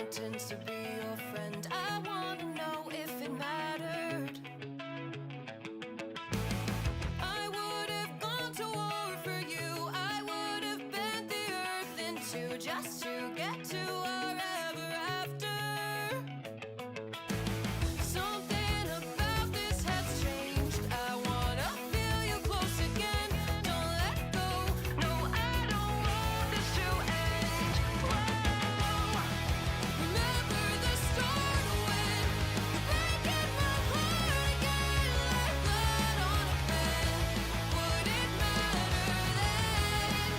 acquaintance or be your friend. I wanna know if it mattered. I would have gone to war for you. I would have bent the earth in two just to get to our ever after. Something about this has changed. I wanna feel you close again. Don't let go. No, I don't want this to end. Whoa. Remember the start when you're breaking my heart again like blood on a pen. Would it matter then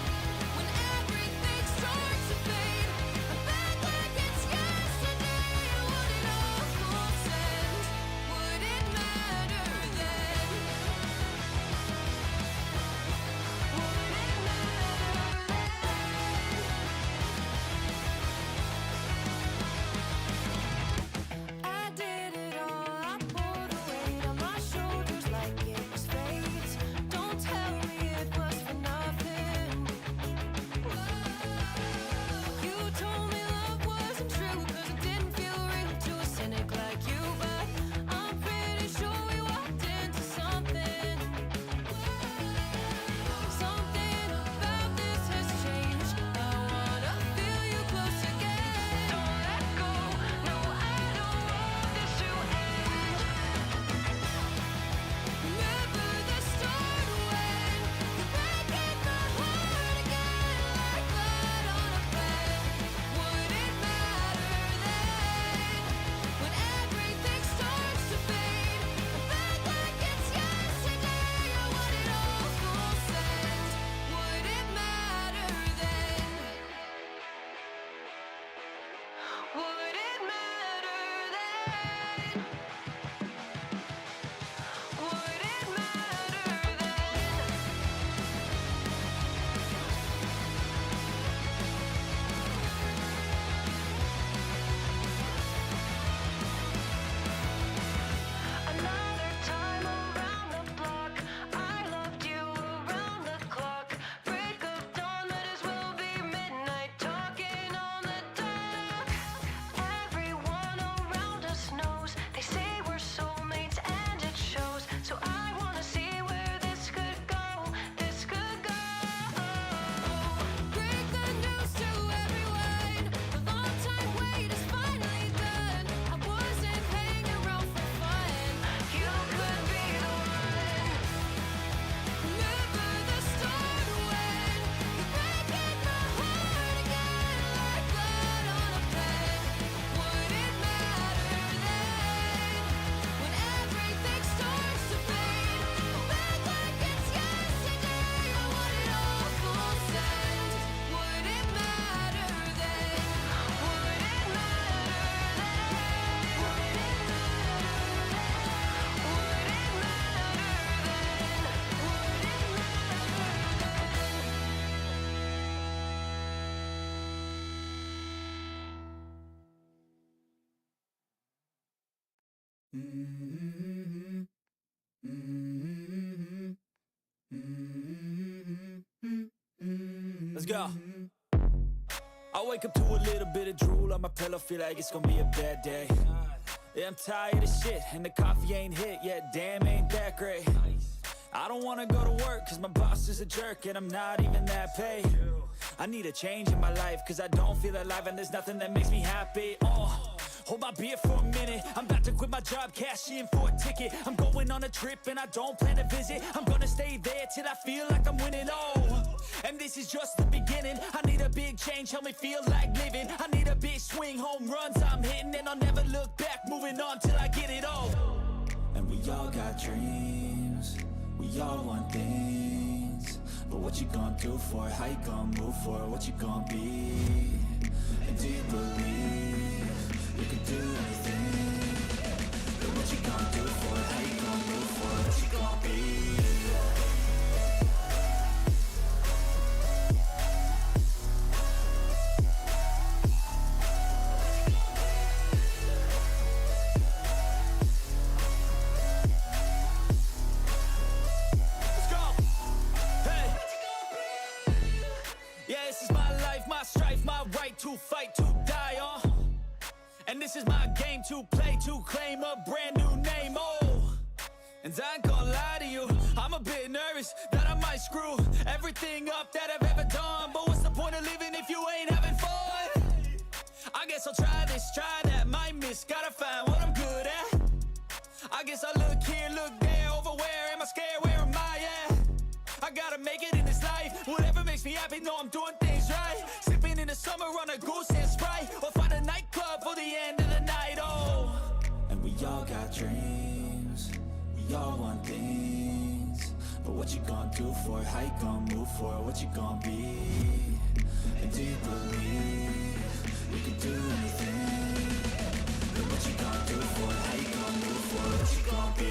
when everything starts to fade? I'm back like it's yesterday. Would it all consent? Would it matter then? Would it matter then? I did it all. I pulled the weight on my shoulders like it was fate. Don't tell me it was for nothing. You told me love wasn't true 'cause it didn't feel real to a cynic like you. But I'm pretty sure we walked into something. Something about this has changed. I wanna feel you close again. Don't let go. No, I don't want this to end. Remember the start when you're breaking my heart again like blood on a pen. Would it matter then when everything starts to fade? I'm back like it's yesterday. Or would it all consent? Would it matter then? Would it matter then? Would it matter then? Another time around the block, I loved you around the clock. Break of dawn, might as well be midnight, talking on the dock. Everyone around us knows, they say we're soulmates and it shows. So I wanna see where this could go, this could go. Break the news to everyone, the long time wait is finally done. I wasn't hanging around for fun, you could be the one. Remember the start when you're breaking my heart again like blood on a pen. Would it matter then when everything starts to fade? I'm back like it's yesterday. Or would it all consent? Would it matter then? Would it matter then? Would it matter then? Would it Let's go. I wake up to a little bit of drool on my pillow, feel like it's gonna be a bad day. Yeah, I'm tired of shit, and the coffee ain't hit yet, damn, ain't that great. I don't wanna go to work, cause my boss is a jerk, and I'm not even that paid. I need a change in my life, cause I don't feel alive, and there's nothing that makes me happy. Hold my beer for a minute, I'm about to quit my job, cash in for a ticket. I'm going on a trip and I don't plan to visit. I'm gonna stay there till I feel like I'm winning, and this is just the beginning. I need a big change, help me feel like living. I need a big swing, home runs I'm hitting, and I'll never look back, moving on till I get it all. And we all got dreams, we all want things, but what you gonna do for it? How you gonna move for it? What you gonna be? And do you believe you can do anything? But what you gonna do for it? How you gonna move for it? What you gonna be? Let's go! Hey! Yeah, this is my life, my strife, my right to fight, to die, my game to play, to claim a brand new name, oh. And I ain't gonna lie to you, I'm a bit nervous that I might screw everything up that I've ever done. But what's the point of living if you ain't having fun? I guess I'll try this, try that, might miss, gotta find what I'm good at. I guess I look here, look there, over where am I scared, where am I at? I gotta make it in this life, whatever makes me happy, know I'm doing things right. Sipping in the summer on a goose and Sprite, or find a nightclub for the end of the night, oh. And we all got dreams, we all want things, but what you gonna do for it, how you gonna move for it, what you gonna be? And do you believe you can do anything? But what you gonna do for it, how you gonna move for it, what you gonna be?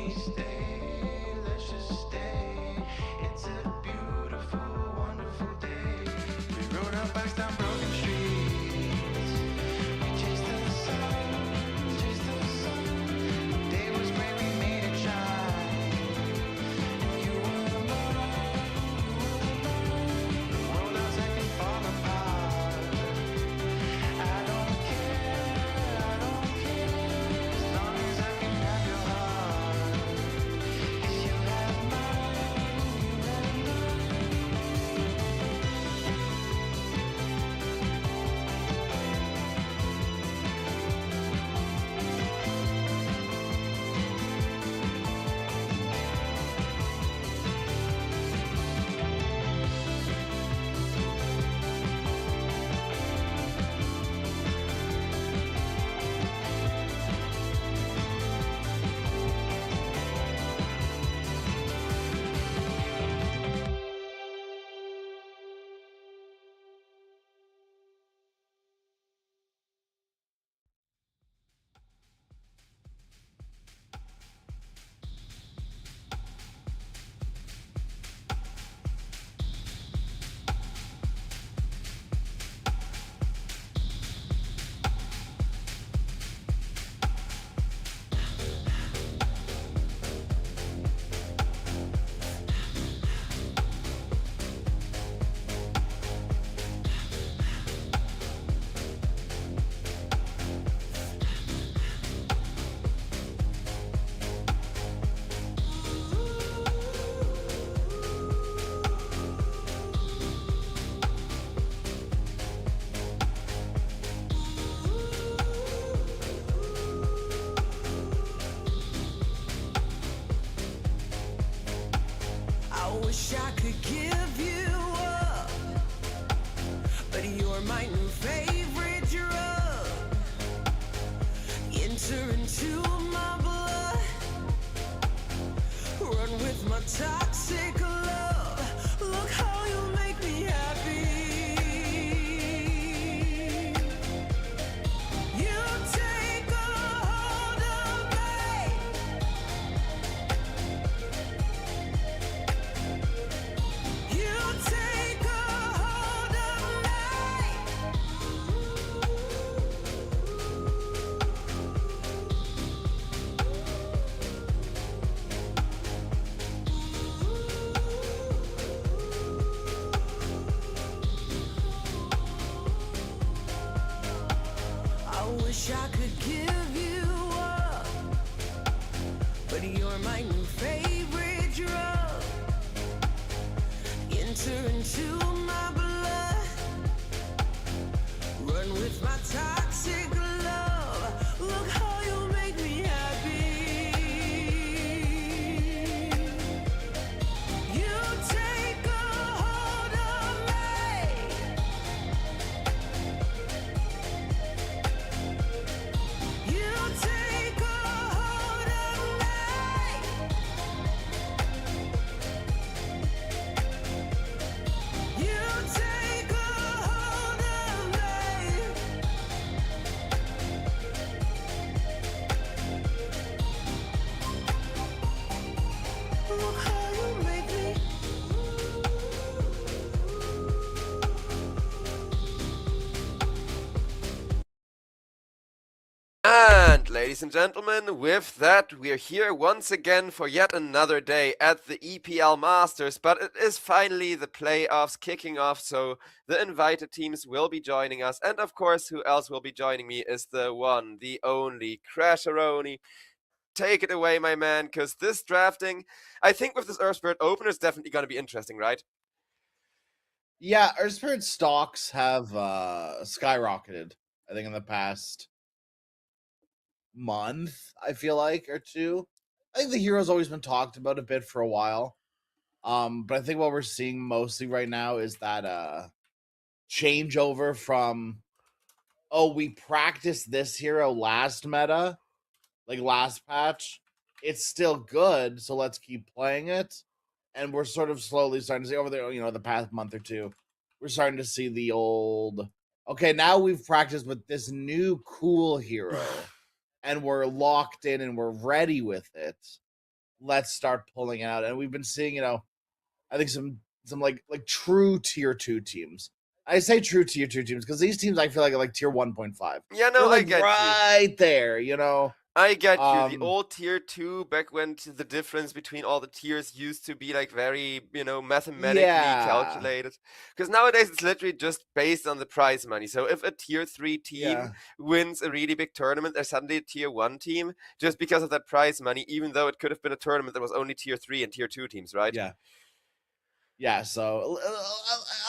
me stay, let's just stay. It's a beautiful, wonderful day. We rode our bikes down broken streets. We chased the sun, chased the sun. Day was great, we made it shine. And you were mine, the world else I can fall apart. I don't care, as long as I can have your heart. 'Cause you have mine, you have mine. I wish I could give you up, but you're my new favorite drug. Enter into my blood, run with my toxic love. Look how you make me happy. You take a hold of me. You take a hold of me. I wish I could give you up, but you're my new favorite drug. Enter into my blood, run with my toxic love. Look how you make me happy. You take a hold of me. You take a hold of me. You take a hold of me. Look how you make me. And ladies and gentlemen, with that, we are here once again for yet another day at the EPL Masters, but it is finally the playoffs kicking off, so the invited teams will be joining us, and of course, who else will be joining me is the one, the only, Crasheroni. Take it away, my man, because this drafting, I think with this Earth Spirit opener is definitely going to be interesting, right? Yeah, our spirit stocks have skyrocketed, I think, in the past month, I feel like, or two. I think the hero's always been talked about a bit for a while. But I think what we're seeing mostly right now is that changeover from, oh, we practiced this hero last meta, like last patch. It's still good, so let's keep playing it. And we're sort of slowly starting to see over there, the past month or two, we're starting to see the old, okay, now we've practiced with this new cool hero and we're locked in and we're ready with it. let's start pulling it out. And we've been seeing, I think some like true tier 2 teams. I say true tier 2 teams because these teams I feel like tier 1.5. Yeah, no, They're I like get you. right there, I get you. The Um, old tier 2, back when the difference between all the tiers used to be like very, mathematically Yeah. calculated. Because nowadays it's literally just based on the prize money. So if a tier 3 team Yeah. wins a really big tournament, there's suddenly a tier 1 team just because of that prize money, even though it could have been a tournament that was only tier 3 and tier 2 teams, right? Yeah. Yeah, so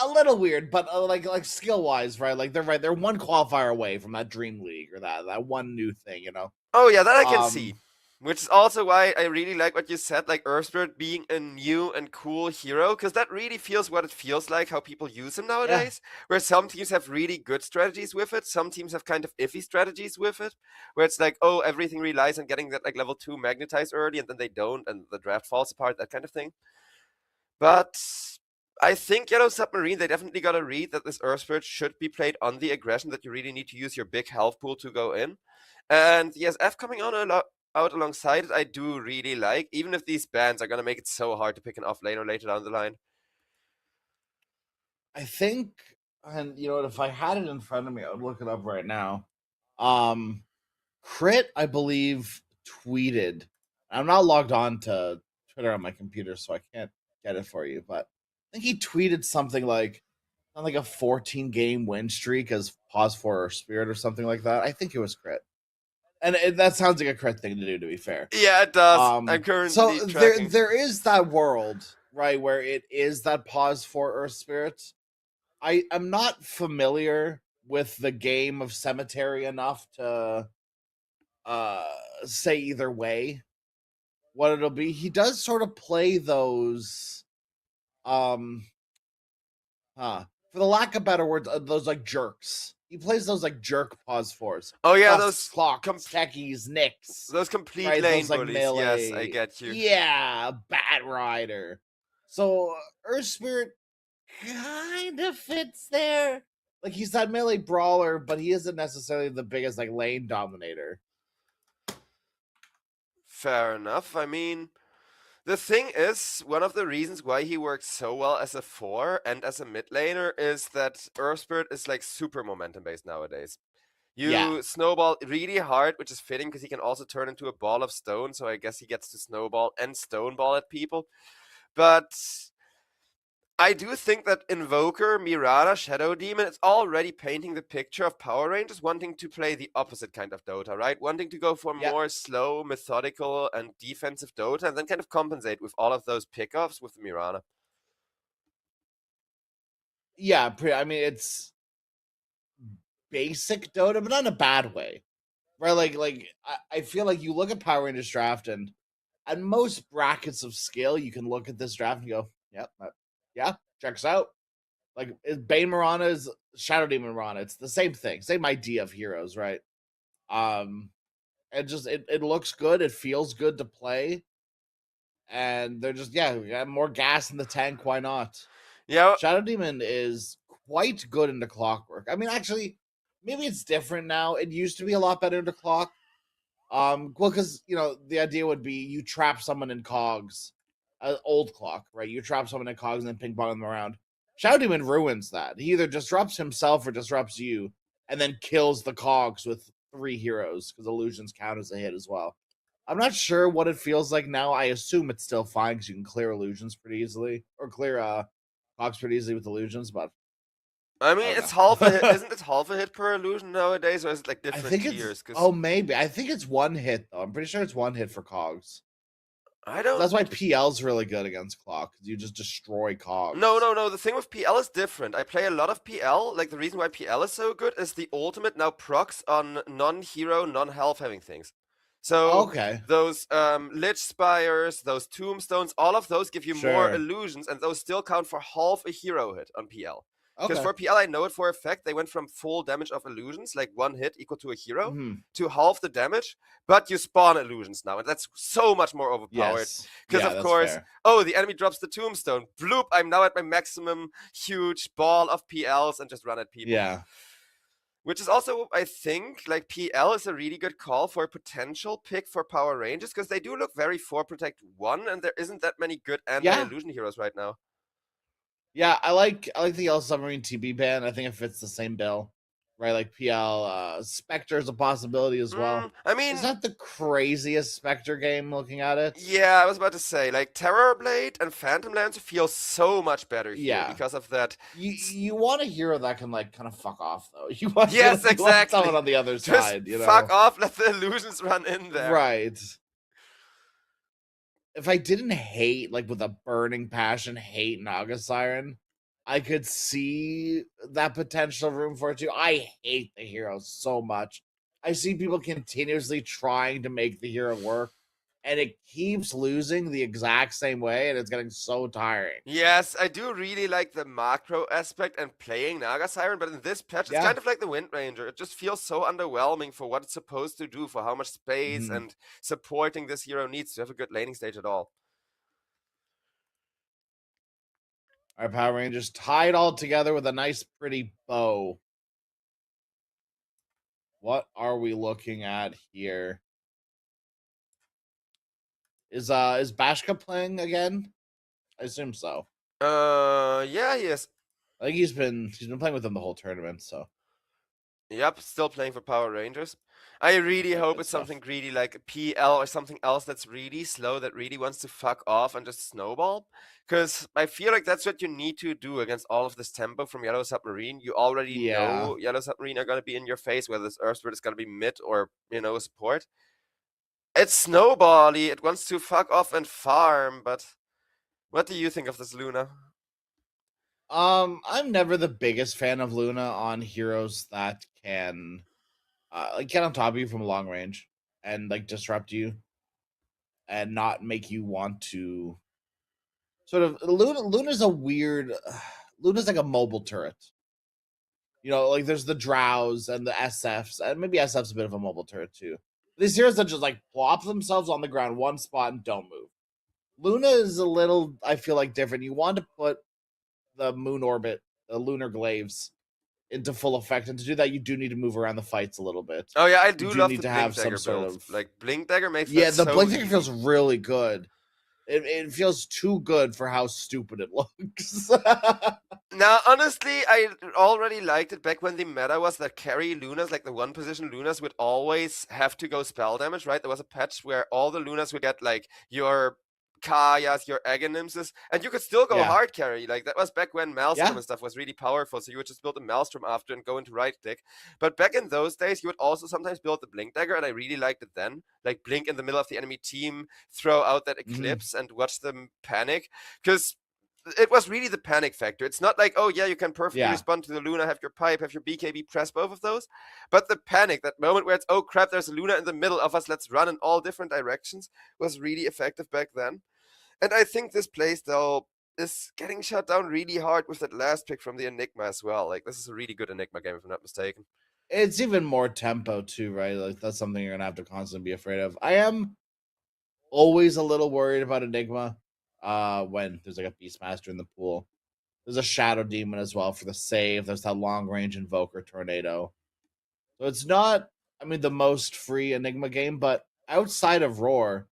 a little weird, but like skill wise, right? Like they're one qualifier away from that dream league or that one new thing, Oh yeah, that I can see. Um, Which is also why I really like what you said, like Earthspirit being a new and cool hero, because that really feels what it feels like, how people use him nowadays. Where some teams have really good strategies with it, some teams have kind of iffy strategies with it, where it's like, oh, everything relies on getting that like level 2 magnetized early, and then they don't, and the draft falls apart, that kind of thing. But I think Yellow Submarine, they definitely got to read that this Earth Spirit should be played on the aggression, that you really need to use your big health pool to go in. And the SF coming on out alongside it, I do really like, even if these bans are going to make it so hard to pick an offlaner later down the line. I think, and you know what, if I had it in front of me, I would look it up right now. Crit, I believe, tweeted. I'm not logged on to Twitter on my computer, so I can't get it for you, but I think he tweeted something like on like a 14 game win streak as pause for spirit or something like that. I think it was Crit. And that sounds like a Crit thing to do, to be fair. Yeah, it does. I'm currently So tracking. there is that world, right, where it is that pause for Earth Spirits. I'm not familiar with the game of Cemetery enough to say either way what it'll be. He does sort of play those for the lack of better words, those like jerks. He plays those like jerk pause fours. Oh yeah, Buffs, those clocks, techies, nicks. those complete Right, lane those like bullies. melee. Yes, I get you. Yeah, Bat Rider. So Earth Spirit kind of fits there. Like he's that melee brawler, but he isn't necessarily the biggest like lane dominator. Fair enough. I mean, the thing is, one of the reasons why he works so well as a 4 and as a mid laner is that Earth Spirit is like super momentum based nowadays. You snowball really hard, which is fitting because he can also turn into a ball of stone, so I guess he gets to snowball and stoneball at people. But I do think that Invoker, Mirana, Shadow Demon, it's already painting the picture of Power Rangers wanting to play the opposite kind of Dota, right? Wanting to go for more slow, methodical, and defensive Dota, and then kind of compensate with all of those pickoffs with Mirana. Yeah, I mean it's basic Dota, but not in a bad way. Right? Like I feel like you look at Power Rangers draft and at most brackets of skill, you can look at this draft and go, yep, yeah, checks out. Like Bane Mirana is Shadow Demon Mirana. It's the same thing, same idea of heroes, right? And just it looks good, it feels good to play, and they're just we got more gas in the tank. Why not? Yeah, Shadow Demon is quite good into Clockwork. I mean, actually, maybe it's different now. It used to be a lot better into Clock. Well, because the idea would be you trap someone in cogs, old Clock, right? You trap someone in cogs and then ping pong them around. Shadow Demon ruins that. He either disrupts himself or disrupts you, and then kills the cogs with 3 heroes because illusions count as a hit as well. I'm not sure what it feels like now. I assume it's still fine because you can clear illusions pretty easily, or clear cogs pretty easily with illusions. But I mean, it's half a hit. Isn't it half a hit per illusion nowadays, or is it like I different think tiers? it's maybe. I think it's 1 hit though. I'm pretty sure it's 1 hit for cogs. I don't. That's why PL's really good against Clock, because you just destroy cogs. No. The thing with PL is different. I play a lot of PL. Like, the reason why PL is so good is the ultimate now procs on non-hero, non-health having things. So, those Lich Spires, those Tombstones, all of those give you more illusions, and those still count for half a hero hit on PL. Because for PL, I know it for a fact, they went from full damage of illusions, like 1 hit equal to a hero, to half the damage, but you spawn illusions now, and that's so much more overpowered. Because, of course, the enemy drops the tombstone. Bloop, I'm now at my maximum huge ball of PLs and just run at people. Yeah. Which is also, I think, like PL is a really good call for a potential pick for Power Rangers because they do look very 4 Protect 1, and there isn't that many good anti-illusion heroes right now. Yeah, I like the Yellow Submarine TB ban. I think it fits the same bill, right? Like PL, Spectre is a possibility as well. I mean, It's not the craziest Spectre game looking at it. yeah, I was about to say, like Terrorblade and Phantom Lancer feel so much better here Yeah. because of that. You want a hero that can like kind of fuck off though. You want Yes, you want exactly. someone on the other Just side, you know. fuck off, let the illusions run in there. Right. If I didn't hate, like with a burning passion, hate Naga Siren, I could see that potential room for it too. I hate the hero so much. I see people continuously trying to make the hero work, and it keeps losing the exact same way, and it's getting so tiring. Yes, I do really like the macro aspect and playing Naga Siren, but in this patch, it's kind of like the Wind Ranger. It just feels so underwhelming for what it's supposed to do, for how much space and supporting this hero needs to have a good laning stage at all. Our Power Rangers tied all together with a nice, pretty bow. What are we looking at here? Is Bashka playing again? I assume so. Yeah, he is. I think he's been playing with them the whole tournament, so. Yep, still playing for Power Rangers. I really hope good it's stuff. something greedy like PL or something else that's really slow, that really wants to fuck off and just snowball. Because I feel like that's what you need to do against all of this tempo from Yellow Submarine. You already know Yellow Submarine are going to be in your face, whether this Earthbird is going to be mid or, support. It's snowbally. It wants to fuck off and farm, but what do you think of this Luna? I'm never the biggest fan of Luna on heroes that can like get on top of you from long range and like disrupt you and not make you want to sort of Luna's a weird Luna's like a mobile turret. You know, like there's the Drows and the SFs, and maybe SF's a bit of a mobile turret too. These heroes that just like plop themselves on the ground one spot and don't move. Luna is a little, I feel like, different. You want to put the moon orbit, the lunar glaives, into full effect, and to do that, you do need to move around the fights a little bit. Oh yeah, I do love need the to Blink have some Dagger sort build. of Like Blink Dagger makes the that so Blink Dagger easy. feels really good. It feels too good for how stupid it looks. Now, honestly, I already liked it back when the meta was that carry Lunas, like the one position Lunas, would always have to go spell damage, right? There was a patch where all the Lunas would get like your Kayas, your Agonymses, and you could still go hard carry. Like that was back when Maelstrom and stuff was really powerful, so you would just build a Maelstrom after and go into right click. But back in those days, you would also sometimes build the Blink Dagger, and I really liked it then. Like blink in the middle of the enemy team, throw out that Eclipse, and watch them panic. Because it was really the panic factor. It's not like, oh yeah, you can perfectly respond to the Luna, have your pipe, have your BKB, press both of those. But the panic, that moment where it's, oh crap, there's a Luna in the middle of us, let's run in all different directions, was really effective back then. And I think this playstyle is getting shut down really hard with that last pick from the Enigma as well. Like, this is a really good Enigma game, if I'm not mistaken. It's even more tempo too, right? Like that's something you're gonna have to constantly be afraid of. I am always a little worried about Enigma. When there's like a Beastmaster in the pool. There's a Shadow Demon as well for the save. There's that long range Invoker Tornado. So it's not, I mean, the most free Enigma game, but outside of Roar,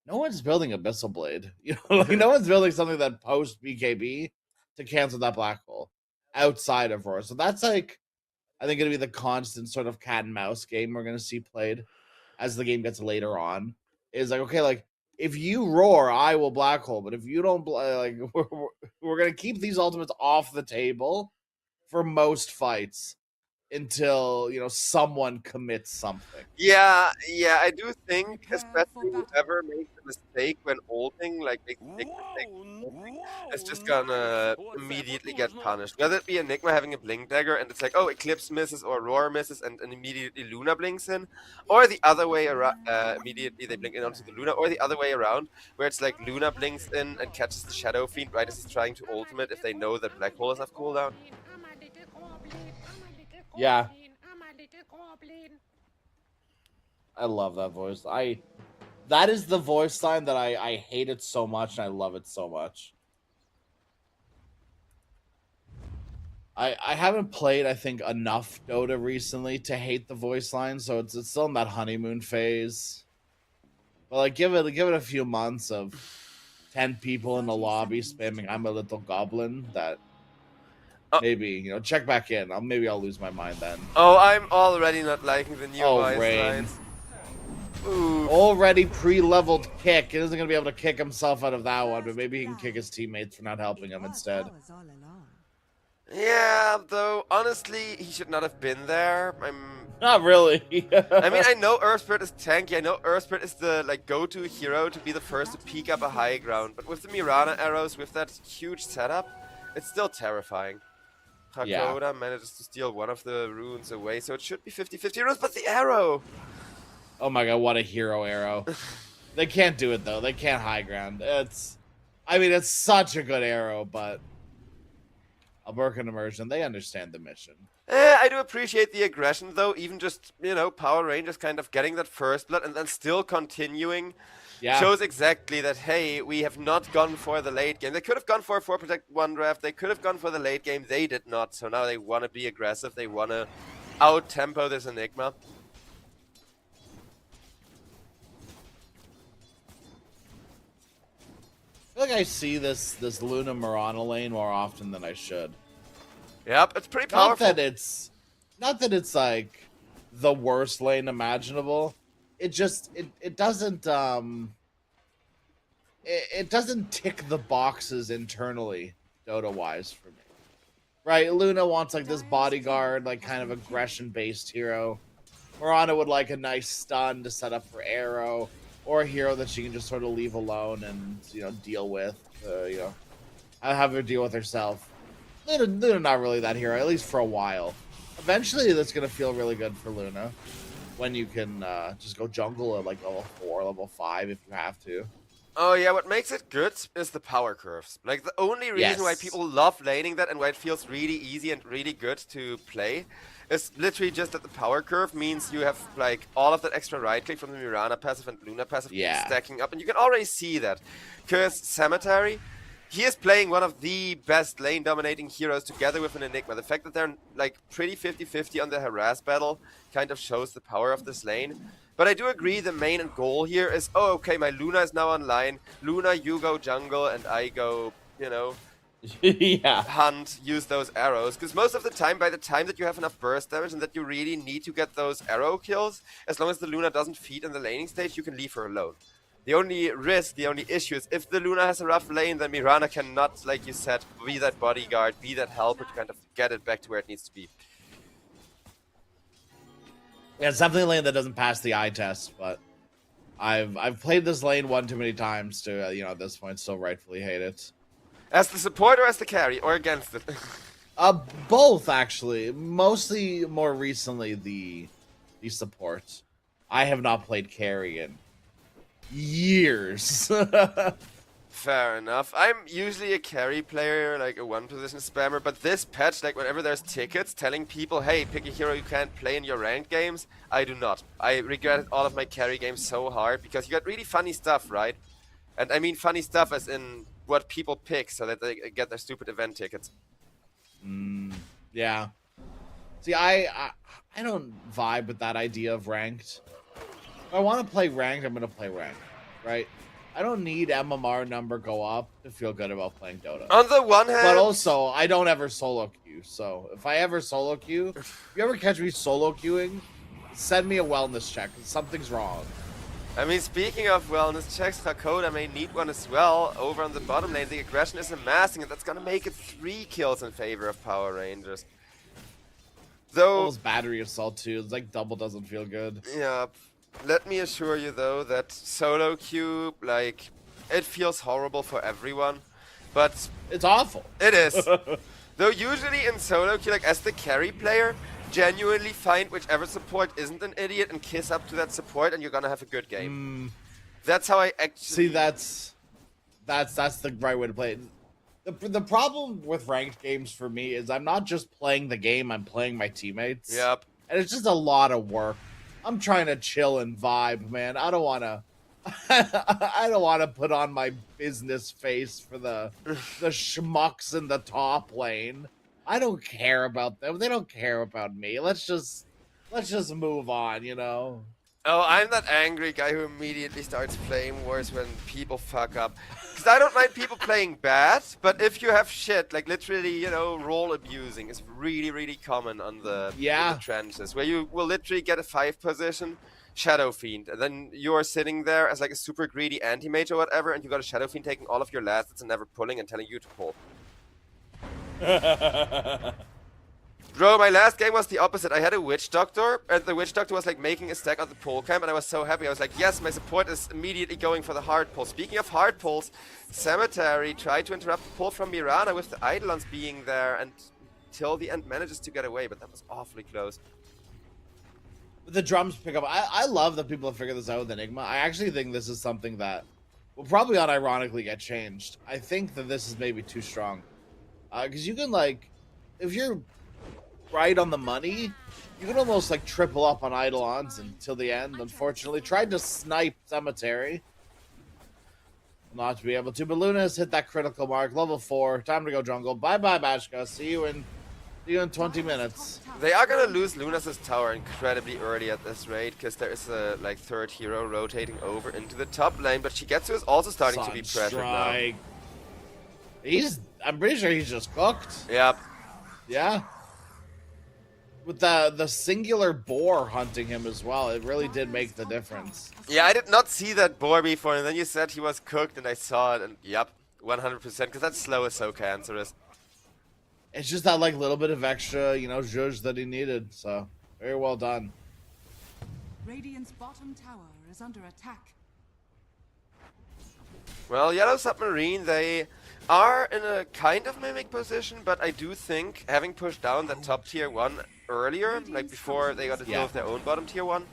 no one's building Abyssal Blade. You know, like no one's building something that post BKB to cancel that black hole outside of Roar. So that's like, I think gonna be the constant sort of cat and mouse game we're gonna see played as the game gets later on. Is like, okay, like if you roar, I will black hole. But if you don't, like, we're gonna keep these ultimates off the table for most fights until someone commits something. Yeah, I do think, especially whoever makes a mistake when ulting, like makes a big mistake when ulting, is just gonna immediately get punished. Whether it be Enigma having a Blink Dagger and it's like, oh, Eclipse misses or Roar misses and immediately Luna blinks in, or the other way around, immediately they blink in onto the Luna, or the other way around, where it's like Luna blinks in and catches the Shadow Fiend right as he's trying to ultimate if they know that Black Hole is off cooldown. Yeah. I love that voice. That is the voice line that I hate it so much and I love it so much. I haven't played, I think, enough Dota recently to hate the voice line, so it's still in that honeymoon phase. But like, give it a few months of 10 people in the lobby spamming "I'm a little goblin." That Oh. maybe check back in. Maybe I'll lose my mind then. Oh, I'm already not liking the new Oh, voice Rain. lines. Ooh. Already pre-leveled kick. He isn't gonna be able to kick himself out of that one, but maybe he can kick his teammates for not helping him instead. Yeah, though honestly, he should not have been there. Not really. I mean, I know Earthspirit is tanky. I know Earthspirit is the go-to hero to be the first to peek up a high ground. But with the Mirana arrows, with that huge setup, it's still terrifying. Hakoda manages to steal one of the runes away, so it should be 50-50 runes. But the arrow! Oh my god, what a hero arrow! They can't do it though. They can't high ground. It's such a good arrow, but Albercan Immersion, they understand the mission. I do appreciate the aggression, though. Even just, Power Rangers kind of getting that first blood and then still continuing shows exactly that, hey, we have not gone for the late game. They could have gone for a 4 Protect 1 draft. They could have gone for the late game. They did not. So now they want to be aggressive. They want to out-tempo this Enigma. I feel like I see this Luna Mirana lane more often than I should. Yep, it's pretty powerful. Not that it's like the worst lane imaginable. It just it doesn't it doesn't tick the boxes internally Dota wise for me. Right, Luna wants like this bodyguard, like kind of aggression based hero. Mirana would like a nice stun to set up for arrow, or a hero that she can just sort of leave alone and deal with. Have her deal with herself. Luna not really that hero, at least for a while. Eventually, that's gonna feel really good for Luna when you can just go jungle at like level 4, level 5 if you have to. Oh yeah, what makes it good is the power curves. Like, the only reason why people love laning that and why it feels really easy and really good to play is literally just that the power curve means you have like all of that extra right click from the Mirana passive and Luna passive stacking up, and you can already see that. Because Cemetery, he is playing one of the best lane dominating heroes together with an Enigma. The fact that they're like pretty 50-50 on the harass battle kind of shows the power of this lane. But I do agree the main and goal here is, oh, okay, my Luna is now online. Luna, you go jungle and I go, hunt, use those arrows. Because most of the time, by the time that you have enough burst damage and that you really need to get those arrow kills, as long as the Luna doesn't feed in the laning stage, you can leave her alone. The only risk, the only issue is if the Luna has a rough lane, then Mirana cannot, like you said, be that bodyguard, be that helper to kind of get it back to where it needs to be. Yeah, it's definitely a lane that doesn't pass the eye test, but I've played this lane one too many times to at this point still rightfully hate it. As the support or as the carry or against it? Both actually. Mostly more recently the support. I have not played carry in years. Fair enough. I'm usually a carry player, like a one-position spammer, but this patch, like whenever there's tickets telling people, hey, pick a hero you can't play in your ranked games, I do not. I regretted all of my carry games so hard, because you got really funny stuff, right? And I mean funny stuff as in what people pick so that they get their stupid event tickets. Yeah. See, I don't vibe with that idea of ranked. If I want to play ranked, I'm going to play ranked, right? I don't need MMR number go up to feel good about playing Dota. On the one hand... But also, I don't ever solo queue, so if I ever solo queue, if you ever catch me solo queuing, send me a wellness check, 'cause something's wrong. I mean, speaking of wellness checks, Hakoda may need one as well. Over on the bottom lane, the aggression is amassing, and that's gonna make it 3 kills in favor of Power Rangers. Though... Almost battery assault too, it's like double doesn't feel good. Yeah. Let me assure you, though, that solo queue, like, it feels horrible for everyone, but... It's awful. It is. Though usually in solo queue, like, as the carry player, genuinely find whichever support isn't an idiot and kiss up to that support, and you're gonna have a good game. That's how I actually... See, that's the right way to play it. The problem with ranked games for me is I'm not just playing the game, I'm playing my teammates. Yep. And it's just a lot of work. I'm trying to chill and vibe, man. I don't want to put on my business face for the schmucks in the top lane. I don't care about them. They don't care about me. Let's just move on, you know. Oh, I'm that angry guy who immediately starts playing wars when people fuck up. Because I don't mind people playing bad, but if you have shit, like literally, you know, role abusing is really, really common on the, in the trenches, where you will literally get a 5 position, Shadow Fiend, and then you're sitting there as like a super greedy anti-mage or whatever, and you got a Shadow Fiend taking all of your last and never pulling and telling you to pull. Bro, my last game was the opposite. I had a Witch Doctor, and the Witch Doctor was like making a stack on the pull camp, and I was so happy. I was like, yes, my support is immediately going for the hard pull. Speaking of hard pulls, Cemetery tried to interrupt the pull from Mirana with the Eidolons being there, and till the end manages to get away, but that was awfully close. The drums pick up. I love that people have figured this out with Enigma. I actually think this is something that will probably unironically get changed. I think that this is maybe too strong. Because you can, like, if you're right on the money, you can almost like triple up on Eidolons until the end. Unfortunately, tried to snipe Cemetery, not to be able to. But Luna has hit that critical mark, level 4. Time to go jungle. Bye bye, Bashka. See you in 20 minutes. They are gonna lose Lunas' tower incredibly early at this rate, because there is a like 3rd hero rotating over into the top lane, but Shigetsu is also starting to be pressured now. I'm pretty sure he's just cooked. Yep. Yeah. With the singular boar hunting him as well, it really did make the difference. Yeah, I did not see that boar before, and then you said he was cooked, and I saw it, and yep, 100%, because that slow is so cancerous. It's just that like little bit of extra, you know, zhuzh that he needed. So very well done. Radiant's bottom tower is under attack. Well, Yellow Submarine, they are in a kind of mimic position, but I do think having pushed down that top tier 1 earlier, like before they got to deal with their own bottom tier 1,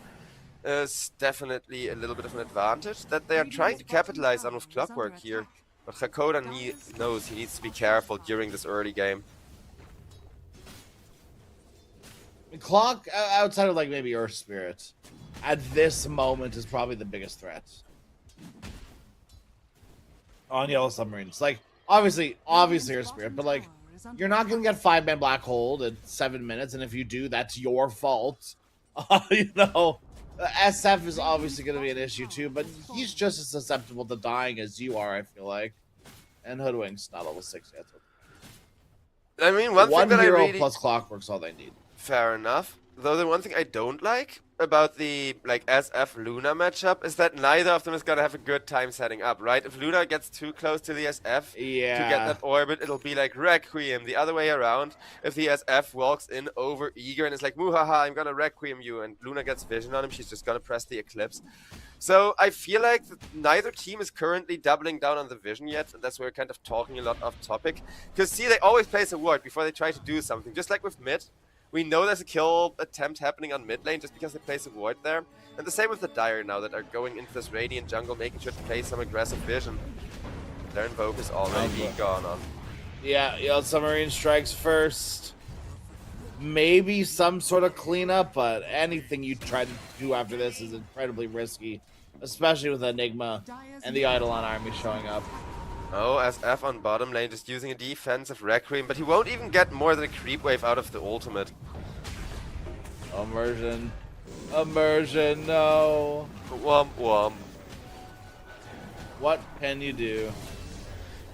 is definitely a little bit of an advantage that they are trying to capitalize on with Clockwork here. But Hakoda knows he needs to be careful during this early game. Clock, outside of like maybe Earth Spirit, at this moment is probably the biggest threat on Yellow Submarines. Like, obviously Earth Spirit, but like, you're not gonna get 5-man Black Hold at 7 minutes, and if you do, that's your fault. You know, SF is obviously gonna be an issue too, but he's just as susceptible to dying as you are, I feel like. And Hoodwink's not level 6 yet. I mean, one thing that hero I really... plus Clockwork's all they need. Fair enough. Though the one thing I don't like about the like SF Luna matchup is that neither of them is gonna have a good time setting up, right? If Luna gets too close to the SF to get that orbit, it'll be like Requiem. The other way around, if the SF walks in over eager and is like, Muhaha, I'm gonna Requiem you, and Luna gets vision on him, she's just gonna press the Eclipse. So I feel like neither team is currently doubling down on the vision yet, and that's why we're kind of talking a lot off topic. Because see, they always place a ward before they try to do something, just like with mid. We know there's a kill attempt happening on mid lane just because they place a ward there. And the same with the Dire now that are going into this Radiant jungle, making sure to play some aggressive vision. Their Invoke is already gone on. Yeah, Yellow Submarine strikes first. Maybe some sort of cleanup, but anything you try to do after this is incredibly risky. Especially with Enigma and the Eidolon army showing up. Oh, SF on bottom lane just using a defensive Requiem, but he won't even get more than a creep wave out of the ultimate. Immersion. Immersion, no. Womp womp. What can you do?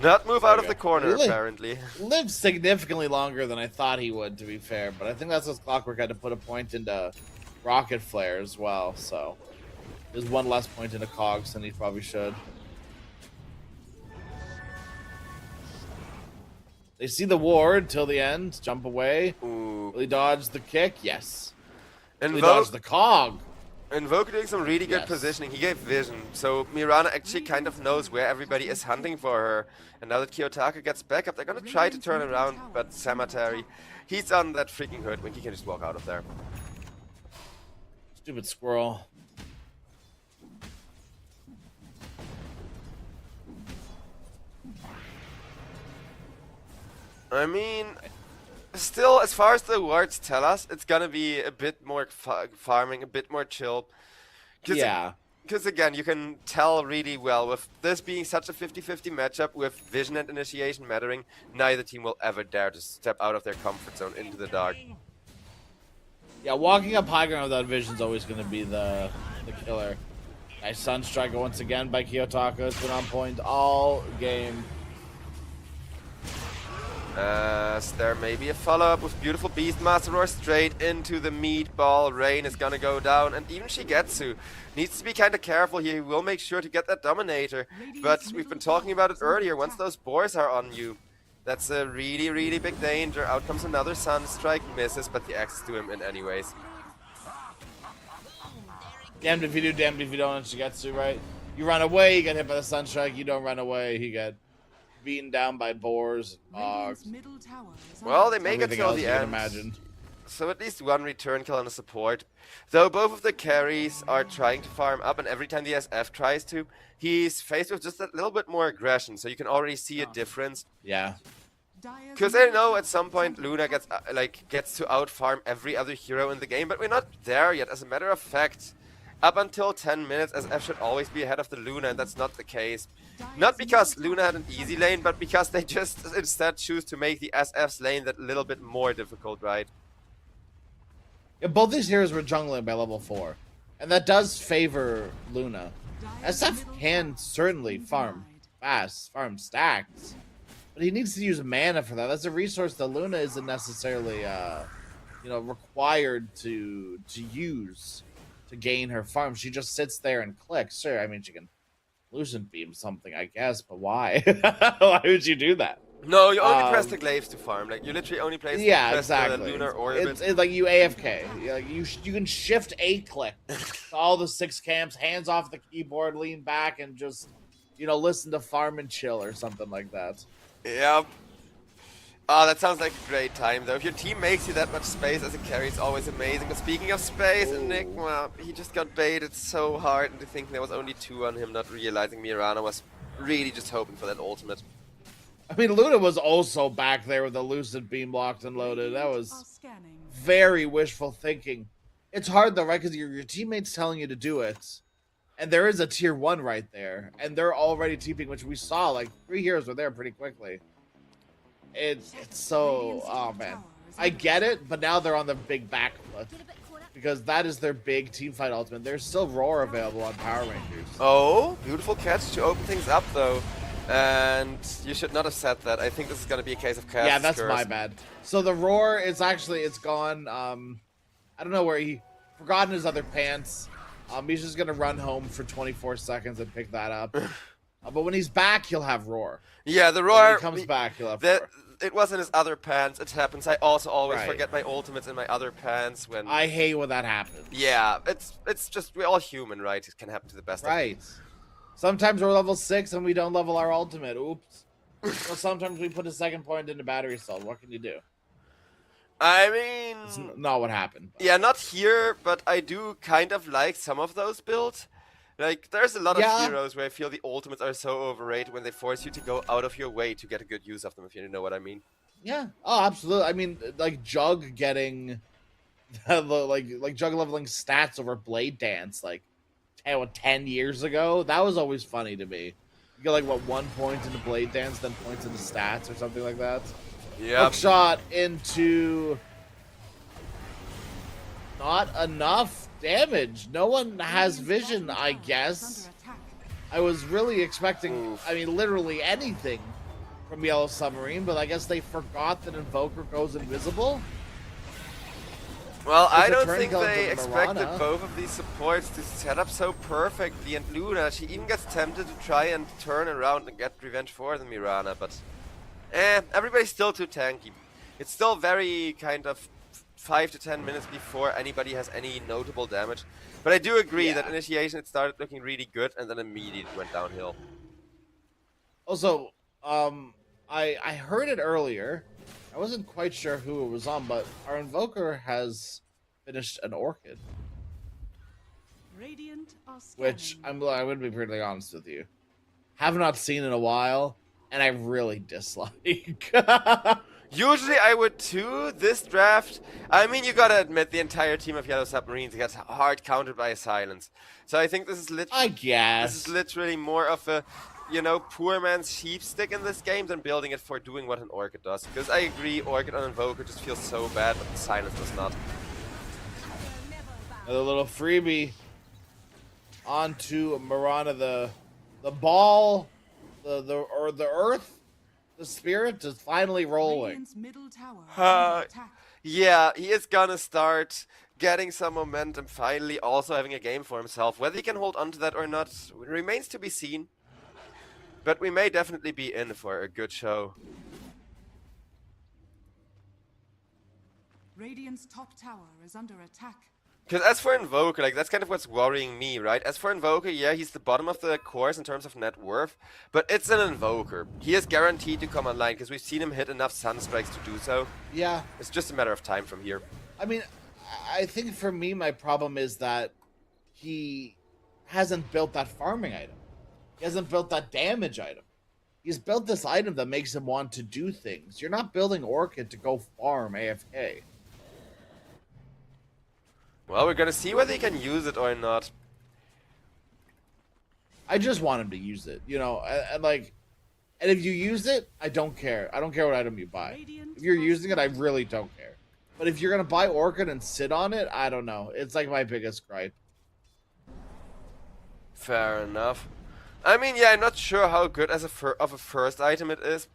Not move out of the corner, apparently. Lived significantly longer than I thought he would, to be fair, but I think that's what Clockwork had to put a point into Rocket Flare as well, so there's one less point into Cogs than he probably should. They see the ward till the end, jump away. Ooh. Will he dodge the kick? Yes. Will he Invoke dodge the cog? Invoke doing some really good positioning. He gave vision, so Mirana actually kind of knows where everybody is hunting for her. And now that Kiyotaka gets back up, they're gonna try to turn around, but Cemetery, he's on that freaking Hoodwink. He can just walk out of there. Stupid squirrel. I mean, still, as far as the wards tell us, it's gonna be a bit more farming, a bit more chill. Yeah. Because again, you can tell really well with this being such a 50-50 matchup with vision and initiation mattering, neither team will ever dare to step out of their comfort zone into the dark. Yeah, walking up high ground without vision is always going to be the killer. Nice Sunstriker once again by Kiyotaka. It's been on point all game. There may be a follow-up with beautiful Beastmaster Roar straight into the meatball. Rain is gonna go down, and even Shigetsu needs to be kind of careful here. He will make sure to get that Dominator, but we've been talking about it earlier. Once those boars are on you, that's a really, really big danger. Out comes another Sunstrike, misses, but the axe to him in anyways. Damned if you do, damned if you don't on Shigetsu, right? You run away, you get hit by the Sunstrike. You don't run away, you get beaten down by boars. Radiant's middle tower is under Well, they attack. make it Everything till else the you can end. imagine. So at least one return kill on a support. Though both of the carries are trying to farm up, and every time the SF tries to, he's faced with just a little bit more aggression, so you can already see a difference. Yeah. Dire's Because I middle know tower at some is point under Luna attack. gets to outfarm every other hero in the game, but we're not there yet. As a matter of fact, up until 10 minutes, SF should always be ahead of the Luna, and that's not the case. Not because Luna had an easy lane, but because they just instead choose to make the SF's lane that little bit more difficult, right? Yeah, both these heroes were jungling by level 4. And that does favor Luna. Dire's SF middle can tower certainly is farm denied. fast, farm stacks. But he needs to use mana for that. That's a resource that Luna isn't necessarily required to use to gain her farm. She just sits there and clicks. Sure, I mean she can Lucent Beam something, I guess, but why? Why would you do that? No, you only press the glaives to farm. Like, you literally only press Yeah, the exactly. lunar orbit. It's like you AFK. You can shift a click to all the 6 camps, hands off the keyboard, lean back, and just listen to Farm and Chill or something like that. Yep. Oh, that sounds like a great time, though. If your team makes you that much space as a carry, it's always amazing. But speaking of space, Enigma, he just got baited so hard into thinking there was only 2 on him, not realizing Mirana was really just hoping for that ultimate. I mean, Luna was also back there with the Lucid Beam locked and loaded. That Are was scanning. very wishful thinking. It's hard though, right? Because your teammates telling you to do it, and there is a tier 1 right there, and they're already TPing, which we saw. Like 3 heroes were there pretty quickly. It's so man. I get it, but now they're on the big back foot because that is their big team fight ultimate. There's still Roar available on Power Rangers. Oh, beautiful catch to open things up, though. And you should not have said that. I think this is going to be a case of chaos. Yeah, that's curse. my bad. So the Roar is actually, it's gone. I don't know where he forgotten his other pants. He's just gonna run home for 24 seconds and pick that up. But when he's back, he'll have Roar. Yeah, the When roar. he comes back, he'll have that, Roar. it was in his other pants. It happens. I also always Right. forget my ultimates in my other pants when. I hate when that happens. Yeah, it's just we're all human, right? It can happen to the best. Right. Sometimes we're level 6 and we don't level our ultimate. Oops. Well, sometimes we put a second point into battery cell. What can you do? I mean, It's not what happened. yeah, not here, but I do kind of like some of those builds. Like, there's a lot of Yeah. heroes where I feel the ultimates are so overrated when they force you to go out of your way to get a good use of them, if you know what I mean. Yeah. Oh, absolutely. I mean, like Jug getting like Jug leveling stats over Blade Dance like 10 years ago. That was always funny to me. You get like 1 point into Blade Dance, then points into stats or something like that. Yeah. Hook shot into not enough damage. No one has vision, I guess. Under attack. I was really expecting, Oof. I mean, literally anything from Yellow Submarine, but I guess they forgot that Invoker goes invisible. Well, I the don't turn think comes they with expected Mirana. both of these supports to set up so perfectly, and Luna, she even gets tempted to try and turn around and get revenge for the Mirana, but everybody's still too tanky. It's still very kind of 5 to 10 minutes before anybody has any notable damage. But I do agree that Yeah. initiation, it started looking really good, and then immediately went downhill. Also, I heard it earlier. I wasn't quite sure who it was on, but our Invoker has finished an Orchid, Radiant are scanning. which I'm going to be pretty honest with you. Have not seen in a while, and I really dislike. Usually I would too. This draft, I mean, you gotta admit the entire team of Yellow Submarines gets hard countered by a silence. So I think this is I this is guess. literally more of a, you know, poor man's sheepstick in this game than building it for doing what an Orchid does. Because I agree, Orchid on Invoker just feels so bad, but the silence does not. Another little freebie onto Marana. The ball, the earth, the spirit is finally rolling. Radiant's middle tower is under attack. Yeah, he is gonna start getting some momentum finally, also having a game for himself. Whether he can hold on to that or not remains to be seen. But we may definitely be in for a good show. Radiant's top tower is under attack. Because as for Invoker, like, that's kind of what's worrying me, right? As for Invoker, yeah, he's the bottom of the course in terms of net worth, but it's an Invoker. He is guaranteed to come online because we've seen him hit enough Sunstrikes to do so. Yeah. It's just a matter of time from here. I mean, I think for me, my problem is that he hasn't built that farming item. He hasn't built that damage item. He's built this item that makes him want to do things. You're not building Orchid to go farm AFK. Well, we're gonna see whether he can use it or not. I just want him to use it, you know, and if you use it, I don't care. I don't care what item you buy. If you're using it, I really don't care. But if you're gonna buy Orchid and sit on it, I don't know. It's like my biggest gripe. Fair enough. I mean, yeah, I'm not sure how good as a first item it is.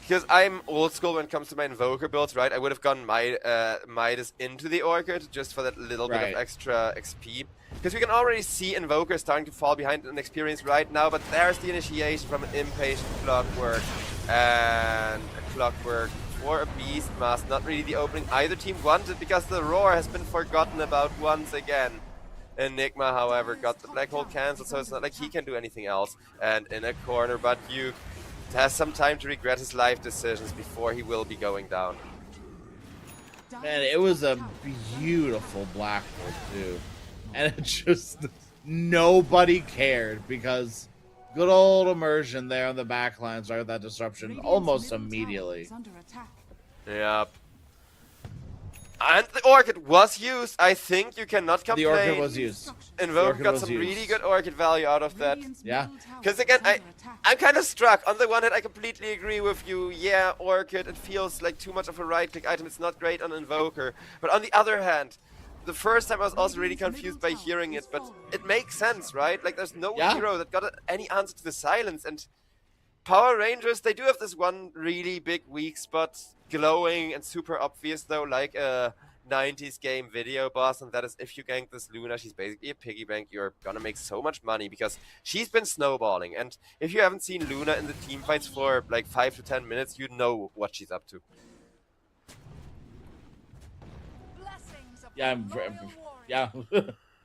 Because I'm old school when it comes to my Invoker builds, right? I would have gone Midas into the Orchid just for that little bit of extra XP. Because we can already see Invoker starting to fall behind in experience right now, but there's the initiation from an impatient Clockwork. And a Clockwork for a Beastmaster. Not really the opening either team wanted because the Roar has been forgotten about once again. Enigma, however, got the Black Hole cancelled, so it's not like he can do anything else. And in a corner, but Duke has some time to regret his life decisions before he will be going down. Man, it was a beautiful black hole too. And it just, nobody cared because good old immersion there on the backline started that disruption Radiant's almost middle tower immediately. is under attack. Yep. And the Orchid was used. I think you cannot complain. The Orchid was used. Invoke Orchid got was some used. really good Orchid value out of that. Radiant's Yeah. middle tower Because is again, under attack. I'm kind of struck. On the one hand, I completely agree with you. Yeah, Orchid, it feels like too much of a right-click item. It's not great on Invoker. But on the other hand, the first time I was also really confused by hearing it, but it makes sense, right? Like, there's no hero that got any answer to the silence. And Power Rangers, they do have this one really big weak spot, glowing and super obvious though, like a 90s game video boss, and that is if you gank this Luna, she's basically a piggy bank. You're gonna make so much money because she's been snowballing, and if you haven't seen Luna in the team fights for like 5 to 10 minutes, you know what she's up to. Yeah,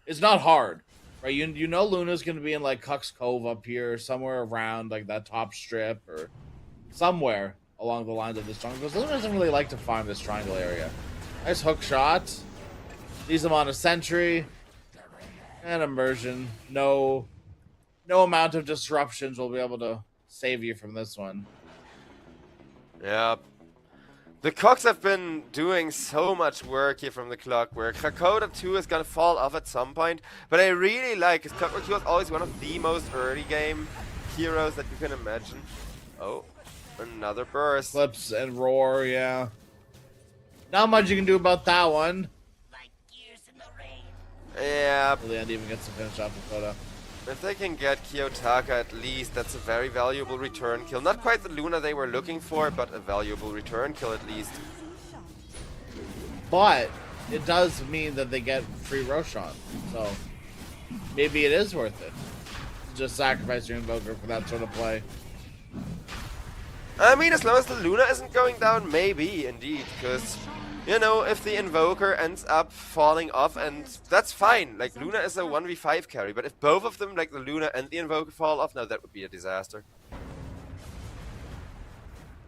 it's not hard, right? You know Luna's gonna be in like Cuck's Cove up here, somewhere around like that top strip or somewhere along the lines of this jungle. Because Luna doesn't really like to farm this triangle area. Nice hook shot. Leaves him on a sentry. And immersion. No amount of disruptions will be able to save you from this one. Yeah. The Cogs have been doing so much work here from the Clockwork. Hakoda 2 is gonna fall off at some point, but I really like his Clockwork 2 was always one of the most early game heroes that you can imagine. Oh, another burst. Clips and roar, yeah. Not much you can do about that one. Yeah, Leand even gets to finish off Dakota. if they can get Kiyotaka at least, that's a very valuable return kill. Not quite the Luna they were looking for, but a valuable return kill at least. But it does mean that they get free Roshan. So maybe it is worth it. Just sacrifice your Invoker for that sort of play. I mean, as long as the Luna isn't going down, maybe, indeed, because, you know, if the Invoker ends up falling off, and that's fine, like, Luna is a 1v5 carry, but if both of them, like the Luna and the Invoker, fall off, now that would be a disaster.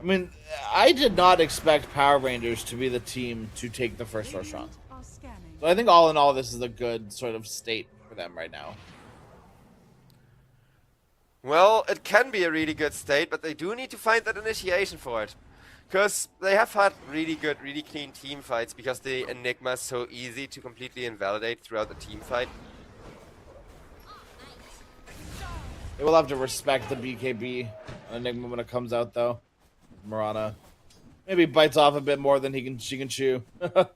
I mean, I did not expect Power Rangers to be the team to take the first Roshan. Radiant are scanning. So I think all in all, this is a good sort of state for them right now. Well, it can be a really good state, but they do need to find that initiation for it. Because they have had really good, really clean team fights because the Enigma is so easy to completely invalidate throughout the team fight. They will have to respect the BKB Enigma when it comes out, though. Mirana maybe bites off a bit more than she can chew. They're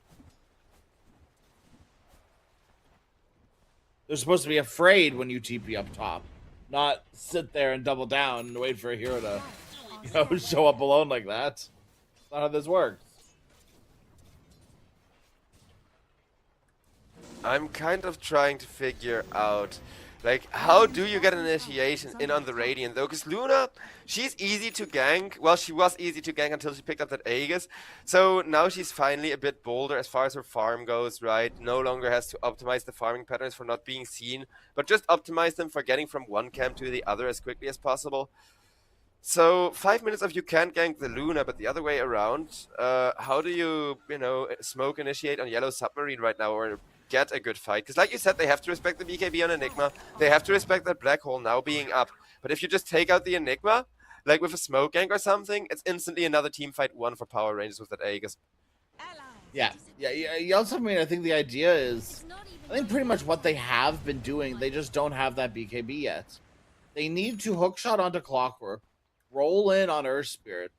supposed to be afraid when you TP up top, not sit there and double down and wait for a hero to, show up alone like that. That's not how this works. I'm kind of trying to figure out, like, how do you get an initiation in on the Radiant, though? Because Luna, she's easy to gank. Well, she was easy to gank until she picked up that Aegis. So now she's finally a bit bolder as far as her farm goes, right? No longer has to optimize the farming patterns for not being seen, but just optimize them for getting from one camp to the other as quickly as possible. So 5 minutes of you can't gank the Luna, but the other way around, how do you, smoke initiate on Yellow Submarine right now, or get a good fight? Because like you said, they have to respect the BKB on Enigma. They have to respect that Black Hole now being up. But if you just take out the Enigma, like with a smoke gank or something, it's instantly another team fight 1 for Power Rangers with that Aegis. Yeah. You also, I think the idea is, I think pretty much what they have been doing, they just don't have that BKB yet. They need to hookshot onto Clockwork, roll in on Earth Spirit,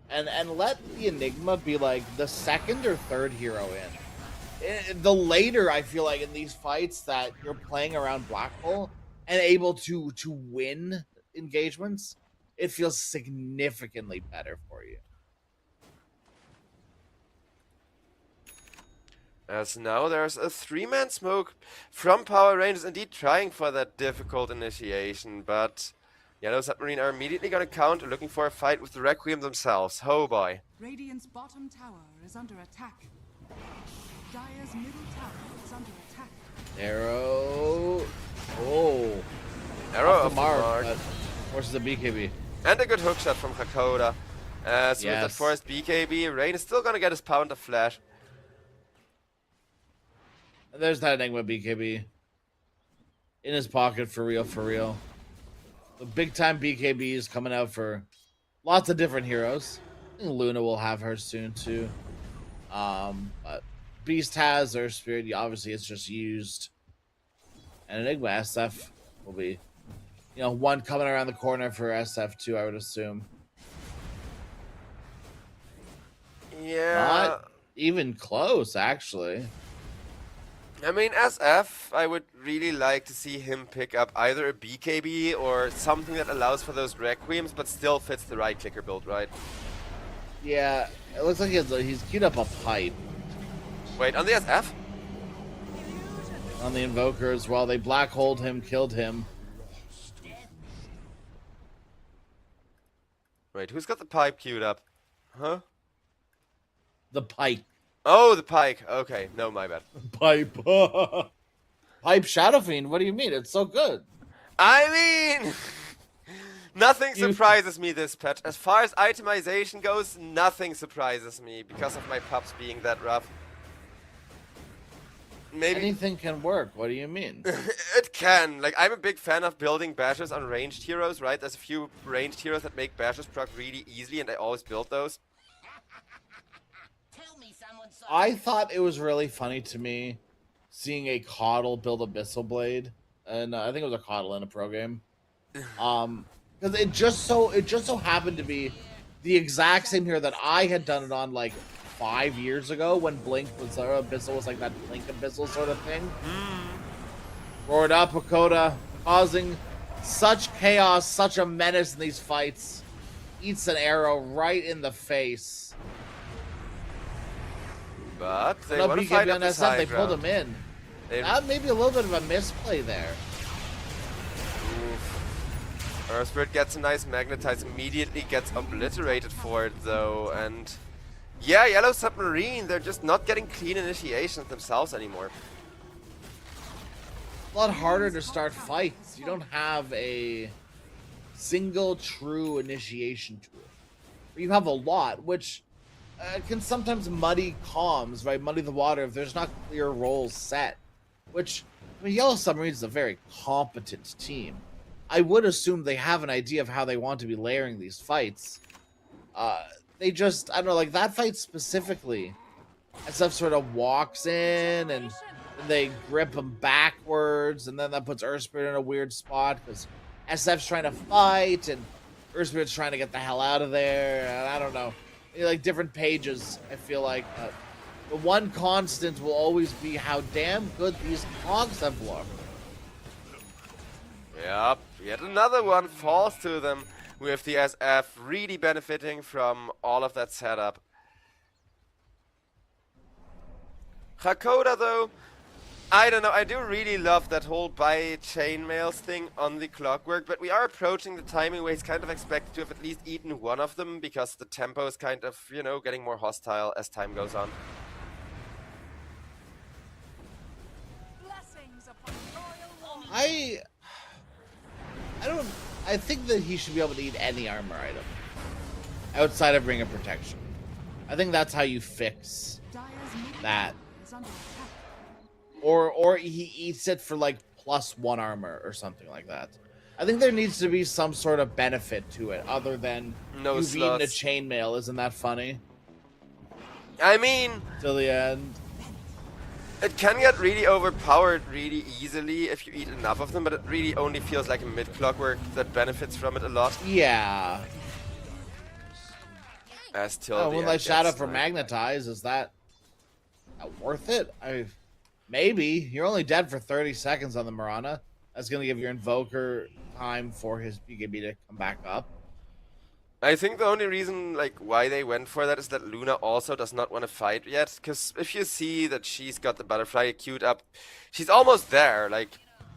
and let the Enigma be like the second or third hero in. The later, I feel like, in these fights that you're playing around Black Hole and able to win engagements, it feels significantly better for you. As now there's a 3-man smoke from Power Rangers, indeed trying for that difficult initiation, but Yellow Submarine are immediately going to counter, looking for a fight with the Requiem themselves. Oh boy. Radiant's bottom tower is under attack. Dire's middle tower is under attack. Arrow. Oh. Arrow off the mark. But forces the BKB. And a good hookshot from Hakoda. So with that Yes. forced BKB, Rain is still going to get his pound of flash. And there's that Enigma BKB. In his pocket, for real, for real. The big time BKB is coming out for lots of different heroes. I think Luna will have her soon too. But Beast has Earth Spirit. Obviously, it's just used. And Enigma SF will be, one coming around the corner for SF2, I would assume. Yeah. Not even close, actually. I mean, SF, I would really like to see him pick up either a BKB or something that allows for those Requiems, but still fits the right clicker build, right? Yeah, it looks like he's queued up a pipe Wait, on the SF? on the Invokers while they black holed him, killed him. Wait, who's got the pipe queued up? Huh? The pipe. Oh, the pike. Okay, no, my bad. Pipe. Pipe Shadow Fiend, what do you mean? It's so good. I mean, nothing You- surprises me this patch. As far as itemization goes, nothing surprises me because of my pups being that rough. Maybe Anything can work. What do you mean? it can. Like, I'm a big fan of building bashes on ranged heroes, right? There's a few ranged heroes that make bashes proc really easily, and I always build those. I thought it was really funny to me seeing a Coddle build Abyssal Blade, and I think it was a Coddle in a pro game. Because it just so happened to be the exact same hero that I had done it on like 5 years ago when Blink was Abyssal was like that Blink Abyssal sort of thing. Roared up Hakoda, causing such chaos, such a menace in these fights. Eats an arrow right in the face. But they No want to BKB fight on up the SF, high they pulled ground. him in. They- That may be a little bit of a misplay there. Oof. Earth Spirit gets a nice magnetize, immediately gets obliterated for it though, and yeah, Yellow Submarine, they're just not getting clean initiations themselves anymore. A lot harder to start fights. You don't have a single true initiation tool. You have a lot, which can sometimes muddy comms, right? Muddy the water if there's not clear roles set. Which, Yellow Submarine is a very competent team. I would assume they have an idea of how they want to be layering these fights. they just, I don't know, like that fight specifically, SF sort of walks in and they grip him backwards, and then that puts Earthspirit in a weird spot because SF's trying to fight and Earthspirit's trying to get the hell out of there. And I don't know, like different pages. I feel like the one constant will always be how damn good these cogs have looked. Yep, yet another one falls to them, with the SF really benefiting from all of that setup. Hakoda, though, I don't know, I do really love that whole buy chainmails thing on the Clockwork, but we are approaching the timing where he's kind of expected to have at least eaten one of them, because the tempo is kind of, you know, getting more hostile as time goes on. Blessings upon royal woman. I think that he should be able to eat any armor item outside of Ring of Protection. I think that's how you fix Dire's middle that. tower is under attack. Or he eats it for like +1 armor or something like that. I think there needs to be some sort of benefit to it other than No you've eaten a slots. chainmail. Isn't that funny? I mean, Till the end. it can get really overpowered really easily if you eat enough of them, but it really only feels like a mid-Clockwork that benefits from it a lot. Yeah. As till the Moonlight end Shadow gets for like- Magnetize, is that worth it? Maybe. You're only dead for 30 seconds on the Mirana. That's going to give your Invoker time for his BKB to come back up. I think the only reason, like, why they went for that is that Luna also does not want to fight yet. Because if you see that she's got the butterfly queued up, she's almost there. Like,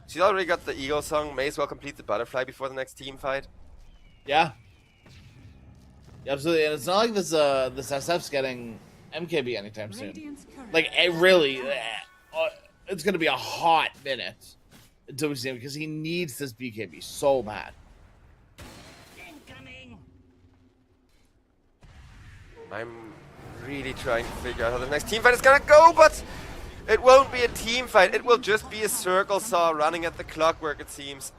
she's already got the Eagle song. May as well complete the butterfly before the next team fight. Yeah. Yeah, absolutely. And it's not like this SF's getting MKB anytime soon. Radiant's courier Like, it really, it's going to be a hot minute until we see him because he needs this BKB so bad. I'm really trying to figure out how the next team fight is gonna go, but it won't be a team fight. It will just be a circle saw running at the Clockwork, it seems.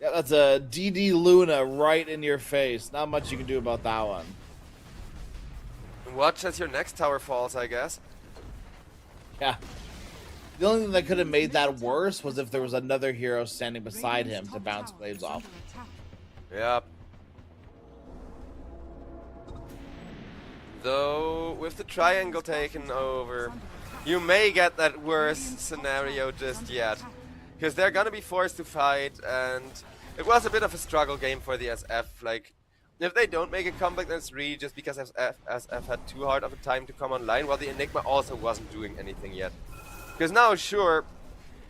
Yeah, that's a DD Luna right in your face. Not much you can do about that one. Watch as your next tower falls, I guess. Yeah. The only thing that could have made that worse was if there was another hero standing beside him Radiant's to top bounce tower blades is off. under attack. Yep. Though, with the triangle taken over, you may get that worst scenario just yet. Because they're gonna be forced to fight, and it was a bit of a struggle game for the SF. Like, if they don't make a comeback, then it's really just because SF had too hard of a time to come online, while the Enigma also wasn't doing anything yet. Because now, sure,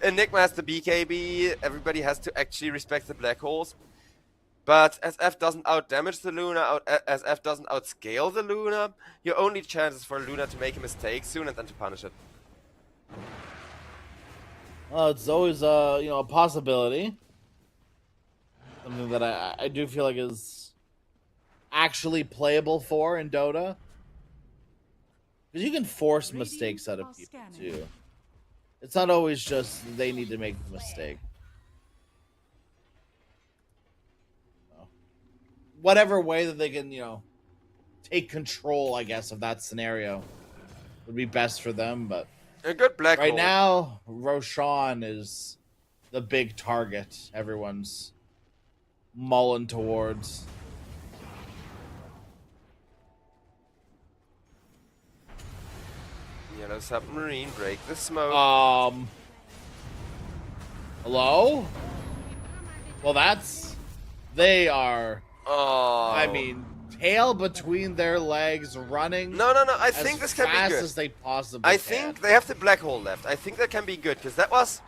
Enigma has the BKB, everybody has to actually respect the black holes. But SF doesn't outdamage the Luna, SF doesn't outscale the Luna. Your only chance is for Luna to make a mistake soon and then to punish it. Well, it's always a possibility. Something that I do feel like is actually playable for in Dota. Because you can force mistakes out of people too. It's not always just they need to make the mistake. Whatever way that they can, take control, I guess, of that scenario would be best for them. But A good black right hole. now, Roshan is the big target everyone's mulling towards. Yellow submarine, break the smoke. Hello? Well, they are, Oh. I mean, tail between their legs, running No, I as think this can be fast good. as they possibly I can. think they have the black hole left. I think that can be good, because that was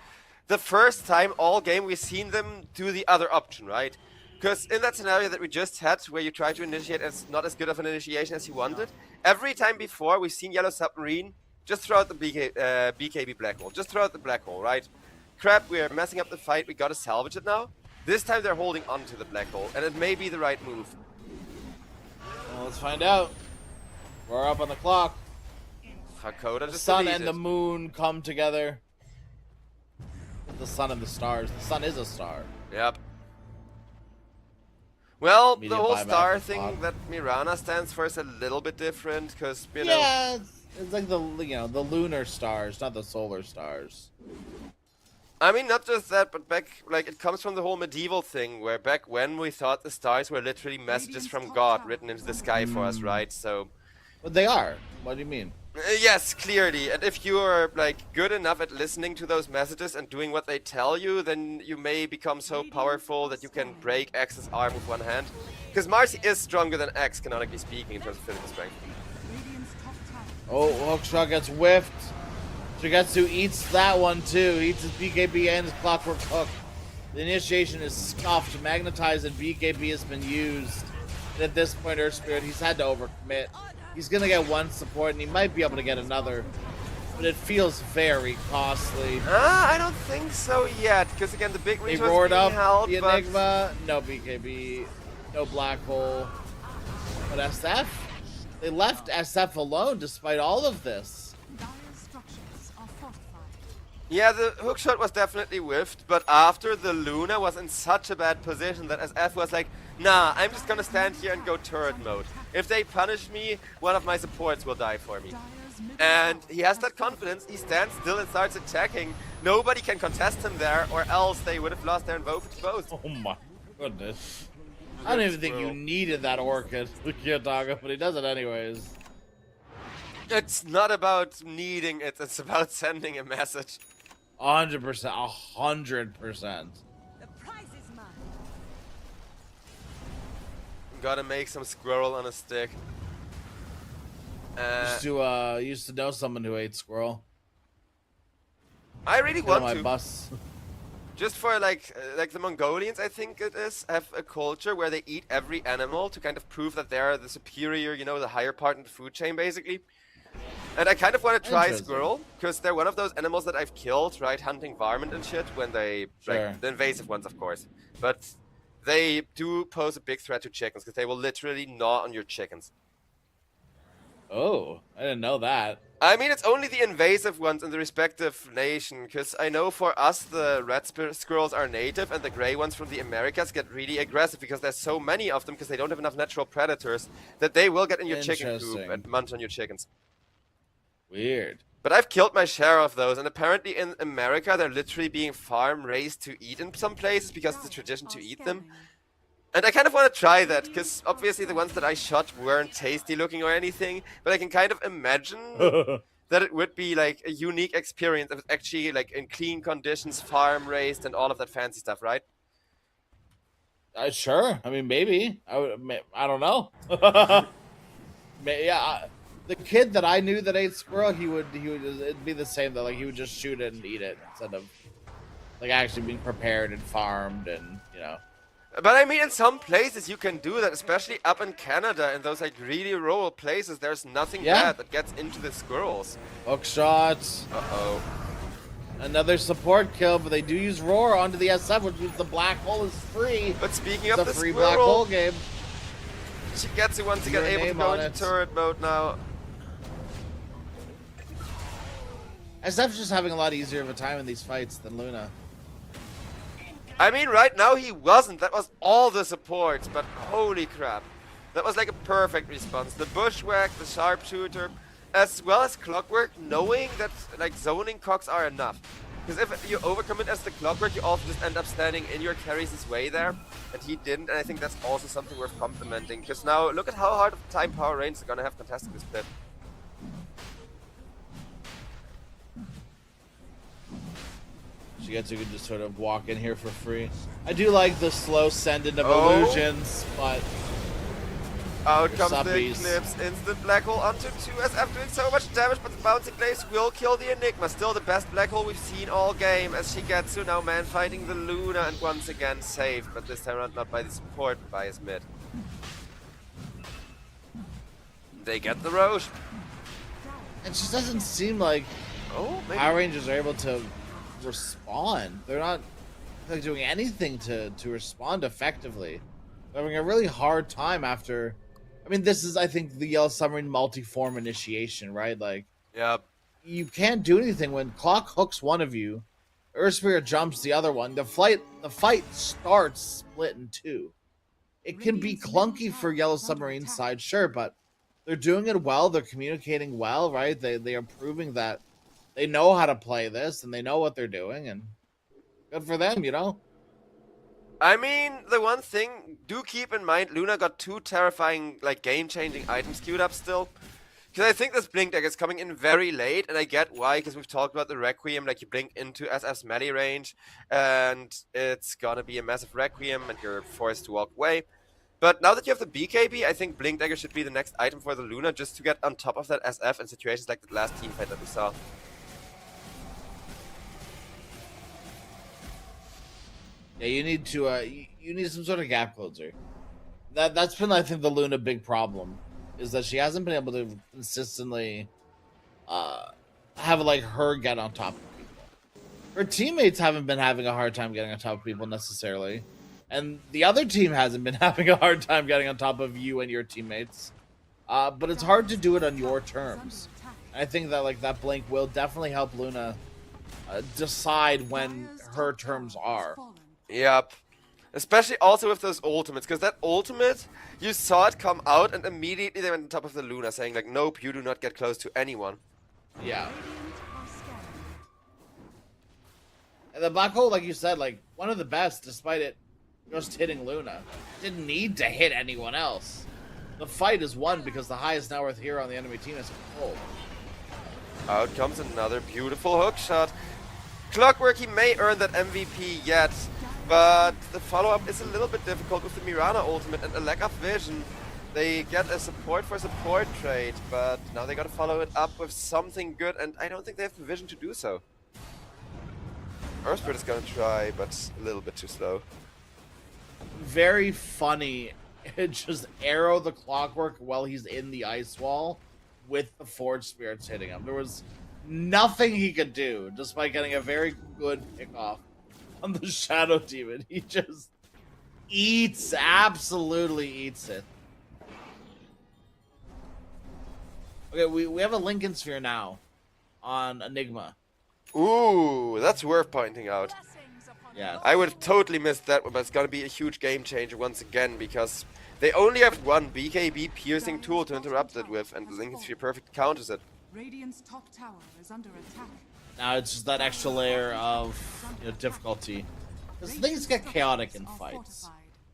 the first time all game we've seen them do the other option, right? Because in that scenario that we just had, where you try to initiate as not as good of an initiation as you wanted, every time before we've seen Yellow Submarine, just throw out the BKB black hole. Just throw out the black hole, right? Crap, we're messing up the fight, we gotta salvage it now. This time they're holding on to the black hole, and it may be the right move. Well, let's find out. We're up on the clock. Hakoda The just sun deleted. and the moon come together. The sun and the stars. The sun is a star. Yep. Well, the Immediate whole buyback star of thing Bob. that Mirana stands for is a little bit different, because, you know... Yeah, it's like the the lunar stars, not the solar stars. I mean, not just that, but like, it comes from the whole medieval thing, where back when we thought the stars were literally messages from God written into the sky for us, right? So... But they are. What do you mean? Yes, clearly. And if you are like good enough at listening to those messages and doing what they tell you, then you may become so powerful that you can break X's arm with one hand. Because Marcy is stronger than X, canonically speaking, in terms of physical strength. Radiant's top tower Oh, Hookshot gets whiffed. Shigetsu eats that one too. He eats his BKB and his Clockwork Hook. The initiation is scuffed, magnetized, and BKB has been used. And at this point, Earth Spirit, he's had to overcommit. He's gonna get one support, and he might be able to get another. But it feels very costly. I don't think so yet, because again, the big They reach was roared being up held, the but... Enigma. No BKB. No Black Hole. But SF? They left SF alone despite all of this. Dire's structures are fortified. Yeah, the hookshot was definitely whiffed, but after the Luna was in such a bad position that SF was like, nah, I'm just gonna stand here and go turret mode. If they punish me, one of my supports will die for me. Dire's middle And tower he has has that confidence, he stands still and starts attacking. Nobody can contest him there, or else they would have lost their invoked both. Oh my goodness. I don't even think you needed that Orchid, Kyotaga, but he does it anyways. It's not about needing it, it's about sending a message. 100%. 100%. The prize is mine. Gotta make some squirrel on a stick. Used to know someone who ate squirrel. I really Get on want my to. bus. Just for like the Mongolians, I think it is, have a culture where they eat every animal to kind of prove that they're the superior, you know, the higher part in the food chain, basically. And I kind of want to try Interesting. squirrel, because they're one of those animals that I've killed, right, hunting varmint and shit, when they, Sure. like, the invasive ones, of course. But they do pose a big threat to chickens, because they will literally gnaw on your chickens. Oh, I didn't know that. I mean, it's only the invasive ones in the respective nation, because I know for us the red squirrels are native, and the gray ones from the Americas get really aggressive because there's so many of them because they don't have enough natural predators that they will get in your chicken coop Interesting. and munch on your chickens. Weird. But I've killed my share of those, and apparently in America they're literally being farm raised to eat in some places because it's a tradition to eat them. And I kind of want to try that, because obviously the ones that I shot weren't tasty looking or anything, but I can kind of imagine that it would be like a unique experience if it's actually like in clean conditions, farm raised, and all of that fancy stuff, right? Sure. I mean, maybe. I don't know. Yeah. The kid that I knew that ate squirrel, it'd be the same though. Like he would just shoot it and eat it instead of like actually being prepared and farmed and But I mean, in some places you can do that, especially up in Canada, in those like really rural places, there's nothing Yeah. bad that gets into the squirrels. hook shots. Uh-oh. Another support kill, but they do use roar onto the SF, which means the black hole is free. But speaking It's of a the free black hole squirrel, game. Shigetsu once again Your able to name go on into it. turret mode now. SF's just having a lot easier of a time in these fights than Luna. I mean, right now he wasn't. That was all the supports, but holy crap. That was like a perfect response. The bushwhack, the sharpshooter, as well as clockwork, knowing that like zoning cocks are enough. Because if you overcommit as the clockwork, you also just end up standing in your carries' way there, and he didn't, and I think that's also something worth complimenting. Because now, look at how hard of a time Power Rangers are gonna have contesting this pit. Shigetsu could just sort of walk in here for free. I do like the slow send into Oh. illusions, but Out comes the suppies. Eclipse, instant black hole onto 2SF doing so much damage, but the bouncing blaze will kill the Enigma. Still the best black hole we've seen all game, as Shigetsu now man fighting the Luna and once again saved, but this time around not by the support, but by his mid. They get the Roche. it just doesn't seem like Oh, maybe. Power Rangers are able to respond. They're not like doing anything to respond effectively. They're having a really hard time after. I mean, this is I think the Yellow Submarine multi-form initiation, right? Like Yeah. you can't do anything when Clock hooks one of you, Earth Spirit jumps the other one. The fight starts split in two. it can be clunky for Yellow Submarine side, sure, but they're doing it well. They're communicating well, right? They are proving that they know how to play this and they know what they're doing, and good for them, you know. I mean, the one thing, do keep in mind, Luna got 2 terrifying, like, game-changing items queued up still. Because I think this Blink deck is coming in very late, and I get why, because we've talked about the Requiem, like you blink into SF's melee range, and it's gonna be a massive Requiem, and you're forced to walk away. But now that you have the BKB, I think Blink Dagger should be the next item for the Luna, just to get on top of that SF in situations like the last teamfight that we saw. Yeah, you need to you need some sort of gap closer. That's been, I think, the Luna big problem, is that she hasn't been able to consistently have like her get on top of people. Her teammates haven't been having a hard time getting on top of people necessarily, and the other team hasn't been having a hard time getting on top of you and your teammates. But it's hard to do it on your terms. I think that like that blink will definitely help Luna decide when her terms are. Yep. Especially also with those ultimates, because that ultimate, you saw it come out and immediately they went on top of the Luna, saying like, nope, you do not get close to anyone. Yeah. And the black hole, like you said, like one of the best, despite it just hitting Luna. Didn't need to hit anyone else. The fight is won because the highest net worth hero on the enemy team is controlled. Out comes another beautiful hook shot. Clockwork, he may earn that MVP yet, but the follow-up is a little bit difficult with the Mirana ultimate and a lack of vision. They get a support for support trade, but now they gotta follow it up with something good, and I don't think they have the vision to do so. Earthspirit is gonna try, but a little bit too slow. Very funny. Just arrow the Clockwork while he's in the ice wall with the Forge Spirits hitting him. There was nothing he could do despite getting a very good pickoff on the Shadow Demon. He just absolutely eats it. Okay, we have a Lincoln Sphere now on Enigma. Ooh, that's worth pointing out. Yeah. I would have totally missed that one, but it's gonna be a huge game changer once again, because they only have one BKB piercing tool to interrupt it with, and the Lincoln Sphere perfect counters it. Radiant's top tower is under attack. Now it's just that extra layer of difficulty. Because things get chaotic in fights.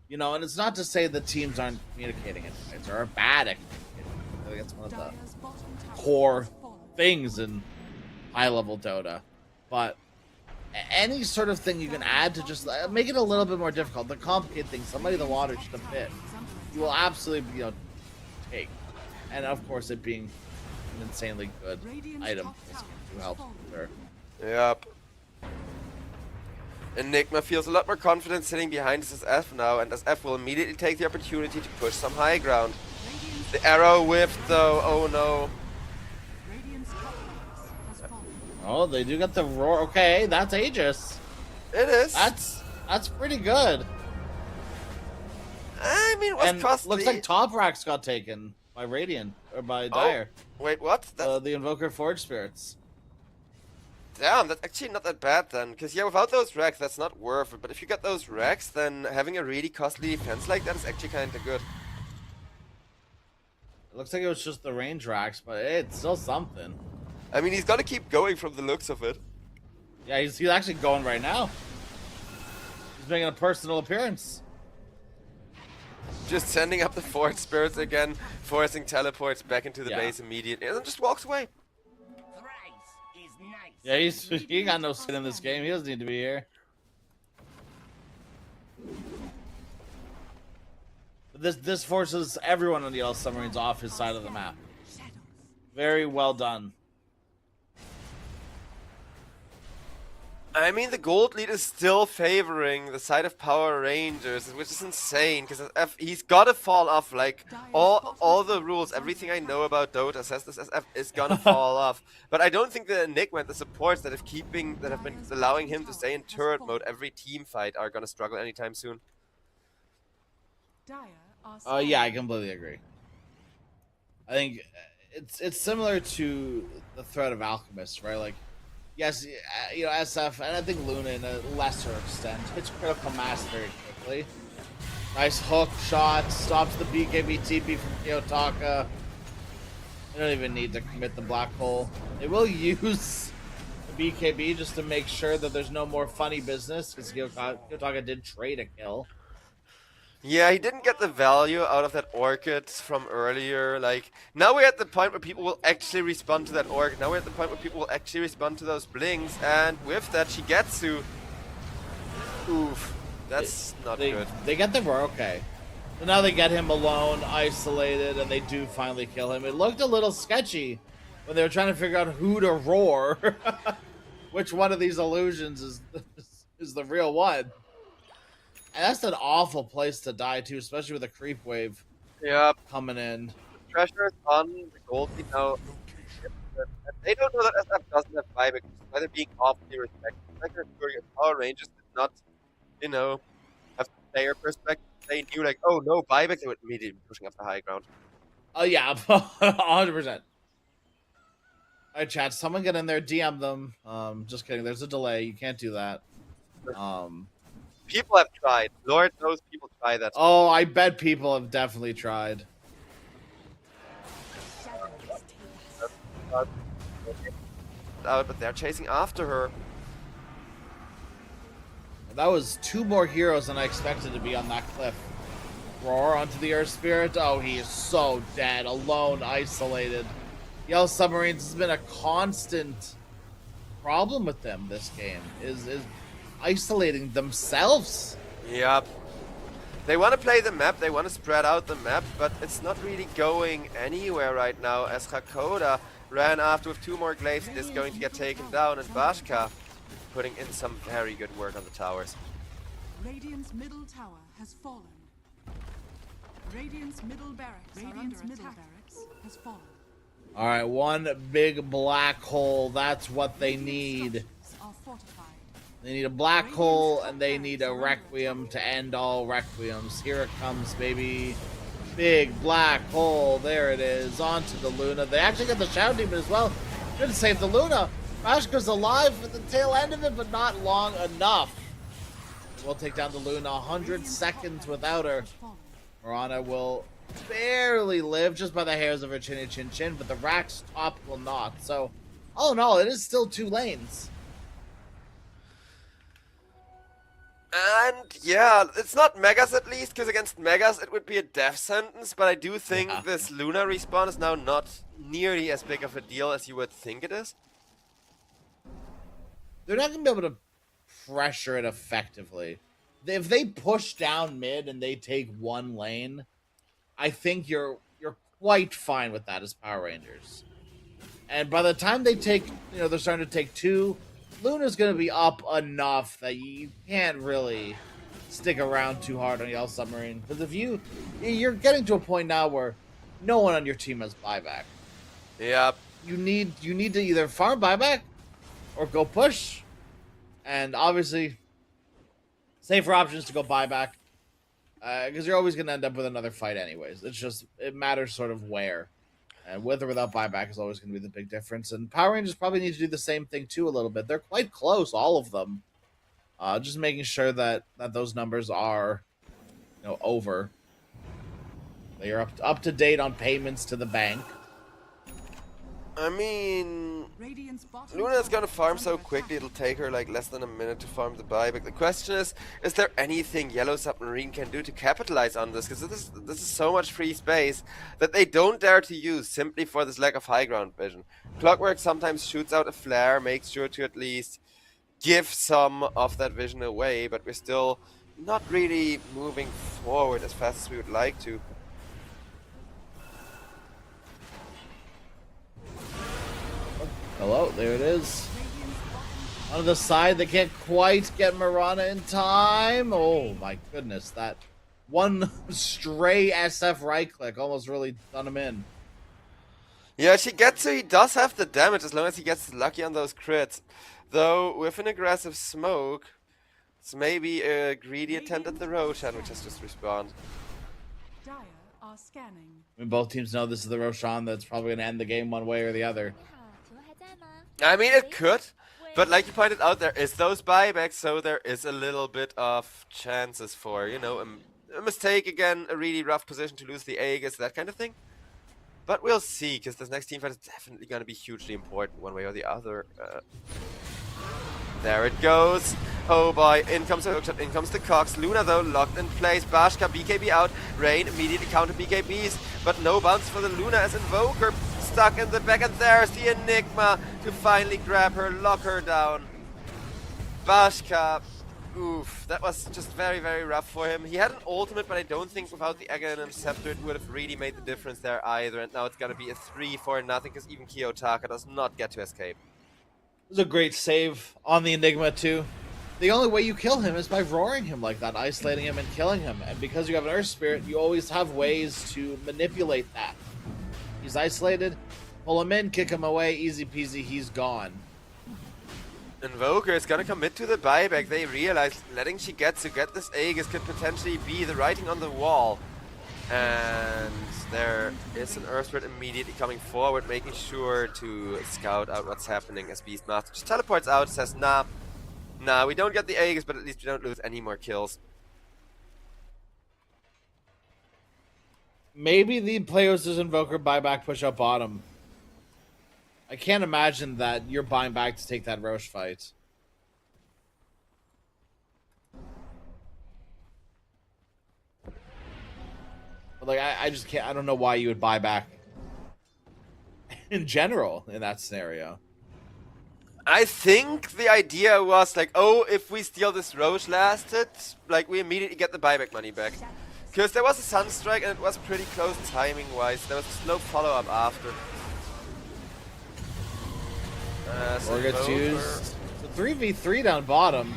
You know, and it's not to say that teams aren't communicating in fights or are bad at communicating. I think that's one of the Dire's bottom tower core has fallen. things in high-level Dota. But any sort of thing you can add to just make it a little bit more difficult, to complicate things, somebody in the water just a bit, you will absolutely, take. And of course, it being an insanely good item to help there. Yep. Enigma feels a lot more confident sitting behind his SF now, and SF will immediately take the opportunity to push some high ground. The arrow whiffed though, oh no. Radiant's top tower has fallen. Oh, they do get the roar. Okay, that's Aegis. It is. That's pretty good. I mean, it was And costly. looks like Top Racks got taken by Radiant or by Dire. Wait, what? That's, The Invoker Forge Spirits. damn, that's actually not that bad then. Because, yeah, without those racks, that's not worth it. But if you get those racks, then having a really costly defense like that is actually kind of good. It looks like it was just the range racks, but it's still something. I mean, he's got to keep going from the looks of it. Yeah, he's actually going right now. He's making a personal appearance. Just sending up the Forge Spirits again, forcing teleports back into the Yeah. base immediately, and then just walks away. Yeah, he got no skin in this game. He doesn't need to be here. But this forces everyone on the Yellow Submarines off his side of the map. Very well done. I mean, the gold lead is still favoring the side of Power Rangers, which is insane, because he's gotta fall off, like, all the rules, everything I know about Dota says this SF is gonna fall off. But I don't think the Enigma and the supports that have been allowing him to stay in turret mode every team fight are gonna struggle anytime soon. Dire are Yeah, I completely agree. I think it's similar to the threat of Alchemist, right? Like, yes, SF, and I think Luna in a lesser extent, hits critical mass very quickly. Nice hook shot. Stops the BKB TP from Kiyotaka. They don't even need to commit the black hole. They will use the BKB just to make sure that there's no more funny business, because Kiyotaka did trade a kill. Yeah, he didn't get the value out of that orchid from earlier. Like, now we're at the point where people will actually respond to that orchid. Now we're at the point where people will actually respond to those blings. And with that, Shigetsu. Oof. That's not good. They get the roar, okay. So now they get him alone, isolated, and they do finally kill him. It looked a little sketchy when they were trying to figure out who to roar. Which one of these illusions is the real one. And that's an awful place to die too, especially with a creep wave Yeah, coming in. pressure is on the gold team now. And they don't know that SF doesn't have buyback, which is why they're being awfully respected. Like they're sure your Power Rangers did not, you know, have the player perspective. They knew like, oh no, buyback, they would immediately be pushing up the high ground. Oh yeah, 100%. Alright, chat, someone get in there, DM them. Just kidding, there's a delay, you can't do that. People have tried. Lord knows people try that. Oh, I bet people have definitely tried. Out, but they're chasing after her. That was 2 more heroes than I expected to be on that cliff. Roar onto the Earth Spirit. Oh, he is so dead. Alone, isolated. Yellow Submarines has been a constant problem with them this game. Is isolating themselves. Yep. They want to play the map, they want to spread out the map, but it's not really going anywhere right now as Hakoda ran after with 2 more glaives, is going to get taken down, and Bashka putting in some very good work on the towers. Radiant's middle tower has fallen. Radiant's middle barracks has fallen. All right, one big black hole. That's what they need. Are fortified. They need a black hole, and they need a Requiem to end all Requiems. Here it comes, baby. Big black hole. There it is. Onto the Luna. They actually get the Shadow Demon as well. Good to save the Luna. Bashka's alive at the tail end of it, but not long enough. We'll take down the Luna. 100 seconds without her. Mirana will barely live just by the hairs of her chin, but the Rack's top will not. So, all in all, it is still 2 lanes. And yeah, it's not Megas at least, because against Megas it would be a death sentence, but I do think this Luna respawn is now not nearly as big of a deal as you would think it is. They're not going to be able to pressure it effectively. If they push down mid and they take 1 lane, I think you're quite fine with that as Power Rangers. And by the time they take, they're starting to take 2, Luna's going to be up enough that you can't really stick around too hard on Yellow Submarine. Because if you're getting to a point now where no one on your team has buyback. Yeah. You need to either farm buyback or go push. And obviously, safer options to go buyback. Because you're always going to end up with another fight anyways. It matters sort of where. And with or without buyback is always going to be the big difference. And Power Rangers probably need to do the same thing too a little bit. They're quite close, all of them. Just making sure that those numbers are, over. They are up to date on payments to the bank. I mean, Radiant's bottom Luna's gonna tower farm is so under quickly attack. it'll take her like less than a minute to farm the buyback. The question is there anything Yellow Submarine can do to capitalize on this? Because this is so much free space that they don't dare to use simply for this lack of high ground vision. Clockwork sometimes shoots out a flare, makes sure to at least give some of that vision away, but we're still not really moving forward as fast as we would like to. Hello, there it is. On the side, they can't quite get Mirana in time. Oh my goodness, that one stray SF right click almost really done him in. Yeah, Shigetsu, he does have the damage as long as he gets lucky on those crits. Though, with an aggressive smoke, it's maybe a greedy attempt at the Roshan, which has just respawned. Dire are scanning. I mean, both teams know this is the Roshan that's probably going to end the game one way or the other. I mean, it could, but like you pointed out, there is those buybacks, so there is a little bit of chances for, a a mistake again, a really rough position to lose the Aegis, that kind of thing. But we'll see, because this next team fight is definitely going to be hugely important one way or the other. There it goes. Oh boy, in comes the hookshot, in comes the Cox. Luna though, locked in place. Bashka, BKB out. Rain immediately counter BKBs, but no bounce for the Luna as Invoker stuck in the back. And there's the Enigma to finally grab her, lock her down. Bashka, oof, that was just very, very rough for him. He had an ultimate, but I don't think without the Aghanim Scepter it would have really made the difference there either. And now it's gonna be a 3-4-0, because even Kiyotaka does not get to escape. It was a great save on the Enigma too. The only way you kill him is by roaring him like that, isolating him and killing him. And because you have an Earth Spirit, you always have ways to manipulate that. He's isolated, pull him in, kick him away, easy peasy, he's gone. Invoker is gonna commit to the buyback. They realize letting Shigetsu get this Aegis could potentially be the writing on the wall. And there is an Earth Spirit immediately coming forward, making sure to scout out what's happening as Beastmaster just teleports out, says, nah, we don't get the Aegis, but at least we don't lose any more kills. Maybe the players' Invoker buyback push up bottom. I can't imagine that you're buying back to take that Roche fight. But like, I just can't. I don't know why you would buy back in general in that scenario. I think the idea was like, oh, if we steal this Roche last hit, like we immediately get the buyback money back. Because there was a Sunstrike and it was pretty close timing-wise. There was a slow follow-up after. Or gets used. So 3v3 down bottom.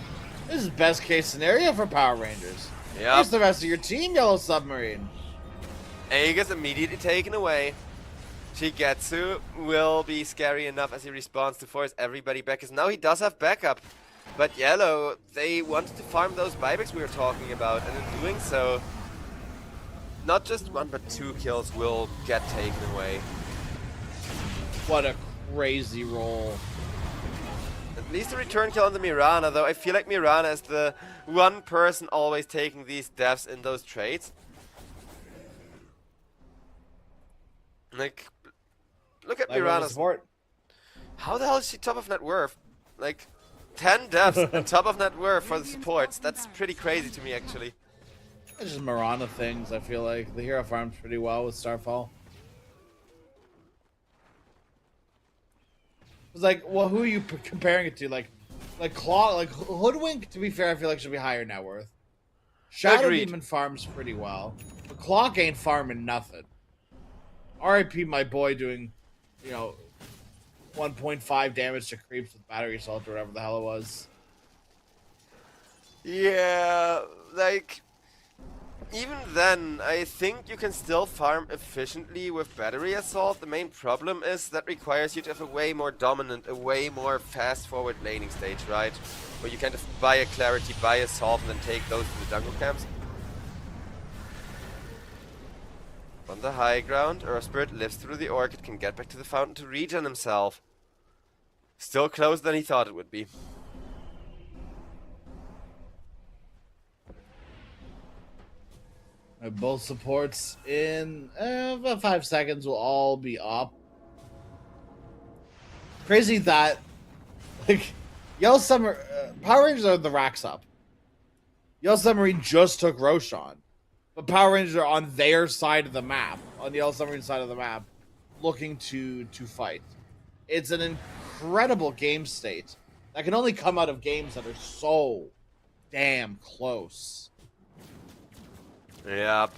This is best case scenario for Power Rangers. Yep. Here's the rest of your team, Yellow Submarine. Aegis immediately taken away. Shigetsu will be scary enough as he responds to force everybody back, because now he does have backup. But Yellow, they wanted to farm those buybacks we were talking about, and in doing so, not just 1 but 2 kills will get taken away. What a crazy roll. At least a return kill on the Mirana, though I feel like Mirana is the one person always taking these deaths in those trades. Like, look at Mirana's. How the hell is she top of net worth? Like, 10 deaths and top of net worth for the supports. That's pretty crazy to me, actually. It's just Mirana things, I feel like. The hero farms pretty well with Starfall. It's like, well, who are you comparing it to? Like Claw, like Hoodwink, to be fair, I feel like should be higher net worth. Shadow Agreed. Demon farms pretty well. But Clock ain't farming nothing. RIP my boy doing, 1.5 damage to creeps with battery assault or whatever the hell it was. Yeah, like, even then, I think you can still farm efficiently with battery assault. The main problem is that requires you to have a way more dominant, a way more fast-forward laning stage, right? Where you kind of buy a Clarity, buy a Salt, and then take those to the jungle camps. On the high ground, Earth Spirit lives through the Orchid, can get back to the fountain to regen himself. Still closer than he thought it would be. Both supports in about 5 seconds will all be up. Crazy that, like, Yellow Summer Power Rangers are the racks up. Yellow Submarine just took Roshan, but Power Rangers are on their side of the map, on the Yellow Submarine side of the map, looking to fight. It's an incredible game state that can only come out of games that are so damn close. Yep.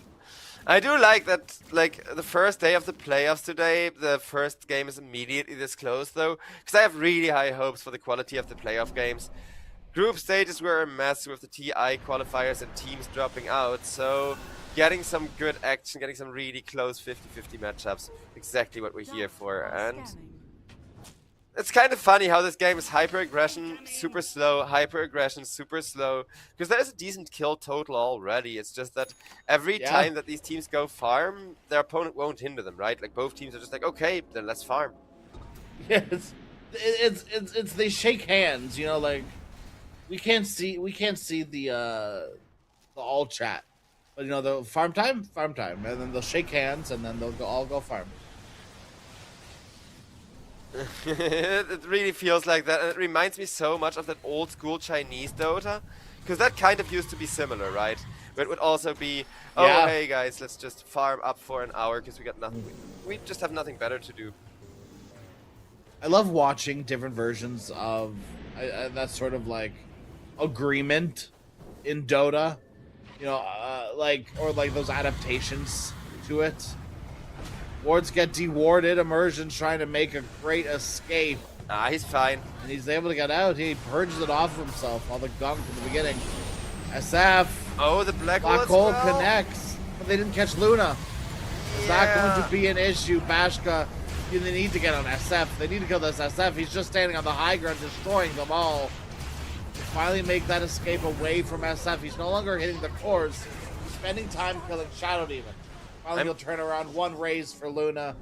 I do like that, like, the first day of the playoffs today, the first game is immediately this close, though, because I have really high hopes for the quality of the playoff games. Group stages were a mess with the TI qualifiers and teams dropping out, so getting some good action, getting some really close 50-50 matchups, exactly what we're here for. And it's kind of funny how this game is hyper-aggression, super slow, hyper-aggression, super slow, because there is a decent kill total already. It's just that every time that these teams go farm, their opponent won't hinder them, right? Like, both teams are just like, okay, then let's farm. Yes, it's they shake hands, like we can't see the all chat, But the farm time, and then they'll shake hands, and then they'll all go farm. It really feels like that, and it reminds me so much of that old school Chinese Dota, because that kind of used to be similar, right? But it would also be, oh Yeah. hey guys, let's just farm up for an hour because we got nothing. We just have nothing better to do. I love watching different versions of that sort of like agreement in Dota, like those adaptations to it. Wards get dewarded. Immersion's trying to make a great escape, Ah, he's fine. and he's able to get out. He purges it off of himself, all the gunk in the beginning. SF, Oh, the black Black hole Hole connects, but they didn't catch Luna. Is that going to be an issue? Bashka, they need to get on SF. They need to kill this SF. He's just standing on the high ground, destroying them all. Finally make that escape away from SF. He's no longer hitting the cores. He's spending time killing Shadow Demon. Finally, he'll turn around. One raise for Luna,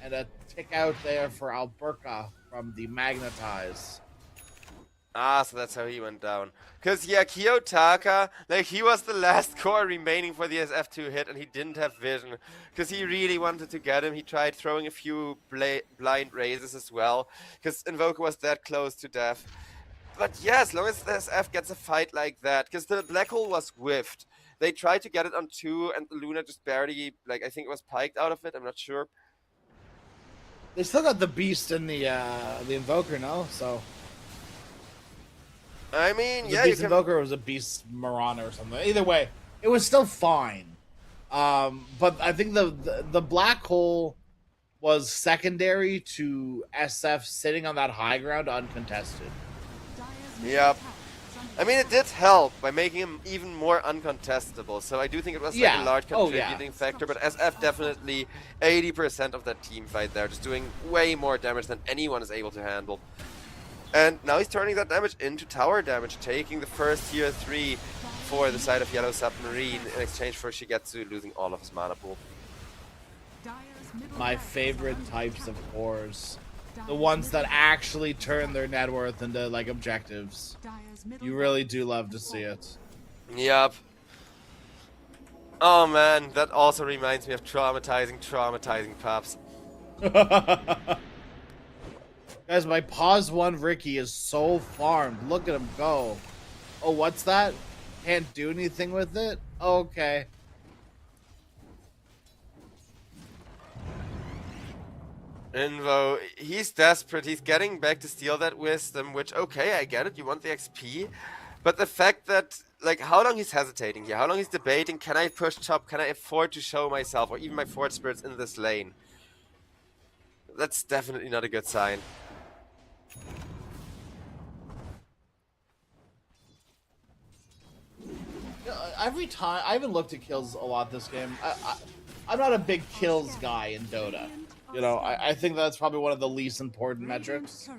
and a tick out there for Alberca from the Magnetize. Ah, so that's how he went down. Because, yeah, Kiyotaka, like, he was the last core remaining for the SF2 hit, and he didn't have vision. Because he really wanted to get him. He tried throwing a few blind raises as well. Because Invoker was that close to death. But yeah, as long as the SF gets a fight like that, because the black hole was whiffed. They tried to get it on 2, and the Luna just barely, like, I think it was piked out of it, I'm not sure. They still got the Beast and the Invoker, no? So I mean, the yeah, you Beast can... Invoker was a Beast Marana or something. Either way, it was still fine. But I think the black hole was secondary to SF sitting on that high ground uncontested. Yep. I mean, it did help by making him even more uncontestable, so I do think it was like a large Oh, yeah. contributing factor, but SF definitely 80% of that team fight there, just doing way more damage than anyone is able to handle. And now he's turning that damage into tower damage, taking the first tier 3 for the side of Yellow Submarine in exchange for Shigetsu losing all of his mana pool. My favorite types of cores. The ones that actually turn their net worth into, like, objectives. You really do love to see it. Yep. Oh man, that also reminds me of traumatizing pups. Guys, my pause 1 Ricky is so farmed. Look at him go. Oh, what's that? Can't do anything with it? Okay. Invo, he's desperate. He's getting back to steal that wisdom, which, okay, I get it. You want the XP. But the fact that, like, how long he's hesitating here, how long he's debating, can I push top, can I afford to show myself, or even my Forge Spirits in this lane? That's definitely not a good sign. Every time, I haven't looked at kills a lot this game. I'm not a big kills guy in Dota. I think that's probably one of the least important metrics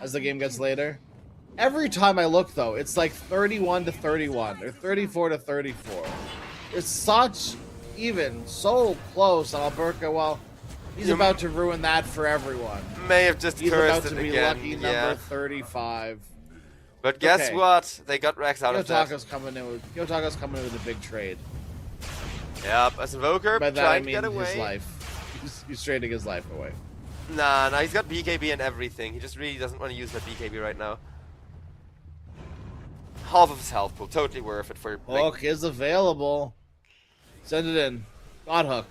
as the game gets later. Every time I look, though, it's like 31 to 31 or 34 to 34. It's so close. And Alberca, well, he's about to ruin that for everyone. May have just He's cursed about it to be again. lucky Yeah. number 35. But guess Okay. what? They got Rex out of that. Kiyotaka's coming in with a big trade. Yep, as Invoker, By that I trying to mean get away. his life. He's trading his life away. Nah, he's got BKB and everything. He just really doesn't want to use that BKB right now. Half of his health pool, totally worth it for... Hook is available. Send it in. God hook.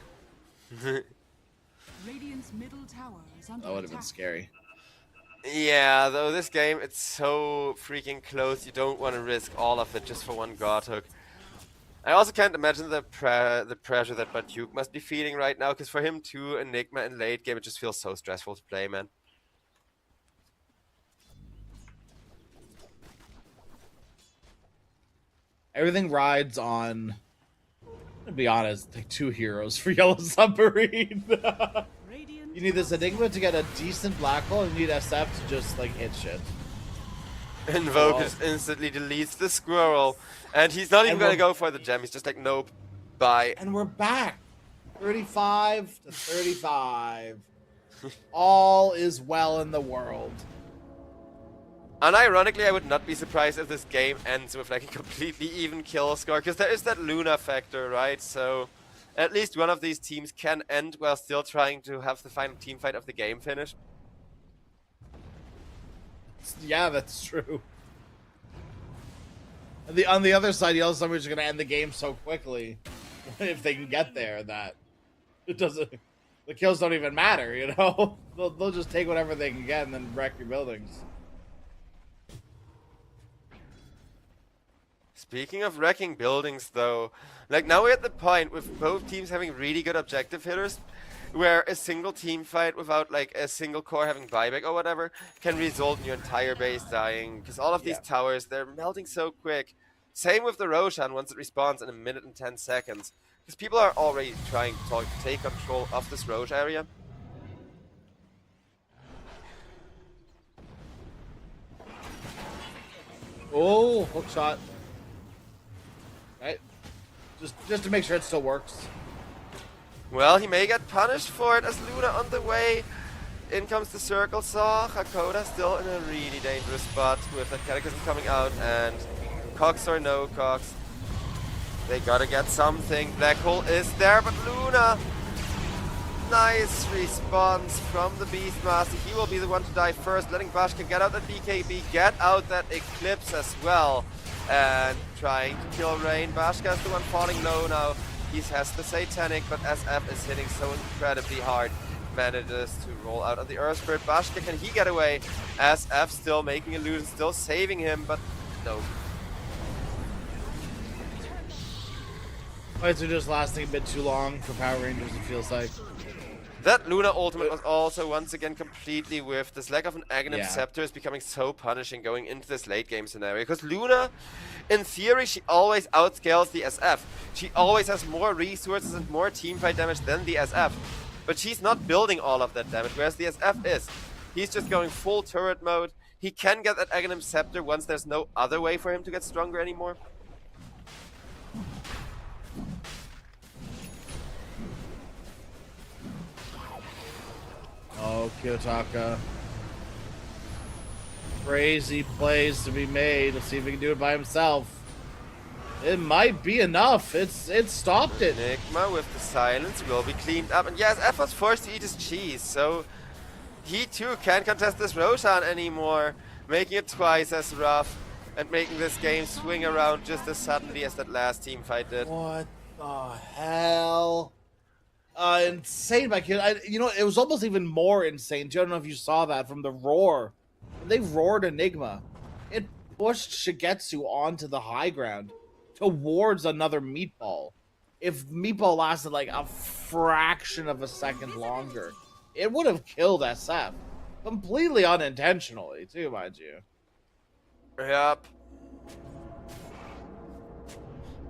Radiant's middle tower is under That would have been attack. scary. Yeah, though this game, it's so freaking close, you don't want to risk all of it just for one God hook. I also can't imagine the pressure that Batuk must be feeling right now, because for him too, Enigma in late game, it just feels so stressful to play, man. Everything rides on, to be honest, like 2 heroes for Yellow Submarine. Radiant You need this Enigma to get a decent black hole, and you need SF to just, like, hit shit. Invoke Oh. just instantly deletes the squirrel, and he's not even And gonna we're- go for the gem, he's just like, nope, bye. And we're back. 35 to 35. All is well in the world. Unironically, I would not be surprised if this game ends with like a completely even kill score, because there is that Luna factor, right? So at least one of these teams can end while still trying to have the final team fight of the game finished. Yeah, that's true. On the other side, the other somebody's going to end the game so quickly if they can get there that it doesn't. The kills don't even matter, you know. They'll just take whatever they can get and then wreck your buildings. Speaking of wrecking buildings, though, like now we're at the point with both teams having really good objective hitters, where a single team fight without like a single core having buyback or whatever can result in your entire base dying, because all of these towers, they're melting so quick. Same with the Roshan once it respawns in a minute and 10 seconds, because people are already trying to take control of this Roche area. Oh, hook shot. Right. Just to make sure it still works. Well, he may get punished for it as Luna on the way. In comes the Circle Saw. Hakoda still in a really dangerous spot with that Catechism coming out, and Cox or no Cox, they gotta get something. Black Hole is there, but Luna, nice response from the Beastmaster. He will be the one to die first, letting Bashka get out that BKB, get out that Eclipse as well, and trying to kill Rain. Bashka is the one falling low now. He has the Satanic, but SF is hitting so incredibly hard. Manages to roll out on the Earth Spirit. Bashka, can he get away? SF still making illusion, still saving him, but no. Fights are just lasting a bit too long for Power Rangers, it feels like. That Luna ultimate was also once again completely whiffed. This lack of an Aghanim Scepter is becoming so punishing going into this late game scenario. Because Luna, in theory, she always outscales the SF. She always has more resources and more teamfight damage than the SF. But she's not building all of that damage, whereas the SF is. He's just going full turret mode. He can get that Aghanim Scepter once there's no other way for him to get stronger anymore. Oh, Kiyotaka. Crazy plays to be made. Let's see if he can do it by himself. It might be enough. It stopped it. Enigma with the silence will be cleaned up. And yes, F was forced to eat his cheese, so he too can't contest this Roshan anymore, making it twice as rough and making this game swing around just as suddenly as that last team fight did. What the hell? Insane by Kid. You know, it was almost even more insane. I don't know if you saw that from the roar. When they roared Enigma, it pushed Shigetsu onto the high ground towards another Meatball. If Meatball lasted like a fraction of a second longer, it would have killed SF. Completely unintentionally, too, mind you. Yep.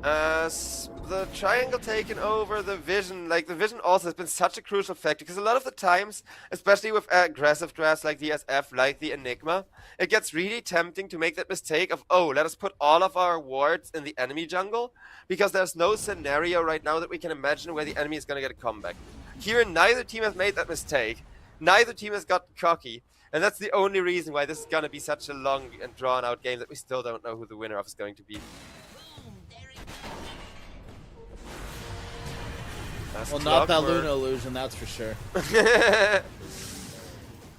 As the triangle taken over, the vision, like the vision also has been such a crucial factor, because a lot of the times, especially with aggressive drafts like the SF, like the Enigma, it gets really tempting to make that mistake of, oh, let us put all of our wards in the enemy jungle, because there's no scenario right now that we can imagine where the enemy is going to get a comeback. Here, neither team has made that mistake, neither team has got cocky, and that's the only reason why this is going to be such a long and drawn out game that we still don't know who the winner of is going to be. Well, not that Luna illusion, that's for sure.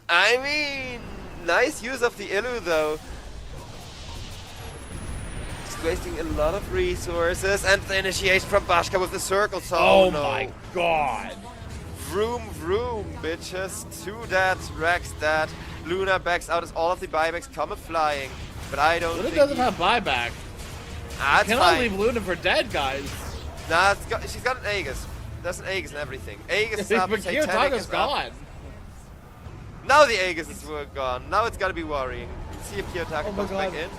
I mean, nice use of the Illu, though. Just wasting a lot of resources, and the initiation from Bashka with the circle. So, oh no. My god. Vroom, vroom, bitches. To that, Rex that. Luna backs out as all of the buybacks come flying. But I don't Luna think doesn't have buyback. That's Cannot fine. leave Luna for dead, guys. Nah, she's got an Aegis. There's an Aegis and everything. Aegis is up, But Satanic Kiyotaka's is up. gone. Now the Aegis is gone. Now it's gotta be worrying. Let's see if Kiyotaka Oh my comes back God. in.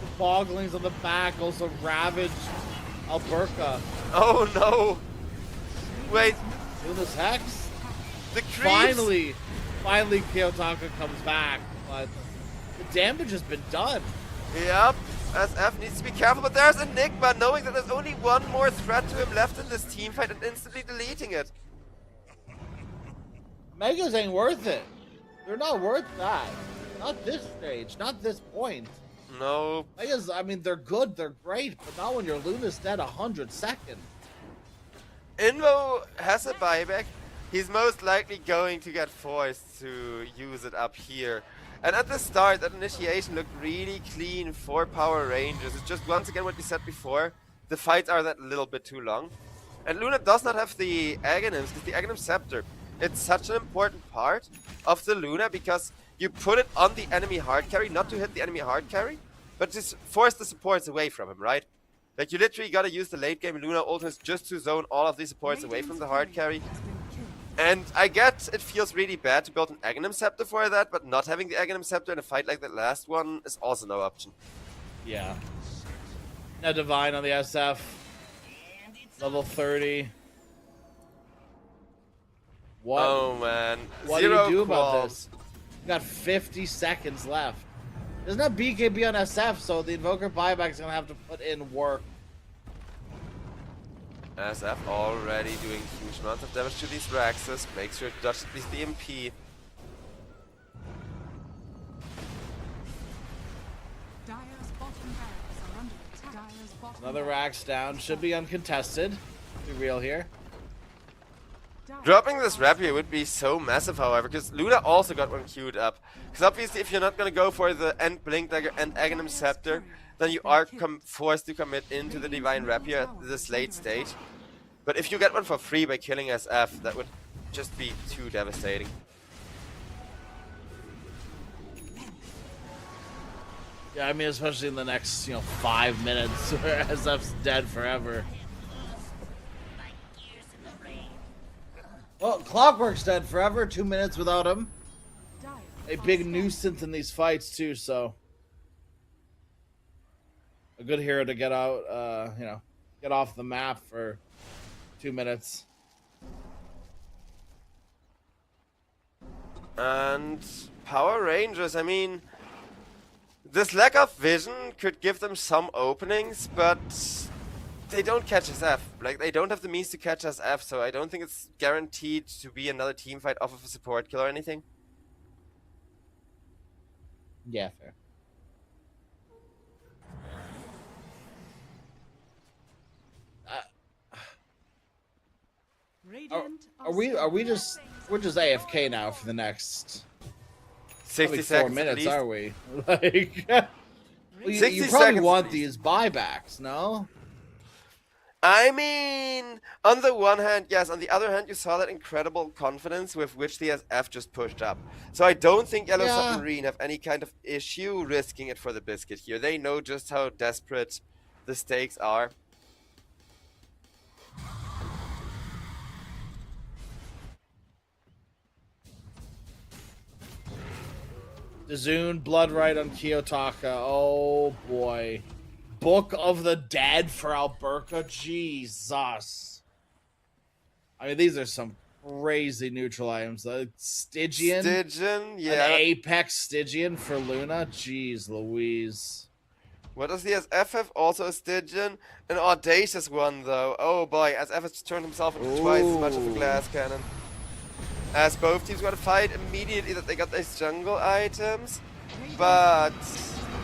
The Boglings on the back also ravaged Alberca. Oh no! Wait, Luna's Hex. the creeps! Finally Kiyotaka comes back, but the damage has been done. Yep, SF needs to be careful, but there's Enigma, knowing that there's only one more threat to him left in this team fight and instantly deleting it. Megas ain't worth it. They're not worth that. Not this stage. Not this point. No. Because, I mean, they're good, they're great, but not when your Luna's dead 100 seconds. Invo has a buyback. He's most likely going to get forced to use it up here. And at the start, that initiation looked really clean for Power Rangers. It's just once again what we said before. The fights are that little bit too long. And Luna does not have the Aghanims, because the Aghanim Scepter, it's such an important part of the Luna, because you put it on the enemy hard carry, not to hit the enemy hard carry, but to force the supports away from him, right? Like, you literally gotta use the late game Luna ultimates just to zone all of these supports away from the hard carry. And I get it feels really bad to build an Aghanim Scepter for that, but not having the Aghanim Scepter in a fight like that last one is also no option. Yeah. Now Divine on the SF. Level 30. What? Oh man. What Zero do you do about qualms. this? You got 50 seconds left. There's no BKB on SF, so the Invoker buyback is gonna have to put in work. SF already doing huge amounts of damage to these Raxes. Make sure to dodge at least the MP. Dire's bottom barracks are under attack. Dire's bottom Another Rax down. Should be uncontested. Be real here. barracks- Dropping this Rapier would be so massive, however, because Luna also got one queued up. Because obviously, if you're not going to go for the End Blink Dagger and Aghanim Scepter, then you are forced to commit into the Divine Rapier at this late stage. But if you get one for free by killing SF, that would just be too devastating. Yeah, I mean, especially in the next, 5 minutes where SF's dead forever. Well, Clockwork's dead forever. 2 minutes without him. Dire A big nuisance in these fights, too, so. A good hero to get out, get off the map for 2 minutes. And Power Rangers, I mean, this lack of vision could give them some openings, but they don't catch SF. Like, they don't have the means to catch SF, so I don't think it's guaranteed to be another team fight off of a support kill or anything. Yeah, fair. Radiant Are we just we're just AFK now for the next 60 probably 4 seconds at minutes, least. are we? Like, well, you 60 probably seconds want at these buybacks, no? I mean, on the one hand, yes. On the other hand, you saw that incredible confidence with which the SF just pushed up. So I don't think Yellow Yeah. Submarine have any kind of issue risking it for the biscuit here. They know just how desperate the stakes are. Dazun, Bloodright on Kiyotaka. Oh boy. Book of the Dead for Alberca. Jesus. I mean, these are some crazy neutral items. Stygian. Stygian, An yeah. Apex Stygian for Luna. Jeez Louise. What does the SF have? Also a Stygian? An audacious one, though. Oh boy, SF has turned himself into twice as much of a Ooh. glass cannon. As both teams got to fight immediately that they got these jungle items. But,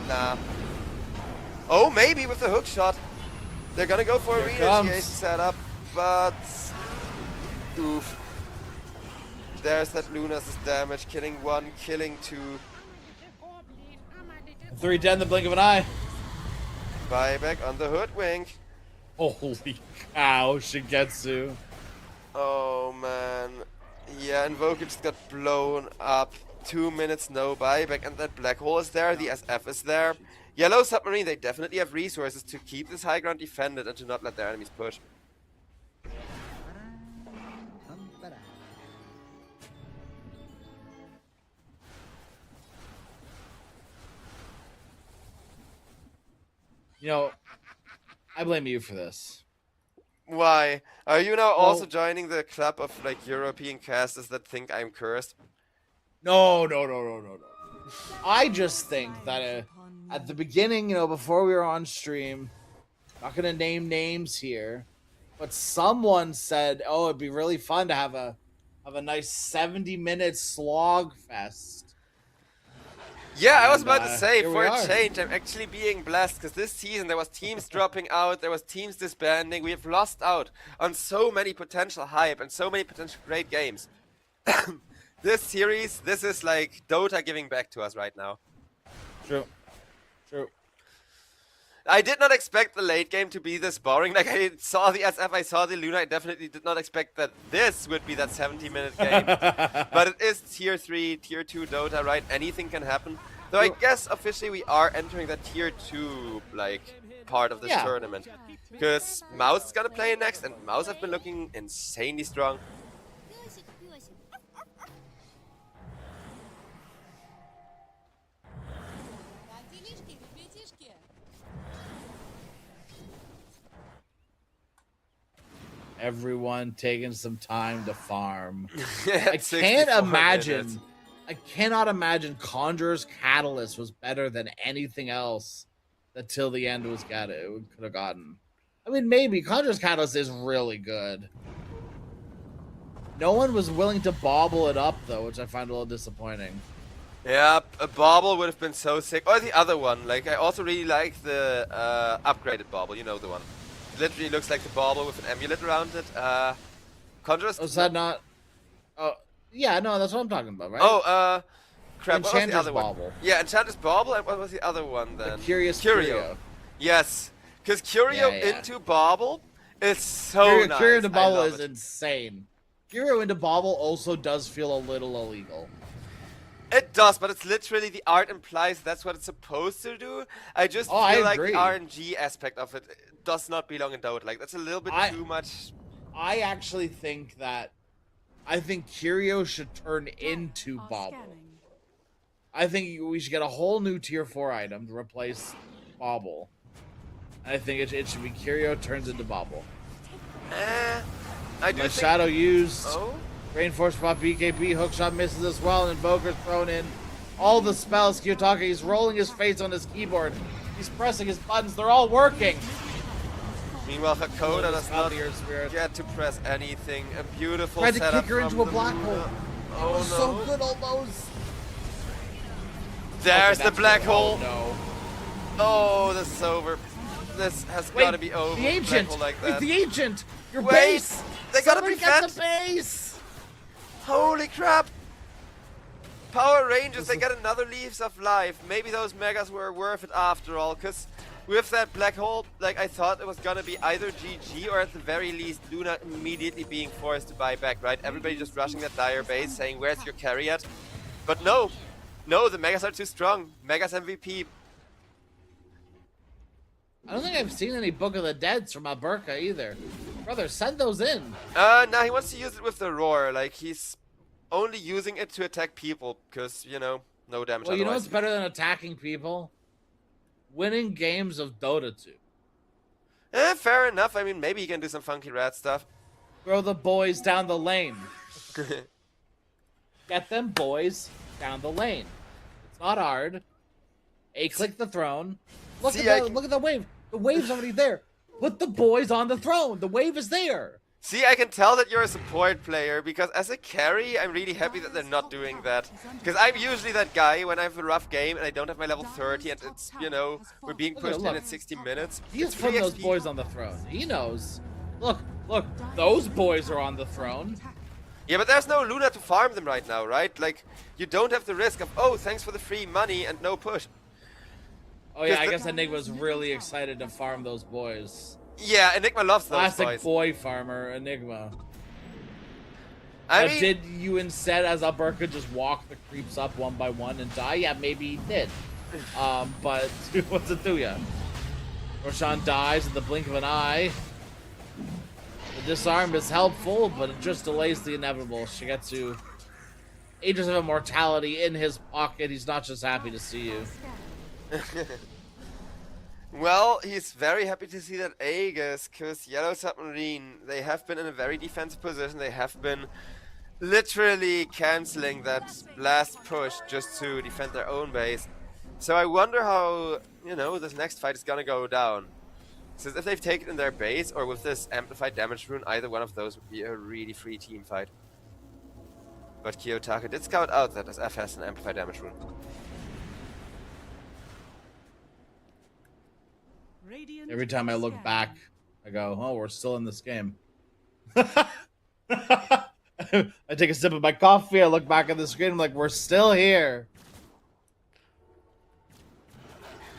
nah. Oh, maybe with the hook shot. They're gonna go for a Here it comes. reinitiation setup, but... Oof. There's that Luna's damage, killing one, killing two. 3 dead in the blink of an eye. Buyback on the hoodwink. Holy cow, Shigetsu. Oh man. Yeah, Invoker just got blown up. 2 minutes, no buyback, and that black hole is there, the SF is there. Yellow Submarine, they definitely have resources to keep this high ground defended and to not let their enemies push. I blame you for this. Why? Are you now also Well- joining the club of like European casters that think I'm cursed? No. I just think that at the beginning, before we were on stream, not gonna name names here, but someone said, "Oh, it'd be really fun to have a nice 70-minute slog fest." Yeah, I was And, about to say, here we for a are. change, I'm actually being blessed, because this season there was teams dropping out, there was teams disbanding, we have lost out on so many potential hype and so many potential great games. This series, this is like Dota giving back to us right now. True. True. I did not expect the late game to be this boring. Like, I saw the SF, I saw the Luna, I definitely did not expect that this would be that 70-minute game. But it is tier 3, tier 2 Dota, right? Anything can happen. Though I guess officially we are entering the tier 2, like, part of this Yeah. tournament. Because Mouse is gonna play next, and Mouse have been looking insanely strong. Everyone taking some time to farm. I At can't 64 imagine. minutes. I cannot imagine Conjurer's Catalyst was better than anything else that Till the End was could have gotten. I mean, maybe Conjurer's Catalyst is really good. No one was willing to bobble it up though, which I find a little disappointing. Yeah, a bauble would have been so sick. Or the other one. Like, I also really like the upgraded bauble. You know the one. It literally looks like the bauble with an amulet around it. Conjurer's... Was that not? Oh, yeah, no, that's what I'm talking about, right? Oh, crap, what was the Enchanter's other one? Bauble. Yeah, Enchanter's Bauble, and what was the other one The then? Curious Curio. Curio. Yes, because Curio Yeah, yeah. into Bauble is so Curio, nice. Curio into I Bobble love is it. insane. Curio into Bobble also does feel a little illegal. It does, but it's literally the art implies that's what it's supposed to do. I just Oh, I feel like agree. the RNG aspect of it does not belong in Dota. Like, that's a little bit too much. I actually think that Curio should turn into Are Bobble. scanning. I think we should get a whole new tier 4 item to replace Bobble. I think it should be Curio turns into Bobble. I do My think... Shadow used. Oh? Reinforced by BKB, hookshot misses as well, and Invoker's thrown in. All the spells, Kiyotaka, he's rolling his face on his keyboard. He's pressing his buttons, they're all working. Meanwhile, Hakoda does not Cavalier Spirit. get to press anything. A beautiful Tried to setup kick her from into a the black Luna. hole. Oh no. So good almost. There's Okay, the black that's hole. good. Oh, Oh, this is over. This has no. got to be over. The Black Ancient! hole like Wait, that. the Ancient! Your Wait, base! they gotta Somebody be get fed. the base! Holy crap! Power Rangers, they is- get another Leaves of Life. Maybe those megas were worth it after all, because with that black hole, like, I thought it was gonna be either GG or at the very least Luna immediately being forced to buy back, right? Everybody just rushing that dire base, saying, where's your carry at? But no, the megas are too strong. Megas MVP. I don't think I've seen any Book of the Deads from Alberca either. Brother, send those in. Nah, he wants to use it with the roar. Like, he's only using it to attack people, because, you know, no damage Well, you know otherwise. what's better than attacking people? Winning games of Dota 2. Fair enough. I mean, maybe he can do some funky rat stuff. Throw the boys down the lane. Get them boys down the lane. It's not hard. Click the throne. Look See, at look at the wave. The wave's already there. Put the boys on the throne. The wave is there. See, I can tell that you're a support player, because as a carry, I'm really happy that they're not doing that. Because I'm usually that guy when I have a rough game and I don't have my level 30 and it's, you know, we're being pushed in at 60 minutes. He's It's putting free those XP. boys on the throne. He knows. Look, those boys are on the throne. Yeah, but there's no Luna to farm them right now, right? Like, you don't have the risk of, oh, thanks for the free money and no push. Oh yeah, I Because guess Enigma's really excited to farm those boys. Yeah, Enigma loves those Classic boys. boy farmer, Enigma. I Now, mean, did you instead, as Alberca, just walk the creeps up one by one and die? Yeah, maybe he did. But what's it do ya? Roshan dies in the blink of an eye. The disarm is helpful, but it just delays the inevitable. Shigetsu, Ages of Immortality in his pocket. He's not just happy to see you. well, he's very happy to see that Aegis, because Yellow Submarine, they have been in a very defensive position. They have been literally canceling that last push just to defend their own base. So I wonder how, you know, this next fight is gonna go down. Since if they've taken in their base or with this amplified damage rune, either one of those would be a really free team fight. But Kiyotaka did scout out that SF has an amplified damage rune. Radiant Every time I look scan. back, I go, "Oh, we're still in this game." I take a sip of my coffee. I look back at the screen. I'm like, "We're still here."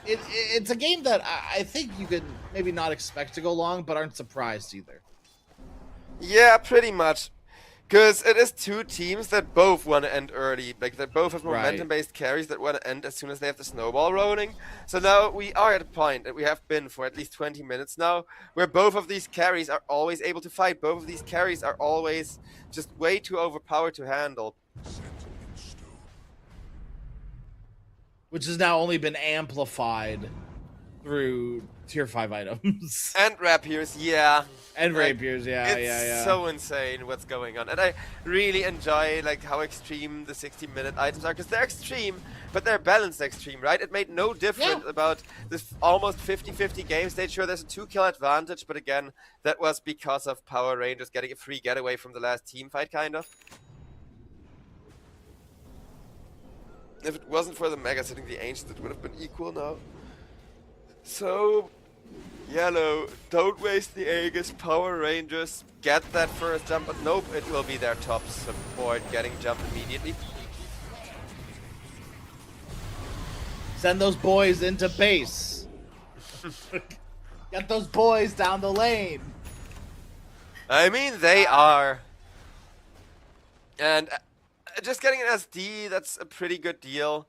It's a game that I think you could maybe not expect to go long, but aren't surprised either. Yeah, pretty much. Because it is two teams that both want to end early. Like, they both have Right. momentum-based carries that want to end as soon as they have the snowball rolling. So now we are at a point that we have been for at least 20 minutes now, where both of these carries are always able to fight. Both of these carries are always just way too overpowered to handle. Which has now only been amplified through tier 5 items. And rapiers, yeah. And Like, rapiers, yeah, it's yeah. so insane what's going on, and I really enjoy like how extreme the 60-minute items are, because they're extreme, but they're balanced extreme, right? It made no difference about this almost 50-50 game stage. Sure, there's a 2-kill advantage, but again, that was because of Power Rangers getting a free getaway from the last team fight, kind of. If it wasn't for the Megas hitting the Ancients, it would have been equal now. So, Yellow, don't waste the Aegis. Power Rangers, get that first jump. But nope, it will be their top support getting jumped immediately. Send those boys into base. Get those boys down the lane. I mean, they are. And just getting an SD, that's a pretty good deal.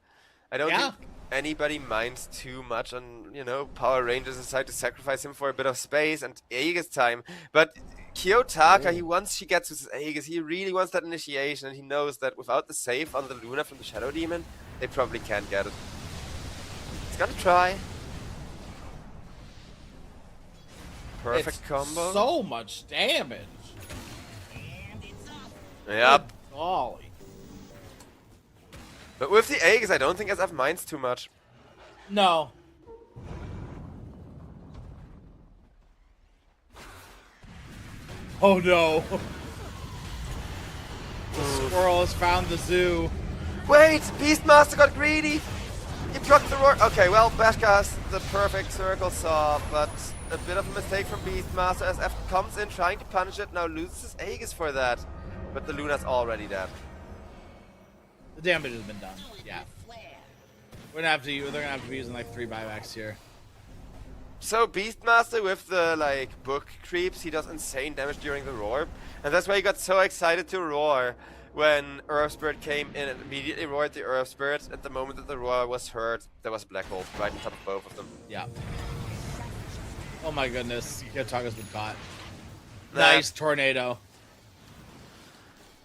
I don't think anybody minds too much on, you know, Power Rangers decide to sacrifice him for a bit of space and Aegis time. But Kiyotaka, once he gets his Aegis, he really wants that initiation, and he knows that without the save on the Luna from the Shadow Demon, they probably can't get it. He's gonna try. Perfect combo. So much damage. Yep. Golly. But with the Aegis, I don't think SF minds too much. No. Oh no. The squirrel has found the zoo. Wait! Beastmaster got greedy! He procced the roar. Okay, well, Bashka has the perfect circle saw, but a bit of a mistake from Beastmaster as F comes in trying to punish it, now loses his Aegis for that. But the Luna's already dead. The damage has been done. Yeah. They're gonna have to be using like 3 buybacks here. So Beastmaster with the like book creeps, he does insane damage during the roar, and that's why he got so excited to roar when Earth Spirit came in and immediately roared the Earth Spirit. At the moment that the roar was heard, there was a black hole right on top of both of them. Yeah. Oh my goodness, Kiyotaka's been caught. Nah. Nice tornado.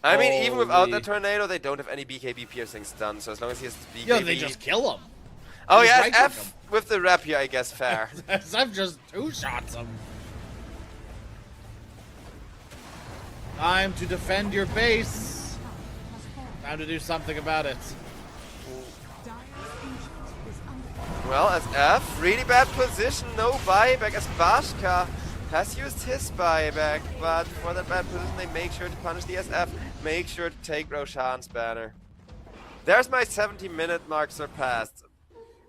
I mean, even without Holy. the tornado, they don't have any BKB piercing stun, so as long as he has BKB... Yo, they just kill him. Oh They yeah, right click F him. with the rapier, I guess, fair. I've just 2-shots him. Time to defend your base. Time to do something about it. Dire's ancient is under Well, as F, really bad position, no buyback, as Bashka has used his buyback, but for that bad position, they make sure to punish the SF, make sure to take Roshan's banner. There's my 70-minute mark surpassed.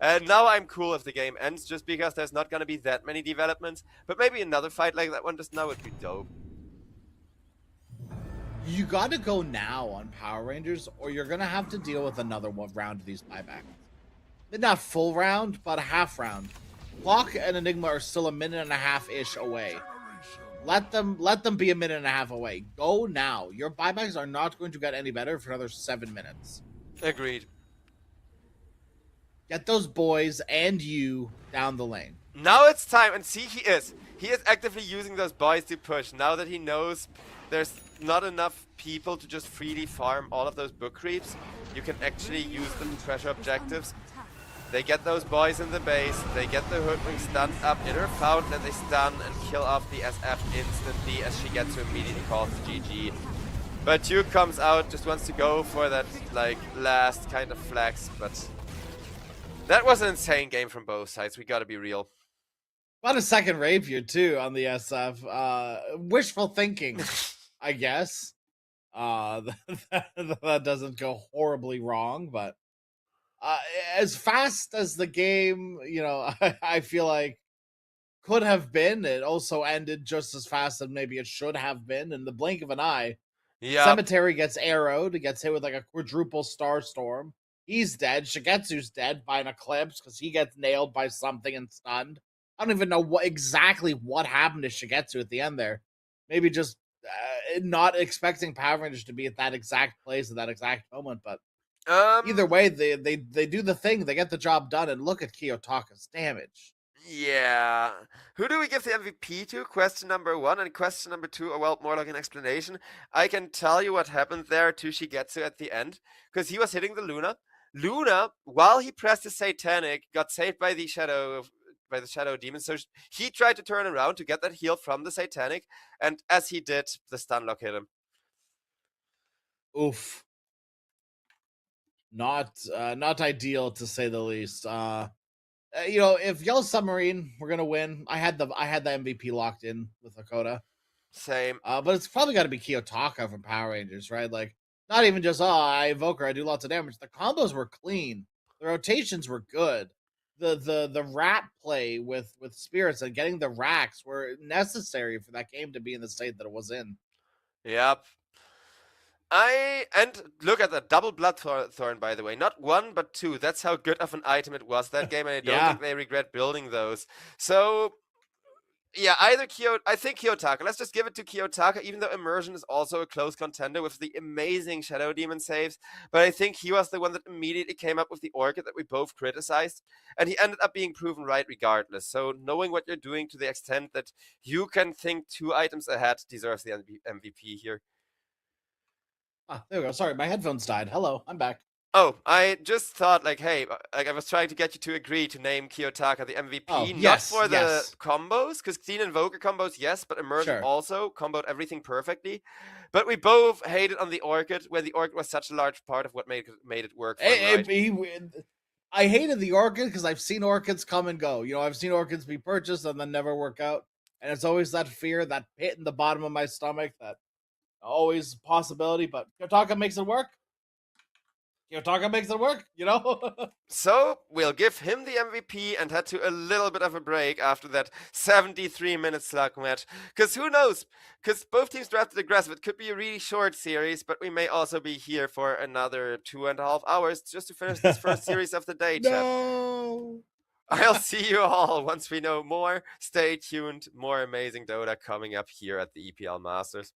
And now I'm cool if the game ends, just because there's not gonna be that many developments, but maybe another fight like that one just now would be dope. You gotta go now on Power Rangers, or you're gonna have to deal with another round of these buybacks. Not full round, but a half round. Clock and Enigma are still a minute and a half-ish away. Let them be a minute and a half away. Go now. Your buybacks are not going to get any better for another 7 minutes. Agreed. Get those boys and you down the lane. Now it's time, and see, he is actively using those boys to push, now that he knows there's not enough people to just freely farm all of those book creeps. You can actually use them to pressure objectives. They get those boys in the base, they get the Hoodwink stunned up in her fountain, and they stun and kill off the SF instantly as she gets to immediately calls the GG. But Duke comes out, just wants to go for that like last kind of flex, but that was an insane game from both sides, we gotta be real. About a second rapier too on the SF. Wishful thinking, I guess. That doesn't go horribly wrong, but as fast as the game, I feel like could have been. It also ended just as fast as maybe it should have been in the blink of an eye. Yep. Cemetery gets arrowed, gets hit with like a quadruple star storm. He's dead. Shigetsu's dead by an eclipse because he gets nailed by something and stunned. I don't even know exactly what happened to Shigetsu at the end there. Maybe just not expecting Power Rangers to be at that exact place at that exact moment. But either way, they do the thing. They get the job done. And look at Kiyotaka's damage. Yeah. Who do we give the MVP to? Question number 1 and question number 2 are, well, more like an explanation. I can tell you what happened there to Shigetsu at the end, because he was hitting the Luna. Luna, while he pressed the Satanic, got saved by the Shadow Demon. So he tried to turn around to get that heal from the Satanic, and as he did, the stun lock hit him. Oof. Not ideal to say the least. If Yellow Submarine were gonna win, I had the MVP locked in with Lakota. Same. But it's probably got to be Kiyotaka from Power Rangers, right? Like, not even just I evoke her, I do lots of damage. The combos were clean. The rotations were good. The rat play with spirits and getting the racks were necessary for that game to be in the state that it was in. Yep. And look at the double Bloodthorn, by the way. Not 1, but 2. That's how good of an item it was that game, and I don't think they regret building those. So, yeah, I think Kiyotaka. Let's just give it to Kiyotaka, even though Immersion is also a close contender with the amazing Shadow Demon saves. But I think he was the one that immediately came up with the Orchid that we both criticized, and he ended up being proven right regardless. So knowing what you're doing to the extent that you can think 2 items ahead deserves the MVP here. There we go. Sorry, my headphones died. Hello, I'm back. Oh, I just thought, like, hey, like I was trying to get you to agree to name Kiyotaka the MVP, not yes, for the yes. combos, because Clean Invoker combos, yes, but Immersion Sure. also comboed everything perfectly. But we both hated on the Orchid, when the Orchid was such a large part of what made it work for him, right? I hated the Orchid because I've seen Orchids come and go. I've seen Orchids be purchased and then never work out. And it's always that fear, that pit in the bottom of my stomach, that always possibility, but Kiyotaka makes it work. So, we'll give him the MVP and head to a little bit of a break after that 73-minute slug match. Because who knows? Because both teams drafted aggressive. It could be a really short series, but we may also be here for another 2.5 hours just to finish this first series of the day, chat. No. I'll see you all once we know more. Stay tuned. More amazing Dota coming up here at the EPL Masters.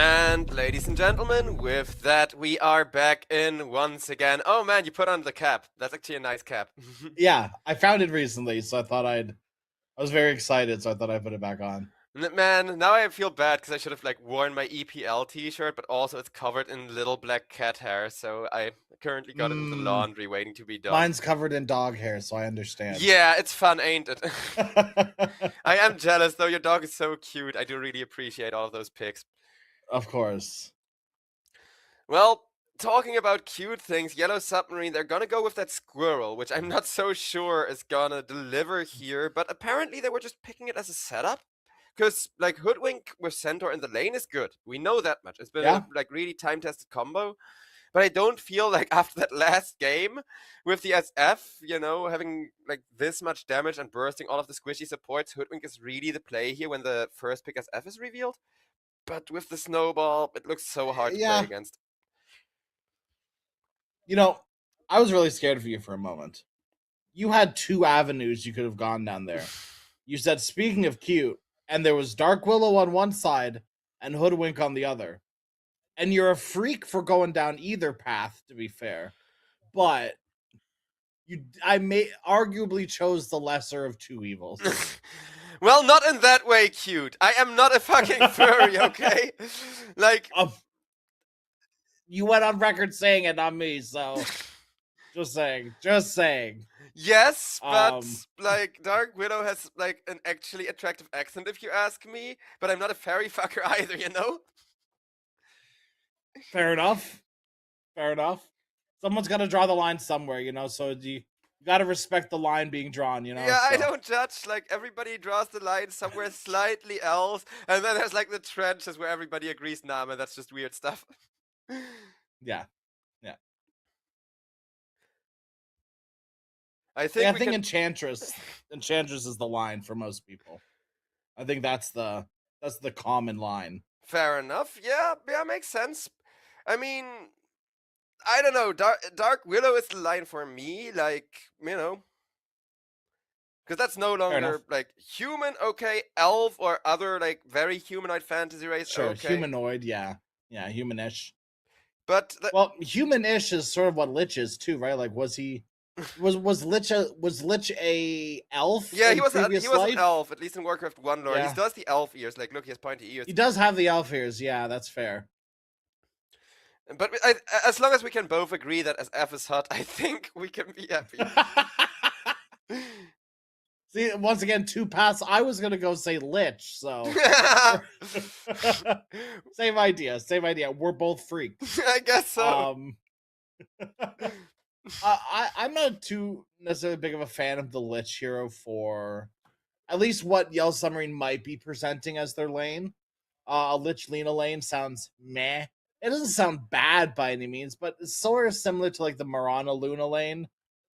And ladies and gentlemen, with that, we are back in once again. Oh man, you put on the cap. That's actually a nice cap. Yeah, I found it recently, so I was very excited, so I thought I'd put it back on. Man, now I feel bad because I should have like worn my EPL t-shirt, but also it's covered in little black cat hair, so I currently got it in the laundry waiting to be done. Mine's covered in dog hair, so I understand. Yeah, it's fun, ain't it? I am jealous though, your dog is so cute. I do really appreciate all of those pics. Of course. Well, talking about cute things, Yellow Submarine, they're gonna go with that squirrel, which I'm not so sure is gonna deliver here, but apparently they were just picking it as a setup. Because, like, Hoodwink with Centaur in the lane is good. We know that much. It's been Yeah. a, like, really time-tested combo. But I don't feel like after that last game with the SF, you know, having, like, this much damage and bursting all of the squishy supports, Hoodwink is really the play here when the first pick SF is revealed. But with the snowball, it looks so hard to Yeah. play against. You know, I was really scared for you for a moment. You had two avenues you could have gone down there. You said, speaking of cute, and there was Dark Willow on one side and Hoodwink on the other. And you're a freak for going down either path, to be fair. But I may arguably chose the lesser of two evils. Well, not in that way, cute. I am not a fucking furry, okay? Like, You went on record saying it, not me, so just saying. yes, but Um, like Dark Widow has like an actually attractive accent if you ask me, but I'm not a fairy fucker either, you know? Fair enough. Someone's got to draw the line somewhere, you know, so you got to respect the line being drawn, you know? Yeah, I so. don't judge. Like everybody draws the line somewhere slightly else, and then there's like the trenches where everybody agrees, nah, man, that's just weird stuff. Yeah. I think Yeah, I we think can... Enchantress is the line for most people. I think that's the common line. Fair enough. Yeah, makes sense. I mean, I don't know. Dark Willow is the line for me, like, you know. Because that's no longer, like, human, okay, elf, or other, like, very humanoid fantasy race, Sure, okay. humanoid, yeah. Yeah, humanish. But... well, humanish is sort of what Lich is, too, right? Like, was he... Was Lich a elf? yeah, he was life? an elf, at least in Warcraft 1 lore. Yeah. He does the elf ears, like, look, he has pointy ears. He does have the elf ears, yeah, that's fair. But as long as we can both agree that as F is hot, I think we can be happy. See, once again, two paths. I was gonna go say Lich, so same idea. We're both freaks. I guess so. I'm not too necessarily big of a fan of the Lich hero for at least what Yellow Submarine might be presenting as their lane. A Lich Lina lane sounds meh. It doesn't sound bad by any means, but it's sort of similar to like the Marana Luna lane.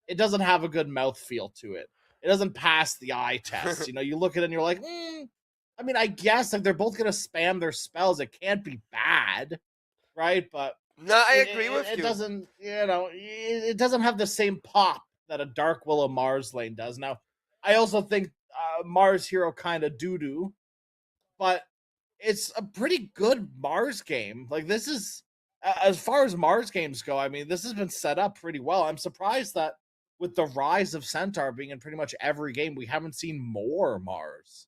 It doesn't have a good mouthfeel to it. It doesn't pass the eye test. You know, you look at it and you're like, I mean, I guess if they're both gonna spam their spells, it can't be bad, right? But no, I agree with you. It doesn't, you know, it doesn't have the same pop that a Dark Willow Mars lane does. Now, I also think Mars hero kind of doo-doo, but it's a pretty good Mars game. Like, this is, as far as Mars games go, I mean, this has been set up pretty well. I'm surprised that with the rise of Centaur being in pretty much every game, we haven't seen more Mars.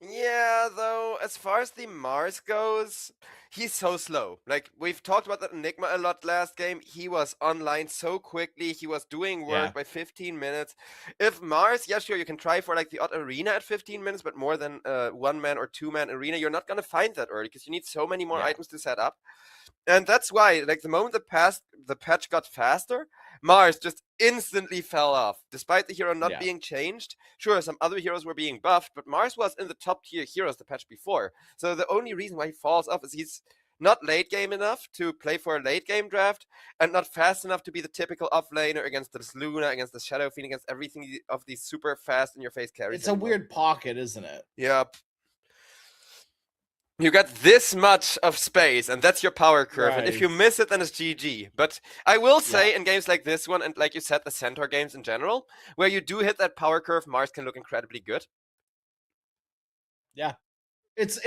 Yeah, though, as far as the Mars goes, he's so slow. Like, we've talked about that Enigma a lot last game. He was online so quickly. He was doing work by 15 minutes. If Mars, yeah, sure, you can try for, like, the odd arena at 15 minutes, but more than one-man or two-man arena, you're not going to find that early because you need so many more items to set up. And that's why, like, the moment the patch got faster, Mars just instantly fell off. Despite the hero not being changed, sure, some other heroes were being buffed, but Mars was in the top tier heroes the patch before. So the only reason why he falls off is he's not late game enough to play for a late game draft, and not fast enough to be the typical offlaner against the Luna, against the Shadow Fiend, against everything of these super fast in your face carries. It's a weird pocket, isn't it? Yep. You got this much of space, and that's your power curve. And if you miss it, then it's GG. But I will say, in games like this one, and like you said, the Centaur games in general, where you do hit that power curve, Mars can look incredibly good. Yeah. It's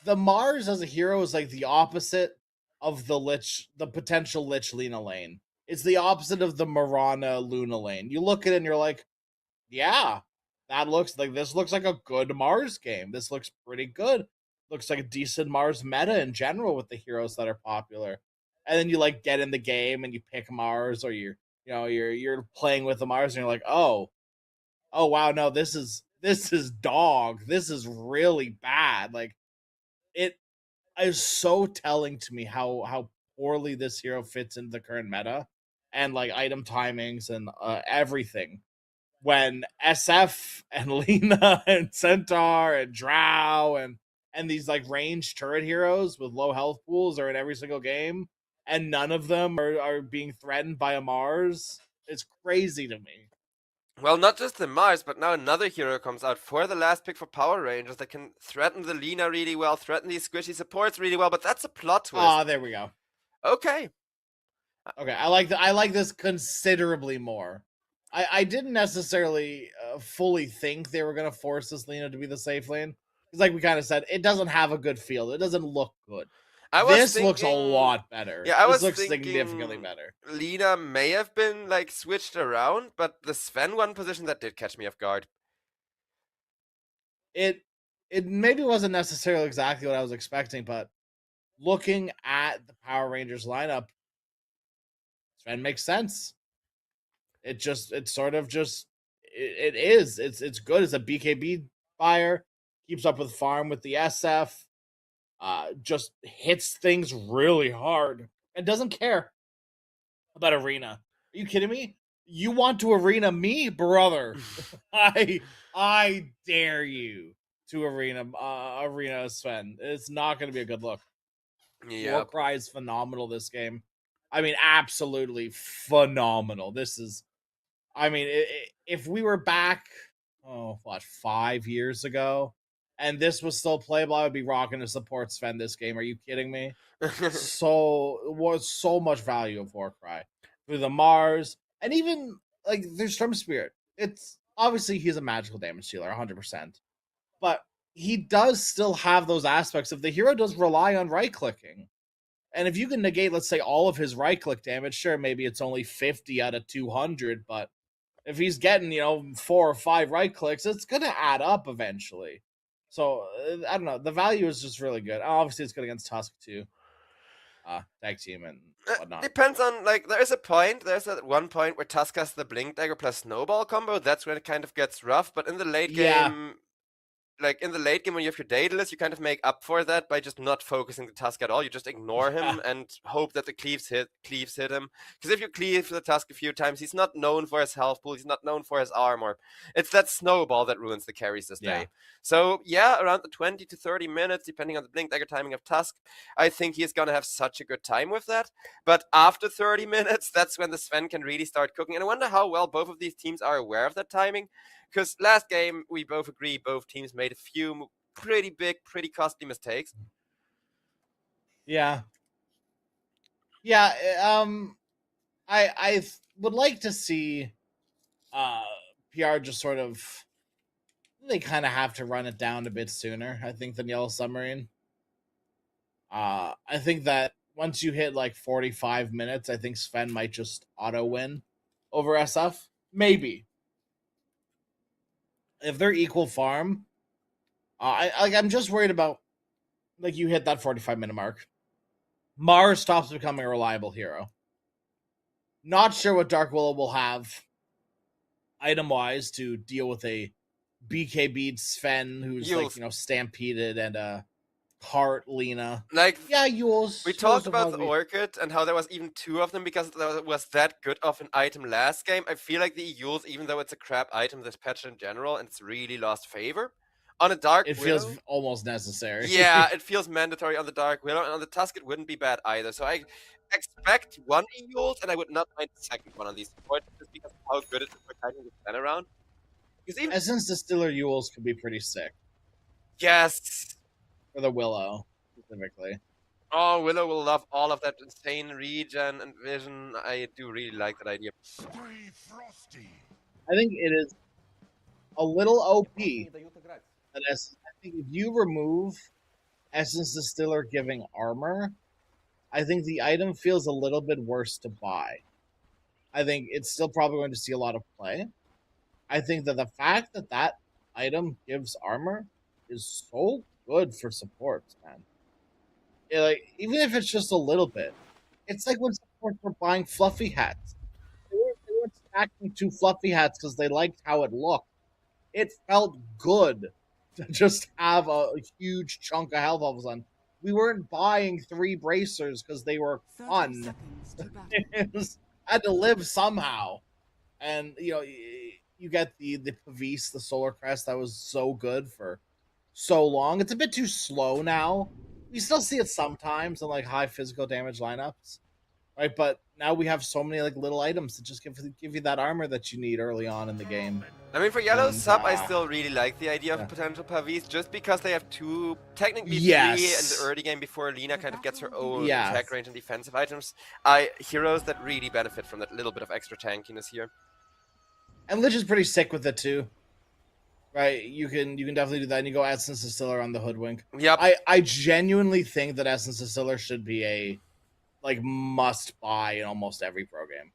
the Mars as a hero is like the opposite of the potential Lich Lina lane. It's the opposite of the Mirana Luna lane. You look at it and you're like, yeah, this looks like a good Mars game. This looks pretty good. Looks like a decent Mars meta in general with the heroes that are popular. And then you like get in the game and you pick Mars, or you're playing with the Mars and you're like, oh wow, no, this is dog. This is really bad. Like, it is so telling to me how poorly this hero fits into the current meta and like item timings and everything. When SF and Lena and Centaur and Drow and these like ranged turret heroes with low health pools are in every single game, and none of them are being threatened by a Mars, it's crazy to me. Well, not just the Mars, but now another hero comes out for the last pick for Power Rangers that can threaten the Lina really well, threaten these squishy supports really well, but that's a plot twist. Ah, there we go. Okay. Okay, I like this considerably more. I didn't necessarily fully think they were gonna force this Lena to be the safe lane, because like we kind of said, it doesn't have a good field. It doesn't look good. This looks a lot better. Yeah, I this was looks thinking significantly better. Lina may have been like switched around, but the Sven one position that did catch me off guard. It maybe wasn't necessarily exactly what I was expecting, but looking at the Power Rangers lineup, Sven makes sense. It is. It's good. It's a BKB buyer. Keeps up with farm with the SF. Just hits things really hard and doesn't care about arena. Are you kidding me? You want to arena me, brother? I dare you to arena Sven. It's not going to be a good look. Yeah. Warcry is phenomenal this game. I mean, absolutely phenomenal. This is, I mean, if we were back, 5 years ago, and this was still playable, I would be rocking to support Sven this game. Are you kidding me? Was so much value of Warcry through the Mars, and even like there's Storm Spirit. It's obviously he's a magical damage dealer, 100%, but he does still have those aspects of the hero does rely on right clicking. And if you can negate, let's say, all of his right click damage, sure, maybe it's only 50 out of 200, but if he's getting, 4 or 5 right clicks, it's going to add up eventually. So, I don't know. The value is just really good. Obviously, it's good against Tusk, too. Tag team and whatnot. Depends on, like, there's at one point where Tusk has the Blink Dagger plus Snowball combo. That's when it kind of gets rough, but in the late game, like in the late game when you have your Daedalus, you kind of make up for that by just not focusing the Tusk at all. You just ignore him and hope that the cleaves hit him. Because if you cleave the Tusk a few times, he's not known for his health pool, he's not known for his armor. It's that snowball that ruins the carries this day. So yeah, around the 20 to 30 minutes, depending on the Blink Dagger timing of Tusk, I think he's gonna have such a good time with that. But after 30 minutes, that's when the Sven can really start cooking. And I wonder how well both of these teams are aware of that timing. Because last game, we both agree both teams made a few pretty big, pretty costly mistakes. Yeah. I would like to see PR just sort of, they kind of have to run it down a bit sooner, I think, than Yellow Submarine. I think that once you hit like 45 minutes, I think Sven might just auto win over SF. Maybe. If they're equal farm, I'm just worried about, like, you hit that 45-minute mark. Mars stops becoming a reliable hero. Not sure what Dark Willow will have item-wise to deal with a BKB Sven who's Yules. like, stampeded, and a Cart Lena. Like, Yeah, Yules. we talked about the Orchid and how there was even 2 of them because there was that good of an item last game. I feel like the Yules, even though it's a crap item this patch in general, and it's really lost favor. On a Dark Willow, feels almost necessary. Yeah, it feels mandatory on the Dark Willow, and on the Tusk it wouldn't be bad either. So I expect 1 Yules, and I would not mind the second one on these supports just because of how good it is for kiting the Sven around. Because even Essence Distiller Yules could be pretty sick. Yes. For the Willow, specifically. Oh, Willow will love all of that insane regen and vision. I do really like that idea. I think it is a little OP. I think if you remove Essence Distiller giving armor, I think the item feels a little bit worse to buy. I think it's still probably going to see a lot of play. I think that the fact that that item gives armor is so good for supports, man. Like even if it's just a little bit, it's like when supports were buying fluffy hats. They weren't stacking two fluffy hats because they liked how it looked. It felt good to just have a huge chunk of health all of a sudden. We weren't buying 3 bracers because they were 30 fun. seconds to battle. It was, had to live somehow. And you get the Pavis, the Solar Crest that was so good for so long. It's a bit too slow now. You still see it sometimes in like high physical damage lineups, right? But now we have so many like little items that just give you that armor that you need early on in the game. I mean, for yellow And, sub, I still really like the idea yeah. of potential Pavis, just because they have two, technically Yes. 3 in the early game before Lina kind of gets her own Yeah. attack range and defensive items. Heroes that really benefit from that little bit of extra tankiness here. And Lich is pretty sick with it too. Right? You can definitely do that, and you go Essence Distiller on the Hoodwink. Yep. I genuinely think that Essence Distiller should be a like must buy in almost every pro game.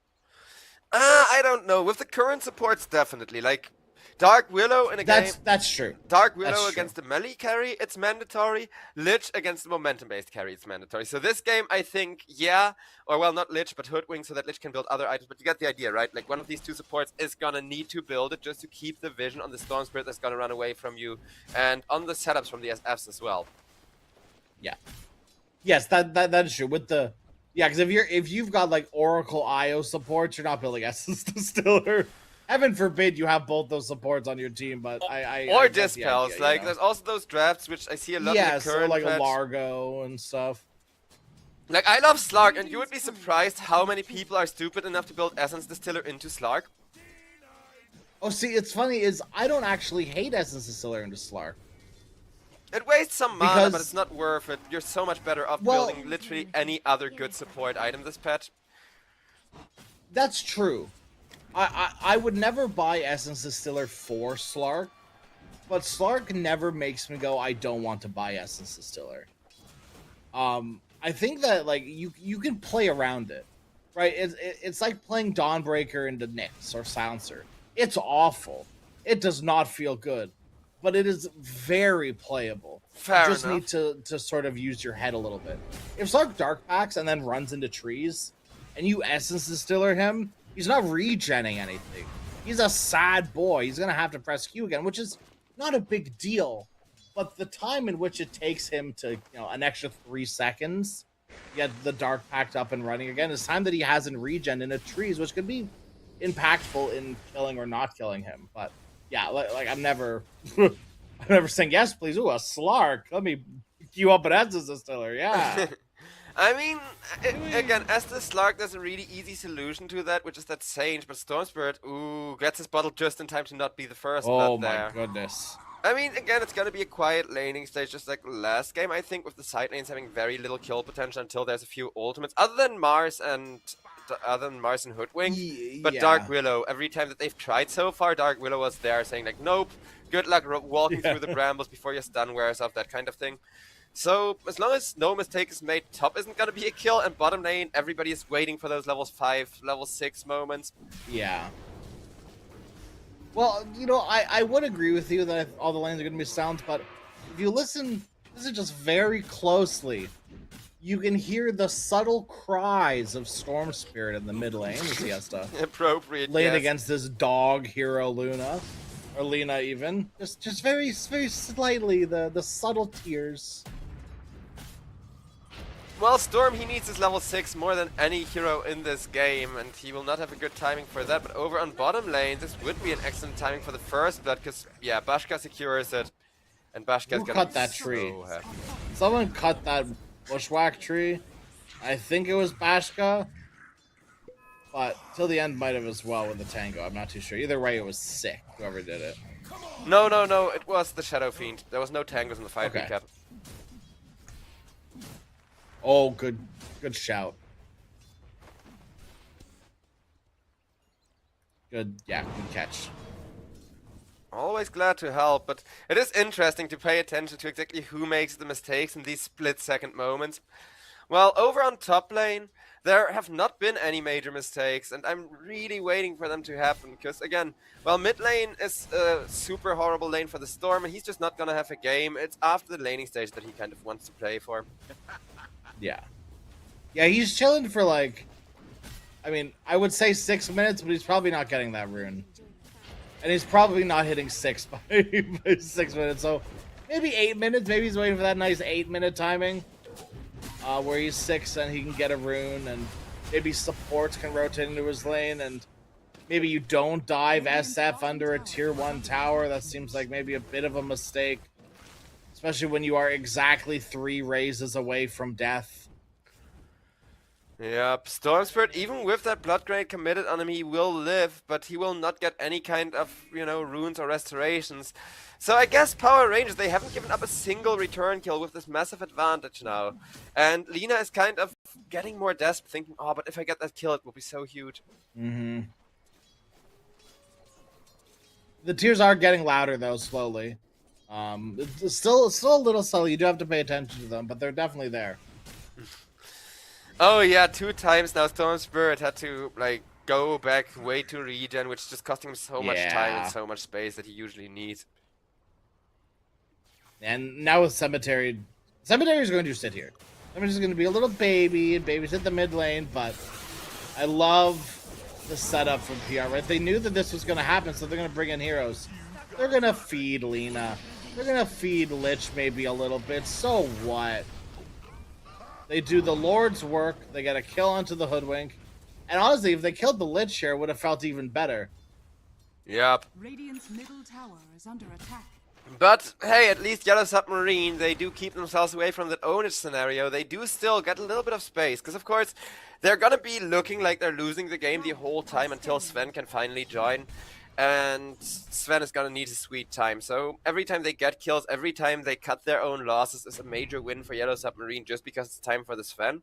I don't know. With the current supports, definitely. Like, Dark Willow in a game... That's true. Dark Willow That's against the melee carry, it's mandatory. Lich against the momentum-based carry, it's mandatory. So this game, I think, yeah, or well, not Lich, but Hoodwink, so that Lich can build other items. But you get the idea, right? Like, one of these two supports is gonna need to build it just to keep the vision on the Storm Spirit that's gonna run away from you, and on the setups from the SFs as well. Yeah. Yes, that is true. With the because if you've got like Oracle IO supports, you're not building Essence Distiller. Heaven forbid you have both those supports on your team, but Or I get the Dispels. idea, Like, there's also those drafts, which I see a lot in yes, the or current like patch. a Largo and stuff. Like, I love Slark, and you would be surprised how many people are stupid enough to build Essence Distiller into Slark. Oh, see, it's funny is I don't actually hate Essence Distiller into Slark. It wastes some mana, Because- but it's not worth it. You're so much better off Well- building literally any other good support item this patch. That's true. I would never buy Essence Distiller for Slark, but Slark never makes me go, I don't want to buy Essence Distiller. I think that like you can play around it, right? It's like playing Dawnbreaker into Nyx or Silencer. It's awful. It does not feel good, but it is very playable. Fair You just enough. need to sort of use your head a little bit. If Slark Dark Packs and then runs into trees, and you Essence Distiller him, he's not regenning anything. He's a sad boy. He's gonna have to press Q again, which is not a big deal. But the time in which it takes him to, an extra 3 seconds get the Dark Pact up and running again is time that he hasn't regen in the trees, which could be impactful in killing or not killing him. But yeah, like I'm never, I'm never saying yes, please. Ooh, a Slark. Let me queue up an Essence Distiller. Yeah. I mean, again, Estes Slark, there's a really easy solution to that, which is that Sage, but Storm Spirit, ooh, gets his bottle just in time to not be the first Oh blood my there. goodness. I mean, again, it's gonna be a quiet laning stage, just like last game, I think, with the side lanes having very little kill potential until there's a few ultimates, other than Mars and Hoodwink. But Yeah. Dark Willow, every time that they've tried so far, Dark Willow was there saying like, nope, good luck walking through the brambles before your stun wears off, that kind of thing. So, as long as no mistake is made, top isn't gonna be a kill, and bottom lane, everybody is waiting for those level 5, level 6 moments. Yeah. Well, I would agree with you that all the lanes are going to be sound, but if you listen just very closely, you can hear the subtle cries of Storm Spirit in the mid lane, the Siesta. Appropriate, Lane yes. against this dog hero Luna, or Lena even. Just very, very slightly, the subtle tears. Well, Storm, he needs his level 6 more than any hero in this game, and he will not have a good timing for that. But over on bottom lane, this would be an excellent timing for the first blood, because, yeah, Bashka secures it, and Bashka's Who gonna cut be that so tree? happy. Someone cut that bushwhack tree. I think it was Bashka, but till the end might have as well with the tango. I'm not too sure. Either way, it was sick, whoever did it. No, it was the Shadow Fiend. There was no tangos in the 5 Okay. recap. Oh, good shout. Good catch. always glad to help, but it is interesting to pay attention to exactly who makes the mistakes in these split-second moments. Well, over on top lane, there have not been any major mistakes, and I'm really waiting for them to happen, because again, well, mid lane is a super horrible lane for the Storm, and he's just not gonna have a game. It's after the laning stage that he kind of wants to play for. Yeah. Yeah, he's chilling for like, I mean, I would say 6 minutes, but he's probably not getting that rune. And he's probably not hitting 6 by 6 minutes, so maybe 8 minutes. Maybe he's waiting for that nice 8-minute timing. Where he's 6 and he can get a rune, and maybe supports can rotate into his lane, and maybe you don't dive SF under a tier 1 tower. That seems like maybe a bit of a mistake, especially when you are exactly 3 raises away from death. Yep, Storm Spirit, even with that Blood Grenade committed on him, he will live, but he will not get any kind of, runes or restorations. So I guess Power Rangers, they haven't given up a single return kill with this massive advantage now. And Lina is kind of getting more desperate, thinking, oh, but if I get that kill, it will be so huge. Mm-hmm. The tears are getting louder, though, slowly. It's still a little subtle. You do have to pay attention to them, but they're definitely there. Oh yeah, 2 times now Storm Spirit had to, go back way to regen, which is just costing him so much time and so much space that he usually needs. And now with Cemetery is going to sit here. Cemetery's going to be a little baby, and babysit the mid lane, but I love the setup from PR, right? They knew that this was going to happen, so they're going to bring in heroes. They're going to feed Lina. They're going to feed Lich maybe a little bit. So what? They do the Lord's work. They get a kill onto the Hoodwink. And honestly, if they killed the Lich here, it would have felt even better. Yep. Radiant's middle tower is under attack. But, hey, at least Yellow Submarine, they do keep themselves away from that ownage scenario. They do still get a little bit of space. Because, of course, they're going to be looking like they're losing the game the whole time until Sven can finally join. And Sven is gonna need his sweet time. So every time they get kills, every time they cut their own losses is a major win for Yellow Submarine just because it's time for the Sven.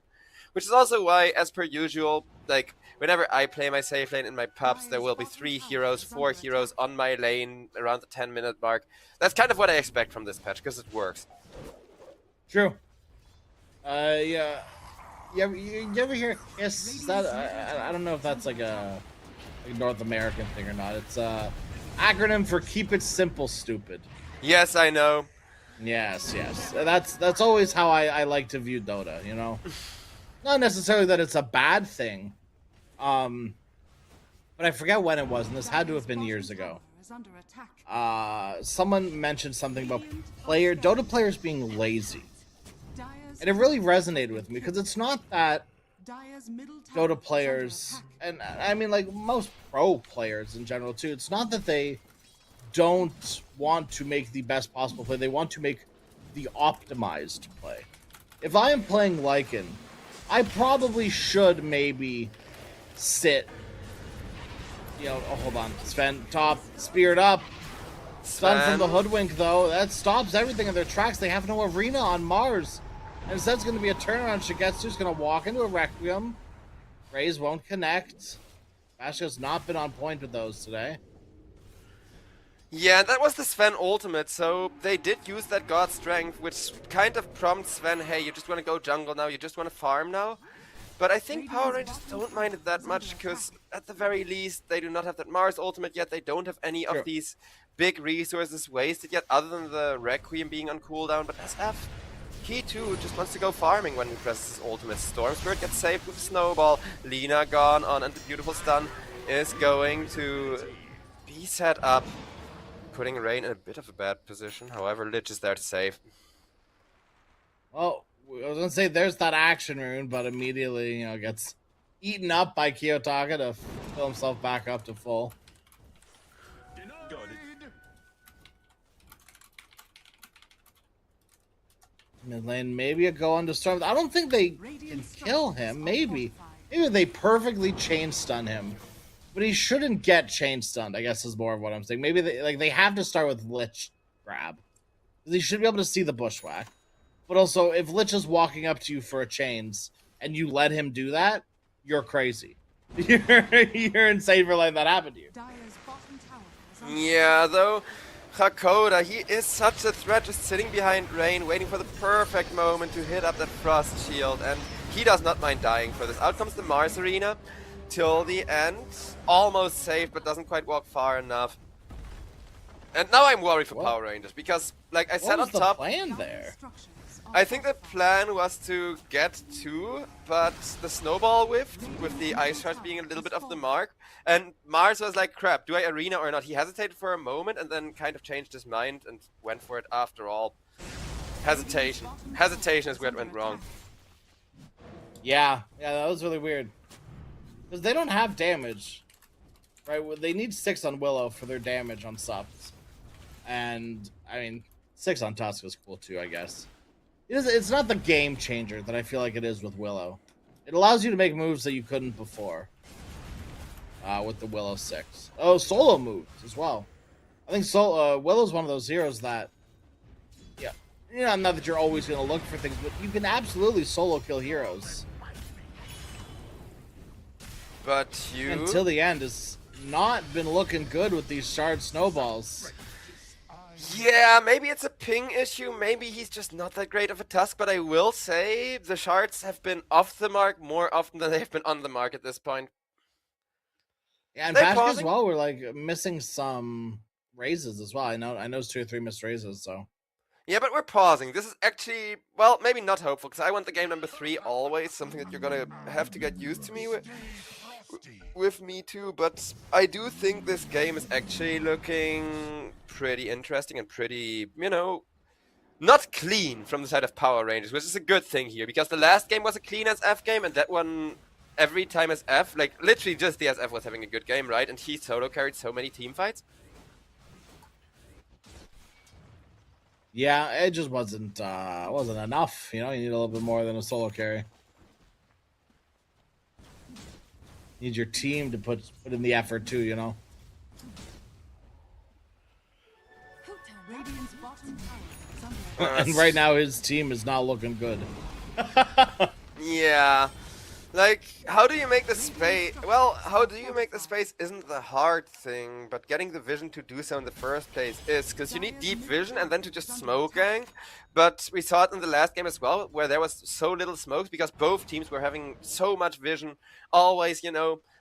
Which is also why, as per usual, whenever I play my safe lane in my pubs, there will be 3 heroes, 4 heroes on my lane around the 10-minute mark. That's kind of what I expect from this patch, because it works. True. Yeah. You ever hear Kiss? I don't know if that's like a North American thing or not. It's acronym for Keep It Simple, Stupid. Yes, I know. Yes. That's always how I like to view Dota, Not necessarily that it's a bad thing. But I forget when it was, and this had to have been years ago. Someone mentioned something about Dota players being lazy. And it really resonated with me, because it's not that Dota players, and I mean most pro players in general too, it's not that they don't want to make the best possible play, they want to make the optimized play. If I am playing Lycan, I probably should maybe sit, hold on, Sven, top, speared up, stun from the Hoodwink though, that stops everything in their tracks. They have no arena on Mars. And instead it's going to be a turnaround. Shigetsu's going to walk into a Requiem. Raze won't connect. Basha's not been on point with those today. Yeah, that was the Sven ultimate, so they did use that God Strength, which kind of prompts Sven, hey, you just want to go jungle now, you just want to farm now. But I think Power Rangers don't mind it that much, because at the very least, they do not have that Mars ultimate yet, they don't have any of these big resources wasted yet, other than the Requiem being on cooldown, but SF... he too just wants to go farming when he presses his ultimate. Storm Spirit gets saved with a snowball. Lina gone on, and the beautiful stun is going to be set up, putting Rain in a bit of a bad position. However, Lich is there to save. Well, I was gonna say there's that action rune, but immediately gets eaten up by Kiyotaka to fill himself back up to full. Mid lane, maybe a go on to Storm. I don't think they can kill him. Maybe they perfectly chain stun him, but he shouldn't get chain stunned, I guess is more of what I'm saying. Maybe they have to start with Lich grab. He should be able to see the bushwhack. But also, if Lich is walking up to you for a chains and you let him do that, you're crazy. You're insane for letting that happen to you. Yeah, though, Hakoda, he is such a threat, just sitting behind Rain, waiting for the perfect moment to hit up that Frost Shield, and he does not mind dying for this. Out comes the Mars Arena, till the end. Almost safe, but doesn't quite walk far enough. And now I'm worried for What? Power Rangers, because, like I What said was up the top, plan there? Structures I think the plan was to get 2, but the snowball whiffed, with the ice charge being a little bit off the mark. And Mars was like, crap, do I arena or not? He hesitated for a moment and then kind of changed his mind and went for it after all. Hesitation. Hesitation is where it went wrong. Yeah, that was really weird. Because they don't have damage. Right? Well, they need 6 on Willow for their damage on subs. And, I mean, 6 on Tusk is cool too, I guess. It's not the game changer that I feel like it is with Willow. It allows you to make moves that you couldn't before. With the Willow 6. Oh, solo moves as well. I think Willow's one of those heroes that, yeah, not that you're always going to look for things, but you can absolutely solo kill heroes. But Until the end has not been looking good with these shard snowballs. Yeah, maybe it's a ping issue, maybe he's just not that great of a Tusk, but I will say the shards have been off the mark more often than they've been on the mark at this point. Yeah, and They Bashka as pausing? well, we're like missing some raises as well. I know it's 2 or 3 missed raises, so. Yeah, but we're pausing. This is actually, well, maybe not hopeful, because I want the game number 3 always, something that you're gonna have to get used to me with me too, but I do think this game is actually looking pretty interesting and pretty, not clean from the side of Power Rangers, which is a good thing here, because the last game was a clean SF game, and that one, every time SF, like, literally just the SF was having a good game, right? And he solo carried so many team fights. Yeah, it just wasn't enough. You need a little bit more than a solo carry. Need your team to put in the effort too, Radiant's bottom tower is under And right now his team is not looking good. Yeah. Like, how do you make the space? Well, how do you make the space isn't the hard thing, but getting the vision to do so in the first place is, because you need deep vision and then to just smoke gang. But we saw it in the last game as well, where there was so little smokes because both teams were having so much vision, always,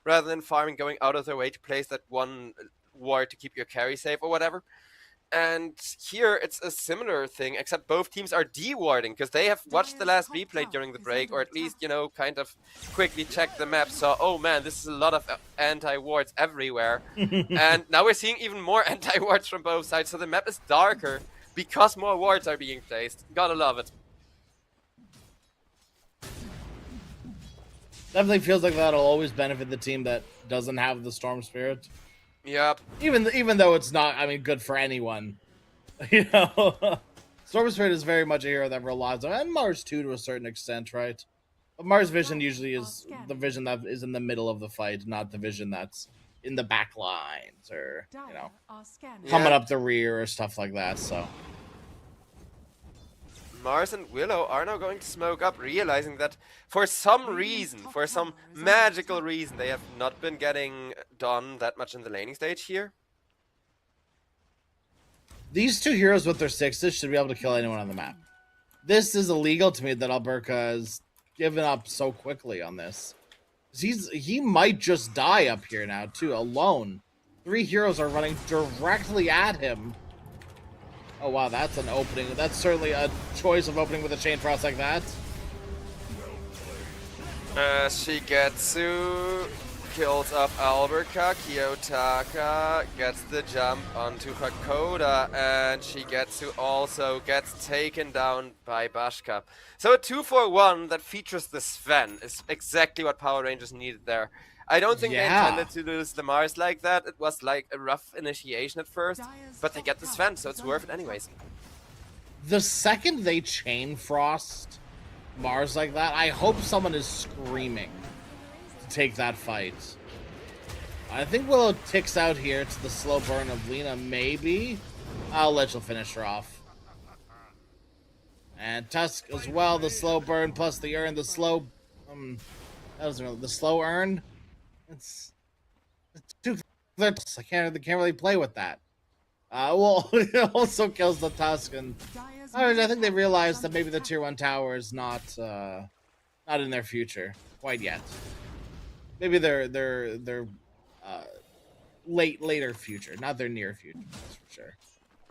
rather than farming, going out of their way to place that one ward to keep your carry safe or whatever. And here it's a similar thing, except both teams are de-warding, because they have watched the last replay during the break, or at least, kind of quickly checked the map, saw, oh man, this is a lot of anti-wards everywhere. And now we're seeing even more anti-wards from both sides, so the map is darker, because more wards are being placed. Gotta love it. Definitely feels like that'll always benefit the team that doesn't have the Storm Spirit. Yep. Even though it's not, good for anyone. Storm Spirit is very much a hero that relies on, and Mars too to a certain extent, right? But Mars vision usually is the vision that is in the middle of the fight, not the vision that's in the back lines or, Dire are scanning. coming up the rear or stuff like that, so. Mars and Willow are now going to smoke up, realizing that for some reason, for some magical reason, they have not been getting done that much in the laning stage here. These 2 heroes with their 6s should be able to kill anyone on the map. This is illegal to me that Alberca has given up so quickly on this. He might just die up here now, too, alone. 3 heroes are running directly at him. Oh, wow, that's an opening. That's certainly a choice of opening with a Chain Frost like that. Shigetsu kills off Alberca, Kiyotaka gets the jump onto Hakoda, and Shigetsu also gets taken down by Bashka. So a 2-for-1 that features the Sven is exactly what Power Rangers needed there. I don't think they intended to lose the Mars like that. It was like a rough initiation at first, but they get the Sven, so it's worth it anyways. The second they Chain Frost Mars like that, I hope someone is screaming to take that fight. I think Willow ticks out here. It's the slow burn of Lena, maybe. I'll let you finish her off. And Tusk as well, the slow burn plus the urn, the slow the slow urn. It's too. I can't really play with that. Well, it also kills the Tusk, and Dire's I middle think they tower realized is that under maybe the attack. tier 1 tower is not in their future quite yet. Maybe their uh, later future, not their near future. That's for sure.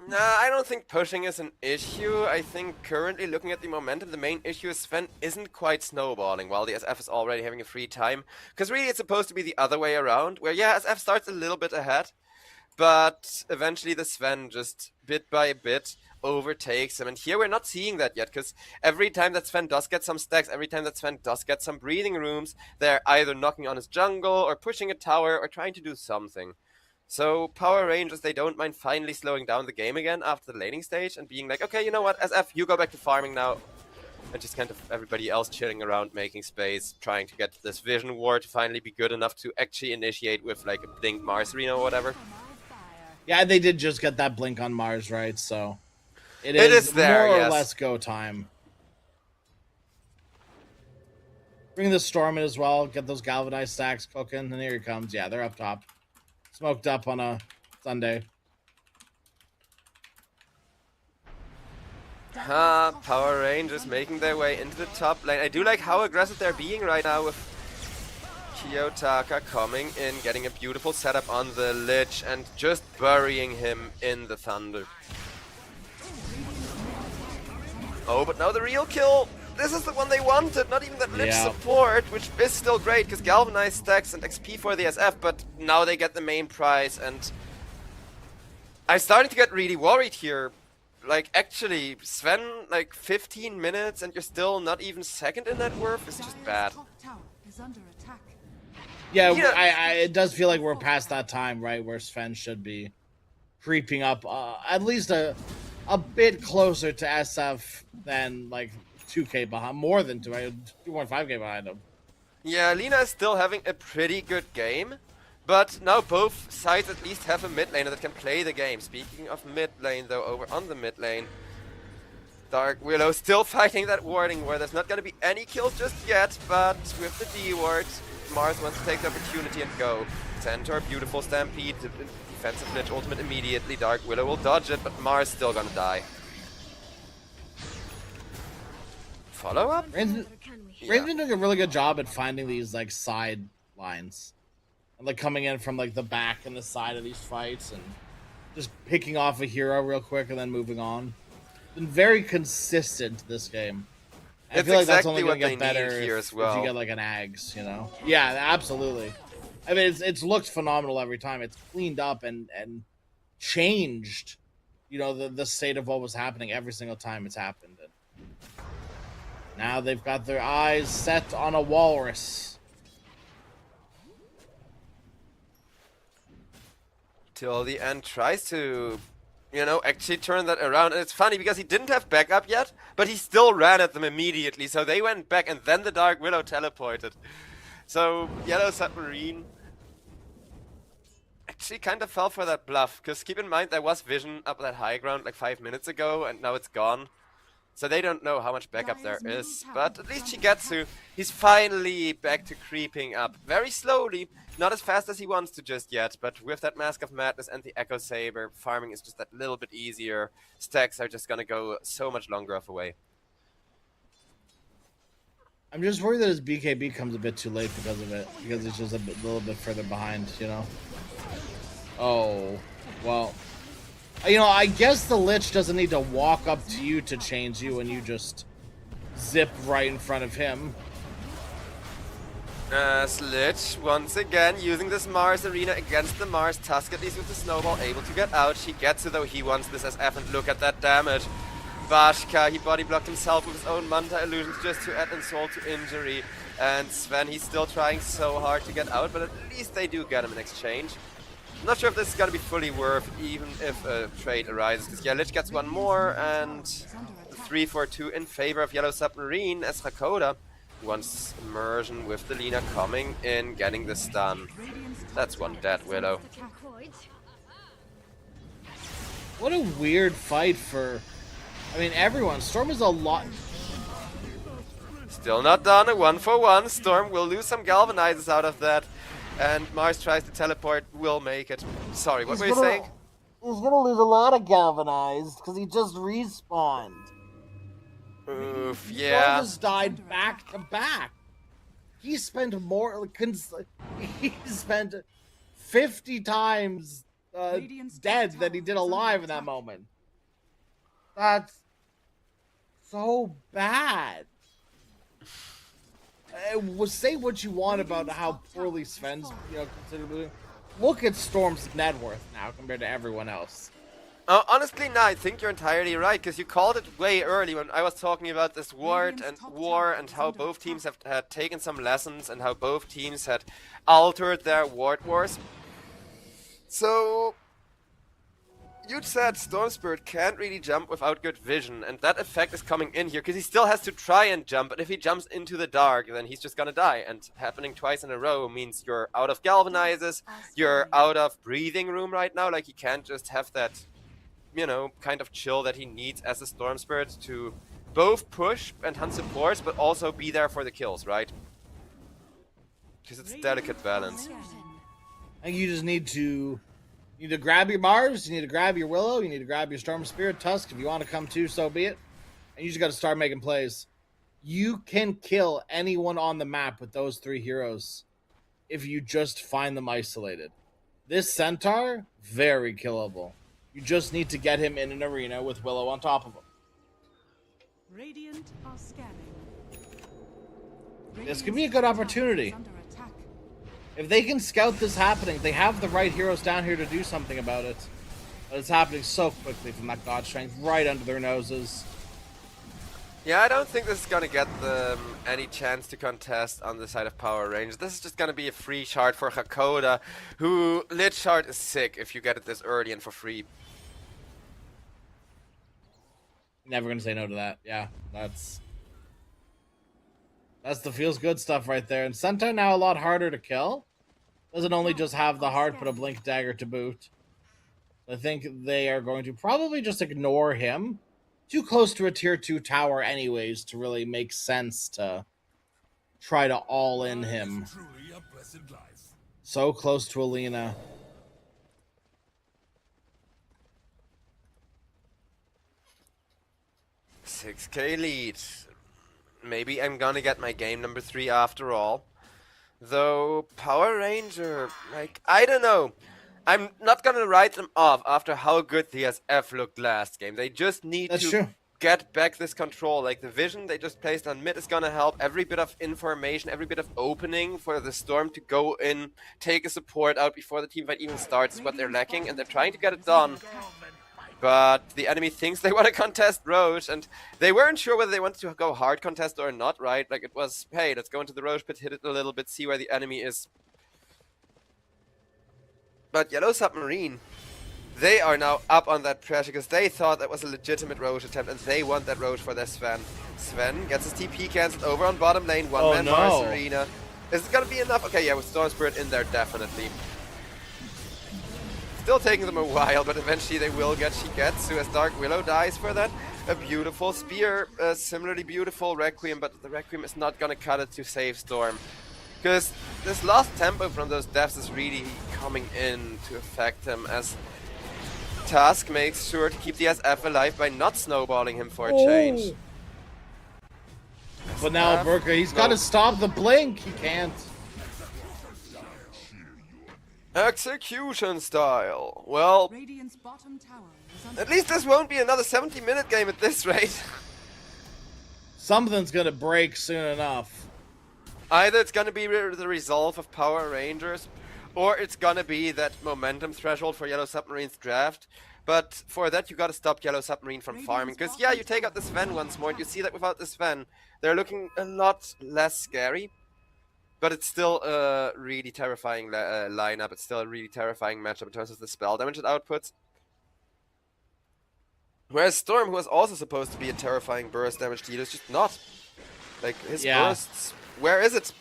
Nah, I don't think pushing is an issue. I think currently looking at the momentum, the main issue is Sven isn't quite snowballing while the SF is already having a free time. Because really it's supposed to be the other way around, where yeah, SF starts a little bit ahead, but eventually the Sven just bit by bit overtakes him. And here we're not seeing that yet, because every time that Sven does get some stacks, every time that Sven does get some breathing rooms, they're either knocking on his jungle or pushing a tower or trying to do something. So Power Rangers, they don't mind finally slowing down the game again after the laning stage and being like, okay, you know what, SF, you go back to farming now. And just kind of everybody else chilling around, making space, trying to get this Vision War to finally be good enough to actually initiate with like a Blink Mars Arena or whatever. Yeah, they did just get that blink on Mars, right? So it It is is there, more or yes. less go time. Bring the Storm in as well. Get those galvanized stacks cooking, and here he comes. Yeah, they're up top. Smoked up on a Sunday. Power Rangers making their way into the top lane. I do like how aggressive they're being right now with Kiyotaka coming in, getting a beautiful setup on the Lich and just burying him in the Thunder. Oh, but now the real kill. This is the one they wanted, not even that Lich Yeah. support, which is still great, because galvanized stacks and XP for the SF, but now they get the main prize, and I'm starting to get really worried here. Like, actually, Sven, like 15 minutes and you're still not even second in net worth is just bad. Dire's top tower is under attack. Yeah, Yeah. it does feel like we're past that time, right, where Sven should be creeping up at least a bit closer to SF than like 2K behind, more than 2.5K behind him. Yeah, Lina is still having a pretty good game, but now both sides at least have a mid laner that can play the game. Speaking of mid lane, though, over on the mid lane, Dark Willow still fighting that warding where there's not going to be any kills just yet, but with the D ward, Mars wants to take the opportunity and go. Centaur, beautiful stampede, defensive Lich ultimate immediately. Dark Willow will dodge it, but Mars still gonna die. Follow up? Rain's been doing a really good job at finding these like side lines. And like coming in from like the back and the side of these fights and just picking off a hero real quick and then moving on. Been very consistent this game. I It's feel like that's exactly only what gonna get they need better here if as well. you get like an Ags, you know? Yeah, absolutely. I mean, it's looked phenomenal every time. It's cleaned up and changed, you know, the state of what was happening every single time it's happened. And now they've got their eyes set on a walrus. Till the end tries to, you know, actually turn that around. And it's funny because he didn't have backup yet, but he still ran at them immediately. So they went back and then the Dark Willow teleported. So Yellow Submarine actually kind of fell for that bluff. Because keep in mind there was vision up that high ground like 5 minutes ago and now it's gone. So they don't know how much backup there is, but at least Shigetsu, he's finally back to creeping up. Very slowly, not as fast as he wants to just yet, but with that Mask of Madness and the Echo Saber, farming is just that little bit easier. Stacks are just gonna go so much longer of a way. I'm just worried that his BKB comes a bit too late because of it, because it's just little bit further behind, you know? Oh, well. You know, I guess the Lich doesn't need to walk up to you to change you and you just zip right in front of him. Lich, once again, using this Mars Arena against the Mars Tusk, at least with the Snowball, able to get out. He gets it though, he wants this SF, and look at that damage. Bashka, he body blocked himself with his own Manta Illusions just to add insult to injury. And Sven, he's still trying so hard to get out, but at least they do get him in exchange. I'm not sure if this is going to be fully worth, even if a trade arises. Because yeah, Lich gets one more, and 3-4-2 in favor of Yellow Submarine as Hakoda wants immersion with the Lina coming in, getting the stun. That's one dead Willow. What a weird fight for... I mean, everyone. Storm is a lot... Still not done, a 1-for-1. Storm will lose some galvanizers out of that. And Mars tries to teleport, will make it. Sorry, what were you saying? He's gonna lose a lot of galvanized because he just respawned. Oof, Storm yeah. just died back to back. He spent more. He spent 50 times dead than he did alive in that moment. That's so bad. Say what you want about how poorly Sven's, considered doing. Look at Storm's net worth now compared to everyone else. Honestly, no, I think you're entirely right, because you called it way early when I was talking about this ward and war and how both teams had taken some lessons and how both teams had altered their ward wars. So, you said Storm Spirit can't really jump without good vision, and that effect is coming in here, because he still has to try and jump, but if he jumps into the dark, then he's just gonna die, and happening twice in a row means you're out of galvanizes, you're out of breathing room right now, like he can't just have that, kind of chill that he needs as a Storm Spirit to both push and hunt supports, but also be there for the kills, right? Because it's a delicate balance. I think you just need to grab your Mars, you need to grab your Willow, you need to grab your Storm Spirit, Tusk. If you want to come too, so be it. And you just got to start making plays. You can kill anyone on the map with those 3 heroes if you just find them isolated. This Centaur, very killable. You just need to get him in an arena with Willow on top of him. Radiant are scanning. This could be a good opportunity. If they can scout this happening, they have the right heroes down here to do something about it. But it's happening so quickly from that God Strength right under their noses. Yeah, I don't think this is gonna get them any chance to contest on the side of Power Rangers. This is just gonna be a free shard for Hakoda, who Lich Shard is sick if you get it this early and for free. Never gonna say no to that. Yeah, that's the feels good stuff right there. And Centaur now a lot harder to kill. Doesn't only just have the heart, but a blink dagger to boot. I think they are going to probably just ignore him. Too close to a tier 2 tower anyways to really make sense to try to all in him. So close to Alina. $6K lead. Maybe I'm gonna get my game number 3 after all. Though, Power Ranger, I don't know. I'm not gonna write them off after how good the SF looked last game. They just need to get back this control. Like, the vision they just placed on mid is gonna help. Every bit of information, every bit of opening for the Storm to go in, take a support out before the team fight even starts is what they're lacking, and they're trying to get it done. But the enemy thinks they want to contest Roche, and they weren't sure whether they wanted to go hard contest or not, right? Like, it was, hey, let's go into the Roche pit, hit it a little bit, see where the enemy is. But Yellow Submarine, they are now up on that pressure because they thought that was a legitimate Roche attempt, and they want that Roche for their Sven. Sven gets his TP cancelled over on bottom lane, one-man Mars Arena. Is it gonna be enough? Okay, yeah, with Storm Spirit in there, definitely. Still taking them a while, but eventually they will get Shigetsu as Dark Willow dies for that. A beautiful spear, similarly beautiful Requiem, but the Requiem is not gonna cut it to save Storm. Because this lost tempo from those deaths is really coming in to affect him, as Tusk makes sure to keep the SF alive by not snowballing him for a change. But now Burka, he's got to stop the blink. He can't. Execution style. Well, Radiant's bottom tower is under at least this won't be another 70-minute game at this rate. Something's gonna break soon enough. Either it's gonna be the resolve of Power Rangers, or it's gonna be that momentum threshold for Yellow Submarine's draft. But for that, you gotta stop Yellow Submarine from farming. Because, yeah, you take out the Sven once more, and you see that without the Sven, they're looking a lot less scary. But it's still a really terrifying lineup. It's still a really terrifying matchup in terms of the spell damage it outputs. Whereas Storm, who was also supposed to be a terrifying burst damage dealer, is just not. Like, his bursts... Where is it?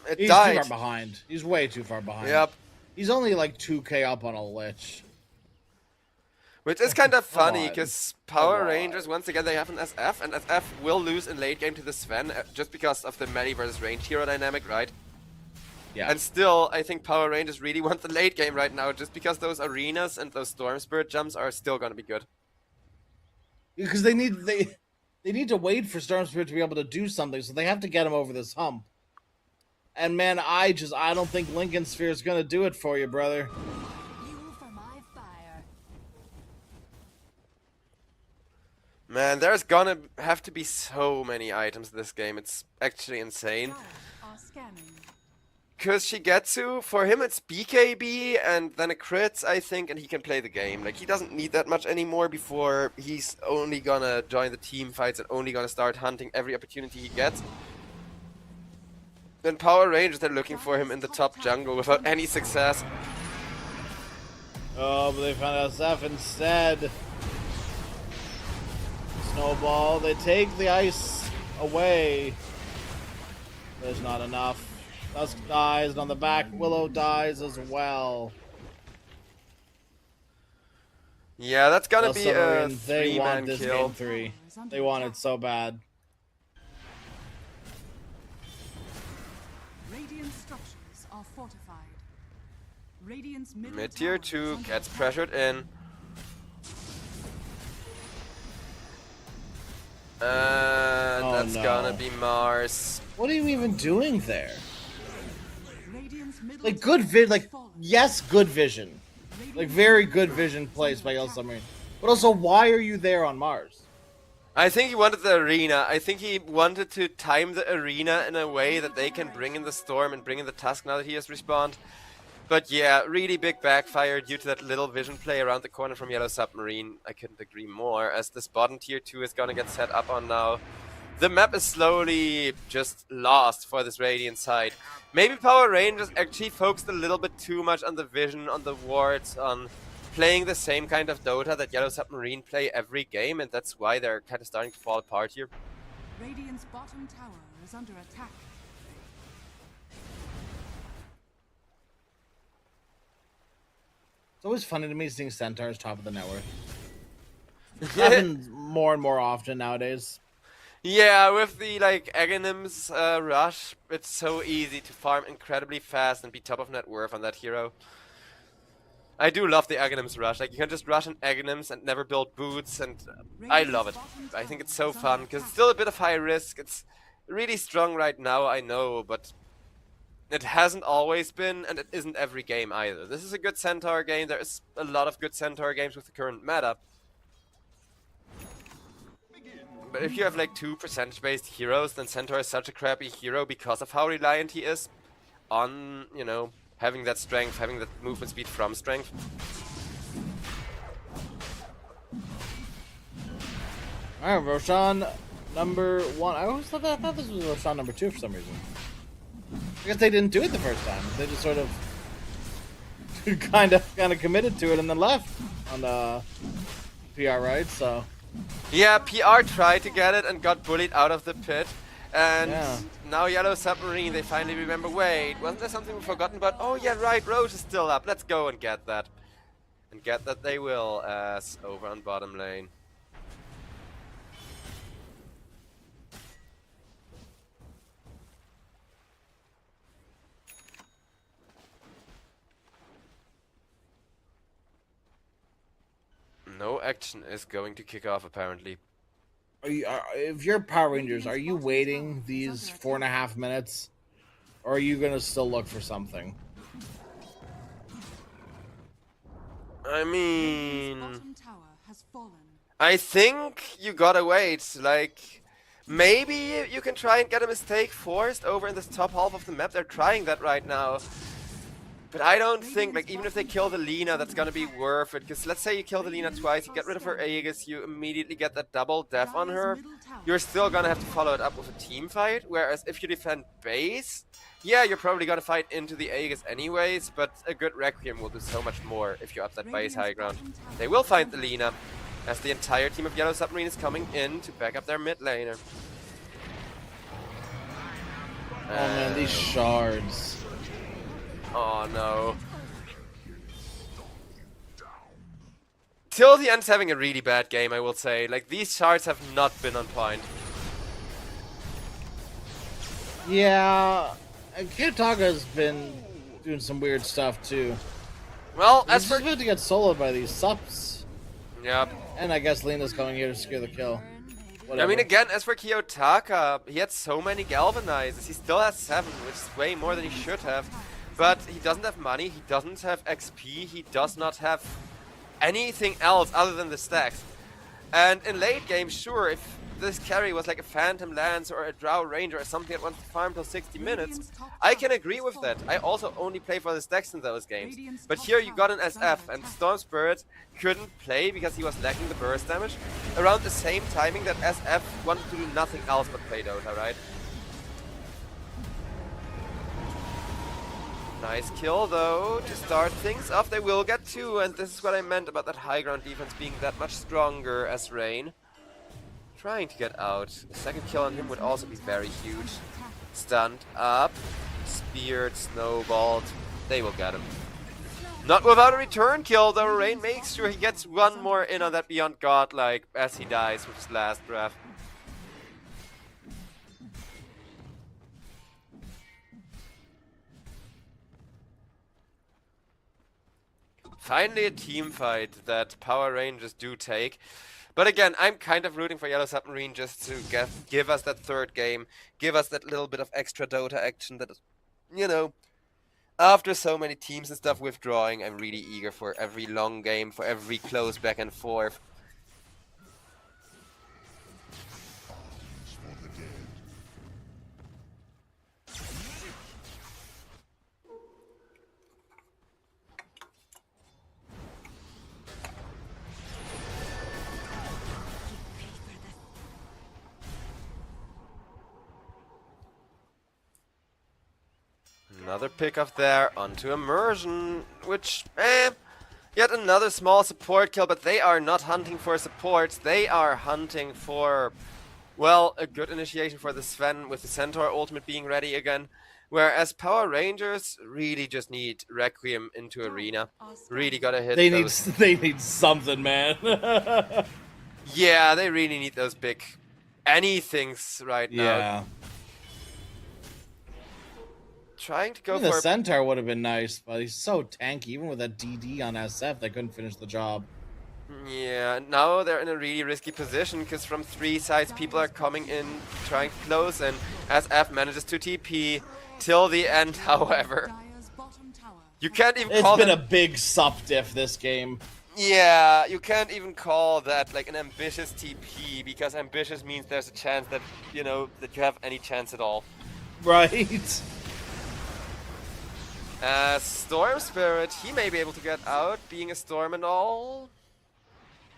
It died. He's too far behind. He's way too far behind. Yep. He's only like 2k up on a Lich. Which is kind of funny, because Power Rangers, once again, they have an SF, and SF will lose in late game to the Sven, just because of the melee versus range hero dynamic, right? Yeah. And still, I think Power Rangers really want the late game right now, just because those arenas and those Storm Spirit jumps are still gonna be good. Because they need to wait for Storm Spirit to be able to do something, so they have to get him over this hump. And man, I don't think Lincoln Sphere is gonna do it for you, brother. Fuel for my fire. Man, there's gonna have to be so many items in this game. It's actually insane. Dire are scanning. Because Shigetsu, for him it's BKB and then a crit, I think, and he can play the game. Like, he doesn't need that much anymore before he's only gonna join the team fights and only gonna start hunting every opportunity he gets. Then Power Rangers, they're looking for him in the top jungle without any success. Oh, but they found SF instead. Snowball, they take the ice away. There's not enough. Dusk dies, and on the back, Willow dies as well. Yeah, that's gonna Well, be a Submarine, they want 3-man this kill. game 3. They want it so bad. Radiant structures are fortified. Radiant's middle Mid tier tower is 2 under gets attack. pressured in. That's no. gonna be Mars. What are you even doing there? Radiant's middle Like, good tower like, has fallen. yes, good vision. Like, very good vision placed by Yellow Submarine. But also, why are you there on Mars? I think he wanted the arena. I think he wanted to time the arena in a way that they can bring in the Storm and bring in the Tusk now that he has respawned. But yeah, really big backfire due to that little vision play around the corner from Yellow Submarine. I couldn't agree more, as this bottom tier 2 is gonna get set up on now. The map is slowly just lost for this Radiant side. Maybe Power Rangers actually focused a little bit too much on the vision, on the wards, on playing the same kind of Dota that Yellow Submarine play every game, and that's why they're kind of starting to fall apart here. Radiant's bottom tower is under attack. It's always funny to me seeing Centaurs top of the net worth. It happens more and more often nowadays. Yeah, with the like Aghanims rush, it's so easy to farm incredibly fast and be top of net worth on that hero. I do love the Aghanims rush. Like, you can just rush an Aghanims and never build boots, and I love it. I think it's so fun because it's still a bit of high risk. It's really strong right now, I know, but it hasn't always been, and it isn't every game either. This is a good Centaur game. There is a lot of good Centaur games with the current meta. But if you have like 2 percentage-based heroes, then Centaur is such a crappy hero because of how reliant he is on, you know, having that strength, having that movement speed from strength. Alright, Roshan number 1. I always thought this was Roshan number 2 for some reason. I guess they didn't do it the first time. They just sort of kind of committed to it and then left on the PR, right? So Yeah, PR tried to get it and got bullied out of the pit. And Yeah. now Yellow Submarine, they finally remember, wait, wasn't there something we've forgotten about? Oh yeah, right, Roche is still up. Let's go and get that. And get that they will, as over on bottom lane. No action is going to kick off, apparently. if you're Power Rangers, are you waiting these 4.5 minutes? Or are you going to still look for something? I mean, Bottom tower has fallen. I think you gotta wait. Like, maybe you can try and get a mistake forced over in this top half of the map. They're trying that right now. But I don't think, like, even if they kill the Lina, that's gonna be worth it. Because let's say you kill the Lina twice, you get rid of her Aegis, you immediately get that double death on her. You're still gonna have to follow it up with a team fight. Whereas if you defend base, yeah, you're probably gonna fight into the Aegis anyways. But a good Requiem will do so much more if you up that base high ground. They will find the Lina, as the entire team of Yellow Submarine is coming in to back up their mid laner. Oh man, these shards. Oh no. Till the End's having a really bad game, I will say. Like, these shards have not been on point. Yeah, And Kitaga's been doing some weird stuff too. Well, He's as for just about to get soloed by these subs. yeah, And I guess Lena's going here to secure the kill. Whatever. I mean, again, as for Kiyotaka, he had so many galvanizers. He still has 7, which is way more than he should have. But he doesn't have money, he doesn't have XP, he does not have anything else other than the stacks. And in late game, sure, if this carry was like a Phantom Lance or a Drow Ranger or something that wants to farm till 60 minutes, I can agree with that. I also only play for the stacks in those games. But here you got an SF, and Storm Spirit couldn't play because he was lacking the burst damage around the same timing that SF wanted to do nothing else but play Dota, right? Nice kill though, to start things off. They will get 2, and this is what I meant about that high ground defense being that much stronger as Rain. Trying to get out. A second kill on him would also be very huge. Stunned up, speared, snowballed. They will get him. Not without a return kill though. Rain makes sure he gets one more in on that Beyond Godlike as he dies with his last breath. Finally a team fight that Power Rangers do take. But again, I'm kind of rooting for Yellow Submarine just to give us that third game, give us that little bit of extra Dota action that, you know, after so many teams and stuff withdrawing, I'm really eager for every long game, for every close back and forth. Another pick up there onto Immersion, which, yet another small support kill, but they are not hunting for supports, they are hunting for, well, a good initiation for the Sven with the Centaur ultimate being ready again, whereas Power Rangers really just need Requiem into Arena. Really gotta hit those. They need something, man. Yeah, they really need those big anythings right now. Yeah. Trying to go The for Centaur would have been nice, but he's so tanky. Even with that DD on SF, they couldn't finish the job. yeah, now they're in a really risky position because from 3 sides people are coming in trying to close, and SF manages to TP till the end. However, Dire's bottom tower you can't even It's call been that, a big sup diff this game. yeah, you can't even call that like an ambitious TP, because ambitious means there's a chance that, you know, that you have any chance at all. Right? Storm Spirit, he may be able to get out, being a storm and all.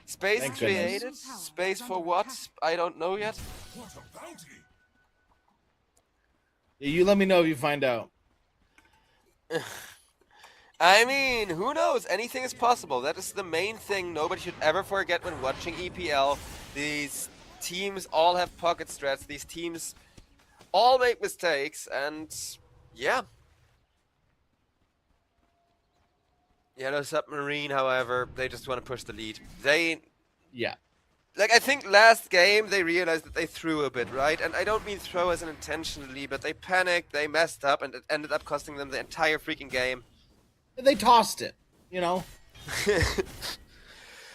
Space Thank created. goodness. Space for what? I don't know yet. You let me know if you find out. I mean, who knows? Anything is possible. That is the main thing nobody should ever forget when watching EPL. These teams all have pocket strats. These teams all make mistakes, and yeah. Yellow Submarine, however, they just want to push the lead. They, Yeah. like, I think last game they realized that they threw a bit, right? And I don't mean throw as an intentionally, but they panicked, they messed up, and it ended up costing them the entire freaking game. They tossed it, you know?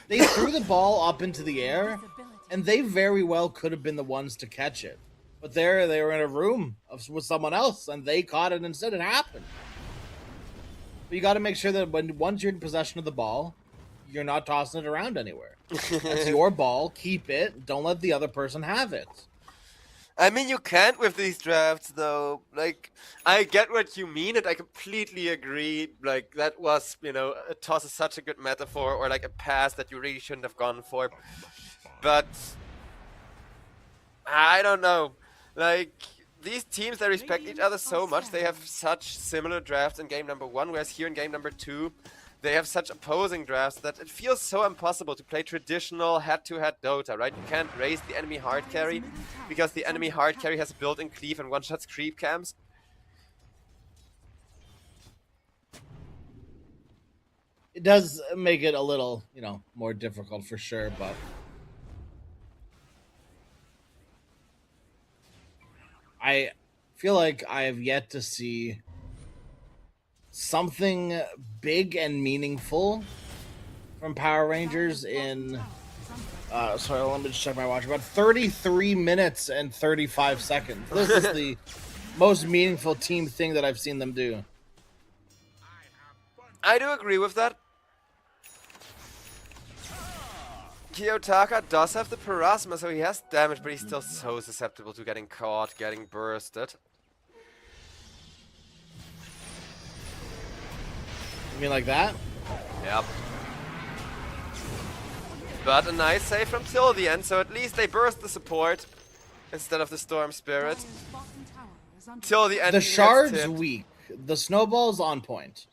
They threw the ball up into the air, and they very well could have been the ones to catch it. But they were in a room with someone else, and they caught it instead. It happened. But you got to make sure that once you're in possession of the ball, you're not tossing it around anywhere. It's your ball. Keep it. Don't let the other person have it. I mean, you can't with these drafts, though. Like, I get what you mean, and I completely agree. Like, that was, you know, a toss is such a good metaphor, or like a pass that you really shouldn't have gone for. But I don't know. Like, these teams, they respect each other so much. They have such similar drafts in game number 1, whereas here in game number 2, they have such opposing drafts that it feels so impossible to play traditional head-to-head Dota, right? You can't raise the enemy hard carry because the enemy hard carry has a built-in cleave and one-shots creep camps. It does make it a little, you know, more difficult for sure, but feel like I have yet to see something big and meaningful from Power Rangers in sorry, let me just check my watch. About 33 minutes and 35 seconds. This is the most meaningful team thing that I've seen them do. I do agree with that. Kiyotaka does have the Parasma, so he has damage, but he's still so susceptible to getting caught, getting bursted. You mean like that? Yep. But a nice save from till the end, so at least they burst the support instead of the Storm Spirit. Dire's bottom tower is under Till the end. The he gets shard's tipped. weak. The snowball's on point.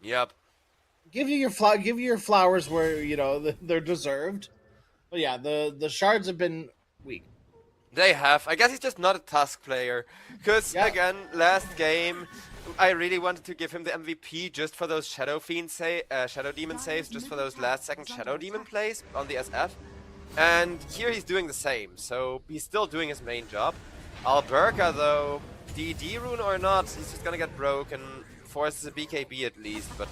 Yep. Give you your flowers where they're deserved. But yeah, the shards have been weak. They have. I guess he's just not a Tusk player. Because, Yeah. again, last game, I really wanted to give him the MVP just for those Shadow Demon saves, just for those last second Shadow Demon plays on the SF. And here he's doing the same, so he's still doing his main job. Alberca, though, DD rune or not, he's just gonna get broken. Forces a BKB at least, but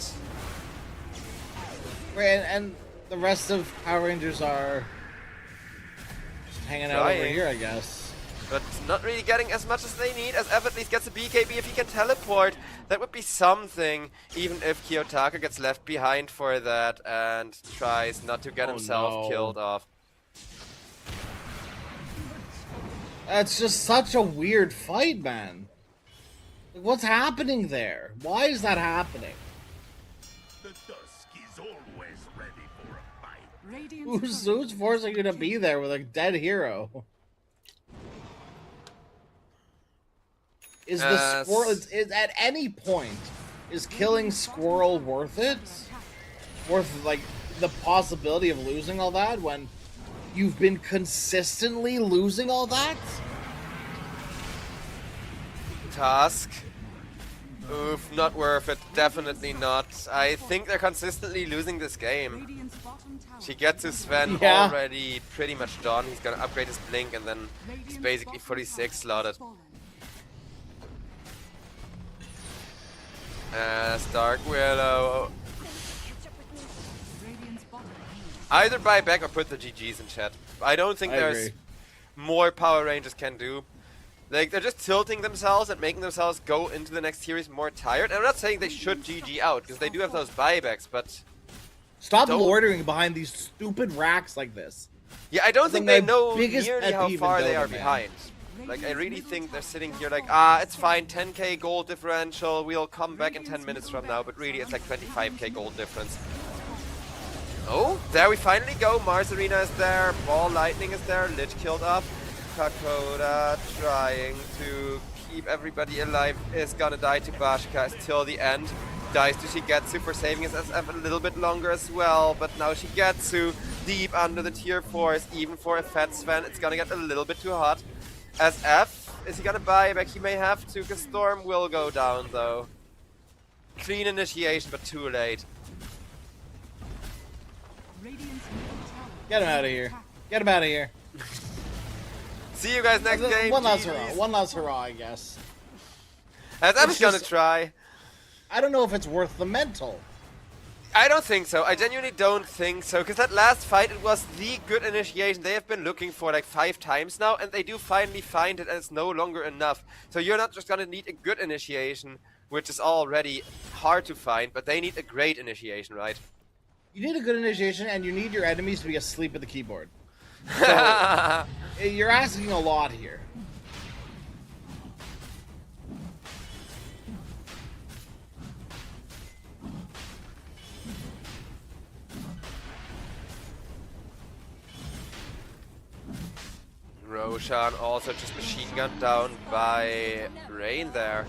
Right, and the rest of Power Rangers are just hanging out over Trying. here, I guess. but not really getting as much as they need, as F at least gets a BKB if he can teleport. That would be something, even if Kiyotaka gets left behind for that and tries not to get Oh, himself no. killed off. That's just such a weird fight, man. Like, what's happening there? Why is that happening? The dusk is always ready for a fight. Radiant's Who's forcing you to be there with a dead hero? Is the squirrel? Is at any point is killing squirrel worth it? Worth like the possibility of losing all that when you've been consistently losing all that? Task. Oof, not worth it. Definitely not. I think they're consistently losing this game. Radiant's bottom tower. She gets to Sven Yeah. already pretty much done. He's gonna upgrade his blink and then he's basically fully 6 slotted. Dark Willow. Radiant's bottom Either buy back or put the GGs in chat. I don't think I there's agree. more Power Rangers can do. Like, they're just tilting themselves and making themselves go into the next series more tired. And I'm not saying they should GG out, because they do have those buybacks, but Stop Don't- loitering behind these stupid racks like this. yeah, I don't That's think my they know biggest nearly pet how peeve in far they Dota, are man. behind. Like, I really think they're sitting here like, it's fine, 10k gold differential, we'll come back in 10 minutes from now, but really it's like 25k gold difference. Oh, there we finally go. Mars Arena is there, Ball Lightning is there, Lich killed off. Pakoda trying to keep everybody alive is gonna die to Bashka till the end. Dies to Shigetsu for saving his SF a little bit longer as well, but now Shigetsu deep under the tier 4s, even for a fat Sven, it's gonna get a little bit too hot. SF, is he gonna buy back? He may have to, because Storm will go down though. Clean initiation, but too late. Radiant's middle tower. Get him out of here. Get him out of here. See you guys next game. One last GGs. hurrah. One last hurrah, I guess. SF is It's gonna just- try. I don't know if it's worth the mental. I don't think so. I genuinely don't think so. Because that last fight, it was the good initiation they have been looking for like 5 times now. And they do finally find it, and it's no longer enough. So you're not just going to need a good initiation, which is already hard to find. But they need a great initiation, right? You need a good initiation, and you need your enemies to be asleep at the keyboard. So, you're asking a lot here. Roshan also just machine gunned down by Rain there.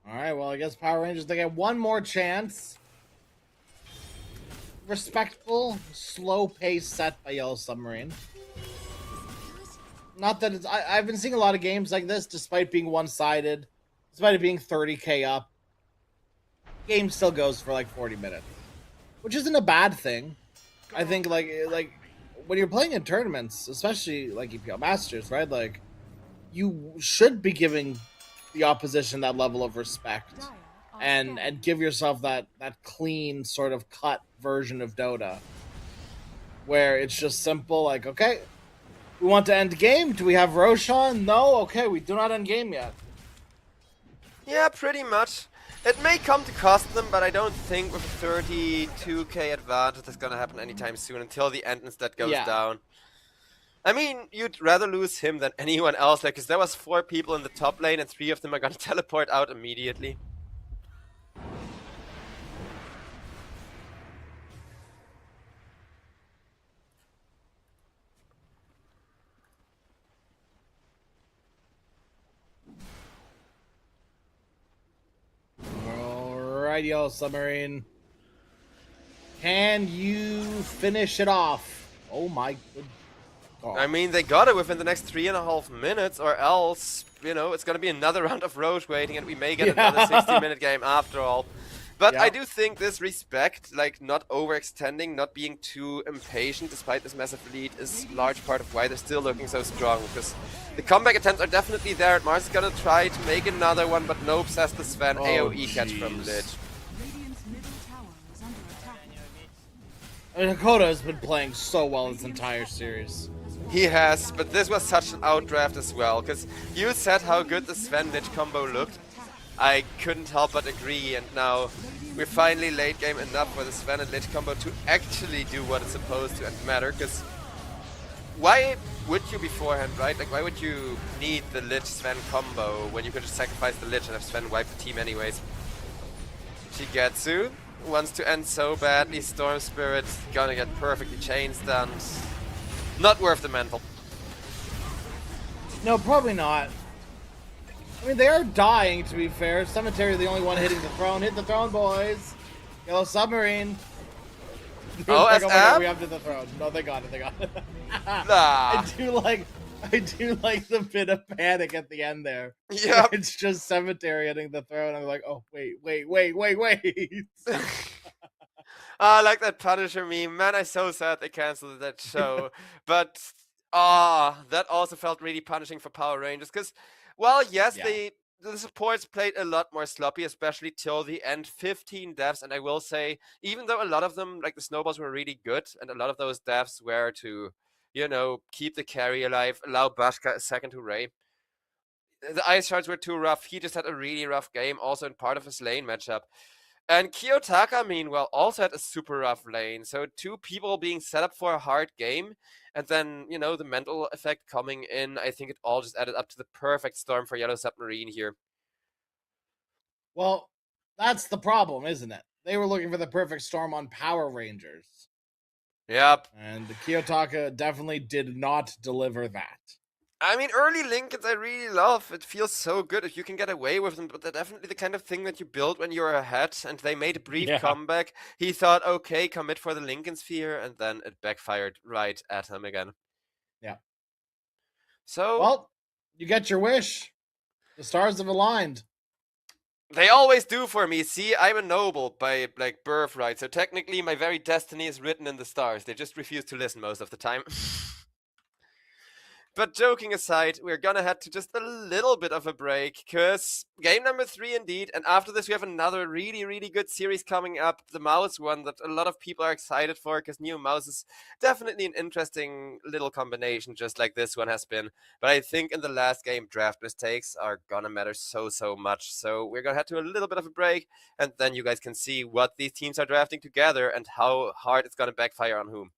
Alright, well, I guess Power Rangers, they get one more chance. Respectful, slow pace set by Yellow Submarine. Not that it's... I've been seeing a lot of games like this, despite being one-sided, despite it being 30k up. Game still goes for like 40 minutes. Which isn't a bad thing. I think like when you're playing in tournaments, especially like EPL Masters, right? Like you should be giving the opposition that level of respect Dire are and scanning. give yourself that clean sort of cut version of Dota where it's just simple like, okay, we want to end game. Do we have Roshan? No. Okay, we do not end game yet. Yeah, pretty much. It may come to cost them, but I don't think with a 32k advantage that's gonna happen anytime soon until the entrance that goes Yeah. down. I mean, you'd rather lose him than anyone else, like, because there was 4 people in the top lane and 3 of them are gonna teleport out immediately. Alright, yo, Submarine. Can you finish it off? Oh my good God. I mean, they got it within the next 3.5 minutes, or else, you know, it's gonna be another round of Roche waiting and we may get another 60-minute game after all. But Yeah. I do think this respect, like not overextending, not being too impatient despite this massive lead, is a large part of why they're still looking so strong. Because the comeback attempts are definitely there, and Mars is gonna try to make another one, but nope, says the Sven. Oh, AoE catch from jeez. Lich. Radiant's middle tower is under attack. I mean, Hakoda has been playing so well this entire series. He has, but this was such an outdraft as well, because you said how good the Sven Lich combo looked. I couldn't help but agree, and now we're finally late game enough for the Sven and Lich combo to actually do what it's supposed to and matter, because why would you beforehand, right? Like, why would you need the Lich Sven combo when you could just sacrifice the Lich and have Sven wipe the team anyways? Shigetsu wants to end so badly, Storm Spirit's gonna get perfectly chain stunned. Not worth the mental. No, probably not. I mean, they are dying, to be fair. Cemetery, the only one hitting the throne. Hit the throne, boys. Yellow Submarine. Oh, Like, as my God, Ab? we have to the throne. No, they got it. They got it. Nah. I do like the bit of panic at the end there. Yep. It's just Cemetery hitting the throne. I'm like, oh, wait. I like that Punisher meme. Man, I'm so sad they canceled that show. But, that also felt really punishing for Power Rangers. Because, well, yes, Yeah. the supports played a lot more sloppy, especially till the end. 15 deaths, and I will say, even though a lot of them, like the snowballs, were really good, and a lot of those deaths were to, you know, keep the carry alive, allow Bashka a second to Ray. The ice shards were too rough. He just had a really rough game, also in part of his lane matchup. And Kiyotaka, meanwhile, also had a super rough lane. So 2 people being set up for a hard game, and then, you know, the mental effect coming in. I think it all just added up to the perfect storm for Yellow Submarine here. Well, that's the problem, isn't it? They were looking for the perfect storm on Power Rangers. Yep. And the Kiyotaka definitely did not deliver that. I mean, early Lincolns I really love. It feels so good if you can get away with them, but they're definitely the kind of thing that you build when you're ahead, and they made a brief Yeah. comeback. He thought, okay, commit for the Lincoln Sphere, and then it backfired right at him again. Yeah. So, Well, you get your wish. The stars have aligned. they always do for me. See, I'm a noble by, like, birthright, so technically my very destiny is written in the stars. They just refuse to listen most of the time. But joking aside, we're gonna head to just a little bit of a break, because game number 3 indeed, and after this we have another really, really good series coming up, the Mouse one that a lot of people are excited for, because New Mouse is definitely an interesting little combination, just like this one has been. But I think in the last game, draft mistakes are gonna matter so much, so we're gonna head to a little bit of a break, and then you guys can see what these teams are drafting together and how hard it's gonna backfire on whom.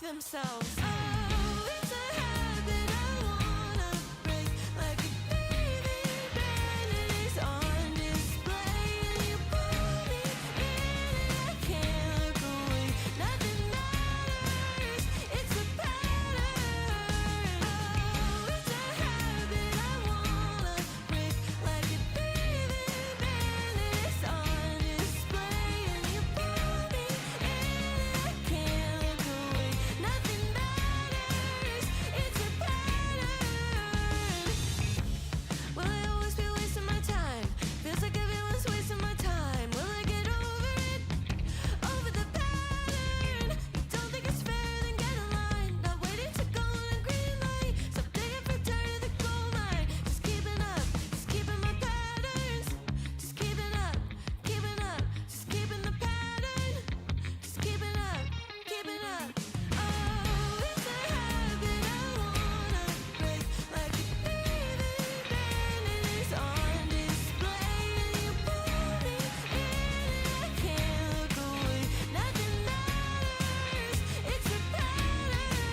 themselves. Oh, it's a habit I wanna break, like a baby bandit is on display, and you pull me in and I can't look away. Nothing matters, it's a pattern. Oh, it's a habit I wanna break, like a baby bandit is on display, and you pull me in and I can't look away. Nothing matters, it's a pattern. Will I always be wasting my time? Feels like everyone's wasting my time. Will I get over it? Over the pattern. Don't think it's fair, then get in line. Not waiting to go on a green light. Stop digging for dirt in the coal mine. Just keeping up, just keeping my patterns. Just keeping up, just keeping the pattern. Just keeping up, keeping up. Oh, it's a habit I wanna break, like a baby bandit is on display, and you pull me in and I can't look away. Nothing matters, it's a pattern.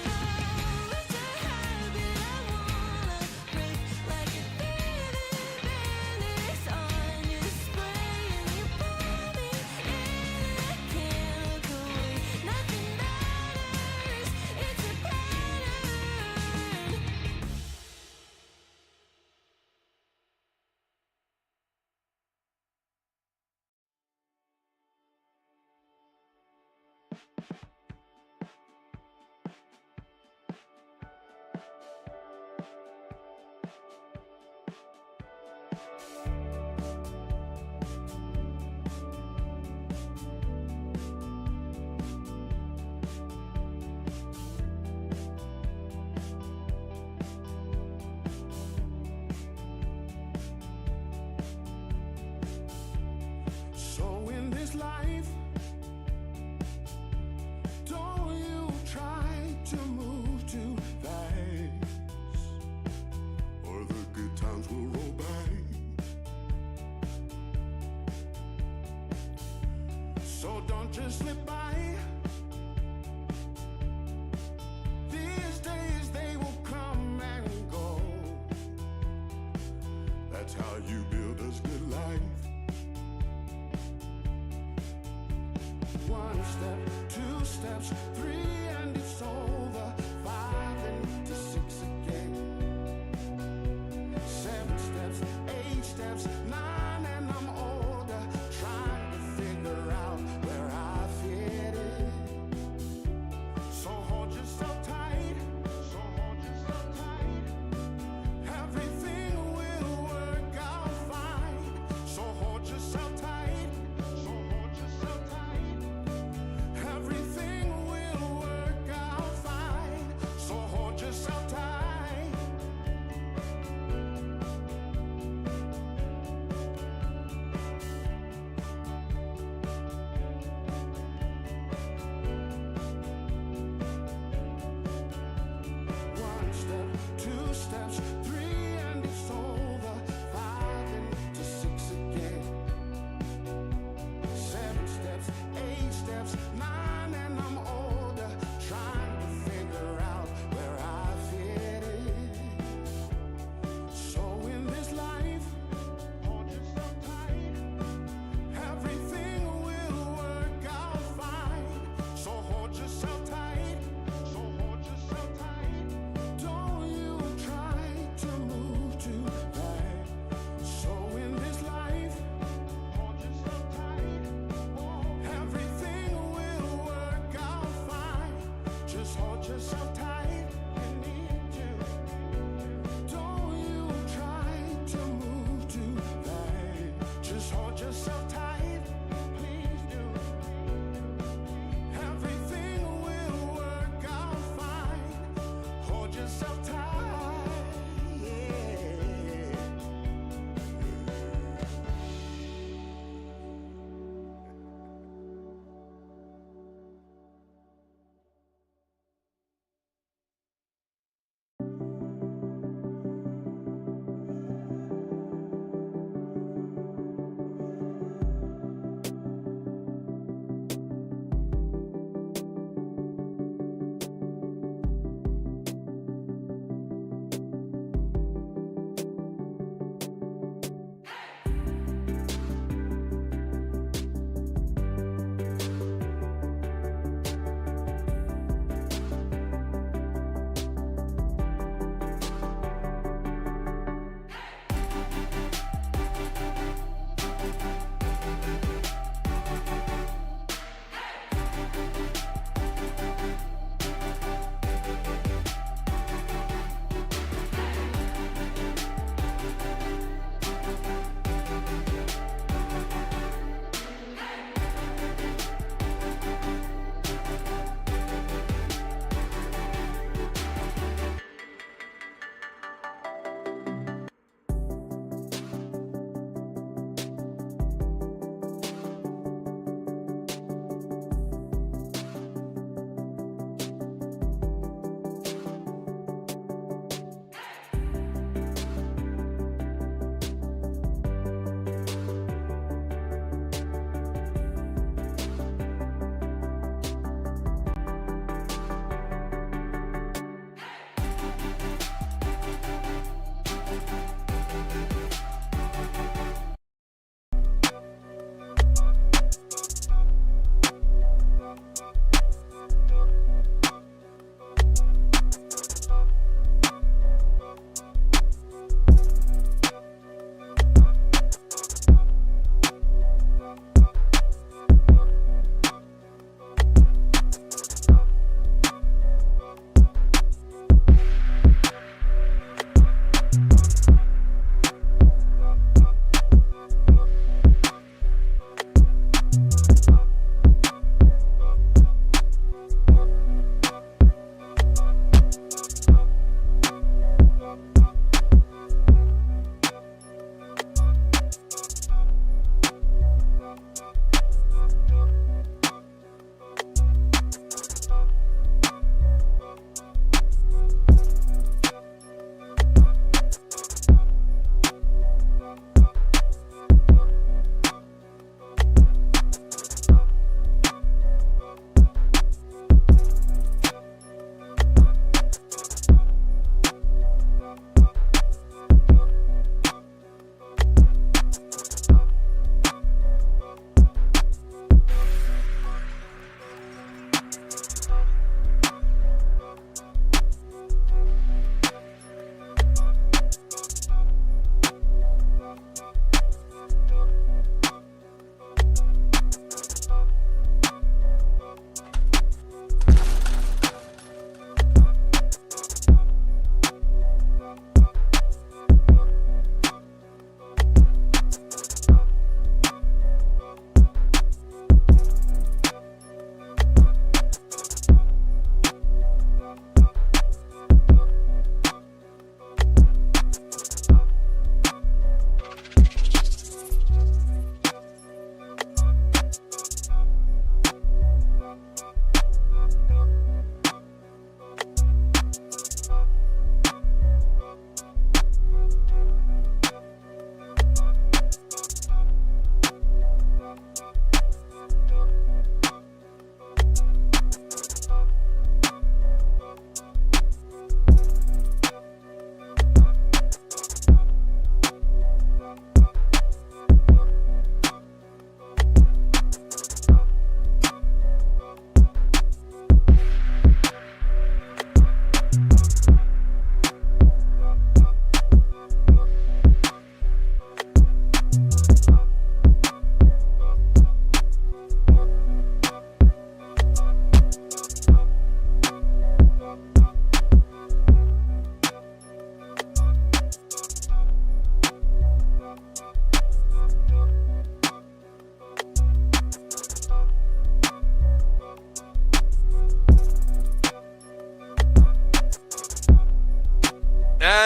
Oh, it's a habit I wanna break, like a baby bandit is on display, and you pull me in and I can't look away. Nothing matters, it's a pattern. So in this life, don't you try to move too fast, or the good times will roll by. So don't just slip by. These days they will come and go. That's how you build a good life. One step, two steps, three, and it's over. 5 and to 6 again. 7 steps, 8 steps, 9, and I'm older. Trying to figure out where I fit in. So hold yourself tight. So hold yourself tight. Everything will work out fine. So hold yourself tight. So hold yourself tight. Everything will work out fine. So hold yourself tight. One step, 2 steps, 3, and it's over. 5 and to 6 again. 7 steps, 8 steps, 9, and I'm older. Trying to figure out where I fit in. So in this life, hold yourself tight. Everything will work out fine. So hold yourself tight. So hold yourself tight. Don't you try to move too fast. So in this life, hold yourself tight. Everything will work out fine. Just hold yourself tight. You need to. Don't you try to move too fast. Just hold yourself tight. Please do. Everything will work out fine. Hold yourself tight. Yeah.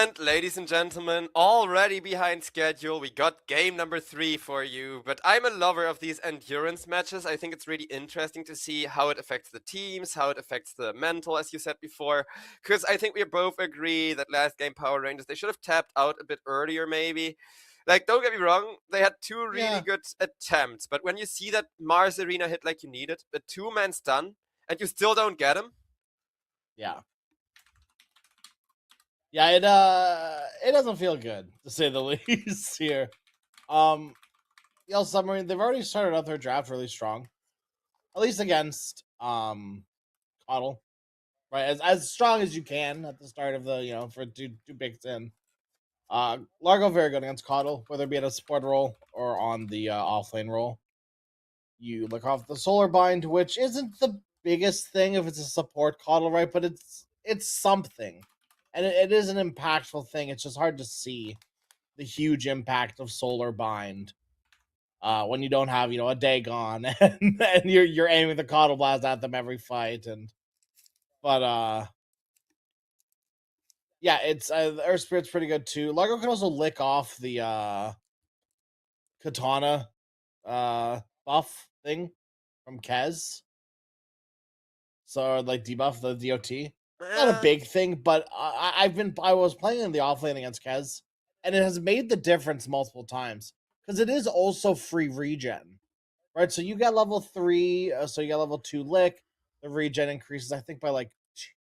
And ladies and gentlemen, already behind schedule, we got game number 3 for you. But I'm a lover of these endurance matches. I think it's really interesting to see how it affects the teams, how it affects the mental, as you said before. Because I think we both agree that last game Power Rangers, they should have tapped out a bit earlier maybe. Like, don't get me wrong, they had 2 really Yeah. good attempts. But when you see that Mars Arena hit like you needed, a 2-man stun, and you still don't get him, Yeah. Yeah, it doesn't feel good, to say the least here. Yell Submarine, they've already started out their draft really strong. At least against Coddle. Right? As strong as you can at the start of the, for two picks in. Largo very good against Coddle, whether it be at a support role or on the offlane role. You look off the Solar Bind, which isn't the biggest thing if it's a support Coddle, right? But it's something. And it is an impactful thing. It's just hard to see the huge impact of Solar Bind when you don't have, a Dagon and you're aiming the Coddle Blast at them every fight. But yeah, it's Earth Spirit's pretty good too. Largo can also lick off the Katana buff thing from Kez. So like debuff the DOT. Not a big thing, but I was playing in the offlane against Kez, and it has made the difference multiple times because it is also free regen, right? So you get level 3, so you get level 2 lick. The regen increases, I think, by like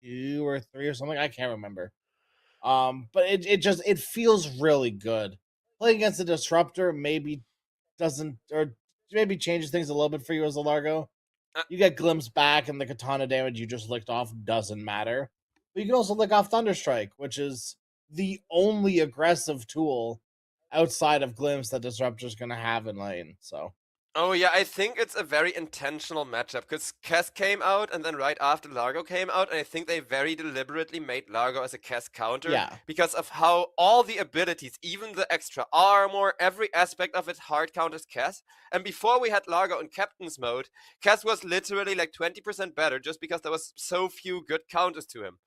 2 or 3 or something. I can't remember. But it feels really good. Playing against a disruptor maybe doesn't, or maybe changes things a little bit for you as a Largo. You get glimpse back, and the katana damage you just licked off doesn't matter. But you can also lick off Thunderstrike, which is the only aggressive tool outside of glimpse that Disruptor's gonna have in lane. So Oh yeah, I think it's a very intentional matchup because Kess came out and then right after Largo came out, and I think they very deliberately made Largo as a Kess counter Yeah. because of how all the abilities, even the extra armor, every aspect of it hard counters Kess. And before we had Largo in Captain's mode, Kess was literally like 20% better just because there was so few good counters to him.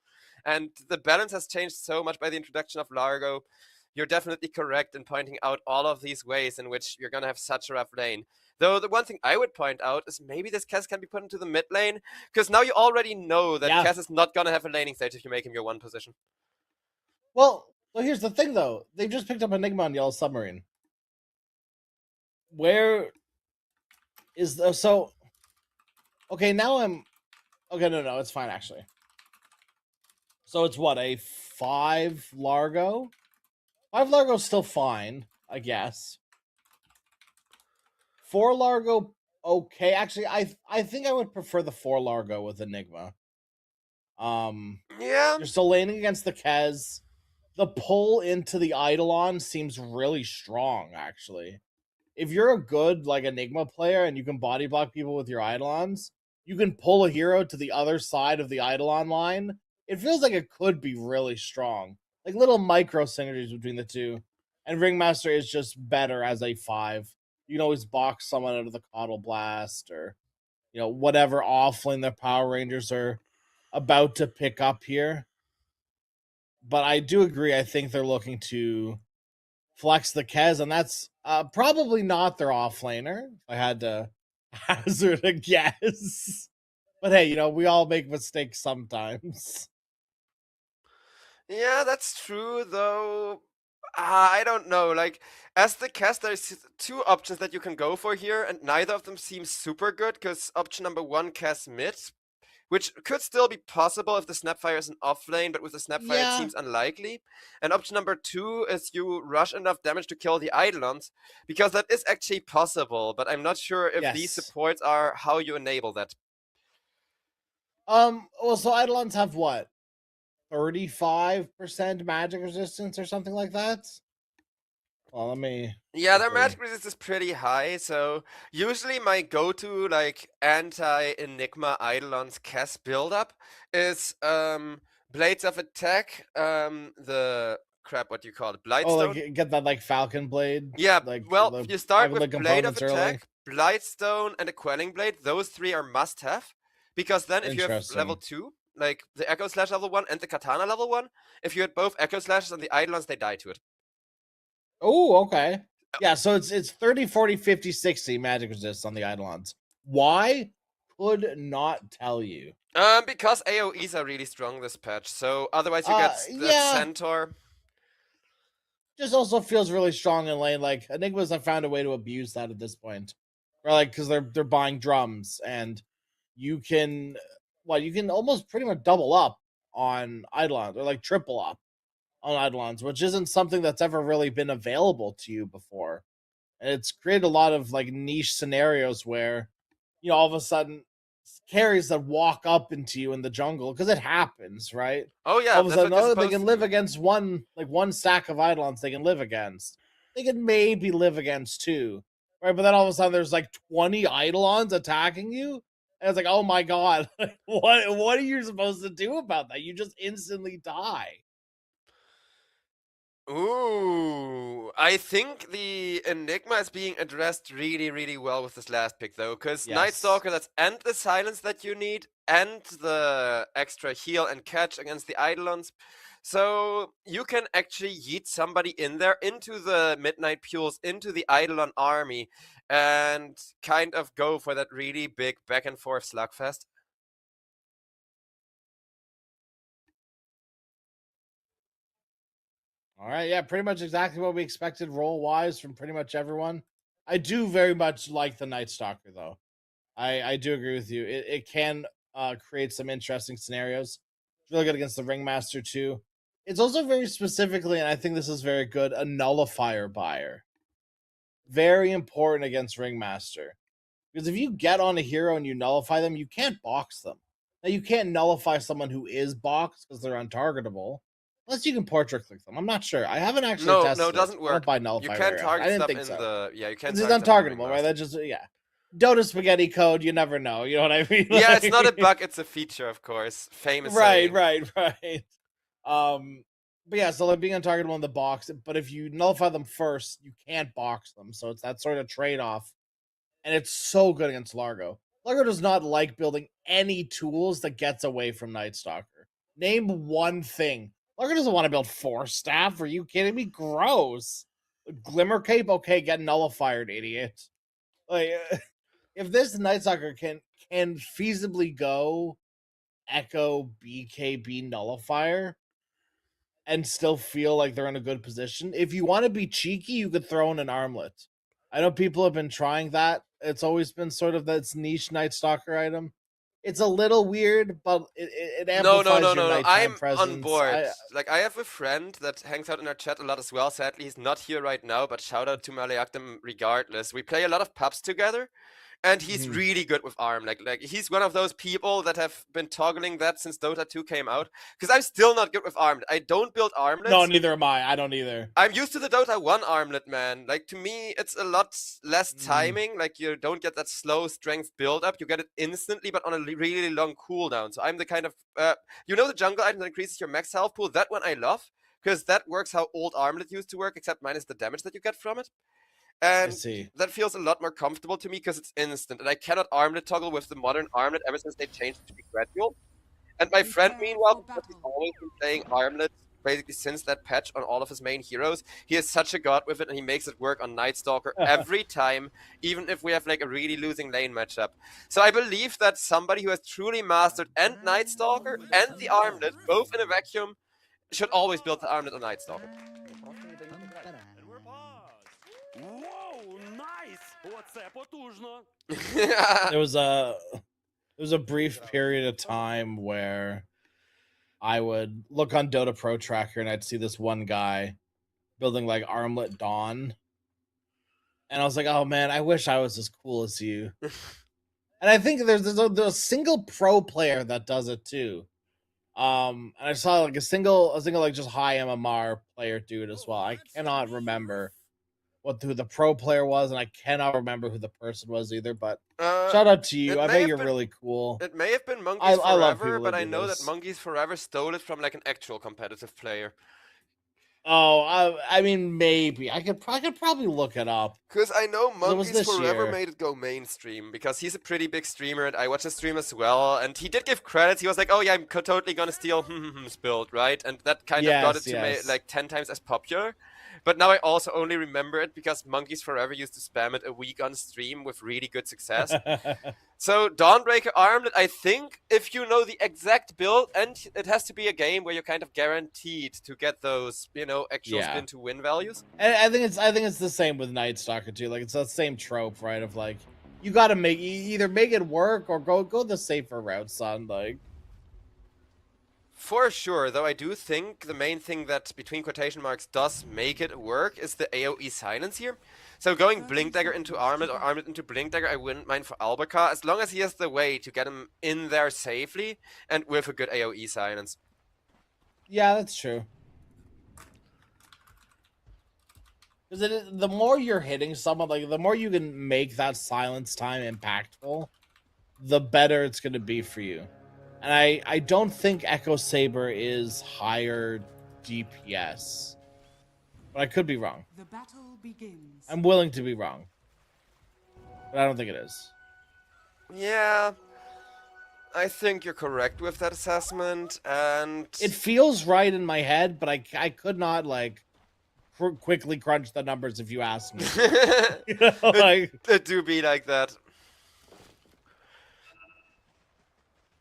And the balance has changed so much by the introduction of Largo. You're definitely correct in pointing out all of these ways in which you're going to have such a rough lane. Though the one thing I would point out is maybe this Kess can be put into the mid lane, because now you already know that Yeah. Kess is not going to have a laning stage if you make him your 1 position. Well, here's the thing though. They've just picked up Enigma on Yellow Submarine. Where is the so okay, now I'm okay, no, it's fine actually. So it's what, a 5 Largo? 5 Largo's still fine, I guess. 4 Largo, okay. Actually, I think I would prefer the 4 Largo with Enigma. Yeah. You're still laning against the Kez. The pull into the Eidolon seems really strong, actually. If you're a good like Enigma player and you can body block people with your Eidolons, you can pull a hero to the other side of the Eidolon line. It feels like it could be really strong. Like little micro synergies between the two. And Ringmaster is just better as a 5. You can always box someone out of the Coddle Blast or, whatever offlane the Power Rangers are about to pick up here. But I do agree. I think they're looking to flex the Kez, and that's probably not their offlaner. If I had to hazard a guess. But hey, we all make mistakes sometimes. Yeah, that's true, though. I don't know. Like, as the cast, there's 2 options that you can go for here, and neither of them seems super good, because option number 1, cast mid, which could still be possible if the Snapfire is an offlane, but with the Snapfire Yeah. it seems unlikely. And option number 2 is you rush enough damage to kill the Eidolons, because that is actually possible, but I'm not sure if these Yes. supports are how you enable that. Well, so Eidolons have what? 35% magic resistance or something like that? Well, let me. Yeah, their quickly- magic resistance is pretty high, so usually my go-to like anti-Enigma Eidolons cast build-up is Blades of Attack, the what do you call it? Oh, Blightstone? like get that like Falcon Blade. Yeah, like well, the- you start having with the Blade of components early. Attack, Blightstone, and a Quelling Blade. Those 3 are must-have, because then if you have level Interesting. 2, like the Echo Slash level 1 and the Katana level 1. If you had both Echo Slashes on the Eidolons, they die to it. Oh, okay. Yeah, so it's 30, 40, 50, 60 magic resist on the Eidolons. Why? Could not tell you. Because AoEs are really strong this patch, so otherwise you get that Yeah. Centaur. Just also feels really strong in lane. Like Enigmas have found a way to abuse that at this point. Or like because they're buying drums and you can you can almost pretty much double up on Eidolons or like triple up on Eidolons, which isn't something that's ever really been available to you before. And it's created a lot of like niche scenarios where, all of a sudden carries that walk up into you in the jungle because it happens, right? Oh yeah, All of a that's sudden, what you're oh, they supposed can to live do. against one stack of Eidolons they can live against. They can maybe live against two, right? But then all of a sudden, there's like 20 Eidolons attacking you, and it's like, oh my god, what are you supposed to do about that? You just instantly die. Ooh, I think the Enigma is being addressed really, really well with this last pick, though, because Night Yes. Stalker, that's and the silence that you need, and the extra heal and catch against the Eidolons. So you can actually yeet somebody in there into the Midnight Pules, into the Eidolon army, and kind of go for that really big back and forth slugfest. All right, yeah, pretty much exactly what we expected role wise from pretty much everyone. I do very much like the Night Stalker though. I do agree with you. It can create some interesting scenarios. It's really good against the Ringmaster too. It's also very specifically, and I think this is very good, a nullifier buyer. Very important against Ringmaster. Because if you get on a hero and you nullify them, you can't box them. Now you can't nullify someone who is boxed because they're untargetable. Unless you can portrait click them. I'm not sure. I haven't actually No, tested it doesn't I work. don't buy You nullifier can't very often. target I didn't stuff think in so. the you can't. It's target stuff in untargetable, right? Ringmaster. That just Dota spaghetti code. You never know. You know what I mean? Yeah, it's not a bug; it's a feature, of course. Famous right, saying. right. But yeah, so like being untargetable in the box, but if you nullify them first, you can't box them. So it's that sort of trade off, and it's so good against Largo. Largo does not like building any tools that gets away from Night Stalker. Name one thing. Largo doesn't want to build Force Staff. Are you kidding me? Gross. Glimmer Cape, okay, get nullified, idiot. Like, if this Night Stalker can feasibly go Echo BKB nullifier and still feel like they're in a good position. If you want to be cheeky, you could throw in an armlet. I know people have been trying that. It's always been sort of that niche Night Stalker item. It's a little weird, but it amplifies your nighttime I'm presence. on board. Like, I have a friend that hangs out in our chat a lot as well. Sadly, he's not here right now, but shout out to Maleactum regardless. We play a lot of pubs together, and he's Mhm. really good with ARM. Like he's one of those people that have been toggling that since Dota 2 came out. Because I'm still not good with ARM. I don't build armlets. No, neither am I. I don't either. I'm used to the Dota 1 armlet, man. Like, to me, it's a lot less timing. Like, you don't get that slow strength build up. You get it instantly, but on a really long cooldown. So I'm the kind of, the jungle item that increases your max health pool? That one I love, because that works how old armlet used to work, except minus the damage that you get from it. And that feels a lot more comfortable to me because it's instant. And I cannot armlet toggle with the modern armlet ever since they changed it to be gradual. And my friend, meanwhile, because he's always been playing armlet basically since that patch on all of his main heroes, he is such a god with it, and he makes it work on Night Stalker every time, even if we have like a really losing lane matchup. So I believe that somebody who has truly mastered and Night Stalker and the armlet, both in a vacuum, should always build the armlet on Night Stalker. And we're paused. Whoa, nice! Оце потужно. There was a brief period of time where I would look on Dota Pro Tracker and I'd see this one guy building like Armlet Dawn. And I was like, oh man, I wish I was as cool as you. And I think there's a single pro player that does it too. And I saw like a single like just high MMR player do it as well. I cannot remember who the pro player was, and I cannot remember who the person was either. But shout out to you. I bet you're really cool. It may have been Monkeys I love Forever, people but that I do know this. that Monkeys Forever stole it from like an actual competitive player. Oh, I mean, maybe I could probably look it up. Because I know was Monkey's this forever year. made it go mainstream, because he's a pretty big streamer, and I watch his stream as well, and he did give credits. He was like, oh yeah, I'm totally gonna steal build, right? And that kind of got it to Yes. like 10 times as popular. But now I also only remember it because Monkeys Forever used to spam it a week on stream with really good success. So Dawnbreaker Armlet, I think if you know the exact build, and it has to be a game where you're kind of guaranteed to get those, actual Yeah. spin to win values. And I think it's the same with Night Stalker too. Like it's the same trope, right? Of like you got to either make it work or go the safer route, son. Like For sure, though I do think the main thing that, between quotation marks, does make it work is the AoE silence here. So going Blink Dagger into Armlet or Armlet into Blink Dagger, I wouldn't mind for Albacar, as long as he has the way to get him in there safely and with a good AoE silence. yeah, that's true. Because the more you're hitting someone, like the more you can make that silence time impactful, the better it's going to be for you. And I don't think Echo Saber is higher DPS, but I could be wrong. The battle begins. I'm willing to be wrong, but I don't think it is. Yeah, I think you're correct with that assessment, and It feels right in my head, but I could not like quickly crunch the numbers if you ask me. You know, like, it do be like that.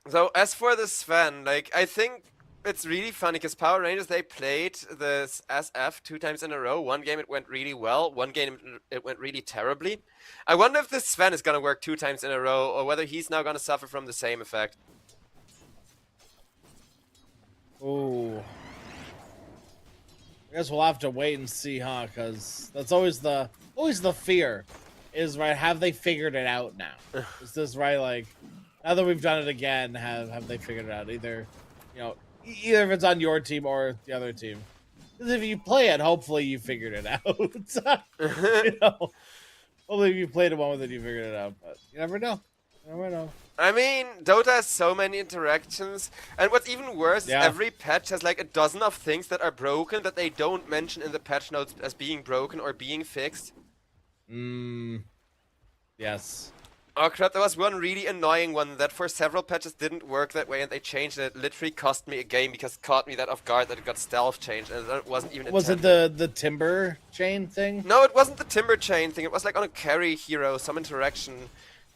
So as for the Sven, like, I think it's really funny because Power Rangers, they played this SF 2 times in a row. One game it went really well, one game it went really terribly. I wonder if this Sven is gonna work 2 times in a row, or whether he's now gonna suffer from the same effect. ooh. I guess we'll have to wait and see, huh? Because that's always the fear, is right. Have they figured it out now? Is this right? Like, now that we've done it again, have they figured it out? Either, either if it's on your team or the other team. Because if you play it, hopefully you figured it out. Hopefully if you played one with it, you figured it out. But you never know. You never know. I mean, Dota has so many interactions, and what's even worse Yeah. is every patch has like a dozen of things that are broken that they don't mention in the patch notes as being broken or being fixed. Yes. Oh crap, there was one really annoying one that for several patches didn't work that way, and they changed it. It literally cost me a game because it caught me that off guard that it got stealth changed, and it wasn't even Was it intended. the timber chain thing? No, it wasn't the timber chain thing. It was like on a carry hero, some interaction.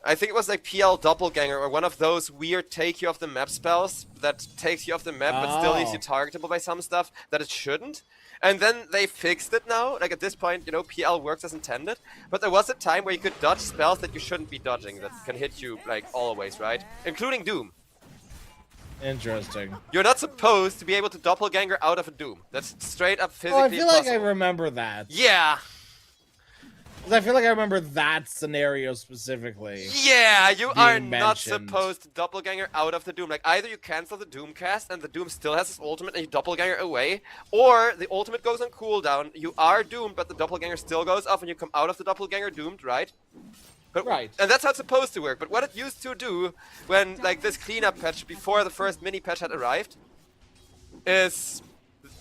I think it was like PL Doppelganger or one of those weird take you off the map spells that takes you off the map but still leaves you targetable by some stuff that it shouldn't. And then they fixed it now. Like at this point, PL works as intended. But there was a time where you could dodge spells that you shouldn't be dodging that can hit you like always, right? Including Doom. Interesting. You're not supposed to be able to Doppelganger out of a Doom. That's straight up physically Oh, I feel like I impossible. remember that. Yeah. 'Cause I feel like I remember that scenario specifically. Yeah, you are being not mentioned. supposed to Doppelganger out of the Doom. Like, either you cancel the Doom cast and the Doom still has his ultimate and you Doppelganger away, or the ultimate goes on cooldown, you are doomed, but the Doppelganger still goes off and you come out of the Doppelganger doomed, right? But, Right. And that's how it's supposed to work. But what it used to do when, like, this cleanup patch before the first mini patch had arrived is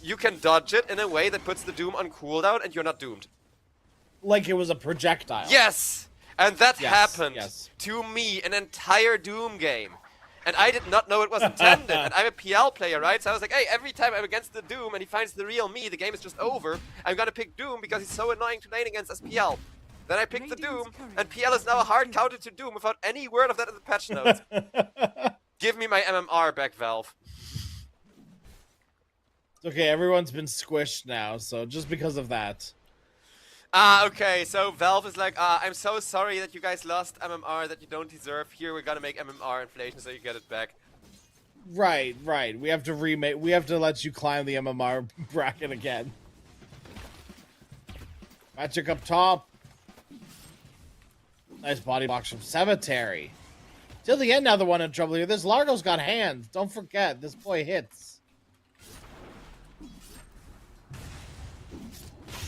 you can dodge it in a way that puts the Doom on cooldown and you're not doomed. Like it was a projectile. Yes! And that Yes, happened yes. to me an entire Doom game. And I did not know it was intended. And I'm a PL player, right? So I was like, hey, every time I'm against the Doom and he finds the real me, the game is just over. I'm gonna pick Doom because he's so annoying to lane against as PL. Then I picked the Doom, and PL is now a hard counter to Doom without any word of that in the patch notes. Give me my MMR back, Valve. Okay, everyone's been squished now, so just because of that. Okay, so Valve is like, I'm so sorry that you guys lost MMR that you don't deserve. Here, we're gonna make MMR inflation so you get it back. Right. We have to remake. We have to let you climb the MMR bracket again. Magic up top. Nice body box from Cemetery. Till the end, now the one in trouble here. This Largo's got hands. Don't forget, this boy hits.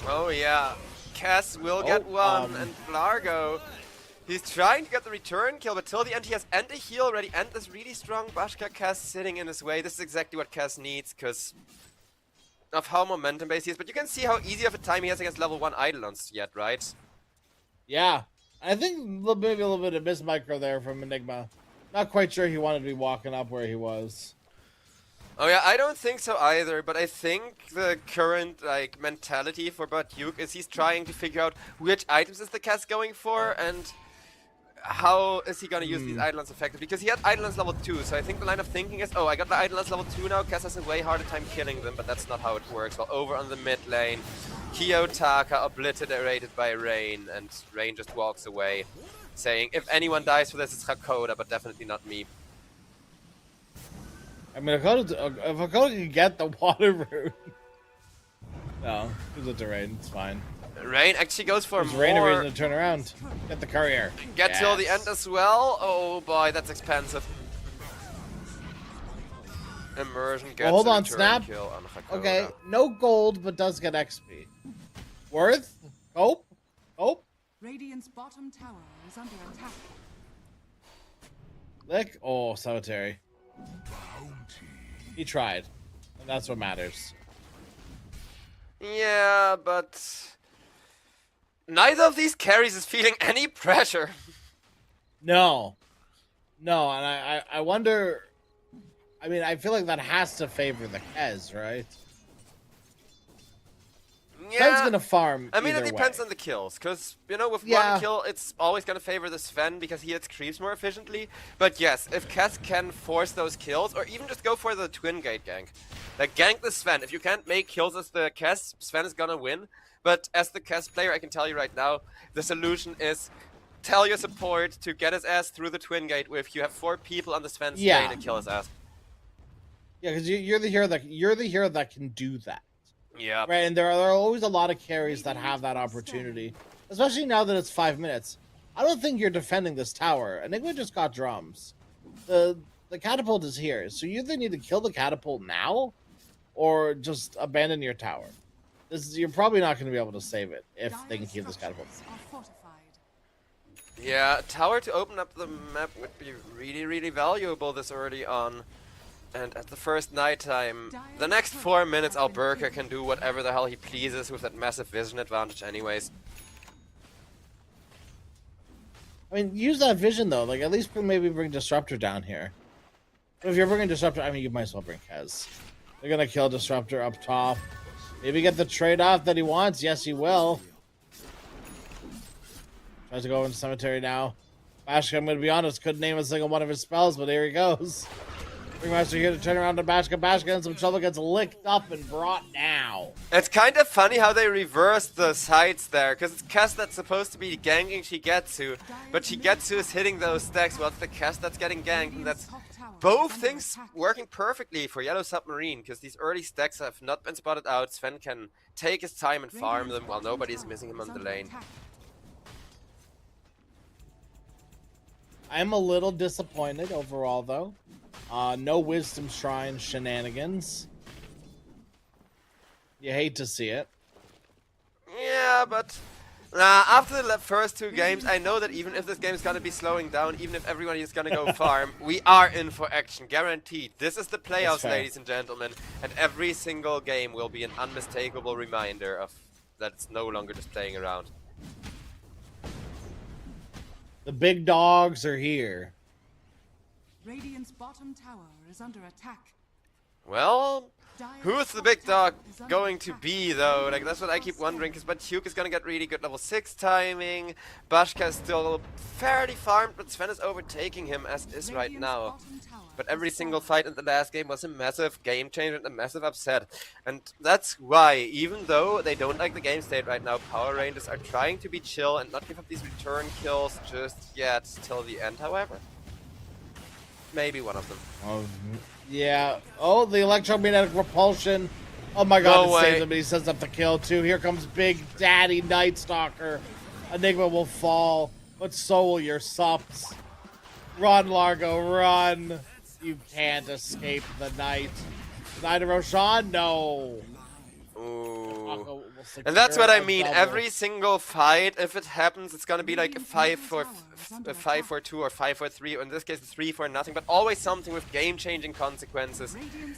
Oh yeah, Cass will get one, and Largo, he's trying to get the return kill, but till the end he has and a heal ready and this really strong Bashka Cass sitting in his way. This is exactly what Cass needs, because of how momentum based he is, but you can see how easy of a time he has against level 1 Eidolons yet, right? Yeah. I think maybe a little bit of miss micro there from Enigma. Not quite sure he wanted to be walking up where he was. Oh yeah, I don't think so either, but I think the current like mentality for Batyuk is he's trying to figure out which items is the cast going for and how is he gonna use these Eidolons effectively? Because he had Eidolons level 2, so I think the line of thinking is, oh, I got the Eidolons level 2 now, Cass has a way harder time killing them, but that's not how it works. Well, over on the mid lane, Kiyotaka obliterated by Rain, and Rain just walks away, saying, if anyone dies for this, it's Hakoda, but definitely not me. I mean, if Hakoda can get the water rune. No, gives it to Rain. It's fine. Rain actually goes for Gives Rain a reason more. to turn around. Get the courier. Get till the Yes. end as well. Oh boy, that's expensive. Immersion gets hold a on, return Snap. kill on Hakoda. Okay, no gold, but does get XP. Worth? Hope? Hope? Radiant's bottom tower is under attack. Lick? Oh, Solitary. He tried. And that's what matters. Yeah, but neither of these carries is feeling any pressure. No. No, and I wonder... I mean, I feel like that has to favor the Kez, right? Sven's gonna farm I mean, it either depends way. on the kills, because, you know, with Yeah. one kill, it's always going to favor the Sven because he hits creeps more efficiently. But yes, if Kess can force those kills, or even just go for the twin gate gank. Like, gank the Sven. If you can't make kills as the Kess, Sven is gonna win. But as the Kess player, I can tell you right now, the solution is tell your support to get his ass through the twin gate with you have 4 people on the Sven's Yeah. lane to kill his ass. Yeah, because you're the hero that can do that. Yeah. Right, and there are always a lot of carries that have that opportunity. Especially now that it's 5 minutes. I don't think you're defending this tower. Enigma just got drums. The catapult is here, so you either need to kill the catapult now or just abandon your tower. You're probably not going to be able to save it if they can keep this catapult. Are fortified. Yeah, a tower to open up the map would be really, really valuable this early on. And at the first nighttime, the next 4 minutes, Alberca can do whatever the hell he pleases with that massive vision advantage anyways. I mean, use that vision though. Like, at least maybe bring Disruptor down here. But if you're bringing Disruptor, I mean, you might as well bring Kez. They're gonna kill Disruptor up top. Maybe get the trade-off that he wants. Yes, he will. Tries to go into Cemetery now. Bashka, I'm gonna be honest, couldn't name a single one of his spells, but here he goes. Ringmaster here to turn around to Bashka. Bashka and some trouble gets licked up and brought down. It's kind of funny how they reversed the sides there, because it's Cass that's supposed to be ganking Shigetsu, but Shigetsu is hitting those stacks while it's the Cass that's getting ganked, and that's both things working perfectly for Yellow Submarine, because these early stacks have not been spotted out. Sven can take his time and farm them while nobody's missing him on the lane. I'm a little disappointed overall, though. No Wisdom Shrine shenanigans. You hate to see it. Yeah, but after the first 2 games, I know that even if this game is gonna be slowing down, even if everybody is gonna go farm, we are in for action, guaranteed. This is the playoffs, fair. ladies and gentlemen, and every single game will be an unmistakable reminder of that it's no longer just playing around. The big dogs are here. Radiant's bottom tower is under attack. Well, Dire's who's the top big tower dog is under going to attack. be, though? Like, that's what I keep wondering, because Batyuk is gonna get really good level 6 timing. Bashka is still fairly farmed, but Sven is overtaking him as is right Radiant's now. bottom tower But every is single fallen. fight in the last game was a massive game changer and a massive upset. And that's why, even though they don't like the game state right now, Power Rangers are trying to be chill and not give up these return kills just yet till the end, however. Maybe one of them. Oh, yeah. Oh, the electromagnetic repulsion. Oh my god, No it saves way. him, but he sets up the kill too. Here comes Big Daddy Night Stalker. Enigma will fall, but so will your subs. Run, Largo, run. You can't escape the night. Knight of Roshan? No. Ooh. Taka will And that's what secure I a mean. double. Every single fight, if it happens, it's gonna be like a 5-4-2 or 5-4-3, or in this case, 3-4-0. But always something with game-changing consequences.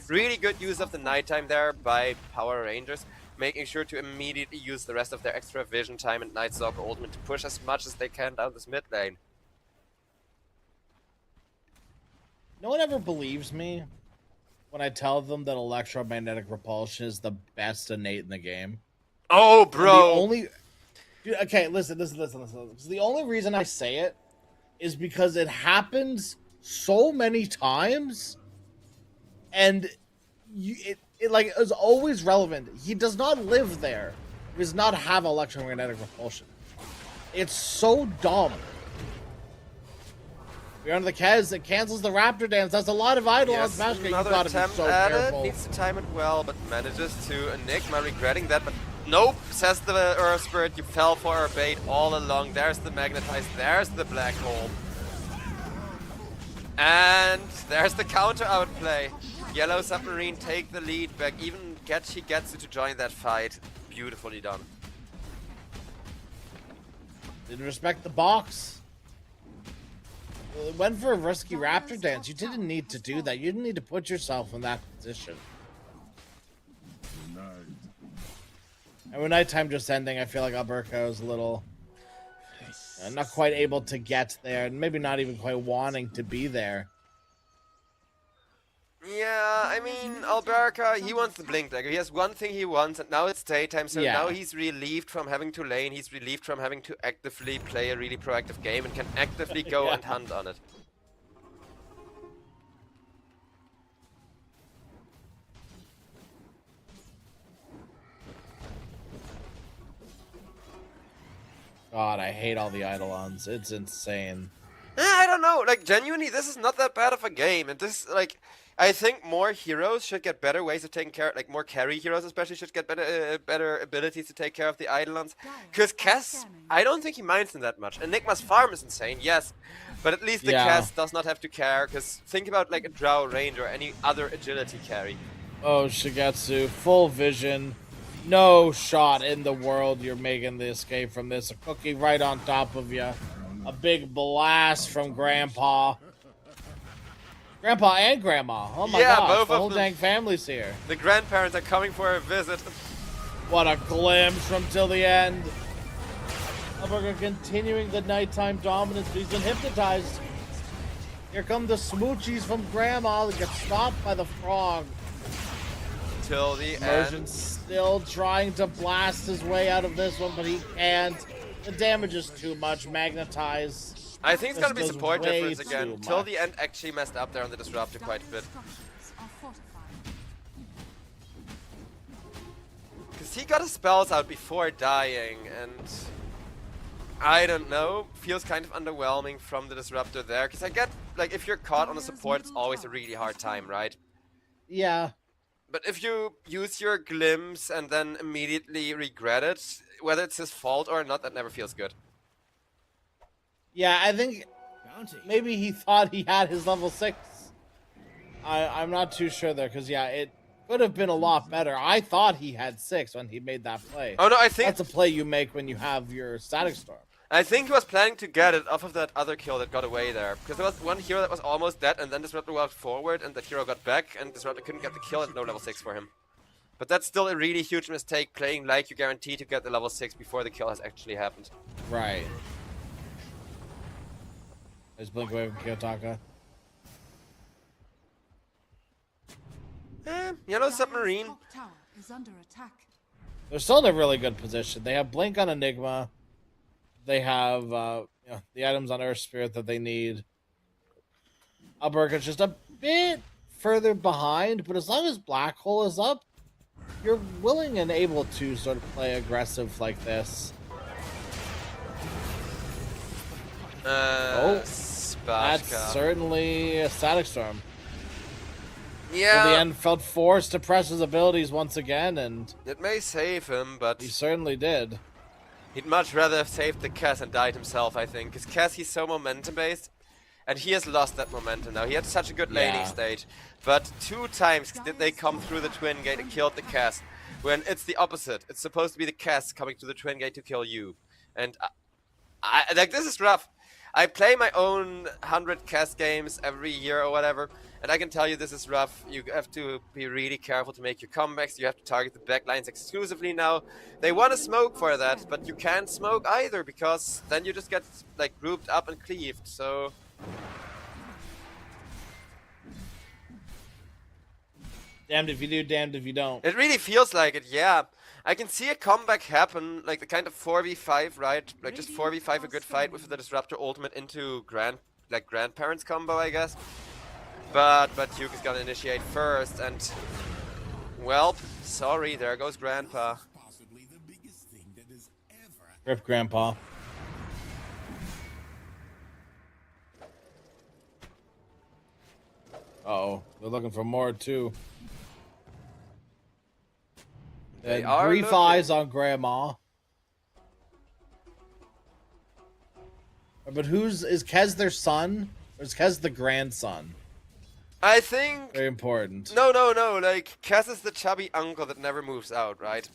Really good use of the nighttime there by Power Rangers, making sure to immediately use the rest of their extra vision time and Night Stalker ultimate to push as much as they can down this mid lane. No one ever believes me when I tell them that electromagnetic repulsion is the best innate in the game. Oh, And bro! the only... Dude, okay, listen. The only reason I say it is because it happens so many times, and it like is always relevant. He does not live there. He does not have electromagnetic repulsion. It's so dumb. Beyond the Kez, it cancels the Raptor dance. That's a lot of idle on Yes, Smash. You another gotta be attempt so at careful. it. Needs to time it well, but manages to. Enigma regretting that, but nope, says the Earth Spirit. You fell for our bait all along. There's the Magnetize. There's the Black Hole. And there's the counter outplay. Yellow Submarine take the lead back. Even Getchi gets to join that fight. Beautifully done. Didn't respect the box. Went for a risky Raptor dance. You didn't need to do that. You didn't need to put yourself in that position. And with nighttime just ending, I feel like Alberto is a little not quite able to get there, and maybe not even quite wanting to be there. Yeah, I mean, Alberca, he wants the Blink Dagger. He has one thing he wants, and now it's daytime, so Yeah. now he's relieved from having to lane. He's relieved from having to actively play a really proactive game and can actively go Yeah. and hunt on it. God, I hate all the Eidolons. It's insane. I don't know, like, genuinely, this is not that bad of a game, and this, like, I think more heroes should get better ways of taking care, like, more carry heroes especially should get better abilities to take care of the Eidolons. Because Cass, I don't think he minds them that much. Enigma's farm is insane, yes, but at least the Yeah. Cass does not have to care, because think about, like, a Drow Ranger or any other agility carry. Oh, Shigetsu, full vision. No shot in the world you're making the escape from this. A cookie right on top of you. A big blast from Grandpa. Grandpa and Grandma. Oh my Yeah, gosh, both the of whole them. dang family's here. The grandparents are coming for a visit. What a glimpse from till the end. Hamburger continuing the nighttime dominance, but he's been hypnotized. Here come the smoochies from Grandma that get stopped by the frog. Till the Immersion end. still trying to blast his way out of this one, but he can't. The damage is too much. Magnetize. I think it's This gonna be does support way difference again. too Till much. the end actually messed up there on the Disruptor quite a bit. Structures are fortified. Because he got his spells out before dying, and I don't know, feels kind of underwhelming from the Disruptor there. Because I get, like, if you're caught on a support, it's always a really hard time, right? Yeah. But if you use your glimpse and then immediately regret it, whether it's his fault or not, that never feels good. Yeah, I think maybe he thought he had his level 6. I'm not too sure there, because, yeah, it could have been a lot better. I thought he had 6 when he made that play. Oh no, I think That's a play you make when you have your Static Storm. he was planning to get it off of that other kill that got away there. Because there was one hero that was almost dead, and then Disruptor walked forward, and that hero got back, and Disruptor couldn't get the kill, and no level 6 for him. But that's still a really huge mistake, playing like you guarantee to get the level 6 before the kill has actually happened. Right. There's Blink Wave and Kiyotaka. Yellow Dire's Submarine. top tower is under attack. They're still in a really good position. They have Blink on Enigma. They have the items on Earth Spirit that they need. Alberca's just a bit further behind, but as long as Black Hole is up, you're willing and able to sort of play aggressive like this. That's Spashka. certainly a Static Storm. Yeah, Till the end, felt forced to press his abilities once again, and it may save him, but he certainly did. he'd much rather have saved the Cass and died himself, I think. Because Cass, he's so momentum-based, and he has lost that momentum now. He had such a good laning Yeah. stage, but 2 times did they come through the Twin Gate and killed the Cass. when it's the opposite. It's supposed to be the Cass coming to the twin gate to kill you. And I like, this is rough. I play my own 100 Cass games every year or whatever, and I can tell you this is rough. You have to be really careful to make your comebacks. You have to target the backlines exclusively now. They want to smoke for that, but you can't smoke either, because then you just get like grouped up and cleaved. So Damned if you do, damned if you don't. it really feels like it, yeah. I can see a comeback happen, like the kind of 4v5, right? Like just 4v5 a good fight with the Disruptor ultimate into grandparents combo, I guess. But Duke is gonna initiate first, and well, sorry, there goes Grandpa. Rip Grandpa. Uh-oh, they're looking for more too. They And are brief looking. eyes on Grandma. But is Kez their son? Or is Kez the grandson? I think... Very important. No, like, Cass is the chubby uncle that never moves out, right?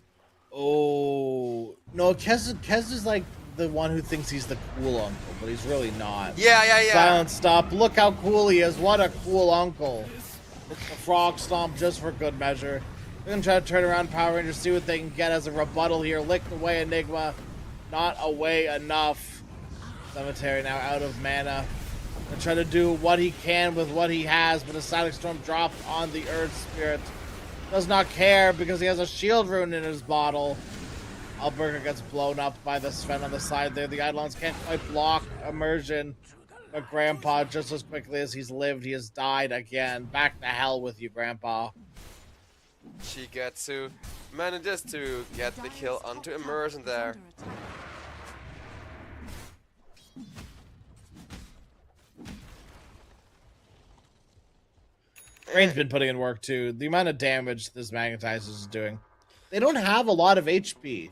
Oh no, Kez is like the one who thinks he's the cool uncle, but he's really not. Yeah. Silent stop. Look how cool he is. What a cool uncle. It's a frog stomp just for good measure. They're gonna try to turn around Power Rangers, see what they can get as a rebuttal here. Licked away Enigma. Not away enough. Cemetery now out of mana. And try to do what he can with what he has, but a Static Storm dropped on the Earth Spirit. Does not care because he has a shield rune in his bottle. Alberga gets blown up by the Sven on the side there. The Eidolons can't quite block immersion. But Grandpa, just as quickly as he's lived, he has died again. Back to hell with you, Grandpa. Shigetsu manages to get the kill onto immersion there. Rain's been putting in work too. The amount of damage this Magnetizer is doing. They don't have a lot of HP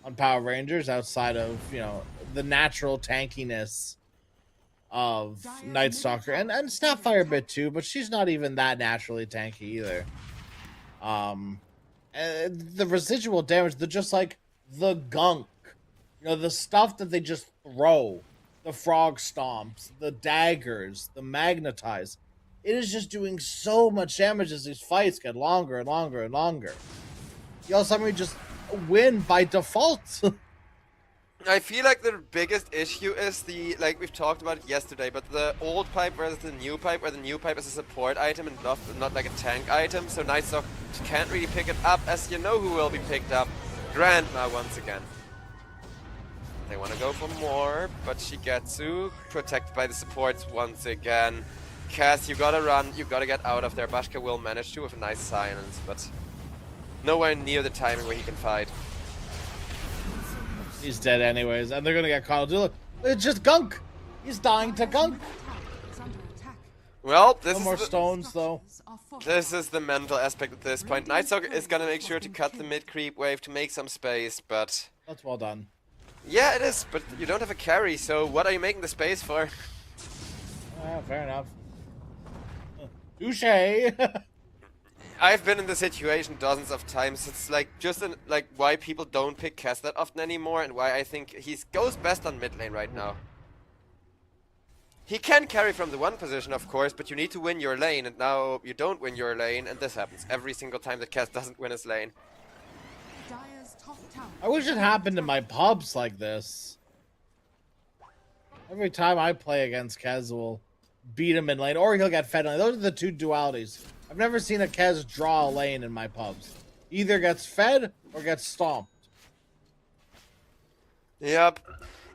on Power Rangers outside of, you know, the natural tankiness of Night Stalker and Snapfire a bit too, but she's not even that naturally tanky either. And the residual damage, they're just like the gunk. You know, the stuff that they just throw. The frog stomps, the daggers, the magnetize. It is just doing so much damage as these fights get longer and longer and longer. You also suddenly just win by default. I feel like the biggest issue is like we've talked about it yesterday, but the old pipe versus the new pipe, where the new pipe is a support item and not like a tank item, so Nightstalk can't really pick it up, as you know who will be picked up. Grandma once again. They want to go for more, but Shigetsu protected by the supports once again. Cass, you gotta run, you gotta get out of there. Bashka will manage to with a nice silence, but nowhere near the timing where he can fight. He's dead anyways, and they're gonna get caught. Look, it's just gunk. He's dying to gunk. Well, No more stones though. this is the mental aspect at this point. Nightstalker is gonna make sure to cut the mid creep wave to make some space, but That's well done. yeah, it is. But you don't have a carry, so what are you making the space for? Fair enough. Touche. I've been in the situation dozens of times. It's like like why people don't pick Cass that often anymore, and why I think he goes best on mid lane right now. He can carry from the one position, of course, but you need to win your lane, and now you don't win your lane, and this happens every single time that Cass doesn't win his lane. I wish it happened in my pubs like this. Every time I play against Kez, will beat him in lane, or he'll get fed in lane. Those are the two dualities. I've never seen a Kez draw a lane in my pubs. Either gets fed or gets stomped. Yep.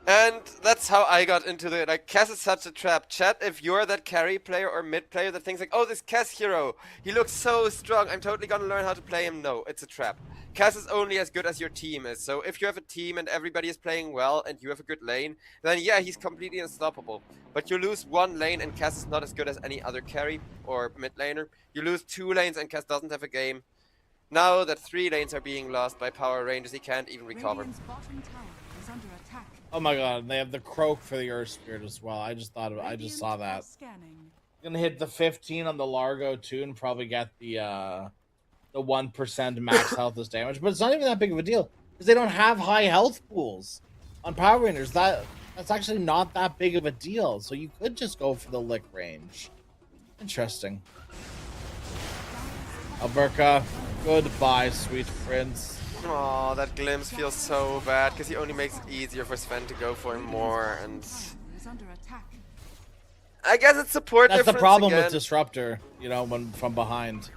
And that's how I got into the, like, Cass is such a trap. Chat, if you're that carry player or mid player that thinks like, oh, this Cass hero, he looks so strong, I'm totally gonna learn how to play him. No, it's a trap. Cass is only as good as your team is. So if you have a team and everybody is playing well and you have a good lane, then yeah, he's completely unstoppable. But you lose one lane and Cass is not as good as any other carry or mid laner. You lose 2 lanes and Cass doesn't have a game. Now that 3 lanes are being lost by Power Rangers, he can't even recover. Oh my god, and they have the croak for the Earth Spirit as well. I just saw that. Gonna hit the 15 on the Largo too and probably get the the 1% max health is damage, but it's not even that big of a deal because they don't have high health pools on Power Rangers. That's actually not that big of a deal. So you could just go for the lick range. Interesting. Alberca, goodbye, sweet prince. Oh, that glimpse feels so bad because he only makes it easier for Sven to go for him more, and Is under attack. I guess it's support That's the difference problem again. with Disruptor, you know, when from behind.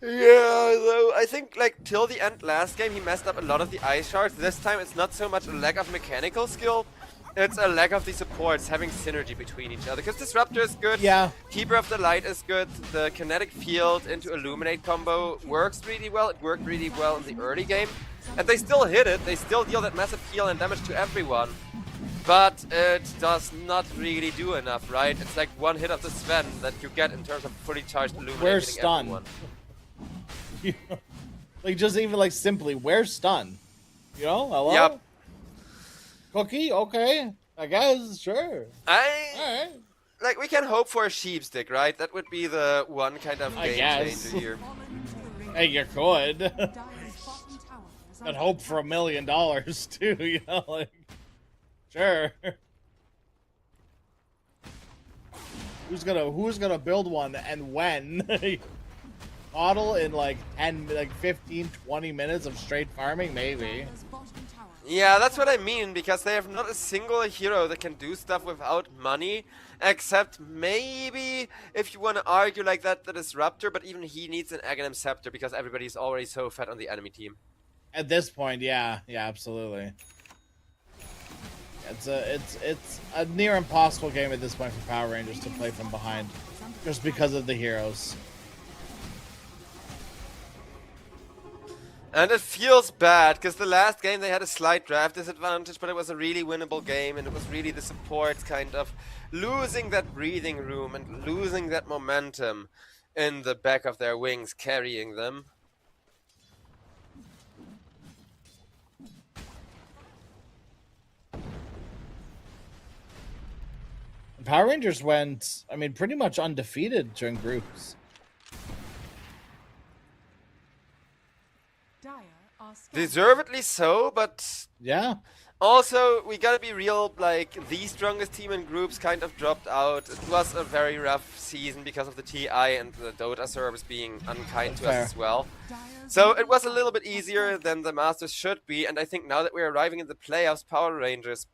Yeah, though I think like till the end last game he messed up a lot of the ice shards. This time it's not so much a lack of mechanical skill, it's a lack of the supports having synergy between each other. Because Disruptor is good, Yeah. Keeper of the Light is good, the kinetic field into Illuminate combo works really well. It worked really well in the early game, and they still hit it. They still deal that massive heal and damage to everyone. But it does not really do enough, right? It's like one hit of the Sven that you get in terms of fully charged Illuminate. Where's hitting stun? everyone. Like, just even like simply, where's stun? You know, hello? Yep. Cookie, okay. I guess, sure. Alright. Like, we can hope for a sheep stick, right? That would be the one kind of I game guess. changer here. Fallen to the ring. Hey, you could. Dire's bottom tower is And under hope for $1 million too, you know, like sure. Who's gonna build one and when? Model in like 15, 20 minutes of straight farming, maybe. Dire's bottom tower. Yeah, that's what I mean, because they have not a single hero that can do stuff without money, except maybe, if you want to argue like that, the Disruptor, but even he needs an Aghanim Scepter because everybody's already so fat on the enemy team. At this point, yeah, absolutely. It's a near impossible game at this point for Power Rangers to play from behind, just because of the heroes. And it feels bad, because the last game they had a slight draft disadvantage, but it was a really winnable game, and it was really the supports kind of losing that breathing room and losing that momentum in the back of their wings, carrying them. Power Rangers went, I mean, pretty much undefeated during groups. Dire are scattered. Deservedly so, but Yeah. also we gotta be real, like, the strongest team in groups kind of dropped out. It was a very rough season because of the TI and the Dota servers being unkind to Fair. us as well. Dire's So middle it was a tower little bit is easier under than the Masters should be, and I think now that we're arriving in the playoffs, Power Rangers,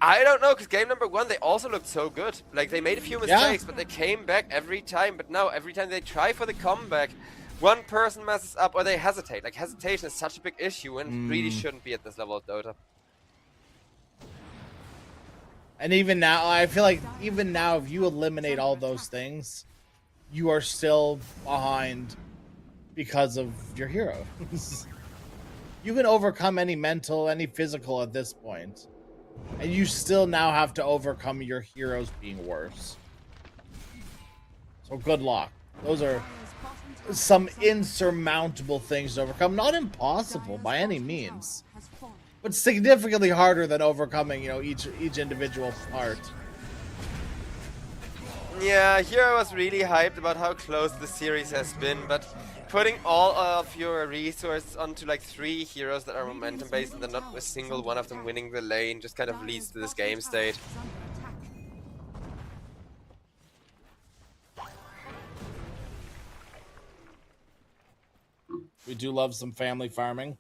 I don't know, because game number 1 they also looked so good. Like, they made a few Yeah. mistakes, but they came back every time. But now, every time they try for the comeback, one person messes up or they hesitate. Like, hesitation is such a big issue and really shouldn't be at this level of Dota. And even now, I feel like even now, if you eliminate all those things, you are still behind because of your heroes. You can overcome any mental, any physical at this point, and you still now have to overcome your heroes being worse. So good luck. Those are Dire's bottom tower some is under insurmountable things to overcome. Not impossible Dire's by any bottom means, tower has fallen. but significantly harder than overcoming, you know, each individual part. Yeah, here I was really hyped about how close the series has been, but putting all of your resources onto like 3 heroes that are momentum based and then not a single one of them winning the lane just kind of leads to this game state. Is under attack. We do love some family farming.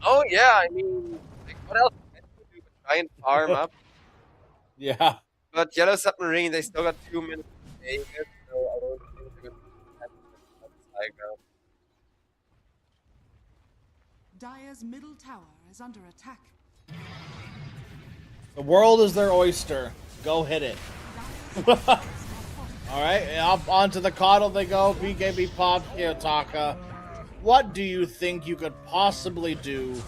Oh yeah, I mean, like, what else can you do but try and farm up? Yeah. But Yellow Submarine, they still got 2 minutes to take it, so I don't think they're going to have this high ground. Dire's middle tower is under attack. The world is their oyster. Go hit it. Dire's All right, up onto the coddle they go. BKB pop Kiyotaka. What do you think you could possibly do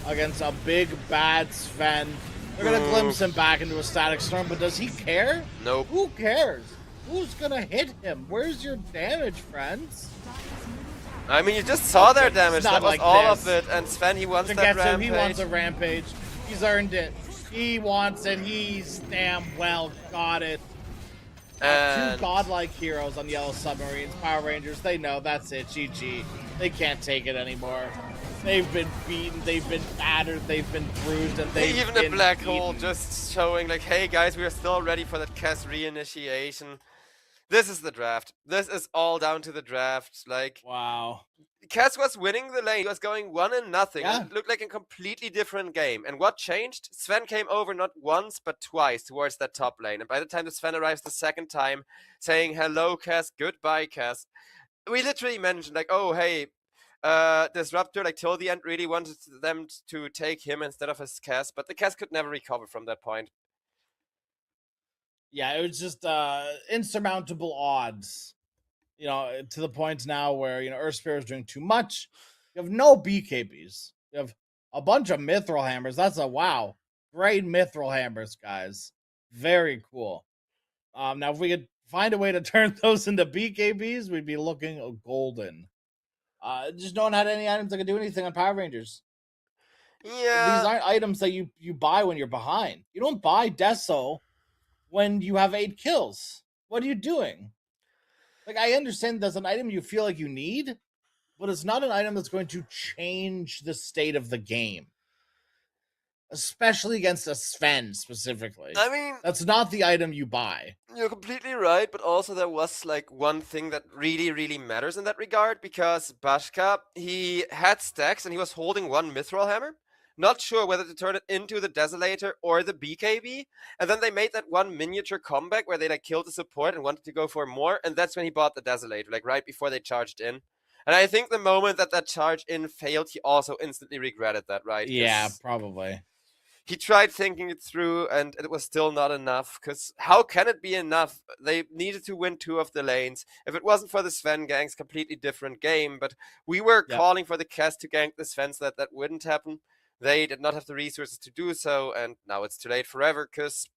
against a big bad Sven? They're gonna glimpse him back into a static storm, but does he care? Nope. Who cares? Who's gonna hit him? Where's your damage, friends? I mean, you just saw their damage. not That was like all this. of it. And Sven, he wants that Forget him. rampage. He wants a rampage. He's earned it. He wants it. He's damn well got it. And Two godlike heroes on Yellow Submarines, Power Rangers, they know that's it, GG. They can't take it anymore. They've been beaten, they've been battered, they've been bruised, and they've even been a black beaten. hole just showing like, hey guys, we are still ready for that cast reinitiation. This is the draft. This is all down to the draft. Like, Wow. Cass was winning the lane. He was going 1-0. Yeah. And it looked like a completely different game. And what changed? Sven came over not once, but twice towards that top lane. And by the time the Sven arrives the second time, saying, hello, Cass, goodbye, Cass, we literally mentioned, like, oh, hey, Disruptor, like, till the end, really wanted them to take him instead of his Cass, but the Cass could never recover from that point. Yeah, it was just insurmountable odds. You know, to the point now where, you know, Earthspear is doing too much. You have no BKBs. You have a bunch of Mithril Hammers. That's a wow. Great Mithril Hammers, guys. Very cool. Now, if we could find a way to turn those into BKBs, we'd be looking golden. Just no one had any items that could do anything on Power Rangers. Yeah. These aren't items that you buy when you're behind. You don't buy Deso when you have 8 kills. What are you doing? Like, I understand there's an item you feel like you need, but it's not an item that's going to change the state of the game. Especially against a Sven, specifically. I mean, that's not the item you buy. You're completely right, but also there was like one thing that really, really matters in that regard, because Bashka, he had stacks and he was holding one Mithril Hammer. Not sure whether to turn it into the Desolator or the BKB. And then they made that one miniature comeback where they like killed the support and wanted to go for more. And that's when he bought the Desolator, like right before they charged in. And I think the moment that charge in failed, he also instantly regretted that, right? Yeah, probably. He tried thinking it through and it was still not enough. Because how can it be enough? They needed to win 2 of the lanes. If it wasn't for the Sven ganks, completely different game. But we were calling for the cast to gank the Svens, that wouldn't happen. They did not have the resources to do so, and now it's too late forever, because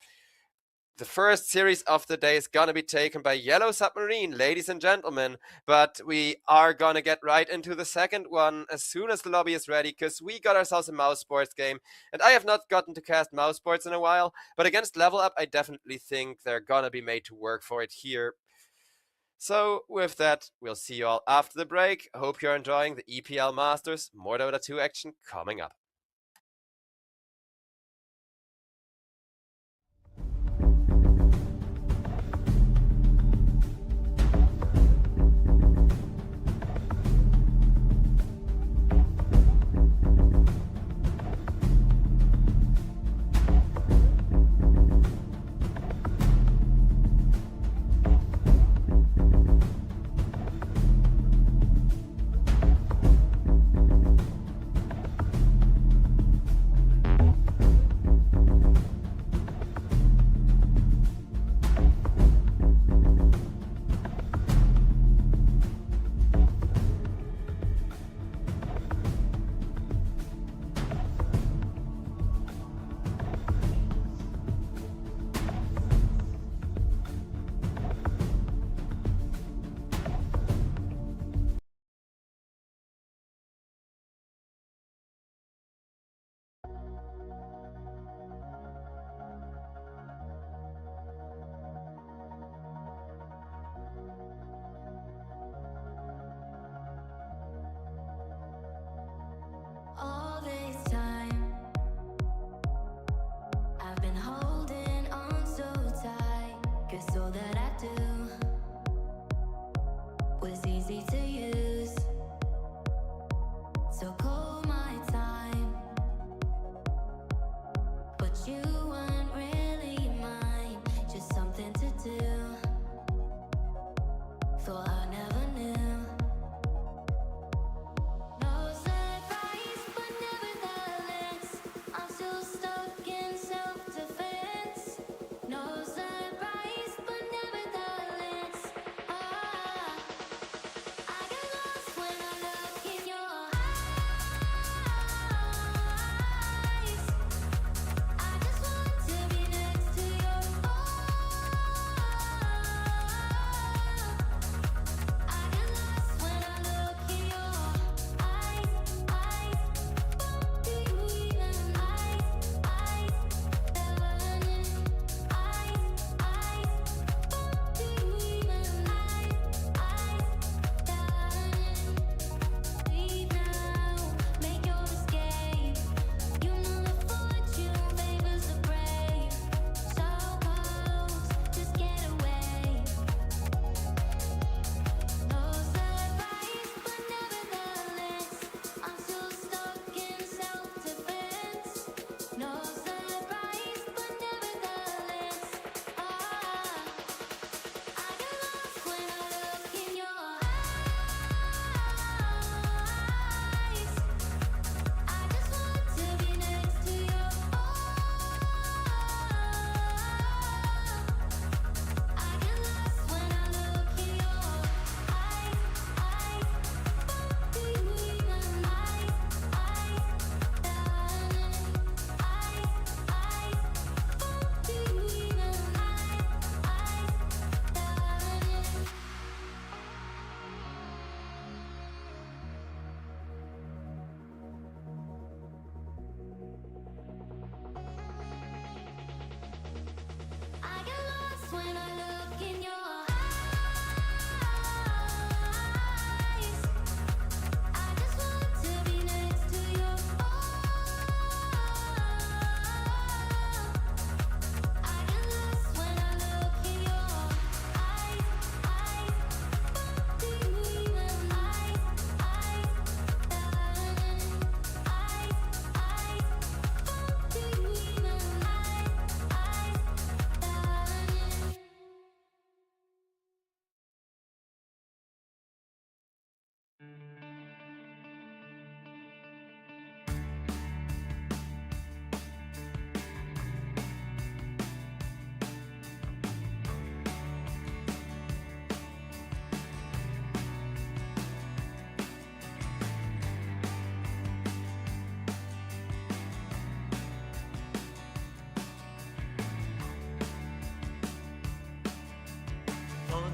the first series of the day is gonna be taken by Yellow Submarine, ladies and gentlemen, but we are gonna get right into the second one as soon as the lobby is ready, because we got ourselves a mouse sports game, and I have not gotten to cast mouse sports in a while, but against Level Up, I definitely think they're gonna be made to work for it here. So, with that, we'll see you all after the break. Hope you're enjoying the EPL Masters. More Dota 2 action coming up.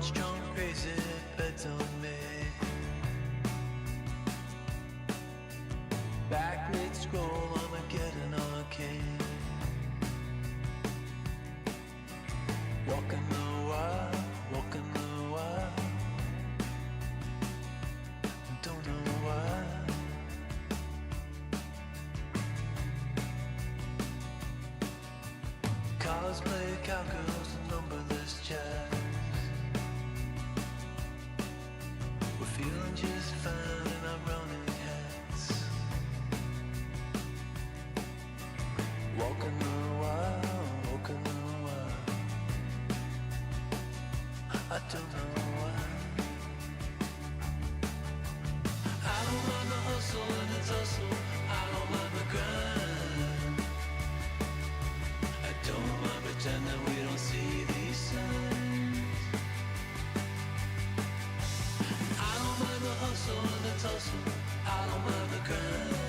strong crazy bets on me. Back mid scroll, Armageddon arcade. Walking the wild, walking the wild. Don't know why. Cosplay cowgirls and numberless jazz. We're feeling just fine in our brownie hats. Walking the wild, walking the wild. I don't know why. I don't mind the hustle and the tussle. I don't mind the grind. I don't mind pretending we don't see these signs. I don't mind the hustle and the tussle. I don't mind the grind.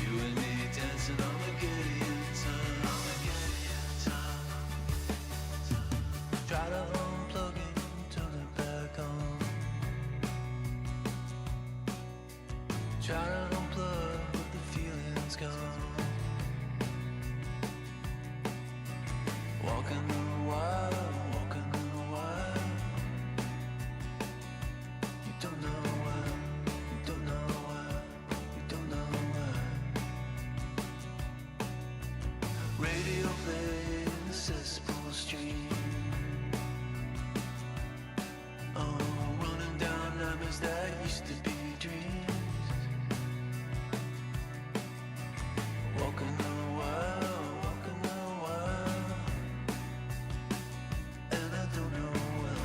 You and me dancing on the Gideon time. Try to unplug it, turn it back on. Try to unplug, but the feeling's gone. Walking the wild, walking the wild. You don't know why, you don't know why, you don't know why. Radio play in the cesspool stream. Oh, running down nightmares that used to be dreams. Walking the wild, walking the wild. And I don't know why.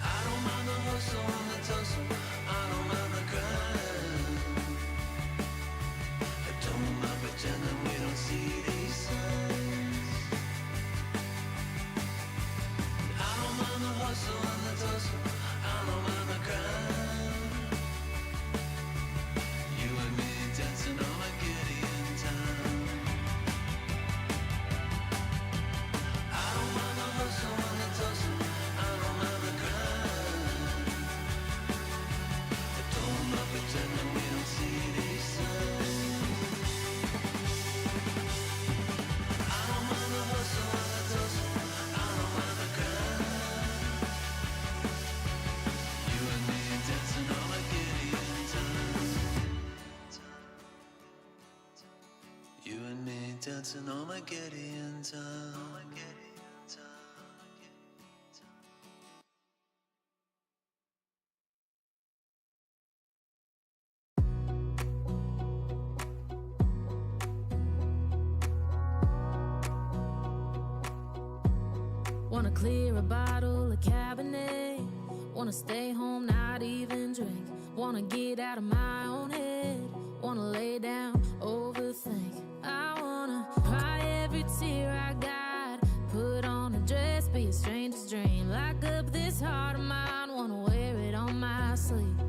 I don't mind the hustle and the tussle. I don't mind the grind. I don't mind pretending we don't see these signs. I don't mind the hustle and the tussle. I don't mind the grind. You and me dancing on a Gideon time. I don't mind the hustle and the tussle. I don't mind the grind. I don't mind pretending we don't see these signs. I don't mind the hustle and the tussle. I don't mind the grind. You and me dancing on a Gideon time. You and me dancing on my Gideon time. Wanna clear a bottle of Cabernet. Wanna stay home, not even drink. Wanna get out of my own head. Wanna lay down, overthink. I wanna cry every tear I got. Put on a dress, be a stranger's dream. Lock up this heart of mine, wanna wear it on my sleeve.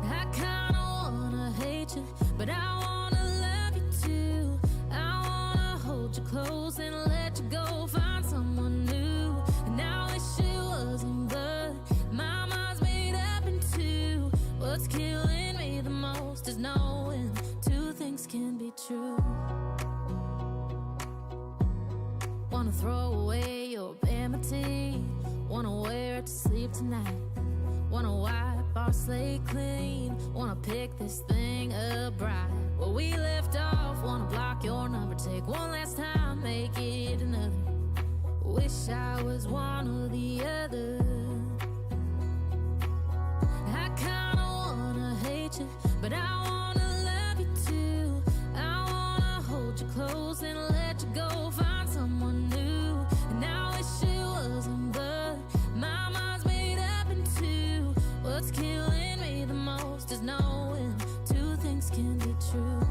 I kinda wanna hate you, but I wanna love you too. I wanna hold you close and let you go. Find someone new, and I wish it wasn't, but my mind's made up in two. What's killing me the most is knowing two things can be true. Wanna throw away your vanity. Wanna wear it to sleep tonight. Wanna wipe our slate clean. Wanna pick this thing up right where we left off. Wanna block your number, take one last time, make it another. Wish I was one or the other. I kinda wanna hate you, but I wanna love you too. I wanna hold you close and let you go. Find someone new, and I wish it wasn't, but my mind's made up in two. What's killing me the most is knowing two things can be true.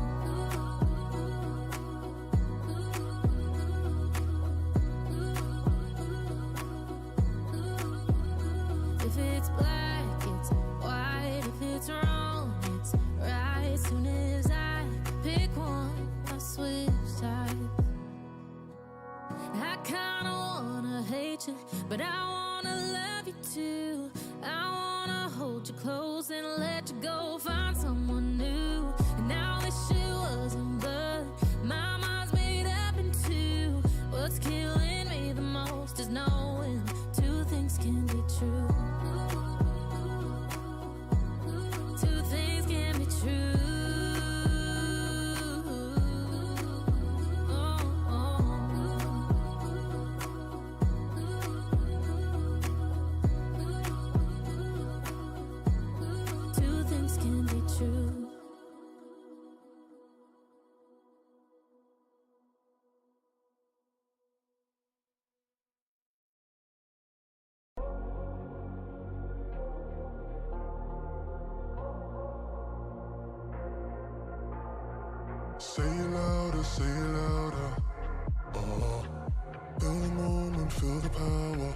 kinda wanna hate you, but I wanna love you too. I wanna hold you close and let you go, find someone new. And now this shit wasn't blood, my mind's made up in two. What's killing me the most is knowing two things can be true. Two things can be true. Two things can be true. Say it louder, say it louder. Feel the moment, feel the power.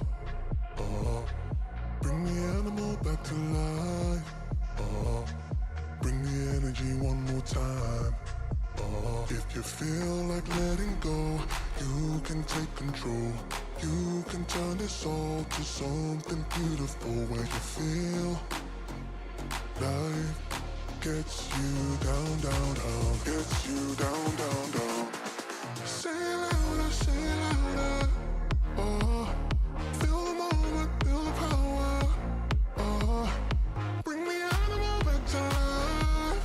Bring the animal back to life. Bring the energy one more time. If you feel like letting go, you can take control. You can turn this all to something beautiful where you feel life gets you down, down, down, gets you down, down, down. Say it louder, say it louder. Feel the moment, feel the power. Bring the animal back to life.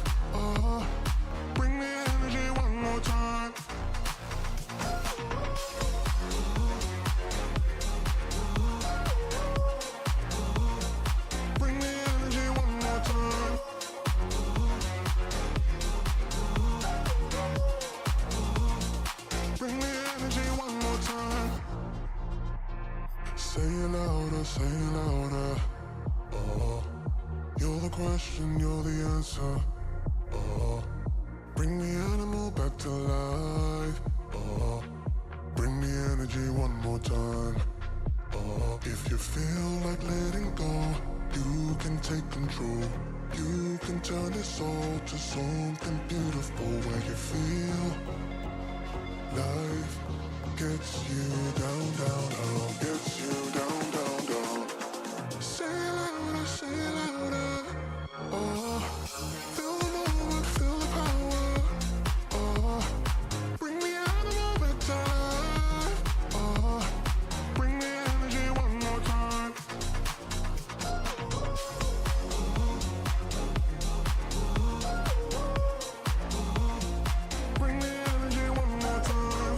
Bring the energy one more time. Bring the energy one more time. Bring the energy one more time. Say it louder, say it louder. You're the question, you're the answer. Bring the animal back to life. Bring the energy one more time. If you feel like letting go, you can take control. You can turn this all to something beautiful where you feel life gets you down, down, down, gets you down, down, down. Say it louder, say it louder. Feel the moment, feel the power. Bring the animal back to life. Bring the energy one more time. Bring the energy one more time.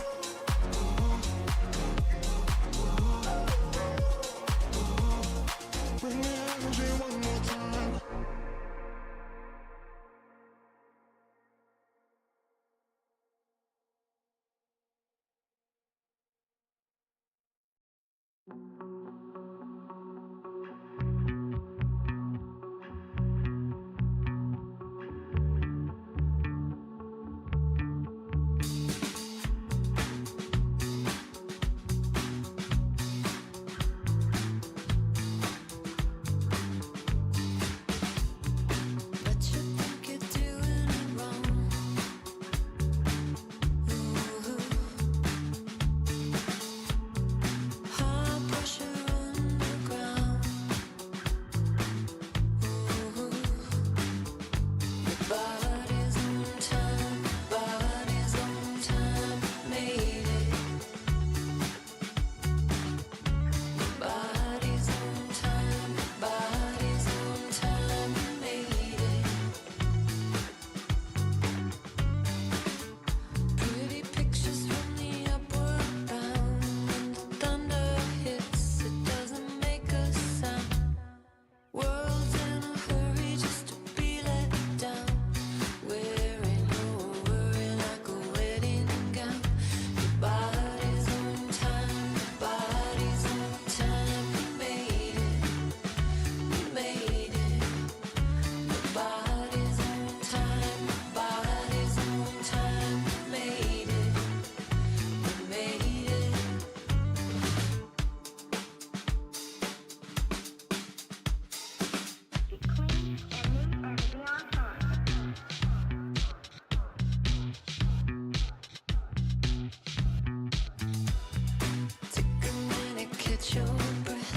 catch your breath.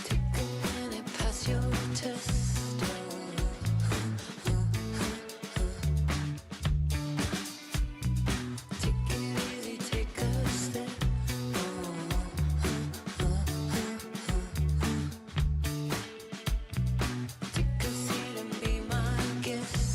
Take a minute, pass your test. Take it easy, take a step. Take a seat and be my guest.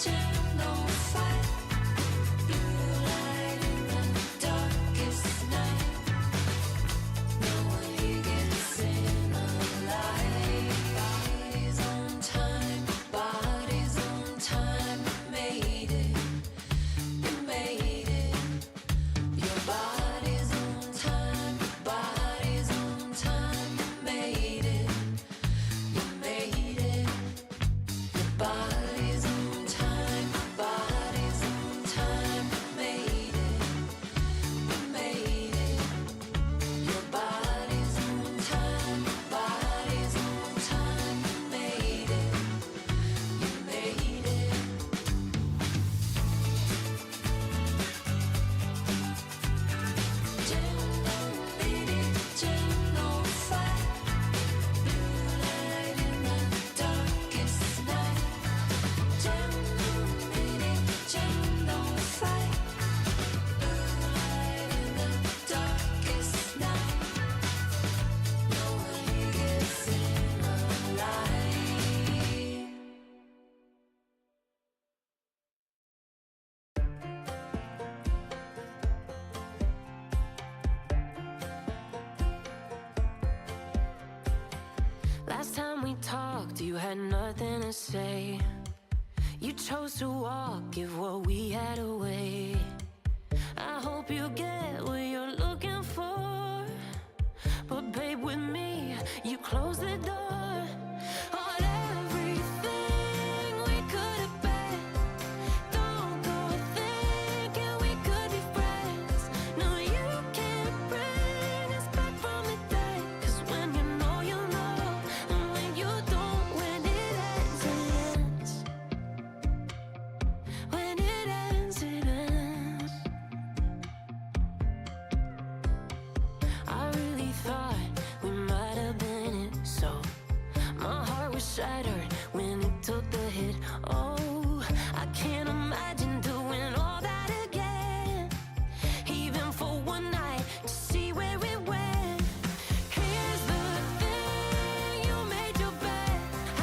Jam, don't fight. Blue light in the darkest night. No one here gets in alive. Bodies on time, bodies on time. Made it, you made it. Your body's on time, body's on time. Made it, you made it. Your body's on time, body's on time. Made it, you made it. Your body's on time, body's on time. Made it, you made it. Jam, don't beat it, jam, don't fight. Blue light in the darkest night. Jam, don't beat it, jam, don't fight. Blue light in the darkest night. No one here gets in alive. Last time we talked, you had nothing to say. You chose to walk, give what we had away. I hope you get what you're looking for. But babe, with me, you close the door on everything we could have been. Don't go thinking we could be friends. No, you can't bring us back from the dead. 'Cause when you know, you know. And when you don't, when it ends, it ends. When it ends, it ends. I really thought we might have been it. So my heart was shattered when it took the hit. Oh, I can't imagine doing all that again. Even for one night to see where it went. Here's the thing, you made your bed.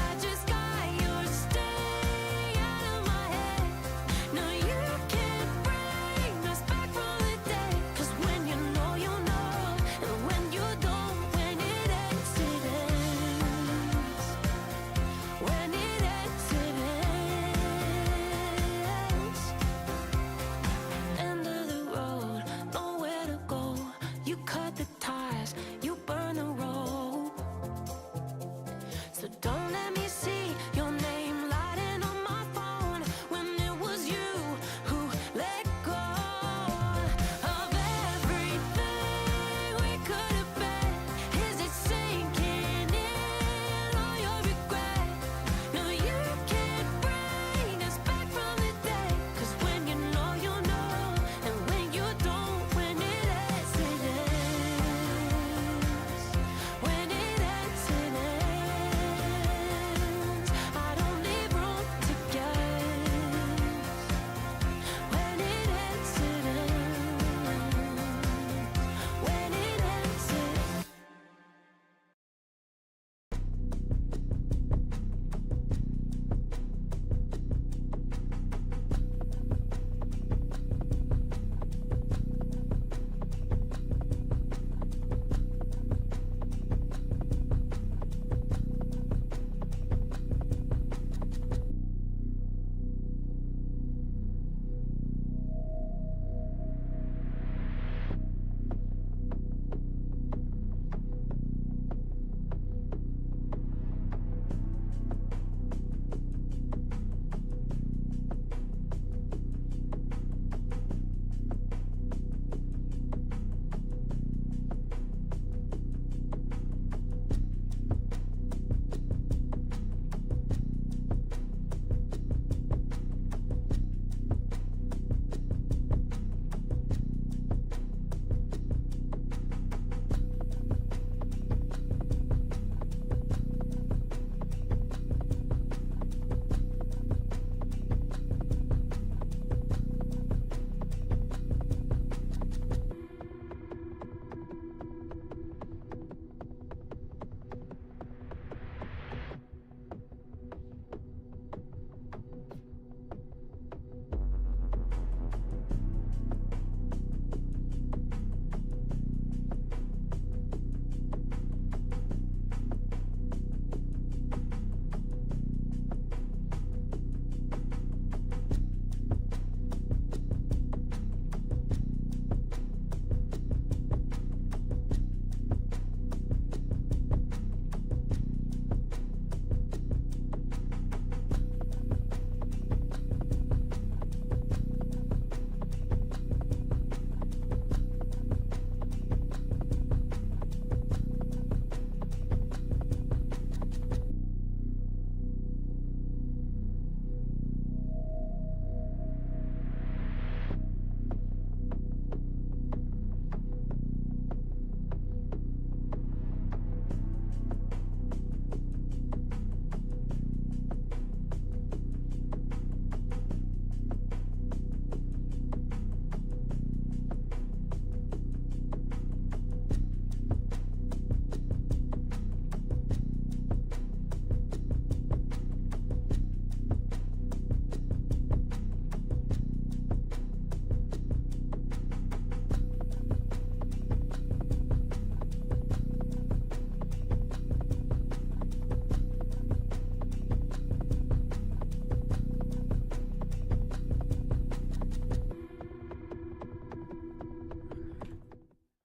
I just got your stay out of my head. No, you can't bring us back from the dead. 'Cause when you know, you know. And when you don't, when it ends, it ends. When it ends, it ends. End of the road, nowhere to go. You cut the ties, you burn the rope. So don't let me see your name lighting on my phone when it was you who let go of everything we could have been. Is it sinking in all your regret? No, you can't bring us back from the dead. 'Cause when you know, you know. And when you don't, when it ends, it ends. When it ends, it ends.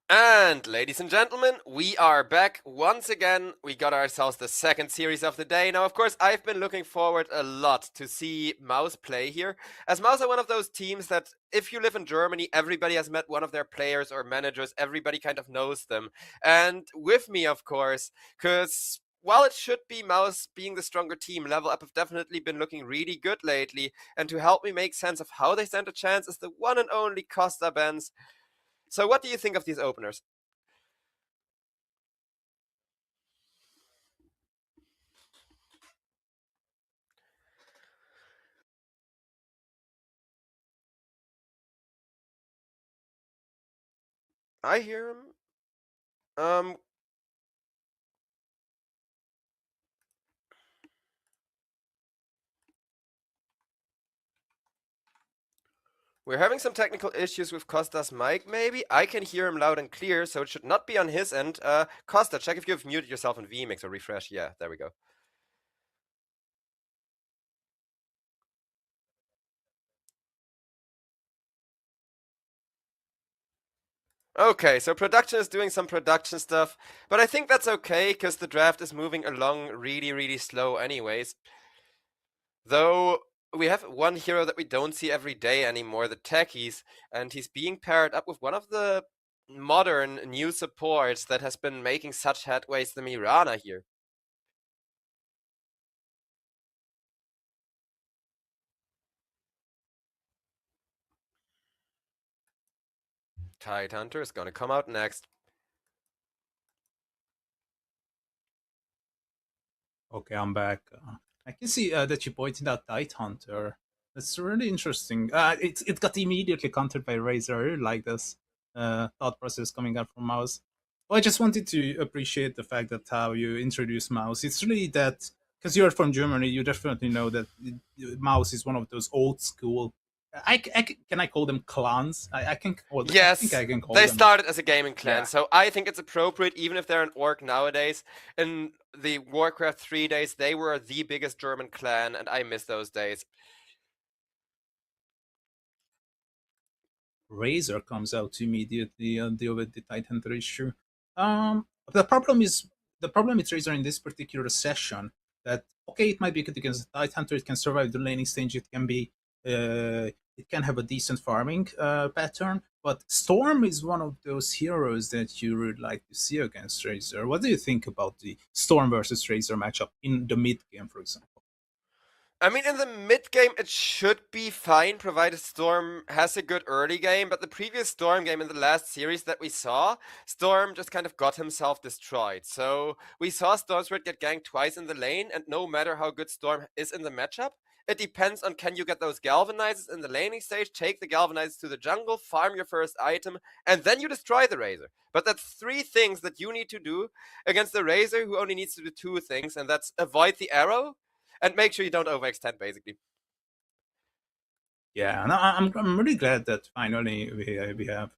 And ladies and gentlemen, we are back once again. We got ourselves the second series of the day. Now, of course, I've been looking forward a lot to see Mouse play here, as Mouse are one of those teams that if you live in Germany, everybody has met one of their players or managers, everybody kind of knows them. And with me, of course, because while it should be Mouse being the stronger team, Level Up have definitely been looking really good lately. And to help me make sense of how they stand a chance is the one and only Costa Benz. So what do you think of these openers? I hear him. Um, we're having some technical issues with Costa's mic, maybe? I can hear him loud and clear, so it should not be on his end. Costa, check if you've muted yourself in vMix or refresh. Yeah, there we go. Okay, so production is doing some production stuff, but I think that's okay, because the draft is moving along really, really slow anyways. Though we have one hero that we don't see every day anymore, the Techies, and he's being paired up with one of the modern new supports that has been making such headways, the Mirana here. Tidehunter is gonna come out next. Okay, I'm back. I can see that you pointed out Night Hunter. That's really interesting. It got immediately countered by Razor. I really like this thought process coming out from Mouse. Well, I just wanted to appreciate the fact that how you introduce Mouse. It's really that because you're from Germany, you definitely know that Mouse is one of those old school. Can I call them clans? I can call. Them, I think Yes, I can call they them. started as a gaming clan, Yeah. so I think it's appropriate, even if they're an orc nowadays. In the Warcraft 3 days, they were the biggest German clan, and I miss those days. Razor comes out immediately and deal with the Tidehunter issue. The problem is the problem with Razor in this particular session that okay, it might be good against the Tidehunter, it can survive the laning stage, it can have a decent farming pattern, but Storm is one of those heroes that you would like to see against Razor. What do you think about the Storm versus Razor matchup in the mid game, for example? I mean, in the mid game, it should be fine, provided Storm has a good early game. But the previous Storm game in the last series that we saw, Storm just kind of got himself destroyed. So we saw Storm Spirit get ganked twice in the lane, and no matter how good Storm is in the matchup, it depends on can you get those galvanizers in the laning stage, take the galvanizers to the jungle, farm your first item, and then you destroy the Razor. But that's three things that you need to do against the Razor, who only needs to do two things, and that's avoid the arrow and make sure you don't overextend, basically. Yeah, and I'm really glad that finally we have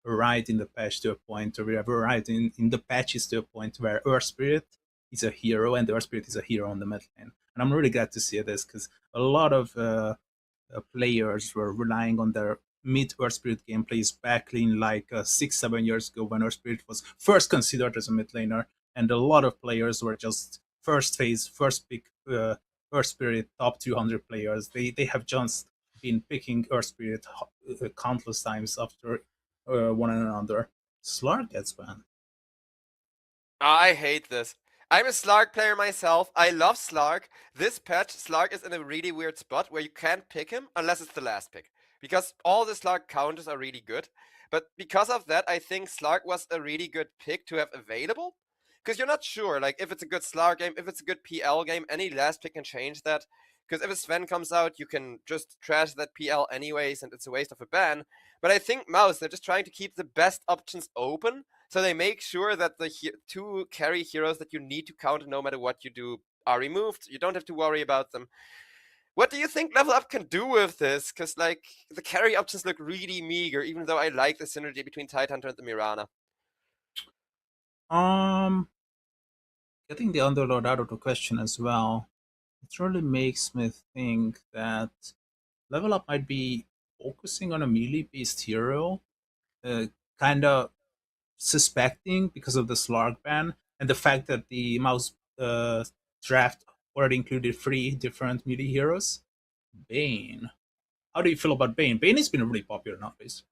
arrived in the patch to a point, or we have arrived in the patches to a point where Earth Spirit is a hero and the Earth Spirit is a hero on the mid lane. And I'm really glad to see this because a lot of players were relying on their mid Earth Spirit gameplays back in like 6-7 years ago when Earth Spirit was first considered as a mid laner, and a lot of players were just first phase, first pick Earth Spirit top 200 players. They have just been picking Earth Spirit countless times after one another. Slark gets banned. I hate this. I'm a Slark player myself. I love Slark. This patch, Slark is in a really weird spot where you can't pick him unless it's the last pick. Because all the Slark counters are really good. But because of that, I think Slark was a really good pick to have available. Because you're not sure, like, if it's a good Slark game, if it's a good PL game, any last pick can change that. Because if a Sven comes out, you can just trash that PL anyways, and it's a waste of a ban. But I think Mouse, they're just trying to keep the best options open, so they make sure that the two carry heroes that you need to counter no matter what you do are removed. You don't have to worry about them. What do you think Level Up can do with this? Because, like, the carry options look really meager, even though I like the synergy between Tidehunter and the Mirana. Getting the Underlord out of the question as well, it really makes me think that Level Up might be focusing on a melee-based hero, kind of suspecting because of the slug ban and the fact that the mouse draft already included 3 different melee heroes. Bane. How do you feel about Bane? Bane has been really popular nowadays.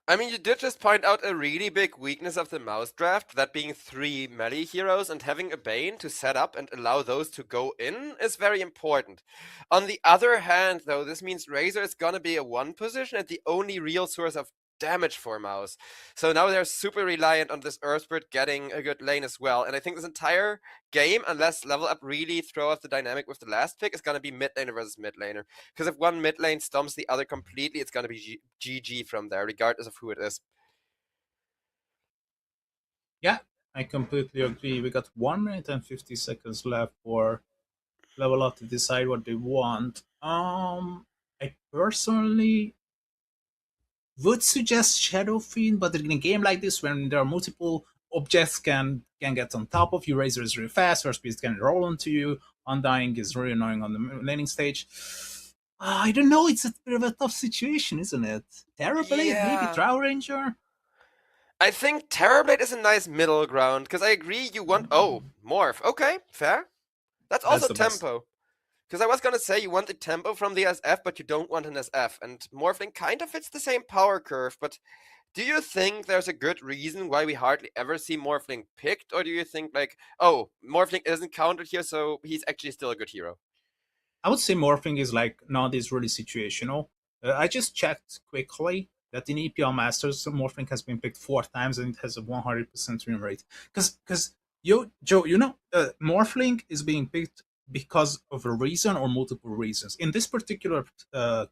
I mean, you did just point out a really big weakness of the mouse draft, that being 3 melee heroes, and having a Bane to set up and allow those to go in is very important. On the other hand, though, this means Razor is gonna be a 1 position and the only real source of damage for mouse. So now they're super reliant on this Earthbird getting a good lane as well. And I think this entire game, unless level up really throw off the dynamic with the last pick, is gonna be mid laner versus mid laner. Because if one mid lane stomps the other completely, it's gonna be GG from there, regardless of who it is. Yeah, I completely agree. We got 1 minute and 50 seconds left for level up to decide what they want. I personally would suggest Shadow Fiend, but in a game like this, when there are multiple objects can get on top of you, Razor is really fast, First Beast can roll onto you, Undying is really annoying on the laning stage. I don't know, it's a bit of a tough situation, isn't it? Terrorblade, Yeah. maybe Drow Ranger? I think Terrorblade is a nice middle ground, because I agree you want... Oh, Morph. Okay, fair. That's also the best. tempo. Because I was gonna say you want the tempo from the SF, but you don't want an SF, and Morphling kind of fits the same power curve, but do you think there's a good reason why we hardly ever see Morphling picked, or do you think, like, oh, Morphling isn't counted here, so he's actually still a good hero? I would say Morphing is like not is really situational. I just checked quickly that in EPL Masters, Morphling has been picked 4 times and it has a 100% win rate. Because Joe, Morphling is being picked because of a reason or multiple reasons. In this particular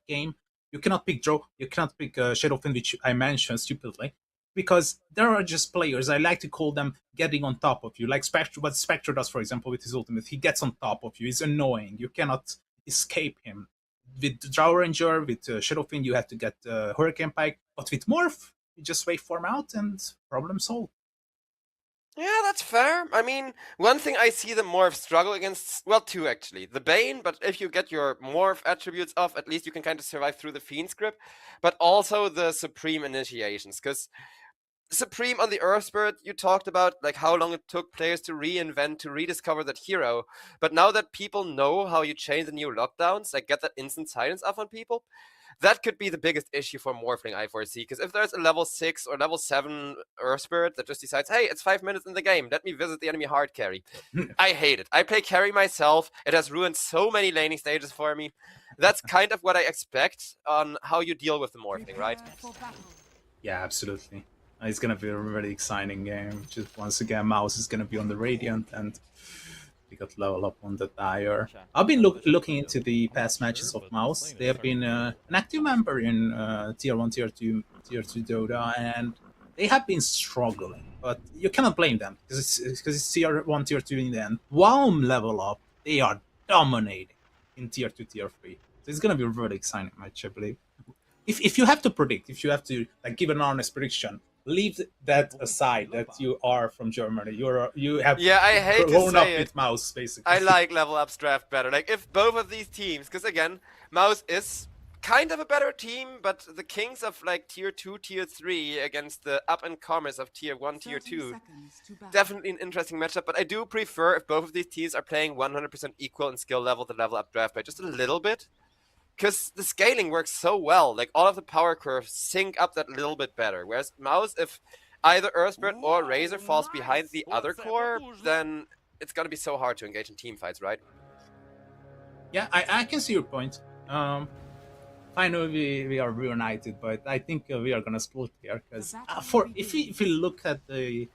game, you cannot pick Joe, you cannot pick Shadowfin, which I mentioned stupidly, because there are just players, I like to call them getting on top of you, like Spectre, what Spectre does, for example, with his ultimate. He gets on top of you, he's annoying, you cannot escape him. With Drow Ranger, with Shadowfin, you have to get Hurricane Pike, but with Morph, you just wait for him out and problem solved. Yeah, that's fair. I mean, one thing I see the Morph struggle against, well, 2 actually. The Bane, but if you get your Morph attributes off, at least you can kind of survive through the Fiend script, but also the Supreme initiations, because Supreme on the Earthbird, you talked about like how long it took players to reinvent, to rediscover that hero. But now that people know how you change the new lockdowns, like get that instant silence off on people, that could be the biggest issue for Morphling I foresee. Because if there's a level 6 or level 7 Earthbird that just decides, hey, it's 5 minutes in the game, let me visit the enemy hard carry. I hate it. I play carry myself. It has ruined so many laning stages for me. That's kind of what I expect on how you deal with the Morphling, right? Prepare for battle. Yeah, absolutely. It's going to be a really exciting game. Just once again, Mouse is going to be on the Radiant, and we got level up on the Dire. I've been looking into the past matches of Mouse. They have been an active member in Tier 1, Tier 2 Dota, and they have been struggling. But you cannot blame them, because it's Tier 1, Tier 2 in the end. WoW level up, they are dominating in Tier 2, Tier 3. So it's going to be a really exciting match, I believe. If you have to predict, if you have to like give an honest prediction, leave that aside that you are from Germany. You have I hate grown to up say with it. Mouse, basically. I like Level Up's draft better. Like, if both of these teams, because again, Mouse is kind of a better team, but the kings of like Tier 2, Tier 3 against the up-and-comers of Tier 1, Tier 30 2, seconds to battle. definitely an interesting matchup, but I do prefer if both of these teams are playing 100% equal in skill level to Level Up draft by just a little bit. Because the scaling works so well, like all of the power curves sync up that little bit better. Whereas Mouse, if either Earthbird or Razor falls behind the other core, then it's gonna be so hard to engage in team fights, right? Yeah, I can see your point. Finally, we are reunited, but I think we are gonna split here because if we look at the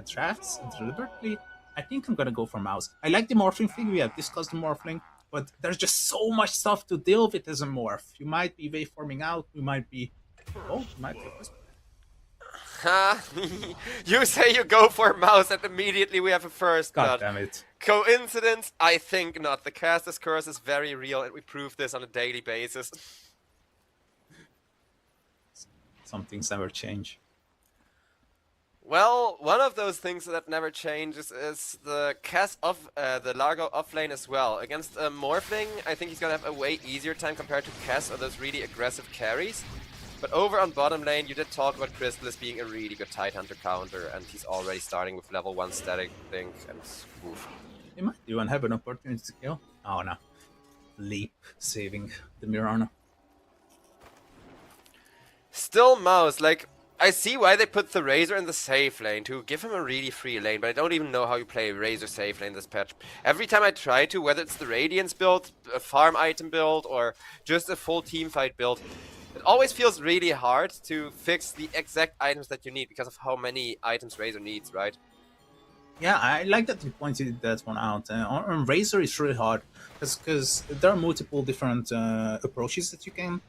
drafts deliberately, I think I'm gonna go for Mouse. I like the morphling thing. We have discussed the morphling, but there's just so much stuff to deal with as a morph. You might be waveforming out. You might be first. You say you go for Mouse, and immediately we have a first God blood. damn it! Coincidence? I think not. The caster's curse is very real, and we prove this on a daily basis. Some things never change. Well, one of those things that never changes is the Cass off, the Largo offlane as well. Against Morphling, I think he's gonna have a way easier time compared to Cass or those really aggressive carries. But over on bottom lane, you did talk about Crystal as being a really good Tidehunter counter, and he's already starting with level 1 static Blink, and oof. He might even have an opportunity to kill. Oh no. Leap saving the Mirana. Still Mouse, like, I see why they put the Razor in the safe lane, to give him a really free lane, but I don't even know how you play Razor safe lane this patch. Every time I try to, whether it's the Radiance build, a farm item build, or just a full teamfight build, it always feels really hard to fix the exact items that you need because of how many items Razor needs, right? Yeah, I like that you pointed that one out. On Razor, it's really hard because there are multiple different approaches that you can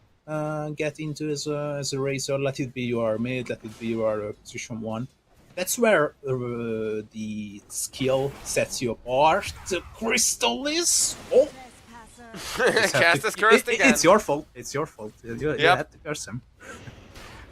get into as a Razor. Let it be your mid, let it be your position 1. That's where the skill sets you apart. The Crystal is... Oh! Cast is cursed again. It's your fault. It's your fault. You had to curse him.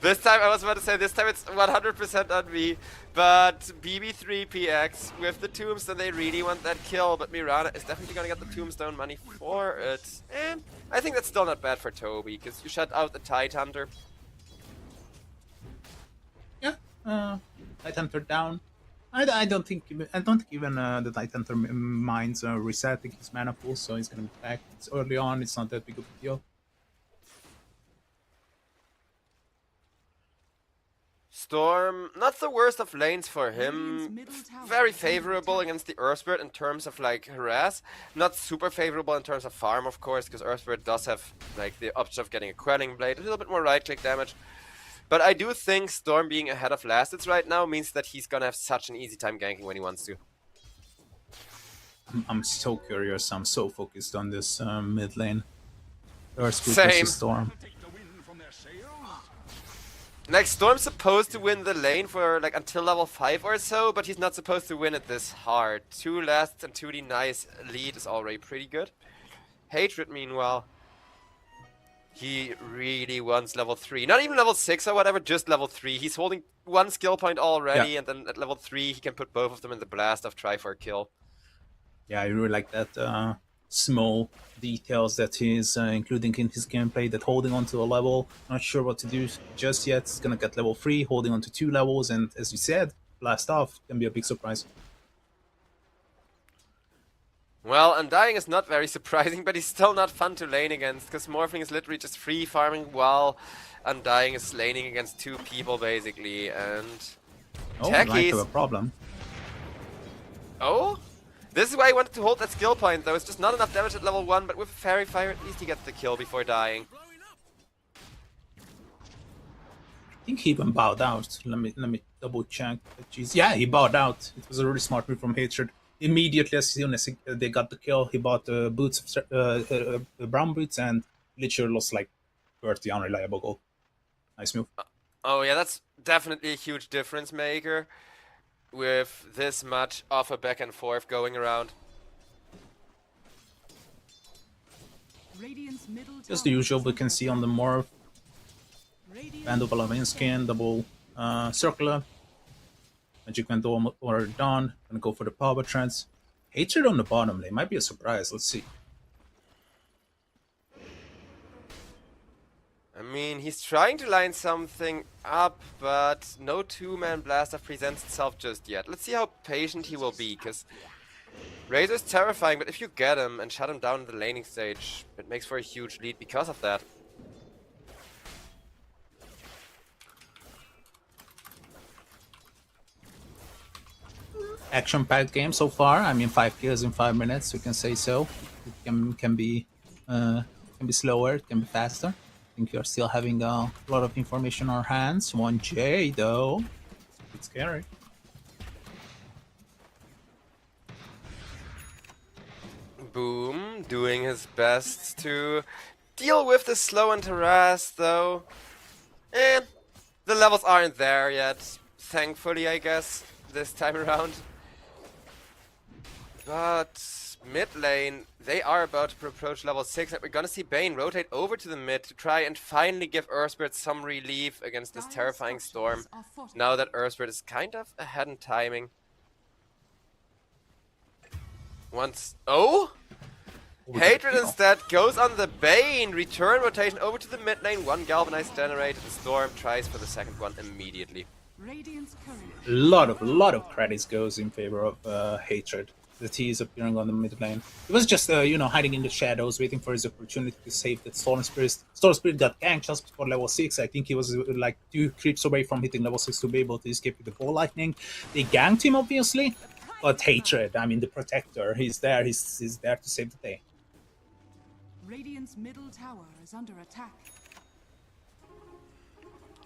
This time, I was about to say, this time it's 100% on me, but BB3 PX with the Tombstone, they really want that kill, but Mirana is definitely gonna get the Tombstone money for it. And I think that's still not bad for Toby, because you shut out the Tidehunter. Yeah, Tidehunter down. I don't think even the Tidehunter minds resetting his mana pool, so he's gonna be back. It's early on, it's not that big of a deal. Storm, not the worst of lanes for him. Very favorable against the Earthspirit in terms of like harass. Not super favorable in terms of farm, of course, because Earthspirit does have like the option of getting a Quelling Blade, a little bit more right-click damage. But I do think Storm being ahead of Lasteds right now means that he's gonna have such an easy time ganking when he wants to. I'm so curious. I'm so focused on this mid lane. Earthspirit Same. versus Storm. Like, Storm's supposed to win the lane for, like, until level 5 or so, but he's not supposed to win it this hard. 2 lasts and 2D nice lead is already pretty good. Hatred, meanwhile, he really wants level 3. Not even level 6 or whatever, just level 3. He's holding 1 skill point already, and then at level 3 he can put both of them in the blast of try for a kill. Yeah, I really like that small details that he's including in his gameplay, that holding on to a level, not sure what to do just yet, it's gonna get level 3, holding on to 2 levels, and as you said, blast off can be a big surprise. Well, Undying is not very surprising, but he's still not fun to lane against, because Morphling is literally just free farming while Undying is laning against 2 people, basically, and... Oh, I might have a problem. Oh? This is why I wanted to hold that skill point, though. It's just not enough damage at level 1, but with Fairy Fire, at least he gets the kill before dying. I think he even bowed out. Let me double check. Jeez. Yeah, he bowed out. It was a really smart move from Hatred. Immediately as soon as they got the kill, he bought boots, brown boots, and literally lost like 30 unreliable gold. Nice move. Oh yeah, that's definitely a huge difference maker with this much of a back and forth going around. Just the usual we can see on the morph. Band of Alamein skin, double circular. Magic Vandal or Dawn. Gonna go for the power trance. Hatred on the bottom lane might be a surprise. Let's see. I mean, he's trying to line something up, but no 2-man blaster presents itself just yet. Let's see how patient he will be, because Razor's terrifying, but if you get him and shut him down in the laning stage, it makes for a huge lead because of that. Action-packed game so far. I mean, 5 kills in 5 minutes. We can say so. It can be slower. It can be faster. I think we are still having a lot of information on our hands. 1J though. It's scary. Boom, doing his best to deal with the slow and harass, though. And the levels aren't there yet, thankfully, I guess, this time around. But mid lane, they are about to approach level 6, and we're gonna see Bane rotate over to the mid to try and finally give Earthspirit some relief against this terrifying storm, now that Earthspirit is kind of ahead in timing. Oh? we got a Hatred kill. instead goes on the Bane. Return rotation over to the mid lane. One galvanized generated. The Storm tries for the second one immediately. Radiant's courier. lot of credits goes in favor of Hatred. That he is appearing on the mid lane. He was just hiding in the shadows, waiting for his opportunity to save that Storm Spirit. Storm Spirit got ganked just before level 6. I think he was like 2 creeps away from hitting level 6 to be able to escape with the ball lightning. They ganked him obviously, but Hatred, I mean the protector, he's there. He's there to save the day. Radiant's middle tower is under attack.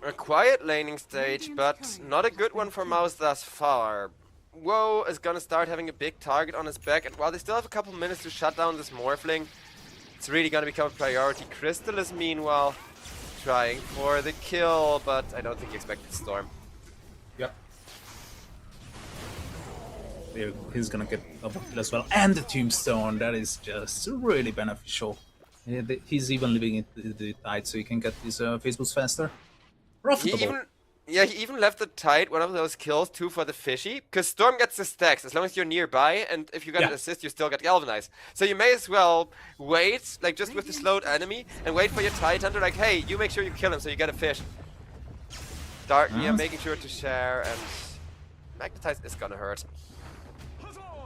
A quiet laning stage, but not a good one for Mouse thus far. Woe is gonna start having a big target on his back, and while they still have a couple minutes to shut down this Morphling, it's really gonna become a priority. Crystal is meanwhile trying for the kill, but I don't think he expected Storm. Yep. He's gonna get double kill as well, and the Tombstone. That is just really beneficial. He's even living in the tide, so he can get his phase boost faster. Profitable. He even left the tide, one of those kills, 2 for the fishy, because Storm gets the stacks as long as you're nearby, and if you get an assist, you still get galvanized. So you may as well wait, like just with the slowed enemy, and wait for your tide hunter, like, hey, you make sure you kill him so you get a fish. Darknia making sure to share, and Magnetize is gonna hurt.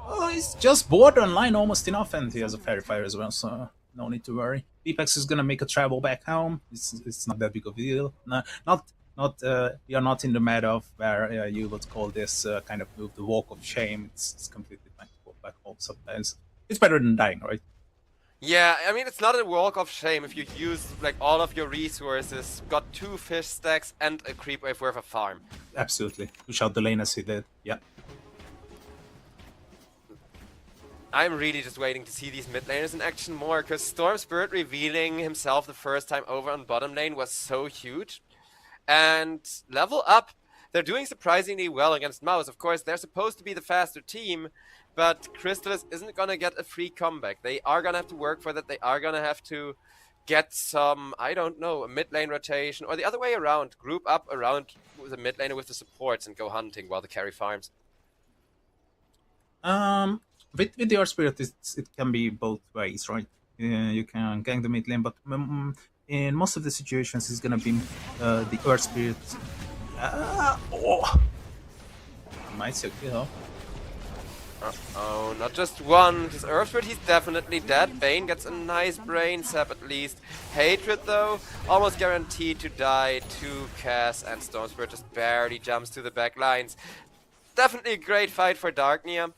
Oh, he's just borderline almost enough, and he has a Fairy Fire as well, so no need to worry. Beepex is gonna make a travel back home. It's not that big of a deal. You're not in the meta of where you would call this kind of move the walk of shame. It's completely fine to go back home sometimes. It's better than dying, right? Yeah, I mean, it's not a walk of shame if you use like all of your resources, got 2 fish stacks and a creep wave worth of farm. Absolutely. Push out the lane as he did. Yeah. I'm really just waiting to see these mid laners in action more, because Storm Spirit revealing himself the first time over on bottom lane was so huge. And level up, they're doing surprisingly well against Mouse. Of course, they're supposed to be the faster team, but Crystallis isn't going to get a free comeback. They are going to have to work for that. They are going to have to get some, I don't know, a mid lane rotation, or the other way around. Group up around the mid laner with the supports and go hunting while the carry farms. With the Earth Spirit, it can be both ways, right? You can gank the mid lane, but in most of the situations, it's gonna be the Earth Spirit. Might still kill. Oh, not just one. His Earth Spirit, he's definitely dead. Bane gets a nice brain sap at least. Hatred, though, almost guaranteed to die to Cass, and Storm Spirit just barely jumps to the back lines. Definitely a great fight for Darknia.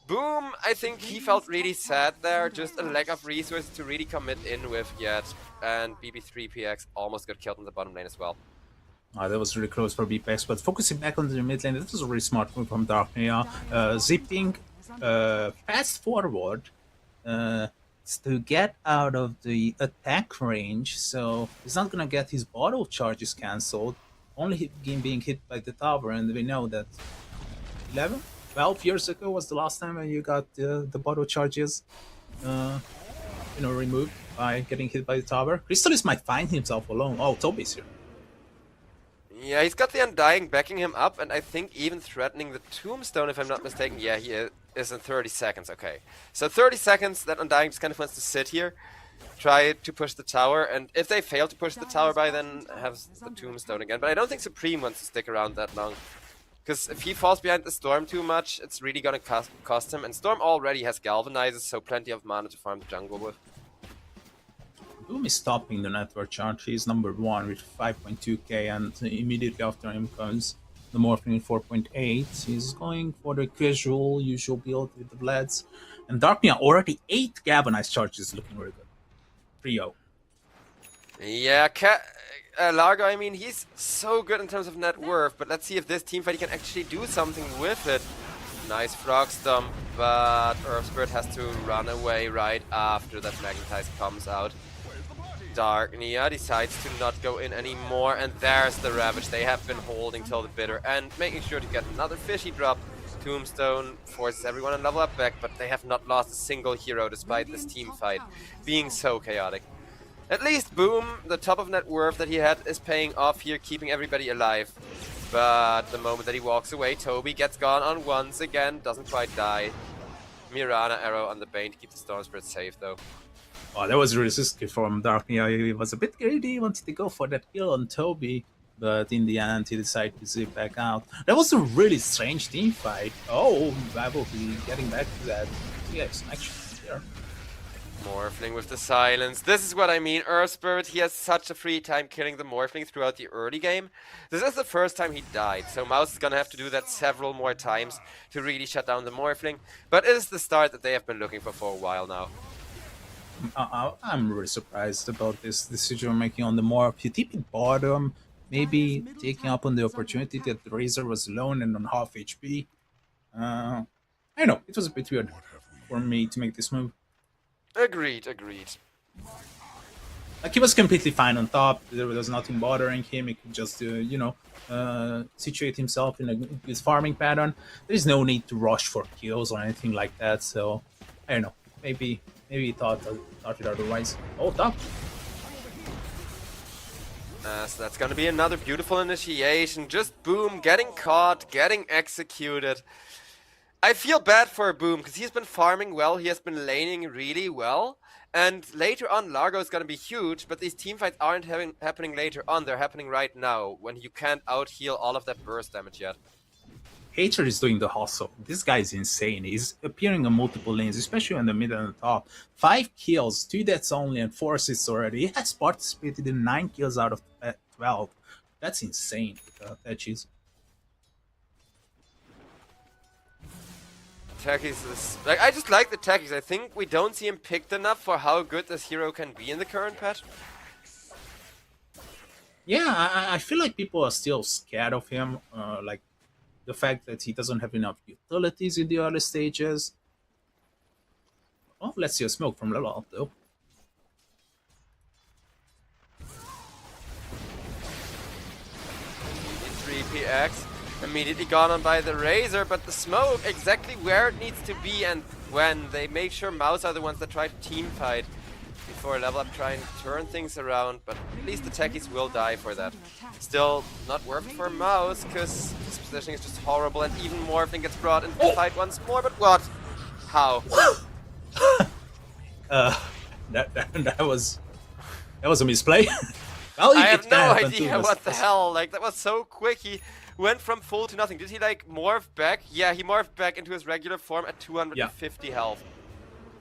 Boom, I think he felt really sad there, just a lack of resources to really commit in with yet. And BB3PX almost got killed in the bottom lane as well. That was really close for BPX, but focusing back on the mid lane, that was a really smart move from Darknia. Zipping fast forward to get out of the attack range, so he's not gonna get his bottle charges cancelled, only being hit by the tower, and we know that 12 years ago was the last time you got the bottle charges removed by getting hit by the tower. Crystallis might find himself alone. Oh, Toby's here. Yeah, he's got the Undying backing him up, and I think even threatening the Tombstone, if I'm not mistaken. Yeah, he is in 30 seconds, okay. So 30 seconds, that Undying just kind of wants to sit here, try to push the tower, and if they fail to push the tower by, then have the Tombstone again. But I don't think Supreme wants to stick around that long. Because if he falls behind the Storm too much, it's really gonna cost him. And Storm already has Galvanizes, so plenty of mana to farm the jungle with. Boom is stopping the network charge. He's number 1 with 5.2k, and immediately after him comes the Morphling 4.8. He's going for the casual, usual build with the Blades. And Darknia already 8 Galvanized charges, looking very good. 3-0. Yeah, Largo, I mean, he's so good in terms of net worth, but let's see if this teamfight can actually do something with it. Nice Frog Stomp, but Earth Spirit has to run away right after that Magnetize comes out. Darknia decides to not go in anymore, and there's the Ravage they have been holding till the bitter and making sure to get another fishy drop. Tombstone forces everyone to level up back, but they have not lost a single hero despite this team fight being so chaotic. At least Boom, the top of net worth that he had, is paying off here, keeping everybody alive. But the moment that he walks away, Toby gets gone on once again, doesn't quite die. Mirana arrow on the Bane to keep the Storm Spirit safe though. Oh, that was really risky from Darkney. He was a bit greedy. He wanted to go for that kill on Toby, but in the end, he decided to zip back out. That was a really strange team fight. Oh, I will be getting back to that. Yeah, some action here. Morphling with the silence. This is what I mean. Earth Spirit, he has such a free time killing the Morphling throughout the early game. This is the first time he died, so Mouse is gonna have to do that several more times to really shut down the Morphling. But it is the start that they have been looking for a while now. I'm really surprised about this decision making on the Morph. You TP bottom, maybe taking up on the opportunity that the Razor was alone and on half HP. I know, it was a bit weird for me to make this move. Agreed. Like, he was completely fine on top. There was nothing bothering him. He could just, situate himself in his farming pattern. There's no need to rush for kills or anything like that. So, I don't know. Maybe he thought it otherwise. Oh, top. So that's gonna be another beautiful initiation. Just Boom, getting caught, getting executed. I feel bad for Boom, because he's been farming well, he has been laning really well, and later on Largo is going to be huge, but these teamfights aren't happening later on, they're happening right now, when you can't out-heal all of that burst damage yet. Hatred is doing the hustle. This guy is insane. He's appearing on multiple lanes, especially in the mid and the top. 5 kills, 2 deaths only, and 4 assists already. He has participated in 9 kills out of 12. That's insane. That is. Takis is... Like, I just like the Takis. I think we don't see him picked enough for how good this hero can be in the current patch. Yeah, I feel like people are still scared of him. Like, the fact that he doesn't have enough utilities in the early stages. Oh, let's see a smoke from level up, though. PX immediately gone on by the Razor, but the smoke exactly where it needs to be and when. They make sure Mouse are the ones that try to team fight before level up, try and turn things around, but at least the techies will die for that. Still not worth it for Mouse, because his positioning is just horrible, and even Morphling gets brought into the fight once more, but what? How? That was a misplay. Well, I have no idea what the hell, like that was so quick. He went from full to nothing. Did he like morph back? Yeah, he morphed back into his regular form at 250 health.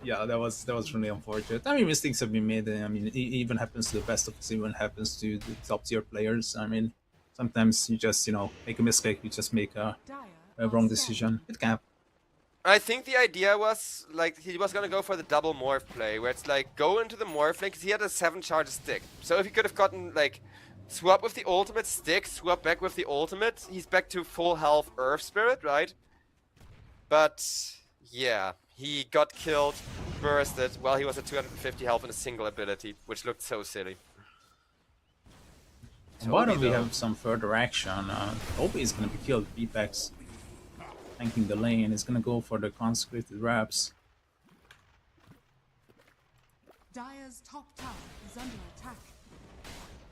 Yeah, that was really unfortunate. I mean, mistakes have been made. I mean, it even happens to the best of us, even happens to the top tier players. I mean, sometimes you just, make a mistake, you just make a wrong decision. It can happen. I think the idea was, like, he was gonna go for the double morph play, where it's like, go into the morph lane, because he had a 7-charge stick. So if he could have gotten, like, swap with the ultimate stick, swap back with the ultimate, he's back to full health Earth Spirit, right? But, yeah, he got killed, bursted, while he was at 250 health in a single ability, which looked so silly. Why don't we have some further action? Toby is gonna be killed, BPEX. Tanking the lane, is gonna go for the consecrated wraps. Dire's top tower is under attack.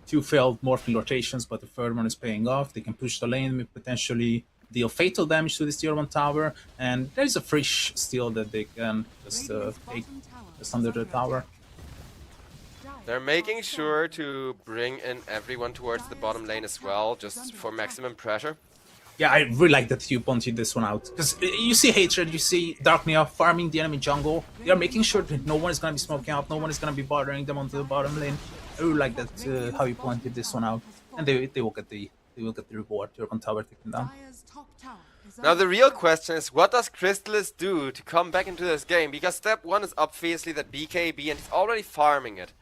2 failed morphing rotations, but the third one is paying off. They can push the lane, potentially deal fatal damage to this tier 1 tower, and there's a Frisch steal that they can just take just under the tower. They're making sure to bring in everyone towards the bottom lane as well, just for maximum pressure. Yeah, I really like that you pointed this one out. Because you see Hatred, you see Darknia farming the enemy jungle. They are making sure that no one is going to be smoking out, no one is going to be bothering them onto the bottom lane. I really like that, how you pointed this one out. And they will get the reward. Your tower taken down. Now the real question is, what does Crystallis do to come back into this game? Because step 1 is obviously that BKB, and he's already farming it.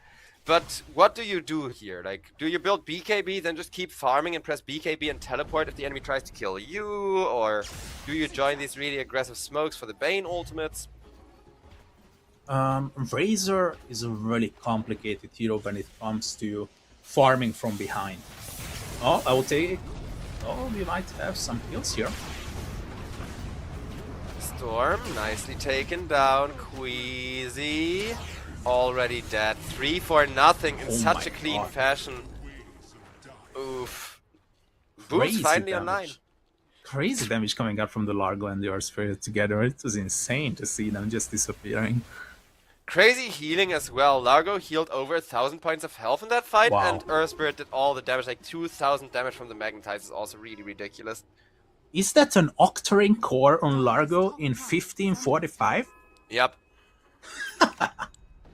But what do you do here? Like, do you build BKB, then just keep farming and press BKB and teleport if the enemy tries to kill you? Or do you join these really aggressive smokes for the Bane ultimates? Razor is a really complicated hero when it comes to farming from behind. Oh, I will take it. Oh, we might have some kills here. Storm, nicely taken down. Queasy. Already dead. 3 for nothing in such a clean fashion. Oof. Boom's finally online. crazy damage coming out from the Largo and the Earth Spirit together. It was insane to see them just disappearing. Crazy healing as well. Largo healed over 1,000 points of health in that fight, Wow. and Earth Spirit did all the damage, like 2,000 damage from the Magnetize is also really ridiculous. Is that an Octarine core on Largo in 1545? Yep.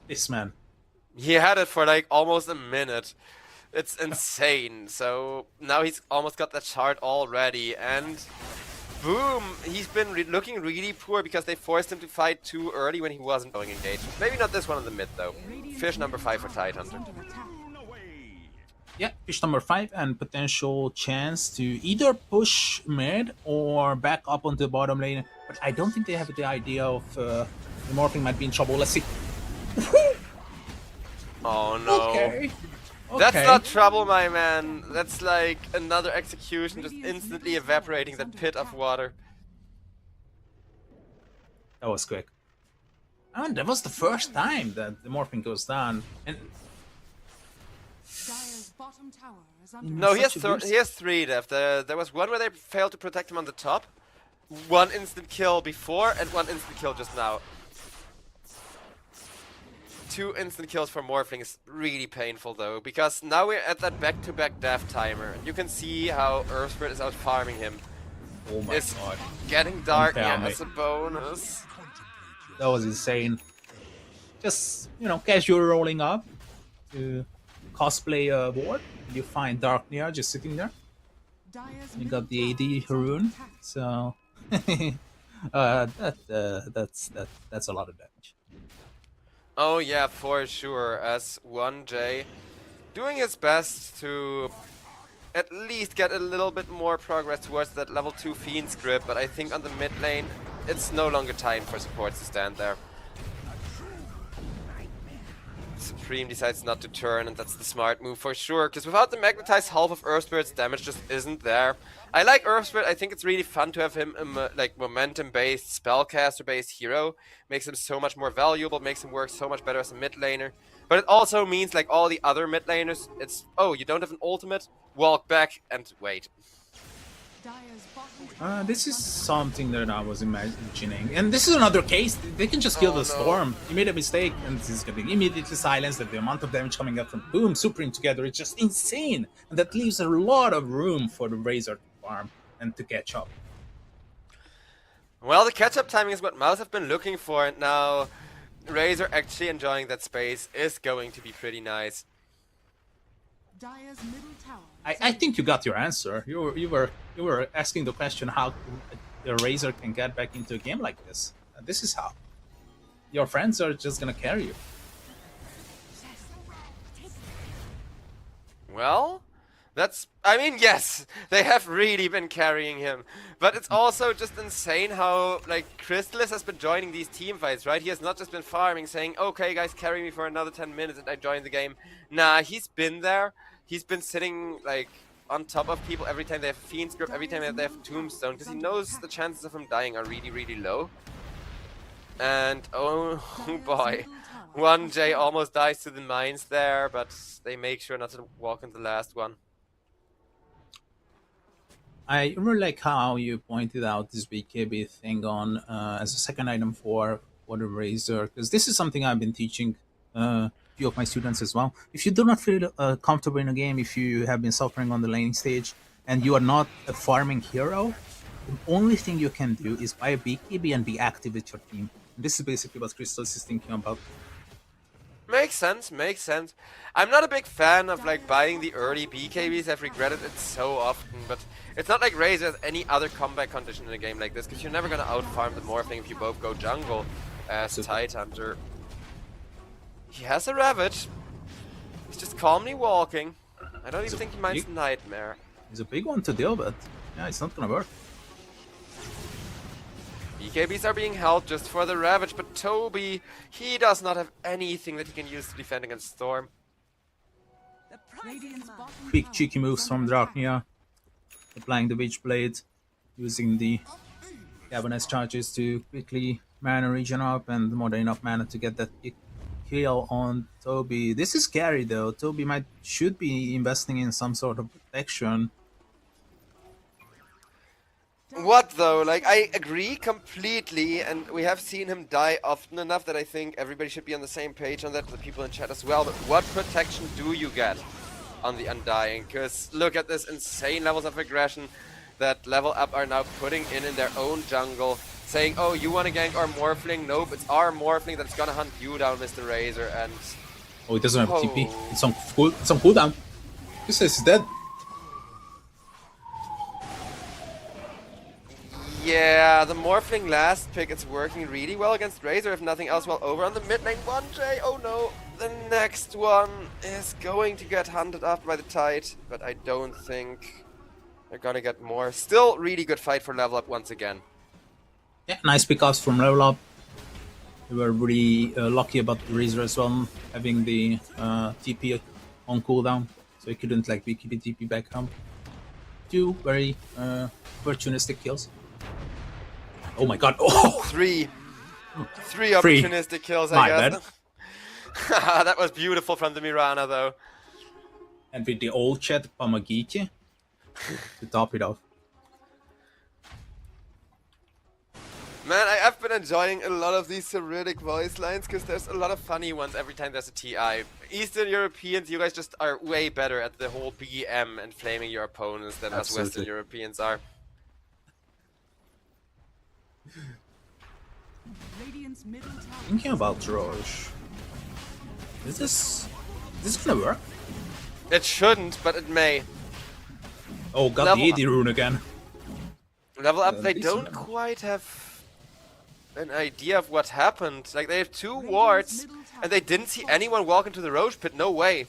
This man. He had it for like almost a minute. It's insane. So now he's almost got that shard already, and boom! He's been looking really poor because they forced him to fight too early when he wasn't going engaged. Maybe not this one in the mid though. Fish number 5 for Tidehunter. Yeah, fish number 5 and potential chance to either push mid or back up onto the bottom lane. But I don't think they have the idea of the Morphling might be in trouble. Let's see. Oh no. Okay. That's not trouble, my man. That's like another execution just instantly evaporating that pit of water. That was quick. And that was the first time that the Morphling goes down. And Dire's bottom tower is under No, he Such a boost. he has 3 left. There was one where they failed to protect him on the top, 1 instant kill before, and 1 instant kill just now. 2 instant kills for Morphling is really painful though, because now we're at that back-to-back death timer, and you can see how Earth Spirit is out farming him. oh my It's god, getting dark tell yeah, me. as a bonus. that was insane. Just, casual rolling up to cosplay a ward. You find Darknia just sitting there. Dire's You middle got the tower AD is under Haroon, attack. so that's a lot of damage. Oh yeah, for sure, as 1J doing his best to at least get a little bit more progress towards that level 2 Fiend script, but I think on the mid lane, it's no longer time for supports to stand there. Supreme decides not to turn, and that's the smart move for sure, because without the Magnetize, half of Earth Spirit's damage just isn't there. I like Earth Spirit. I think it's really fun to have him like momentum-based, spellcaster-based hero. Makes him so much more valuable, makes him work so much better as a mid laner. But it also means, like all the other mid laners, it's, oh, you don't have an ultimate? Walk back and wait. Dire's bottom tower This is something that I was imagining, and this is another case. They can just kill Oh, the no. storm. You made a mistake, and this is getting immediately silenced. And the amount of damage coming out from boom, Supreme together, it's just insane, and that leaves a lot of room for the Razor to farm and to catch up. Well, the catch-up timing is what Mouse have been looking for, and now Razor actually enjoying that space is going to be pretty nice. Dire's middle tower I think you got your answer. You were asking the question how the Razor can get back into a game like this. This is how. Your friends are just gonna carry you. Well, I mean, yes, they have really been carrying him. But it's also just insane how, like, Crystallis has been joining these team fights, right? He has not just been farming, saying, okay, guys, carry me for another 10 minutes and I join the game. Nah, he's been there. He's been sitting, like, on top of people every time they have Fiend's Grip, every time they have Tombstone, because he knows the chances of him dying are really, really low. And, oh boy. 1J almost dies to the mines there, but they make sure not to walk in the last one. I really like how you pointed out this BKB thing on as a second item for the Razor, because this is something I've been teaching a few of my students as well. If you do not feel comfortable in a game, if you have been suffering on the laning stage, and you are not a farming hero, the only thing you can do is buy a BKB and be active with your team. And this is basically what Crystal is thinking about. Makes sense, makes sense. I'm not a big fan of like buying the early BKBs. I've regretted it so often, but it's not like Razor has any other combat condition in a game like this, because you're never gonna outfarm the Morphling if you both go jungle as Tidehunter. He has a Ravage. He's just calmly walking. I don't even think he minds Nightmare. It's a big one to deal with. Yeah, it's not gonna work. BKBs are being held just for the Ravage, but Toby, he does not have anything that he can use to defend against Storm. Radiant's bottom Quick tower cheeky is moves under from attack. Drachnia, applying the Witchblade, using the Cavernous charges to quickly mana regen up, and more than enough mana to get that kill on Toby. This is scary though. Toby should be investing in some sort of protection. What though? Like, I agree completely, and we have seen him die often enough that I think everybody should be on the same page on that, the people in chat as well. But what protection do you get on the Undying? Because look at this insane levels of aggression that Level Up are now putting in their own jungle, saying, oh, you want to gank our Morphling? Nope, it's our Morphling that's gonna hunt you down, Mr. Razor, and... Oh, it doesn't have a TP. It's on cooldown. This says it's dead. Yeah, the Morphling last pick, it's working really well against Razor, if nothing else. Well, over on the mid lane, 1J, oh no, the next one is going to get hunted after by the Tide, but I don't think they're gonna get more. Still really good fight for Level Up once again. Yeah, nice pickups from Level Up. We were really lucky about the Razor as well, having the TP on cooldown, so he couldn't like BKB TP back home. Two very opportunistic kills. Oh my god! Oh, Three opportunistic kills, I guess. That was beautiful from the Mirana, though. And with the old chat Pamagiti to top it off. Man, I've been enjoying a lot of these Cyrillic voice lines because there's a lot of funny ones every time there's a TI. Eastern Europeans, you guys just are way better at the whole BM and flaming your opponents than us Western Europeans are. Radiant's middle tower. Thinking about Roche. Is this gonna work? It shouldn't, but it may. Oh, got the 80 rune again. Level Up, they don't quite have an idea of what happened. Like, they have two wards, and they didn't see anyone walk into the Roche pit. No way.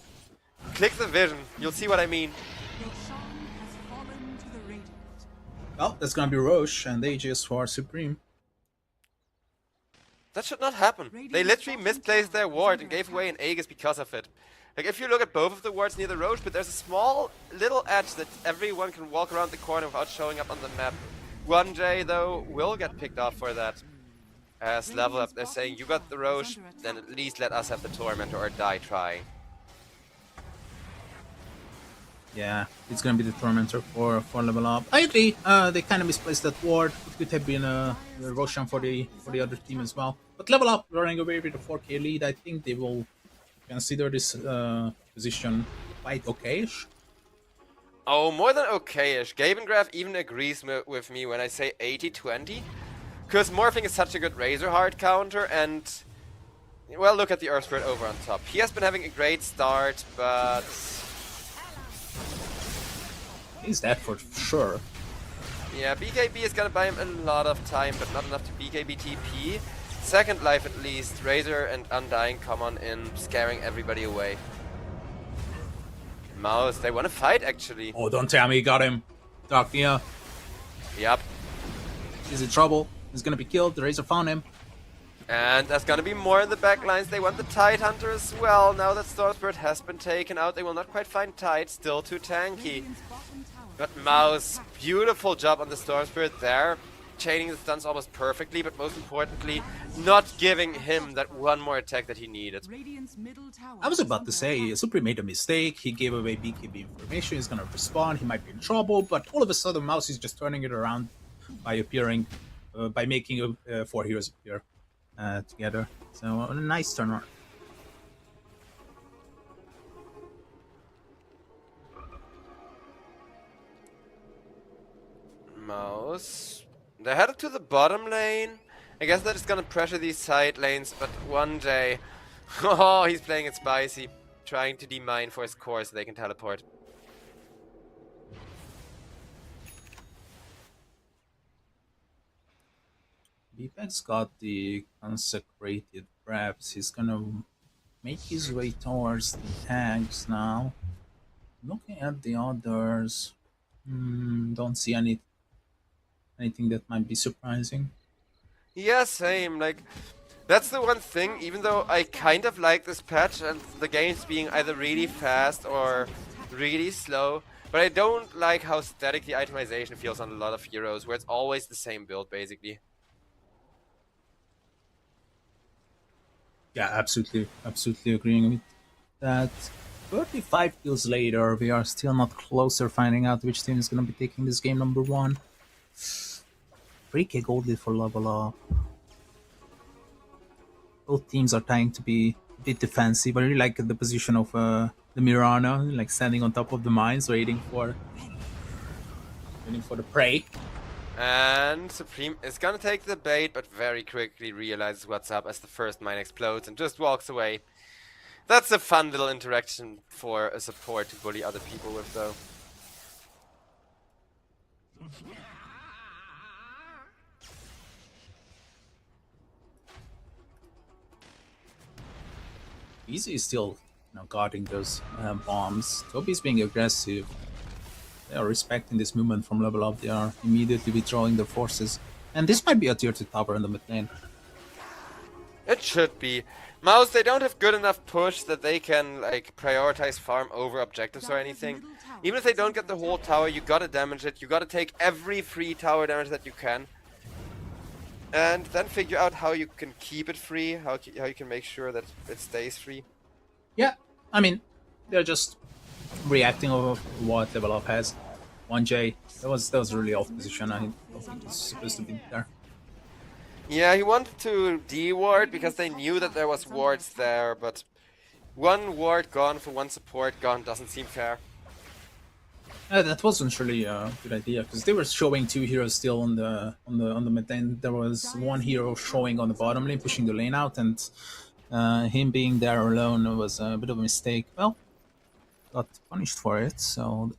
Click the vision. You'll see what I mean. Well, that's gonna be Roche and Aegis for Supreme. That should not happen. They literally misplaced their ward and gave away an Aegis because of it. Like, if you look at both of the wards near the Roche pit, there's a small little edge that everyone can walk around the corner without showing up on the map. 1J, though, will get picked off for that. As Level Up, they're saying, you got the Roche, then at least let us have the Tormentor or die trying. Yeah, it's gonna be the Tormentor for Level Up. I agree. They kind of misplaced that ward. It could have been a Roshan for the other team as well. But Level Up running away with a 4k lead. I think they will consider this position quite okayish. Oh, more than okayish. Gabengraf even agrees with me when I say 80-20. Because Morphing is such a good Razor hard counter, and... well, look at the Earth Spirit over on top. He has been having a great start, but... he's dead for sure. yeah, BKB is gonna buy him a lot of time, but not enough to BKB TP. Second life at least, Razor and Undying come on in, scaring everybody away. Mouse, they want to fight actually. Oh, don't tell me he got him. Dark Nia. Yep. He's in trouble. He's gonna be killed. The Razor found him. And there's gonna be more in the backlines. They want the Tide Hunter as well. Now that Storm Spirit has been taken out, they will not quite find Tide. Still too tanky. But Mouse, beautiful job on the Storm Spirit there. Chaining the stuns almost perfectly, but most importantly, not giving him that one more attack that he needed. I was about to say, Supreme made a mistake. He gave away BKB information. He's gonna respond. He might be in trouble, but all of a sudden, Mouse is just turning it around by appearing, by making 4 heroes appear together. So a nice turnaround. Mouse. They're headed to the bottom lane. I guess that is gonna pressure these side lanes, but 1J. Oh, he's playing it spicy. Trying to demine for his core so they can teleport. Bpeg's got the consecrated preps. He's gonna make his way towards the tags now. Looking at the others, don't see anything that might be surprising. Yeah, same. Like, that's the one thing, even though I kind of like this patch and the games being either really fast or really slow, but I don't like how static the itemization feels on a lot of heroes, where it's always the same build, basically. Yeah, absolutely agreeing with that. 35 kills later, we are still not closer finding out which team is going to be taking this game number 1. 3k gold lead for level up. Both teams are trying to be a bit defensive. I really like the position of the Mirana, like standing on top of the mines, waiting for the prey. And Supreme is gonna take the bait, but very quickly realizes what's up as the first mine explodes and just walks away. That's a fun little interaction for a support to bully other people with, though. Easy is still guarding those bombs. Toby's being aggressive. They are respecting this movement from level up. They are immediately withdrawing their forces. And this might be a tier 2 tower in the mid lane. It should be. Mouse, they don't have good enough push that they can like prioritize farm over objectives or anything. Even if they don't get the whole tower, you gotta damage it. You gotta take every free tower damage that you can. And then figure out how you can keep it free, how you can make sure that it stays free. Yeah, I mean, they're just reacting over what level up has. 1J, that was really off position. I don't think he's supposed to be there. Yeah, he wanted to de-ward because they knew that there was wards there, but one ward gone for one support gone doesn't seem fair. That wasn't really a good idea because they were showing 2 heroes still on the mid lane. There was 1 hero showing on the bottom lane, pushing the lane out, and him being there alone was a bit of a mistake. Well, got punished for it, so.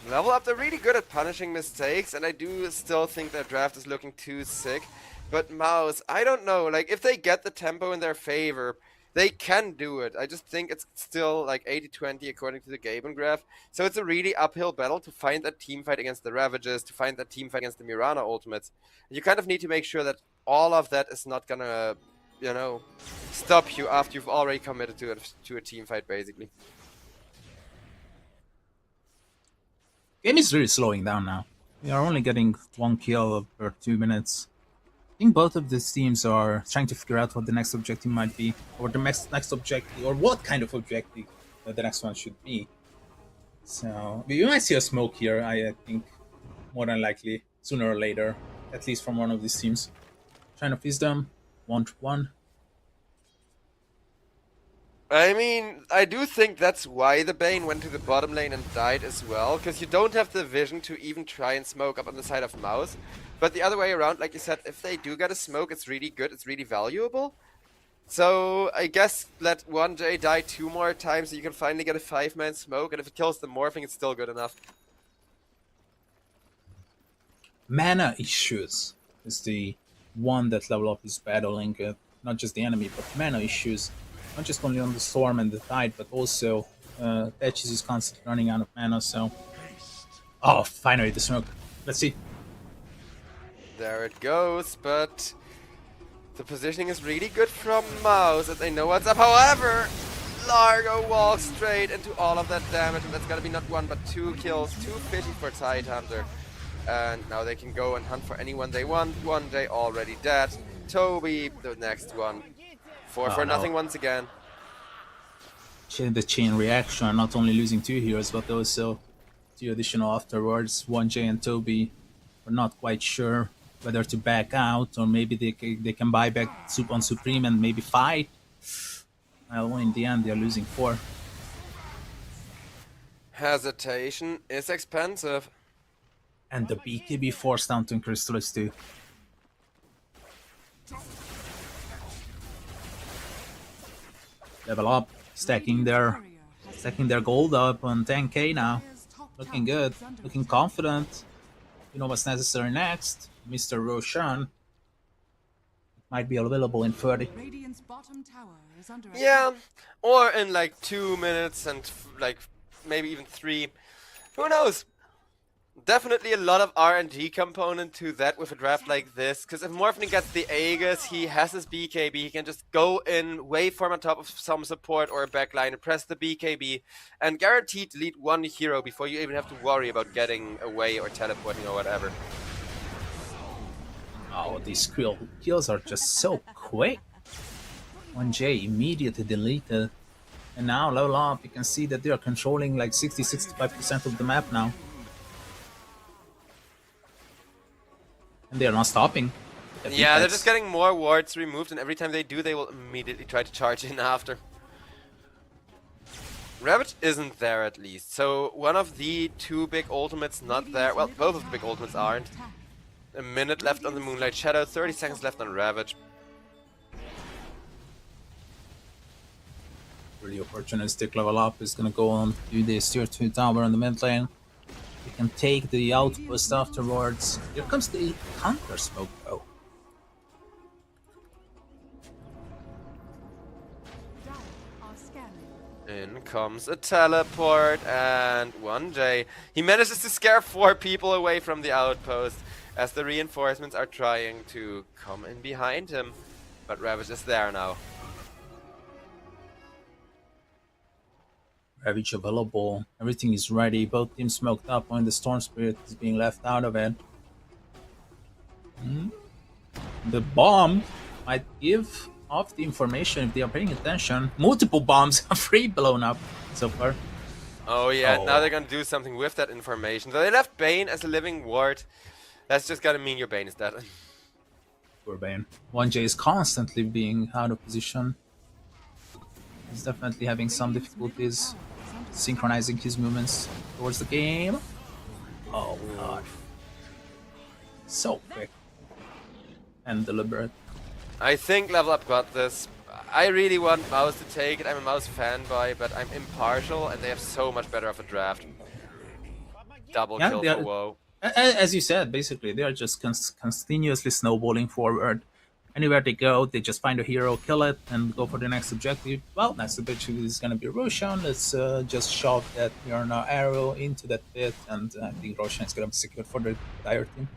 Level Up, they're really good at punishing mistakes, and I do still think their draft is looking too sick. But Mouse, I don't know, like, if they get the tempo in their favor, they can do it. I just think it's still like 80-20 according to the Gaben graph. So it's a really uphill battle to find that team fight against the Ravages, to find that team fight against the Mirana ultimates. You kind of need to make sure that all of that is not gonna, you know, stop you after you've already committed to a team fight, basically. Game is really slowing down now. We are only getting 1 kill per 2 minutes. I think both of these teams are trying to figure out what the next objective might be, or the next objective, or what kind of objective the next one should be. So we might see a smoke here. I think more than likely, sooner or later, at least from one of these teams. Trying to fist them 1-1. I mean, I do think that's why the Bane went to the bottom lane and died as well, because you don't have the vision to even try and smoke up on the side of Mouse. But the other way around, like you said, if they do get a smoke, it's really good, it's really valuable. So I guess let 1J die 2 more times so you can finally get a 5-man smoke, and if it kills the morphing, it's still good enough. Mana issues is the one that level up is battling, not just the enemy, but mana issues. Not just only on the Storm and the Tide, but also Patches is constantly running out of mana, so. Oh, finally the smoke. Let's see. There it goes, but the positioning is really good from Mouse, and they know what's up. However, Largo walks straight into all of that damage, and that's gonna be not 1 but 2 kills. 250 for Tidehunter. And now they can go and hunt for anyone they want. 1J already dead. Toby, the next one. For nothing once again. The chain reaction, not only losing 2 heroes, but also 2 additional afterwards. 1J and Toby were not quite sure whether to back out, or maybe they can buy back Soup on Supreme and maybe fight. Well, in the end, they're losing 4. Hesitation is expensive. And the BKB forced down to Crystallis too. Level up, stacking their gold up on 10k now. Looking good, looking confident. You know what's necessary next. Mr. Roshan might be available in 30. Radiant's bottom tower is under Yeah, or in like 2 minutes and like maybe even 3. Who knows? Definitely a lot of RNG component to that with a draft like this, because if Morphin gets the Aegis, he has his BKB, he can just go in, waveform on top of some support or a backline and press the BKB, and guaranteed delete 1 hero before you even have to worry about getting away or teleporting or whatever. Oh, these kills are just so quick. 1J immediately deleted. And now level up, you can see that they are controlling like 60-65% of the map now. And they're not stopping. The Yeah, they're defense. just getting more wards removed, and every time they do, they will immediately try to charge in after. Ravage isn't there at least, so one of the two big ultimates not there. Well, both of the big ultimates aren't. A minute left on the Moonlight Shadow, 30 seconds left on Ravage. Really opportunistic level up is gonna go on to do this tier 2 tower in the mid lane. We can take the outpost afterwards. Here comes the counter smoke though. Dire are scanning. In comes a teleport, and 1J. He manages to scare 4 people away from the outpost as the reinforcements are trying to come in behind him. But Ravage is there now. Ravage available. Everything is ready. Both teams smoked up when the Storm Spirit is being left out of it. The bomb might give off the information if they are paying attention. Multiple bombs are free blown up so far. Oh yeah, Oh. now they're gonna do something with that information. So they left Bane as a living ward. That's just gonna mean your Bane is dead. Poor Bane. 1J is constantly being out of position. He's definitely having some difficulties synchronizing his movements towards the game. Oh god. So quick. And deliberate. I think Level Up got this. I really want Mouse to take it. I'm a Mouse fanboy, but I'm impartial, and they have so much better of a draft. Double Yeah, kill they for are- WoW. As you said, basically, they are just continuously snowballing forward. Anywhere they go, they just find a hero, kill it, and go for the next objective. Well, next objective is going to be Roshan. Let's just shove that Yarna arrow into that pit, and I think Roshan is going to be secured for the entire team.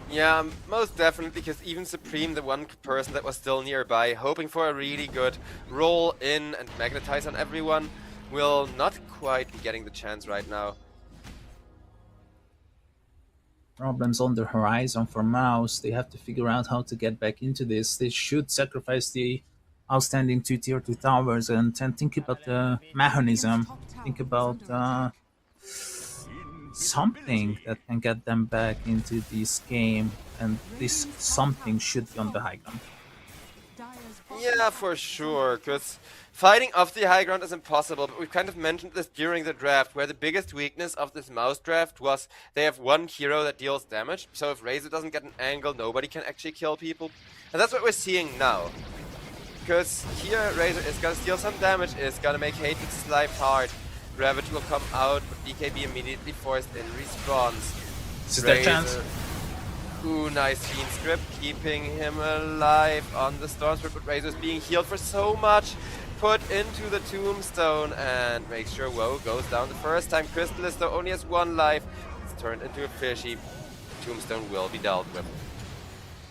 Yeah, most definitely, because even Supreme, the one person that was still nearby, hoping for a really good roll in and magnetize on everyone, will not quite be getting the chance right now. Problems on the horizon for Mouse. They have to figure out how to get back into this. They should sacrifice the outstanding 2 tier 2 towers and think about the mechanism. Think about something that can get them back into this game, and this something should be on the high ground. Dire's bottom Yeah, for sure, because fighting off the high ground is impossible, but we've kind of mentioned this during the draft, where the biggest weakness of this Mouse draft was they have one hero that deals damage, so if Razor doesn't get an angle, nobody can actually kill people. And that's what we're seeing now. Because here, Razor is gonna steal some damage, is gonna make Hatred's life hard. Ravage will come out, but BKB immediately forced in response. This is their chance. Ooh, nice Fiend Script, keeping him alive on the Storm Spirit, but Razor is being healed for so much. Put into the Tombstone and make sure Woe goes down the first time. Crystallis, though, only has 1 life. It's turned into a fishy. Tombstone will be dealt with.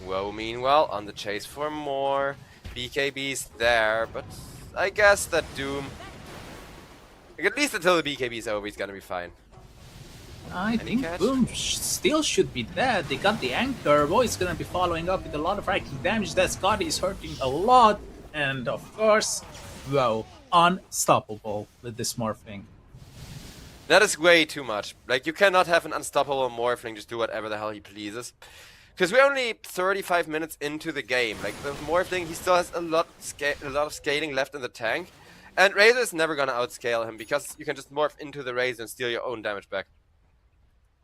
Woe, meanwhile, on the chase for more. BKB's there, but I guess that Doom, at least until the BKB's over, he's gonna be fine. I think catch? Boom still should be dead. They got the anchor. Boy, is gonna be following up with a lot of right-click damage. That Scott is hurting a lot. And of course, Woe, unstoppable with this morphing. That is way too much. Like, you cannot have an unstoppable Morphling just do whatever the hell he pleases. Because we're only 35 minutes into the game. Like, the Morphling, he still has a lot of scaling left in the tank. And Razor is never gonna outscale him, because you can just morph into the Razor and steal your own damage back.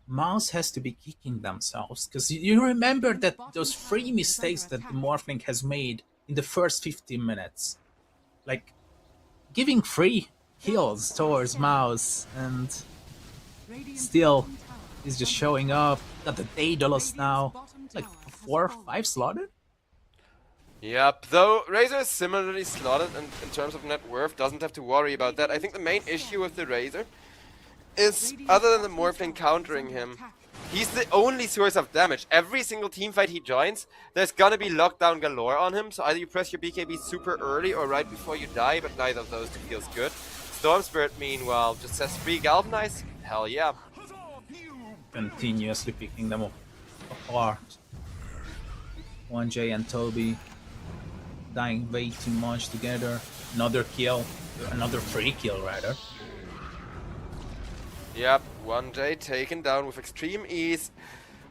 Mouse has to be kicking themselves, because you remember that those 3 mistakes that the Morphling has made in the first 15 minutes. Like, giving free kills towards Mouse, and Radiant's still, bottom tower he's just is showing up. Got the Daedalus Radiant's now. bottom Like tower has 4 or fallen. 5 slotted? Yep, though Razor is similarly slotted and in terms of net worth, doesn't have to worry about that. I think the main issue with the Razor is, other than the Morphling countering him, he's the only source of damage. Every single team fight he joins, there's gonna be lockdown galore on him, so either you press your BKB super early or right before you die, but neither of those two feels good. Storm Spirit, meanwhile, just says free Galvanize. Hell yeah. Continuously picking them apart. 1J and Toby dying way too much together. Another kill. Another free kill, rather. Yep, 1J taken down with extreme ease.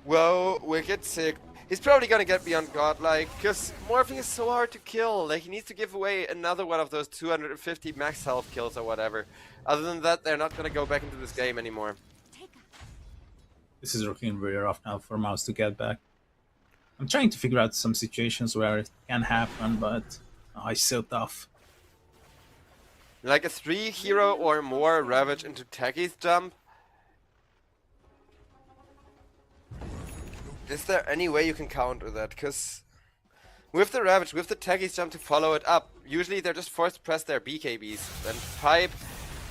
Whoa, wicked sick. He's probably gonna get beyond godlike, because morphing is so hard to kill. Like, he needs to give away another one of those 250 max health kills or whatever. Other than that, they're not gonna go back into this game anymore. This is looking very rough now for Mouse to get back. I'm trying to figure out some situations where it can happen, but it's so tough. Like a 3 hero or more Ravage into Taggy's jump. Is there any way you can counter that? Because with the Ravage, with the Taggy's jump to follow it up, usually they're just forced to press their BKBs. And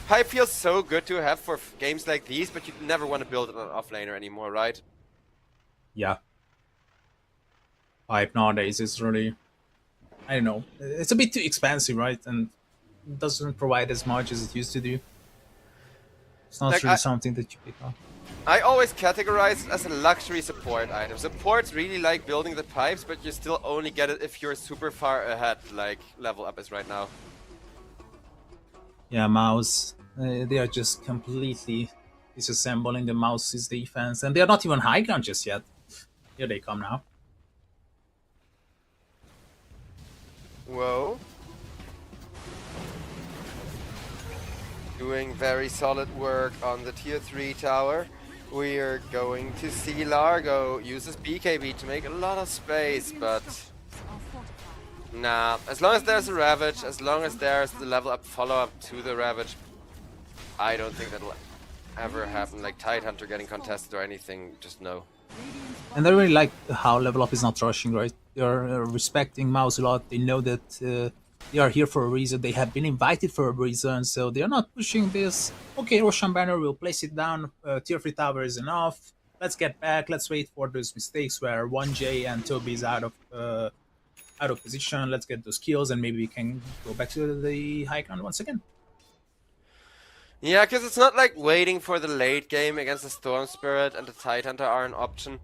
Pipe feels so good to have for games like these, but you never want to build it on an offlaner anymore, right? Yeah. Pipe nowadays is really, I don't know, it's a bit too expensive, right? And it doesn't provide as much as it used to do. It's not Like, really something that you pick up. I always categorize it as a luxury support item. Supports really like building the pipes, but you still only get it if you're super far ahead, like level up is right now. Yeah, Mouse, they are just completely disassembling the Mouse's defense, and they are not even high ground just yet. Here they come now. Whoa. Doing very solid work on the tier 3 tower. We are going to see Largo use his BKB to make a lot of space, but nah, as long as there's a Ravage, as long as there's the level up follow-up to the Ravage, I don't think that'll ever happen, like Tidehunter getting contested or anything, just no. And I really like how Level Up is not rushing, right? They're respecting Mouse a lot. They know that they are here for a reason. They have been invited for a reason, so they're not pushing this. Okay, Roshan Banner, we'll place it down. Tier 3 tower is enough. Let's get back. Let's wait for those mistakes where 1J and Toby is out of position. Let's get those kills, and maybe we can go back to the high ground once again. Yeah, because it's not like waiting for the late game against the Storm Spirit and the Tidehunter are an option.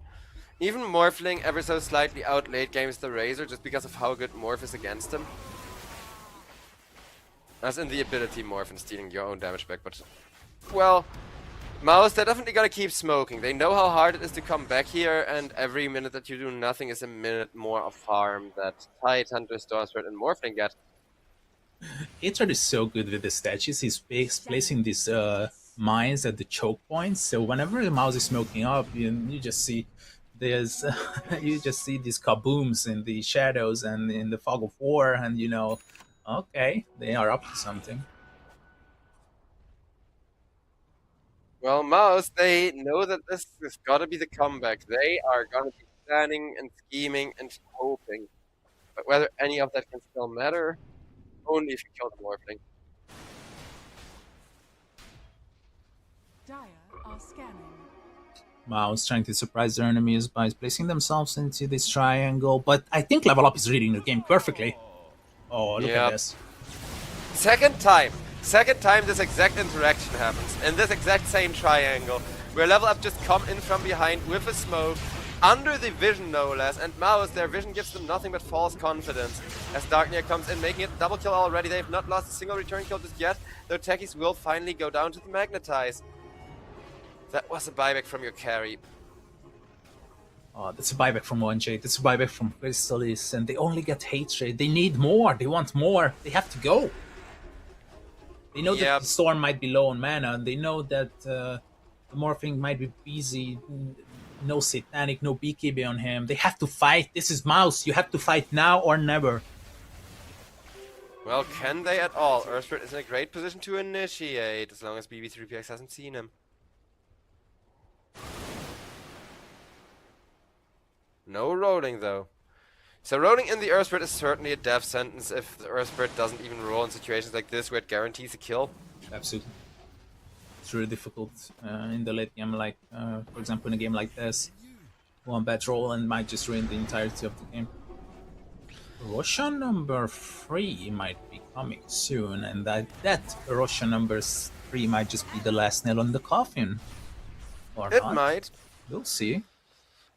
Even Morphling ever so slightly out late games the Razor just because of how good Morph is against him. As in the ability Morph and stealing your own damage back, but... Well, Mouse, they're definitely gonna keep smoking. They know how hard it is to come back here, and every minute that you do nothing is a minute more of farm that Tidehunter, Storm Spirit, and Morphling get. Hatred is so good with the statues. He's placing these mines at the choke points, so whenever the Mouse is smoking up, you just see there's you just see these kabooms in the shadows and in the fog of war, and you know, okay, they are up to something. Well, Mouse, they know that this has gotta be the comeback. They are gonna be planning and scheming and hoping. But whether any of that can still matter, only if you kill the Morphling. Dire are scanning. Mouse trying to surprise their enemies by placing themselves into this triangle, but I think Level Up is reading the game perfectly. Oh, look at this. Second time this exact interaction happens, in this exact same triangle, where Level Up just come in from behind with a smoke, under the vision no less, and Mouse, their vision gives them nothing but false confidence. As Darknir comes in, making it a double kill already, they've not lost a single return kill just yet, though Techies will finally go down to the Magnetize. That was a buyback from your carry. Oh, that's a buyback from 1J, that's a buyback from Crystallis, and they only get hatred. They need more, they want more, they have to go. They know that the Storm might be low on mana, and they know that the Morphling might be busy, no Satanic, no BKB on him. They have to fight, this is Mouse, you have to fight now or never. Well, can they at all? Earthspirit is in a great position to initiate, as long as BB3PX hasn't seen him. No rolling though. So rolling in the Earthspirit is certainly a death sentence if the Earthspirit doesn't even roll in situations like this where it guarantees a kill. Absolutely. It's really difficult in the late game, like for example in a game like this. One bad roll and might just ruin the entirety of the game. Roshan number 3 might be coming soon, and that Roshan number 3 might just be the last nail on the coffin. Or It not. might. We'll see.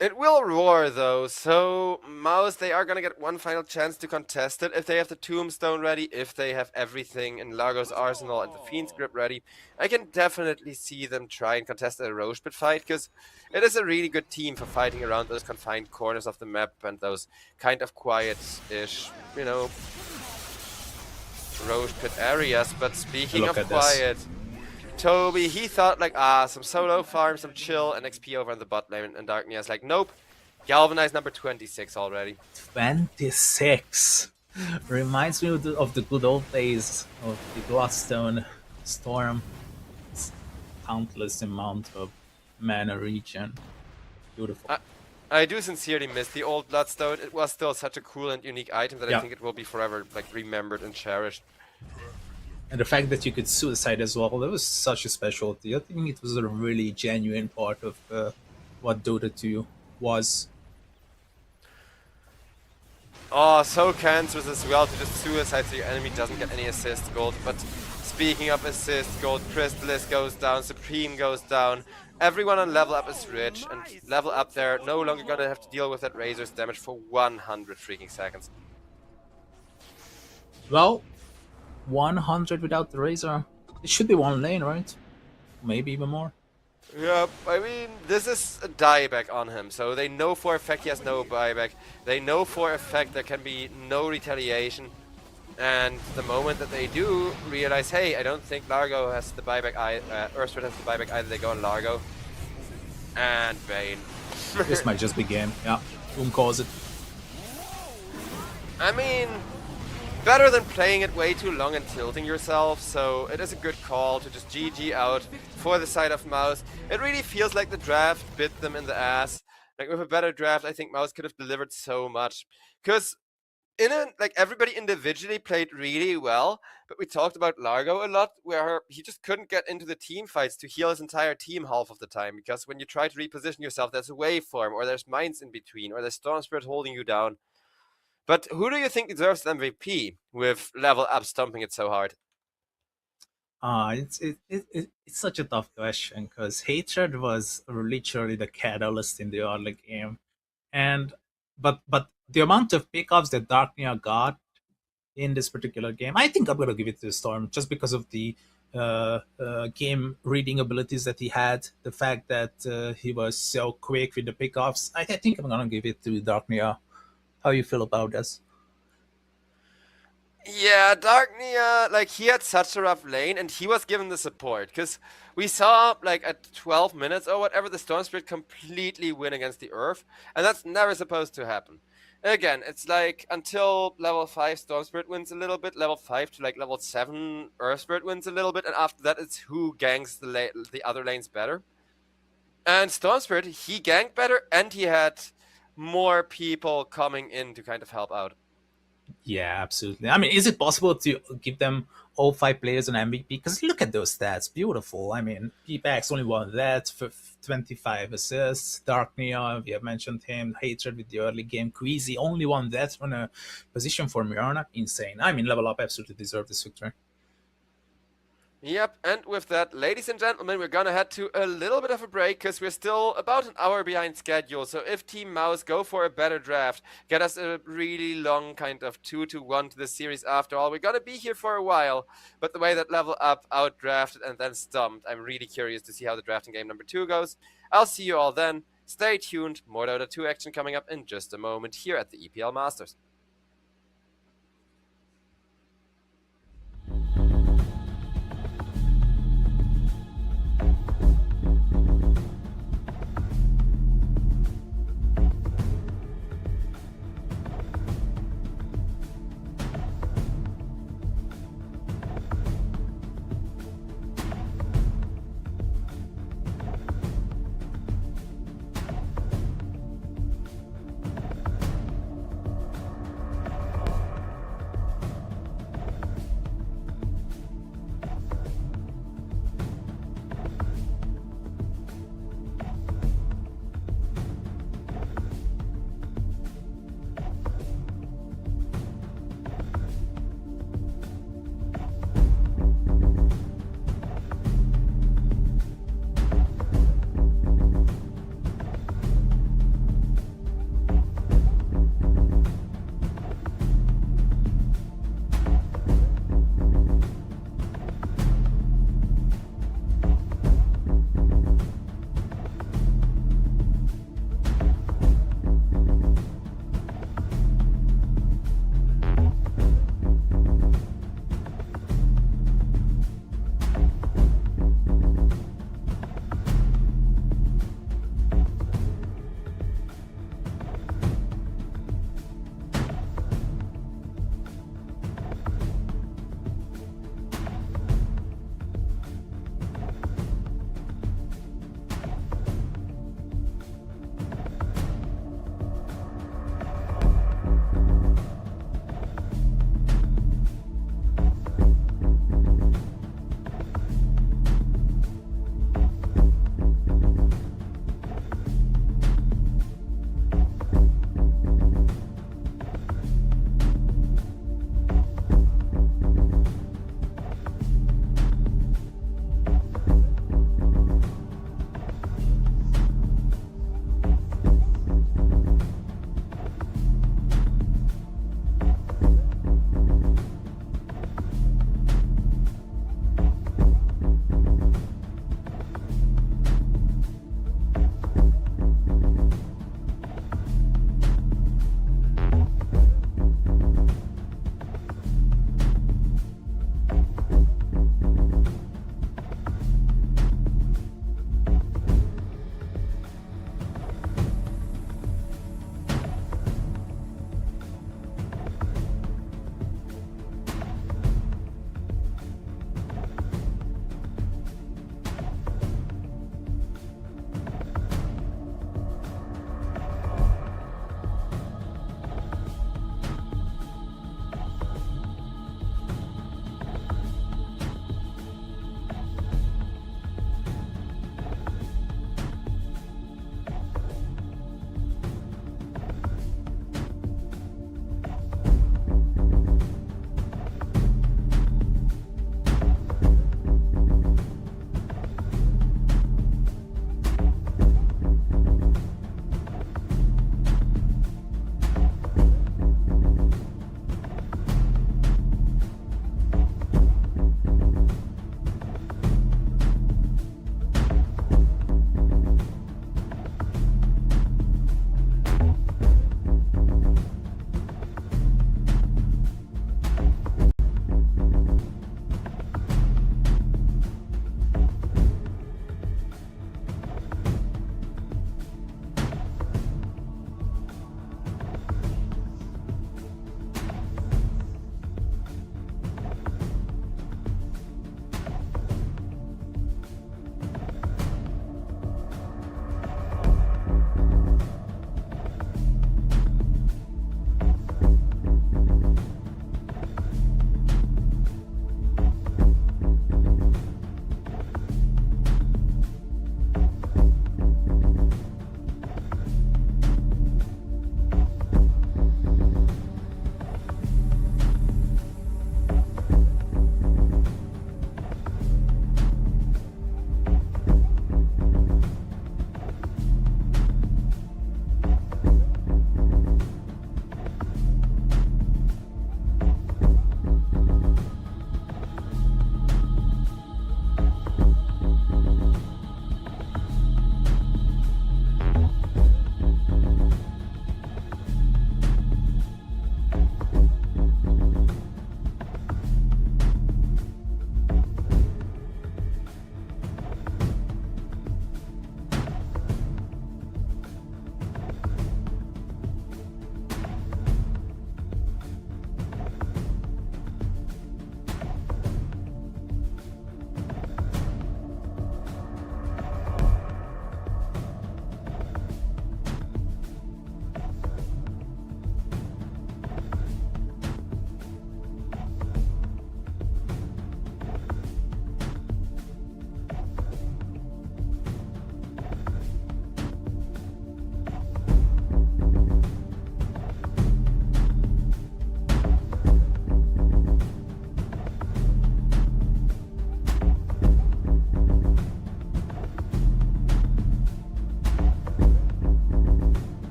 It will roar though, so Mouse, they are gonna get one final chance to contest it if they have the Tombstone ready, if they have everything in Largo's arsenal and the Fiend's Grip ready. I can definitely see them try and contest a Roche Pit fight, because it is a really good team for fighting around those confined corners of the map and those kind of quiet-ish, you know, Roche Pit areas. But speaking Look of at this. quiet, Toby, he thought like, some solo farm, some chill, and XP over on the bot lane, and Darknia's like, nope, Galvanize number 26 already. 26. Reminds me of the good old days of the Bloodstone Storm. It's countless amount of mana regen. Beautiful. I do sincerely miss the old Bloodstone. It was still such a cool and unique item that I Yeah. think it will be forever like remembered and cherished. And the fact that you could suicide as well, that was such a specialty. I think it was a really genuine part of what Dota 2 was. Oh, so cancerous as well to just suicide so your enemy doesn't get any assist gold. But speaking of assist gold, Crystallis goes down, Supreme goes down. Everyone on level up is rich, and level up there no longer gonna have to deal with that Razor's damage for 100 freaking seconds. Well, 100 without the Razor. It should be one lane, right? Maybe even more. Yeah, I mean, this is a dieback on him, so they know for a fact he has no buyback. They know for a fact there can be no retaliation. And the moment that they do realize, hey, I don't think Largo has the buyback, Ursford has the buyback either, they go on Largo. And Bane. This might just be game. Yeah, Boom calls it. I mean, better than playing it way too long and tilting yourself, so it is a good call to just GG out for the side of Mouse. It really feels like the draft bit them in the ass. Like, with a better draft, I think Mouse could have delivered so much. Because like, everybody individually played really well, but we talked about Largo a lot, where he just couldn't get into the team fights to heal his entire team half of the time, because when you try to reposition yourself, there's a waveform, or there's mines in between, or there's Storm Spirit holding you down. But who do you think deserves the MVP with level up stomping it so hard? It's such a tough question because Hatred was literally the catalyst in the early game, and but the amount of pickups that Darknia got in this particular game, I think I'm gonna give it to Storm just because of the game reading abilities that he had, the fact that he was so quick with the pickups. I think I'm gonna give it to Darknia. How you feel about this? Yeah, Darknia, like, he had such a rough lane, and he was given the support, because we saw, like, at 12 minutes or whatever, the Storm Spirit completely win against the Earth, and that's never supposed to happen. Again, it's like, until level 5 Storm Spirit wins a little bit, level 5 to, like, level 7 Earth Spirit wins a little bit, and after that, it's who ganks the other lanes better. And Storm Spirit, he ganked better, and he had more people coming in to kind of help out. Yeah, absolutely. I mean, is it possible to give them all 5 players an MVP? Because look at those stats, beautiful. I mean, P-Pax only won that for 25 assists. Darknia, we have mentioned him. Hatred with the early game. Queasy only won that on a position for Mirana. Insane. I mean, Level Up absolutely deserved this victory. Yep, and with that, ladies and gentlemen, we're gonna head to a little bit of a break because we're still about an hour behind schedule. So if Team Mouse go for a better draft, get us a really long kind of 2-1 to the series after all, we're gonna be here for a while. But the way that Level Up outdrafted and then stumped, I'm really curious to see how the drafting game number 2 goes. I'll see you all then. Stay tuned, more Dota 2 action coming up in just a moment here at the EPL Masters.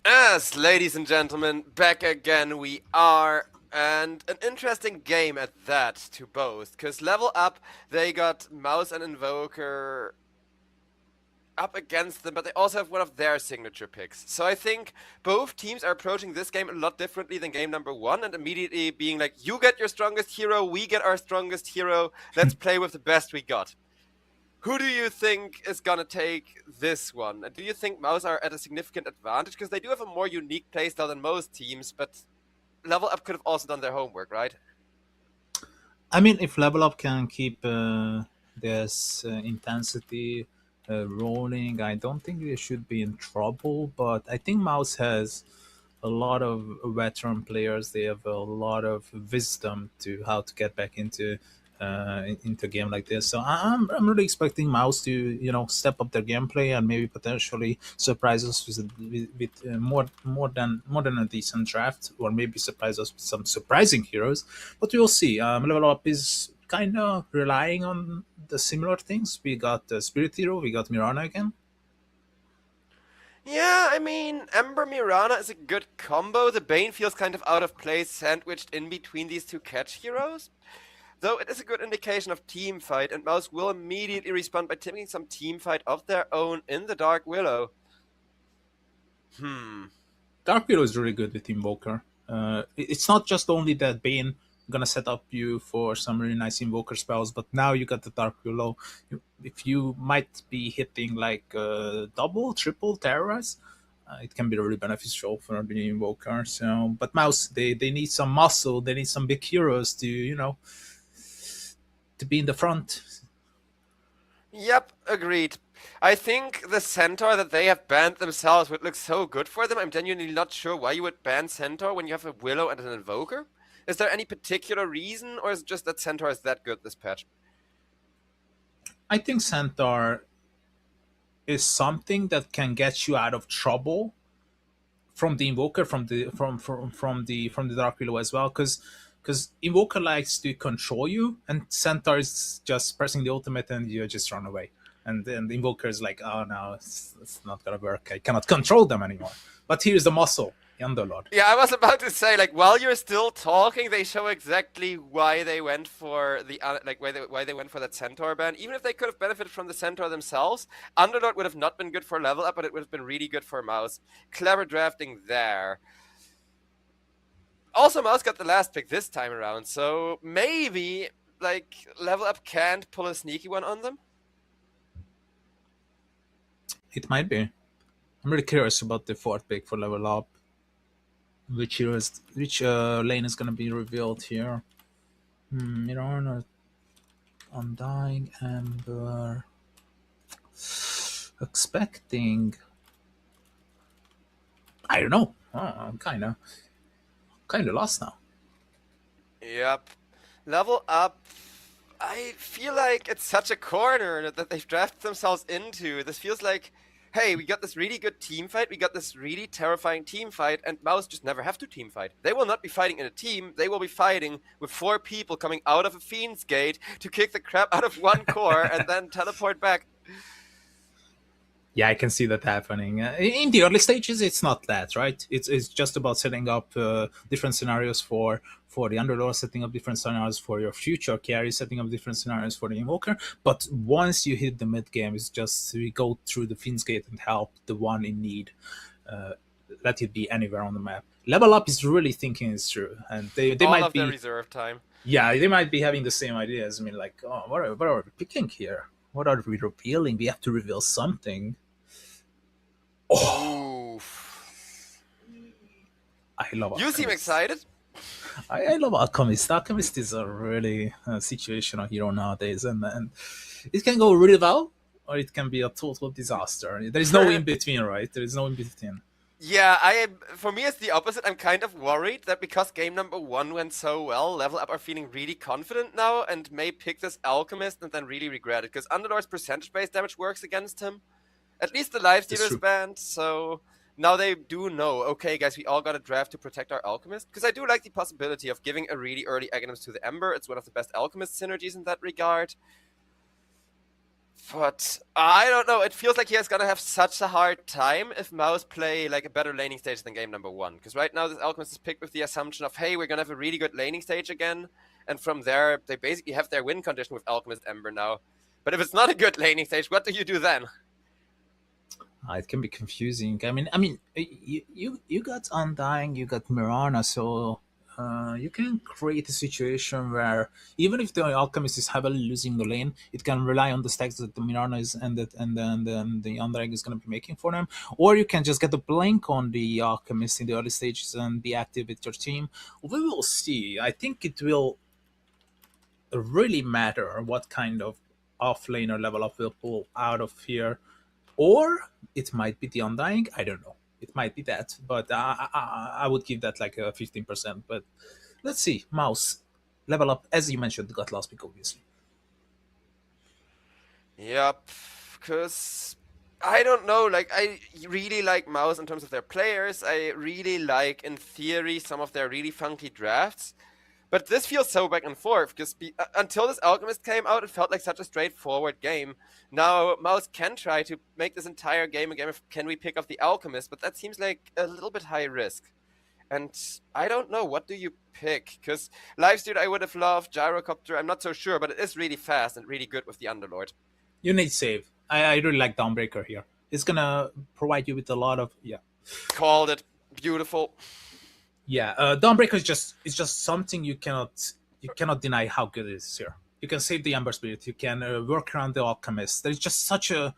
Yes, ladies and gentlemen, back again we are, and an interesting game at that to both, because Level Up, they got Mouse and Invoker up against them, but they also have one of their signature picks. So I think both teams are approaching this game a lot differently than game number one, and immediately being like, you get your strongest hero, we get our strongest hero, let's play with the best we got. Who do you think is going to take this one? And do you think Mouse are at a significant advantage? Because they do have a more unique playstyle than most teams, but Level Up could have also done their homework, right? I mean, if Level Up can keep this intensity rolling, I don't think they should be in trouble. But I think Mouse has a lot of veteran players. They have a lot of wisdom to how to get back into a game like this. So I'm really expecting Mouse to step up their gameplay and maybe potentially surprise us with more than a decent draft, or maybe surprise us with some surprising heroes. But we'll see. Level Up is kind of relying on the similar things. We got Spirit Hero, we got Mirana again. Yeah, I mean, Ember Mirana is a good combo. The Bane feels kind of out of place, sandwiched in between these two catch heroes. Though it is a good indication of team fight, and Mouse will immediately respond by taking some team fight of their own in the Dark Willow. Dark Willow is really good with Invoker. It's not just only that Bane gonna set up you for some really nice Invoker spells, but now you got the Dark Willow. If you might be hitting like double, triple terrorize, it can be really beneficial for the Invoker. So, but Mouse, they need some muscle. They need some big heroes to be in the front. Yep, agreed. I think the Centaur that they have banned themselves would look so good for them. I'm genuinely not sure why you would ban Centaur when you have a Willow and an Invoker. Is there any particular reason, or is it just that Centaur is that good this patch? I think Centaur is something that can get you out of trouble from the Invoker, from the Dark Willow as well, because Invoker likes to control you, and Centaur is just pressing the ultimate and you just run away. And then the Invoker is like, oh no, it's not gonna work. I cannot control them anymore. But here's the muscle, the Underlord. Yeah, I was about to say, like, while you're still talking, they show exactly why they went for the why they went for that Centaur ban. Even if they could have benefited from the Centaur themselves, Underlord would have not been good for Level Up, but it would have been really good for Mouse. Clever drafting there. Also, Mouse got the last pick this time around, so maybe like Level Up can't pull a sneaky one on them. It might be. I'm really curious about the fourth pick for Level Up. Which lane is gonna be revealed here? Mirana, Undying, Ember. Expecting. I don't know. I'm kind of lost now. Yep. Level Up. I feel like it's such a corner that they've drafted themselves into. This feels like, hey, we got this really good team fight, we got this really terrifying team fight, and Mouse just never have to team fight. They will not be fighting in a team, they will be fighting with 4 people coming out of a Fiend's Gate to kick the crap out of one core and then teleport back. Yeah, I can see that happening. In the early stages, it's not that, right? It's just about setting up different scenarios for the Underlord, setting up different scenarios for your future carry, setting up different scenarios for the Invoker. But once you hit the mid game, it's just we go through the Fiend's Gate and help the one in need. Let it be anywhere on the map. Level Up is really thinking this through, and they All might of be their reserve time. Yeah, they might be having the same ideas. I mean, like, oh, what are we picking here? What are we revealing? We have to reveal something. Oof. I love You seem Alchemist. excited. I love Alchemist. Alchemist is a really situational hero nowadays, and it can go really well, or it can be a total disaster. There is no in between, right? There is no in between. Yeah, for me it's the opposite. I'm kind of worried that because game number 1 went so well, Level Up are feeling really confident now and may pick this Alchemist and then really regret it, because Underlord's percentage-based damage works against him. At least the lifesteal is banned, so now they do know, okay guys, we all got a draft to protect our Alchemist, because I do like the possibility of giving a really early Aghanim's to the Ember. It's one of the best Alchemist synergies in that regard. But I don't know. It feels like he is gonna have such a hard time if Mouse play like a better laning stage than game number 1. Because right now this Alchemist is picked with the assumption of, hey, we're gonna have a really good laning stage again, and from there they basically have their win condition with Alchemist Ember now. But if it's not a good laning stage, what do you do then? It can be confusing. You got Undying, you got Mirana, so you can create a situation where even if the Alchemist is heavily losing the lane, it can rely on the stacks that the Mirana is and the Undying is going to be making for them, or you can just get a blink on the Alchemist in the early stages and be active with your team. We will see. I think it will really matter what kind of off laner level up will pull out of here, or it might be the Undying. I don't know. It might be that, but I would give that like a 15%. But let's see. Mouse level up, as you mentioned, got last pick, obviously. Yep, because I don't know. Like, I really like Mouse in terms of their players. I really like, in theory, some of their really funky drafts. But this feels so back and forth, because until this Alchemist came out, it felt like such a straightforward game. Now, Mouse can try to make this entire game a game of can we pick up the Alchemist, but that seems like a little bit high risk. And I don't know, what do you pick? Because Livestream I would have loved, Gyrocopter, I'm not so sure, but it is really fast and really good with the Underlord. You need save. I really like Dawnbreaker here. It's gonna provide you with a lot of Called it. Beautiful. Dawnbreaker is just something you cannot deny how good it is here. You can save the Ember Spirit. You can work around the Alchemist. There's just such a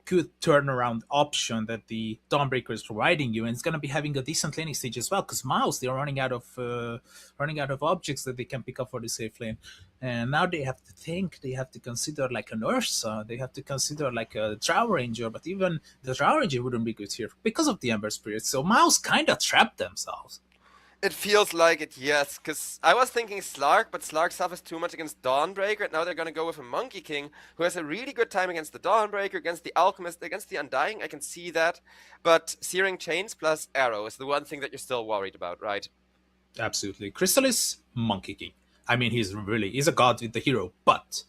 good turnaround option that the Dawnbreaker is providing you, and it's going to be having a decent laning stage as well. Because Mouse, they're running out of objects that they can pick up for the safe lane, and now they have to think. They have to consider like an Ursa. They have to consider like a Drow Ranger, but even the Drow Ranger wouldn't be good here because of the Ember Spirit. So Mouse kind of trapped themselves. It feels like it, yes, because I was thinking Slark, but Slark suffers too much against Dawnbreaker, and now they're gonna go with a Monkey King, who has a really good time against the Dawnbreaker, against the Alchemist, against the Undying, I can see that, but Searing Chains plus Arrow is the one thing that you're still worried about, right? Absolutely. Crystallis, Monkey King. I mean, he's a god with the hero, but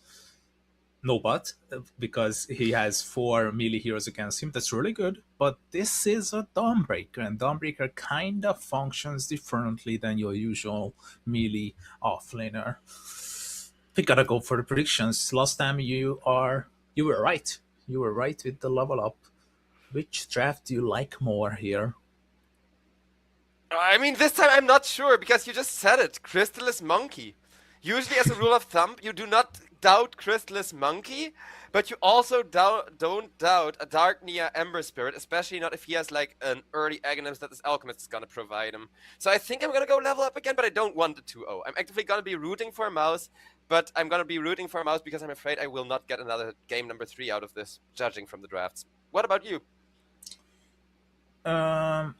no but, because he has 4 melee heroes against him. That's really good, but this is a Dawnbreaker, and Dawnbreaker kind of functions differently than your usual melee offlaner. We gotta go for the predictions. Last time you were right. You were right with the level up. Which draft do you like more here? I mean, this time I'm not sure, because you just said it, Crystallis Monkey. Usually, as a rule of thumb, you do not doubt Crystallis Monkey, but you also don't doubt a Dark Nia Ember Spirit, especially not if he has like an early Aghanim that this Alchemist is gonna provide him. So I think I'm gonna go level up again, but I don't want the 2-0. I'm actively gonna be rooting for Mouse, but I'm gonna be rooting for Mouse because I'm afraid I will not get another game number 3 out of this, judging from the drafts. What about you? A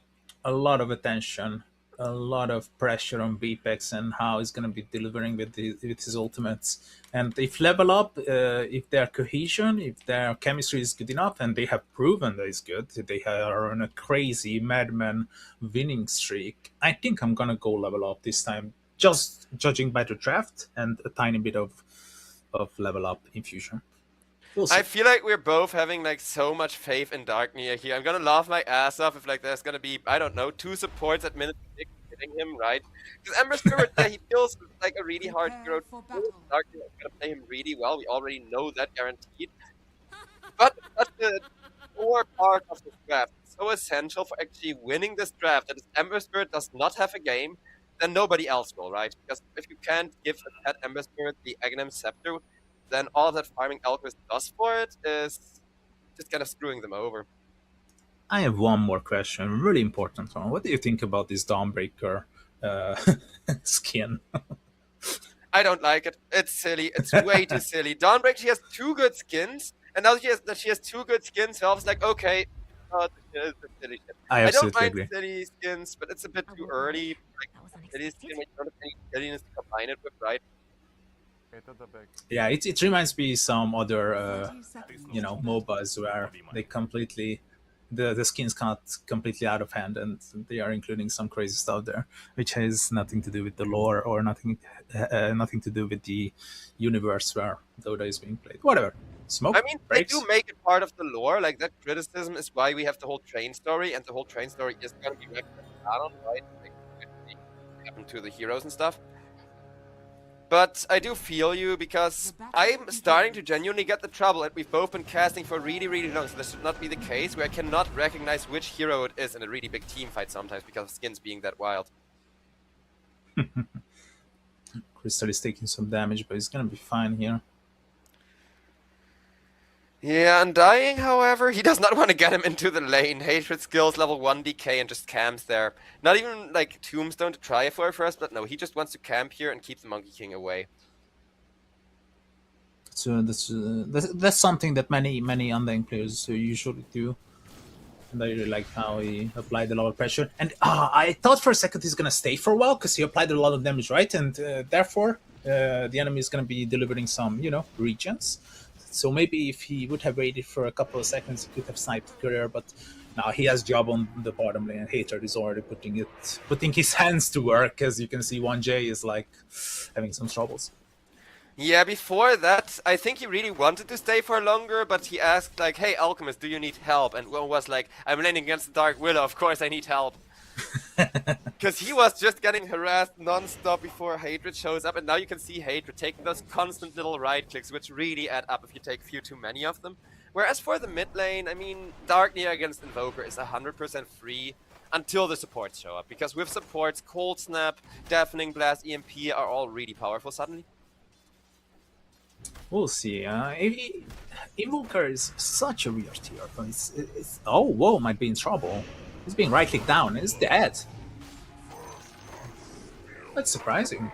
lot of attention, a lot of pressure on BPEX and how he's going to be delivering with his ultimates. And if level up, if their cohesion, if their chemistry is good enough, and they have proven that it's good, they are on a crazy madman winning streak, I think I'm going to go level up this time, just judging by the draft and a tiny bit of level up infusion. We'll see. I feel like we're both having like so much faith in Dark Nia here. I'm gonna laugh my ass off if like there's gonna be, I don't know, 2 supports at minute 6 hitting him, right? Because Ember Spirit, yeah, he feels like a really hard hero. Dark Nia is gonna play him really well. We already know that guaranteed. But that's the core part of this draft. It's so essential for actually winning this draft that if Ember Spirit does not have a game, then nobody else will, right? Because if you can't give that Ember Spirit the Aghanim Scepter, then all that farming Alchemist does for it is just kind of screwing them over. I have one more question, really important one. What do you think about this Dawnbreaker skin? I don't like it. It's silly. It's way too silly. Dawnbreaker, she has 2 good skins, and now she has 2 good skins, so I was like, okay, it's silly shit. I don't absolutely mind agree. silly skins, but it's a bit too early. Like, silly skin when you don't have any silliness to combine it with, right? Yeah, it reminds me some other MOBAs where they completely the skins got completely out of hand, and they are including some crazy stuff there, which has nothing to do with the lore or nothing to do with the universe where Dota is being played. Whatever. Smoke I mean, they breaks. do make it part of the lore. Like, that criticism is why we have the whole train story, and the whole train story is gonna be recommended canon, right? Like, good things happen to the heroes and stuff. But I do feel you, because I'm starting to genuinely get the trouble that we've both been casting for really, really long, so this should not be the case, where I cannot recognize which hero it is in a really big team fight sometimes, because of skins being that wild. Crystal is taking some damage, but he's gonna be fine here. Yeah, Undying, however, he does not want to get him into the lane. Hatred skills level 1 DK and just camps there. Not even like Tombstone to try for first, but no, he just wants to camp here and keep the Monkey King away. So that's something that many Undying players usually do. And I really like how he applied a lot of pressure. And I thought for a second he's gonna stay for a while because he applied a lot of damage, right? And therefore the enemy is gonna be delivering some, regions. So maybe if he would have waited for a couple of seconds, he could have sniped Courier, but now he has job on the bottom lane, and Hatred is already putting his hands to work. As you can see, 1J is like having some troubles. Yeah, before that, I think he really wanted to stay for longer, but he asked like, hey Alchemist, do you need help? And Will was like, I'm laning against the Dark Willow, of course I need help. Because he was just getting harassed non-stop before Hatred shows up, and now you can see Hatred taking those constant little right clicks, which really add up if you take a few too many of them. Whereas for the mid lane, I mean, Darknir against Invoker is 100% free until the supports show up, because with supports, Cold Snap, Deafening Blast, EMP are all really powerful suddenly. We'll see. Invoker is such a weird tier. Oh, whoa, might be in trouble. He's being right-clicked down. He's dead. That's surprising.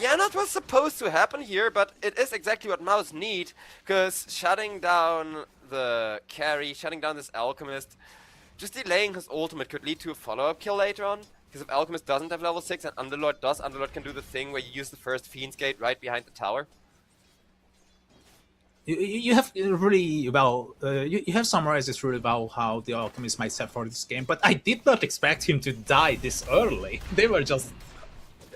Yeah, not what's supposed to happen here, but it is exactly what Mouse need, because shutting down the carry, shutting down this Alchemist, just delaying his ultimate could lead to a follow-up kill later on. Because if Alchemist doesn't have level 6 and Underlord does, Underlord can do the thing where you use the first Fiend's Gate right behind the tower. You have really well. You have summarized this really well how the Alchemist might set for this game, but I did not expect him to die this early. They were just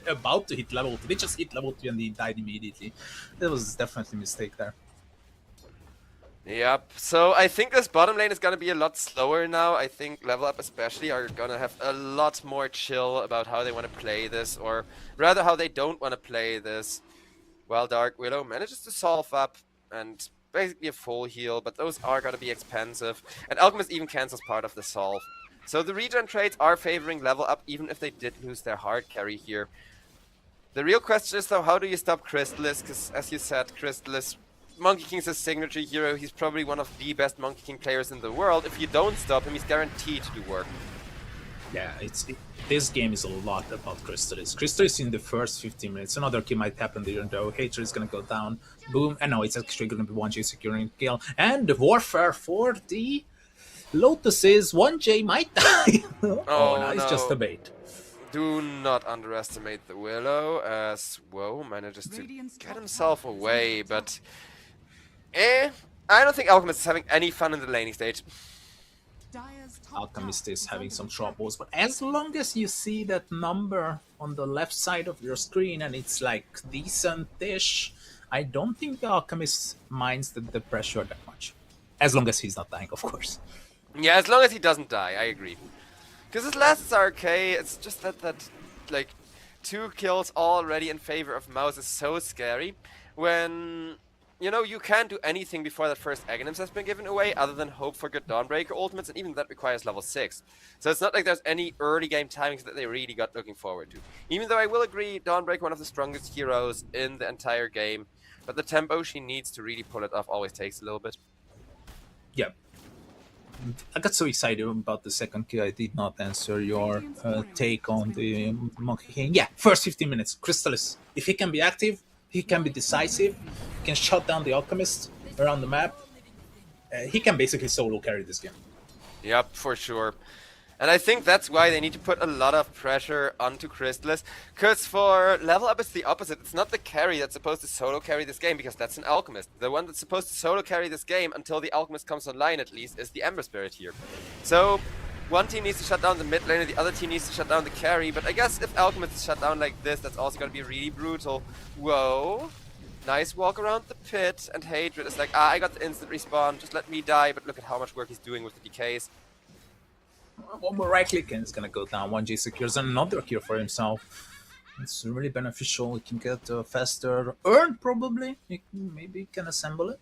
about to hit level 2. They just hit level 2 and he died immediately. That was definitely a mistake there. Yep, so I think this bottom lane is gonna be a lot slower now. I think Level Up especially are gonna have a lot more chill about how they want to play this, or rather how they don't want to play this. While Dark Widow manages to solve up and basically a full heal, but those are gonna be expensive. And Alchemist even cancels part of the solve. So the regen trades are favoring Level Up, even if they did lose their hard carry here. The real question is though, how do you stop Crystallis? Because as you said, Crystallis, Monkey King's his signature hero. He's probably one of the best Monkey King players in the world. If you don't stop him, he's guaranteed to do work. Yeah, this game is a lot about Crystallis. Crystallis in the first 15 minutes. Another kill might happen there though. Hatred is gonna go down. Boom. And no, it's actually gonna be 1J securing kill. And the warfare for the Lotuses. 1J might die. Oh, no, it's just a bait. Do not underestimate the Willow, as Woe manages to get himself away, but I don't think Alchemist is having any fun in the laning stage. Alchemist is having some troubles, but as long as you see that number on the left side of your screen and it's like decent-ish, I don't think the Alchemist minds the pressure that much. As long as he's not dying, of course. Yeah, as long as he doesn't die, I agree. Because his lasts are okay, it's just that like 2 kills already in favor of Mouse is so scary when, you know, you can't do anything before that first Aghanims has been given away other than hope for good Dawnbreaker ultimates, and even that requires level 6. So it's not like there's any early game timings that they really got looking forward to. Even though I will agree, Dawnbreaker one of the strongest heroes in the entire game, but the tempo she needs to really pull it off always takes a little bit. Yeah. I got so excited about the second kill, I did not answer your take on the Monkey King. Yeah, first 15 minutes, Crystallis. If he can be active, he can be decisive, he can shut down the Alchemist around the map. He can basically solo carry this game. Yep, for sure. And I think that's why they need to put a lot of pressure onto Crystallis, because for Level Up it's the opposite. It's not the carry that's supposed to solo carry this game, because that's an Alchemist. The one that's supposed to solo carry this game, until the Alchemist comes online at least, is the Ember Spirit here. So, one team needs to shut down the mid lane and the other team needs to shut down the carry, but I guess if Alchemist is shut down like this, that's also going to be really brutal. Whoa. Nice walk around the pit, and Hatred is like, I got the instant respawn, just let me die, but look at how much work he's doing with the decays. One more right click and it's gonna go down. 1J secures another kill for himself. It's really beneficial. He can get a faster earn, probably. Maybe he can assemble it.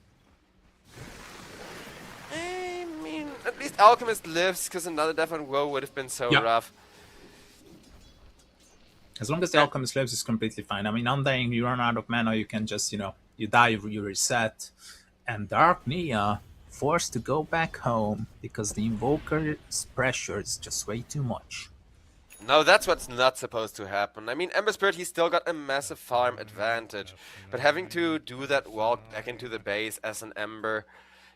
I mean, at least Alchemist lives, because another death on WoW would have been so rough. As long as the Alchemist lives, it's completely fine. I mean, Undying, you run out of mana, you can just, you die, you reset. And Dark Nia forced to go back home because the Invoker's pressure is just way too much. No, that's what's not supposed to happen. I mean, Ember Spirit, he's still got a massive farm advantage. But having to do that walk back into the base as an Ember,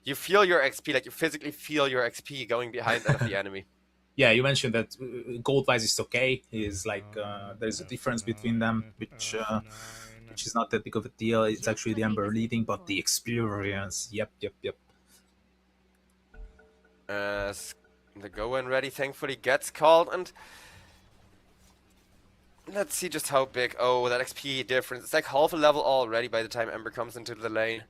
you feel your XP, like you physically feel your XP going behind that of the enemy. Yeah, you mentioned that gold-wise is okay. Is like there's a difference between them, which is not that big of a deal. It's actually the Ember leading, but the experience, yep. The go-in ready thankfully gets called, and let's see just how big. Oh, that XP difference. It's like half a level already by the time Ember comes into the lane.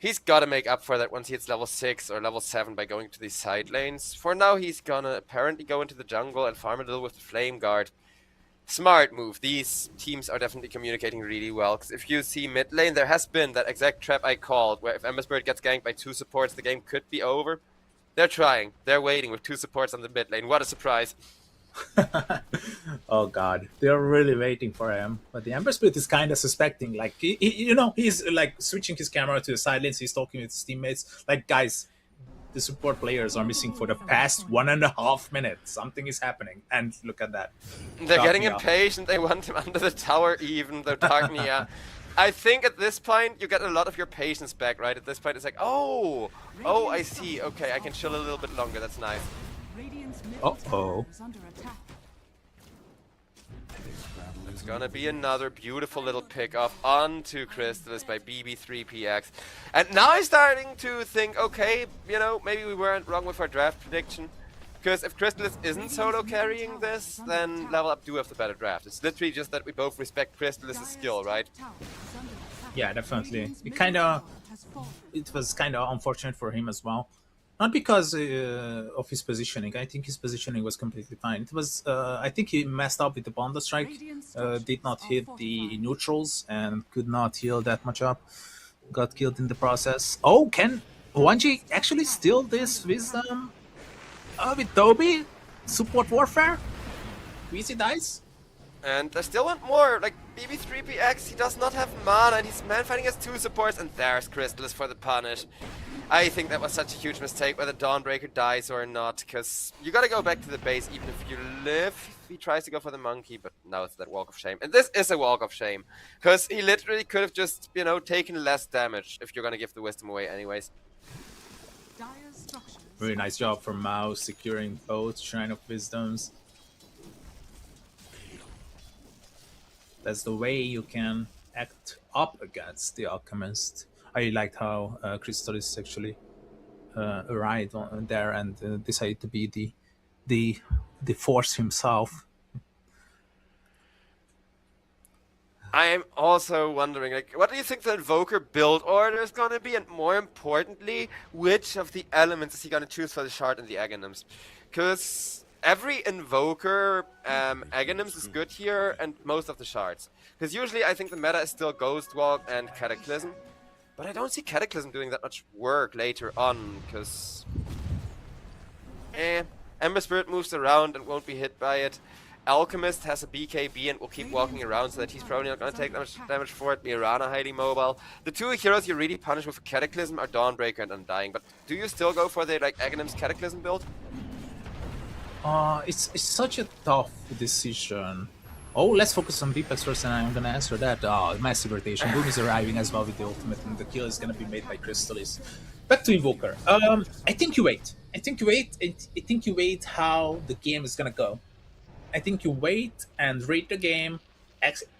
He's got to make up for that once he hits level 6 or level 7 by going to these side lanes. For now, he's gonna apparently go into the jungle and farm a little with the Flame Guard. Smart move. These teams are definitely communicating really well. Because if you see mid lane, there has been that exact trap I called, where if Ember Spirit gets ganked by 2 supports, the game could be over. They're trying. They're waiting with 2 supports on the mid lane. What a surprise. Oh god, they're really waiting for him. But the Ember Spirit is kind of suspecting, like, he's like switching his camera to the side lanes, he's talking with his teammates, like, guys, the support players are missing for the past 1.5 minutes. Something is happening. And look at that. They're getting impatient. They want him under the tower even, though Dark Nia. I think at this point, you get a lot of your patience back, right? At this point, it's like, oh, I see. Okay, I can chill a little bit longer. That's nice. Uh-oh. There's gonna be another beautiful little pick off onto Crystallis by BB3PX. And now I'm starting to think, okay, maybe we weren't wrong with our draft prediction. Because if Crystallis isn't solo carrying this, then Level Up do have the better draft. It's literally just that we both respect Crystallis' skill, right? Yeah, definitely. It was kind of unfortunate for him as well. Not because of his positioning. I think his positioning was completely fine. It was, I think he messed up with the Bundle Strike, did not hit the neutrals, and could not heal that much up. Got killed in the process. Oh, can 1G actually steal this Wisdom with Toby? Support Warfare? Easy dice? And I still want more, like BB3PX, he does not have mana, and he's man-fighting as 2 supports, and there's Crystallis for the punish. I think that was such a huge mistake, whether Dawnbreaker dies or not, because you gotta go back to the base even if you live. He tries to go for the monkey, but now it's that walk of shame. And this is a walk of shame, because he literally could have just, taken less damage if you're gonna give the wisdom away anyways. Very nice job from Mao securing both Shrine of Wisdoms. That's the way you can act up against the Alchemist. I liked how Crystallis actually arrived on there and decided to be the force himself. I am also wondering, what do you think the Invoker build order is gonna be, and more importantly, which of the elements is he gonna choose for the Shard and the Aghanims? Because every Invoker Aghanims is good here, and most of the Shards. Because usually I think the meta is still Ghost Walk and Cataclysm. But I don't see Cataclysm doing that much work later on, because Ember Spirit moves around and won't be hit by it. Alchemist has a BKB and will keep walking around, so that he's probably not going to take that much damage for it. Mirana highly mobile. The 2 heroes you really punish with Cataclysm are Dawnbreaker and Undying. But do you still go for the Aghanims Cataclysm build? It's such a tough decision. Oh, let's focus on Deepex first, and I'm gonna answer that. Massive rotation. Boom is arriving as well with the ultimate, and the kill is gonna be made by Crystallis. Back to Invoker. I think you wait. I think you wait how the game is gonna go. I think you wait and read the game,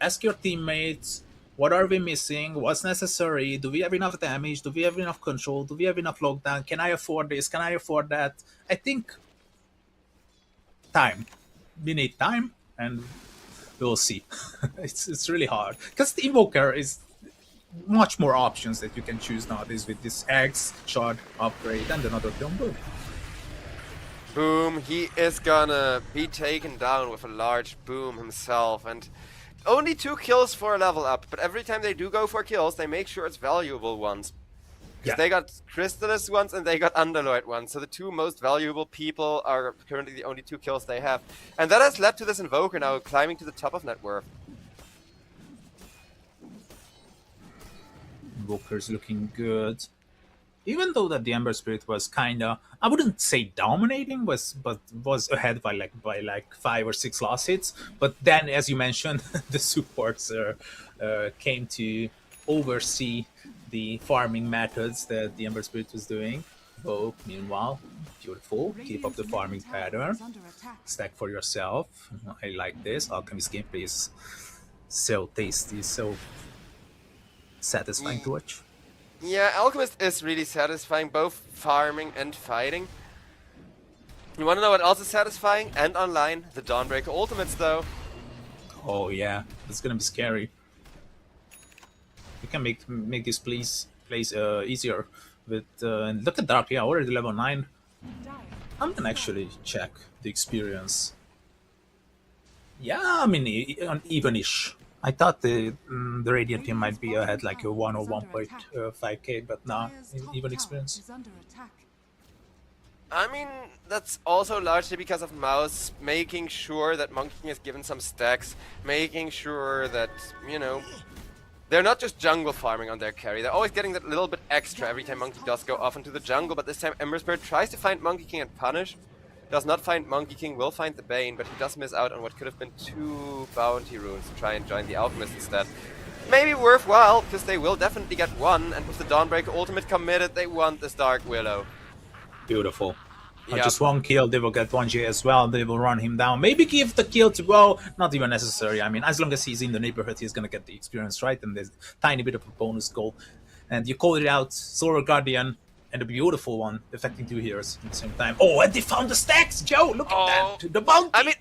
ask your teammates, what are we missing, what's necessary, do we have enough damage, do we have enough control, do we have enough lockdown, can I afford this, can I afford that? I think time. We need time, and we'll see. It's really hard. Because the Invoker is much more options that you can choose nowadays with this X shot upgrade and another kill. Boom. Boom, he is gonna be taken down with a large boom himself, and only 2 kills for a level up, but every time they do go for kills, they make sure it's valuable ones. Because they got Crystallis ones and they got Underlord ones, so the 2 most valuable people are currently the only 2 kills they have. And that has led to this Invoker now climbing to the top of net worth. Invoker's looking good. Even though that the Ember Spirit was kinda, I wouldn't say dominating, but was ahead by like 5 or 6 loss hits. But then, as you mentioned, the supports came to oversee the farming methods that the Ember Spirit was doing. Oh, meanwhile, beautiful. Keep up the farming pattern. Stack for yourself. I like this. Alchemist gameplay is so tasty, so satisfying to watch. Yeah, Alchemist is really satisfying, both farming and fighting. You wanna know what else is satisfying and online? The Dawnbreaker ultimates though. Oh yeah, it's gonna be scary. You can make this plays easier with and look at Dark. Yeah, already level 9. I'm gonna actually check the experience. Yeah, I mean even-ish. I thought the Radiant team might be ahead like a 1 or 1.5k, but nah, even experience. I mean, that's also largely because of Mouse making sure that Monkey King is given some stacks, making sure that, you know, they're not just jungle farming on their carry. They're always getting that little bit extra every time Monkey does go off into the jungle, but this time Ember Spirit tries to find Monkey King and punish. Does not find Monkey King, will find the Bane, but he does miss out on what could have been 2 bounty runes to try and join the Alchemist instead. Maybe worthwhile, because they will definitely get 1, and with the Dawnbreaker ultimate committed, they want this Dark Willow. Beautiful. Yep. Just 1 kill, they will get 1J as well, they will run him down. Maybe give the kill to Bo, not even necessary. I mean, as long as he's in the neighborhood, he's gonna get the experience, right? And there's a tiny bit of a bonus goal. And you called it out, Solar Guardian, and a beautiful one, affecting 2 heroes at the same time. Oh, and they found the stacks, Joe! Look at that! The bounty! I mean,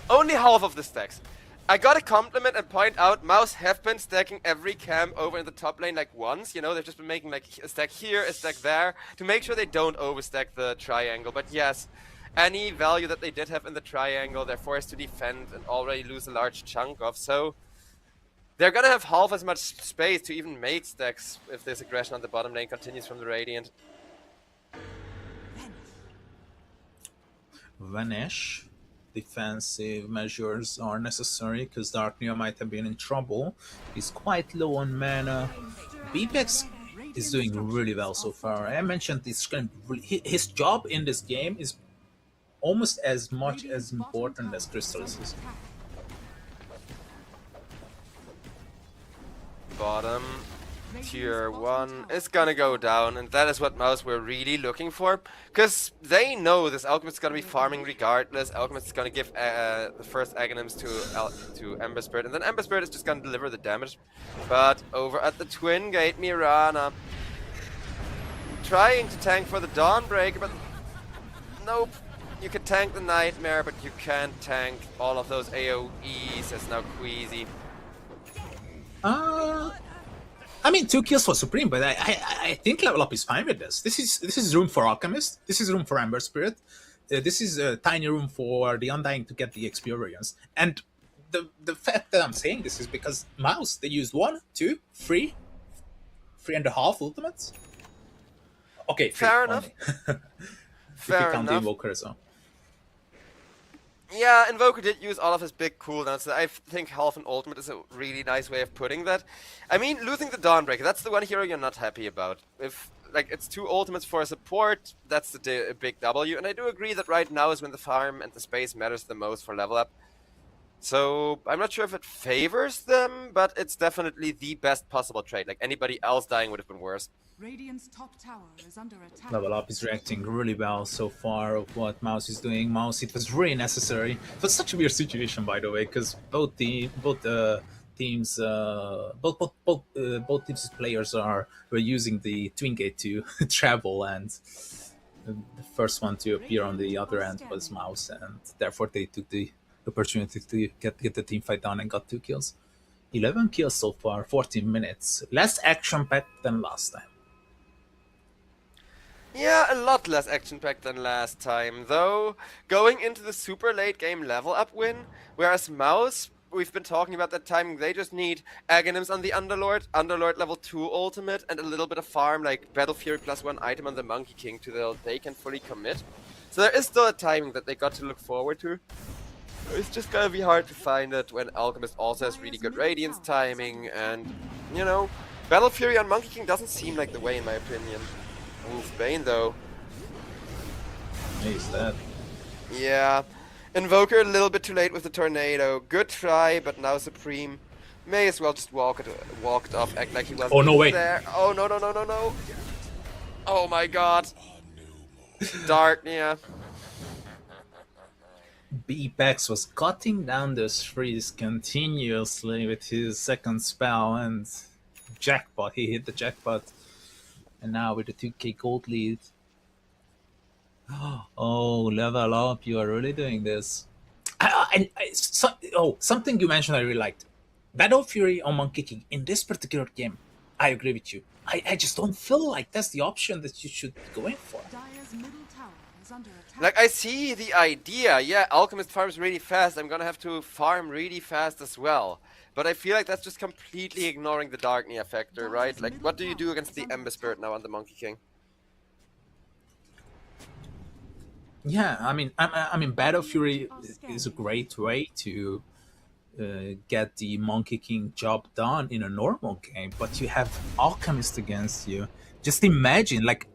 only half of the stacks. I gotta compliment and point out, Mouse have been stacking every camp over in the top lane like once, you know, they've just been making like a stack here, a stack there, to make sure they don't overstack the triangle. But yes, any value that they did have in the triangle, they're forced to defend and already lose a large chunk of, so they're gonna have half as much space to even make stacks if this aggression on the bottom lane continues from the Radiant. Vanish. Defensive measures are necessary because Darkneo might have been in trouble. He's quite low on mana. BPEX is doing really well so far. I mentioned this kind of his job in this game is almost as much as important as Crystal's is. Bottom tier 1 is gonna go down, and that is what Mouse were really looking for, because they know this Alchemist is gonna be farming regardless. Alchemist is gonna give the first Aghanims to Ember Spirit, and then Ember Spirit is just gonna deliver the damage. But over at the Twin Gate, Mirana trying to tank for the Dawnbreaker, but nope. You can tank the Nightmare, but you can't tank all of those AoEs as now Queasy. I mean, 2 kills for Supreme, but I think level up is fine with this. This is room for Alchemist. This is room for Ember Spirit. This is a tiny room for the Undying to get the experience. And the fact that I'm saying this is because Mouse, they used 1, 2, 3, 3.5 ultimates. Okay, fair enough. If you count the Invoker as well. Yeah, Invoker did use all of his big cooldowns, so I think half an ultimate is a really nice way of putting that. I mean, losing the Dawnbreaker, that's the one hero you're not happy about. If, like, it's 2 ultimates for a support, that's a big W, and I do agree that right now is when the farm and the space matters the most for level up. So, I'm not sure if it favors them, but it's definitely the best possible trade. Like, anybody else dying would have been worse. Radiant's top tower is under attack. Level Up is reacting really well so far of what Mouse is doing. Mouse, it was really necessary. It was such a weird situation, by the way, because both teams' players were using the Twin Gate to travel, and the first one to appear on the other end was Mouse, and therefore they took the opportunity to get the team fight done and got 2 kills. 11 kills so far, 14 minutes. Less action-packed than last time. Yeah, a lot less action-packed than last time, though going into the super late game level up win, whereas Mouse, we've been talking about that timing, they just need Aghanims on the Underlord, Underlord level 2 ultimate, and a little bit of farm like Battle Fury +1 item on the Monkey King to the they can fully commit. So there is still a timing that they got to look forward to. It's just gonna be hard to find it when Alchemist also has really good Radiance timing, and, you know, Battle Fury on Monkey King doesn't seem like the way in my opinion. Oof, Bane though. He's dead. Yeah. Invoker a little bit too late with the tornado. Good try, but now Supreme may as well just walk it off, act like he wasn't Oh, no, wait. there. Oh no no no no no. Oh my god. Dark, yeah. B-Pax was cutting down those freeze continuously with his second spell, and jackpot, he hit the jackpot. And now with the 2k gold lead. Oh, level up, you are really doing this. Something you mentioned I really liked. Battle Fury on Monkey King in this particular game, I agree with you. I just don't feel like that's the option that you should be going for. Dire's middle tower is under attack. Like, I see the idea. Yeah, Alchemist farms really fast. I'm gonna have to farm really fast as well. But I feel like that's just completely ignoring the Darknia factor, right? Like, what do you do against the Ember Spirit now on the Monkey King? Yeah, I mean, Battle Fury is a great way to get the Monkey King job done in a normal game, but you have Alchemist against you. Just imagine, like,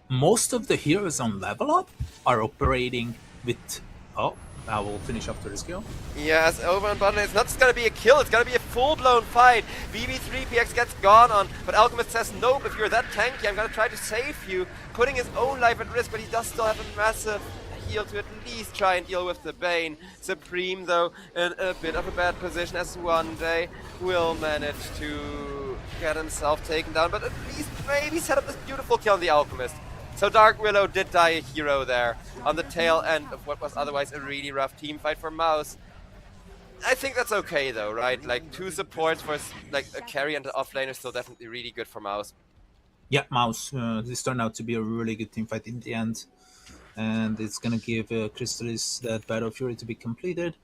most of the heroes on level up are operating with... Oh, I will finish after this kill. Yes, over on bottom. It's not just gonna be a kill, it's gonna be a full-blown fight. BB3 PX gets gone on, but Alchemist says, nope, if you're that tanky, I'm gonna try to save you. Putting his own life at risk, but he does still have a massive heal to at least try and deal with the Bane. Supreme, though, in a bit of a bad position, as one day will manage to get himself taken down, but at least maybe set up this beautiful kill on the Alchemist. So Dark Willow did die a hero there on the tail end of what was otherwise a really rough team fight for Mouse. I think that's okay though, right? Like 2 supports for like a carry and an offlane is still definitely really good for Mouse. Yeah, Mouse, this turned out to be a really good team fight in the end. And it's gonna give Crystalis that Battle Fury to be completed.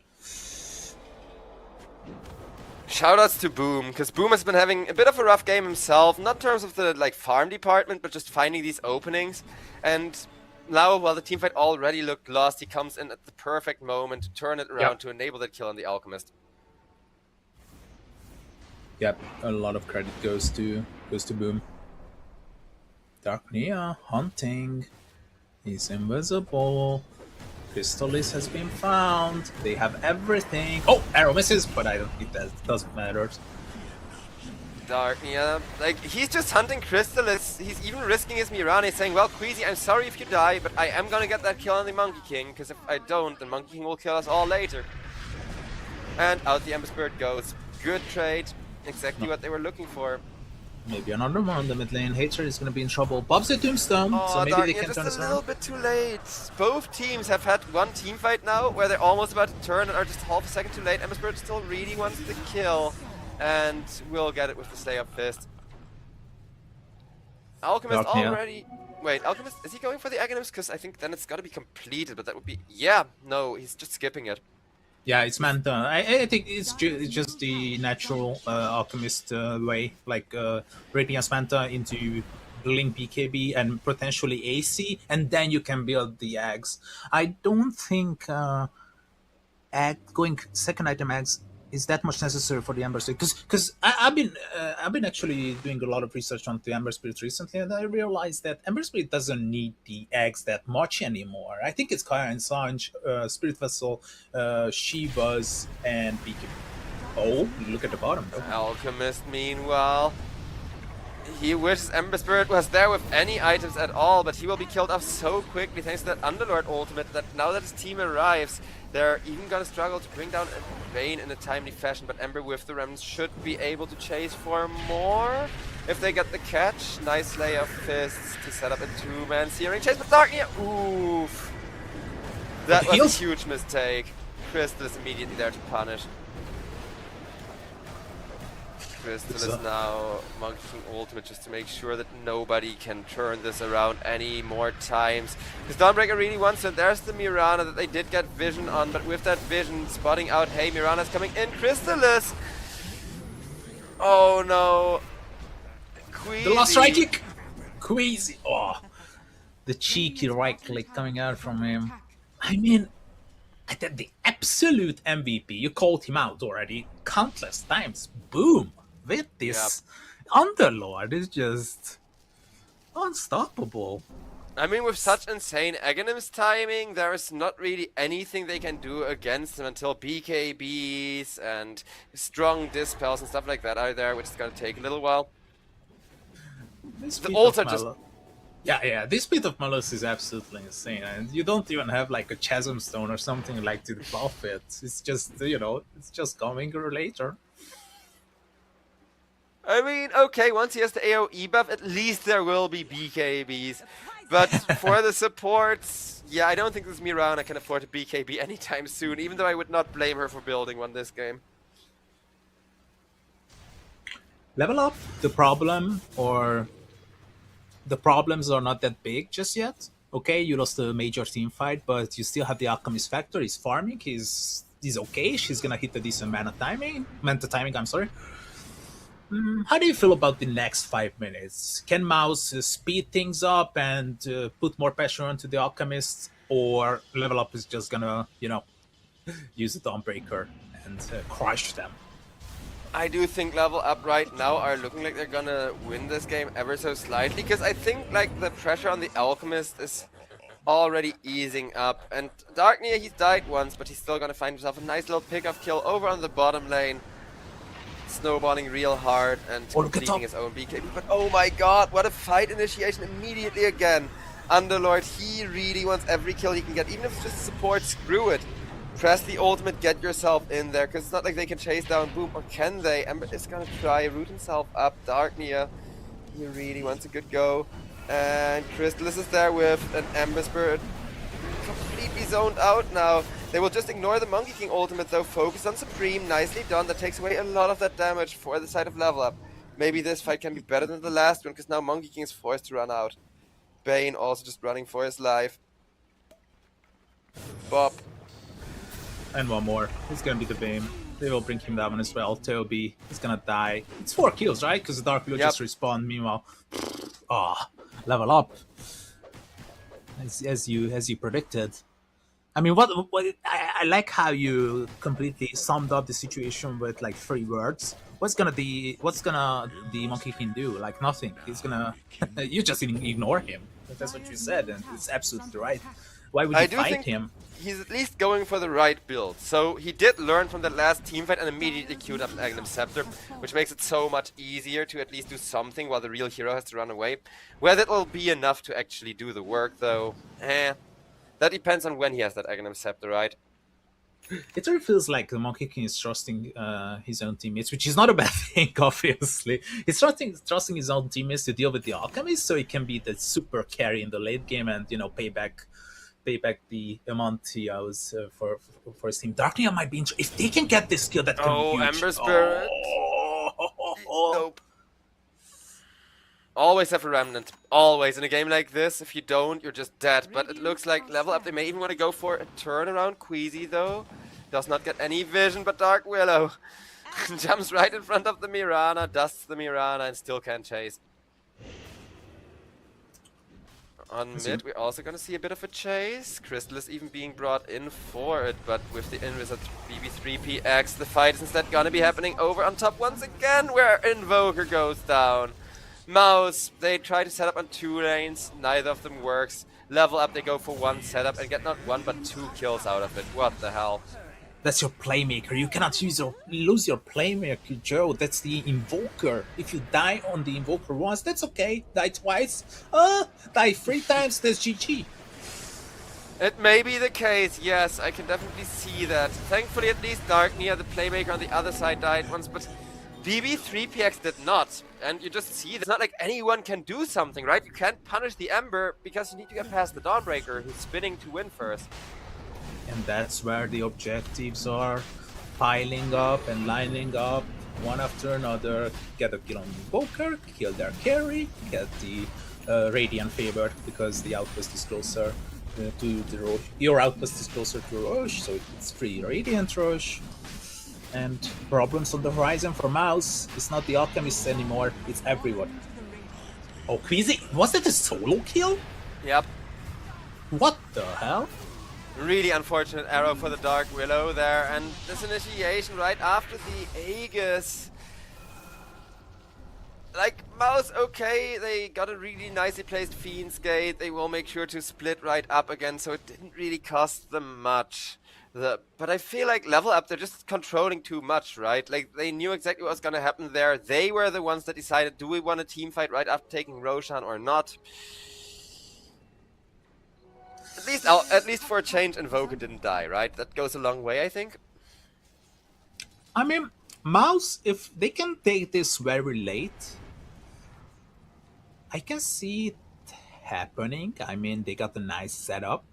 Shoutouts to Boom, because Boom has been having a bit of a rough game himself, not in terms of the like farm department, but just finding these openings. And now, while the teamfight already looked lost, he comes in at the perfect moment to turn it around to enable that kill on the Alchemist. Yep, a lot of credit goes to Boom. Darknia hunting. He's invisible. Crystalis has been found. They have everything. Oh, arrow misses, but I don't think that doesn't matter. Darknia, like, he's just hunting Crystalis. He's even risking his Mirani, saying, well, Queasy, I'm sorry if you die, but I am gonna get that kill on the Monkey King, because if I don't, then Monkey King will kill us all later. And out the Ember Spirit goes. Good trade. Exactly what they were looking for. Maybe another one on the mid lane. Hater is gonna be in trouble. Bob's a tombstone, Oh, so maybe Darknia they can just turn this a little around. bit too late. Both teams have had one team fight now where they're almost about to turn and are just half a second too late. Ember Spirit still really wants the kill and will get it with the Slay of Fist. Alchemist Darknia. already... Wait, Alchemist, is he going for the Aghanims? Because I think then it's gotta be completed, but that would be... Yeah, no, he's just skipping it. Yeah, it's Manta. I think it's just the natural Alchemist way, like breaking as Manta into building BKB and potentially AC, and then you can build the eggs. I don't think going second item eggs is that much necessary for the Ember Spirit, because I've been actually doing a lot of research on the Ember Spirit recently, and I realized that Ember Spirit doesn't need the eggs that much anymore. I think it's Kaya and Sanj, Spirit Vessel, Shivas, and BKB. Oh, look at the bottom though. Alchemist, meanwhile, he wishes Ember Spirit was there with any items at all, but he will be killed off so quickly thanks to that Underlord ultimate that now that his team arrives, they're even gonna struggle to bring down a Bane in a timely fashion, but Ember with the Remnants should be able to chase for more if they get the catch. Nice Slay of Fists to set up a 2-man Searing Chase, but Darknia, oof! That was a huge mistake. Crystal is immediately there to punish. Crystal So- is now Monkey King ultimate just to make sure that nobody can turn this around any more times. Because Dawnbreaker really wants it. There's the Mirana that they did get vision on, but with that vision spotting out, hey, Mirana's coming in. Crystallis! Oh no. The last right Queasy. kick! Queasy! Oh, the cheeky right click coming out from him. I mean, the absolute MVP. You called him out already countless times. Boom! With this Underlord is just unstoppable. I mean, with such insane Aghanim's timing, there is not really anything they can do against him until BKBs and strong dispels and stuff like that are there, which is gonna take a little while. This The bit ults of are just- Malus- Yeah, this bit of Malus is absolutely insane, and you don't even have like a Chasm Stone or something like to buff it. It's just, it's just coming later. I mean, okay, once he has the AoE buff, at least there will be BKBs. But for the supports, yeah, I don't think this Mirana can afford a BKB anytime soon, even though I would not blame her for building one this game. Level up, the problems are not that big just yet. Okay, you lost a major team fight, but you still have the Alchemist Factor. He's farming. He's okay. She's gonna hit a decent mana timing. I'm sorry. How do you feel about the next 5 minutes? Can Mouse speed things up and put more pressure onto the Alchemist, or Level Up is just gonna, use the Dawnbreaker and crush them? I do think Level Up right now are looking like they're gonna win this game ever so slightly, because I think like the pressure on the Alchemist is already easing up. And Darknia, he's died once, but he's still gonna find himself a nice little pickup kill over on the bottom lane. Snowballing real hard and Oh, look at completing top. his own BKB. But oh my god, what a fight initiation immediately again. Underlord, he really wants every kill he can get, even if it's just support, screw it. Press the ultimate, get yourself in there, because it's not like they can chase down Boom, or can they? Ember is gonna try, root himself up. Darknia, he really wants a good go. And Crystallis is there with an Ember Spirit. Completely zoned out now. They will just ignore the Monkey King ultimate though, focus on Supreme, nicely done. That takes away a lot of that damage for the side of Level Up. Maybe this fight can be better than the last one, because now Monkey King is forced to run out. Bane also just running for his life. Bob. And one more. It's gonna be the Bane. They will bring him down as well. Toby is gonna die. It's 4 kills, right? Because the Dark will just respawn. Meanwhile, Level Up. As you predicted. I mean, I like how you completely summed up the situation with like 3 words. What's gonna the Monkey King do? Like nothing. He's gonna you just ignore him. That's what you said, and it's absolutely right. Why would you I do fight think him? he's at least going for the right build. So he did learn from that last team fight and immediately queued up an Aghanim Scepter, which makes it so much easier to at least do something while the real hero has to run away. Whether it'll be enough to actually do the work though, that depends on when he has that Aghanim Scepter, right? It really feels like the Monkey King is trusting his own teammates, which is not a bad thing, obviously. He's trusting his own teammates to deal with the Alchemist, so he can be the super carry in the late game and pay back the amount he owes for his team. Darknia might be if they can get this kill, that can be huge. Ember Spirit. Nope. Always have a remnant. Always. In a game like this, if you don't, you're just dead. But it looks like Level Up, they may even want to go for a turnaround. Queasy, though, does not get any vision, but Dark Willow jumps right in front of the Mirana, dusts the Mirana, and still can't chase. On mid, we're also going to see a bit of a chase. Crystal is even being brought in for it, but with the Invis at BB3PX, the fight is instead going to be happening over on top once again, where Invoker goes down. Mouse, they try to set up on 2 lanes, neither of them works. Level Up, they go for 1 setup and get not 1 but 2 kills out of it. What the hell? That's your playmaker. You cannot lose your playmaker, Joe. That's the Invoker. If you die on the Invoker once, that's okay. Die twice. Die 3 times, that's GG. It may be the case, yes, I can definitely see that. Thankfully, at least Darknia, the playmaker on the other side, died once, but BB3PX did not. And you just see, it's not like anyone can do something, right? You can't punish the Ember because you need to get past the Dawnbreaker, who's spinning to win first. And that's where the objectives are piling up and lining up. one after another, get a kill on Invoker, kill their carry, get the Radiant favored because the outpost is closer to the Rosh. Your outpost is closer to Rosh, so it's free Radiant Rosh. And problems on the horizon for Mouse. It's not the Alchemist anymore, it's everyone. Oh, Queasy, was that a solo kill? Yep. What the hell? Really unfortunate arrow for the Dark Willow there, and this initiation right after the Aegis. Like, Mouse, okay, they got a really nicely placed Fiend's Gate, they will make sure to split right up again, so it didn't really cost them much. But I feel like level up, they're just controlling too much, right? Like, they knew exactly what was gonna happen there. They were the ones that decided, do we want a team fight right after taking Roshan or not? At least for a change, Invoker didn't die, right? That goes a long way, I think. I mean, Mouse, if they can take this very late, I can see it happening. I mean, they got a nice setup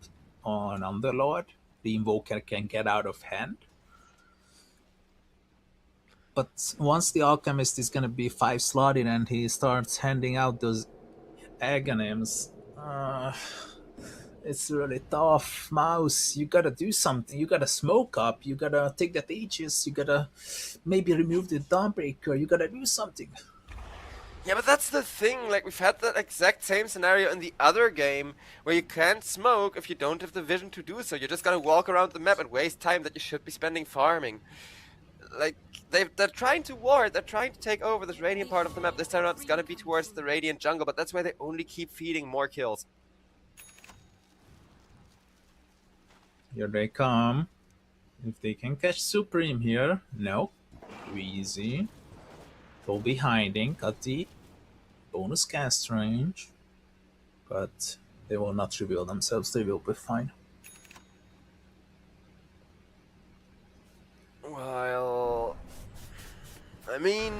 on Underlord. The Invoker can get out of hand. But once the Alchemist is gonna be 5 slotted and he starts handing out those Aghanims, it's really tough. Mouse, you gotta do something. You gotta smoke up. You gotta take that Aegis. You gotta maybe remove the Dawnbreaker. You gotta do something. Yeah, but that's the thing, like, we've had that exact same scenario in the other game, where you can't smoke if you don't have the vision to do so. You're just gonna walk around the map and waste time that you should be spending farming. Like, they're trying to ward, they're trying to take over this Radiant part of the map. This time around it's gonna be towards the Radiant jungle, but that's why they only keep feeding more kills. Here they come. If they can catch Supreme here. No. Easy. Toby hiding. Got the bonus cast range. But they will not reveal themselves. They will be fine. Well, I mean,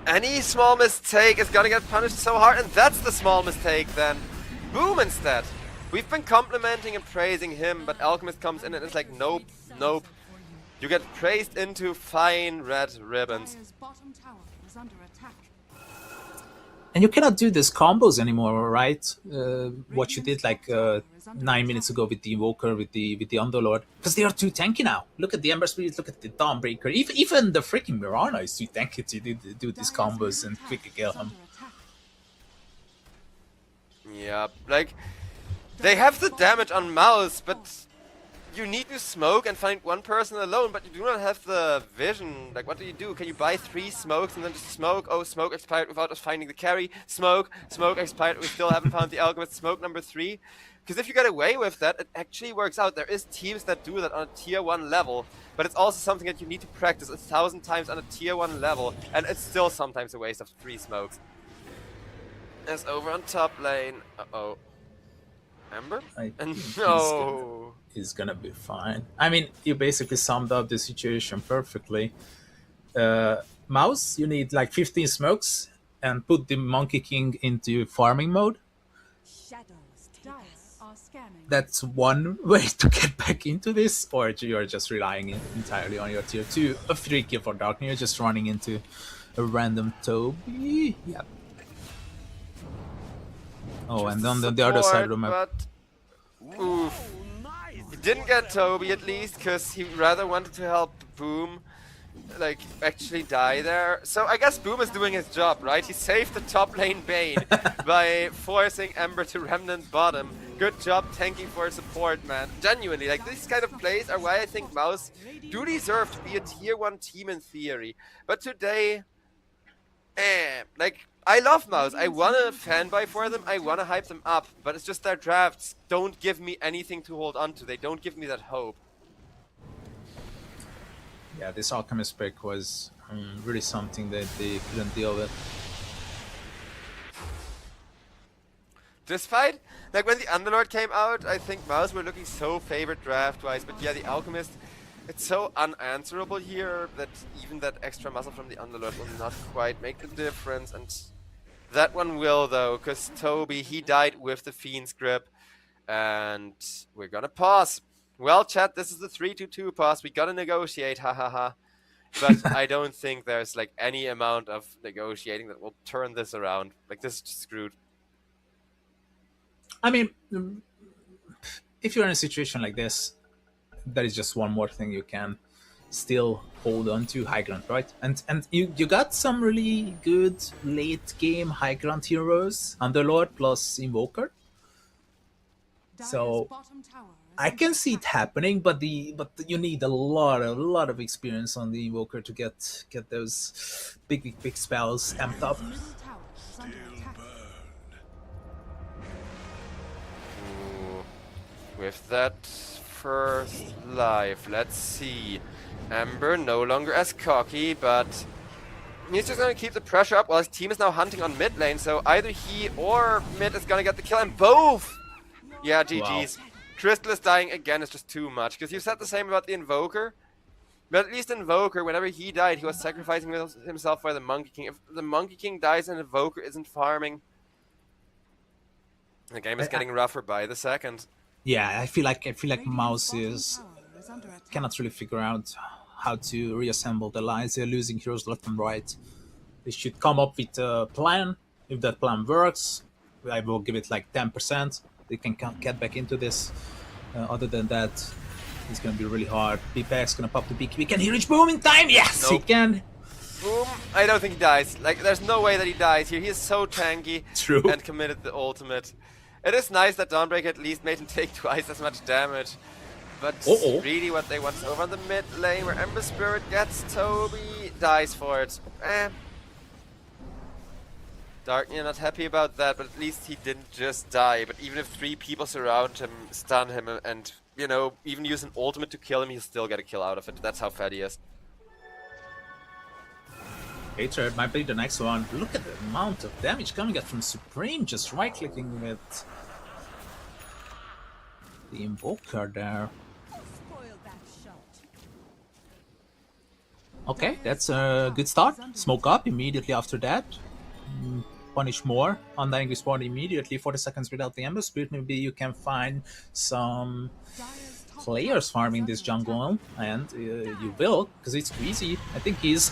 any small mistake is gonna get punished so hard, and that's the small mistake then. Boom instead. We've been complimenting and praising him, but Alchemist comes in and it's like, nope, nope. You get praised into fine red ribbons. Dire's bottom tower is under attack. And you cannot do these combos anymore, right? What you did like 9 minutes ago with the Invoker, with the Underlord, because they are too tanky now. Look at the Ember Spirit, look at the Dawnbreaker. Even the freaking Mirana is too tanky to do these combos and quickly kill him. Yeah, like, they have the damage on Mouse, but you need to smoke and find one person alone, but you do not have the vision. Like, what do? Can you buy 3 smokes and then just smoke? Oh, smoke expired without us finding the carry. Smoke expired, we still haven't found the Alchemist. Smoke number 3. Because if you get away with that, it actually works out. There is teams that do that on a tier 1 level, but it's also something that you need to practice 1,000 times on a tier 1 level, and it's still sometimes a waste of 3 smokes. As over on top lane. Uh-oh. Ember? No. He's gonna be fine. I mean, you basically summed up the situation perfectly. Mouse, you need like 15 smokes and put the Monkey King into farming mode. Dire are scanning. That's one way to get back into this, or you're just relying entirely on your tier 2. A 3 kill for Dark, you're just running into a random Toby. Yep. Oh, and on the other side of the map. But, oof. He didn't get Toby at least, because he rather wanted to help Boom, like, actually die there. So I guess Boom is doing his job, right? He saved the top lane Bane by forcing Ember to Remnant bottom. Good job tanking for support, man. Genuinely, like, these kind of plays are why I think Mouse do deserve to be a tier 1 team in theory. But today, like, I love Mouse. I want to fanboy for them. I want to hype them up. But it's just their drafts don't give me anything to hold on to. They don't give me that hope. Yeah, this Alchemist pick was really something that they couldn't deal with. This fight, like when the Underlord came out, I think Mouse were looking so favored draft-wise. But yeah, the Alchemist, it's so unanswerable here that even that extra muscle from the Underlord will not quite make the difference. And that one will, though, because Toby, he died with the Fiend's Grip. And we're gonna pause. Well, chat, this is the 3-2-2 pause. We gotta negotiate, ha ha ha. but I don't think there's like any amount of negotiating that will turn this around. Like, this is just screwed. I mean, if you're in a situation like this, that is just one more thing you can still hold on to high ground, right? And you got some really good late game high ground heroes, Underlord plus Invoker. So I can see it happening, but you need a lot of experience on the Invoker to get those big spells amped up. Ooh. With that first life, let's see. Ember no longer as cocky, but he's just gonna keep the pressure up while his team is now hunting on mid lane, so either he or mid is gonna get the kill, and both! Yeah, GG's. Wow. Crystal is dying again is just too much, because you said the same about the Invoker, but at least Invoker, whenever he died, he was sacrificing himself for the Monkey King. If the Monkey King dies and Invoker isn't farming, the game is getting rougher by the second. Yeah, I feel like Mouse cannot really figure out how to reassemble the lines. They're losing heroes left and right. They should come up with a plan. If that plan works, I will give it like 10%. They can get back into this. Other than that, it's gonna be really hard. BPEX gonna pop the BKB. Can he reach Boom in time? Yes, Nope. he can. Boom, I don't think he dies. Like, there's no way that he dies here. He is so tanky True. and committed the ultimate. It is nice that Dawnbreaker at least made him take twice as much damage. But really what they want is over on the mid lane where Ember Spirit gets Toby, dies for it. Darknir not happy about that, but at least he didn't just die. But even if 3 people surround him, stun him, and, you know, even use an ultimate to kill him, he'll still get a kill out of it. That's how fat he is. Hatred might be the next one. Look at the amount of damage coming out from Supreme, just right-clicking with the Invoker there. Okay, that's a good start. Smoke up immediately after that. Punish more. Undying Respawn immediately 40 seconds without the Ember Spirit. Maybe you can find some players farming this jungle, and you will, because it's Squeezy. I think he's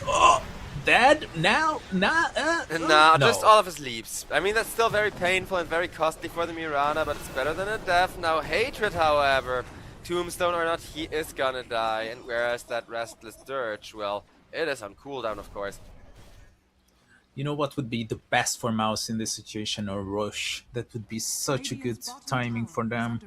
dead now. Nah, No. just all of his leaps. I mean, that's still very painful and very costly for the Mirana, but it's better than a death. Now, Hatred, however, Tombstone or not, he is gonna die. And whereas that Restless Dirge, well, it is on cooldown, of course. You know what would be the best for Mouse in this situation, or Roche? That would be such a good timing for them.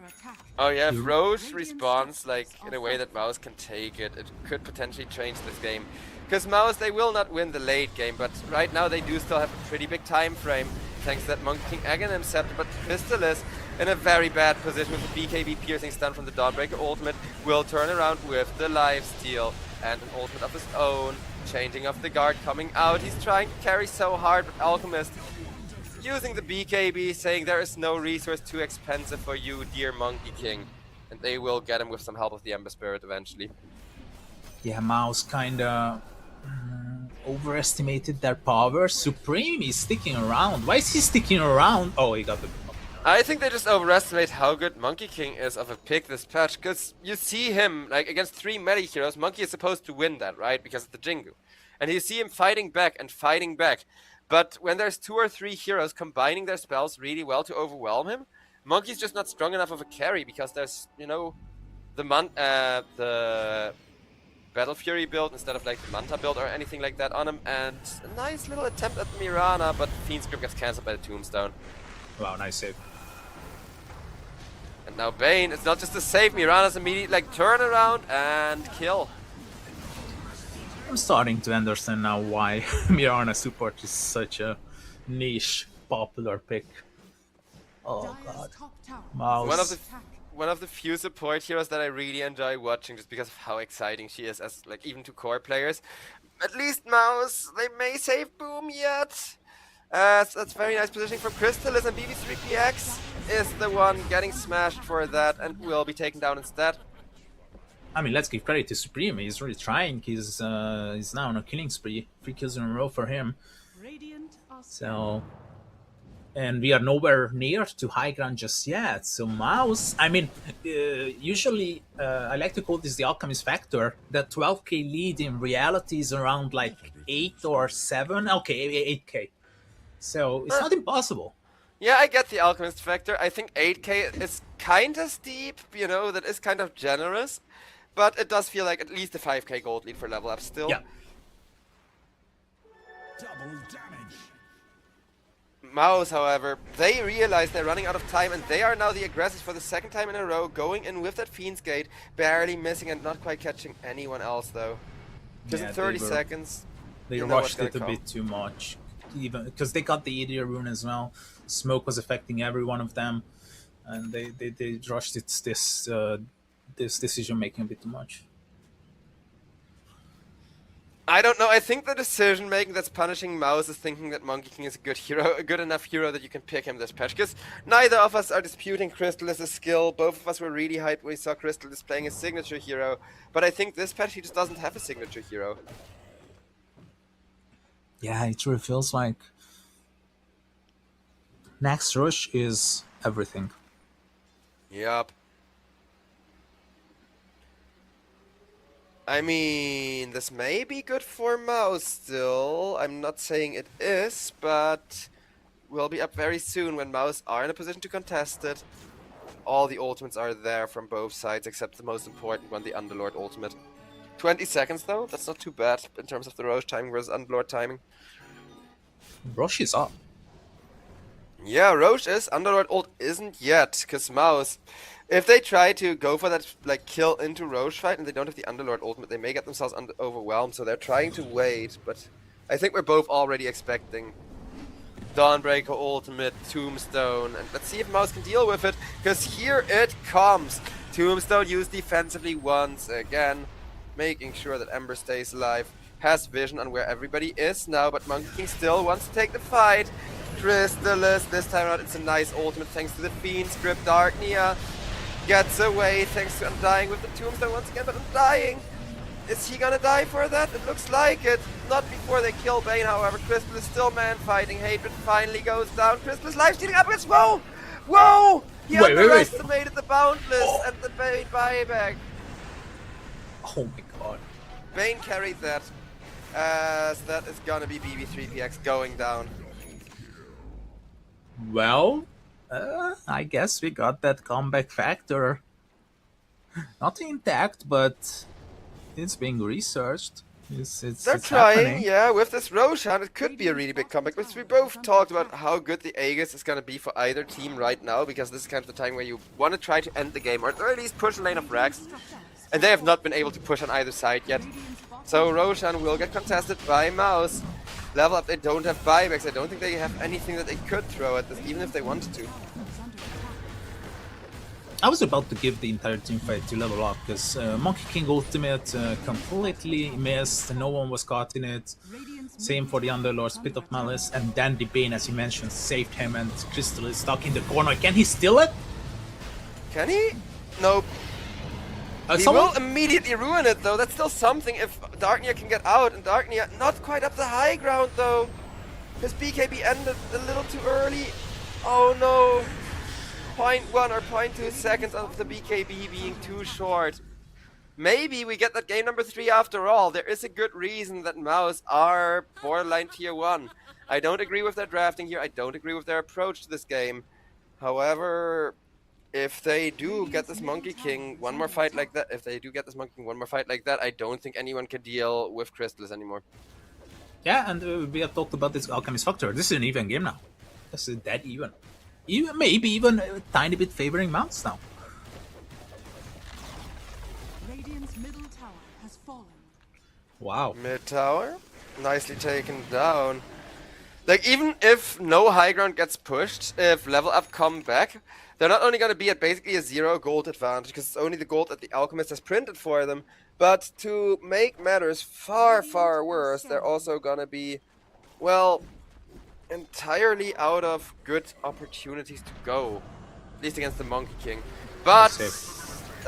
Oh yeah, if Roche responds like in a way that Mouse can take it, it could potentially change this game. Because Mouse, they will not win the late game, but right now they do still have a pretty big time frame, thanks to that Monkey King Aghanim Scepter, but Crystal is in a very bad position with the BKB piercing stun from the Dawnbreaker ultimate, will turn around with the lifesteal and an ultimate of his own. Changing of the guard coming out. He's trying to carry so hard, but Alchemist using the BKB, saying there is no resource too expensive for you, dear Monkey King. And they will get him with some help of the Ember Spirit eventually. Yeah, Mouse kinda overestimated their power. Supreme is sticking around. Why is he sticking around? Oh, he got the... I think they just overestimate how good Monkey King is of a pick this patch, because you see him, like, against 3 meta heroes, Monkey is supposed to win that, right, because of the Jingu. And you see him fighting back and fighting back. But when there's 2 or 3 heroes combining their spells really well to overwhelm him, Monkey's just not strong enough of a carry, because there's, you know, the Battle Fury build instead of, like, the Manta build or anything like that on him, and a nice little attempt at Mirana, but Fiend's Grip gets cancelled by the Tombstone. Wow, nice save. And now Bane, it's not just a save, Mirana's immediate like turn around and kill. I'm starting to understand now why Mirana support is such a niche, popular pick. Oh god. Mouse. One of the few support heroes that I really enjoy watching just because of how exciting she is as like even to core players. At least Mouse, they may save Boom yet. That's very nice positioning from Crystallis, and BB3PX is the one getting smashed for that and will be taken down instead. I mean, let's give credit to Supreme. He's really trying. He's now on a killing spree. 3 kills in a row for him. So and we are nowhere near to high ground just yet. So Mouse, I mean, usually I like to call this the alchemist factor. That 12k lead in reality is around like 8 or 7. Okay, 8k. So it's not impossible. Yeah, I get the alchemist factor. I think 8k is kind of steep, you know, that is kind of generous. But it does feel like at least a 5k gold lead for level up still. Yeah. Mouse, however, they realize they're running out of time and they are now the aggressors for the second time in a row, going in with that Fiend's Gate, barely missing and not quite catching anyone else though. Just in 30 seconds. They you know rushed what's it a gonna bit too much, even because they got the Idiot rune as well. Smoke was affecting every one of them, and they rushed it this decision making a bit too much. I don't know. I think the decision making that's punishing Mouse is thinking that Monkey King is a good hero, a good enough hero that you can pick him this patch. Because neither of us are disputing Crystal as a skill. Both of us were really hyped when we saw Crystal displaying his signature hero. But I think this patch he just doesn't have a signature hero. Yeah, it really feels like next rush is everything. Yup. I mean, this may be good for Mouse still. I'm not saying it is, but we'll be up very soon when Mouse are in a position to contest it. All the ultimates are there from both sides, except the most important one, the Underlord ultimate. 20 seconds though, that's not too bad in terms of the Roche timing versus Underlord timing. Rush is up. Yeah, Roche is, Underlord ult isn't yet, because Mouse, if they try to go for that like kill into Roche fight and they don't have the Underlord ultimate, they may get themselves overwhelmed, so they're trying to wait, but I think we're both already expecting Dawnbreaker ultimate, Tombstone, and let's see if Mouse can deal with it, because here it comes. Tombstone used defensively once again, making sure that Ember stays alive, has vision on where everybody is now, but Monkey King still wants to take the fight. Crystallis, this time around it's a nice ultimate thanks to the Fiend script. Darknia gets away thanks to Undying with the Tombstone once again, but Undying, is he gonna die for that? It looks like it. Not before they kill Bane, however. Crystal is still man-fighting. Hatred finally goes down. Crystal is life-stealing up against... Whoa! Whoa! He underestimated the Boundless and the Bane buyback. Oh my god. Bane carried that, as that is gonna be BB3PX going down. Well, I guess we got that comeback factor. Not intact, but it's being researched. They're trying, happening. yeah, with this Roshan, it could be a really big comeback. But we both talked about how good the Aegis is going to be for either team right now, because this is kind of the time where you want to try to end the game, or at least push a lane of Rax. And they have not been able to push on either side yet. So Roshan will get contested by Mouse. Level up, they don't have buybacks. I don't think they have anything that they could throw at this, even if they wanted to. I was about to give the entire team fight to level up, because Monkey King ultimate completely missed, no one was caught in it. Same for the Underlord, Spit of Malice, and then the Bane, as you mentioned, saved him, and Crystal is stuck in the corner. Can he steal it? Can he? Nope. He will immediately ruin it though, that's still something if Darknia can get out, and Darknia not quite up the high ground though. His BKB ended a little too early. Oh no. 0.1 or 0.2 seconds of the BKB being too short. Maybe we get that game number 3 after all. There is a good reason that Mouse are borderline tier 1. I don't agree with their drafting here, I don't agree with their approach to this game. However, if they do get this Monkey King one more fight like that, I don't think anyone can deal with Crystallis anymore. Yeah, and we have talked about this Alchemist Factor. This is an even game now. This is that even. Maybe even a tiny bit favoring Mouse now. Radiant's middle tower has fallen. Wow. Mid tower, nicely taken down. Like, even if no high ground gets pushed, if level up come back, they're not only going to be at basically a 0 gold advantage, because it's only the gold that the Alchemist has printed for them, but to make matters far, far worse, they're also going to be, well, entirely out of good opportunities to go. At least against the Monkey King. But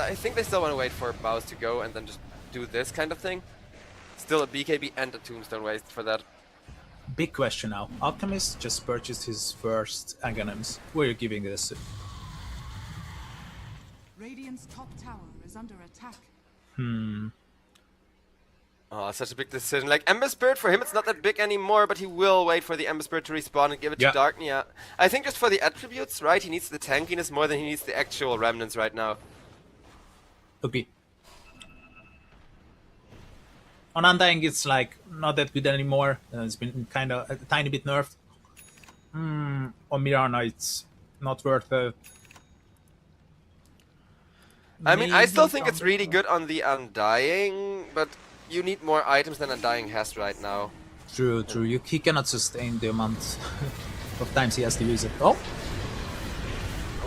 I think they still want to wait for Mouse to go and then just do this kind of thing. Still a BKB and a Tombstone waste for that. big question now. Alchemist just purchased his first Aghanims. Who are you giving this to? Radiant's top tower is under attack. Oh, such a big decision. Like, Ember Spirit, for him it's not that big anymore, but he will wait for the Ember Spirit to respawn and give it Yeah. to Darknia. I think just for the attributes, right? He needs the tankiness more than he needs the actual remnants right now. Okay. On Undying, it's like not that good anymore. It's been kind of a tiny bit nerfed. On Mirana, it's not worth it. I mean, I still Maybe think it's really good on the Undying, but you need more items than Undying has right now. True. He cannot sustain the amount of times he has to use it. Oh,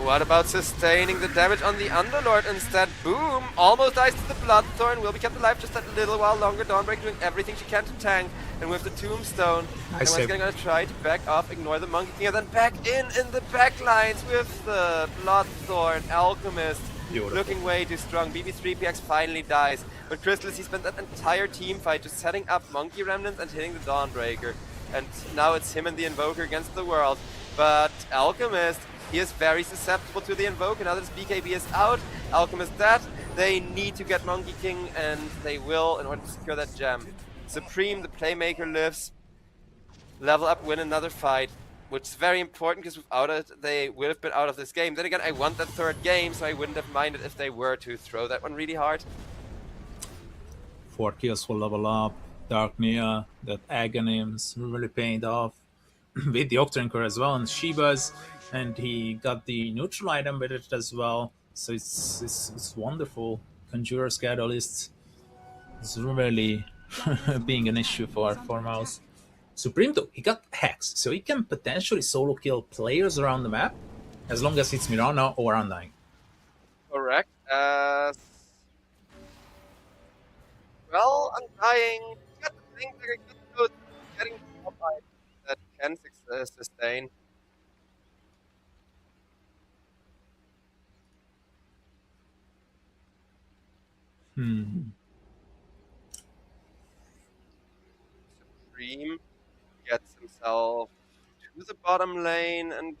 What about sustaining the damage on the Underlord instead? Boom! Almost dies to the Bloodthorn. Will be kept alive just a little while longer. Dawnbreaker doing everything she can to tank. And with the Tombstone, Nice everyone's save. gonna try to back off, ignore the Monkey King, and then back in the back lines with the Bloodthorn. Alchemist Beautiful. looking way too strong. BB3PX finally dies. But Crystallis, he spent that entire team fight just setting up Monkey Remnants and hitting the Dawnbreaker. And now it's him and the Invoker against the world. But Alchemist, he is very susceptible to the Invoker. Now that his BKB is out, Alchemist dead. They need to get Monkey King, and they will in order to secure that gem. Supreme, the Playmaker lives. Level up, win another fight, which is very important because without it, they would have been out of this game. Then again, I want that third game, so I wouldn't have minded if they were to throw that one really hard. 4 kills will level up. Darknia, that Aghanims really paid off. With the Octrinker as well, and Shiva's, and he got the neutral item with it as well. So it's wonderful. Conjurer's Catalyst is really being an issue for Mouse. Supreme though, he got Hex, so he can potentially solo kill players around the map as long as it's Mirana or Undying. Correct. Well, Undying, got the things that are good, getting top items that can sustain. Supreme gets himself to the bottom lane, and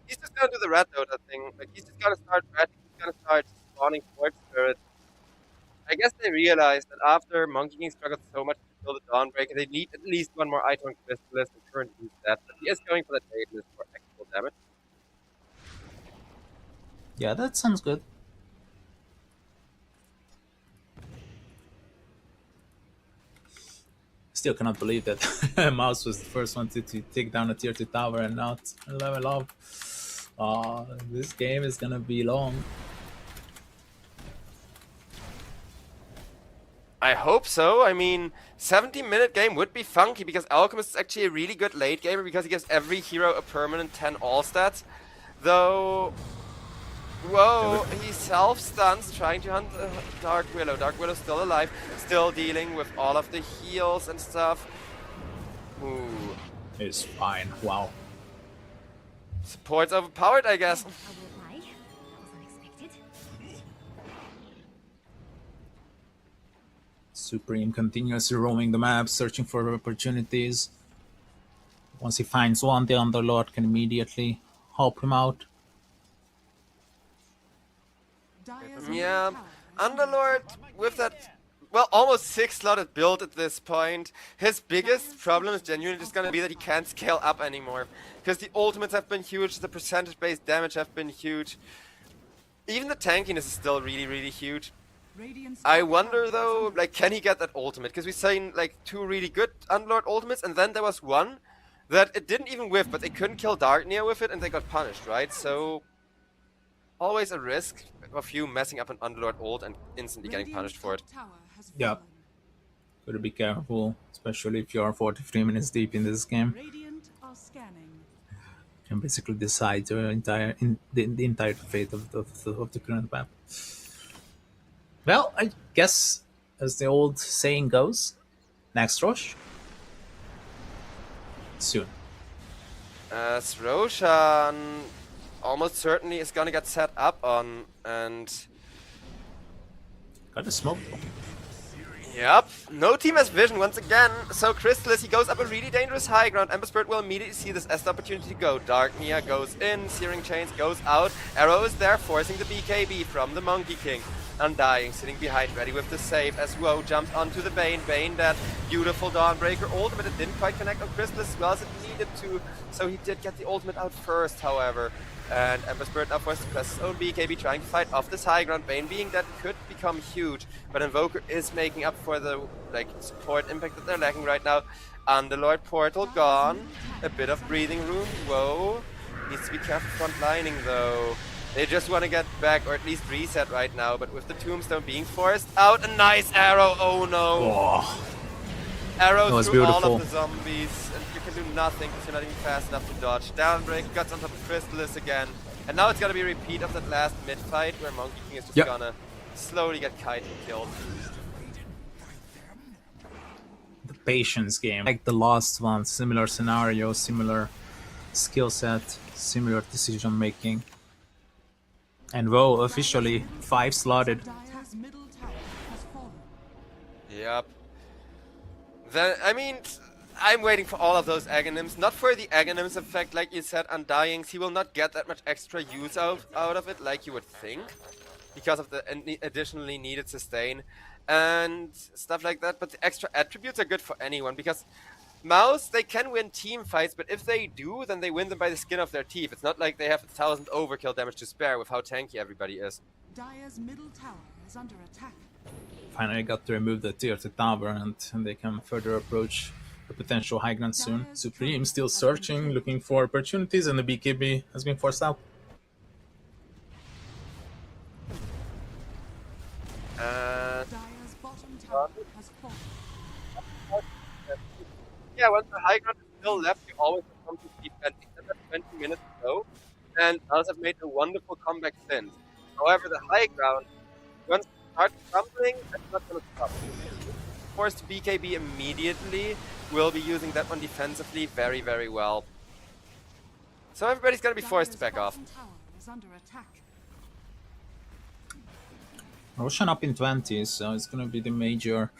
he's just gonna do the red Dota thing. Like, he's just gonna start red, he's gonna start spawning Forge Spirit. I guess they realized that after Monkey King struggled so much to kill the Dawnbreaker, they need at least one more item on Crystallis, and currently he's dead. But he is going for the trade list for actual damage. Yeah, that sounds good. Still cannot believe that Mouse was the first one to take down a tier 2 tower and not level up. This game is gonna be long. I hope so. I mean, 70-minute game would be funky because Alchemist is actually a really good late gamer because he gives every hero a permanent 10 all stats. Though, whoa, he self-stuns trying to hunt Dark Willow. Dark Willow's still alive, still dealing with all of the heals and stuff. Ooh. It's fine. Wow. Support's overpowered, I guess. Supreme continuously roaming the map, searching for opportunities. Once he finds one, the Underlord can immediately help him out. Dire's Yeah, middle tower is under Underlord attack. with that, well, almost 6-slotted build at this point. His biggest problem is genuinely just gonna be that he can't scale up anymore. Because the ultimates have been huge, the percentage-based damage have been huge. Even the tankiness is still really, really huge. Radiant's I top wonder tower is though, under like, can he get that ultimate? Because we've seen like 2 really good Underlord ultimates, and then there was one that it didn't even whiff, but they couldn't kill Darknia with it, and they got punished, right? So, always a risk of you messing up an Underlord ult and instantly getting punished for it. Radiant's top tower has Yeah. fallen. Gotta be careful, especially if you are 43 minutes deep in this game. Radiant are scanning. Can basically decide the entire fate of the current map. Well, I guess, as the old saying goes, next rush soon. As Roshan almost certainly is gonna get set up on, and Got a smoke. Yep, no team has vision once again. So Crystallis, he goes up a really dangerous high ground. Ember Spirit will immediately see this as the opportunity to go. Dark Nia goes in, Searing Chains goes out. Arrow is there, forcing the BKB from the Monkey King. Undying, sitting behind, ready with the save as Woe jumps onto the Bane. Bane, that beautiful Dawnbreaker ultimate, it didn't quite connect on Crystallis as well as it needed to. So he did get the ultimate out first, however. And Ember Spirit now forced to press his own BKB, trying to fight off this high ground. Bane being that could become huge, but Invoker is making up for the support impact that they're lacking right now. Underlord portal gone, a bit of breathing room. Whoa, needs to be careful front lining though. They just want to get back, or at least reset right now, but with the Tombstone being forced out, a nice arrow, oh no! Oh, Arrow that was through beautiful. all of the zombies, and you can do nothing because you're not even fast enough to dodge. Downbreak, guts on top of Crystallis again, and now it's gonna be a repeat of that last mid-fight where Monkey King is just gonna slowly get kite and killed. the patience game. Like the last one, similar scenario, similar skill set, similar decision making. And Woe officially 5 slotted. Dire's middle tower has fallen. Yep. Then, I mean, I'm waiting for all of those Aghanims. Not for the Aghanims effect, like you said, Undyings. He will not get that much extra use out of it, like you would think. Because of the additionally needed sustain and stuff like that. But the extra attributes are good for anyone, because Mouse, they can win team fights, but if they do, then they win them by the skin of their teeth. It's not like they have 1,000 overkill damage to spare with how tanky everybody is. Dire's middle tower is under attack. Finally got to remove the tier 2 tower, and they can further approach the potential high ground soon. Supreme still searching, looking for opportunities, and the BKB has been forced out. Dire's bottom tower has fallen. Yeah, once the high ground is still left, you always have something to defend. Except that 20 minutes ago, and Mouse have made a wonderful comeback since. However, the high ground, once it starts crumbling, that's not going to stop. Forced BKB immediately, will be using that one defensively very, very well. So everybody's going to be forced to back off. Dire's bottom tower is under attack. Roshan up in 20, so it's gonna be the major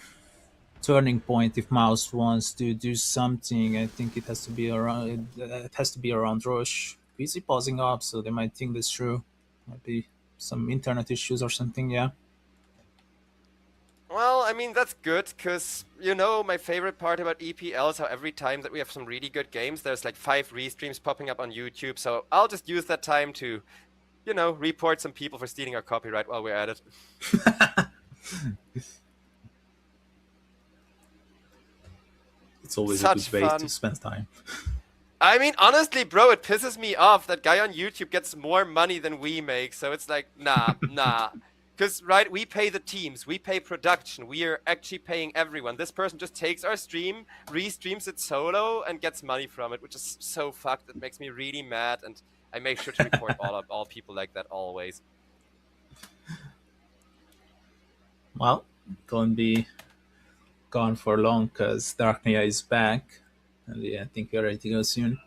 turning point if Mouse wants to do something. I think it has to be around Roche. Busy pausing up, so they might think this through. Might be some internet issues or something, yeah. Well, I mean, that's good, because, you know, my favorite part about EPL is how every time that we have some really good games, there's like 5 restreams popping up on YouTube, so I'll just use that time to, you know, report some people for stealing our copyright while we're at it. It's always Such a good way fun. to spend time. I mean, honestly, bro, it pisses me off that guy on YouTube gets more money than we make, so it's like, nah, nah. Because, right, we pay the teams, we pay production, we are actually paying everyone. This person just takes our stream, restreams it solo, and gets money from it, which is so fucked. It makes me really mad, and I make sure to report all people like that always. Well, don't be gone for long, because Darknia is back. And yeah, I think we're ready to go soon.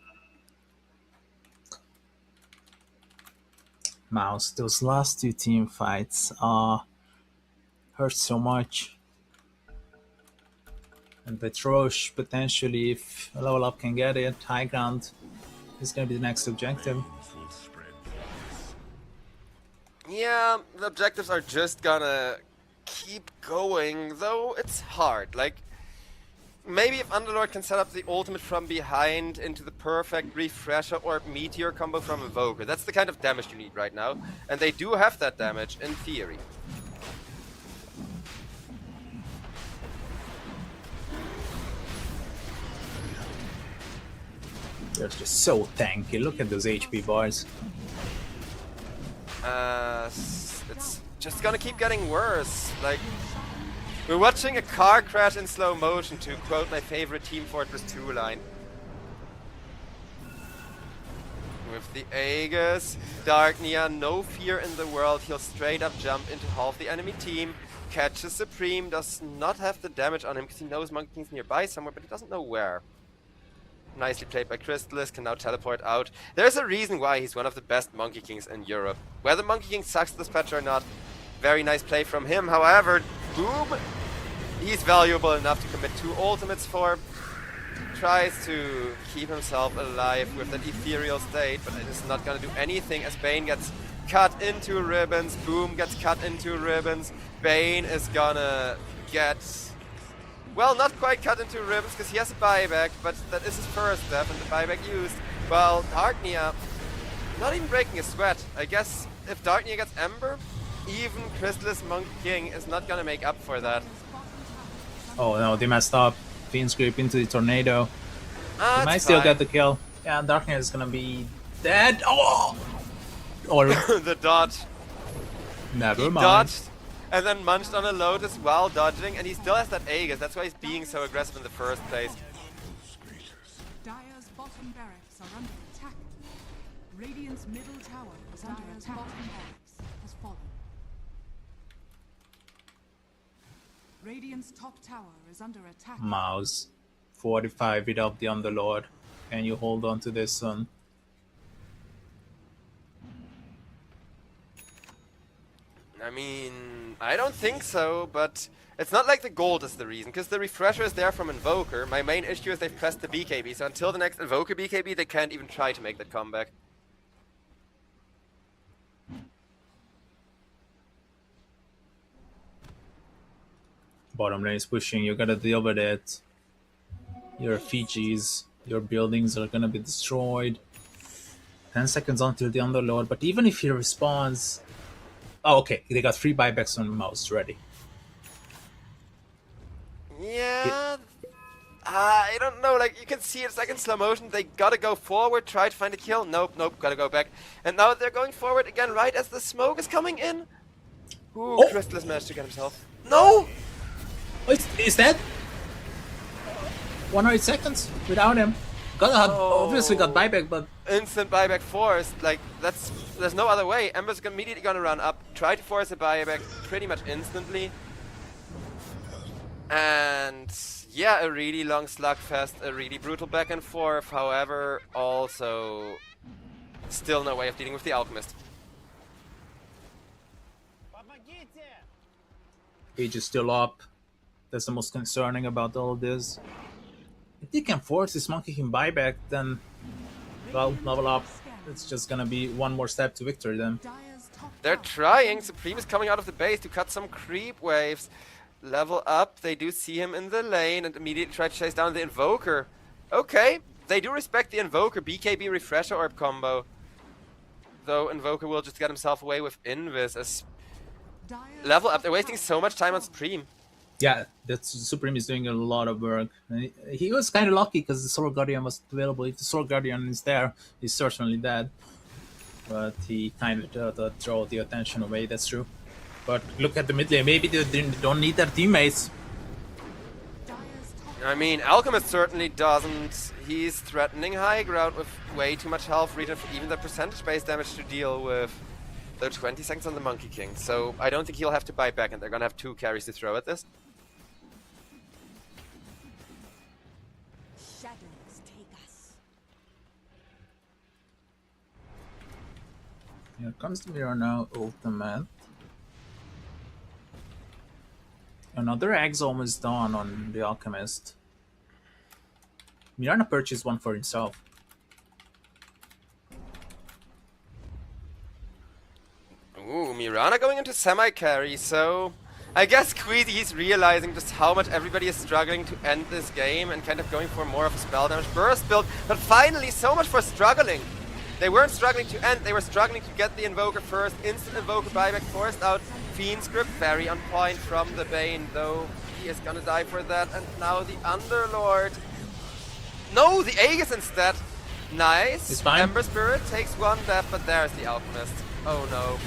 Mouse, those last 2 team fights hurt so much. And with Roche, potentially, if Level Up can get it, high ground is going to be the next objective. Yeah, the objectives are just gonna keep going, though it's hard. Like, maybe if Underlord can set up the ultimate from behind into the perfect refresher or meteor combo from Invoker, that's the kind of damage you need right now. And they do have that damage, in theory. They're just so tanky. Look at those HP bars. It's just gonna keep getting worse. Like, we're watching a car crash in slow motion, to quote my favorite Team Fortress 2 line. With the Aegis, Darknia, no fear in the world, he'll straight up jump into half the enemy team, catches Supreme, does not have the damage on him because he knows Monkey King's nearby somewhere, but he doesn't know where. Nicely played by Crystallis, can now teleport out. There's a reason why he's one of the best Monkey Kings in Europe. Whether Monkey King sucks this patch or not, very nice play from him. However, boom, he's valuable enough to commit 2 ultimates for. Tries to keep himself alive with that ethereal state, but it is not gonna do anything as Bane gets cut into ribbons. Boom gets cut into ribbons. Bane is gonna get, well, not quite cut into ribbons because he has a buyback, but that is his first death and the buyback used. Well, Darknia not even breaking a sweat. I guess if Darknia gets Ember, even Crystallis Monkey King is not gonna make up for that. Oh no, they messed up. Fiend's Grip into the tornado. He might It's still fine. get the kill. Yeah, Darkness is gonna be dead. Oh! Or The dodge. never He mind. dodged and then munched on a Lotus while dodging, and he still has that Aegis. That's why he's being so aggressive in the first place. Dire's bottom barracks are under attack. Radiant's middle tower is under attack. Bottom barracks has fallen. Radiant's top tower is under attack. Mouse. 45 without the Underlord. Can you hold on to this one? I mean, I don't think so, but it's not like the gold is the reason, because the refresher is there from Invoker. My main issue is they've pressed the BKB, so until the next Invoker BKB, they can't even try to make that comeback. Bottom lane is pushing, you gotta deal with it. Your Fijis, your buildings are gonna be destroyed. 10 seconds until the Underlord, but even if he responds... Oh, okay, they got 3 buybacks on Mouse ready. Yeah, I don't know, like, you can see it's like in slow motion. They gotta go forward, try to find a kill. Nope, nope, gotta go back. And now they're going forward again right as the smoke is coming in. Ooh, Oh. Crystallis managed to get himself. No! Oh, is that 108 seconds without him? Obviously got buyback, but Instant buyback forced, like, there's no other way. Ember's immediately gonna run up, try to force a buyback pretty much instantly. And yeah, a really long slugfest, a really brutal back and forth. However, also still no way of dealing with the Alchemist. Age is still up. That's the most concerning about all of this. If they can force this Monkey King buyback, then, well, level up. It's just gonna be one more step to victory then. Dire's top They're tower trying. Supreme is coming out of the base to cut some creep waves. Level up. They do see him in the lane and immediately try to chase down the Invoker. Okay, they do respect the Invoker. BKB Refresher Orb combo. Though Invoker will just get himself away with Invis as Dire's level up. top They're wasting tower so much has time on fallen. Supreme. Yeah, that's Supreme is doing a lot of work. And he was kind of lucky because the Solar Guardian was available. If the Solar Guardian is there, he's certainly dead. But he kind of draw the attention away, that's true. But look at the mid lane, maybe they don't need their teammates. Dire's top I mean, Alchemist certainly doesn't. He's threatening high ground with way too much health, even the percentage-based damage to deal with. Though 20 seconds on the Monkey King, so I don't think he'll have to buy back, and they're gonna have 2 carries to throw at this. Shadows take us. Here comes the Mirror now, ultimate. Another egg's almost done on the Alchemist. Mirana purchased one for himself. Ooh, Mirana going into semi-carry, so I guess Queasy's realizing just how much everybody is struggling to end this game and kind of going for more of a spell damage burst build, but finally so much for struggling. They weren't struggling to end, they were struggling to get the Invoker first. Instant Invoker buyback forced out. Fiend script very on point from the Bane, though he is gonna die for that. And now the Underlord. No, the Aegis instead. Nice. It's fine. Ember Spirit takes 1 death, but there's the Alchemist. Oh no.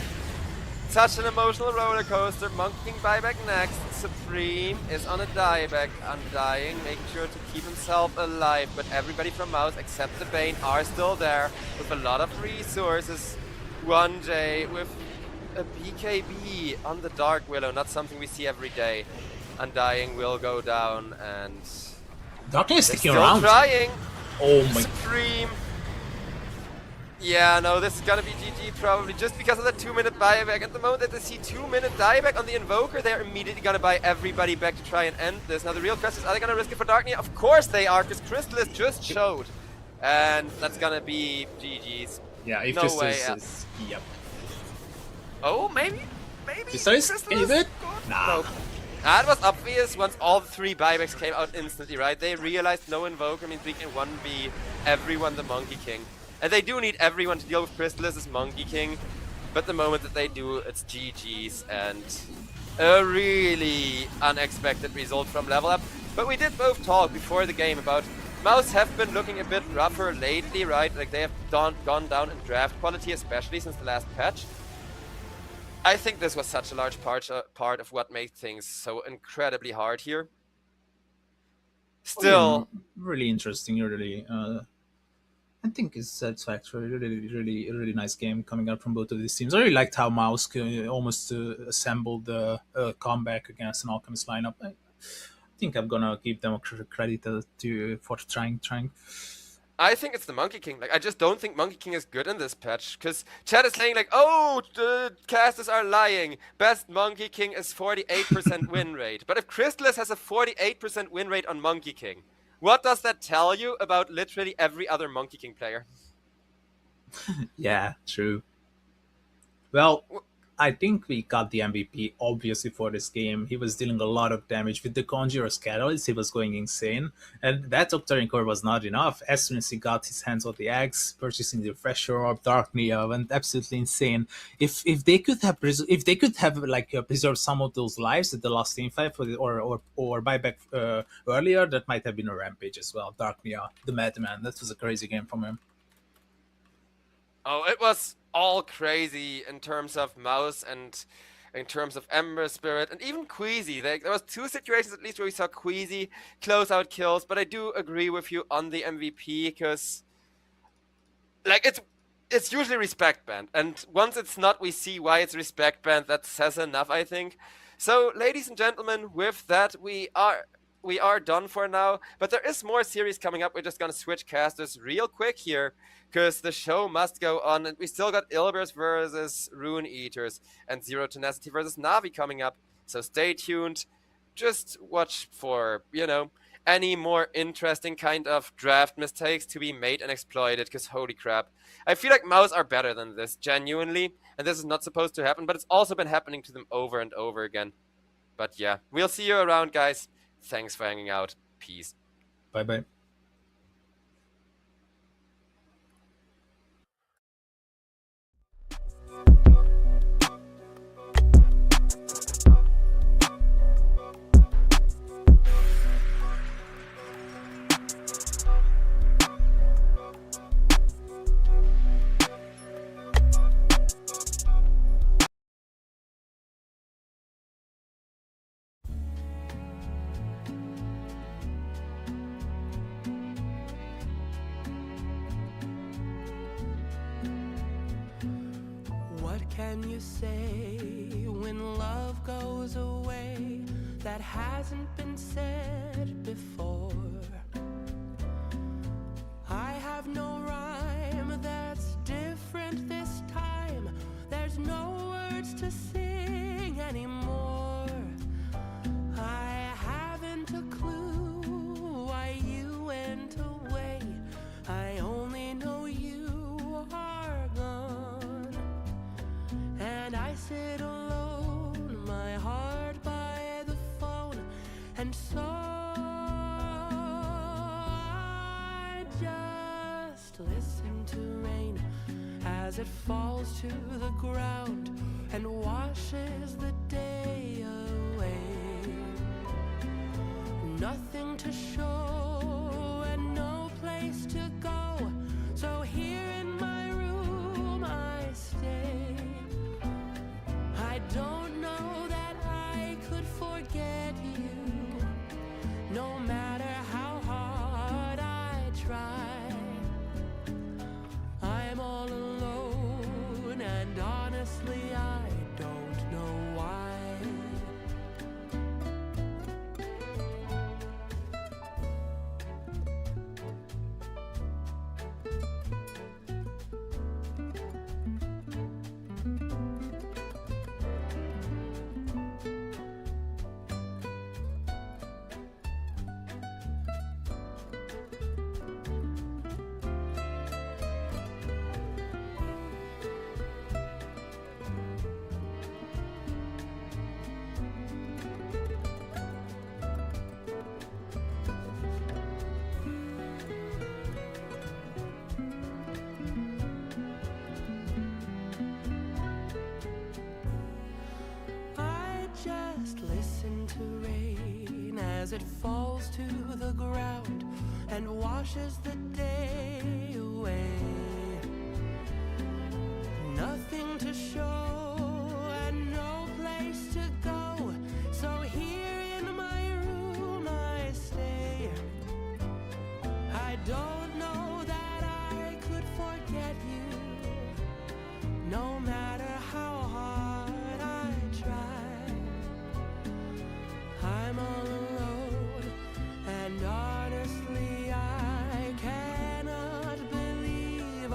Such an emotional roller coaster. Monkey King buyback next. Supreme is on a dieback, undying, making sure to keep himself alive. But everybody from Mouse except the Bane are still there with a lot of resources. 1J with a BKB on the Dark Willow, not something we see every day. Undying will go down, and Darkness is they're sticking still around. trying. Oh my. Supreme. Yeah, no, this is gonna be GG probably just because of the 2-minute buyback. At the moment that they see 2-minute dieback on the Invoker, they're immediately gonna buy everybody back to try and end this. Now the real question is, are they gonna risk it for Darknia? Of course they are, because Crystallis just showed. And that's gonna be GG's. Yeah, if No this way, is yep. Oh, maybe? Maybe? This is Crystallis? good? Nah. Nope. That was obvious once all the 3 buybacks came out instantly, right? They realized no Invoker means we can 1v everyone the Monkey King. And they do need everyone to deal with Crystallis as Monkey King. But the moment that they do, it's GG's and a really unexpected result from Level Up. But we did both talk before the game about Mouse have been looking a bit rougher lately, right? Like they have gone down in draft quality, especially since the last patch. I think this was such a large part of what made things so incredibly hard here. Still, Really interesting, really. I think it's satisfactory. Really nice game coming out from both of these teams. I really liked how Mouse almost assembled the comeback against an Alchemist lineup. I think I'm gonna give them credit for trying. I think it's the Monkey King. Like, I just don't think Monkey King is good in this patch. Because Chad is saying, like, oh, the casters are lying. Best Monkey King is 48% win rate. But if Crystallis has a 48% win rate on Monkey King, what does that tell you about literally every other Monkey King player? Yeah, true. Well, I think we got the MVP, obviously, for this game. He was dealing a lot of damage with the Conjurer's Catalyst. He was going insane. And that Octarian Core was not enough. As soon as he got his hands on the eggs, purchasing the Refresher Orb, Dark Neo, went absolutely insane. If they could have preserved some of those lives at the last team fight or buyback earlier, that might have been a rampage as well. Dark Neo, the Madman. That was a crazy game from him. Oh, it was all crazy in terms of Mouse and in terms of Ember Spirit and even Queasy. There was 2 situations at least where we saw Queasy close out kills, but I do agree with you on the MVP because like it's usually respect banned, and once it's not, we see why it's respect banned. That says enough, I think. So, ladies and gentlemen, with that, we are done for now, but there is more series coming up. We're just gonna switch casters real quick here, because the show must go on, and we still got Ilbers versus Rune Eaters and Zero Tenacity versus Navi coming up, so stay tuned. Just watch for, any more interesting kind of draft mistakes to be made and exploited, because holy crap. I feel like Mouse are better than this, genuinely, and this is not supposed to happen, but it's also been happening to them over and over again. But yeah, we'll see you around, guys. Thanks for hanging out. Peace. Bye-bye. What can you say when love goes away that hasn't been said before? I have no rhyme that's different this time. There's no words to sing anymore. I haven't a clue why you went away. I only know you are gone. And I sit alone, my heart by the phone, and so I just listen to rain as it falls to the ground and washes the day away. Nothing to show and no place to go, so here in my room I stay. I don't know that I could forget you, no matter how hard I try. I'm all alone, and honestly I don't know why. as it falls to the ground and washes the day away. Nothing to show and no place to go, so here in my room I stay. I don't know that I could forget you, no matter how hard I try. I'm all alone, and honestly I cannot believe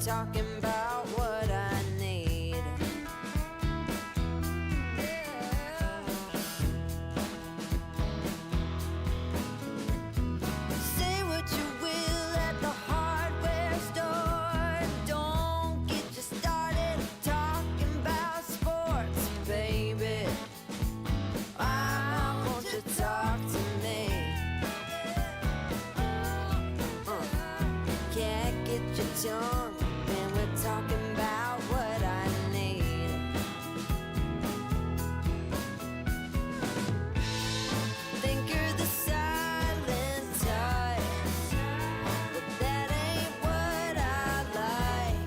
talking about what I need. Say what you will at the hardware store. Don't get you started talking about sports, baby. Why won't you talk to me? Can't get your tongue when we're talking about what I need. Think you're the silent type, but that ain't what I like.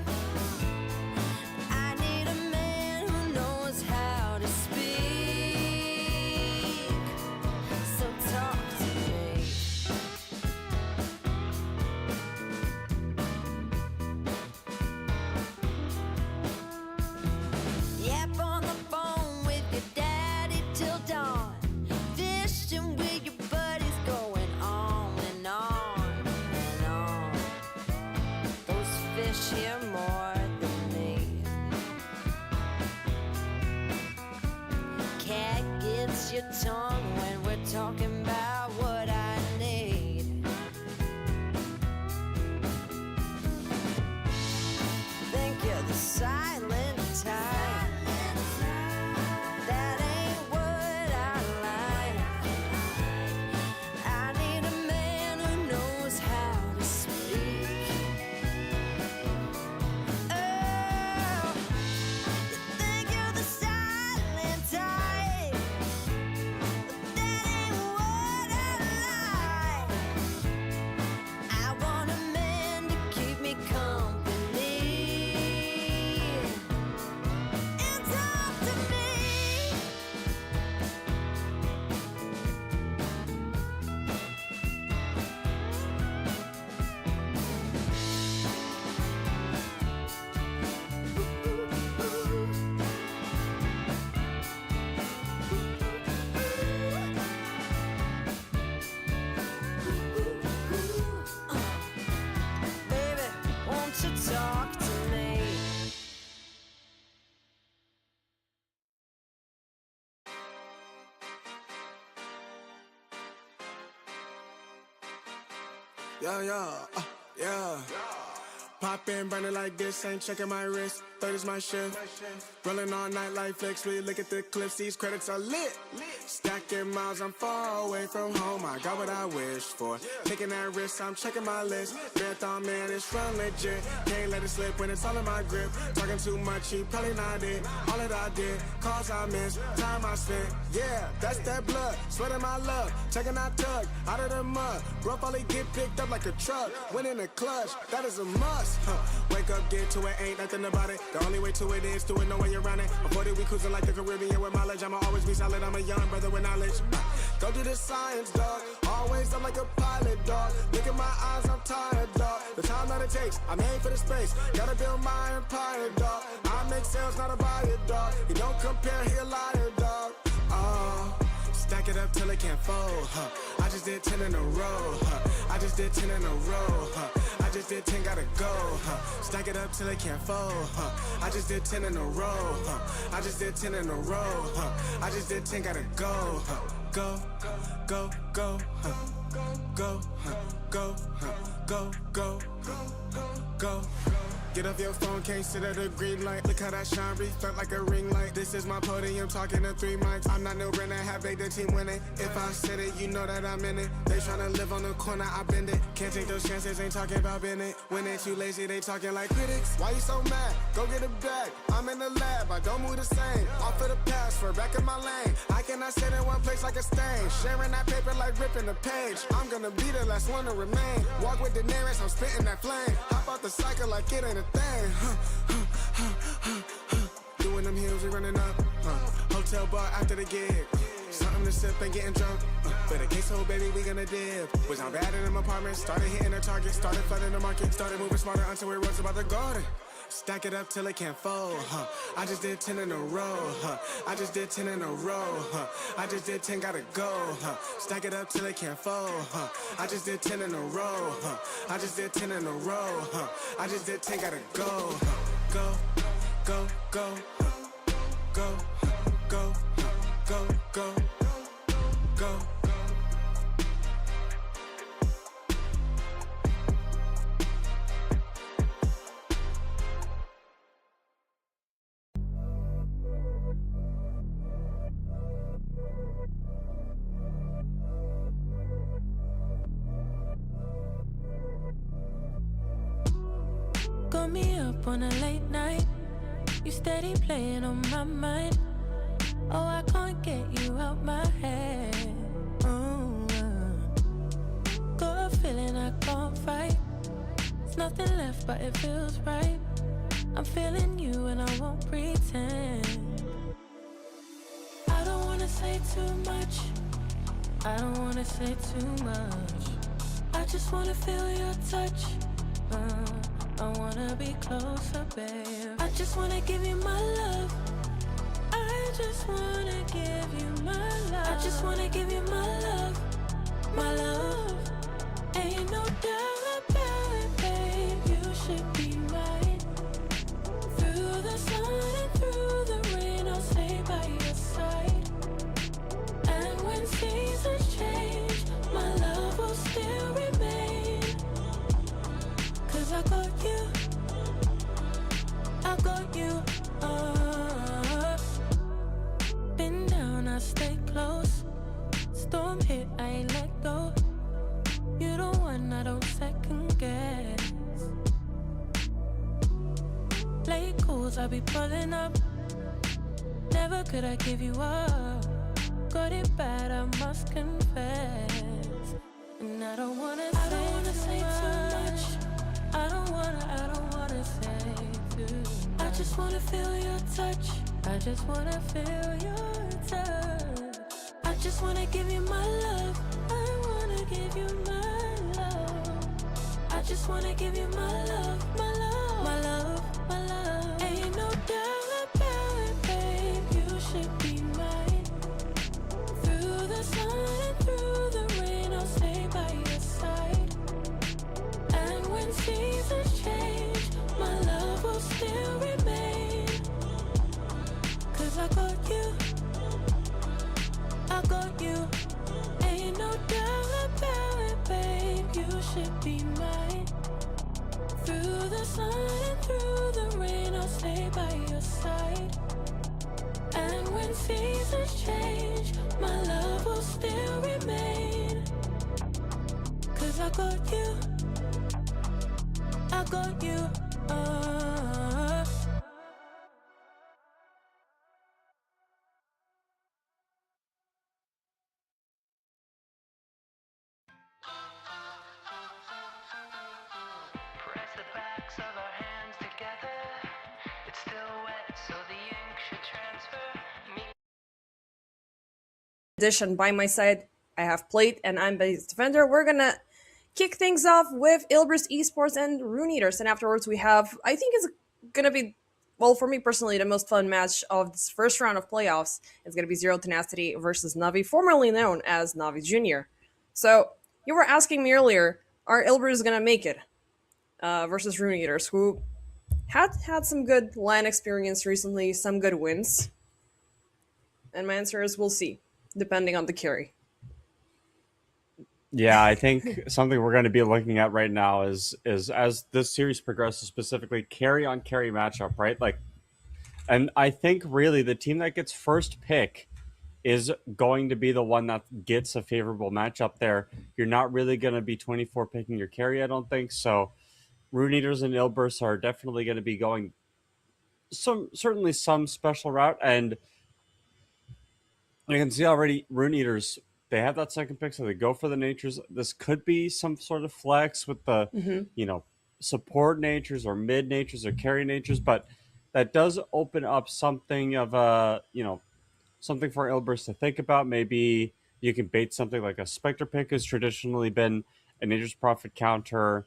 I need a man who knows how to speak. So talk to me. Yap on the phone with your daddy till dawn. Fishing with your buddies, going on and on and on. Those fish hear more than me. Cat gets your tongue when we're talking about what I need. Think you're the silent type. That ain't what I like. I need a man who knows how to speak. Oh, you think you're the silent type, but that ain't what I like. I want a man to keep me company and talk to me. Baby, won't you talk to me? Yeah. Pop in, burning like this, ain't checking my wrist. Third is my shift. Rolling all night like flex. We look at the clips, these credits are lit. Stacking miles, I'm far away from home. I got what I wish for. Taking that risk, I'm checking my list. Marathon man, it's run legit. Can't let it slip when it's all in my grip. Talking too much, he probably not it. All that I did, calls I missed, time I spent. Yeah, that's that blood, sweating my love. Checking that tug, out of the mud. Rough only get picked up like a truck. Win in the clutch, that is a must. Wake up, get to it, ain't nothing about it. The only way to it is to it, no way around it. Before we cruising like the Caribbean with mileage. I'ma always be solid, I'm a young brother with knowledge. Go do the science, dog. Always I'm like a pilot, dog. Look at my eyes, I'm tired, dog. The time that it takes, I'm aiming for the space. Gotta build my empire, dog. I make sales, not a buyer, dog. You don't compare, he a liar, dog. Stack it up till it can't fold, I just did 10 in a row, I just did 10 in a row, I just did 10, gotta go, Stack it up till it can't fold, I just did 10 in a row, I just did 10 in a row, I just did 10, gotta go, go, go, go, go, go, go, go, go. Get off your phone, can't sit at a green light. Look how that shine reflect like a ring light. This is my podium, talking to 3 mics. I'm not no Brenner, have they the team winning. If I said it, you know that I'm in it. They tryna live on the corner, I bend it. Can't take those chances, ain't talking about Bennett. When they too lazy, they talking like critics. Why you so mad? Go get a bag. I'm in the lab, I don't move the same. Off of the password, back in my lane. I cannot sit in one place like a stain. Sharing that paper like ripping the page. I'm gonna be the last one to remain. Walk with the nearest, I'm spitting that flame. Hop out the cycle like it ain't a thing. Doing them heels, we running up. Hotel bar after the gig. Something to sip and getting drunk. For the queso, baby, we gonna dip. Was down bad in them apartments. Started hitting the target. Started flooding the market. Started moving smarter until we rose about the garden. Stack it up till it can't fold, huh? I just did 10 in a row, huh? I just did 10 in a row, huh? I just did 10, gotta go, huh? Stack it up till it can't fold, huh? I just did 10 in a row, huh? I just did 10 in a row, huh? I just did 10, gotta go, huh? Go, go, go, go, go, go, go, go. Got me up on a late night. You steady playing on my mind. Oh, I can't get you out my head. Oh, got a feeling I can't fight. There's nothing left, but it feels right. I'm feeling you and I won't pretend. I don't wanna say too much. I don't wanna say too much. I just wanna feel your touch. I wanna be closer, babe. I just wanna give you my love. I just wanna give you my love. I just wanna give you my love. My love. Ain't no doubt about it, babe. You should be mine. Through the sun and through the rain, I'll stay by your side. And when seasons change, my love will still remain. 'Cause I got you. I got you. Been down, I stay close. Storm hit, I ain't let go. You the one I don't second guess. Late calls, I be pulling up. Never could I give you up. Got it bad, I must confess. And I don't wanna say too much. I don't wanna say too much. I just wanna feel your touch. I just wanna feel your touch. I just wanna give you my love. I wanna give you my love. I just wanna give you my love, my love, my love, my love. Ain't no doubt about it, babe. You should be mine. Through the sun and through the rain, I'll stay by your side. And when seasons change, my love will still remain. 'Cause I got you. I got you. Ain't no doubt about it, babe. You should be mine. Through the sun and through the rain, I'll stay by your side. And when seasons change, my love will still remain. 'Cause I got you. I got you. Press the backs of our hands together. It's still wet, so the ink should transfer. Edition by my side, I have Plate and I'm Base Defender. We're gonna kick things off with Ilbris Esports and Rune Eaters, and afterwards we have, I think it's gonna be, well, for me personally, the most fun match of this first round of playoffs. It's gonna be Zero Tenacity versus Navi, formerly known as Navi Junior. So you were asking me earlier, are Ilbris gonna make it versus Rune Eaters, who had some good LAN experience recently, some good wins? And my answer is we'll see, depending on the carry. Yeah, I think something we're going to be looking at right now is as this series progresses, specifically carry on carry matchup, right? Like, and I think really the team that gets first pick is going to be the one that gets a favorable matchup there. You're not really going to be 24 picking your carry, I don't think. So Rune Eaters and Ilbris are definitely going to be going certainly some special route, and you can see already Rune Eaters, they have that second pick, so they go for the natures. This could be some sort of flex with the, support natures or mid natures or carry natures, but that does open up something of a, something for Ilbris to think about. Maybe you can bait something like a Spectre pick has traditionally been a natures profit counter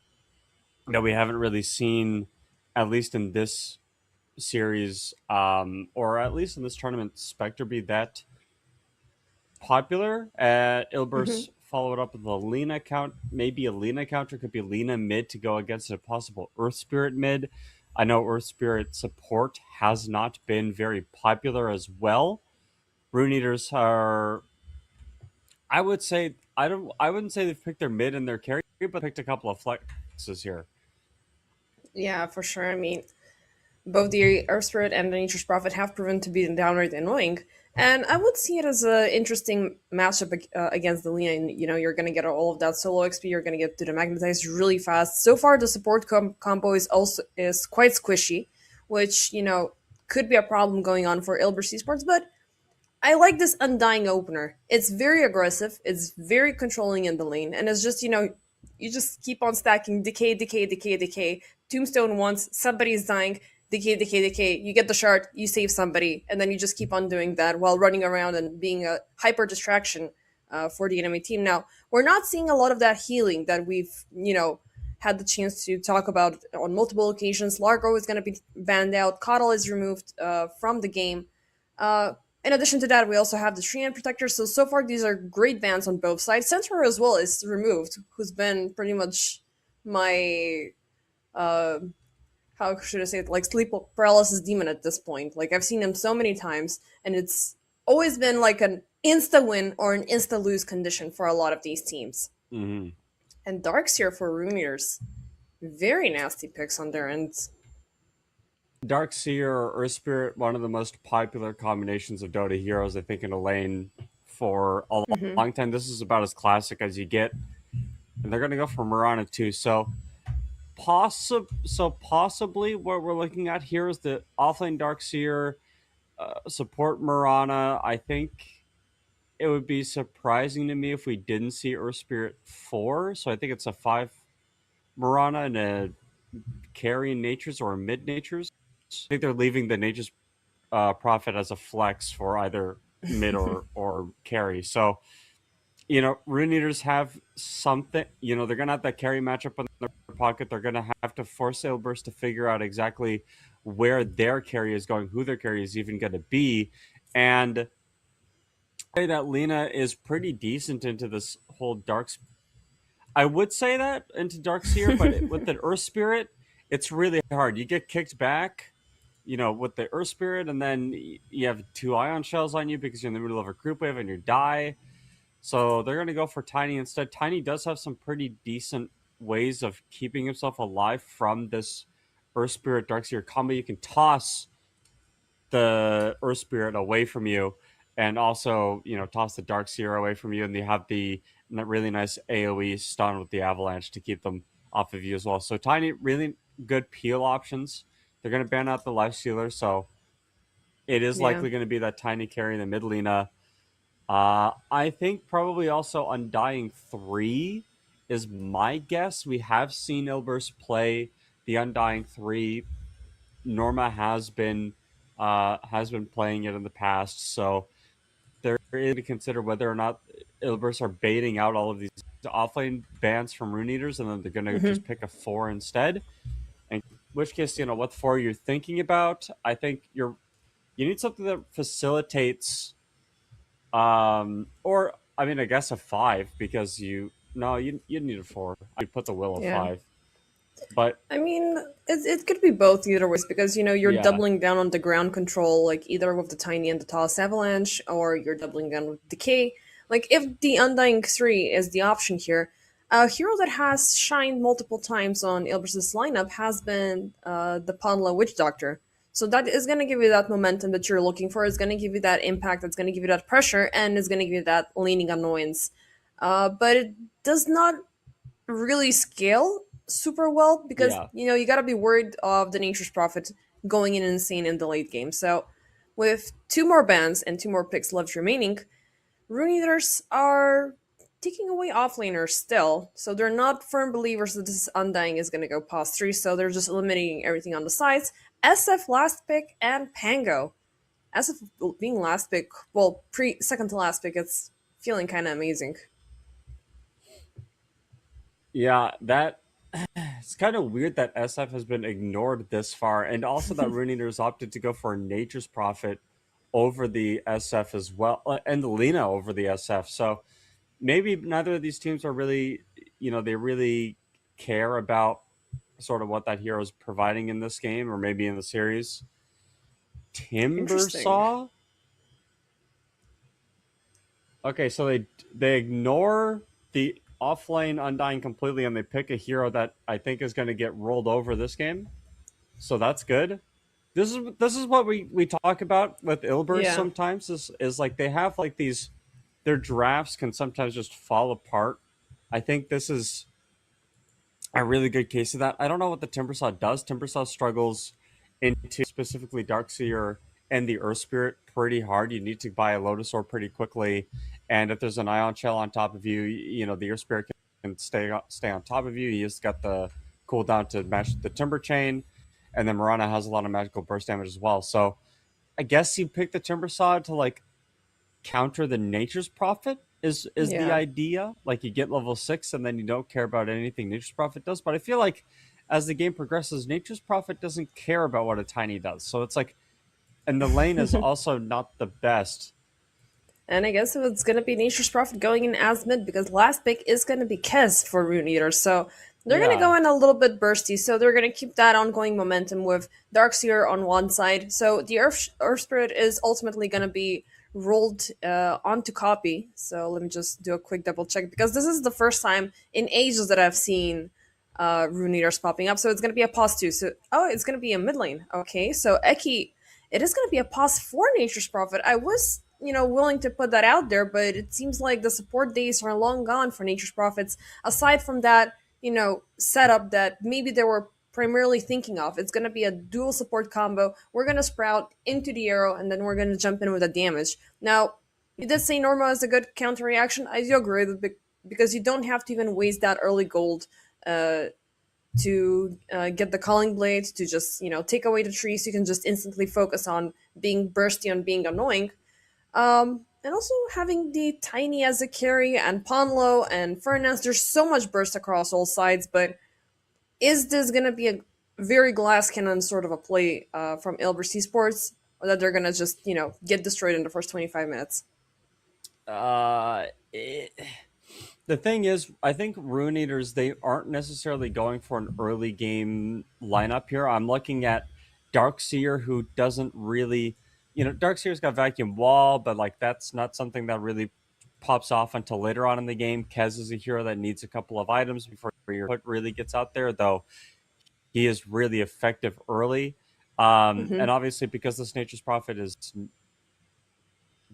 that we haven't really seen at least in this series, or at least in this tournament, Spectre be that popular. Hmm. Ilbers followed up with a Lena count, maybe a Lena counter, could be Lena mid to go against a possible Earth Spirit mid. I know Earth Spirit support has not been very popular as well. Rune Eaters are, I would say, I wouldn't say they've picked their mid and their carry, but picked a couple of flexes here. Yeah, for sure. I mean, both the Earth Spirit and the Nature's Prophet have proven to be downright annoying. And I would see it as an interesting matchup against the Lina. You know, you're going to get all of that solo XP. You're going to get to the magnetize really fast. So far, the support combo is quite squishy, which could be a problem going on for Ilbers Esports. But I like this Undying opener. It's very aggressive. It's very controlling in the lane, and it's just you just keep on stacking decay, decay, decay, decay. Tombstone once somebody's dying, decay, decay, decay. You get the shard, you save somebody, and then you just keep on doing that while running around and being a hyper distraction for the enemy team. Now we're not seeing a lot of that healing that we've had the chance to talk about on multiple occasions. Largo is going to be banned out. Coddle is removed from the game. In addition to that, we also have the Treant Protector. So far, these are great bans on both sides. Centaur as well is removed, who's been pretty much my, how should I say it, like sleep paralysis demon at this point. Like, I've seen him so many times, and it's always been like an insta-win or an insta-lose condition for a lot of these teams. Mm-hmm. And Darkseer for Runeaters. Very nasty picks on their ends. Darkseer or Earth Spirit, one of the most popular combinations of Dota heroes, I think, in a lane for a long time. This is about as classic as you get. And they're going to go for Mirana too. So possibly what we're looking at here is the offlane Darkseer support Mirana. I think it would be surprising to me if we didn't see Earth Spirit 4. So I think it's a 5 Mirana and a carry in Natures or a mid Natures. I think they're leaving the Nature's Prophet as a flex for either mid or carry. So, Rune Eaters have something, they're going to have that carry matchup in their pocket. They're going to have to force Sailburst to figure out exactly where their carry is going, who their carry is even going to be. And say that Lena is pretty decent into this whole I would say that into Darkseer, but with the Earth Spirit, it's really hard. You get kicked back, with the Earth Spirit, and then you have 2 Ion Shells on you because you're in the middle of a group wave and you die. So they're going to go for Tiny instead. Tiny does have some pretty decent ways of keeping himself alive from this Earth Spirit Darkseer combo. You can toss the Earth Spirit away from you and also, toss the Darkseer away from you, and you have the really nice AoE stun with the Avalanche to keep them off of you as well. So Tiny, really good peel options. They're going to ban out the Lifestealer, so it is likely going to be that Tiny carry in the mid Lena. I think probably also Undying 3 is my guess. We have seen Ilbers play the Undying 3. Norma has been playing it in the past, so they're going to consider whether or not Ilbers are baiting out all of these offlane bans from Rune Eaters, and then they're going to just pick a 4 instead. In which case, what 4 you're thinking about. I think you need something that facilitates, or I mean, I guess a 5 because you need a 4. I put the Will of 5. But I mean, it could be both either ways because you're doubling down on the ground control, like either with the Tiny and the Toss Avalanche, or you're doubling down with Decay. Like if the Undying 3 is the option here, a hero that has shined multiple times on Ilbris' lineup has been the Panla Witch Doctor. So that is going to give you that momentum that you're looking for. It's going to give you that impact. It's going to give you that pressure, and it's going to give you that laning annoyance. But it does not really scale super well because you got to be worried of the Nature's Prophet going in insane in the late game. So with 2 more bans and 2 more picks left remaining, Rune Eaters are taking away offlaners still. So they're not firm believers that this Undying is going to go past 3, so they're just eliminating everything on the sides. SF last pick and Pango. SF being last pick, well, second to last pick, it's feeling kind of amazing. Yeah, that it's kind of weird that SF has been ignored this far, and also that Rune Eaters opted to go for Nature's Prophet over the SF as well, and Lena over the SF. So maybe neither of these teams are really, they really care about sort of what that hero is providing in this game or maybe in the series. Interesting. Timbersaw. Okay, so they ignore the offlane Undying completely, and they pick a hero that I think is going to get rolled over this game. So that's good. This is what we talk about with Ilbers Yeah. sometimes is like they have like these their drafts can sometimes just fall apart. I think this is a really good case of that. I don't know what the Timbersaw does. Timbersaw struggles into specifically Darkseer and the Earth Spirit pretty hard. You need to buy a Lotus Orb pretty quickly, and if there's an Ion Shell on top of you, the Earth Spirit can stay on top of you. He's got the cooldown to match the Timber Chain, and then Mirana has a lot of magical burst damage as well. So I guess you pick the Timbersaw to like counter the Nature's Prophet is the Yeah. idea. Like you get level 6 and then you don't care about anything Nature's Prophet does. But I feel like as the game progresses, Nature's Prophet doesn't care about what a Tiny does. So it's like, and the lane is also not the best. And I guess it's going to be Nature's Prophet going in as mid because last pick is going to be Kez for Rune Eater. So they're going to go in a little bit bursty. So they're going to keep that ongoing momentum with Darkseer on one side. So the Earth Spirit is ultimately going to be rolled onto copy. So let me just do a quick double check because this is the first time in ages that I've seen Rune Eaters popping up. So it's going to be a pause too. So, it's going to be a mid lane. Okay, so Eki, it is going to be a pause for Nature's Prophet. I was willing to put that out there, but it seems like the support days are long gone for Nature's Prophets. Aside from that, setup that maybe they were primarily thinking of, it's going to be a dual support combo. We're going to sprout into the arrow, and then we're going to jump in with the damage. Now, you did say Norma is a good counter reaction. I do agree with because you don't have to even waste that early gold to get the calling blade to just take away the trees. You can just instantly focus on being bursty and being annoying. And also having the Tiny as a carry and Ponlo and Furnace, there's so much burst across all sides, but is this going to be a very glass cannon sort of a play from Ilbers Esports, or that they're going to just, get destroyed in the first 25 minutes? The thing is, I think Rune Eaters, they aren't necessarily going for an early game lineup here. I'm looking at Darkseer, who doesn't really, Darkseer's got Vacuum Wall, but like that's not something that really pops off until later on in the game. Kez is a hero that needs a couple of items before your foot really gets out there, though he is really effective early. And obviously, because this Nature's Prophet is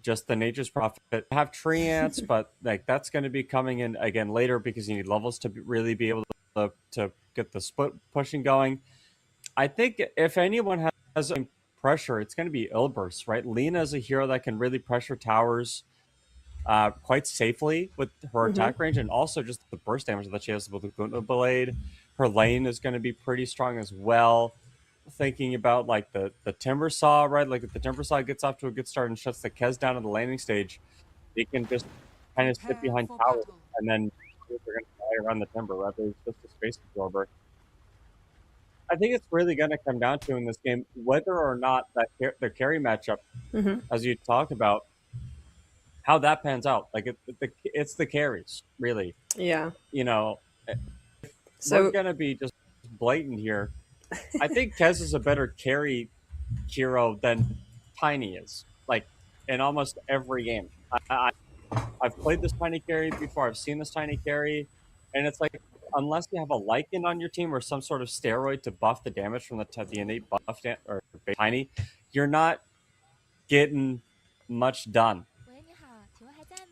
just the Nature's Prophet, have Tree Ants, but like that's going to be coming in again later because you need levels to really be able to get the split pushing going. I think if anyone has pressure, it's going to be Ilbers, right? Lena is a hero that can really pressure towers quite safely with her attack range, and also just the burst damage that she has with the Gunta Blade. Her lane is going to be pretty strong as well. Thinking about like the Timbersaw, right? Like if the Timbersaw gets off to a good start and shuts the Kez down at the landing stage, they can just kind of sit behind tower and then they're going to fly around the Timber, right? There's just a space absorber. I think it's really going to come down to in this game whether or not that the carry matchup, as you talked about, how that pans out. Like it's the carries, really. Yeah. We're going to be just blatant here. I think Kez is a better carry hero than Tiny is, like in almost every game. I've played this Tiny carry before. I've seen this Tiny carry, and it's like unless you have a Lycan on your team or some sort of steroid to buff the damage from the innate buff or Tiny, you're not getting much done.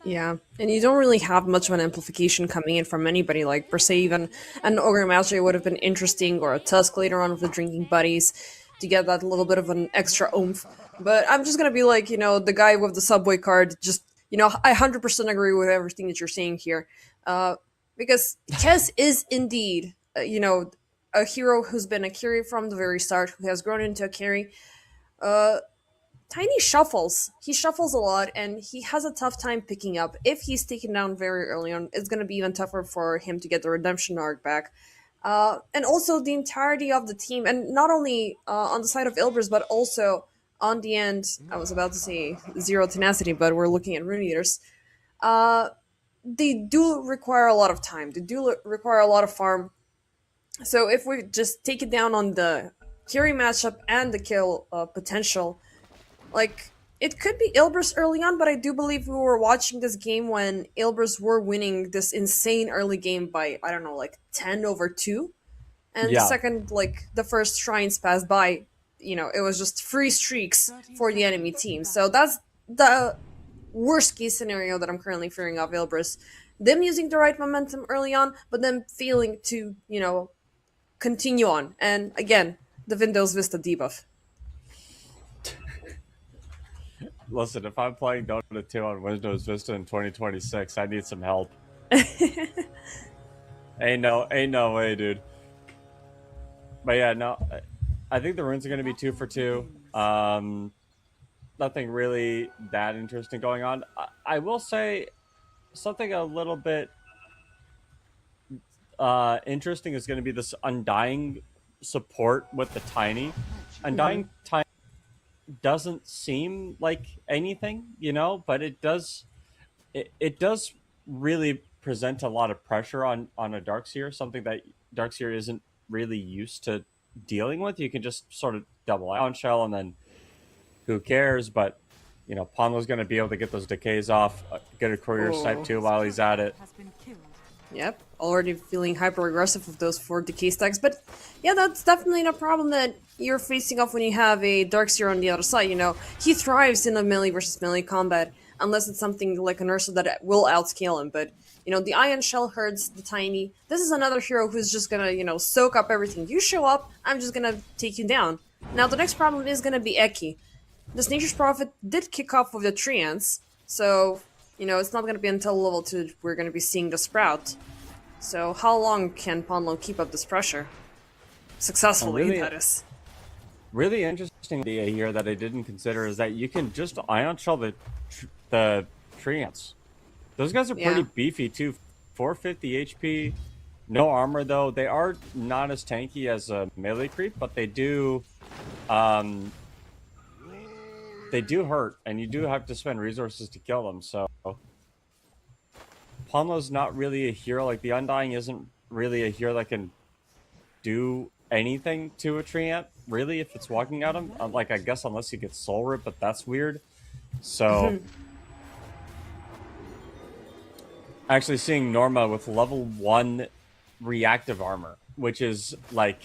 Yeah, and you don't really have much of an amplification coming in from anybody. Like, per se, even an Ogre Mastery would have been interesting, or a Tusk later on with the Drinking Buddies to get that little bit of an extra oomph. But I'm just gonna be like, the guy with the Subway card, just, I 100% agree with everything that you're saying here. Because Kez is indeed, a hero who's been a carry from the very start, who has grown into a carry. Tiny shuffles. He shuffles a lot, and he has a tough time picking up. If he's taken down very early on, it's going to be even tougher for him to get the redemption arc back. And also the entirety of the team, and not only on the side of Ilbris, but also on the end. I was about to say zero tenacity, but we're looking at Rune Eaters. Uh, they do require a lot of time. They do require a lot of farm. So if we just take it down on the carry matchup and the kill potential, like it could be Ilbris early on, but I do believe we were watching this game when Ilbris were winning this insane early game by, I don't know, like 10/2. And the Yeah. second, like the first shrines passed by, it was just free streaks for the enemy team. So that's the worst case scenario that I'm currently fearing of Ilbris. Them using the right momentum early on, but then failing to, continue on. And again, the Windows Vista debuff. Listen, if I'm playing Dota 2 on Windows Vista in 2026, I need some help. Ain't no way, dude. But yeah, no, I think the runes are going to be 2 for 2. Nothing really that interesting going on. I will say something a little bit interesting is going to be this Undying support with the Tiny. Undying Tiny doesn't seem like anything, but it does really present a lot of pressure on a Darkseer, something that Darkseer isn't really used to dealing with. You can just sort of double Ion Shell and then who cares, but Ponlo's going to be able to get those decays off, get a courier snipe too while he's at it. Has been killed. Yep, already feeling hyper aggressive with those 4 decay stacks, but yeah, that's definitely a problem that you're facing off when you have a Darkseer on the other side. He thrives in a melee versus melee combat, unless it's something like an Ursa that will outscale him. But the Ion Shell hurts the Tiny. This is another hero who's just gonna soak up everything. You show up, I'm just gonna take you down. Now the next problem is gonna be Eki. This Nature's Prophet did kick off with the Treants, so it's not going to be until level 2 we're going to be seeing the Sprout. So how long can Ponlo keep up this pressure? Successfully, that is. Really interesting idea here that I didn't consider is that you can just Ion Shell the Treants. Those guys are pretty beefy too. 450 HP, no armor though. They are not as tanky as a melee creep, but they do hurt, and you do have to spend resources to kill them, so Ponlo's not really a hero. Like, the Undying isn't really a hero that can do anything to a Treant, really, if it's walking at him. Like, I guess unless you get Soul Rip, but that's weird. So, actually seeing Norma with level 1 reactive armor, which is, like,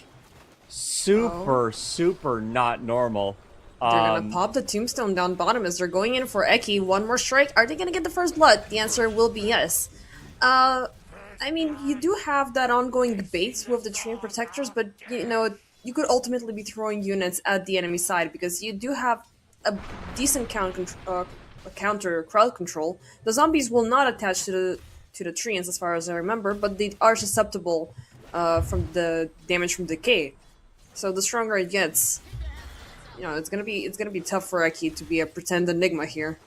super not normal. They're gonna pop the tombstone down bottom as they're going in for Eki. One more strike. Are they gonna get the first blood? The answer will be yes. I mean, you do have that ongoing debate with the Treant Protectors, but you could ultimately be throwing units at the enemy side because you do have a decent counter crowd control. The zombies will not attach to the Treants as far as I remember, but they are susceptible from the damage from decay. So the stronger it gets, it's gonna be tough for Eki to be a pretend enigma here.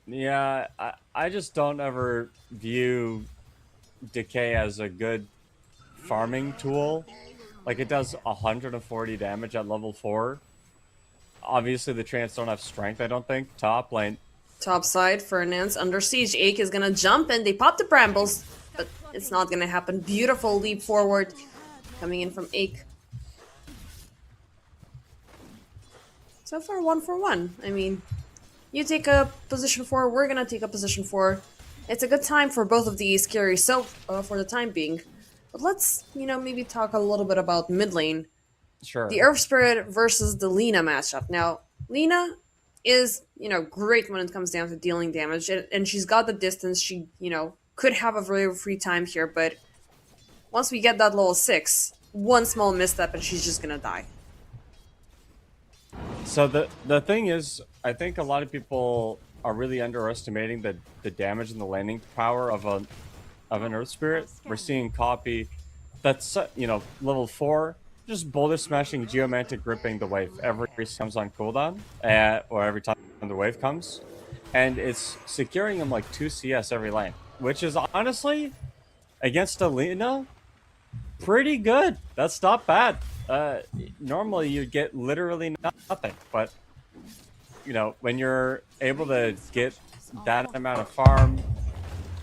Yeah, I just don't ever view decay as a good farming tool. Like, it does 140 damage at level 4. Obviously, the Treants don't have strength, I don't think. Top lane. Top side, Fernand's under siege. Ake is gonna jump and they pop the brambles, but it's not gonna happen. Beautiful leap forward coming in from Ake. So far, 1 for 1. I mean, you take a position 4, we're gonna take a position 4. It's a good time for both of these carries, so for the time being. But let's, maybe talk a little bit about mid lane. Sure. The Earth Spirit versus the Lina matchup. Now, Lina is, great when it comes down to dealing damage, and she's got the distance. She, could have a very free time here, but once we get that level 6, one small misstep and she's just gonna die. So the thing is, I think a lot of people are really underestimating the damage and the landing power of an Earth Spirit. We're seeing copy that's level 4, just boulder smashing, geomantic gripping the wave every time comes on cooldown, or every time the wave comes, and it's securing him like 2 CS every lane, which is honestly against Alina pretty good. That's not bad. Normally you'd get literally nothing, but you know, when you're able to get that amount of farm,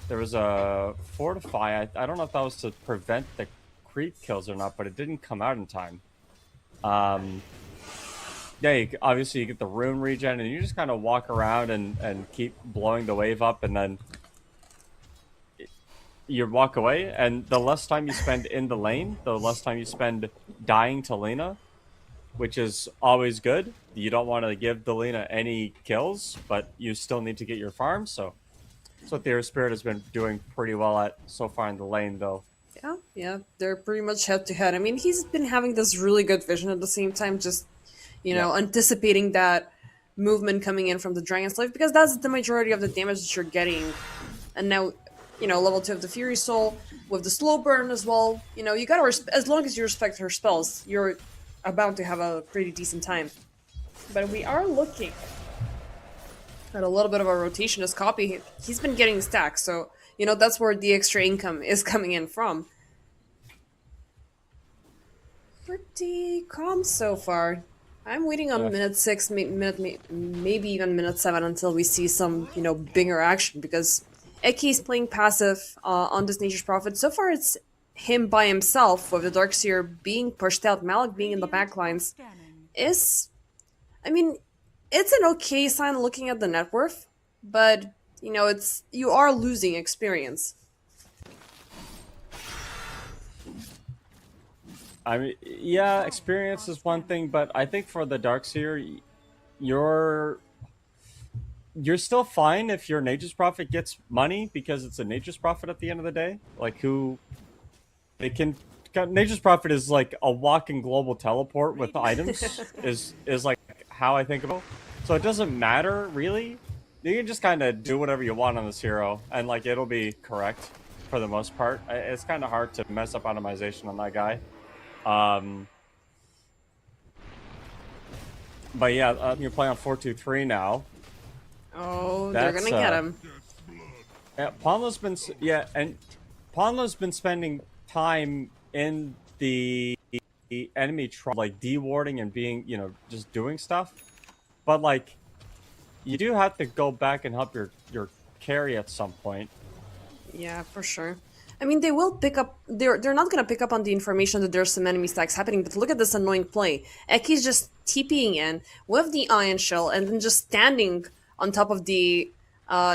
there was a fortify. I don't know if that was to prevent the creep kills or not, but it didn't come out in time. Yeah, obviously you get the rune regen, and you just kind of walk around and keep blowing the wave up, and then you walk away. And the less time you spend in the lane, the less time you spend dying to Lina, which is always good. You don't want to give the Lina any kills, but you still need to get your farm, so that's what the Air Spirit has been doing pretty well at so far in the lane, though. Yeah, they're pretty much head to head. I mean, he's been having this really good vision at the same time, just, you know, anticipating that movement coming in from the Dragon Slave, because that's the majority of the damage that you're getting. And now, you know, level 2 of the Fury Soul, with the slow burn as well, you know, you gotta, as long as you respect her spells, you're about to have a pretty decent time. But we are looking at a little bit of a rotationist copy. He's been getting stacks, so, you know, that's where the extra income is coming in from. Pretty calm so far. I'm waiting on minute 6, maybe even minute 7 until we see some, you know, bigger action, because Eki playing passive on this Nature's Prophet. So far it's him by himself, with the Darkseer being pushed out, Malik being in the backlines. Is, I mean, it's an okay sign looking at the net worth, but, you know, it's, you are losing experience. I mean, yeah, experience is one thing, but I think for the Darkseer, you're still fine if your Nature's Prophet gets money, because it's a Nature's Prophet at the end of the day. Like, Nature's Prophet is like a walking global teleport with items, is like how I think about it. So it doesn't matter, really. You can just kind of do whatever you want on this hero, and like it'll be correct for the most part. It's kind of hard to mess up optimization on that guy. But yeah, you're playing on 4-2-3 now. Oh, they're gonna get him. Yeah, Ponlo's been spending time in the enemy like dewarding and being, you know, just doing stuff. But like, you do have to go back and help your carry at some point. Yeah, for sure. I mean, they will pick up. They're not gonna pick up on the information that there's some enemy stacks happening. But look at this annoying play. Eki's just TPing in with the Iron Shell and then just standing on top of the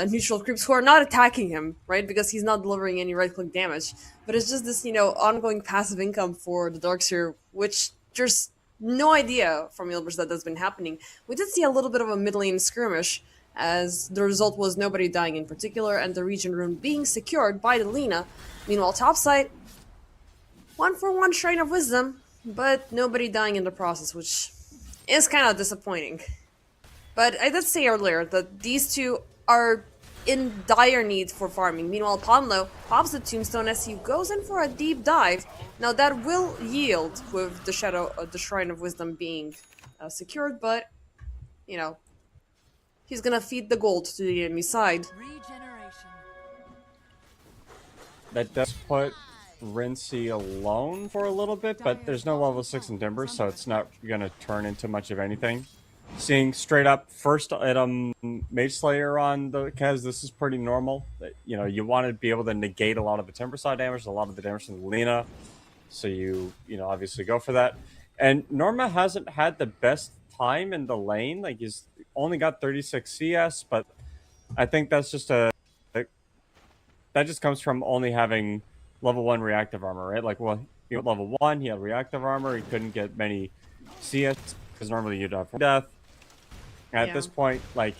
neutral creeps who are not attacking him, right? Because he's not delivering any right-click damage. But it's just this, you know, ongoing passive income for the Darkseer, which there's no idea from Ilbers that that's been happening. We did see a little bit of a mid-lane skirmish, as the result was nobody dying in particular, and the region rune being secured by the Lina. Meanwhile, topside, 1-for-1 Shrine of Wisdom, but nobody dying in the process, which is kind of disappointing. But I did say earlier that these two are in dire need for farming. Meanwhile, Ponlo pops the Tombstone as he goes in for a deep dive. Now that will yield with the the Shrine of Wisdom being secured, but, you know, he's gonna feed the gold to the enemy side. That does put Rincey alone for a little bit, but there's no level 6 in Timber, so it's not gonna turn into much of anything. Seeing straight up first item Mage Slayer on the Kez, this is pretty normal. You know, you want to be able to negate a lot of the Timber side damage, a lot of the damage from the Lina, so you know, obviously go for that. And Norma hasn't had the best time in the lane. Like, he's only got 36 CS, but I think that's just that just comes from only having level 1 reactive armor, right? Like, well, you know, level 1, he had reactive armor, he couldn't get many CS, because normally you'd have death. And at this point, like,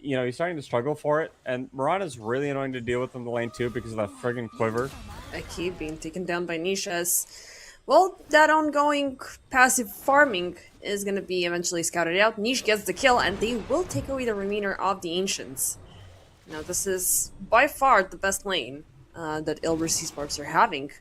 you know, he's starting to struggle for it, and Mirana's really annoying to deal with in the lane too, because of that friggin' quiver. Eki being taken down by Nishas. Well, that ongoing passive farming is going to be eventually scouted out. Niche gets the kill, and they will take away the remainder of the Ancients. Now, this is by far the best lane that Ilbers Esports are having.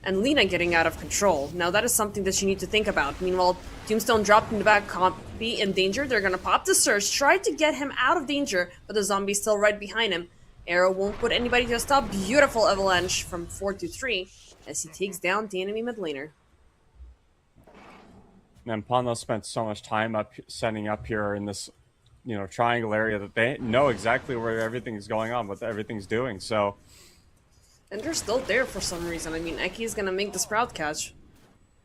And Lina getting out of control. Now, that is something that you need to think about. Meanwhile, Tombstone dropped in the back, Copy in danger. They're going to pop the Surge, try to get him out of danger, but the zombie's still right behind him. Arrow won't put anybody to stop. Beautiful avalanche from 4-3. as he takes down the enemy mid laner. And Pano spent so much time setting up here in this, triangle area that they know exactly where everything's going on, what everything's doing. So, And they're still there for some reason. I mean, Eki gonna make the Sprout catch,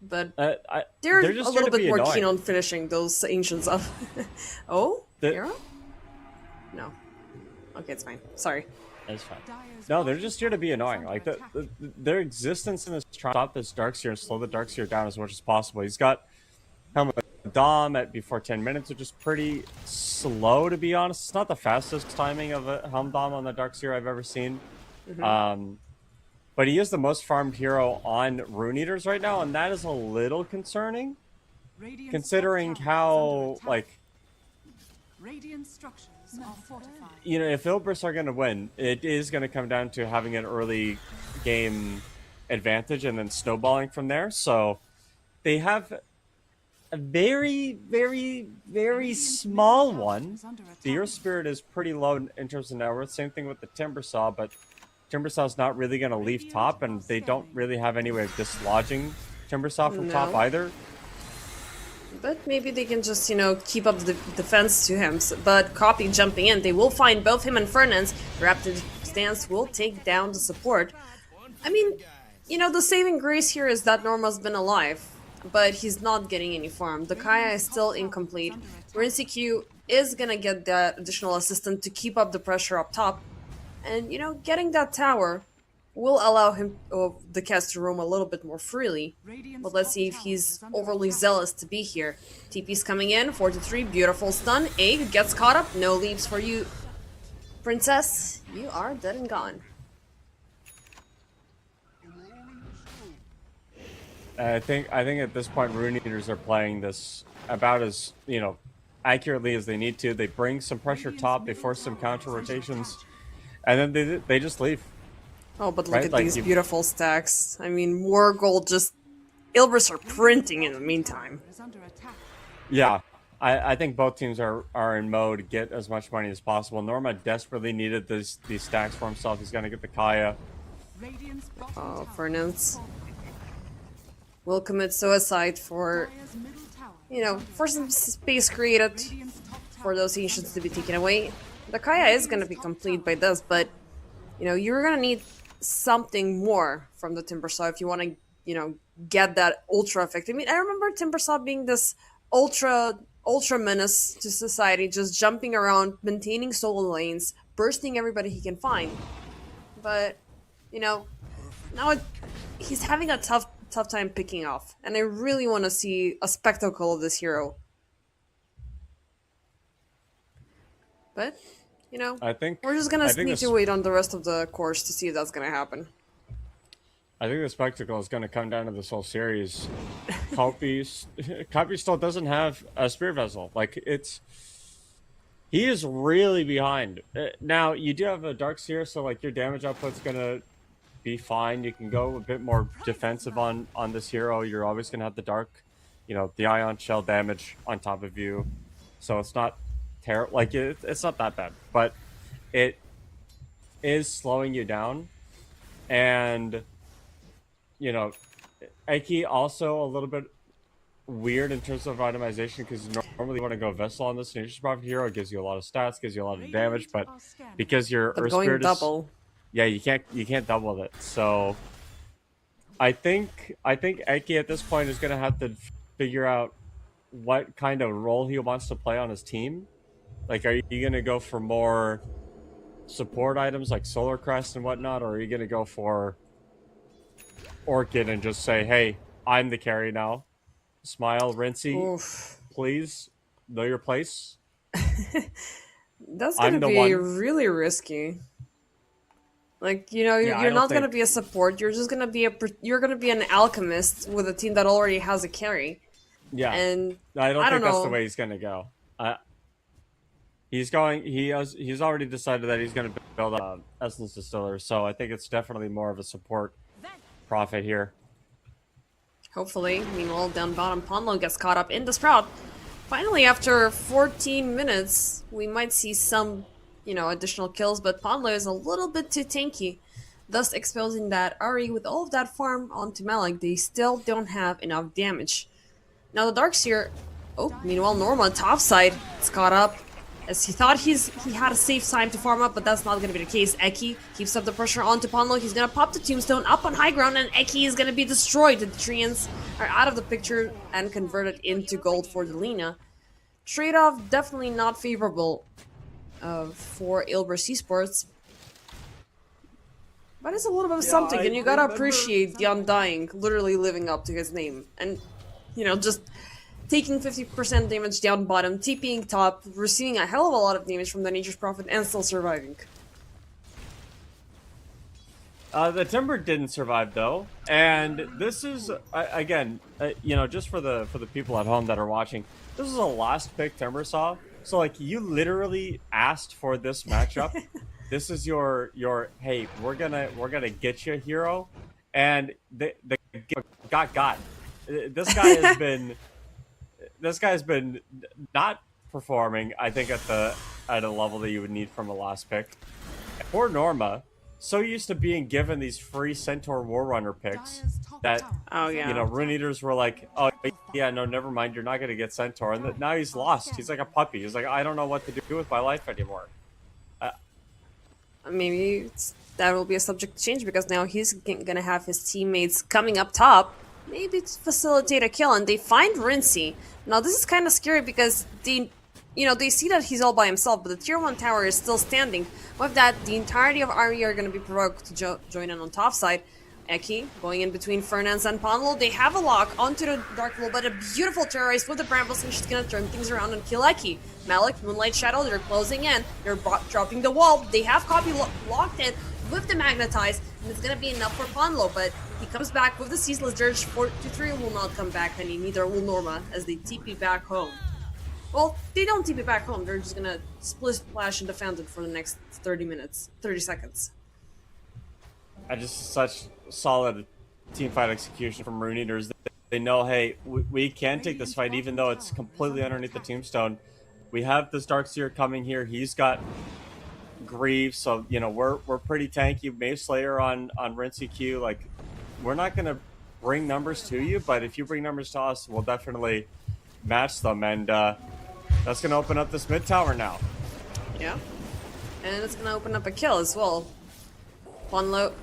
but they're they're a just little here to bit be more annoying. keen on finishing those ancients up. Oh, Hero? No. Okay, it's fine. Sorry. It's fine. No, they're just here to be annoying. Like their existence in this trying to stop this Darkseer and slow the Darkseer down as much as possible. He's got Helmet Dom at before 10 minutes, which is pretty slow to be honest. It's not the fastest timing of a Helm Dom on the Darkseer I've ever seen. But he is the most farmed hero on Rune Eaters right now, and that is a little concerning, considering how Radiant structures are fortified. if Ilbris are going to win, it is going to come down to having an early game advantage and then snowballing from there. So they have a very, very, very small one. The Earth Spirit is pretty low in terms of net worth. Same thing with the Timbersaw, but Timbersaw is not really going to leave top, and they don't really have any way of dislodging Timbersaw from top either. But maybe they can just, keep up the defense to him. But Copy jumping in, they will find both him and Fernand's. Rapid stance will take down the support. I mean, the saving grace here is that Norma's been alive, but he's not getting any farm. The Kaya is still incomplete. Rinseq is gonna get that additional assistant to keep up the pressure up top. And, getting that tower will allow him, the cast to roam a little bit more freely. But let's see if he's overly zealous to be here. TP's coming in, 4-3, beautiful stun. Egg gets caught up, no leaves for you. Princess, you are dead and gone. I think at this point, Rune Eaters are playing this about as, accurately as they need to. They bring some pressure top, they force some counter rotations, and then they just leave. Oh, but look at these beautiful stacks. I mean, more gold just... Ilbris are printing in the meantime. Yeah, I think both teams are in mode to get as much money as possible. Norma desperately needed these stacks for himself. He's going to get the Kaya. Oh, Fernand's will commit suicide for, for some space created for those ancients to be taken away. The Kaya is going to be complete by this, but, you're going to need something more from the Timbersaw if you want to, get that ultra effect. I mean, I remember Timbersaw being this ultra menace to society, just jumping around, maintaining solo lanes, bursting everybody he can find. But, now he's having a tough time picking off, and I really want to see a spectacle of this hero. But, I think we're just gonna need to wait on the rest of the course to see if that's gonna happen. I think the spectacle is going to come down to this whole series. Copy still doesn't have a Spirit Vessel. He is really behind. Now, you do have a Darkseer, so your damage output's going to be fine. You can go a bit more defensive on this hero. You're always going to have the Dark, the Ion Shell damage on top of you. So it's not terrible. It's not that bad. But it is slowing you down. And... Eki also a little bit weird in terms of itemization, because normally you want to go Vessel on this Nature's Prophet hero. It gives you a lot of stats, gives you a lot of damage, but because your Earth Spirit is... double. Yeah, you can't double it. So I think Eki at this point is going to have to figure out what kind of role he wants to play on his team. Are you going to go for more support items like Solar Crest and whatnot, or are you going to go for Orchid and just say, hey, I'm the carry now. Smile, Rinsey, please know your place. That's gonna be really risky. You're not gonna be a support. You're just gonna be you're gonna be an alchemist with a team that already has a carry. Yeah, and I don't think that's know. the way he's gonna go. He's already decided that he's gonna build a Essence Distiller. So I think it's definitely more of a support profit here. Hopefully. Meanwhile, down bottom, Ponlo gets caught up in the Sprout. Finally, after 14 minutes, we might see some, additional kills, but Ponlo is a little bit too tanky. thus exposing that Ari, with all of that farm onto Malik, they still don't have enough damage. Now the Darkseer, meanwhile Norma top side is caught up, as he thought he had a safe time to farm up, but that's not going to be the case. Eki keeps up the pressure onto Ponlo. He's going to pop the tombstone up on high ground, and Eki is going to be destroyed. The Treants are out of the picture and converted into gold for the Lina. Trade-off definitely not favorable for Ilbris Esports. But it's a little bit of something, and you gotta appreciate the Undying literally living up to his name. And, just taking 50% damage down bottom, TPing top, receiving a hell of a lot of damage from the Nature's Prophet, and still surviving. The Timber didn't survive though, and this is again, just for the people at home that are watching, this is a last pick Timber saw. So like, you literally asked for this matchup. This is your hey, we're gonna get you a hero, and the got. This guy has been not performing, I think, at a level that you would need from a last pick. Poor Norma, so used to being given these free Centaur Warrunner picks that Rune Eaters were like, oh yeah, no, never mind, you're not gonna get Centaur, and now he's lost. He's like a puppy. He's like, I don't know what to do with my life anymore. Maybe that will be a subject to change, because now he's gonna have his teammates coming up top, maybe to facilitate a kill, and they find Rincey. Now this is kind of scary because they see that he's all by himself, but the tier 1 tower is still standing. With that, the entirety of Ari are going to be provoked to join in on top side. Eki going in between Fernance and Ponlo. They have a lock onto the Dark Wolf, but a beautiful terrorize with the Brambles, and she's going to turn things around and kill Eki. Malik, Moonlight Shadow, they're closing in. They're dropping the wall. They have Copy locked in with the Magnetize, and it's going to be enough for Ponlo, but he comes back with the Ceaseless Dirge. 4-3 will not come back, and neither will Norma, as they TP back home. Well, they don't TP back home. They're just gonna split splash and defend it for the next 30 seconds. Just such solid teamfight execution from Rune Eaters. They know, hey, we can take this fight even though it's completely underneath the tombstone. We have this Darkseer coming here. He's got Grieve, so we're pretty tanky. Maze Slayer on Rincey Q. Like, we're not gonna bring numbers to you, but if you bring numbers to us, we'll definitely match them, and that's gonna open up this mid tower now. Yeah, and it's gonna open up a kill as well. Ponlo,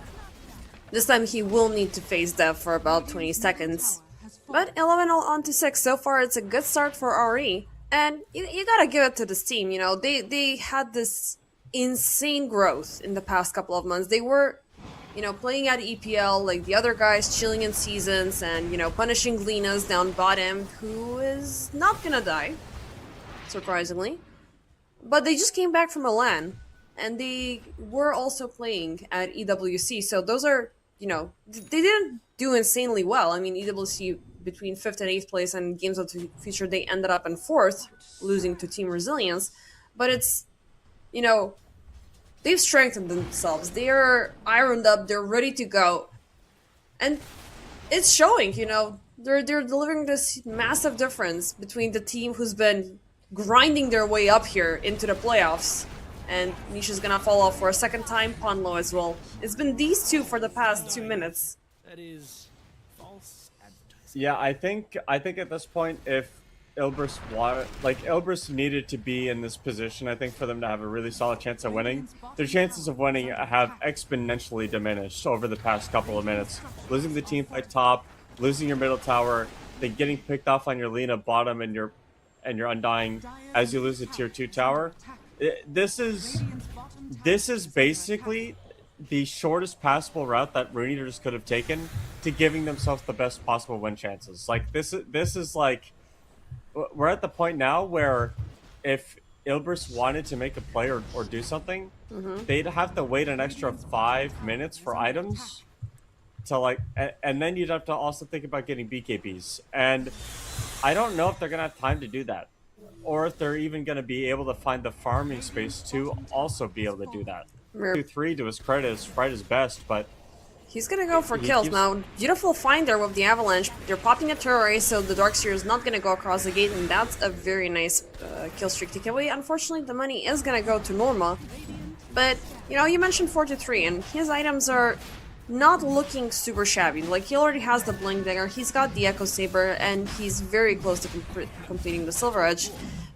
this time he will need to face death for about 20 seconds. But 11 on to 6, so far it's a good start for RE. And you gotta give it to this team, they had this insane growth in the past couple of months. They were, playing at EPL like the other guys, chilling in seasons, and, punishing Gleanas down bottom, who is not gonna die, surprisingly. But they just came back from Milan, and they were also playing at EWC, so those are, they didn't do insanely well. I mean, EWC between 5th and 8th place, and Games of the Future, they ended up in 4th, losing to Team Resilience. But it's, they've strengthened themselves. They're ironed up. They're ready to go. And it's showing, they're delivering this massive difference between the team who's been grinding their way up here into the playoffs. And Nisha's gonna fall off for a second time, Ponlo as well. It's been these two for the past 2 minutes. That is false advertising. Yeah, I think at this point, if Ilbris needed to be in this position, I think, for them to have a really solid chance of winning. Their chances of winning have exponentially diminished over the past couple of minutes. Losing the team fight top, losing your middle tower, then getting picked off on your Lina bottom and your Undying as you lose the tier 2 tower. This is basically the shortest passable route that Rune Eaters could have taken to giving themselves the best possible win chances. Like, this is like, we're at the point now where if Ilbris wanted to make a play or do something, they'd have to wait an extra 5 minutes for items to and then you'd have to also think about getting BKBs. And I don't know if they're gonna have time to do that, or if they're even gonna be able to find the farming space to also be able to do that. 2-3, to his credit, has tried his best, but he's gonna go for kills now. Beautiful find there with the Avalanche. They're popping a turret, so the Darkseer is not gonna go across the gate, and that's a very nice kill streak takeaway. Unfortunately, the money is gonna go to Norma. But, you know, you mentioned 4-3, and his items are not looking super shabby. Like, he already has the Blink Dagger, he's got the Echo Saber, and he's very close to completing the Silver Edge.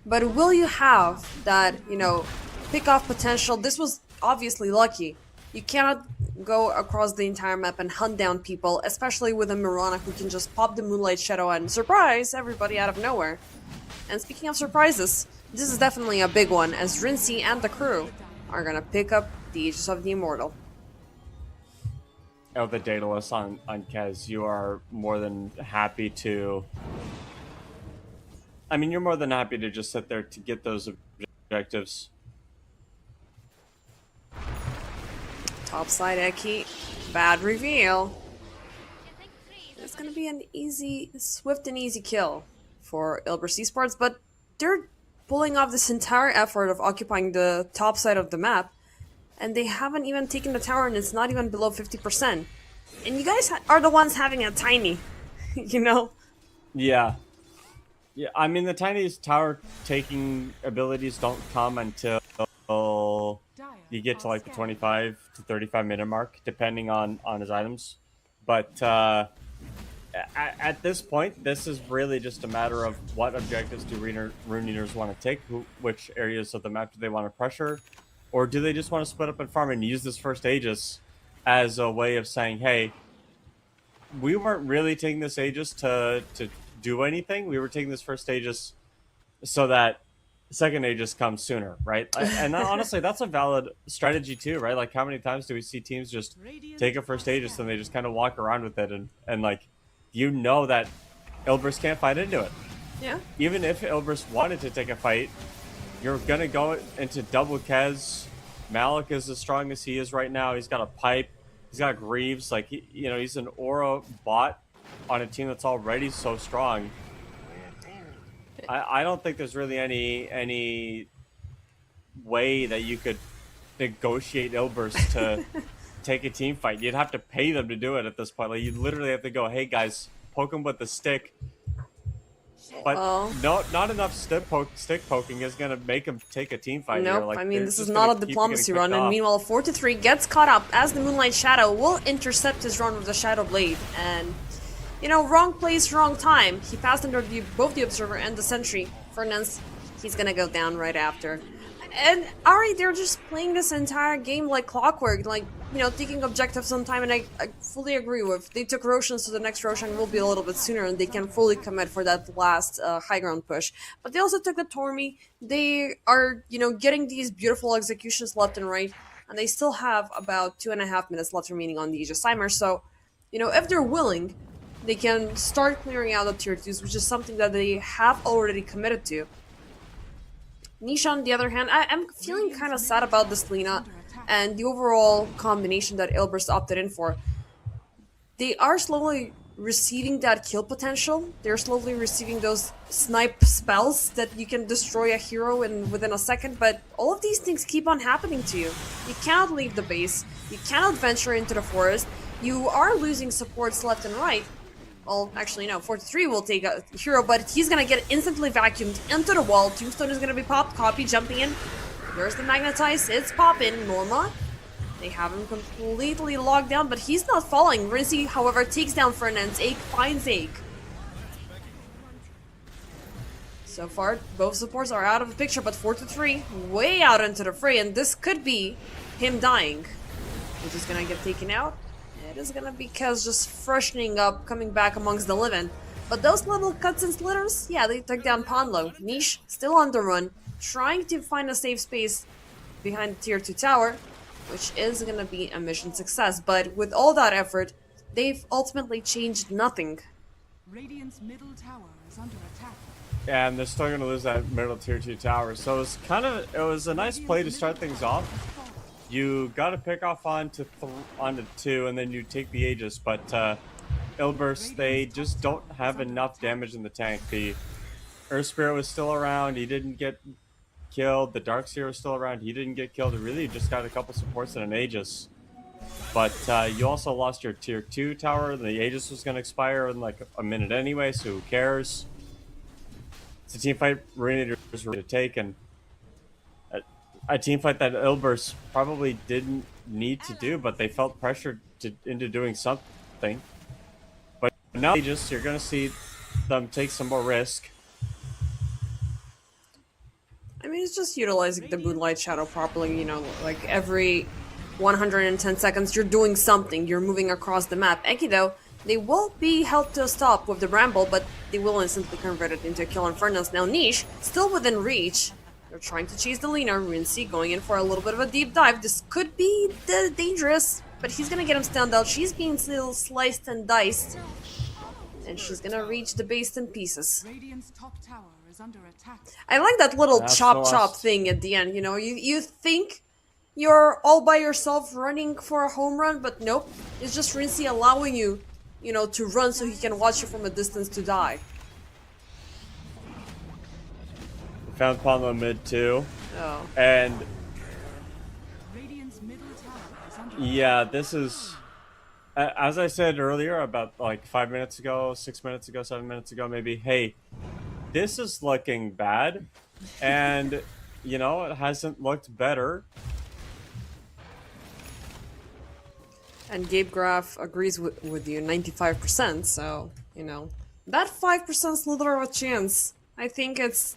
But will you have that, you know, pick-off potential? This was obviously lucky. You cannot go across the entire map and hunt down people, especially with a Mirana who can just pop the Moonlight Shadow and surprise everybody out of nowhere. And speaking of surprises, this is definitely a big one, as Rincy and the crew are gonna pick up the Aegis of the Immortal. Oh, the Daedalus on Kez, you are more than happy to... I mean, you're more than happy to just sit there to get those objectives. Topside Eki, bad reveal. It's gonna be an easy, swift and easy kill for Ilbris Esports, but they're pulling off this entire effort of occupying the top side of the map, and they haven't even taken the tower, and it's not even below 50%. And you guys are the ones having a tiny, you know? Yeah. Yeah, I mean, the tiniest tower taking abilities don't come until you get to like the 25 to 35 minute mark, depending on his items. But at this point, this is really just a matter of what objectives do Rune Eaters want to take, which areas of the map do they want to pressure, or do they just want to split up and farm and use this first Aegis as a way of saying, hey, we weren't really taking this Aegis to do anything. We were taking this first Aegis so that second Aegis comes sooner, right? And honestly, that's a valid strategy too, right? Like, how many times do we see teams just take a first Aegis and they just kind of walk around with it, and like, you know that Ilbris can't fight into it. Yeah. Even if Ilbris wanted to take a fight, you're gonna go into double Kez. Malik is as strong as he is right now. He's got a pipe. He's got Greaves. Like, he's an aura bot on a team that's already so strong. I don't think there's really any way that you could negotiate Ilbris to take a team fight. You'd have to pay them to do it at this point. Like, you literally have to go, hey guys, poke him with the stick. But not enough stick poking is gonna make him take a team fight. Nope, here. Like, I mean, this is not a diplomacy run, and meanwhile 4-3 gets caught up as the Moonlight Shadow will intercept his run with the Shadow Blade, and you know, wrong place, wrong time. He passed under both the Observer and the Sentry. Fernance, he's gonna go down right after. And Ari, they're just playing this entire game like clockwork, like, you know, taking objectives on time, and I fully agree with. They took Roshan, so the next Roshan will be a little bit sooner, and they can fully commit for that last high ground push. But they also took the Tormi. They are, you know, getting these beautiful executions left and right, and they still have about 2.5 minutes left remaining on the Aegis timer. So, you know, if they're willing, they can start clearing out the tier 2s, which is something that they have already committed to. Nisha, on the other hand, I'm feeling kind of sad about this Lina and the overall combination that Ilbris opted in for. They are slowly receiving that kill potential. They're slowly receiving those snipe spells that you can destroy a hero within a second, but all of these things keep on happening to you. You cannot leave the base, you cannot venture into the forest, you are losing supports left and right. Well, actually, no, 4-3 will take a hero, but he's gonna get instantly vacuumed into the wall. Tombstone is gonna be popped, Copy jumping in. There's the Magnetize, it's popping. Norma, they have him completely locked down, but he's not falling. Rizzy, however, takes down Fernand's. Ake finds Ake. So far, both supports are out of the picture, but 4-3, way out into the fray, and this could be him dying. Which is gonna get taken out. It is gonna be Kez just freshening up, coming back amongst the living. But those little cuts and slitters, yeah, they took down Ponlo. Niche, still on the run, trying to find a safe space behind the tier 2 tower, which is gonna be a mission success. But with all that effort, they've ultimately changed nothing. Radiant's middle tower is under attack. Yeah, and they're still gonna lose that middle tier 2 tower. So it was a nice play to start things off. You got to pick off onto 2, and then you take the Aegis, but Ilbris, they just don't have enough damage in the tank. The Earth Spirit was still around, he didn't get killed. The Darkseer was still around, he didn't get killed. It really just got a couple supports and an Aegis. But you also lost your tier 2 tower. The Aegis was going to expire in like a minute anyway, so who cares? It's a team fight Rune Eaters were ready to take, and a team fight that Ilbers probably didn't need to do, but they felt pressured into doing something. But now you're going to see them take some more risk. I mean, it's just utilizing the Moonlight Shadow properly, you know, like every 110 seconds you're doing something, you're moving across the map. Eki, though, they will be held to a stop with the Bramble, but they will instantly convert it into a kill on Furnace. Now Niche, still within reach. They're trying to chase the leaner. Rincy going in for a little bit of a deep dive. This could be dangerous, but he's gonna get him stunned out. She's being still sliced and diced. And she's gonna reach the base in pieces. Radiant's top tower is under attack. I like that little That's the chop last- chop thing at the end, you know, you think you're all by yourself running for a home run, but nope. It's just Rincy allowing you, you know, to run so he can watch you from a distance to die. Found Pamela mid too. Oh. And Radiant's middle tower is under yeah, this is, as I said earlier, about like 5 minutes ago, 6 minutes ago, 7 minutes ago, maybe, hey, this is looking bad. And, you know, it hasn't looked better. And Gabe Graf agrees with you 95%, so, you know, that 5% slither of a chance, I think it's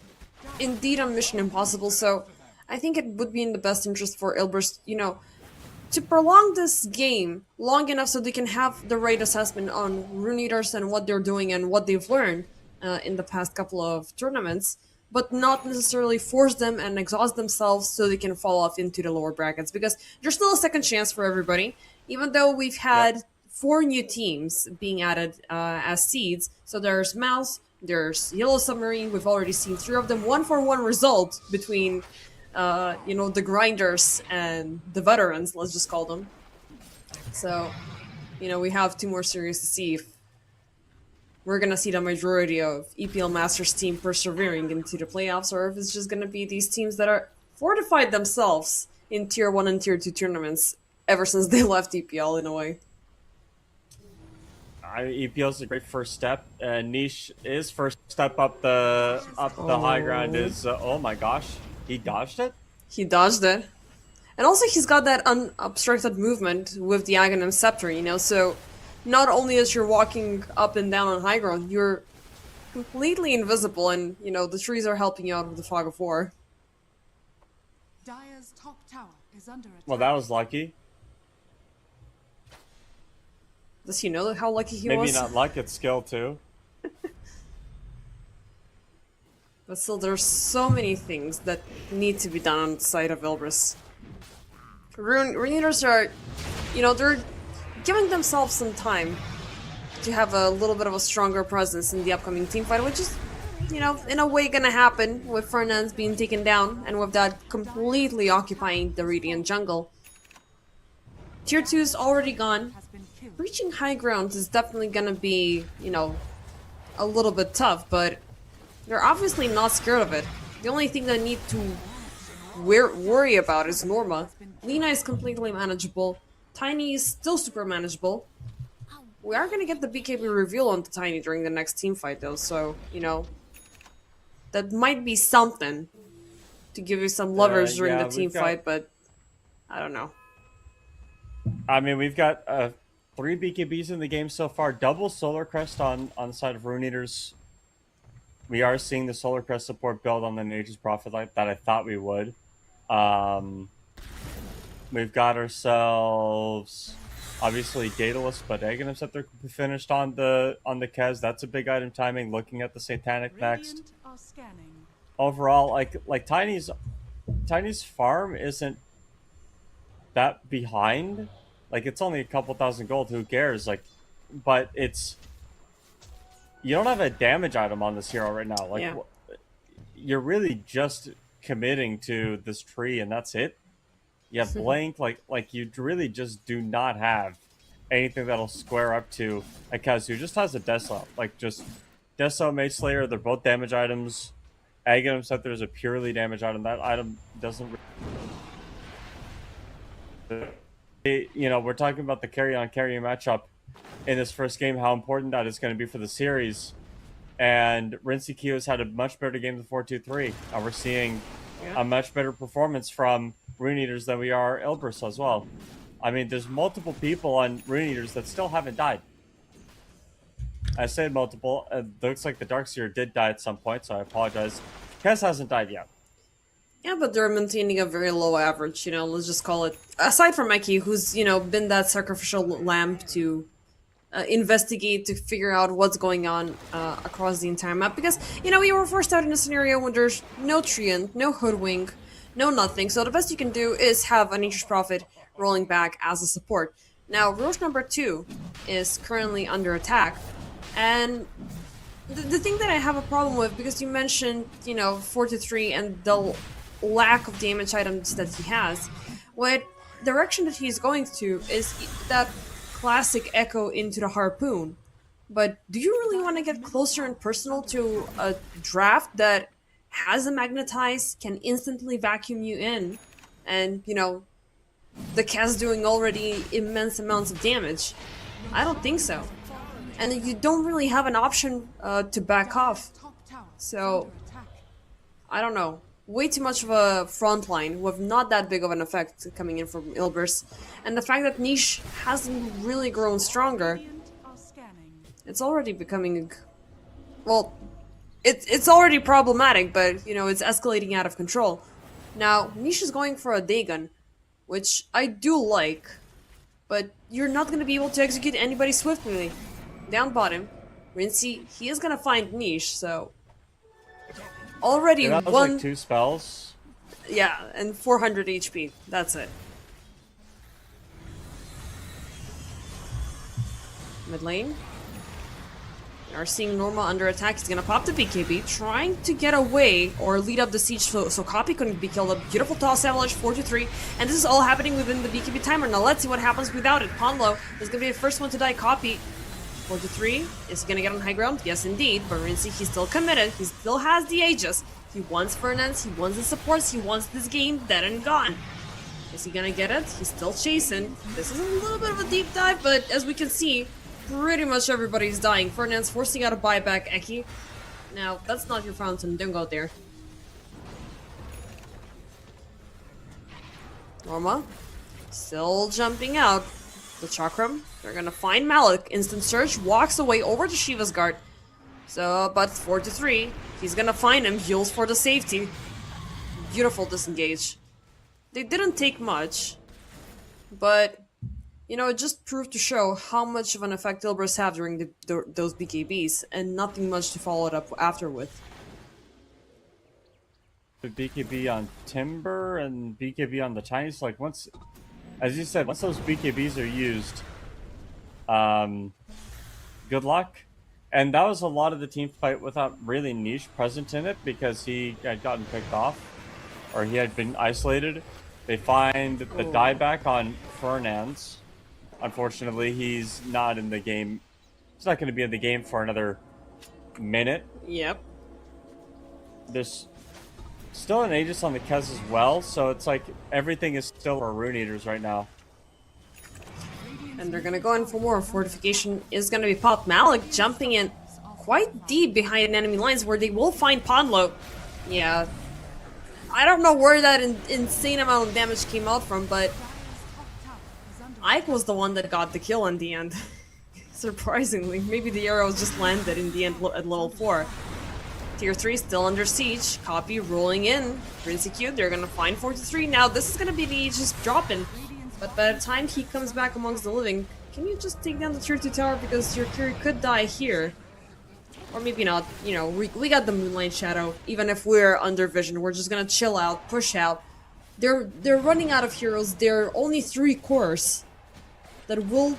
indeed a mission impossible, so I think it would be in the best interest for Ilbers, you know, to prolong this game long enough so they can have the right assessment on Rune Eaters and what they're doing and what they've learned in the past couple of tournaments, but not necessarily force them and exhaust themselves so they can fall off into the lower brackets, because there's still a second chance for everybody, even though we've had 4 new teams being added as seeds. So there's Mouse, there's Yellow Submarine, we've already seen 3 of them, 1-for-1 result between you know, the grinders and the veterans, let's just call them. So, you know, we have 2 more series to see if we're gonna see the majority of EPL Masters team persevering into the playoffs, or if it's just gonna be these teams that are fortified themselves in Tier 1 and Tier 2 tournaments ever since they left EPL in a way. EPL is a great first step. Niche is first step up the high ground is, oh my gosh, he dodged it? He dodged it. And also he's got that unobstructed movement with the Aghanim Scepter, you know, so not only as you're walking up and down on high ground, you're completely invisible, and, you know, the trees are helping you out with the Fog of War. Dire's top tower is under attack. Well, that was lucky. Does he know how lucky he Maybe was? not luck, it's skill too. But still, there's so many things that need to be done on the side of Ilbris. Rune Eaters are, you know, they're giving themselves some time to have a little bit of a stronger presence in the upcoming team fight, which is, you know, in a way gonna happen with Fernandez being taken down and with that completely occupying the Radiant jungle. Tier 2 is already gone. Has been killed. Reaching high ground is definitely gonna be, you know, a little bit tough, but they're obviously not scared of it. The only thing they need to worry about is Norma. Lina is completely manageable. Tiny is still super manageable. We are gonna get the BKB reveal on the Tiny during the next team fight though, so, you know, that might be something to give you some lovers during yeah, the team we've got- fight, but I don't know. I mean, we've got 3 BKBs in the game so far. Double Solar Crest on the side of Rune Eaters. We are seeing the Solar Crest support build on the Nature's Prophet that I thought we would. We've got ourselves, obviously, Daedalus, but Aghanim Scepter finished on the Kez. That's a big item timing. Looking at the Satanic next. Radiant are scanning. Overall, like Tiny's farm isn't that behind. Like, it's only a couple thousand gold. Who cares? Like, but it's, you don't have a damage item on this hero right now. Like, Yeah. You're really just committing to this tree, and that's it. You have Blank. like you really just do not have anything that'll square up to a Kaz who just has a Deso. Like, just Deso, Mage Slayer. They're both damage items. Aghanim Scepter is a purely damage item. That item doesn't. You know, we're talking about the carry-on-carry matchup in this first game, how important that is going to be for the series. And Rincy Q has had a much better game than 4-2-3. And we're seeing a much better performance from Rune Eaters than we are Ilbris as well. I mean, there's multiple people on Rune Eaters that still haven't died. I said multiple. It looks like the Darkseer did die at some point, so I apologize. Kez hasn't died yet. Yeah, but they're maintaining a very low average, let's just call it. Aside from Eki, who's, been that sacrificial lamb to investigate, to figure out what's going on across the entire map. Because, we were forced out in a scenario when there's no Treant, no Hoodwink, no nothing. So the best you can do is have a Nature's Prophet rolling back as a support. Now, Roche number 2 is currently under attack. And the thing that I have a problem with, because you mentioned, 4-3 and the lack of damage items that he has, what direction that he's going to is that classic echo into the harpoon. But do you really want to get closer and personal to a draft that has a magnetize, can instantly vacuum you in, and, the cast doing already immense amounts of damage? I don't think so. And you don't really have an option to back off. So, I don't know. Way too much of a front line with not that big of an effect coming in from Ilbris. And the fact that Niche hasn't really grown stronger, it's already becoming... Well, it's already problematic, but, it's escalating out of control. Now, Niche is going for a Dagon, which I do like, but you're not going to be able to execute anybody swiftly. Down bottom, Rincey, he is going to find Niche, so... Already that was one... like 2 spells. Yeah, and 400 HP. That's it. Mid lane. We are seeing Norma under attack. He's gonna pop the BKB, trying to get away or lead up the siege so Copy couldn't be killed. A beautiful toss avalanche, 4-3. And this is all happening within the BKB timer. Now let's see what happens without it. Ponlo is gonna be the first one to die. Copy. 4-3. Is he gonna get on high ground? Yes, indeed. But Rincey, he's still committed. He still has the Aegis. He wants Fernance. He wants the supports. He wants this game dead and gone. Is he gonna get it? He's still chasing. This is a little bit of a deep dive, but as we can see, pretty much everybody's dying. Fernance forcing out a buyback. Eki. Now, that's not your fountain. Don't go there. Norma. Still jumping out. The Chakram. They're gonna find Malik. Instant search. Walks away over to Shiva's guard. So, but 4-3. He's gonna find him. Heals for the safety. Beautiful disengage. They didn't take much. But, it just proved to show how much of an effect Ilbris have during those BKBs. And nothing much to follow it up after with. The BKB on Timber and BKB on the Chinese, like once... As you said, once those BKBs are used, good luck. And that was a lot of the team fight without really Niche present in it because he had gotten picked off or he had been isolated. They find the dieback on Fernance. Unfortunately, he's not in the game. He's not going to be in the game for another minute. Yep. There's still an Aegis on the Kez as well, so it's like everything is still for Rune Eaters right now. And they're gonna go in for more. Fortification is gonna be popped. Malik jumping in quite deep behind enemy lines where they will find Ponlo. Yeah. I don't know where that insane amount of damage came out from, but Ike was the one that got the kill in the end. Surprisingly. Maybe the arrows just landed in the end at level 4. Tier 3 still under siege. Copy rolling in. Rincey Q, they're gonna find 4-3. Now this is gonna be the Aegis dropping. But by the time he comes back amongst the living, can you just take down the tier 2 tower because your carry could die here? Or maybe not. We got the Moonlight Shadow. Even if we're under vision, we're just gonna chill out, push out. They're running out of heroes. There are only 3 cores that will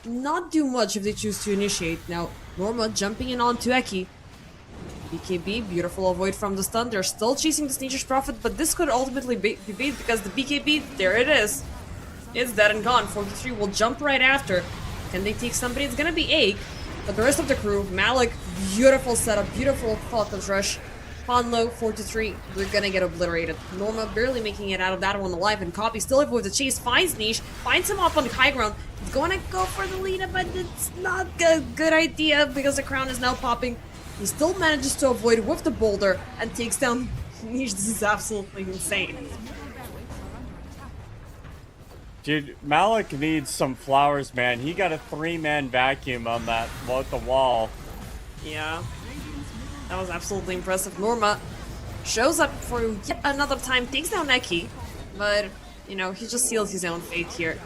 not do much if they choose to initiate. Now, Norma jumping in onto Eki. BKB, beautiful avoid from the stun. They're still chasing the Nature's Prophet, but this could ultimately be beat because the BKB, there it is. It's dead and gone. 4-3 will jump right after. Can they take somebody? It's gonna be Ake, but the rest of the crew, Malik, beautiful setup, beautiful Falcon's Rush. Ponlo, 4-3, they're gonna get obliterated. Norma barely making it out of that one alive, and Copy still able with the chase, finds Niche, finds him up on the high ground. He's gonna go for the lead, but it's not a good idea because the crown is now popping. He still manages to avoid with the boulder and takes down Niche, this is absolutely insane. Dude, Malik needs some flowers, man. He got a 3-man vacuum on that the wall. Yeah. That was absolutely impressive. Norma shows up for yet another time, takes down Neki, but, you know, he just seals his own fate here.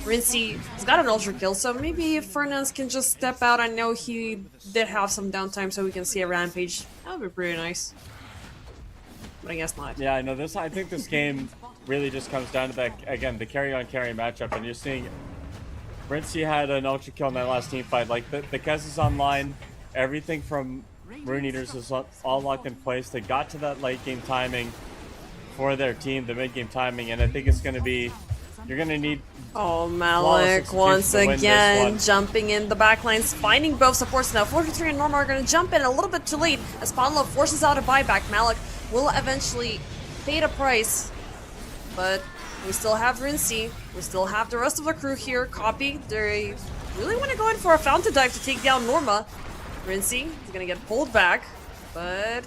Rincey has got an ultra kill, so maybe if Fernandez can just step out. I know he did have some downtime, so we can see a rampage. That would be pretty nice. But I guess not. Yeah, I know this. I think this game really just comes down to that, again, the carry-on-carry matchup, and you're seeing Rincey had an ultra kill in that last team fight. Like, the Kez is online, everything from Rune Eaters is all locked in place. They got to that late game timing for their team, the mid game timing, and I think it's going to be, you're going to need. Oh, Malik once again jumping in the backlines, finding both supports now. 43 and Norma are going to jump in a little bit too late as Pablo forces out a buyback. Malik will eventually pay the price, but we still have Rincey. We still have the rest of the crew here. Copy. They really want to go in for a fountain dive to take down Norma. Rincey is going to get pulled back, but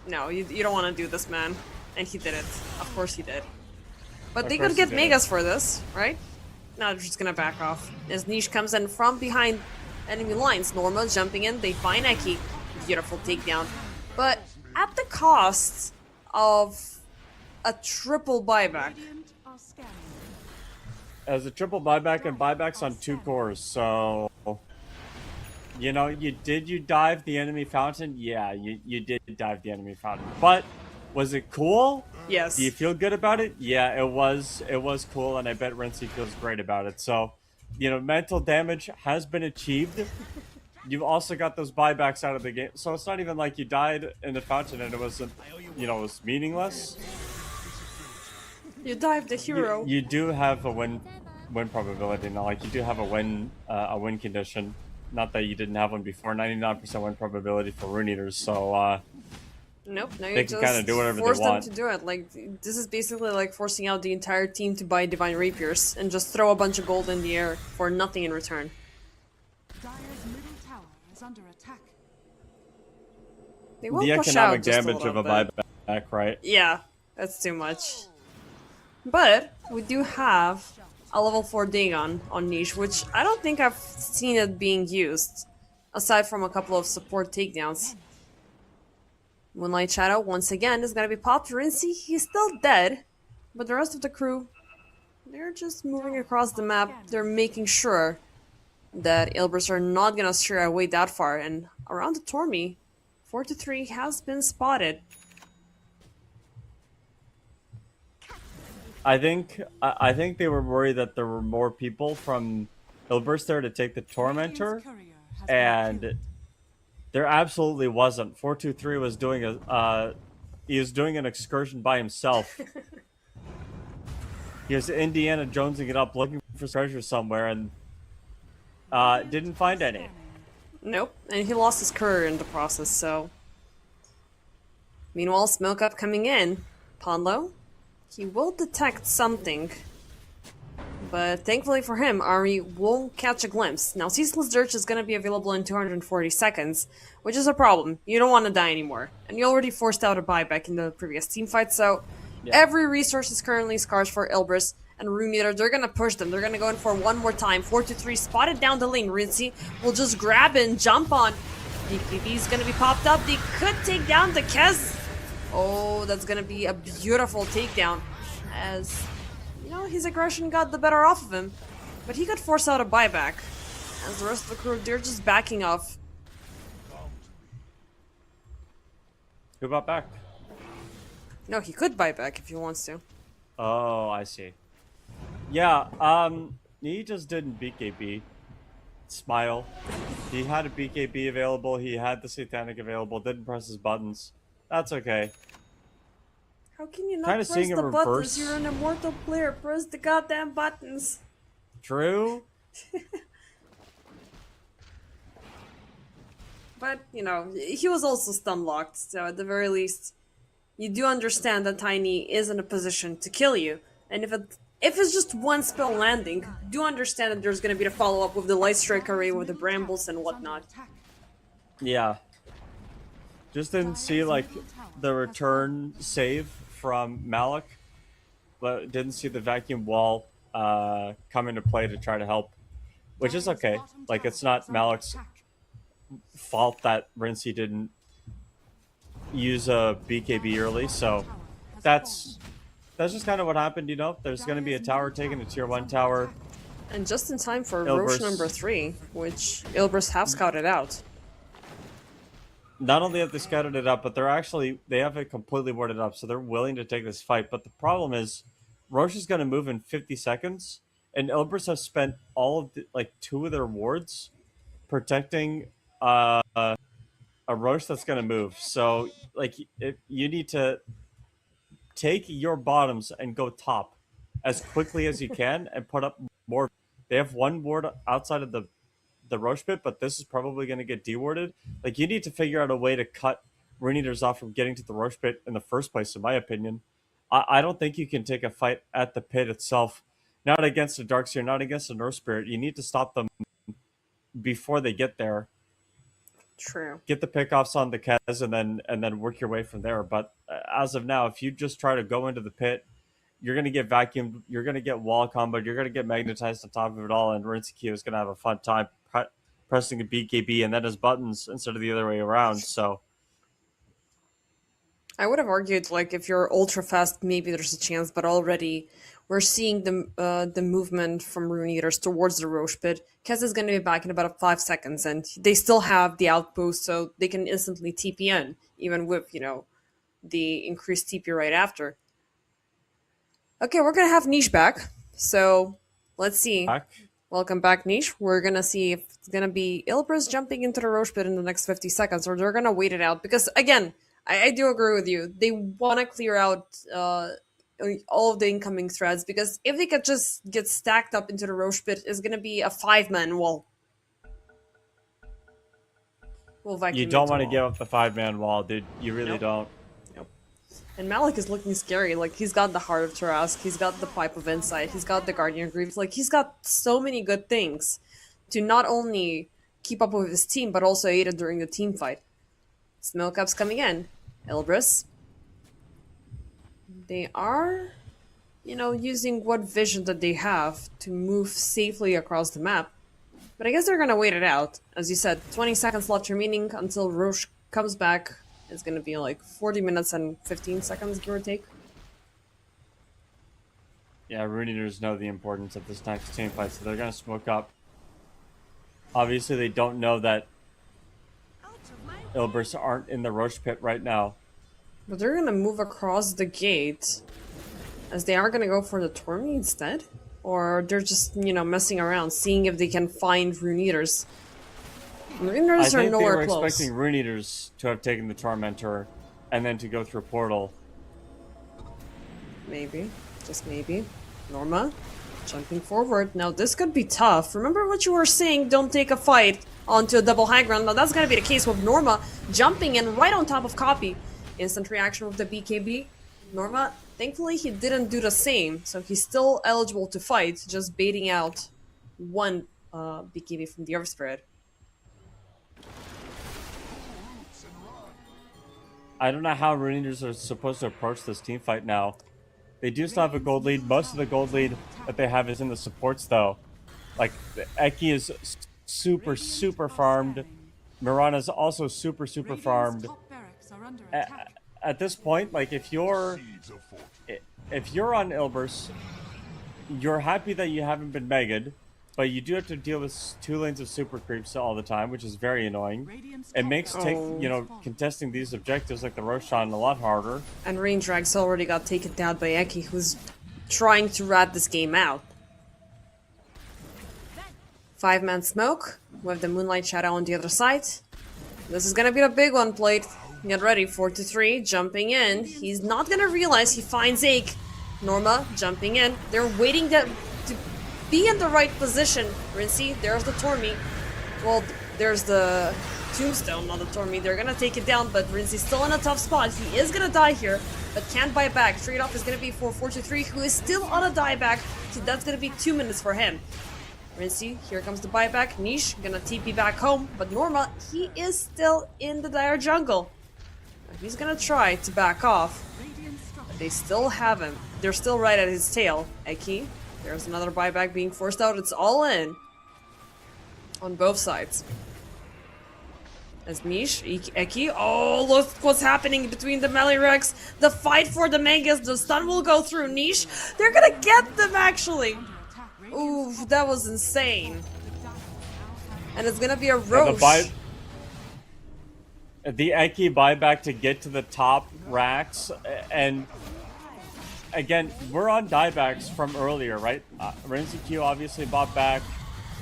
no, you don't want to do this, man. And he did it. Of course he did. But they could get Megas for this, right? Now they're just gonna back off. As Niche comes in from behind enemy lines. Norma jumping in, they find Eki. Beautiful takedown. But at the cost of a triple buyback. As a triple buyback and buybacks on 2 cores, so... You know, you dive the enemy fountain? Yeah, you did dive the enemy fountain. But was it cool? Yes. Do you feel good about it? Yeah, it was cool, and I bet Rincey feels great about it. So, you know, mental damage has been achieved. You've also got those buybacks out of the game. So it's not even like you died in the fountain and it wasn't, you know, it was meaningless. You dived the hero. You do have a win probability now. Like, you do have a win condition. Not that you didn't have one before. 99% win probability for Rune Eaters. So, nope, now they you can just kind of do whatever they force them want. to do it. Like, this is basically like forcing out the entire team to buy Divine Rapiers and just throw a bunch of gold in the air for nothing in return. Dire's middle tower is under attack. They will The push economic out just damage a of a little bit. buyback, right? Yeah, that's too much. But we do have a level 4 Dagon on Niche, which I don't think I've seen it being used, aside from a couple of support takedowns. Moonlight Shadow, once again, is gonna be popped. Rincey, he's still dead, but the rest of the crew, they're just moving across the map. They're making sure that Ilbers are not gonna stray away that far, and around the Tormy, 4-3 has been spotted. I think they were worried that there were more people from Ilbers there to take the Tormentor, and there absolutely wasn't. 423 was doing he was doing an excursion by himself. He was Indiana Jonesing it up, looking for treasure somewhere, and didn't find any. Nope, and he lost his courier in the process, so... Meanwhile, Smoke Up coming in. Ponlo, he will detect something. But thankfully for him, Ari won't catch a glimpse. Now, Ceaseless Dirge is going to be available in 240 seconds, which is a problem. You don't want to die anymore. And you already forced out a buyback in the previous team fight, so... Yeah. Every resource is currently scarce for Ilbris and Rune Eater. They're gonna push them. They're gonna go in for one more time. 4-3 spotted down the lane. Rincey will just grab it and jump on. BKB's gonna be popped up. They could take down the Kez. Oh, that's gonna be a beautiful takedown. As, you know, his aggression got the better off of him. But he could force out a buyback. As the rest of the crew, they're just backing off. Who bought back? No, he could buy back if he wants to. Oh, I see. Yeah, he just didn't BKB. Smile. He had a BKB available, he had the Satanic available, didn't press his buttons. That's okay. How can you not Kinda press seeing a the reverse- buttons? You're an immortal player. Press the goddamn buttons. True? But, you know, he was also stun locked, so at the very least, you do understand that Tiny is in a position to kill you. And if it's just one spell landing, do understand that there's gonna be the follow-up with the Light Strike array with the brambles and whatnot. Yeah. Just didn't see like the return save from Malik, but didn't see the vacuum wall come into play to try to help, which is okay. Like it's not Malik's fault that Rincey didn't use a BKB early, so that's just kind of what happened. You know, there's going to be a tower taken, a tier 1 tower. And just in time for Ilbris. Roche number 3, which Ilbris have scouted out. Not only have they scouted it up, but they have it completely warded up, so they're willing to take this fight. But the problem is, Roche is going to move in 50 seconds, and Ilbris have spent all of like 2 of their wards protecting a Roche that's going to move. So like you need to take your bottoms and go top as quickly as you can and put up more. They have 1 ward outside of the Roche pit, but this is probably going to get dewarded. Like, you need to figure out a way to cut Rune Eaters off from getting to the Roche pit in the first place, in my opinion. I don't think you can take a fight at the pit itself. Not against a Darkseer, not against a Nerf Spirit. You need to stop them before they get there. True. Get the pickoffs on the Kez and then work your way from there. But as of now, if you just try to go into the pit, you're going to get vacuumed, you're going to get wall comboed, you're going to get magnetized on top of it all, and Rinsky is going to have a fun time pressing a BKB and then his buttons instead of the other way around. So I would have argued, like, if you're ultra fast, maybe there's a chance, but already we're seeing the movement from Rune Eaters towards the Roche pit. Kez is going to be back in about 5 seconds, and they still have the outpost, so they can instantly TP in, even with, you know, the increased TP right after. Okay, we're going to have Niche back, so let's see. back. Welcome back, Niche. We're going to see if it's going to be Ilbris jumping into the Roche pit in the next 50 seconds, or they're going to wait it out, because, again, I do agree with you. They want to clear out all of the incoming threads, because if they could just get stacked up into the Roche pit, it's going to be a 5-man wall. You don't want to give up the 5-man wall, dude. You really don't. And Malik is looking scary. Like, he's got the Heart of Tarask, he's got the Pipe of Insight, he's got the Guardian Greaves. Like, he's got so many good things to not only keep up with his team, but also aid it during the team fight. Smoke Up's coming in. Ilbris. They are, you know, using what vision that they have to move safely across the map. But I guess they're gonna wait it out. As you said, 20 seconds left remaining until Roche comes back. It's gonna be like 40 minutes and 15 seconds, give or take. Yeah, Rune Eaters know the importance of this next team fight, so they're going to smoke up. Obviously, they don't know that Ilbris aren't in the Roche pit right now. But they're gonna move across the gate, as they are gonna go for the Tormy instead? Or they're just, you know, messing around, seeing if they can find Rune Eaters. Rune Eaters are nowhere close. I think they were expecting Rune Eaters to have taken the Tormentor and then to go through a portal. Maybe. Just maybe. Norma, jumping forward. Now this could be tough. Remember what you were saying, don't take a fight onto a double high ground. Now that's gonna be the case with Norma jumping in right on top of Copy. Instant reaction with the BKB. Norma, thankfully he didn't do the same, so he's still eligible to fight, just baiting out one BKB from the Earth Spirit. I don't know how Rune Eaters are supposed to approach this team fight now. They do still have a gold lead. Most of the gold lead that they have is in the supports, though. Like, Eki is super, super farmed. Mirana's also super, super farmed. At this point, like, if you're on Ilbris, you're happy that you haven't been megged, but you do have to deal with 2 lanes of super creeps all the time, which is very annoying. It makes contesting these objectives like the Roshan a lot harder. And Rain Drag's already got taken down by Eki, who's trying to rat this game out. 5-man smoke with the Moonlight Shadow on the other side. This is gonna be a big one, Plate. Get ready, 4-3, jumping in. He's not gonna realize he finds Ake. Norma, jumping in. They're waiting to be in the right position. Rincey, there's the Tormy. Well, there's the Tombstone, not the Tormy. They're gonna take it down, but Rincey's still in a tough spot. He is gonna die here, but can't buy back. Trade-off is gonna be for 4-3, who is still on a dieback, so that's gonna be 2 minutes for him. Rincey, here comes the buyback. Niche, gonna TP back home, but Norma, he is still in the dire jungle. He's gonna try to back off. But they still have him. They're still right at his tail. Eki, there's another buyback being forced out. It's all in. On both sides. As Niche, Eki, oh, look what's happening between the melee Rex. The fight for the Mangas, the stun will go through Niche. They're gonna get them, actually. Ooh, that was insane. And it's gonna be a Roche. The Eki buyback to get to the top racks, and again, we're on diebacks from earlier, right? Renzi Q obviously bought back.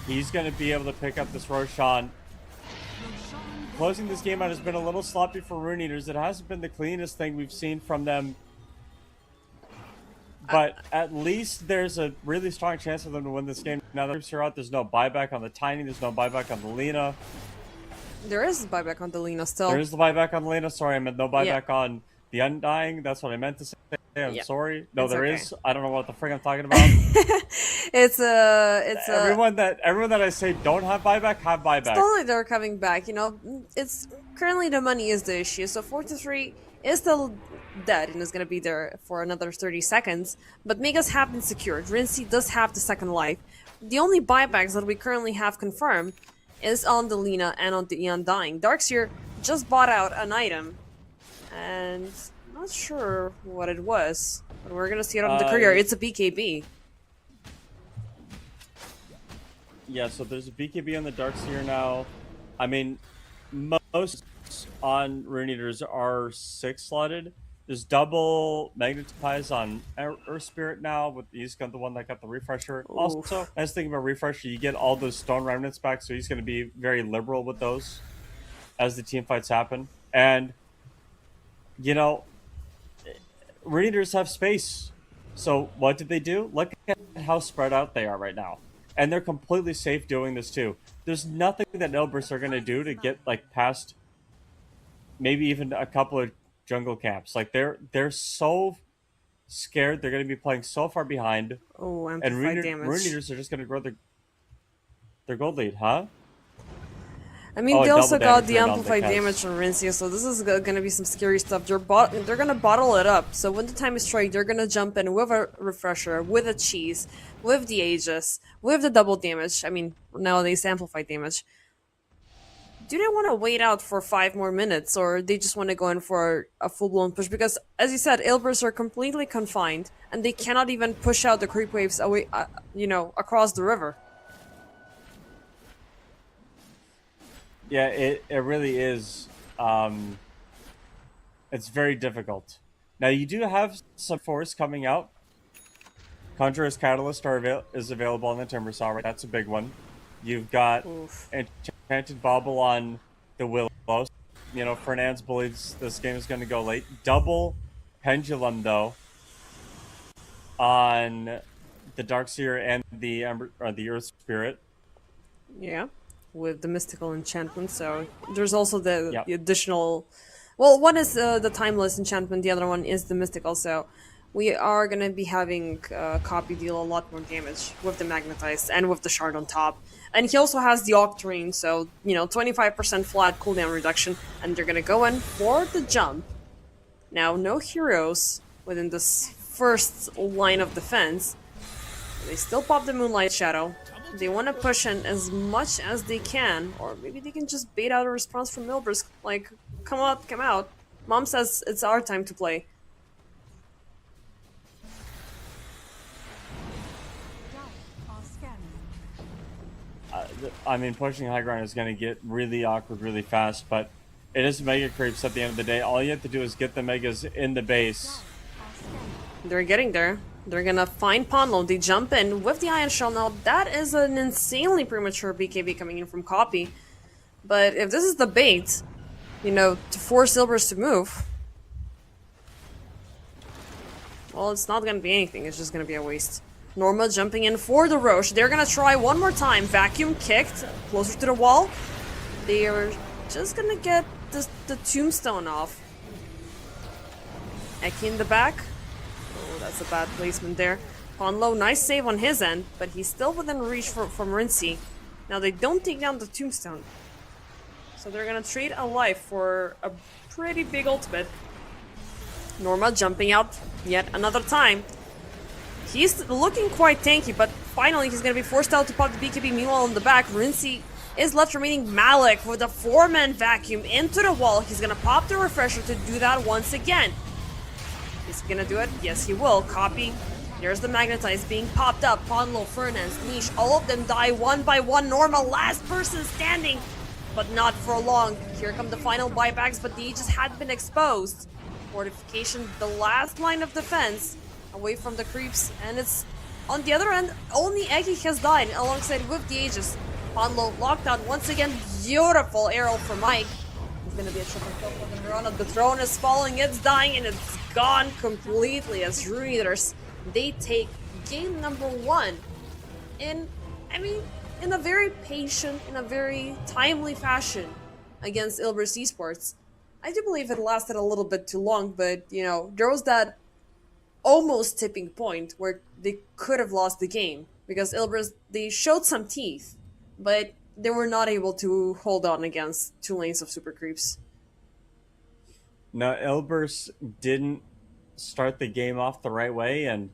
He's going to be able to pick up this Roshan. Closing this game out has been a little sloppy for Rune Eaters. It hasn't been the cleanest thing we've seen from them. But at least there's a really strong chance for them to win this game. Now the troops are out. There's no buyback on the Tiny. There's no buyback on the Lina. There is a buyback on the Lina still. There is the buyback on the Lina. Sorry, I meant no buyback on the Undying. That's what I meant to say. I'm sorry. No, there is. I don't know what the frick I'm talking about. It's everyone that I say don't have buyback, have buyback. Slowly they're coming back. You know, it's currently the money is the issue. So 4-3 is still dead and is gonna be there for another 30 seconds. But Megas have been secured. Rincy does have the second life. The only buybacks that we currently have confirmed is on the Lina and on the Undying. Darkseer just bought out an item, and not sure what it was, but we're gonna see it on the courier. It's a BKB. Yeah, so there's a BKB on the Darkseer now. I mean, most on Rune Eaters are 6 slotted. There's double magnetize on Earth Spirit now. He's got the one that got the refresher. Oof. Also, nice thing about refresher, you get all those stone remnants back, so he's going to be very liberal with those as the team fights happen. And you know, Rune Eaters have space. So what did they do? Look at how spread out they are right now, and they're completely safe doing this too. There's nothing that Nilbers are going to do to get like past maybe even a couple of jungle camps. Like they're so scared. They're going to be playing so far behind. Oh, and amplified damage. Rune Eaters are just going to grow their gold lead, huh? I mean, they also got the damage amplified damage from Rincia, so this is going to be some scary stuff. They're going to bottle it up. So when the time is right, they're going to jump in with a refresher, with a cheese, with the Aegis, with the double damage. I mean, nowadays amplified damage. Do they want to wait out for 5 more minutes, or they just want to go in for a full-blown push? Because, as you said, Ilbers are completely confined, and they cannot even push out the creep waves away, across the river. Yeah, it really is. It's very difficult. Now, you do have some force coming out. Conjurer's Catalyst is available on the Timbersaw, right? That's a big one. You've got Enchanted Bauble on the Willows. You know, Fernandez believes this game is going to go late. Double Pendulum, though, on the Darkseer and the Earth Spirit. Yeah, with the mystical enchantment. So there's also the additional. Well, one is the timeless enchantment. The other one is the mystical. So we are gonna be having Copy deal a lot more damage with the magnetized and with the shard on top. And he also has the Octarine, so 25% flat cooldown reduction. And they're gonna go in for the jump. Now, no heroes within this first line of defense. They still pop the Moonlight Shadow. They want to push in as much as they can, or maybe they can just bait out a response from Milbers, like, come out. Mom says it's our time to play. I mean, pushing high ground is going to get really awkward really fast, but it is Mega Creeps at the end of the day. All you have to do is get the Megas in the base. They're getting there. They're gonna find Ponlo. They jump in with the Iron Shell. Now, that is an insanely premature BKB coming in from Copy. But if this is the bait, to force Silvers to move, well, it's not gonna be anything. It's just gonna be a waste. Norma jumping in for the Roche. They're gonna try one more time. Vacuum kicked closer to the wall. They are just gonna get the tombstone off. Eki in the back. Oh, that's a bad placement there. Ponlo, nice save on his end, but he's still within reach from Rincy. Now they don't take down the tombstone. So they're gonna trade a life for a pretty big ultimate. Norma jumping out yet another time. He's looking quite tanky, but finally he's gonna be forced out to pop the BKB. Meanwhile, in the back, Rincy is left remaining. Malik with a 4-man vacuum into the wall. He's gonna pop the refresher to do that once again. Is he gonna do it? Yes, he will. Copy. There's the Magnetize being popped up. Ponlo, Fernance, Niche, all of them die one by one. Norma, last person standing, but not for long. Here come the final buybacks, but they just had been exposed. Fortification, the last line of defense, away from the creeps, and it's on the other end. Only Eki has died alongside with the Aegis. Ponlo locked on once again. Beautiful arrow for Mike. It's gonna be a triple kill for the Mirana. The throne is falling, it's dying, and it's gone completely as Ruiners. They take game number 1 in a very patient, in a very timely fashion against Ilbris Esports. I do believe it lasted a little bit too long, but there was that almost tipping point where they could have lost the game because Ilbris, they showed some teeth, but they were not able to hold on against 2 lanes of super creeps. No, Ilbris didn't start the game off the right way, and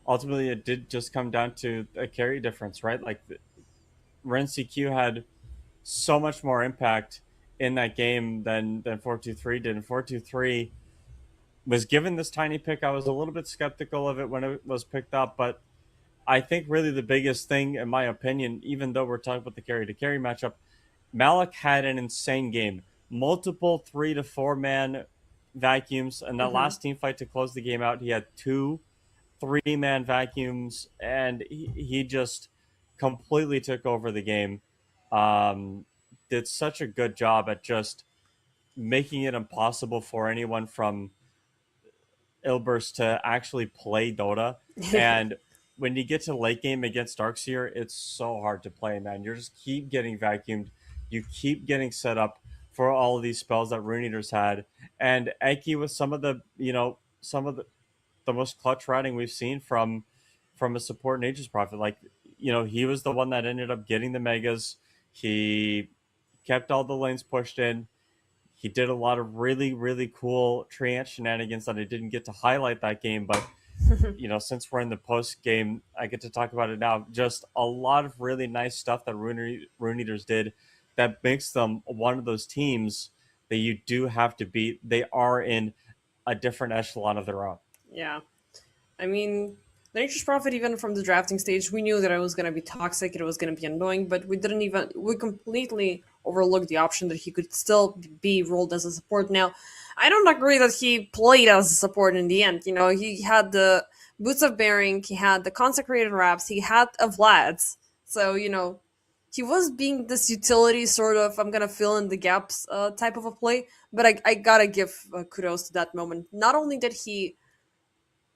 ultimately it did just come down to a carry difference, right? Like Ren CQ had so much more impact in that game than 423 did, and 423 was given this tiny pick. I was a little bit skeptical of it when it was picked up, but I think really the biggest thing, in my opinion, even though we're talking about the carry to carry matchup, Malik had an insane game. Multiple 3 to 4 man vacuums, and that last team fight to close the game out, he had 2 3-man vacuums, and he just completely took over the game. Did such a good job at just making it impossible for anyone from Ilbris to actually play Dota. And when you get to late game against Darkseer, it's so hard to play, man. You just keep getting vacuumed. You keep getting set up for all of these spells that Rune Eaters had. And Eki with some of the most clutch riding we've seen from a support Nature's Prophet. Like, he was the one that ended up getting the megas. He kept all the lanes pushed in. He did a lot of really, really cool Treant shenanigans that I didn't get to highlight that game, but since we're in the post game, I get to talk about it now. Just a lot of really nice stuff that Rune Eaters did that makes them one of those teams that you do have to beat. They are in a different echelon of their own. Yeah. I mean, the Nature's Prophet, even from the drafting stage, we knew that it was going to be toxic, it was going to be annoying, but we completely overlooked the option that he could still be rolled as a support. Now, I don't agree that he played as a support in the end. He had the Boots of Bearing, he had the Consecrated Wraps, he had a Vlad's. So, he was being this utility sort of, I'm going to fill in the gaps type of a play, but I gotta give kudos to that moment. Not only did he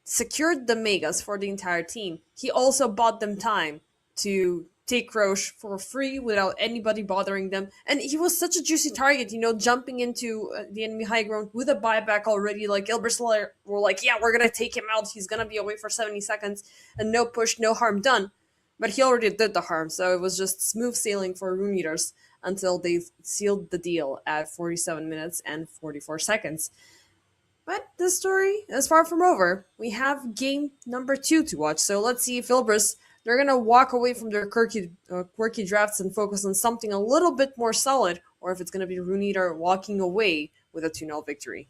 secured the megas for the entire team, he also bought them time to take Roche for free without anybody bothering them. And he was such a juicy target, jumping into the enemy high ground with a buyback already. Like, Ilbris were like, yeah, we're going to take him out. He's going to be away for 70 seconds and no push, no harm done. But he already did the harm, so it was just smooth sailing for Rune Eaters until they sealed the deal at 47 minutes and 44 seconds. But this story is far from over. We have game number 2 to watch, so let's see if Ilbris, they're going to walk away from their quirky drafts and focus on something a little bit more solid, or if it's going to be Rune Eater walking away with a 2-0 victory.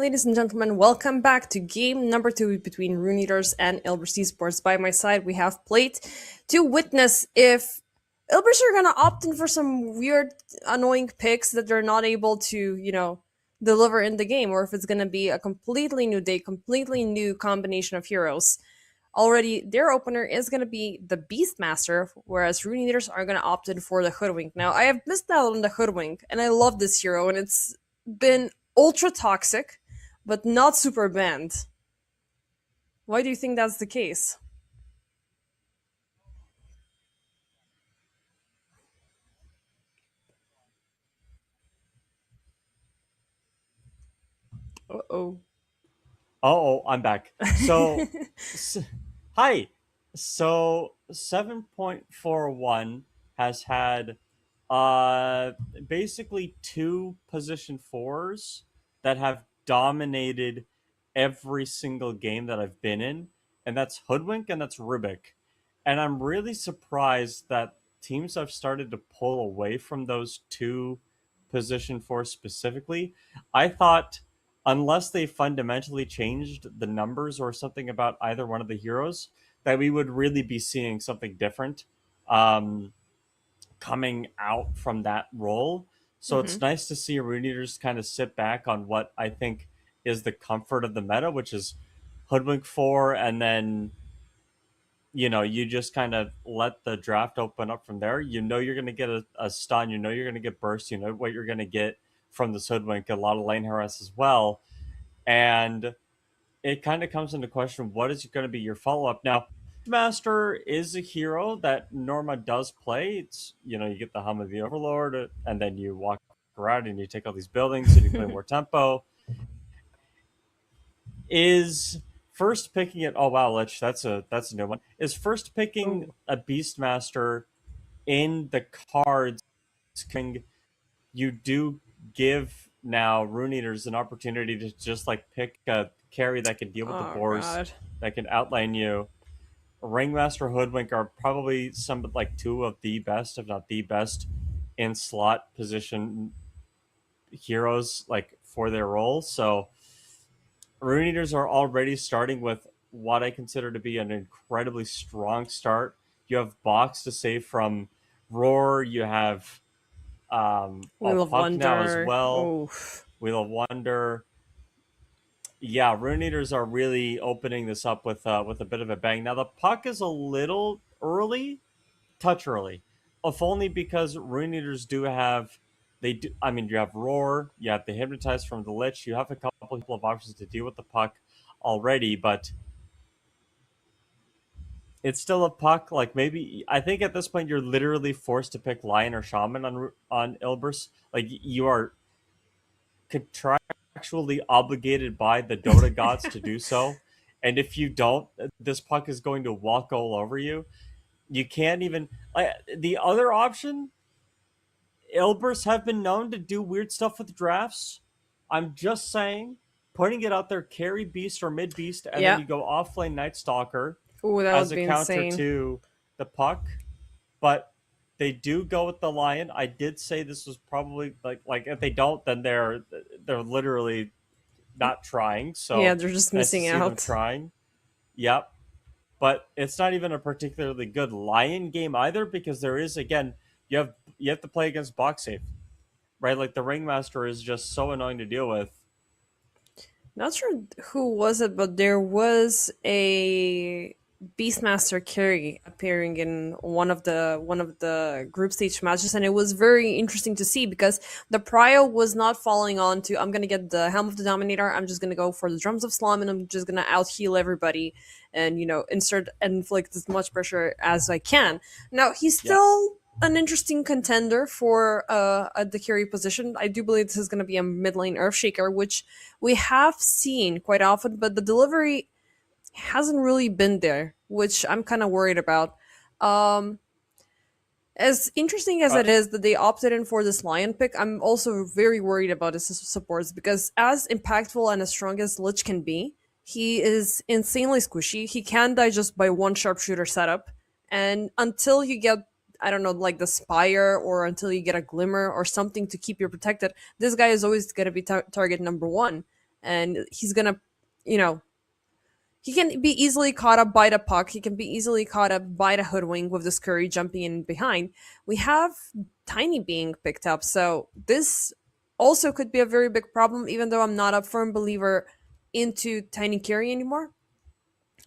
ladies and gentlemen, welcome back to game number 2 between Rune Eaters and Elbrus Esports. By my side, we have Plate to witness if Elbrus are gonna opt in for some weird, annoying picks that they're not able to, deliver in the game, or if it's gonna be a completely new day, completely new combination of heroes. Already, their opener is going to be the Beastmaster, whereas Rune Eaters are going to opt in for the Hoodwink. Now, I have missed out on the Hoodwink, and I love this hero, and it's been ultra toxic, but not super banned. Why do you think that's the case? Uh-oh. Oh, I'm back. So, hi. So 7.41 has had uh basically two position fours that have dominated every single game that I've been in, and that's Hoodwink and that's Rubik. And I'm really surprised that teams have started to pull away from those two position fours specifically. I thought unless they fundamentally changed the numbers or something about either one of the heroes, that we would really be seeing something different coming out from that role. So it's nice to see Rune Eaters kind of sit back on what I think is the comfort of the meta, which is Hoodwink 4, and then you just kind of let the draft open up from there. You know you're going to get a stun, you know you're going to get burst, you know what you're going to get from this Hoodwink, a lot of lane harass as well. And it kind of comes into question, what is going to be your follow-up now? Master is a hero that Norma does play. It's you get the hum of the Overlord, and then you walk around and you take all these buildings and you play more tempo. Is first picking it? Oh wow, Lich, that's a new one. Is first picking a Beastmaster in the cards? You do give now Rune Eaters an opportunity to just like pick a carry that can deal with the boars, God. that can outline you. Ringmaster, Hoodwink are probably some like two of the best, if not the best, in slot position heroes like for their role. So Rune Eaters are already starting with what I consider to be an incredibly strong start. You have Box to save from Roar. You have Wheel of Puck now as Wonder. well. Oof. Wheel of Wonder. Yeah, Rune Eaters are really opening this up with a bit of a bang. Now the Puck is a little early, touch early, if only because Rune Eaters do have they do. I mean, you have Roar, you have the Hypnotize from the Lich, you have a couple of options to deal with the Puck already, but it's still a Puck. Like maybe I think at this point you're literally forced to pick Lion or Shaman on Ilbers. Like you are contractually obligated by the Dota gods to do so. And if you don't, this Puck is going to walk all over you. You can't even. The other option, Ilbers have been known to do weird stuff with drafts. I'm just saying, putting it out there, carry Beast or mid Beast, and then Yeah. you go offlane Night Stalker Ooh, that as would a be counter insane. to the Puck. But they do go with the Lion. I did say this was probably like if they don't, then they're literally not trying. Yeah, So they're just nice to missing see them out. trying. Yep. But it's not even a particularly good Lion game either, because there is again you have to play against box safe, right? Like the Ringmaster is just so annoying to deal with. Not sure who was it, but there was a Beastmaster carry appearing in one of the group stage matches, and it was very interesting to see because the prio was not falling on to I'm gonna get the Helm of the Dominator, I'm just gonna go for the Drums of Slum, and I'm just gonna out heal everybody and insert and inflict as much pressure as I can. Now he's Yeah. still an interesting contender for at the carry position. I do believe this is going to be a mid lane Earthshaker, which we have seen quite often, but the delivery hasn't really been there, which I'm kind of worried about. As interesting as it is that they opted in for this Lion pick, I'm also very worried about his supports because as impactful and as strong as Lich can be, he is insanely squishy. He can die just by one sharpshooter setup, and until you get I don't know, like the Spire, or until you get a Glimmer or something to keep you protected, this guy is always going to be target number one. and he's gonna, you know, he can be easily caught up by the puck. He can be easily caught up by the hoodwink with the scurry jumping in behind. We have Tiny being picked up, so this also could be a very big problem. Even though I'm not a firm believer into Tiny carry anymore,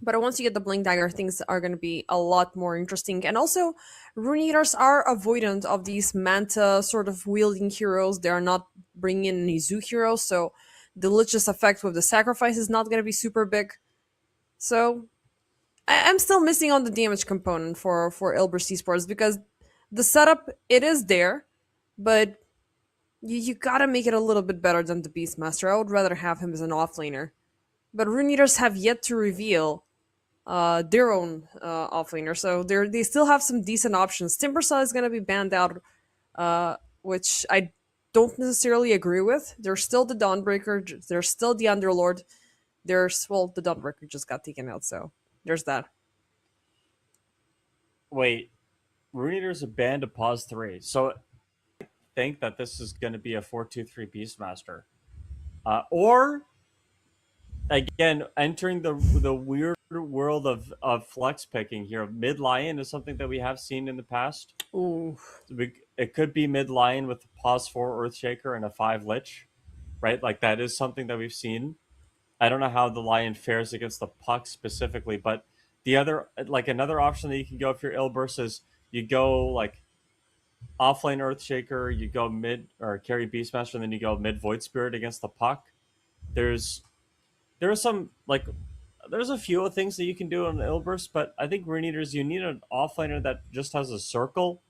but once you get the Blink Dagger, things are going to be a lot more interesting. And also, Rune Eaters are avoidant of these Manta sort of wielding heroes. They are not bringing in any Zoo heroes, so the Lich's effect with the sacrifice is not going to be super big. So I'm still missing on the damage component for Ilbris Esports because the setup, it is there, but you gotta make it a little bit better than the Beastmaster. I would rather have him as an offlaner. But Rune Eaters have yet to reveal their own offlaner, so they still have some decent options. Timbersaw is gonna be banned out, which I don't necessarily agree with. There's still the Dawnbreaker, there's still the Underlord. There's, well, the Dawnbreaker just got taken out, so there's that. Wait, Rune Eater's a banned to pause 3. So I think that this is going to be a 4-2-3 Beastmaster. Or, again, entering the weird world of flex picking here. Mid Lion is something that we have seen in the past. Ooh. It could be mid Lion with pause 4 Earthshaker and a 5 Lich, right? Like, that is something that we've seen. I don't know how the Lion fares against the puck specifically, but the other, like, another option that you can go if you're Ilbris is you go like offlane Earthshaker, you go mid or carry Beastmaster, and then you go mid Void Spirit against the puck. There's some like there's a few things that you can do on Ilbris, but I think Rune Eaters, you need an offlaner that just has a circle,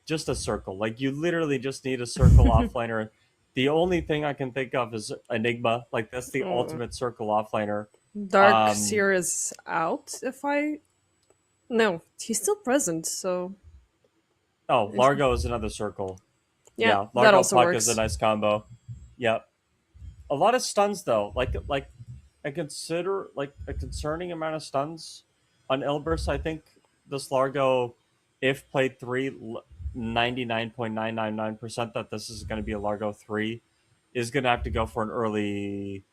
just a circle. Like, you literally just need a circle offlaner. The only thing I can think of is Enigma. Like, that's the ultimate circle offlaner. Dark Seer is out. No, he's still present. So oh, Largo is another circle. yeah, Largo that also puck works. is a nice combo. Yep. A lot of stuns though. Like a concerning amount of stuns on Ilbris. I think this Largo, if played 3, 99.999% that this is going to be a Largo 3, is going to have to go for an early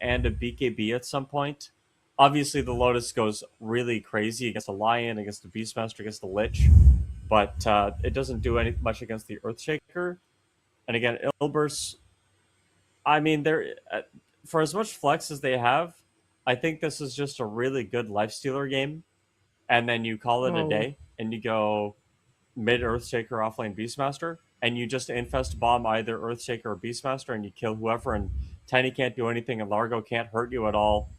and a BKB at some point. Obviously, the Lotus goes really crazy against the Lion, against the Beastmaster, against the Lich, but it doesn't do much against the Earthshaker. And again, Ilbris, I mean, they're for as much flex as they have, I think this is just a really good Lifestealer game. And then you call it a day, and you go mid Earthshaker, offlane Beastmaster, and you just infest bomb either Earthshaker or Beastmaster, and you kill whoever. And Tiny can't do anything, and Largo can't hurt you at all.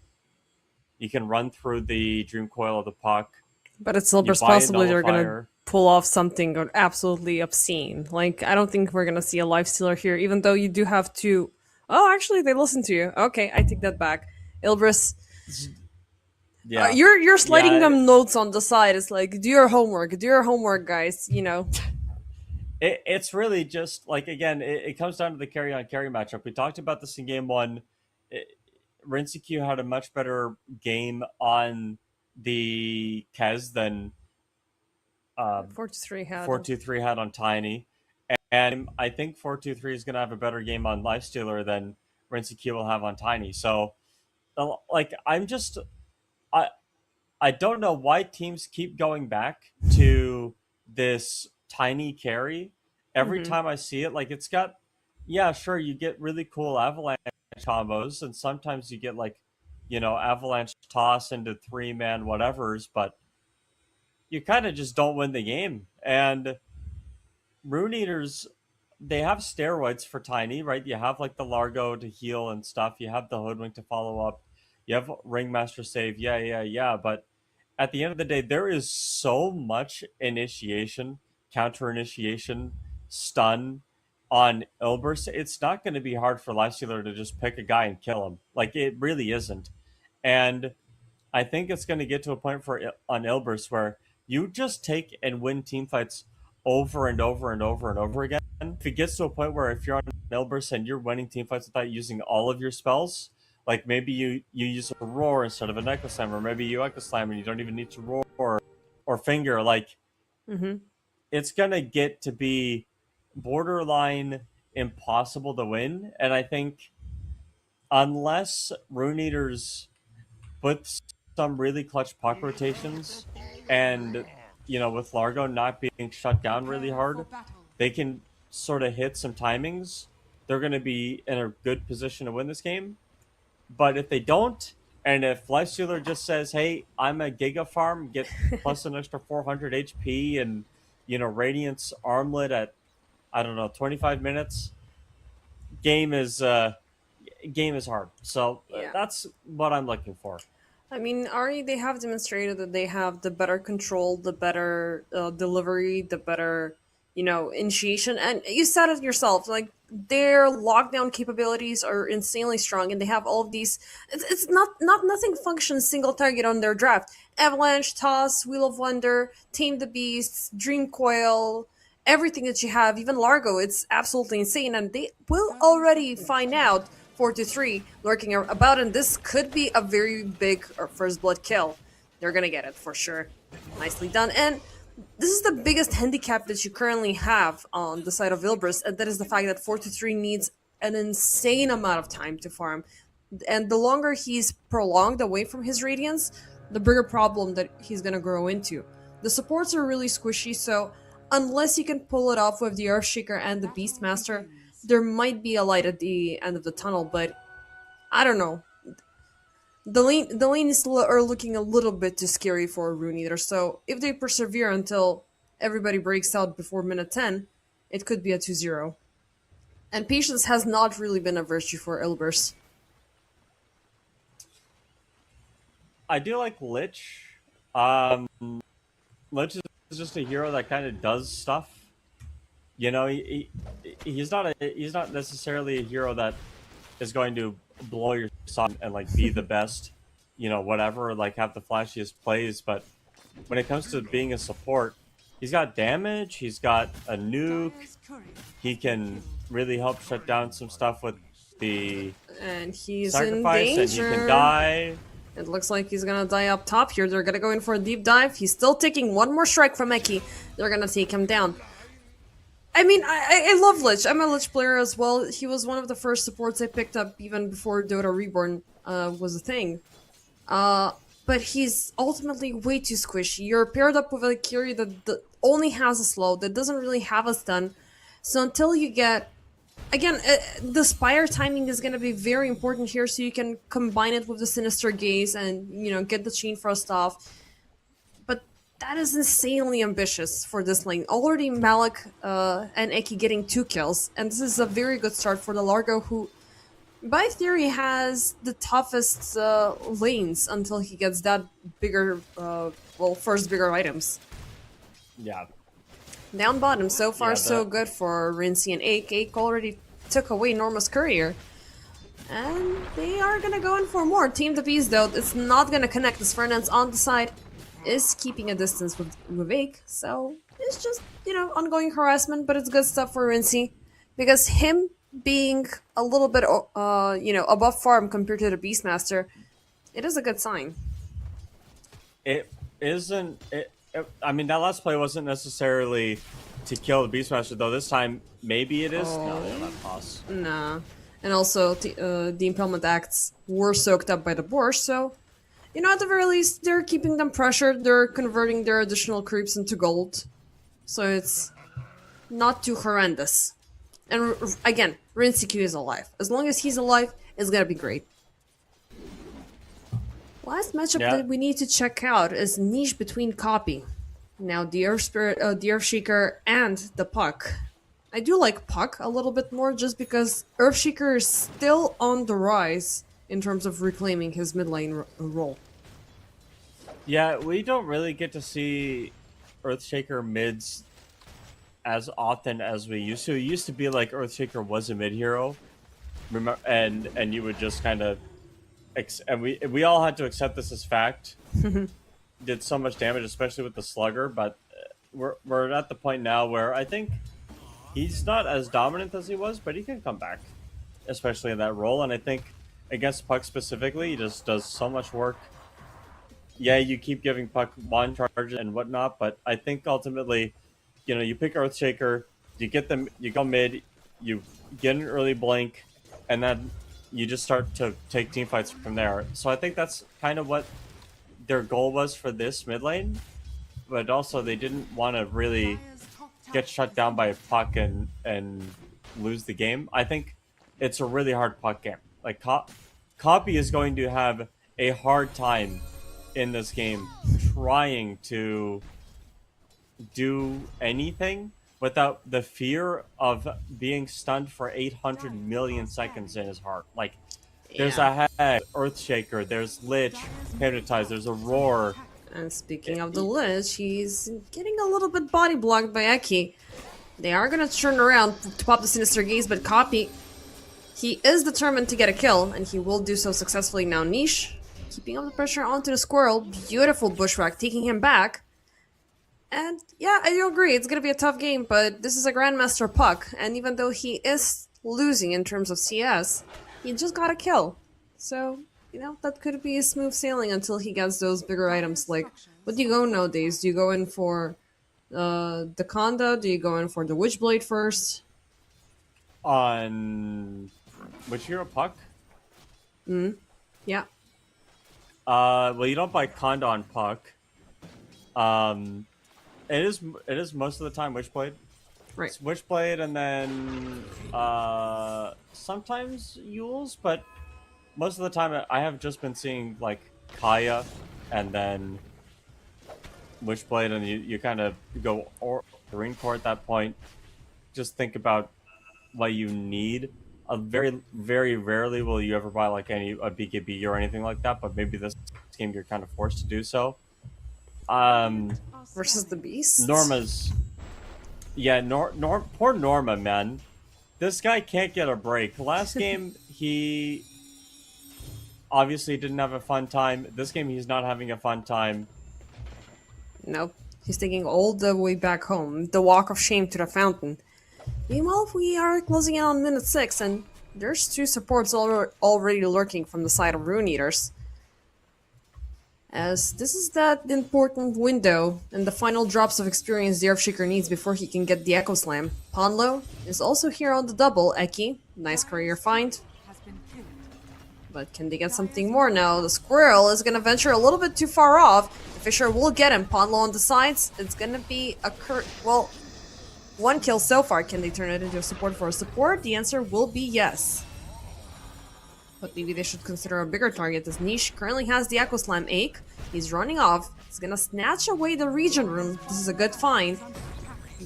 You can run through the Dream Coil of the puck. But it's still possibly they're gonna pull off something absolutely obscene. Like, I don't think we're gonna see a Lifestealer here, even though you do have to. Oh, actually, they listen to you. Okay, I take that back. Ilbris, yeah, you're sliding them notes on the side. It's like, do your homework, guys. You know. It's really just like, again, it comes down to the carry on carry matchup. We talked about this in game 1. Rinseq had a much better game on the Kez than 4-3 had 4-2-3 had on Tiny, and I think 4-2-3 is going to have a better game on Lifestealer than Rinseq will have on Tiny. So, like, I don't know why teams keep going back to this Tiny carry every time I see it. Like, it's got, yeah, sure, you get really cool avalanche combos, and sometimes you get, like, you know, avalanche toss into 3-man whatevers, but you kind of just don't win the game. And Rune Eaters, they have steroids for Tiny, right? You have, like, the Largo to heal and stuff. You have the Hoodwink to follow up. You have Ringmaster save. Yeah. But at the end of the day, there is so much initiation, counter initiation, stun on Ilbris. It's not going to be hard for Lifestealer to just pick a guy and kill him. Like, it really isn't. And I think it's going to get to a point on Ilbris where you just take and win team fights over and over and over and over again. If it gets to a point where if you're on Ilbris and you're winning team fights without using all of your spells, like maybe you use a roar instead of an Echo Slam, or maybe you Echo Slam and you don't even need to roar or finger, like, it's going to get to be borderline impossible to win. And I think unless Rune Eaters put some really clutch puck rotations, and with Largo not being shut down really Prepare for hard, battle. they can sort of hit some timings. They're going to be in a good position to win this game. But if they don't, and if Lifestealer just says, "Hey, I'm a Giga Farm, get plus an extra 400 HP, and Radiance Armlet at I don't know 25 minutes," game is hard. So Yeah. that's what I'm looking for. I mean, Ari, they have demonstrated that they have the better control, the better delivery, the better, initiation. And you said it yourself, like, their lockdown capabilities are insanely strong, and they have all of these. It's not nothing functions single target on their draft. Avalanche, Toss, Wheel of Wonder, Tame the Beasts, Dream Coil, everything that you have, even Largo, it's absolutely insane, and they will already find out 4-3 lurking about, and this could be a very big first blood kill. They're gonna get it for sure. Nicely done. And this is the biggest handicap that you currently have on the side of Ilbris, and that is the fact that 4-3 needs an insane amount of time to farm. And the longer he's prolonged away from his Radiance, the bigger problem that he's gonna grow into. The supports are really squishy, so unless you can pull it off with the Earthshaker and the Beastmaster, there might be a light at the end of the tunnel, but I don't know. The lanes are looking a little bit too scary for a Rune Eater, so if they persevere until everybody breaks out before minute 10, it could be a 2-0. And patience has not really been a virtue for Ilbers. I do like Lich. Lich is just a hero that kind of does stuff. He's not necessarily a hero that is going to blow your socks and like be the best, whatever, like have the flashiest plays. But when it comes to being a support, he's got damage. He's got a nuke. He can really help shut down some stuff with the And he's sacrifice, in and he danger. can die. It looks like he's gonna die up top here. They're gonna go in for a deep dive. He's still taking one more strike from Eki. They're gonna take him down. I mean, I love Lich. I'm a Lich player as well. He was one of the first supports I picked up even before Dota Reborn was a thing. But he's ultimately way too squishy. You're paired up with a carry that only has a slow, that doesn't really have a stun. So until you get... Again, the Spire timing is going to be very important here, so you can combine it with the Sinister Gaze and, get the Chain Frost off. But that is insanely ambitious for this lane. Already Malik and Eki getting 2 kills, and this is a very good start for the Largo, who, by theory, has the toughest lanes until he gets that bigger, first bigger items. Yeah. Down bottom, so far Yeah, so good for Rinsey and Ake. Ake already took away Norma's courier. And they are gonna go in for more. Team the Beast, though, it's not gonna connect as Fernand's on the side is keeping a distance with Ake. So it's just, ongoing harassment, but it's good stuff for Rinsey. Because him being a little bit, above farm compared to the Beastmaster, it is a good sign. It isn't. I mean, that last play wasn't necessarily to kill the Beastmaster, though. This time, maybe it is. No, not pass. Nah. And also, the Impalement Acts were soaked up by the Borscht, so, at the very least, they're keeping them pressured. They're converting their additional creeps into gold. So it's not too horrendous. And again, Rinsey is alive. As long as he's alive, it's gonna be great. Last matchup that we need to check out is Niche between Copy. Now, the Earth Spirit, the Earthshaker, and the Puck. I do like Puck a little bit more just because Earthshaker is still on the rise in terms of reclaiming his mid lane role. Yeah, we don't really get to see Earthshaker mids as often as we used to. It used to be like Earthshaker was a mid hero, and you would just kind of, and we all had to accept this as fact. Did so much damage, especially with the Slugger, but we're at the point now where I think he's not as dominant as he was, but he can come back, especially in that role. And I think against Puck specifically, he just does so much work. Yeah, you keep giving Puck one charge and whatnot, but I think ultimately, you pick Earthshaker, you go mid, you get an early blink, and then, you just start to take team fights from there. So I think that's kind of what their goal was for this mid lane, but also they didn't want to really get shut down by a puck and lose the game. I think it's a really hard puck game. Like Copy is going to have a hard time in this game trying to do anything without the fear of being stunned for 800 million seconds in his heart. Like, there's a Head, Earthshaker, there's Lich, Hypnotize, there's a Roar. And speaking of the Lich, he's getting a little bit body blocked by Eki. They are gonna turn around to pop the Sinister Gaze, but Copy, he is determined to get a kill, and he will do so successfully now. Niche, keeping up the pressure onto the Squirrel. Beautiful Bushwhack, taking him back. And yeah, I do agree, it's gonna be a tough game, but this is a Grandmaster Puck, and even though he is losing in terms of CS, he just got a kill. So, you know, that could be smooth sailing until he gets those bigger items. Like, what do you go nowadays? Do you go in for the Conda? Do you go in for the Witchblade first? On which hero puck? Yeah. Well, you don't buy Conda on puck. It is most of the time Witchblade. Right. It's Witchblade and then sometimes Yules, but most of the time I have just been seeing like Kaya and then Witchblade, and you kind of go Green Core at that point. Just think about what you need. Very, very rarely will you ever buy like a BKB or anything like that, but maybe this game you're kind of forced to do so. Versus the Beast? Norma's... Yeah, poor Norma, man. This guy can't get a break. Last game, he obviously didn't have a fun time. This game, he's not having a fun time. Nope. He's taking all the way back home. The walk of shame to the fountain. Meanwhile, we are closing in on minute 6, and there's 2 supports already lurking from the side of Rune Eaters. As this is that important window and the final drops of experience the Earthshaker needs before he can get the Echo Slam. Ponlo is also here on the double. Eki, nice career find. But can they get something more now? The Squirrel is going to venture a little bit too far off. The Fisher will get him. Ponlo on the sides. It's going to be a well, 1 kill so far. Can they turn it into a support for a support? The answer will be yes. But maybe they should consider a bigger target, as Niche currently has the Echo Slam Ache. He's running off. He's gonna snatch away the Regen Rune. This is a good find.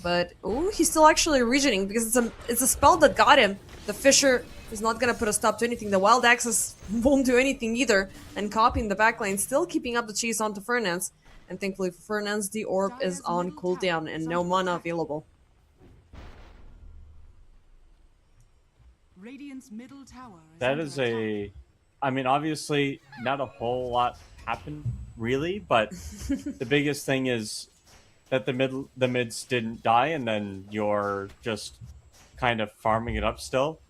But, oh, he's still actually regening because it's a spell that got him. The Fisher is not gonna put a stop to anything. The Wild Axis won't do anything either. And Copy in the backline, still keeping up the chase onto Fernance. And thankfully for Fernance, the Orb is on cooldown and no mana available. Radiant's middle tower That is a... I mean, obviously, not a whole lot happened, really, but the biggest thing is that the mids didn't die, and then you're just kind of farming it up still.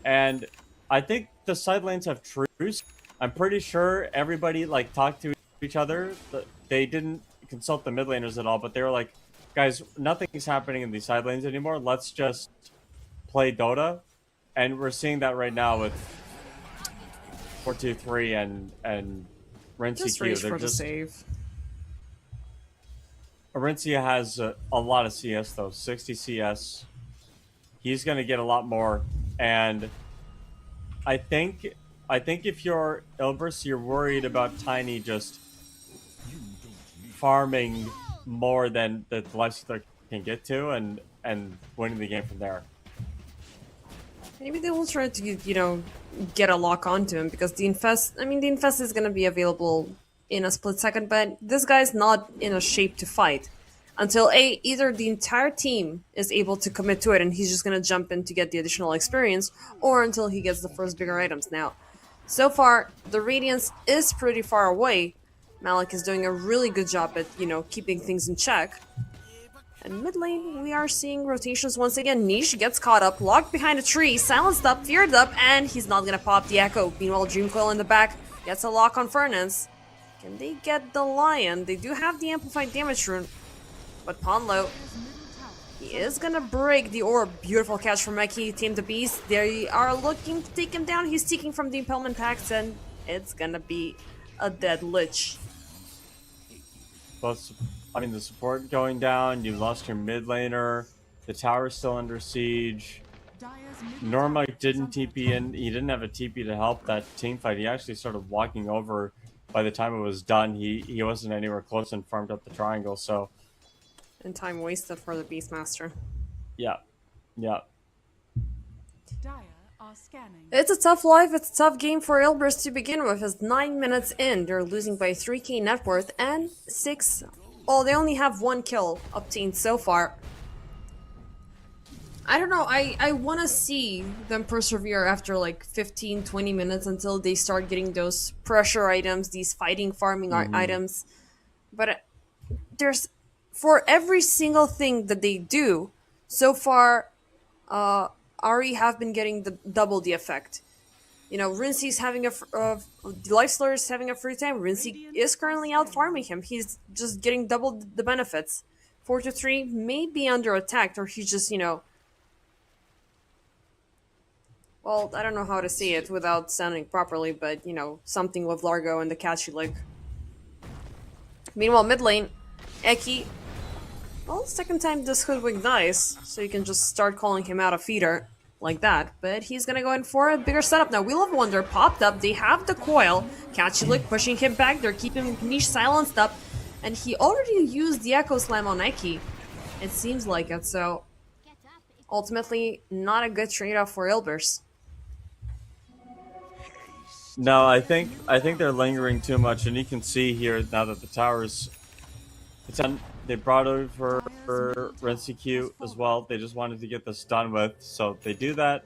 And I think the side lanes have truce. I'm pretty sure everybody, like, talked to each other. They didn't consult the mid laners at all, but they were like, guys, nothing's happening in these side lanes anymore. Let's just play Dota. And we're seeing that right now with 4-2-3 and Renzi Just Q. reach They're for the just... save. Renzi has a lot of CS though, 60 CS. He's gonna get a lot more, and I think if you're Ilbris, you're worried about Tiny just farming more than the Lifestealer can get to, and winning the game from there. Maybe they will try to, you know, get a lock onto him, because the Infest is going to be available in a split second, but this guy's not in a shape to fight until either the entire team is able to commit to it and he's just going to jump in to get the additional experience, or until he gets the first bigger items. Now, so far, the Radiance is pretty far away. Malik is doing a really good job at, you know, keeping things in check. And mid lane, we are seeing rotations once again. Niche gets caught up, locked behind a tree, silenced up, feared up, and he's not gonna pop the Echo. Meanwhile, Dreamcoil in the back gets a lock on Fernance. Can they get the Lion? They do have the amplified damage rune, but Ponlo, he is gonna break the orb. Beautiful catch from Eki, Team the Beast. They are looking to take him down. He's seeking from the Impalement Packs, and it's gonna be a dead Lich. Both, I mean, the support going down. You lost your mid laner. The tower's still under siege. Norma didn't TP in. He didn't have a TP to help that team fight. He actually started walking over. By the time it was done, he wasn't anywhere close and farmed up the triangle. So, And time wasted for the Beastmaster. yeah. Dire are scanning. It's a tough life, it's a tough game for Ilbris to begin with. It's 9 minutes in, they're losing by 3k net worth and 6... Oh, they only have 1 kill obtained so far. I don't know, I want to see them persevere after like 15-20 minutes until they start getting those pressure items, these fighting farming items. But there's... For every single thing that they do, so far, Ari have been getting double the effect. You know, Rincy's having Life Slur is having a free time. Rincy is currently out farming him. He's just getting double the benefits. 4-3 may be under attack, or he's just, you know... Well, I don't know how to say it without sounding properly, but, you know, something with Largo and the catchy lick. Meanwhile, mid lane, Eki... Well, second time this hoodwink dies, so you can just start calling him out a feeder like that. But he's gonna go in for a bigger setup now. Wheel of Wonder popped up, they have the coil. Catchy lick pushing him back, they're keeping Niche silenced up. And he already used the Echo Slam on Eki. It seems like it, so... Ultimately, not a good trade-off for Ilbers. No, I think they're lingering too much, and you can see here now that the towers. It's on. They brought over Rensi as well. They just wanted to get this done with, so they do that.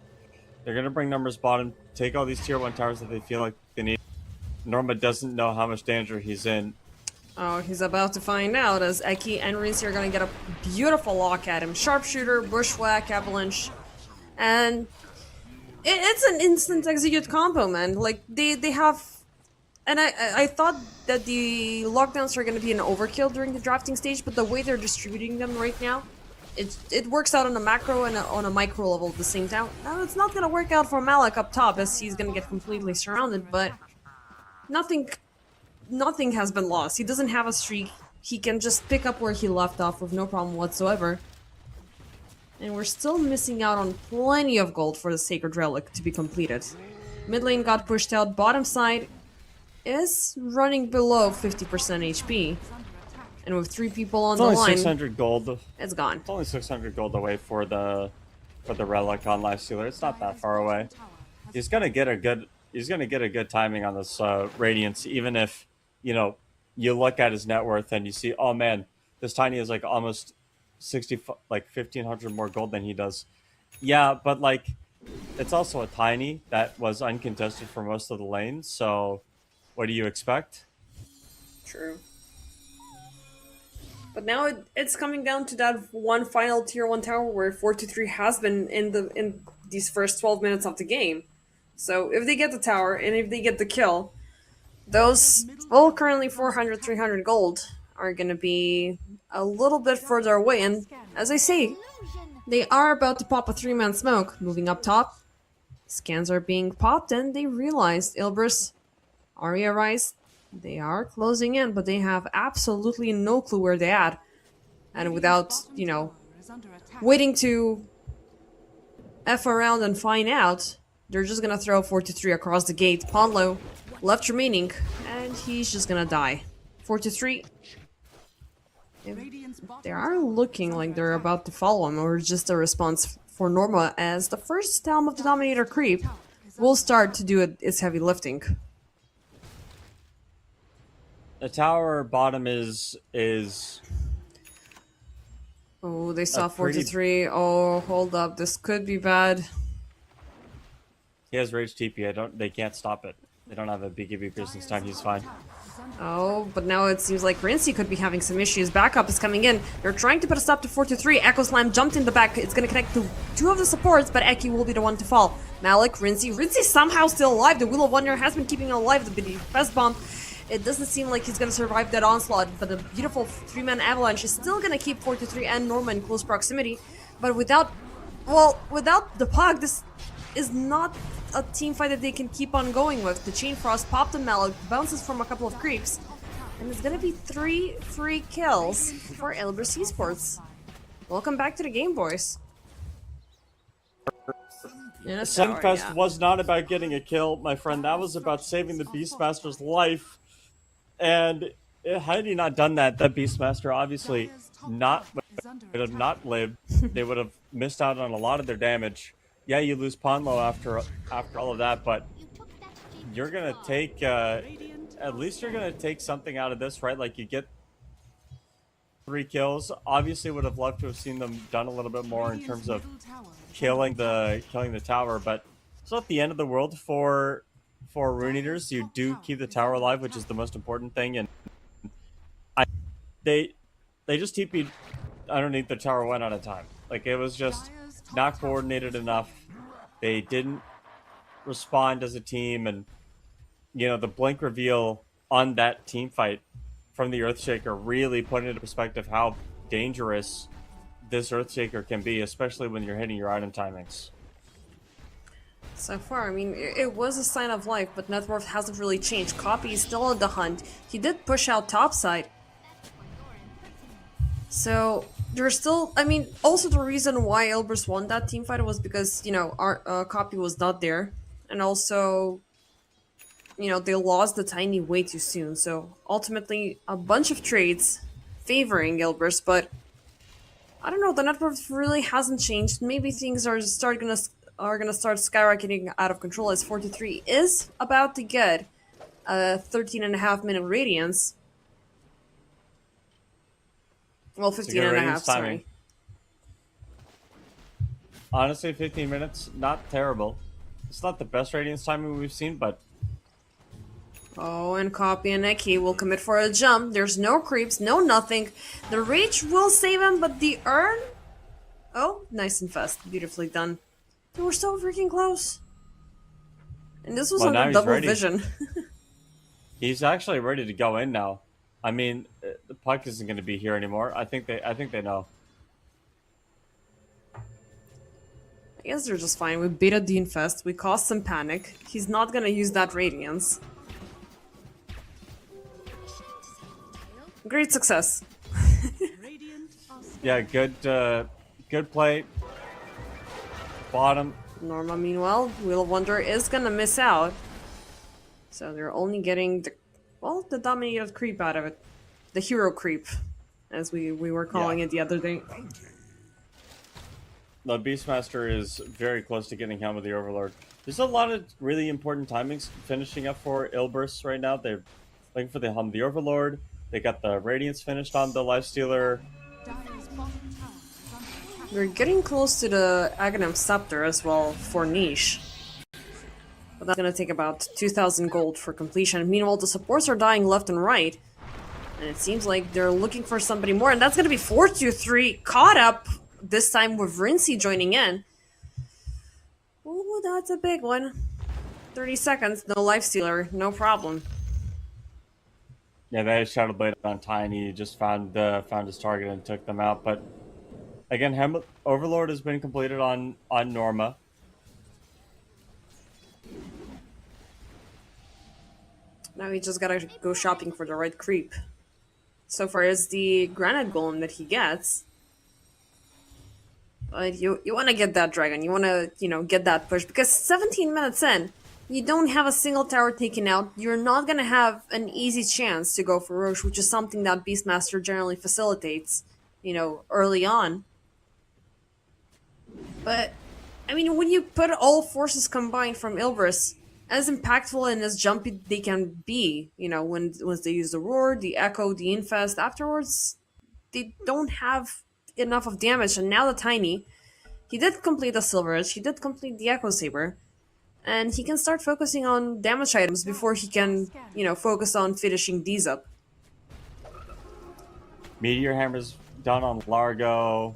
They're gonna bring numbers bottom, take all these tier 1 towers that they feel like they need. Norma doesn't know how much danger he's in. Oh, he's about to find out as Eki and Rincy are gonna get a beautiful lock at him. Sharpshooter, Bushwhack, Avalanche, and it's an instant execute combo, man. Like, they have... And I thought that the lockdowns are gonna be an overkill during the drafting stage, but the way they're distributing them right now, it works out on a macro and on a micro level at the same time. Now, it's not gonna work out for Malik up top as he's gonna get completely surrounded, but nothing has been lost. He doesn't have a streak. He can just pick up where he left off with no problem whatsoever. And we're still missing out on plenty of gold for the Sacred Relic to be completed. Mid lane got pushed out, bottom side is running below 50% HP. And with 3 people on the line... It's only 600 gold. It's gone. It's only 600 gold away for the Relic on Life Stealer. It's not that far away. He's gonna get a good timing on this Radiance, even if, you know, you look at his net worth and you see, oh man, this Tiny is like almost 1,500 more gold than he does. Yeah, but like, it's also a Tiny that was uncontested for most of the lanes, so what do you expect? True. But now it's coming down to that one final tier 1 tower where 4-3 has been in these first 12 minutes of the game. So if they get the tower and if they get the kill, those, well, currently 400, 300 gold are gonna be a little bit further away. And as I say, they are about to pop a 3-man smoke. Moving up top, scans are being popped and they realized Ilbris, Arya Rise, they are closing in, but they have absolutely no clue where they're at. And without, you know, waiting to F around and find out, they're just gonna throw 4-3 across the gate. Ponlo left remaining, and he's just gonna die. 4-3. They are looking like they're about to follow him, or just a response for Norma, as the first Helm of the Dominator creep will start to do its heavy lifting. The tower bottom is Oh, they saw 4-3. Oh, hold up. This could be bad. he has Rage TP. They can't stop it. They don't have a BKB piercing stun. He's fine. Oh, but now it seems like Rincy could be having some issues. Backup is coming in. They're trying to put a stop to 4-3. Echo Slam jumped in the back. It's going to connect to 2 of the supports, but Eki will be the one to fall. Malik, Rincy somehow still alive. The Wheel of Wonder has been keeping him alive. The Best Bomb It doesn't seem like he's gonna survive that onslaught, but the beautiful 3-man avalanche is still gonna keep 4-3 and Norma in close proximity. But without the puck, this is not a team fight that they can keep on going with. The Chain Frost popped the Mallow, bounces from a couple of creeps, and it's gonna be 3 free kills for Elbrus Esports. Welcome back to the game, boys. Sunfest was not about getting a kill, my friend. That was about saving the Beastmaster's life. And had he not done that, the Beastmaster obviously would have not lived. They would have missed out on a lot of their damage. Yeah, you lose Ponlo after all of that, but you're gonna take at least you're gonna take something out of this, right? Like you get 3 kills. Obviously, would have loved to have seen them done a little bit more in terms of killing the tower, but it's not the end of the world for Rune Eaters. You do keep the tower alive, which is the most important thing, and they just TP'd underneath the tower one at a time. Like it was just not coordinated enough. They didn't respond as a team, and you know the blink reveal on that team fight from the Earthshaker really put into perspective how dangerous this Earthshaker can be, especially when you're hitting your item timings. So far, I mean, it was a sign of life, but net worth hasn't really changed. Copy is still on the hunt. He did push out topside. So, there's still, I mean, also the reason why Elbrus won that team fight was because, you know, our Copy was not there. And also, you know, they lost the Tiny way too soon. So, ultimately, a bunch of trades favoring Elbrus, but I don't know, the net worth really hasn't changed. Maybe things are gonna start skyrocketing out of control as 43 is about to get a 13.5-minute radiance. Well, 15 and a half, sorry. Honestly, 15 minutes, not terrible. It's not the best radiance timing we've seen, but... Oh, and Copy and Eki will commit for a jump. There's no creeps, no nothing. The Rage will save him, but the Urn... Oh, nice and fast. Beautifully done. They were so freaking close. And this was under double vision. He's actually ready to go in now. I mean, the puck isn't going to be here anymore. I think they know. I guess they're just fine. We beat a Dean Fest. We caused some panic. He's not gonna use that Radiance. Great success. Yeah, good play. Bottom. Norma, meanwhile, Wheel of Wonder is gonna miss out. So they're only getting the dominated creep out of it. The hero creep, as we were calling it the other day. The Beastmaster is very close to getting Helm of the Overlord. There's a lot of really important timings finishing up for Elbrus right now. They're looking for the Helm of the Overlord. They got the Radiance finished on the Lifestealer. We're getting close to the Aghanim Scepter as well for Niche. But that's gonna take about 2,000 gold for completion. Meanwhile, the supports are dying left and right. And it seems like they're looking for somebody more. And that's gonna be 4-2-3 caught up, this time with Rinsey joining in. Ooh, that's a big one. 30 seconds, no Lifestealer, no problem. Yeah, they had Shadow Blade on Tiny. He just found his target and took them out. But again, Overlord has been completed on Norma. Now we just gotta go shopping for the right creep. So far as the Granite Golem that he gets. But you wanna get that dragon, you wanna, get that push, because 17 minutes in, you don't have a single tower taken out, you're not gonna have an easy chance to go for Roche, which is something that Beastmaster generally facilitates, early on. But, I mean, when you put all forces combined from Elbrus, as impactful and as jumpy they can be, once they use the Roar, the Echo, the Infest, afterwards, they don't have enough of damage. And now the Tiny, he did complete the Silver Edge, he did complete the Echo Saber, and he can start focusing on damage items before he can, focus on finishing these up. Meteor Hammer's done on Largo.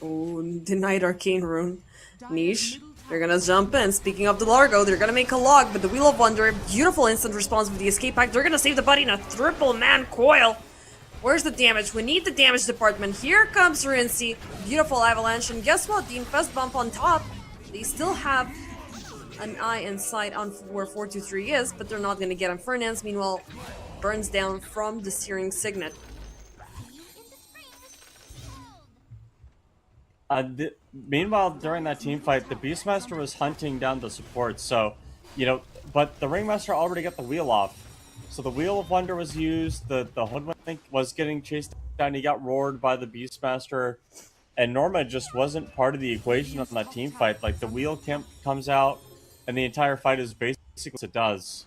Oh, denied Arcane Rune. Niche. They're gonna jump in. Speaking of the Largo, they're gonna make a log, but the Wheel of Wonder, beautiful instant response with the escape pack. They're gonna save the buddy in a triple man coil. Where's the damage? We need the damage department. Here comes Rincy. Beautiful avalanche. And guess what? The Infest bump on top. They still have an eye in sight on where 423 is, but they're not gonna get him. Fernance, meanwhile, burns down from the Searing Signet. Meanwhile, during that team fight, the Beastmaster was hunting down the support, so, but the Ringmaster already got the wheel off. So the Wheel of Wonder was used, the Hoodwink was getting chased down, he got roared by the Beastmaster, and Norma just wasn't part of the equation on that team fight. Like, the wheel comes out, and the entire fight is basically what it does.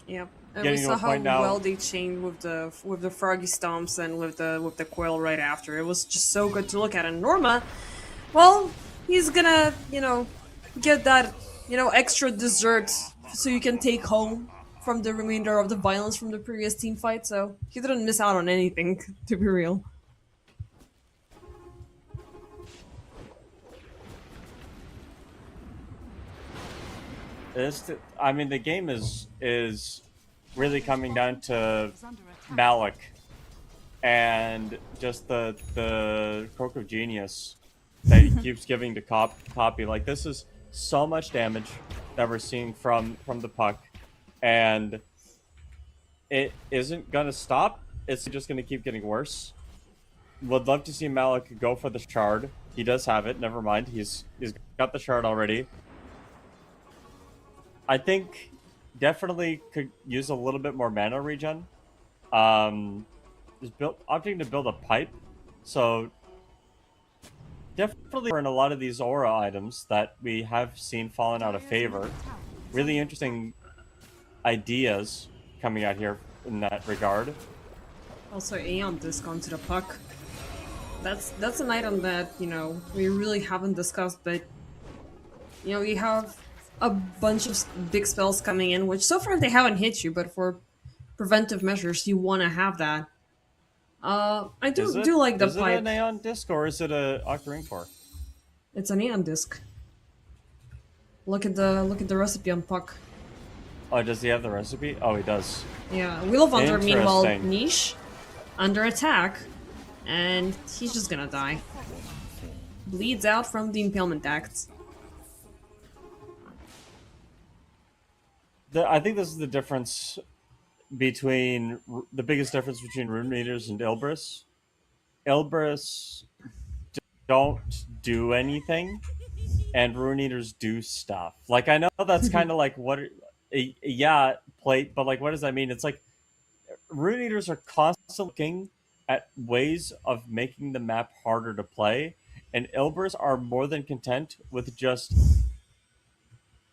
Yep. And Getting we to saw a how point now- well they chained with the froggy stomps and with the coil right after. It was just so good to look at. And Norma, well, he's gonna, get that, extra dessert so you can take home from the remainder of the violence from the previous team fight. So he didn't miss out on anything, to be real. The game is really coming down to Malik and just the Croak of Genius that he keeps giving to Copy. Like, this is so much damage that we're seeing from the puck, and it isn't gonna stop. It's just gonna keep getting worse. Would love to see Malik go for the shard. He does have it. Never mind. He's got the shard already. I think definitely could use a little bit more mana regen. Is opting to build a pipe, so definitely in a lot of these aura items that we have seen fallen out of favor. Really interesting ideas coming out here in that regard. Also, Aeon disc onto the puck. That's an item that, we really haven't discussed, but, you have a bunch of big spells coming in, which so far they haven't hit you, but for preventive measures, you want to have that. I do like the pipe. Is it an Aeon disc or is it a Octarine Core? It's an Aeon disc. Look at the recipe on puck. Oh, does he have the recipe? Oh, he does. Yeah, Wheel of Wonder, meanwhile, Interesting. niche, under attack, and he's just gonna die. Bleeds out from the Impalement Act. I think this is the difference between the biggest difference between Rune Eaters and Ilbris. Ilbris don't do anything, and Rune Eaters do stuff. Like, I know that's kind of like plate, but like, what does that mean? It's like Rune Eaters are constantly looking at ways of making the map harder to play, and Ilbris are more than content with just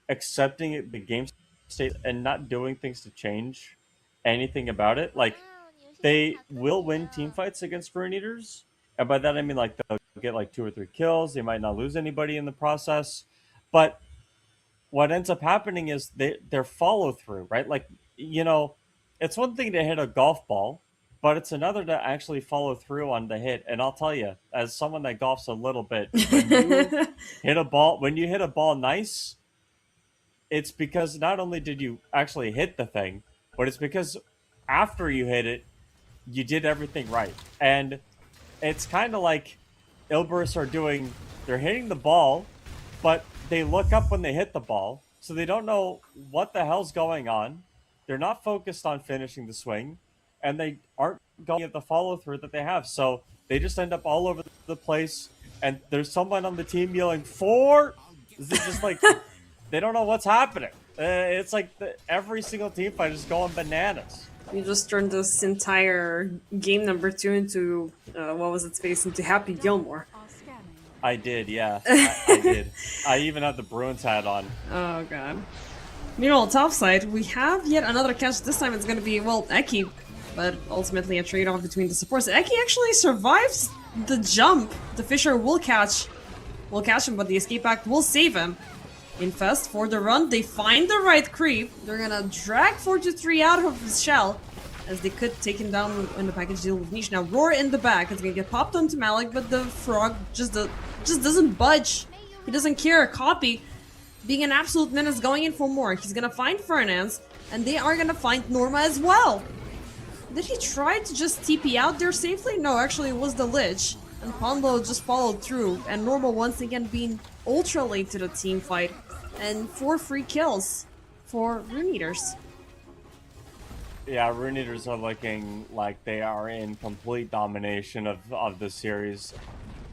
accepting the game state and not doing things to change anything about it. Like, they will win team fights against Rune Eaters, and by that I mean, like, they'll get like 2 or 3 kills. They might not lose anybody in the process, but what ends up happening is their follow through, right? Like, it's one thing to hit a golf ball, but it's another to actually follow through on the hit. And I'll tell you, as someone that golfs a little bit, when you hit a ball nice, it's because not only did you actually hit the thing, but it's because after you hit it, you did everything right. And it's kind of like Ilbris they're hitting the ball, but they look up when they hit the ball, so they don't know what the hell's going on. They're not focused on finishing the swing, and they aren't going at the follow-through that they have. So they just end up all over the place, and there's someone on the team yelling, 4! It's just like, they don't know what's happening. It's like every single team fight is going bananas. You just turned this entire game number 2 into, into Happy Gilmore. I did, yeah. I did. I even had the Bruins hat on. Oh, God. Meanwhile, top side, we have yet another catch. This time it's going to be, Eki, but ultimately a trade-off between the supports. Eki actually survives the jump. The Fisher will catch him, but the escape act will save him. Infest for the run. They find the right creep. They're gonna drag 423 out of his shell, as they could take him down in the package deal with Niche. Now Roar in the back. It's gonna get popped onto Malik, but the frog just doesn't budge. He doesn't care. Copy, being an absolute menace, going in for more. He's gonna find Fernance, and they are gonna find Norma as well. Did he try to just TP out there safely? No, actually it was the Lich. And Pando just followed through, and Norma once again being ultra late to the team fight. And 4 free kills for Rune Eaters. Yeah, Rune Eaters are looking like they are in complete domination of the series.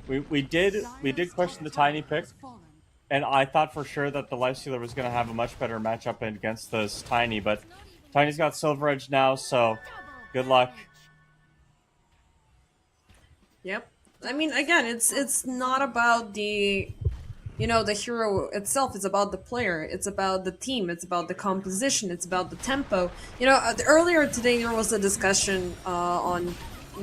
We did question the Tiny pick, and I thought for sure that the Lifestealer was going to have a much better matchup against this Tiny, but Tiny's got Silver Edge now, so good luck. Yep. I mean, again, it's not about the, you know, the hero itself. It's about the player. It's about the team. It's about the composition. It's about the tempo. You know, earlier today there was a discussion on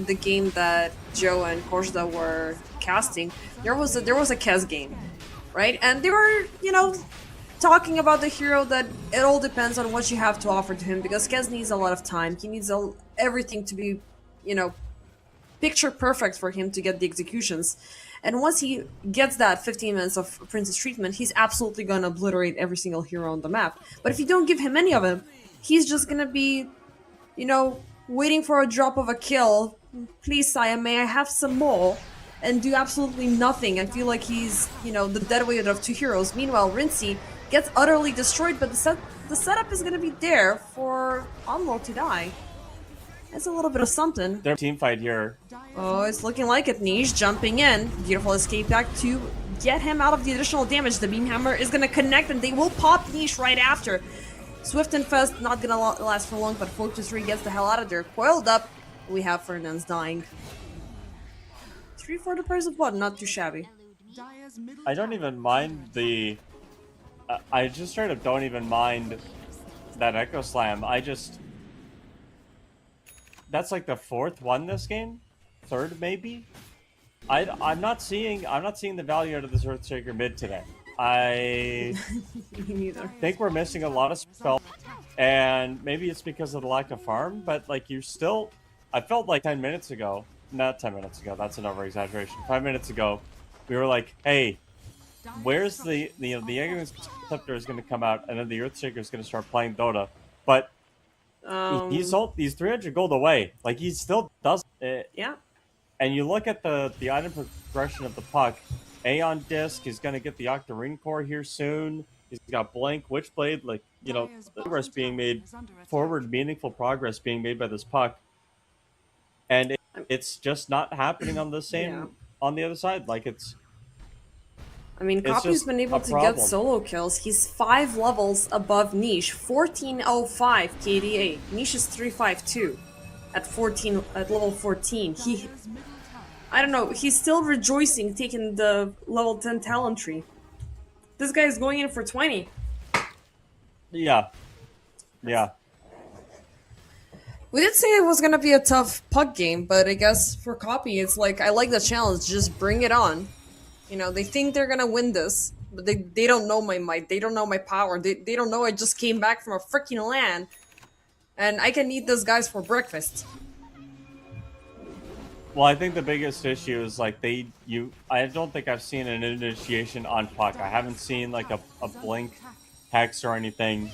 the game that Joe and Korzda were casting. There was a Kez game, right? And they were, you know, talking about the hero that it all depends on what you have to offer to him, because Kez needs a lot of time. He needs everything to be, you know, picture perfect for him to get the executions. And once he gets that 15 minutes of Princess treatment, he's absolutely gonna obliterate every single hero on the map. But if you don't give him any of it, he's just gonna be, you know, waiting for a drop of a kill. Please, Saya, may I have some more? And do absolutely nothing. I feel like he's, you know, the dead weight of 2 heroes. Meanwhile, Rinsey gets utterly destroyed, but the setup is gonna be there for Onlo to die. It's a little bit of something. Their team fight here. Oh, it's looking like it. Niche jumping in. Beautiful escape back to get him out of the additional damage. The Beam Hammer is going to connect, and they will pop Niche right after. Swift and Fest not going to last for long, but Fortress 3 gets the hell out of there. Coiled up. We have Fernand's dying. 3 for the price of what? Not too shabby. I don't even mind the... I just straight up don't even mind that Echo Slam. That's like the 4th one this game, 3rd maybe. I'm not seeing the value out of this Earthshaker mid today. I Me neither. think we're missing a lot of spell, and maybe it's because of the lack of farm. But like I felt like 10 minutes ago, not 10 minutes ago. That's an over exaggeration. 5 minutes ago, we were like, hey, where's the Eggman's Scepter is going to come out, and then the Earthshaker is going to start playing Dota, but. He's 300 gold away. Like, he still does it. Yeah. And you look at the item progression of the puck. Aeon Disc, he's going to get the Octarine Core here soon. He's got Blank, Witchblade. Like, you know, progress being made, meaningful progress being made by this puck. And it's just not happening on the same, on the other side. Like, I mean, Copy's been able to get solo kills. He's 5 levels above Niche. 1405 KDA. Niche is 352 at level 14. I don't know, he's still rejoicing taking the level 10 talent tree. This guy is going in for 20. Yeah. Yeah. We did say it was gonna be a tough puck game, but I guess for Copy, it's like, I like the challenge, just bring it on. You know, they think they're gonna win this, but they don't know my might, they don't know my power, they don't know I just came back from a freaking land, and I can eat those guys for breakfast. Well, I think the biggest issue is like I don't think I've seen an initiation on puck. I haven't seen like a blink hex or anything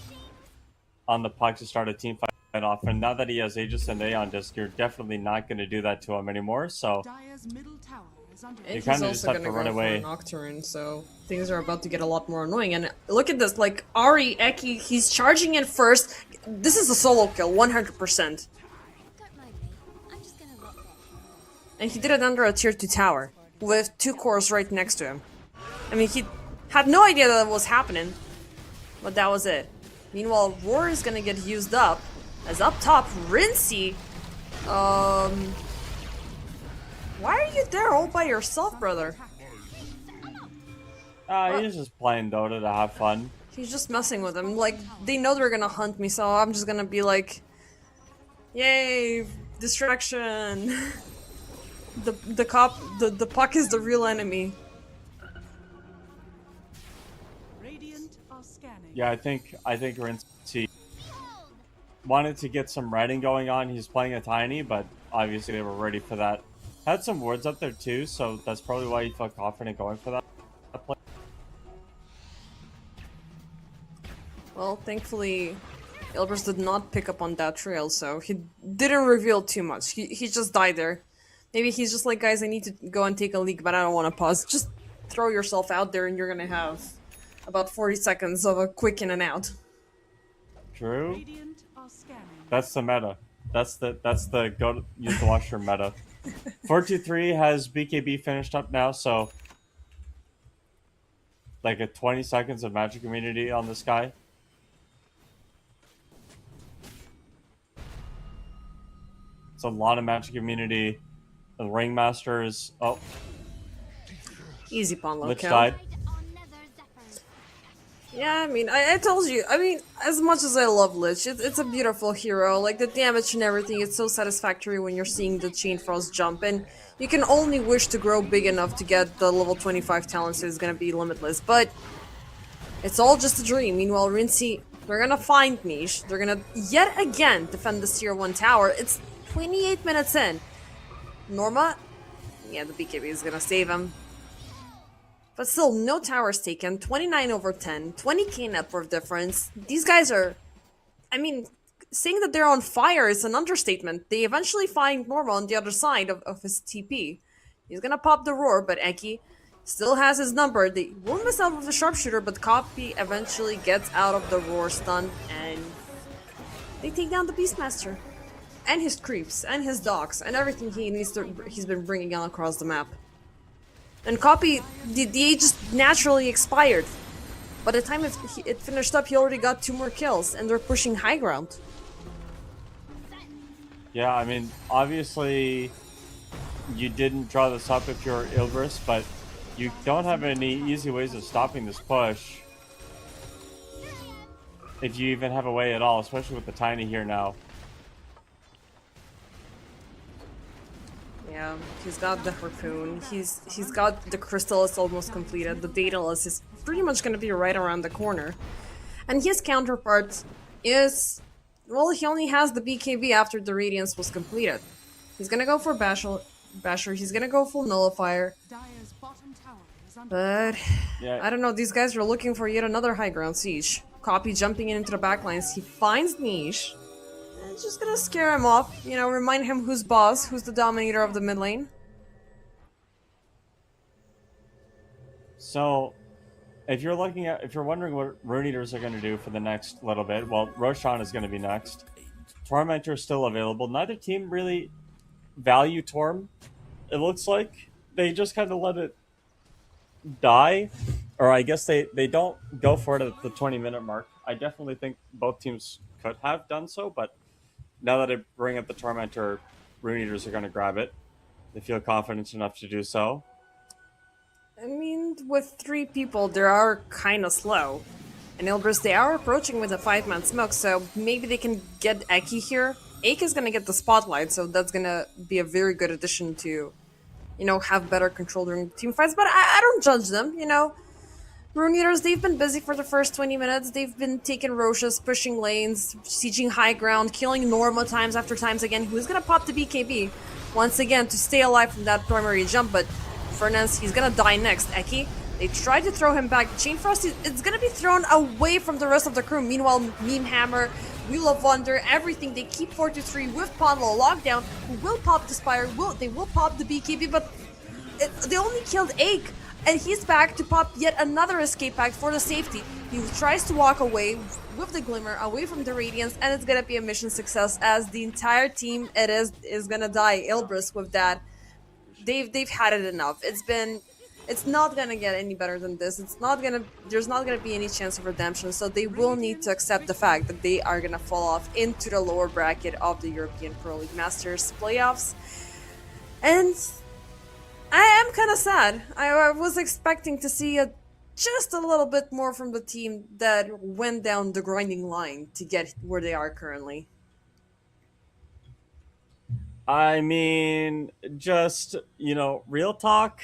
on the puck to start a team fight off. And now that he has Aegis and Aeon Disc, you're definitely not going to do that to him anymore. So you kind of just have to run away. Nocturne, so things are about to get a lot more annoying. And look at this, like Ari, Eki, he's charging in first. This is a solo kill, 100%. And he did it under a tier 2 tower, with 2 cores right next to him. I mean, he had no idea that was happening, but that was it. Meanwhile, Roar is gonna get used up, as up top, Rinsey, why are you there all by yourself, brother? He's just playing Dota to have fun. He's just messing with them. Like, they know they're gonna hunt me, so I'm just gonna be like, yay, distraction. The puck is the real enemy. Yeah, I think Rinsey wanted to get some writing going on. He's playing a Tiny, but obviously they were ready for that. Had some words up there too, so that's probably why he felt confident going for that play. Well, thankfully, Elbrus did not pick up on that trail, so he didn't reveal too much. He just died there. Maybe he's just like, guys, I need to go and take a leak, but I don't want to pause. Just throw yourself out there, and you're gonna have about 40 seconds of a quick in and out. True. Radiant are scanning. That's the meta. That's the go to, use the washroom meta. 423 has BKB finished up now, so like a 20 seconds of magic immunity on this guy. It's a lot of magic immunity. The ringmaster is Easy Ponlo Lich kill. died. Yeah, I mean, I told you. I mean, as much as I love Lich, it's a beautiful hero. Like, the damage and everything, it's so satisfactory when you're seeing the Chain Frost jump. And you can only wish to grow big enough to get the level 25 talent, so it's gonna be limitless. But it's all just a dream. Meanwhile, Rincy, they're gonna find Niche. They're gonna, yet again, defend this tier 1 tower. It's 28 minutes in. Norma? Yeah, the BKB is gonna save him. But still, no towers taken. 29 over 10. 20k net worth difference. These guys are... I mean, saying that they're on fire is an understatement. They eventually find Norma on the other side of his TP. He's gonna pop the roar, but Eki still has his number. They won't miss out with the sharpshooter, but Copy eventually gets out of the roar stun, and they take down the Beastmaster. And his creeps, and his dogs, and everything he's been bringing on across the map. And Copy, the just naturally expired. By the time it finished up, he already got 2 more kills, and they're pushing high ground. Yeah, I mean, obviously, you didn't draw this up if you're Ilbris, but you don't have any easy ways of stopping this push. If you even have a way at all, especially with the Tiny here now. Yeah, he's got the Harpoon, he's got the Crystallis almost completed, the Daedalus is pretty much gonna be right around the corner. And his counterpart is... well, he only has the BKB after the Radiance was completed. He's gonna go for Basher, he's gonna go full Nullifier. Dire's bottom tower is under But... Yeah. I don't know, these guys are looking for yet another high ground siege. Copy jumping into the backlines, he finds Niche. And just gonna scare him off, you know, remind him who's boss, who's the dominator of the mid lane. So, if you're wondering what Rune Eaters are going to do for the next little bit, well, Roshan is going to be next. Tormentor is still available. Neither team really value Torm, it looks like. They just kind of let it die. Or I guess they don't go for it at the 20-minute mark. I definitely think both teams could have done so, but now that I bring up the Tormentor, Rune Eaters are going to grab it. They feel confident enough to do so. I mean, with 3 people, they are kind of slow. And Ilbris, they are approaching with a 5-man smoke, so maybe they can get Eki here. Ake is gonna get the spotlight, so that's gonna be a very good addition to, you know, have better control during team fights. But I don't judge them, you know. Rune Eaters, they've been busy for the first 20 minutes. They've been taking Roshas, pushing lanes, sieging high ground, killing Norma times after times again. Who's gonna pop the BKB once again to stay alive from that primary jump, but Fernance, he's gonna die next. Eki, they tried to throw him back. Chain Frost, it's gonna be thrown away from the rest of the crew. Meanwhile, Meme Hammer, Wheel of Wonder, everything, they keep 4-3 with Ponlo lockdown, who will pop the Spire, they will pop the BKB, but they only killed Ake. And he's back to pop yet another escape pack for the safety. He tries to walk away with the Glimmer, away from the Radiance, and it's gonna be a mission success as the entire team is gonna die. Ilbris with that. They've had it enough. It's not gonna get any better than this. There's not gonna be any chance of redemption, so they will need to accept the fact that they are gonna fall off into the lower bracket of the European Pro League Masters playoffs. And I am kind of sad. I was expecting to see just a little bit more from the team that went down the grinding line to get where they are currently. I mean, just, you know, real talk.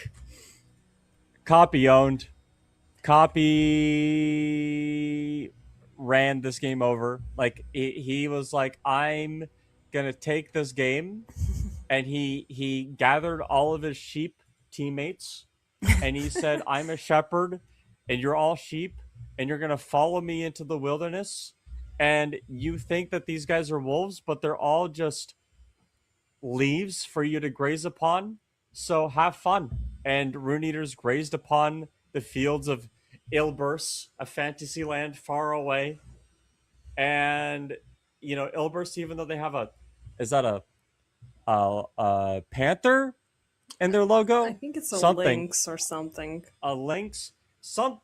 Copy owned. Copy ran this game over. Like, he was like, I'm going to take this game. And he gathered all of his sheep teammates. And he said, I'm a shepherd. And you're all sheep. and you're going to follow me into the wilderness, and you think that these guys are wolves, but they're all just leaves for you to graze upon. So have fun. And Rune Eaters grazed upon the fields of Ilbers, a fantasy land far away. And Ilbers, even though they have is that a panther in their logo? I think it's a Something. lynx or something. A lynx, some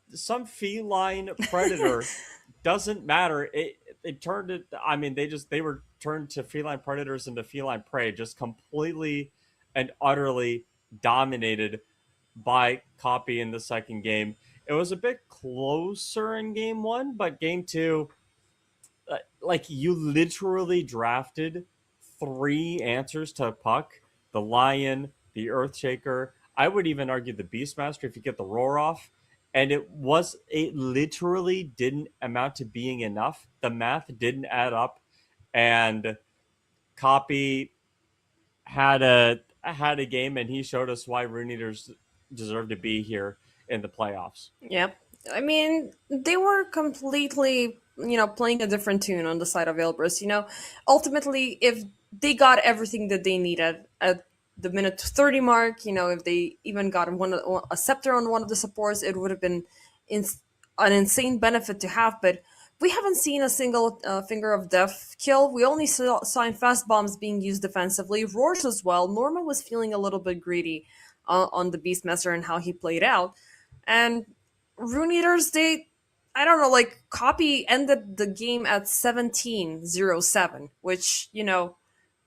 feline predator. Doesn't matter. It turned it. I mean, they were turned to feline predators into feline prey, just completely and utterly dominated by Copy in the second game. It was a bit closer in game one, but game two, like, you literally drafted 3 answers to puck: the Lion, the Earthshaker. I would even argue the Beastmaster if you get the roar off. And it literally didn't amount to being enough. The math didn't add up, and Copy had a game, and he showed us why Rune Eaters deserve to be here in the playoffs. Yep. I mean, they were completely, playing a different tune on the side of Ilbris. Ultimately, if they got everything that they needed at the minute 30 mark, if they even got a scepter on one of the supports, it would have been an insane benefit to have. But we haven't seen a single Finger of Death kill. We only saw fast bombs being used defensively. Roars as well. Norma was feeling a little bit greedy on the Beastmaster and how he played out. And Rune Eaters, I don't know, like, Copy ended the game at 17-0-7, which,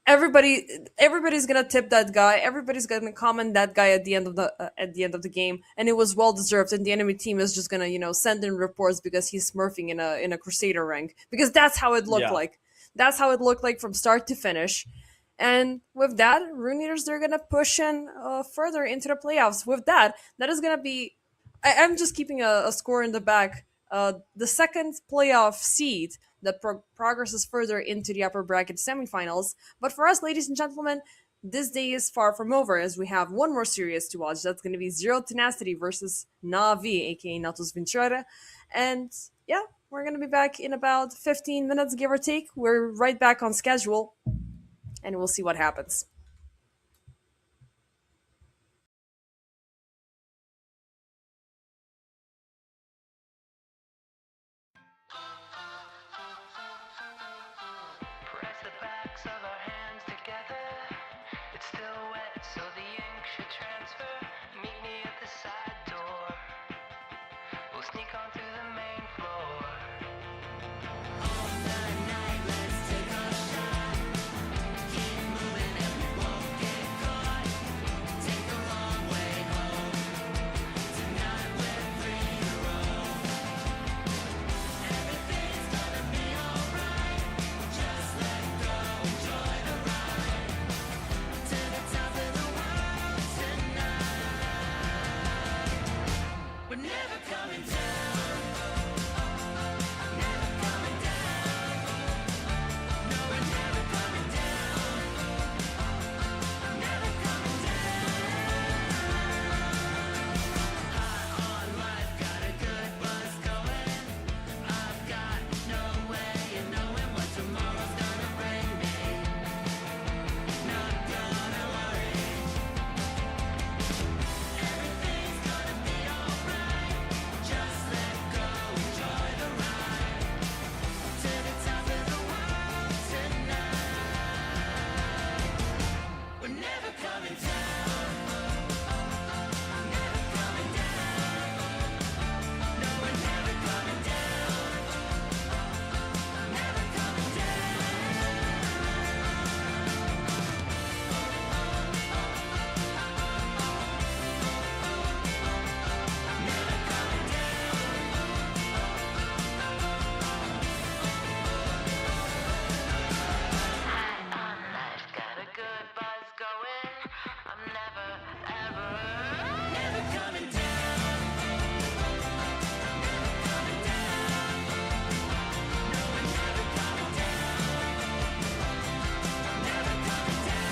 everybody's gonna tip that guy. Everybody's gonna comment that guy at the end of the game, and it was well deserved. And the enemy team is just gonna send in reports because he's smurfing in a Crusader rank, because that's how it looked like. That's how it looked like from start to finish. And with that, Rune Eaters, they're gonna push in further into the playoffs. With that is gonna be. I'm just keeping a score in the back. The second playoff seed that progresses further into the upper bracket semifinals. But for us, ladies and gentlemen, this day is far from over, as we have one more series to watch. That's going to be Zero Tenacity versus Navi, aka Natus Ventura. And yeah, we're going to be back in about 15 minutes, give or take. We're right back on schedule, and we'll see what happens. Press the backs of our hands together. It's still wet, so the ink should transfer. Meet me at the side door. We'll sneak on through the main floor. All night, let's take a shot. Keep moving and we won't get caught. Take the long way home. Tonight we're free to roam. Everything's gonna be alright. Just let go, enjoy the ride. To the top of the world tonight. We're never coming down. Never coming down. No, we're never coming down. Never coming down. High on life, got a good buzz going. I've got no way of knowing what tomorrow's gonna bring me. Not gonna worry. Everything's gonna be alright. Just let go, enjoy the ride. To the top of the world tonight. We're never coming down. Never coming down. No, we're never coming down. Never coming Life got a good buzz going. I'm never, ever, never coming down. Never coming down. No, we're never coming down. Never coming down.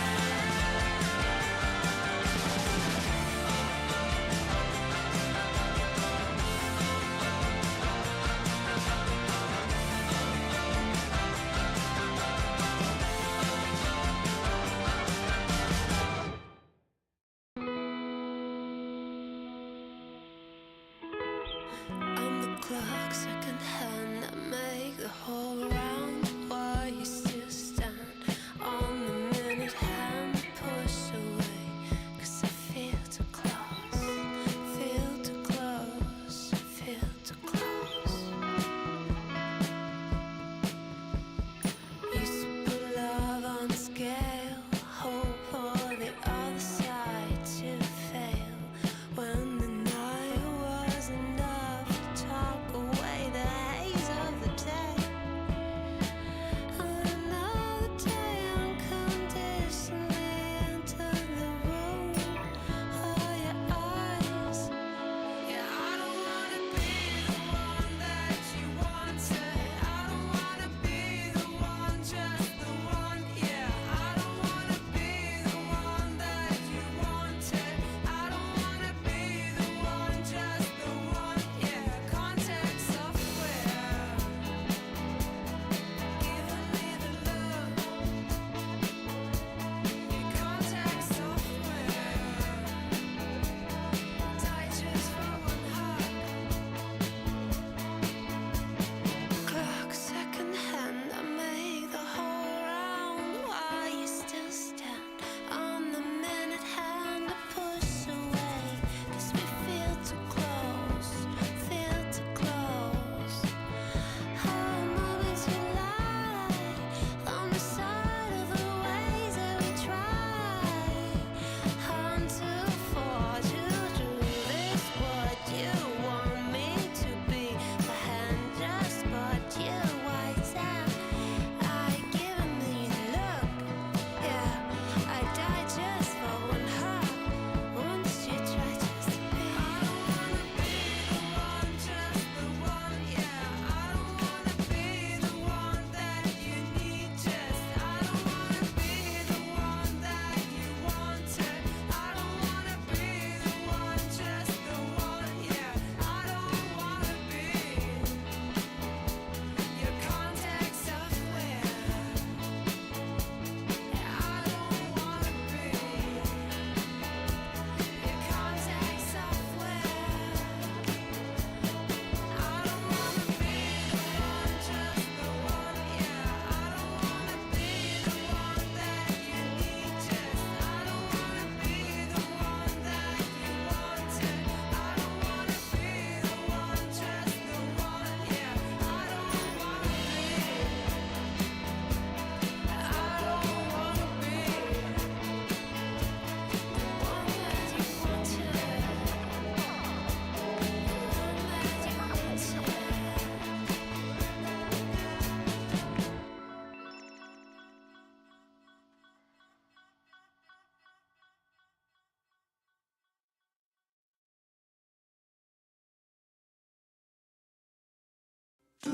Meet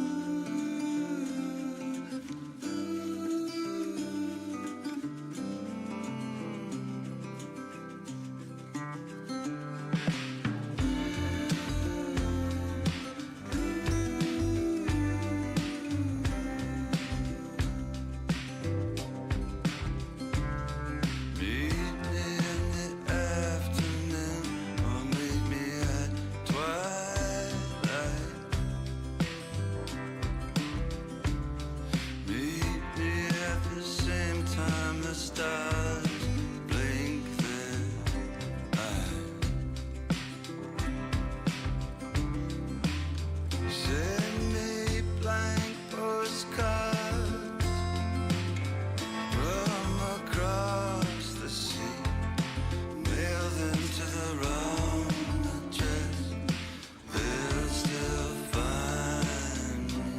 me in the afternoon, or meet me at twilight. Meet me at the same time the stars blink their eyes. Send me blank postcards from across the sea. Mail them to the wrong address. They'll still find me.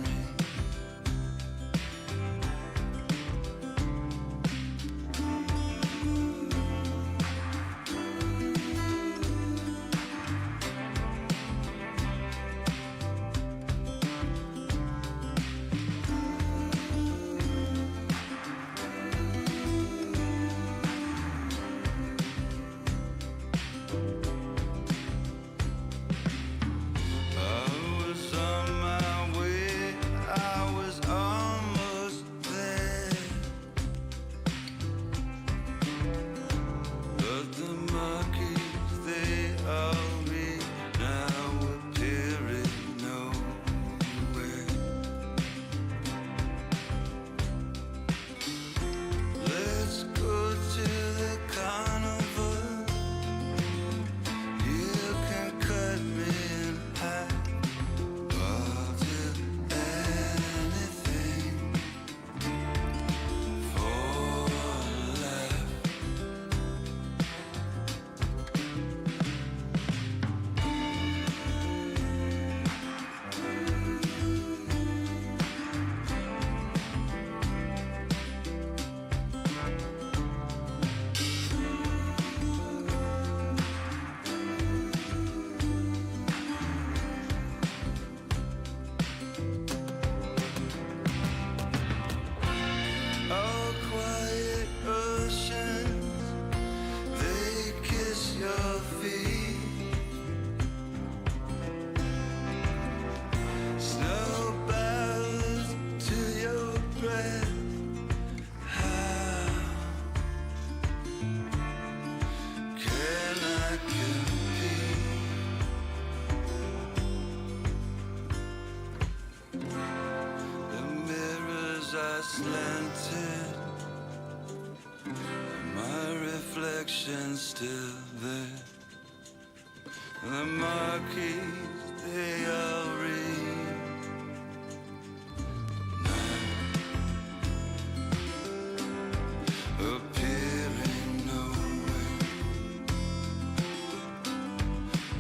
I was on my way, I was almost there. But the monkeys, they all read, now appearing nowhere. Let's go to the carnival. You can cut me in half. I'll do anything for a laugh. Oh, quiet oceans, they kiss your feet. Snow bows to your breath. How can I compete? The mirrors are slanted, my reflection's still there. The marquees, they all read. Now, appearing nowhere.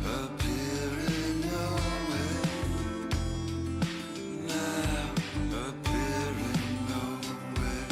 Appearing nowhere. Now, appearing nowhere.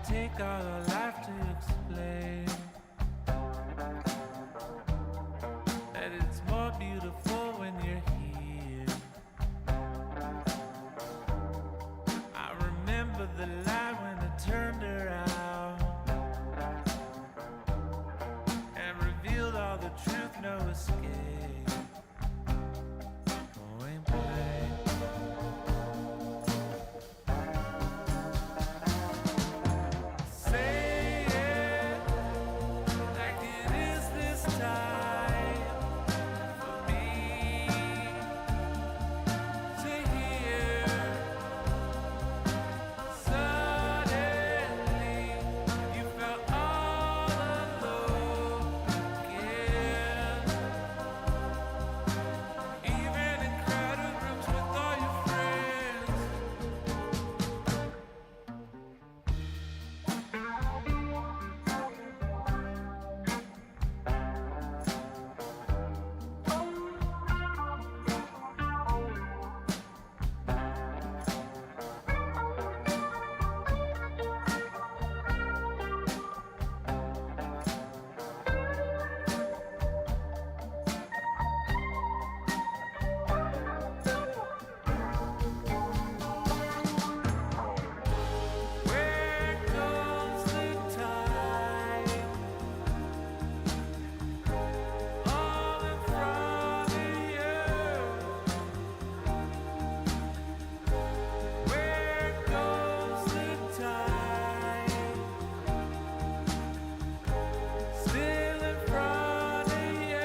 take all our life to explain that it's more beautiful when you're here. I remember the light when I turned around and revealed all the truth, no escape. Point blank. Say it like it is this time for me to hear. Suddenly, you felt all alone again. Even in crowded rooms with all your friends. Where goes the time? All in front of you. Where goes the time? Still in front of you.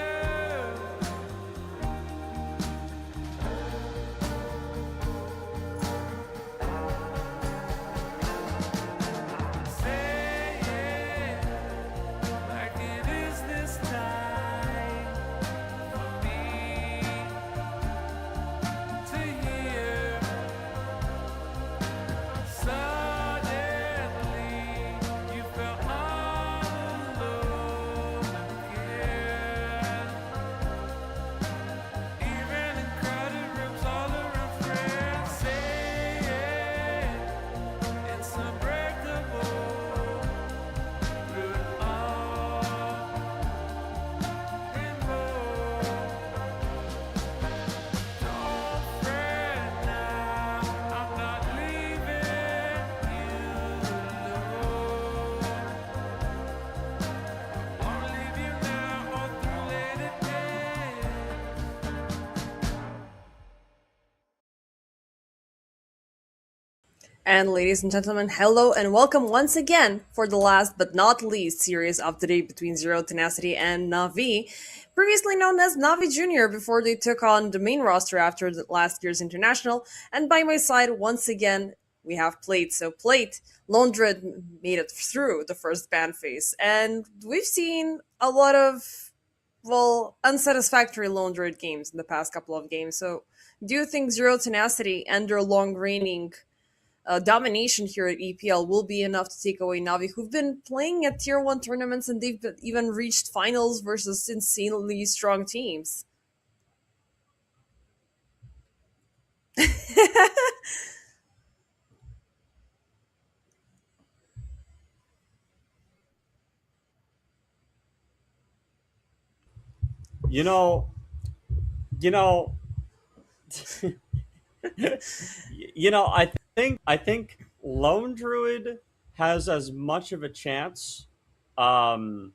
Say it like it is this time for me to hear. Suddenly, you felt all alone again. Even in crowded rooms all around friends. Say it, it's unbreakable through it all and more. Don't fret now, I'm not leaving you alone. Won't leave you now or through later days. And ladies and gentlemen, hello and welcome once again for the last but not least series of the day between Zero Tenacity and Navi, previously known as Navi Junior before they took on the main roster after the last year's international. And by my side, once again, we have Plate. So Plate, Lone Druid made it through the first ban phase, and we've seen a lot of unsatisfactory Lone Druid games in the past couple of games. So do you think Zero Tenacity and their long reigning domination here at EPL will be enough to take away Navi, who've been playing at Tier 1 tournaments and even reached finals versus insanely strong teams? You know, you know, I think Lone Druid has as much of a chance um,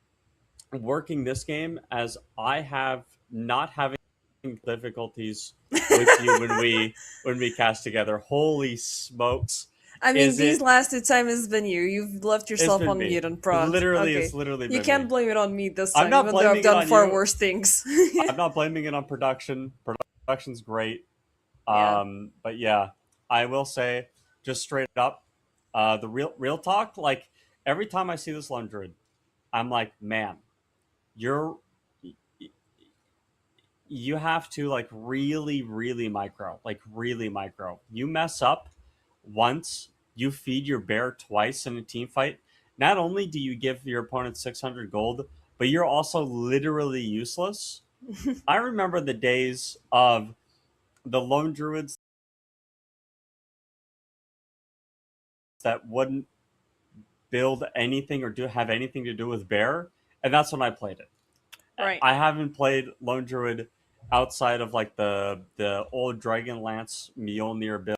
working this game as I have not having difficulties with you when we cast together. Holy smokes! I mean, Is these it? last two times it's been you. You've left It's yourself been on me. mute and prompt. Literally, Okay. it's literally You been can't me. blame it on me this I'm time, not even though I've blaming it done on far you. worse things. I'm not blaming it on production. Production's great. Yeah. But yeah, I will say, just straight up, the real talk. Like every time I see this Lone Druid, I'm like, man, you're you have to like really micro, like really micro. You mess up once, you feed your bear twice in a team fight. Not only do you give your opponent 600 gold, but you're also literally useless. I remember the days of the lone druids that wouldn't build anything or have anything to do with Bear, and that's when I played it. Right. I haven't played Lone Druid outside of like the old Dragonlance Mjolnir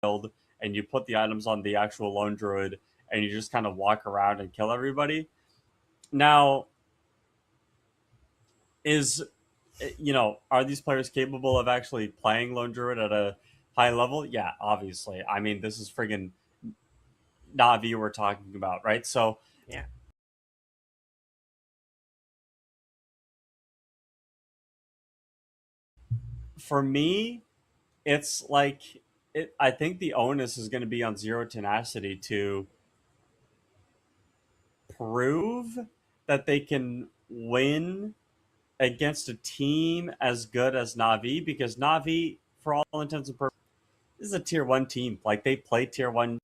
build, and you put the items on the actual Lone Druid, and you just kind of walk around and kill everybody. Now, are these players capable of actually playing Lone Druid at a high level? Yeah, obviously. I mean, this is friggin' Navi we're talking about, right? So Yeah. for me, it's like I think the onus is going to be on Zero Tenacity to prove that they can win against a team as good as Navi, because Navi, for all intents and purposes, is a tier 1 team. Like, they play tier 1.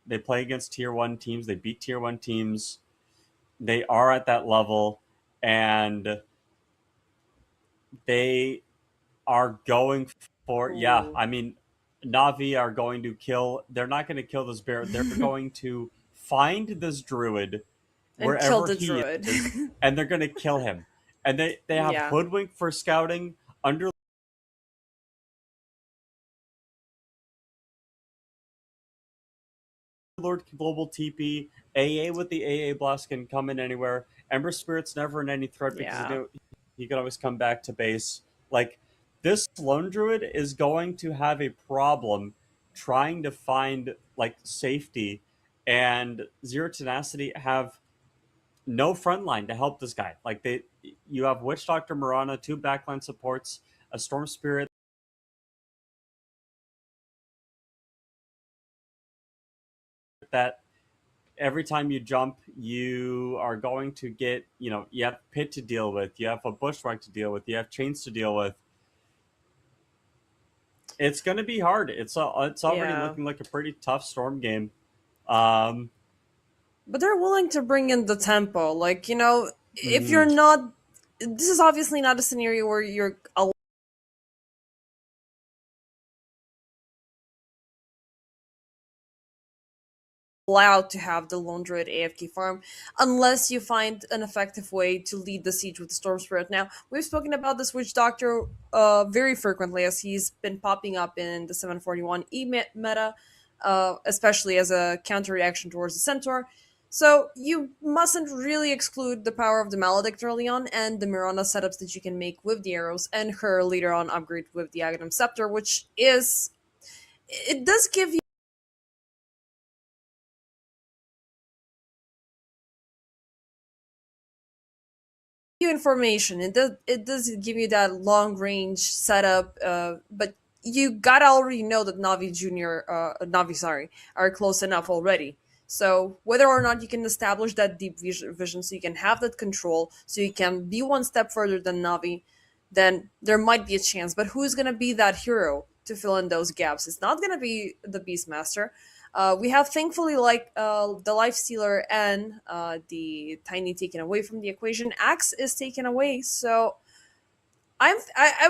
They play against tier 1 teams. They beat tier 1 teams. They are at that level, and they are going for, yeah, Ooh. I mean, Navi are going to kill. They're not going to kill this bear. They're going to find this druid And kill wherever the he druid. is, and they're going to kill him. And they have Yeah. hoodwink for scouting, under Lord Global TP, AA with the AA Blast can come in anywhere. Ember Spirit's never in any threat because Yeah. he can always come back to base. Like, this Lone Druid is going to have a problem trying to find like safety, and Zero Tenacity have no front line to help this guy. Like, you have Witch Doctor Mirana, 2 backline supports, a Storm Spirit that every time you jump, you are going to get, you have Pit to deal with, you have a Bushwhack to deal with, you have Chains to deal with. It's going to be hard. It's already Yeah. looking like a pretty tough Storm game. Um, But they're willing to bring in the tempo. Like, if you're mhm. not. This is obviously not a scenario where you're allowed to have the Lone Druid AFK farm unless you find an effective way to lead the siege with the Storm Spirit. Now, we've spoken about this Witch Doctor very frequently as he's been popping up in the 741 meta, especially as a counter reaction towards the Centaur. So you mustn't really exclude the power of the Maledict early on and the Mirana setups that you can make with the arrows, and her later on upgrade with the Aghanim Scepter, which is, it does give you information. It does give you that long range setup, but you gotta already know that Navi, sorry, are close enough already. So whether or not you can establish that deep vision, so you can have that control, so you can be one step further than Navi, then there might be a chance. But who's gonna be that hero to fill in those gaps? It's not gonna be the Beastmaster. We have thankfully, like, the life stealer and the tiny taken away from the equation. Axe is taken away, so I'm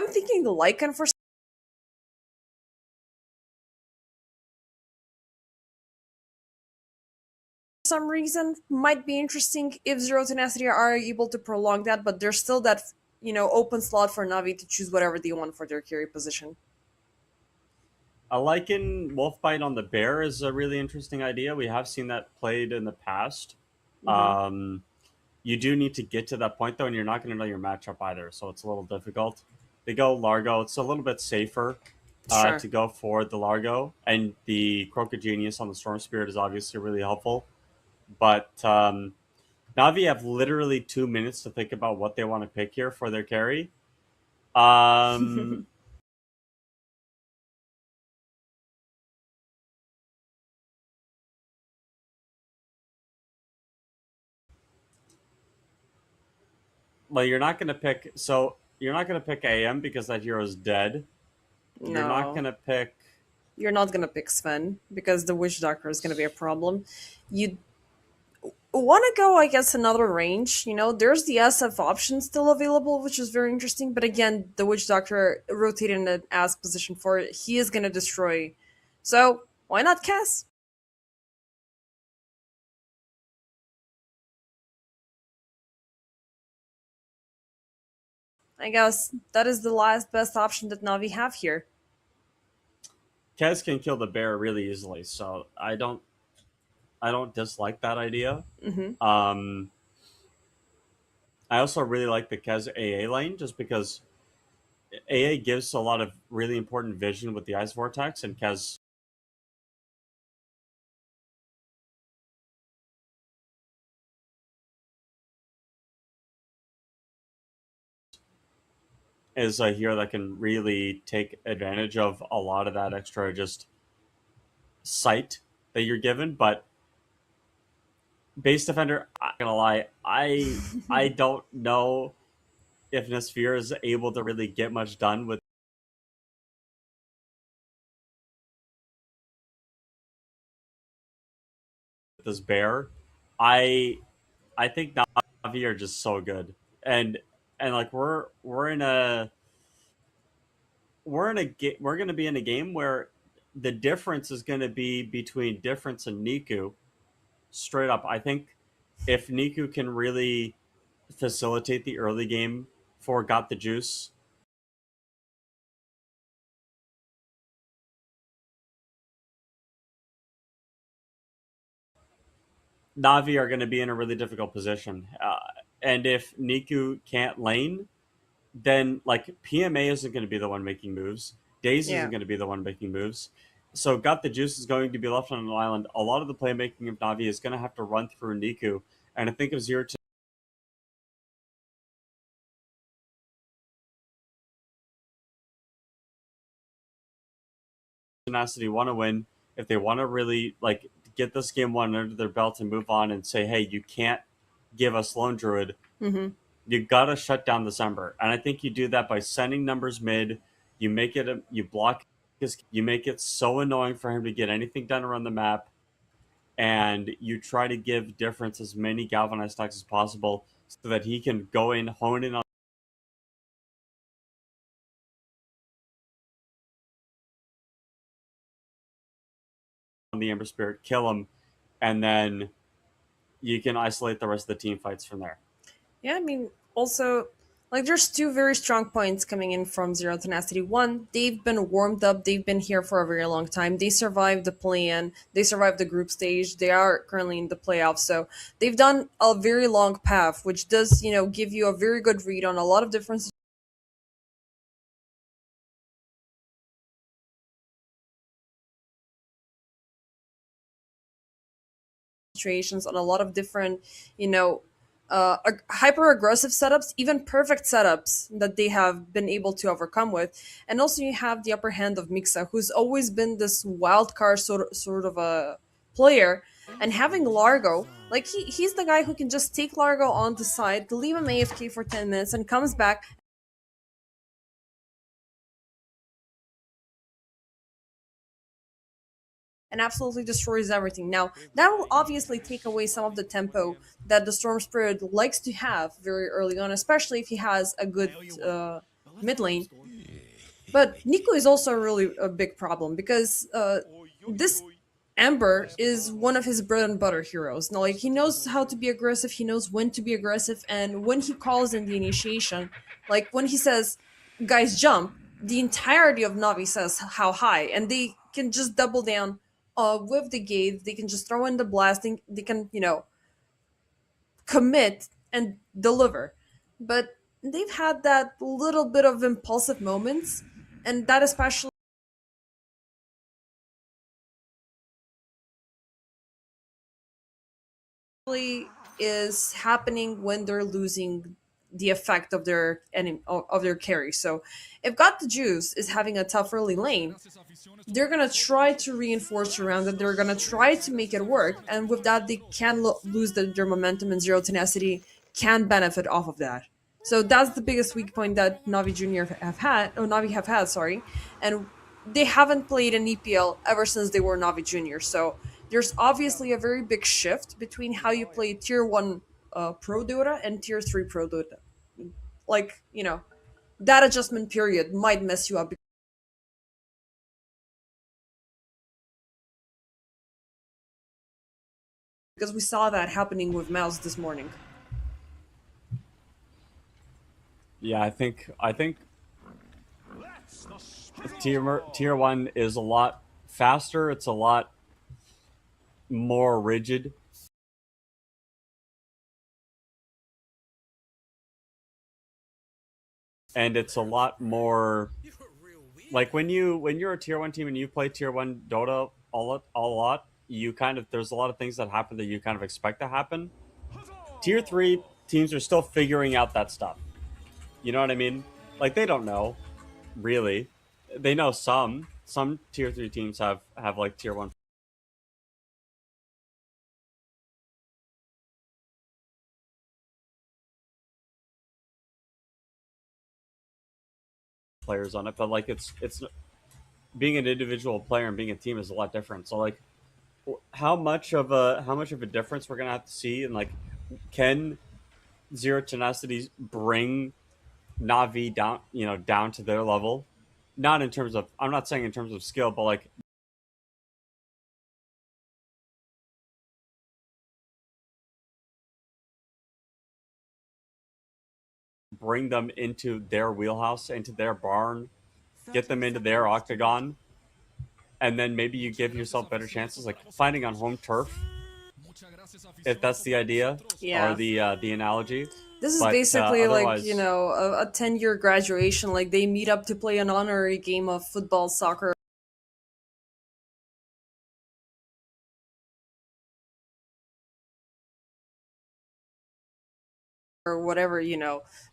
thinking the Lycan for some reason might be interesting if Zero Tenacity are able to prolong that, but there's still that open slot for Navi to choose whatever they want for their carry position. A Lycan Wolfbite on the bear is a really interesting idea. We have seen that played in the past. Mm-hmm. You do need to get to that point, though, and you're not going to know your matchup either, so it's a little difficult. They go Largo. It's a little bit safer Sure. to go for the Largo, and the Crooked Genius on the Storm Spirit is obviously really helpful. But Navi have literally 2 minutes to think about what they want to pick here for their carry. Well, you're not going to pick. So you're not going to pick AM because that hero is dead. You're not going No, to pick. you're not gonna pick Sven because the Witch Doctor is gonna be a problem. You want to go, I guess, another range. There's the SF option still available, which is very interesting. But again, the Witch Doctor rotating an as position for it, he is going to destroy. So why not Cass? I guess that is the last best option that Navi have here. Kez can kill the bear really easily, so I don't dislike that idea. Hmm. Um, I also really like the Kez AA lane just because AA gives a lot of really important vision with the Ice Vortex, and Kez is a hero that can really take advantage of a lot of that extra just sight that you're given. But base defender, I'm gonna lie, I don't know if Nasphere is able to really get much done with this bear. I I think Navi are just so good, and like we're gonna be in a game where the difference is gonna be between difference and Niku. Straight up, I think if Niku can really facilitate the early game for Got the Juice, Navi are going to be in a really difficult position. And if Niku can't lane, then like PMA isn't going to be the one making moves. Daze Yeah. isn't going to be the one making moves. So Got the Juice is going to be left on an island. A lot of the playmaking of Navi is going to have to run through Niku. And I think of Zero Tenacity want to win, if they want to really like get this game one under their belt and move on and say, hey, you can't give us Lone Druid, Hmm. you gotta shut down this Ember. And I think you do that by sending numbers mid. You block you make it so annoying for him to get anything done around the map, and you try to give difference as many galvanized stacks as possible so that he can go in, hone in on the Ember Spirit, kill him, and then you can isolate the rest of the team fights from there. Yeah, I mean, also, like, there's two very strong points coming in from Zero Tenacity. One, they've been warmed up. They've been here for a very long time. They survived the play-in. They survived the group stage. They are currently in the playoffs. So they've done a very long path, which does, give you a very good read on a lot of different situations, on a lot of different, hyper aggressive setups, even perfect setups that they have been able to overcome with. And also, you have the upper hand of Mixa, who's always been this wild card sort of a player. And having Largo, like he's the guy who can just take Largo on the side, leave him AFK for 10 minutes, and comes back and absolutely destroys everything. Now, that will obviously take away some of the tempo that the Storm Spirit likes to have very early on, especially if he has a good mid lane. But Nico is also really a big problem because this Ember is one of his bread and butter heroes. Now, like, he knows how to be aggressive, he knows when to be aggressive, and when he calls in the initiation, like when he says, guys, jump, the entirety of Navi says how high, and they can just double down with the gate, they can just throw in the blasting, they can, commit and deliver. But they've had that little bit of impulsive moments, and that especially is happening when they're losing the effect of their of their carry. So if Got the Juice is having a tough early lane, they're gonna try to reinforce around it. They're gonna try to make it work, and with that, they can lose their momentum, and Zero Tenacity can benefit off of that. So that's the biggest weak point that Navi Junior have had, or Navi have had, sorry, and they haven't played an EPL ever since they were Navi Junior. So there's obviously a very big shift between how you play tier 1 pro Dota and tier 3 pro Dota. Like, that adjustment period might mess you up because we saw that happening with Mouse this morning. Yeah, I think tier one is a lot faster. It's a lot more rigid. And it's a lot more like when you're a tier one team and you play tier one Dota a lot, you kind of there's a lot of things that happen that you kind of expect to happen. Tier three teams are still figuring out that stuff. You know what I mean? Like they don't know really. They know some. Some tier three teams have like tier one players on it, but like it's being an individual player and being a team is a lot different. So like how much of a difference we're gonna have to see, and like can Zero Tenacity bring Navi down, down to their level? Not in terms of, I'm not saying in terms of skill, but like bring them into their wheelhouse, into their barn, get them into their octagon, and then maybe you give yourself better chances, like fighting on home turf, if that's the idea or Yeah. the analogy. This is But basically like, otherwise, a 10-year graduation. Like, they meet up to play an honorary game of football, soccer, or whatever,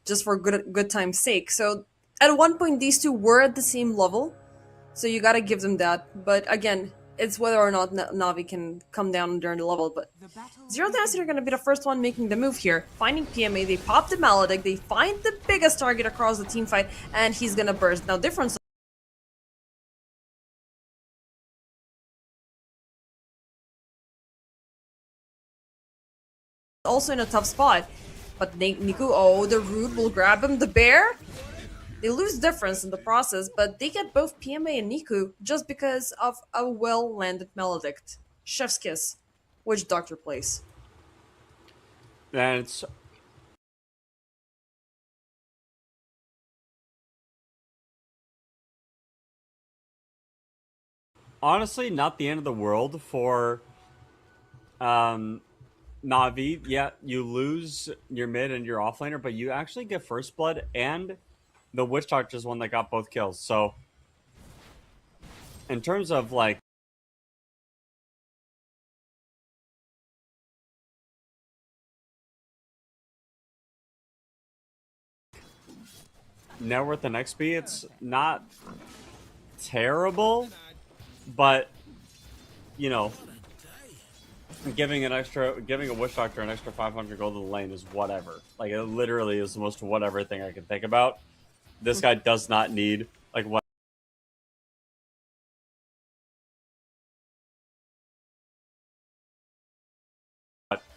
just for good time's sake. So, at one point, these two were at the same level. So, you gotta give them that. But again, it's whether or not Navi can come down during the level. But Zero Dynasty are going to be the first one making the move here. Finding PMA, they pop the Maledict, they find the biggest target across the team fight, and he's going to burst. Now, difference also in a tough spot. But Niku, oh, the Root will grab him. The Bear, they lose difference in the process, but they get both PMA and Niku just because of a well-landed Maledict. Chef's kiss. Which Doctor plays? and it's honestly not the end of the world for Navi. Yeah, you lose your mid and your offlaner, but you actually get first blood, and the Witch Doctor's one that got both kills. So in terms of like net worth and XP, it's not terrible, but you know, giving a Witch Doctor an extra 500 gold to the lane is whatever. Like it literally is the most whatever thing I can think about. This guy does not need like what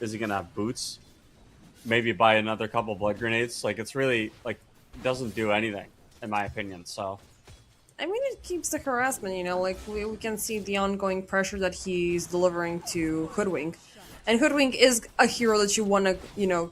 is he gonna have boots? Maybe buy another couple blood grenades. Like it's really like doesn't do anything in my opinion. So I mean, it keeps the harassment, like we can see the ongoing pressure that he's delivering to Hoodwink. And Hoodwink is a hero that you want to,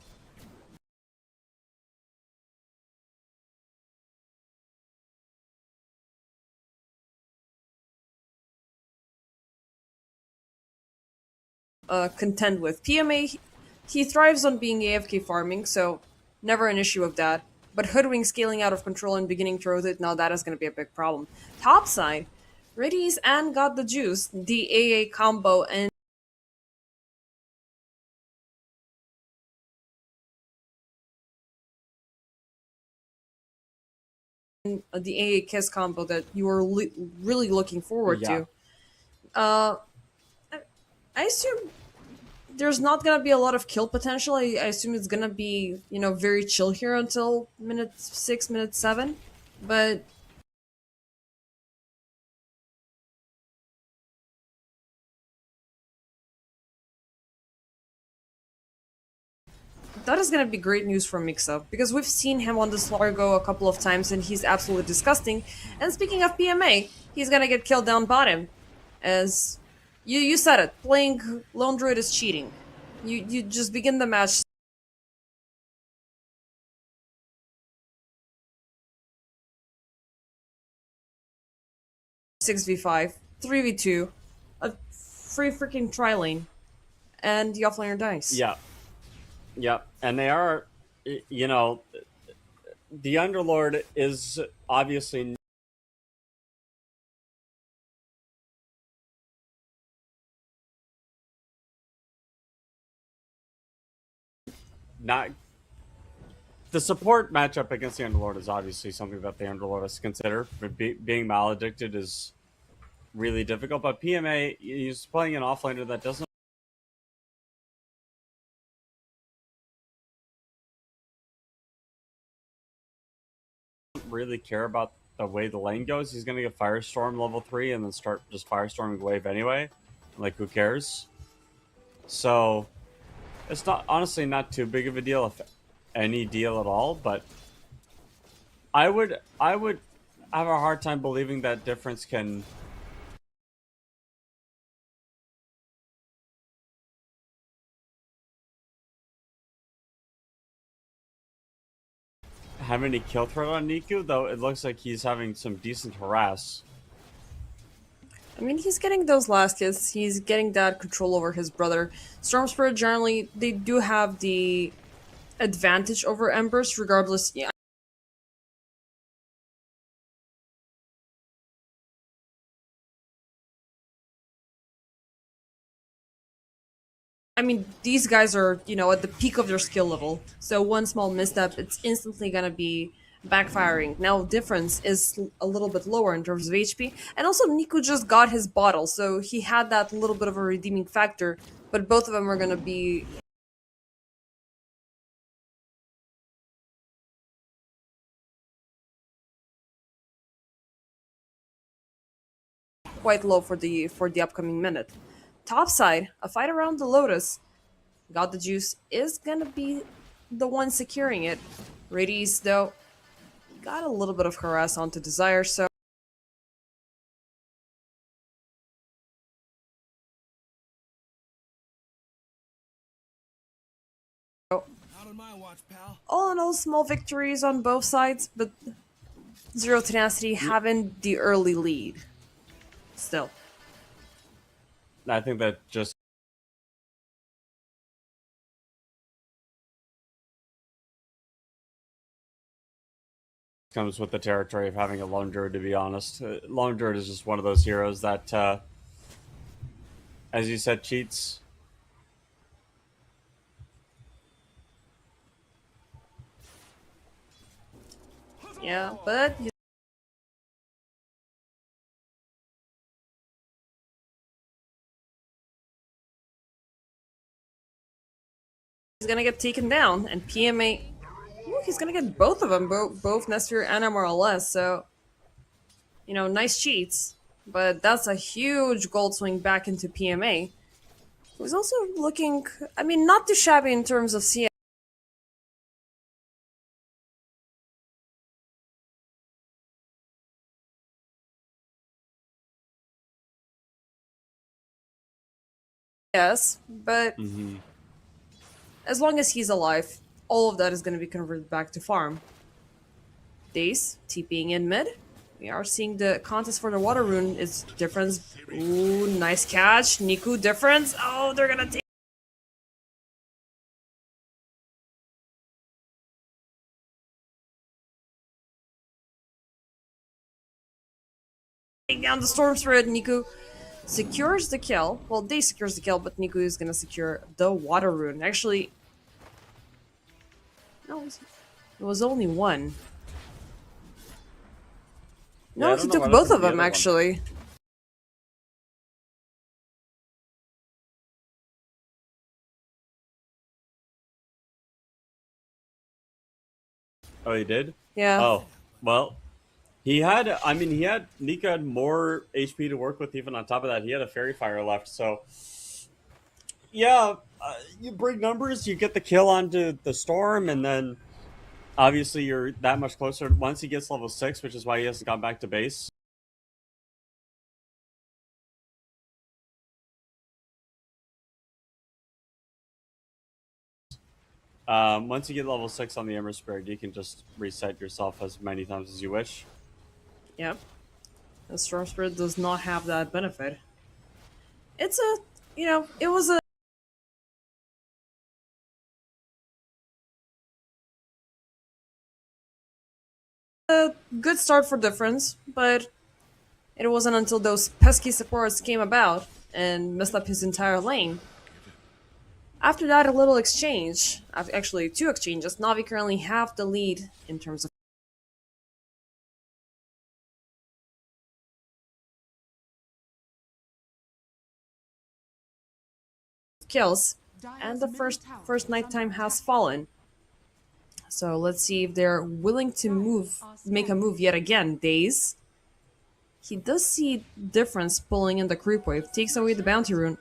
contend with. PMA, he thrives on being AFK farming, so never an issue of that. But Hoodwink scaling out of control and beginning to rotate, now that is going to be a big problem. Top side, Reddy's and Got the Juice, the AA combo, and the AA Kiss combo that you were really looking forward yeah. to. I assume there's not gonna be a lot of kill potential. I assume it's gonna be, very chill here until minute 6, minute 7. But that is going to be great news for Mixa, because we've seen him on this Largo a couple of times and he's absolutely disgusting. And speaking of PMA, he's going to get killed down bottom. As you said it, playing Lone Druid is cheating. You just begin the match 6v5, 3v2, a free freaking tri-lane, and the offlaner dies. Yeah. Yeah. And they are, you know, the Underlord is obviously not. The support matchup against the Underlord is obviously something that the Underlord has to consider. But being maledicted is really difficult. But PMA, he's playing an offlaner that doesn't really care about the way the lane goes. He's going to get Firestorm level 3 and then start just Firestorming wave anyway. Like, who cares? So, it's not honestly not too big of a deal, if any deal at all, but I would have a hard time believing that difference can have any kill threat on Niku, though it looks like he's having some decent harass. I mean, he's getting those last hits. He's getting that control over his brother. Storm Spirit, generally, they do have the advantage over Embers, regardless. Yeah, I mean, these guys are, you know, at the peak of their skill level. So one small misstep, it's instantly gonna be backfiring. Now, difference is a little bit lower in terms of HP. And also, Niku just got his bottle, so he had that little bit of a redeeming factor. But both of them are gonna be quite low for the upcoming minute. Top side, a fight around the Lotus. Got the Juice is gonna be the one securing it. Radies, though, got a little bit of harass onto Desire, so all in all, small victories on both sides, but Zero Tenacity having the early lead. Still. I think that just comes with the territory of having a Lone Druid, to be honest. Lone Druid is just one of those heroes that, as you said, cheats. Yeah, but he's gonna get taken down, and PMA. Ooh, he's gonna get both of them, both Nestor and MRLS. So, you know, nice cheats, but that's a huge gold swing back into PMA. Who's also looking, I mean, not too shabby in terms of CS. Yes, but as long as he's alive, all of that is going to be converted back to farm. Daze, TPing in mid. We are seeing the contest for the water rune is difference. Ooh, nice catch. Niku difference. Oh, they're going to take down the Storm Spirit. Niku secures the kill. Well, Daze secures the kill, but Niku is going to secure the water rune. Actually, no, it was only one. No, he took both of them, actually. Oh, he did? Yeah. Oh, well, he had, I mean, Nika had more HP to work with even on top of that. He had a Fairy Fire left, so Yeah, you bring numbers, you get the kill onto the storm, and then obviously you're that much closer once he gets level 6, which is why he hasn't gone back to base. Once you get level 6 on the Ember Spirit, you can just reset yourself as many times as you wish. Yep. The Storm Spirit does not have that benefit. It's a, it was a good start for Difference, but it wasn't until those pesky supports came about and messed up his entire lane. After that, a little exchange, actually 2 exchanges, Navi currently have the lead in terms of kills, and the first nighttime has fallen. So let's see if they're willing to make a move yet again. Daze. He does see Difference pulling in the creep wave, takes away the bounty rune.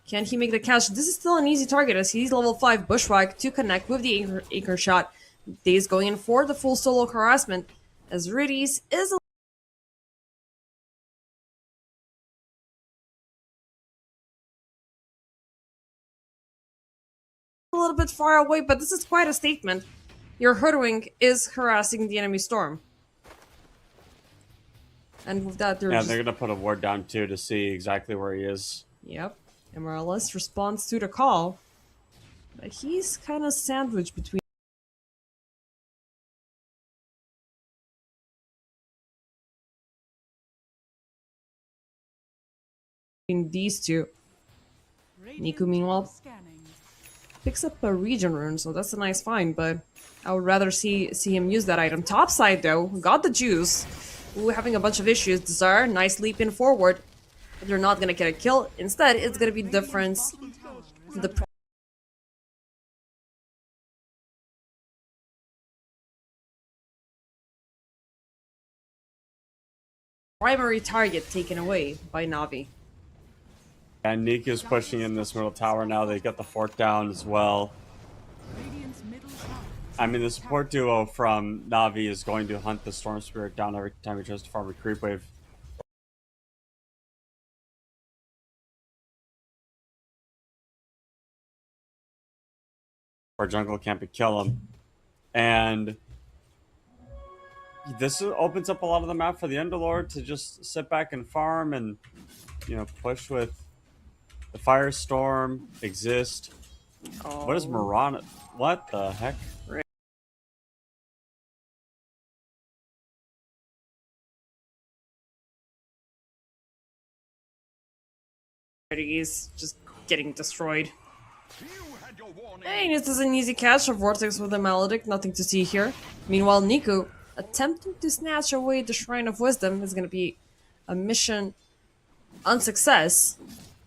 Can he make the catch? This is still an easy target as he's level 5 Bushwhack to connect with the Acre shot. Daze going in for the full solo harassment as Riddies is a little bit far away, but this is quite a statement. Your Hoodwink is harassing the enemy storm. And with that, they're gonna put a ward down too to see exactly where he is. Yep. MLS responds to the call. But he's kind of sandwiched between these two. Niku, meanwhile, picks up a region rune, so that's a nice find, but I would rather see him use that item. Topside, though, got the juice. Ooh, having a bunch of issues. Desire, nice leap in forward. But they're not gonna get a kill. Instead, it's gonna be Difference. The primary target taken away by Navi. And Nick is pushing in this middle tower now. They got the fort down as well. I mean, the support duo from Navi is going to hunt the Storm Spirit down every time he tries to farm a creep wave. Our jungle can't be kill him. And this opens up a lot of the map for the Underlord to just sit back and farm and, push with the Firestorm, exist. Oh. What is Mirana? What the heck? He's just getting destroyed. Hey, this is an easy catch. A Vortex with a Maledict, nothing to see here. Meanwhile, Niku, attempting to snatch away the Shrine of Wisdom, is going to be a mission unsuccess.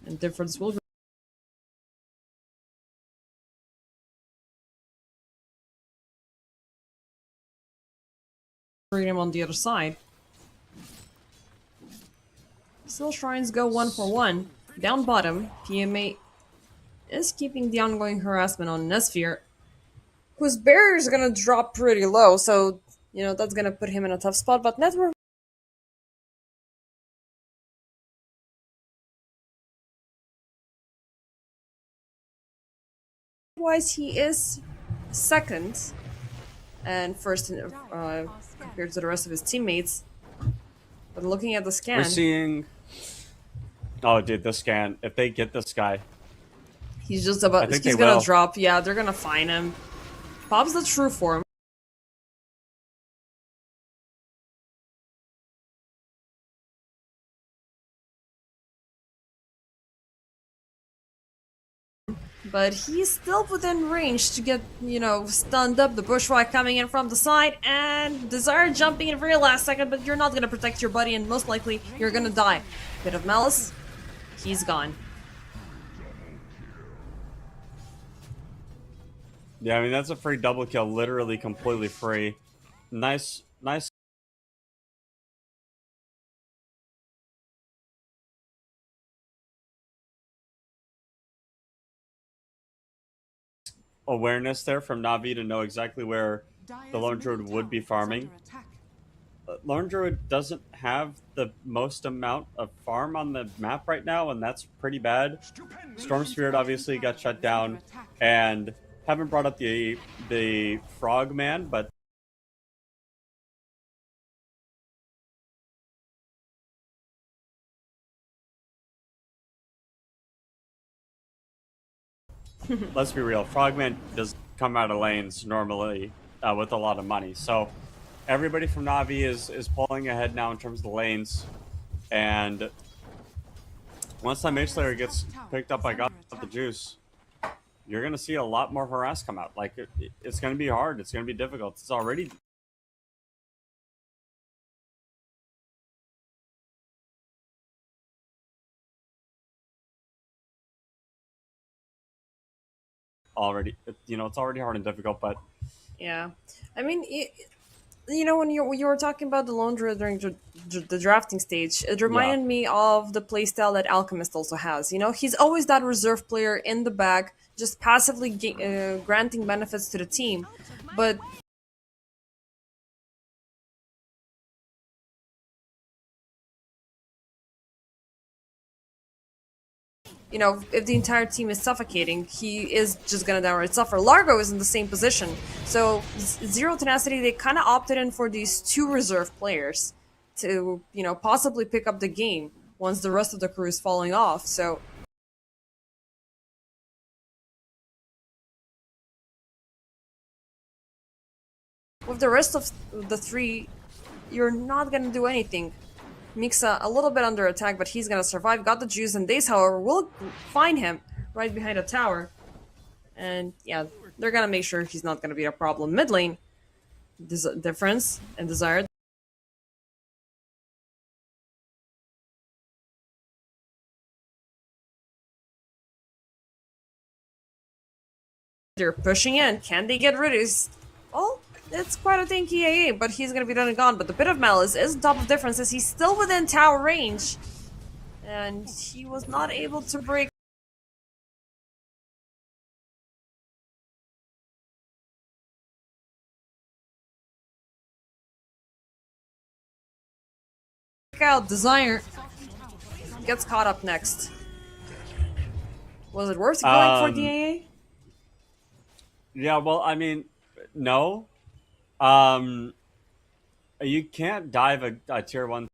And Difference will bring him on the other side. Still, Shrines go 1 for 1. Down bottom, PMA is keeping the ongoing harassment on Nesphere, whose barrier is gonna drop pretty low, so, that's gonna put him in a tough spot, but Network wise, he is second and first in, compared to the rest of his teammates. But looking at the scan, we're seeing... Oh, dude, the scan. If they get this guy... He's just about... He's gonna drop. Yeah, they're gonna find him. Pops the true form. But he's still within range to get, stunned up. The Bushwhack coming in from the side, and Desire jumping in very last second, but you're not gonna protect your buddy, and most likely, you're gonna die. Bit of Malice, he's gone. Yeah, I mean, that's a free double kill, literally completely free. Nice awareness there from Navi to know exactly where Dire's the Lone middle Druid would be tower is farming. under attack. Lone Druid doesn't have the most amount of farm on the map right now, and that's pretty bad. Storm Spirit obviously got shut down, and haven't brought up the Frogman, but let's be real, Frogman does come out of lanes normally with a lot of money. So everybody from Navi is pulling ahead now in terms of the lanes, and once that Mage Slayer gets picked up by God of the Juice, you're going to see a lot more harass come out. Like, it's going to be hard. It's going to be difficult. It's already... it's already hard and difficult, but... Yeah. I mean, when you were talking about the Lone Druid during the drafting stage, it reminded me of the playstyle that Alchemist also has. He's always that reserve player in the back, just passively granting benefits to the team. But if the entire team is suffocating, he is just gonna downright suffer. Largo is in the same position. So Zero Tenacity, they kind of opted in for these two reserve players to, possibly pick up the game once the rest of the crew is falling off. So with the rest of the three, you're not gonna do anything. Mixa a little bit under attack, but he's gonna survive. Got the juice, and Daze, however, will find him right behind a tower. And yeah, they're gonna make sure he's not gonna be a problem. Mid lane, difference and Desire. They're pushing in. Can they get rid of his... Well, it's quite a tanky AA, but he's gonna be done and gone. But the Bit of Malice is on top of differences. He's still within tower range. And he was not able to break out. Desire gets caught up next. Was it worth going for the AA? Yeah, well, I mean, no. You can't dive a tier 1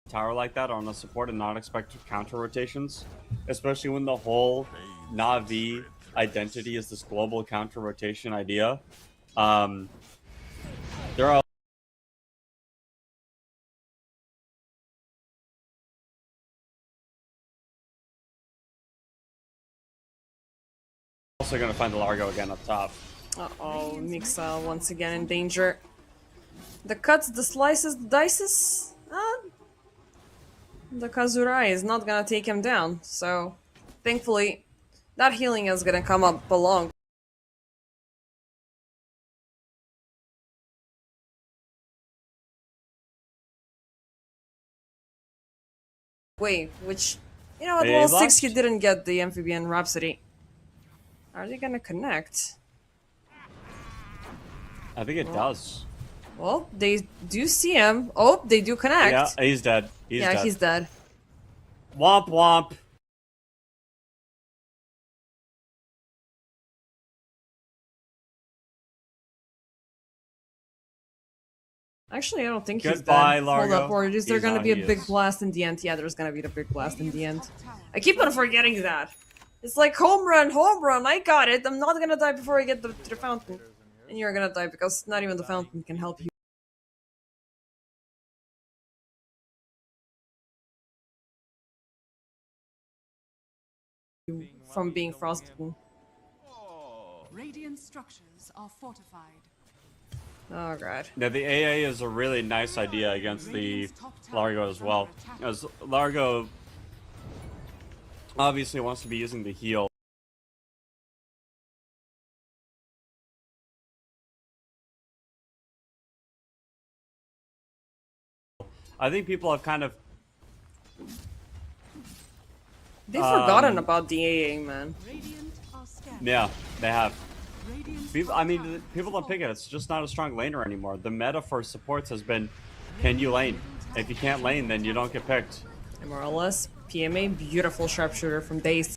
tower like that on a support and not expect counter rotations, especially when the whole Navi identity is this global counter rotation idea. There are also going to find the Largo again up top. Uh-oh, Mixa once again in danger. The cuts, the slices, the dices. The Kazurai is not gonna take him down, so thankfully that healing is gonna come up along. Wait, which, at Hey, level 6 lost. he didn't get the Amphibian Rhapsody. Are they gonna connect? I think it does. Well, they do see him. Oh, they do connect. Yeah, he's dead. He's dead. He's dead. Womp womp. Actually, I don't think he's Goodbye, dead. Largo. Hold up, or is there He's gonna not, be a he big is. blast in the end? Yeah, there's gonna be the big blast in the end. I keep on forgetting that. It's like home run, I got it. I'm not gonna die before I get to the fountain. And you're gonna die because not even the fountain can help you. From being frostbitten. Radiant structures are fortified. Oh god. Yeah, the AA is a really nice idea against the Largo as well. As Largo obviously wants to be using the heal. I think people have kind of They've forgotten about the AA, man. Radiant are scared. yeah, they have. Radiant's People, I mean, people don't pick it. It's just not a strong laner anymore. The meta for supports has been, can you lane? If you can't lane, then you don't get picked. And more or less, PMA, beautiful sharpshooter from base.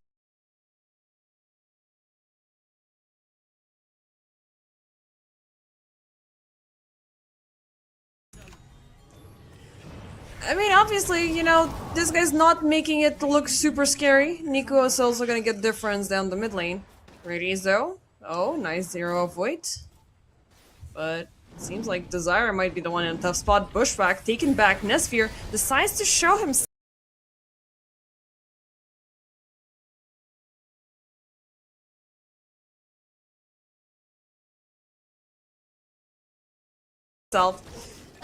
I mean, obviously, you know, this guy's not making it look super scary. Nico is also gonna get difference down the mid lane. Radies though. Oh, nice zero avoid. But it seems like Desire might be the one in a tough spot. Bushwhack taken back. Nesfear decides to show himself.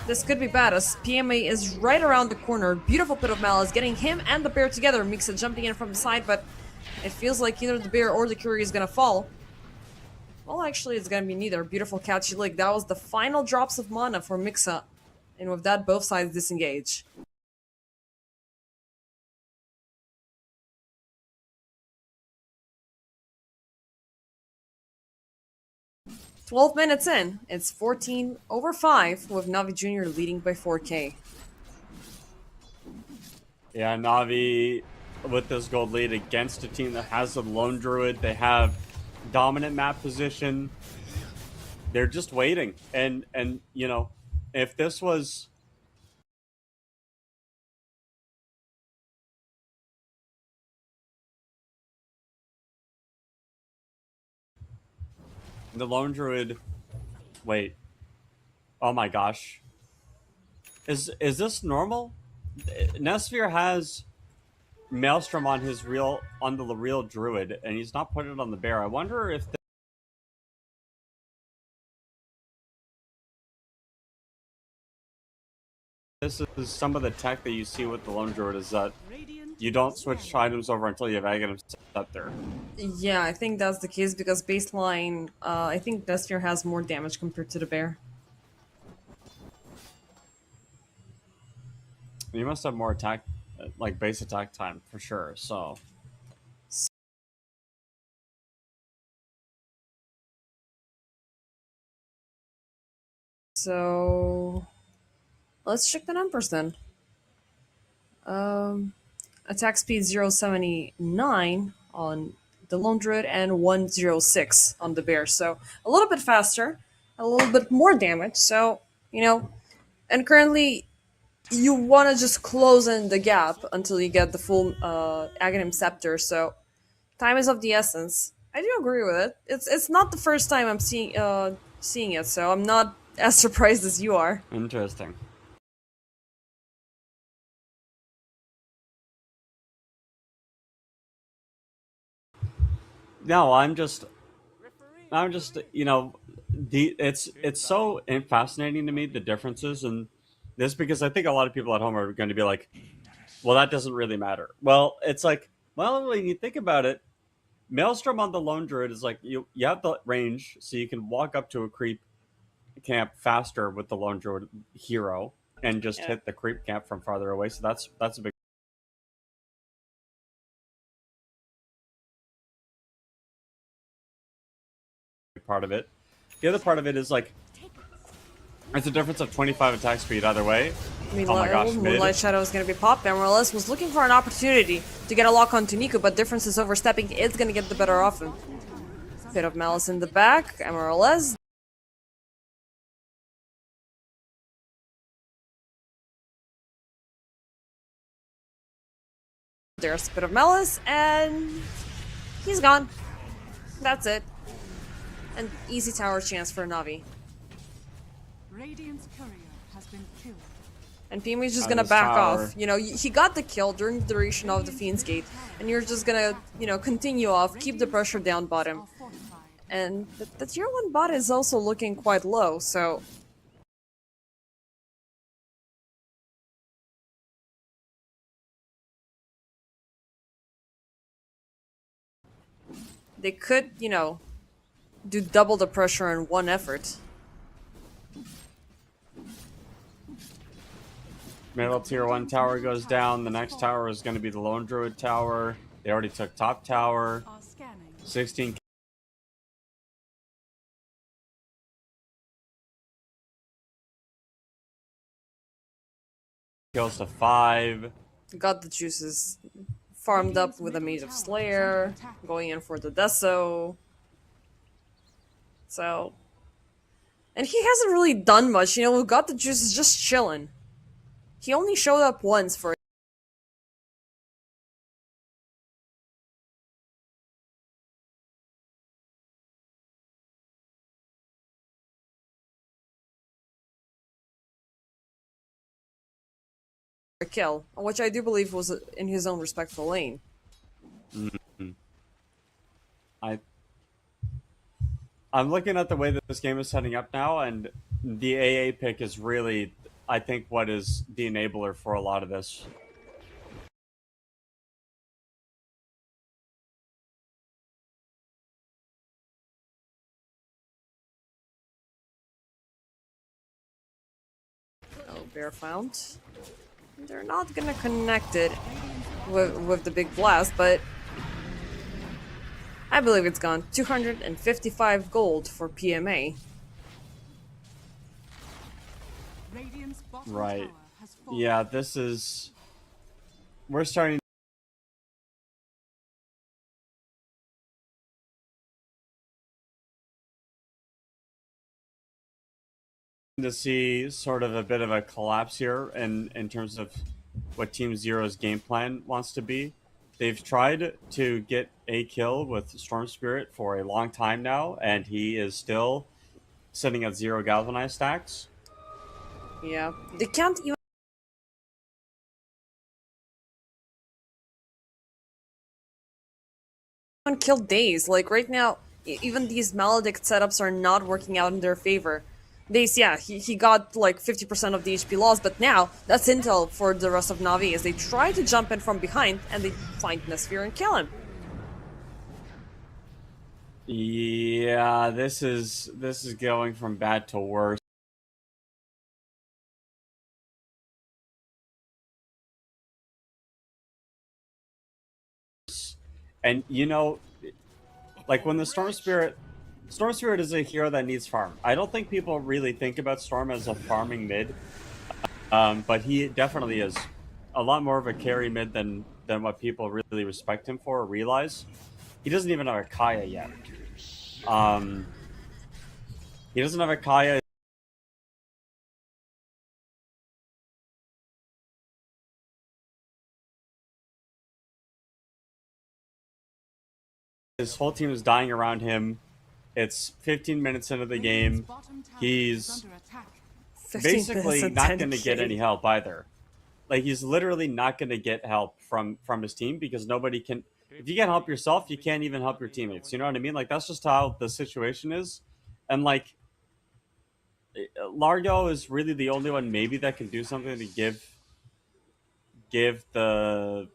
This could be bad as PMA is right around the corner. Beautiful Pit of Malice getting him and the bear together. Mixa jumping in from the side, but it feels like either the bear or the Curie is gonna fall. Well, actually, it's gonna be neither. Beautiful catchy lick. That was the final drops of mana for Mixa. And with that, both sides disengage. "12 minutes in, it's 14/5 with Navi Jr. leading by 4k. Yeah, Navi with this gold lead against a team that has a lone druid. They have dominant map position. They're just waiting. And you know, if this was the lone druid, wait. Oh my gosh. Is this normal? Nesfear has Maelstrom on the real druid, and he's not putting it on the bear. I wonder if this is some of the tech that you see with the lone druid is that you don't switch items over until you have Aghanim Scepter. Yeah, I think that's the case because baseline, I think Nesfear has more damage compared to the bear. You must have more attack, like base attack time for sure. So let's check the numbers then. Attack speed 0.79 on the lone druid and 1.06 on the bear. So a little bit faster, a little bit more damage. So, you know, and currently you want to just close in the gap until you get the full Aghanim Scepter. So time is of the essence. I do agree with it. It's not the first time I'm seeing it, so I'm not as surprised as you are. Interesting. No, I'm just, you know, it's so fascinating to me the differences in this because I think a lot of people at home are going to be like, well, that doesn't really matter. Well, it's like, well, when you think about it, Maelstrom on the lone druid is like you have the range, so you can walk up to a creep camp faster with the lone druid hero and just hit the creep camp from farther away. So that's a big part of it. The other part of it is like it's a difference of 25 attack speed either way. Oh my gosh, Moonlight Shadow is going to be popped. Emerald was looking for an opportunity to get a lock onto Nico, but difference is overstepping. It's going to get the better of him. Pit of Malice in the back. Emerald. There's a Pit of Malice, and he's gone. That's it. An easy tower chance for Navi. Radiant's courier has been killed. And PMA is just gonna back off. You know, he got the kill during the duration of the Fiend's Gate, and you're just gonna, you know, continue off, keep the pressure down bottom. And the tier 1 bot is also looking quite low, so... they could, you know, do double the pressure in one effort. Middle tier 1 tower goes down. The next tower is going to be the Lone Druid tower. They already took top tower. Are scanning. 16 kills to 5. Got the juices farmed up with a Mage of Slayer, going in for the Deso. So, and he hasn't really done much, you know, got the juices just chilling. He only showed up once for a kill, which I do believe was in his own respectful lane. I'm looking at the way that this game is setting up now, and the AA pick is really, I think, what is the enabler for a lot of this. Oh, Bear found. They're not gonna connect it with the big blast, but I believe it's gone. 255 gold for PMA. Radiant's bottom Right. tower has fallen. Yeah, this is... We're starting to see sort of a bit of a collapse here in terms of what Team Zero's game plan wants to be. They've tried to get a kill with Storm Spirit for a long time now, and he is still sitting at 0 galvanized stacks. Yeah, they can't even kill Daze. Like right now, even these Maledict setups are not working out in their favor. Daze, yeah, he got like 50% of the HP loss, but now that's intel for the rest of Navi as they try to jump in from behind and they find Nesphere and kill him. Yeah, this is going from bad to worse. And you know, like when the Storm Spirit is a hero that needs farm. I don't think people really think about Storm as a farming mid, but he definitely is a lot more of a carry mid than what people really respect him for or realize. He doesn't even have a Kaya yet. He doesn't have a Kaya. His whole team is dying around him. It's 15 minutes into the game. He's basically not going to get any help either. Like, he's literally not going to get help from his team because nobody can... If you can't help yourself, you can't even help your teammates. You know what I mean? Like, that's just how the situation is. And, like, Largo is really the only one maybe that can do something to give the...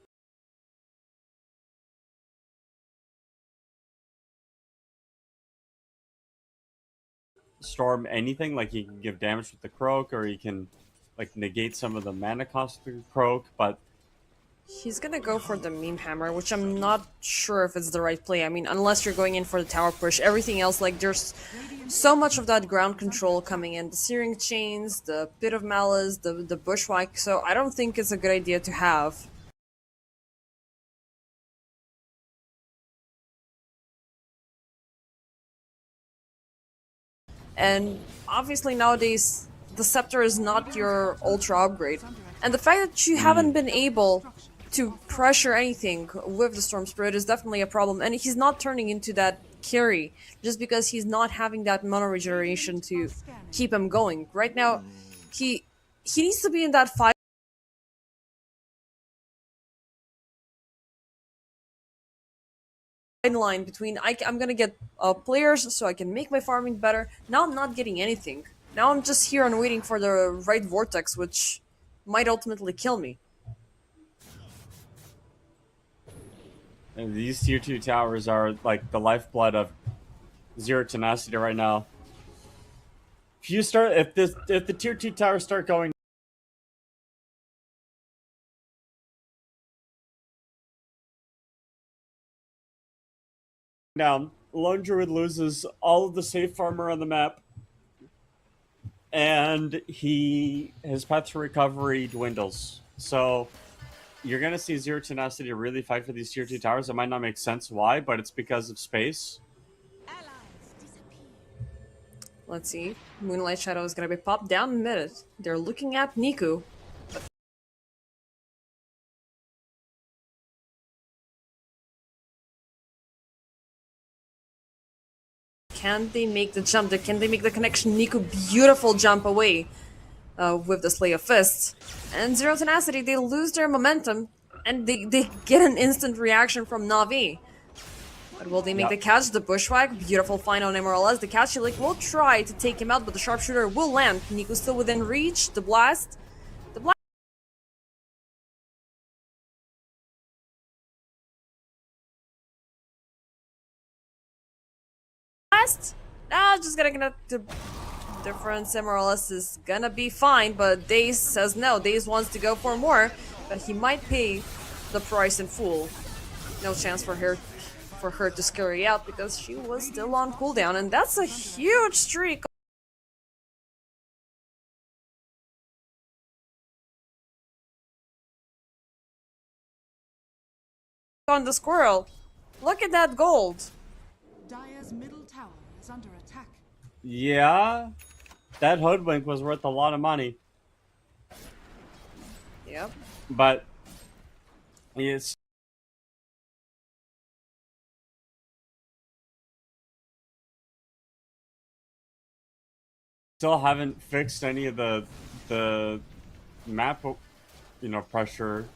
Storm anything. Like, he can give damage with the Croak, or he can, like, negate some of the mana cost of the Croak, but... He's gonna go for the meme hammer, which I'm not sure if it's the right play. I mean, unless you're going in for the tower push, everything else, like, there's so much of that ground control coming in. The Searing Chains, the Pit of Malice, the Bushwhack, so I don't think it's a good idea to have. And obviously nowadays, the Scepter is not your ultra upgrade. And the fact that you haven't been able to pressure anything with the Storm Spirit is definitely a problem. And he's not turning into that carry just because he's not having that mana regeneration to keep him going. Right now, he needs to be in that fight line between I'm gonna get players so I can make my farming better. Now I'm not getting anything. Now I'm just here and waiting for the right vortex, which might ultimately kill me. And these tier 2 towers are like the lifeblood of Zero Tenacity right now. If the tier 2 towers start going Down. Lone Druid loses all of the safe armor on the map, and his path to recovery dwindles. So you're gonna see Zero Tenacity really fight for these tier 2 towers. It might not make sense why, but it's because of space. Let's see. Moonlight Shadow is gonna be popped down in a minute. They're looking at Niku. Can they make the jump? Can they make the connection? Niku, beautiful jump away with the Slay of Fists. And Zero Tenacity, they lose their momentum and they get an instant reaction from Navi. But will they make the catch? The Bushwhack, beautiful find on MRLS. The catch, like, will try to take him out, but the Sharpshooter will land. Niku still within reach. The blast. Now, just gonna connect the difference. MRLS is gonna be fine, but Daze says no. Daze wants to go for more, but he might pay the price in full. No chance for her to scurry out because she was still on cooldown, and that's a huge streak. On the squirrel. Look at that gold. Dire's middle tower is under attack. Yeah, that hoodwink was worth a lot of money, Yep. but it's still haven't fixed any of the map, pressure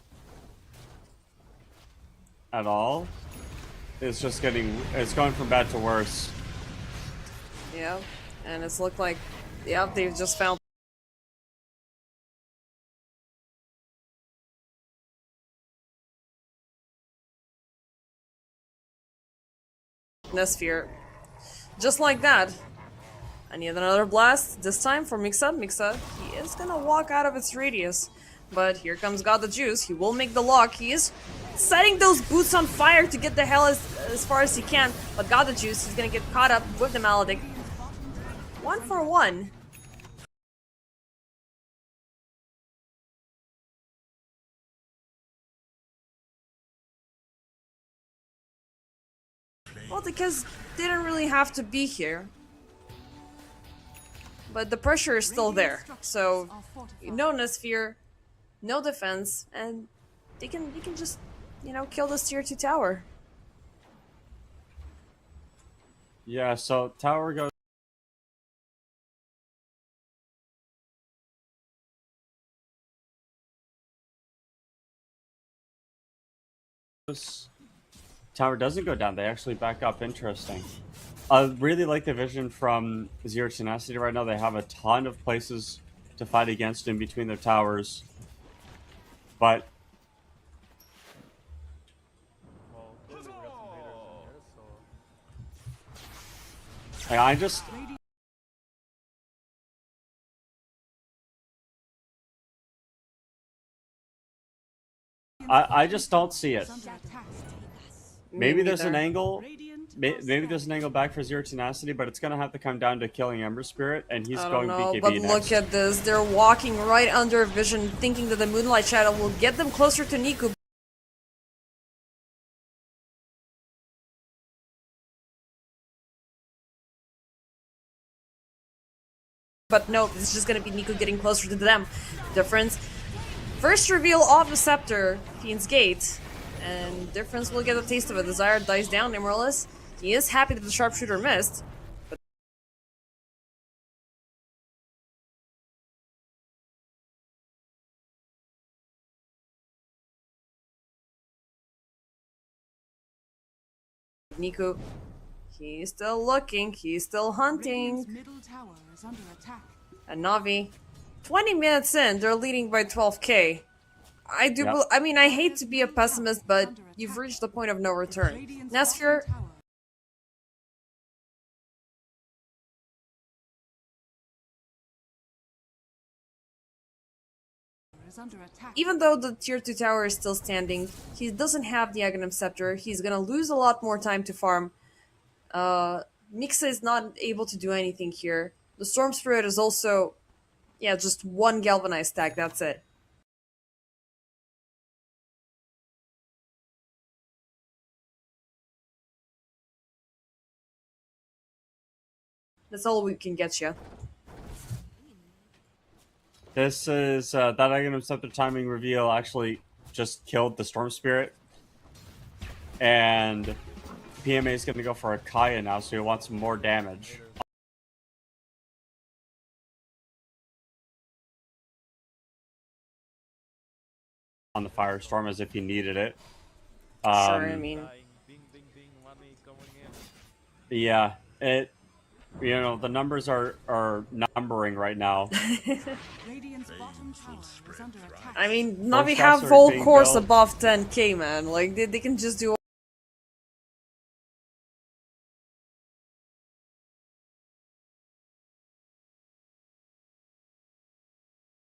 at all. It's just it's going from bad to worse. Yeah, and it's looked like, yeah, they've just found Sphere. Just like that. I need another blast, this time for Mixa. Mixa, he is gonna walk out of its radius. But here comes God the Juice, he will make the lock. He is setting those boots on fire to get the hell as far as he can. But God the Juice, he's gonna get caught up with the Maledict. 1 for 1. Well, because they didn't really have to be here. But the pressure is still there. So, no Nesphere, no defense, and they can just, kill this tier 2 tower. Yeah, so tower goes. Tower doesn't go down, they actually back up. Interesting. I really like the vision from Zero Tenacity right now. They have a ton of places to fight against in between their towers. But I just don't see it. Maybe there's an angle. Maybe there's an angle back for Zero Tenacity, but it's gonna have to come down to killing Ember Spirit, and he's going BKB but next. look at this. They're walking right under vision, thinking that the Moonlight Shadow will get them closer to Niku. But no, it's just gonna be Niku getting closer to them. Difference. First reveal of the Scepter, Fiend's Gate. And Difference will get a taste of it. Desire dies down, Immortalist. He is happy that the Sharpshooter missed. But Niku, he's still looking, he's still hunting. Radiant's middle tower is under attack. And Navi, 20 minutes in, they're leading by 12k. I mean, I hate to be a pessimist, but you've reached the point of no return. Nesphere, even though the tier 2 tower is still standing, he doesn't have the Aghanim Scepter. He's gonna lose a lot more time to farm. Mixa is not able to do anything here. The Storm Spirit is also, yeah, just one galvanized stack, that's it. That's all we can get you. This is that Item Scepter timing reveal actually just killed the Storm Spirit, and PMA is going to go for a Kaya now, so he wants more damage. On the Firestorm as if he needed it. Sure, I mean, yeah, it. You know, the numbers are numbering right now. Radiant's bottom tower is under attack. I mean, First Navi shots have are all being course built. above 10k, man. Like, they can just do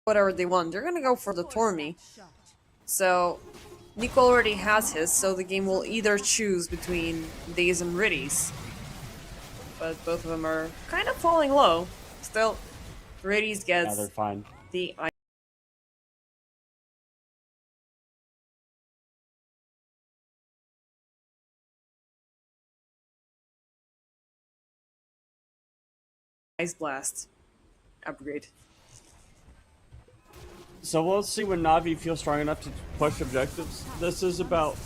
whatever they want. They're gonna go for the Tormy. So, Nico already has his, so the game will either choose between Daze and Riddies. But both of them are kind of falling low. Still, Riddies Yeah, gets they're fine. the Ice Blast upgrade. So we'll see when Navi feels strong enough to push objectives. This is about.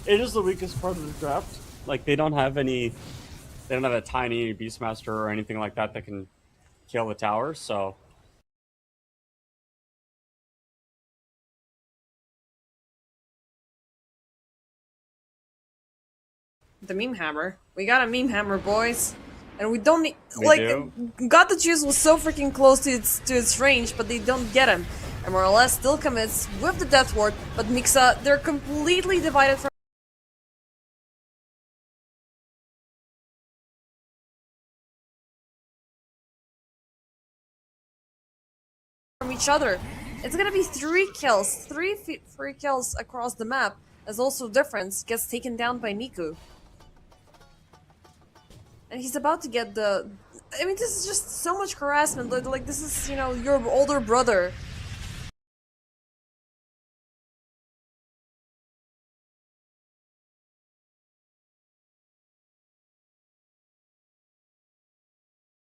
It is the weakest part of the draft. Like they don't have any. They don't have a tiny Beastmaster or anything like that that can kill the tower. So The meme hammer. We got a meme hammer, boys. And we don't need We do? God the Juice was so freaking close to its range, but they don't get him. And more or less still commits with the Death Ward, but Mixa, they're completely divided from each other. It's gonna be 3 kills, three kills across the map, as also Difference gets taken down by Niku. And he's about to get the... I mean, this is just so much harassment. Like this is, you know, your older brother.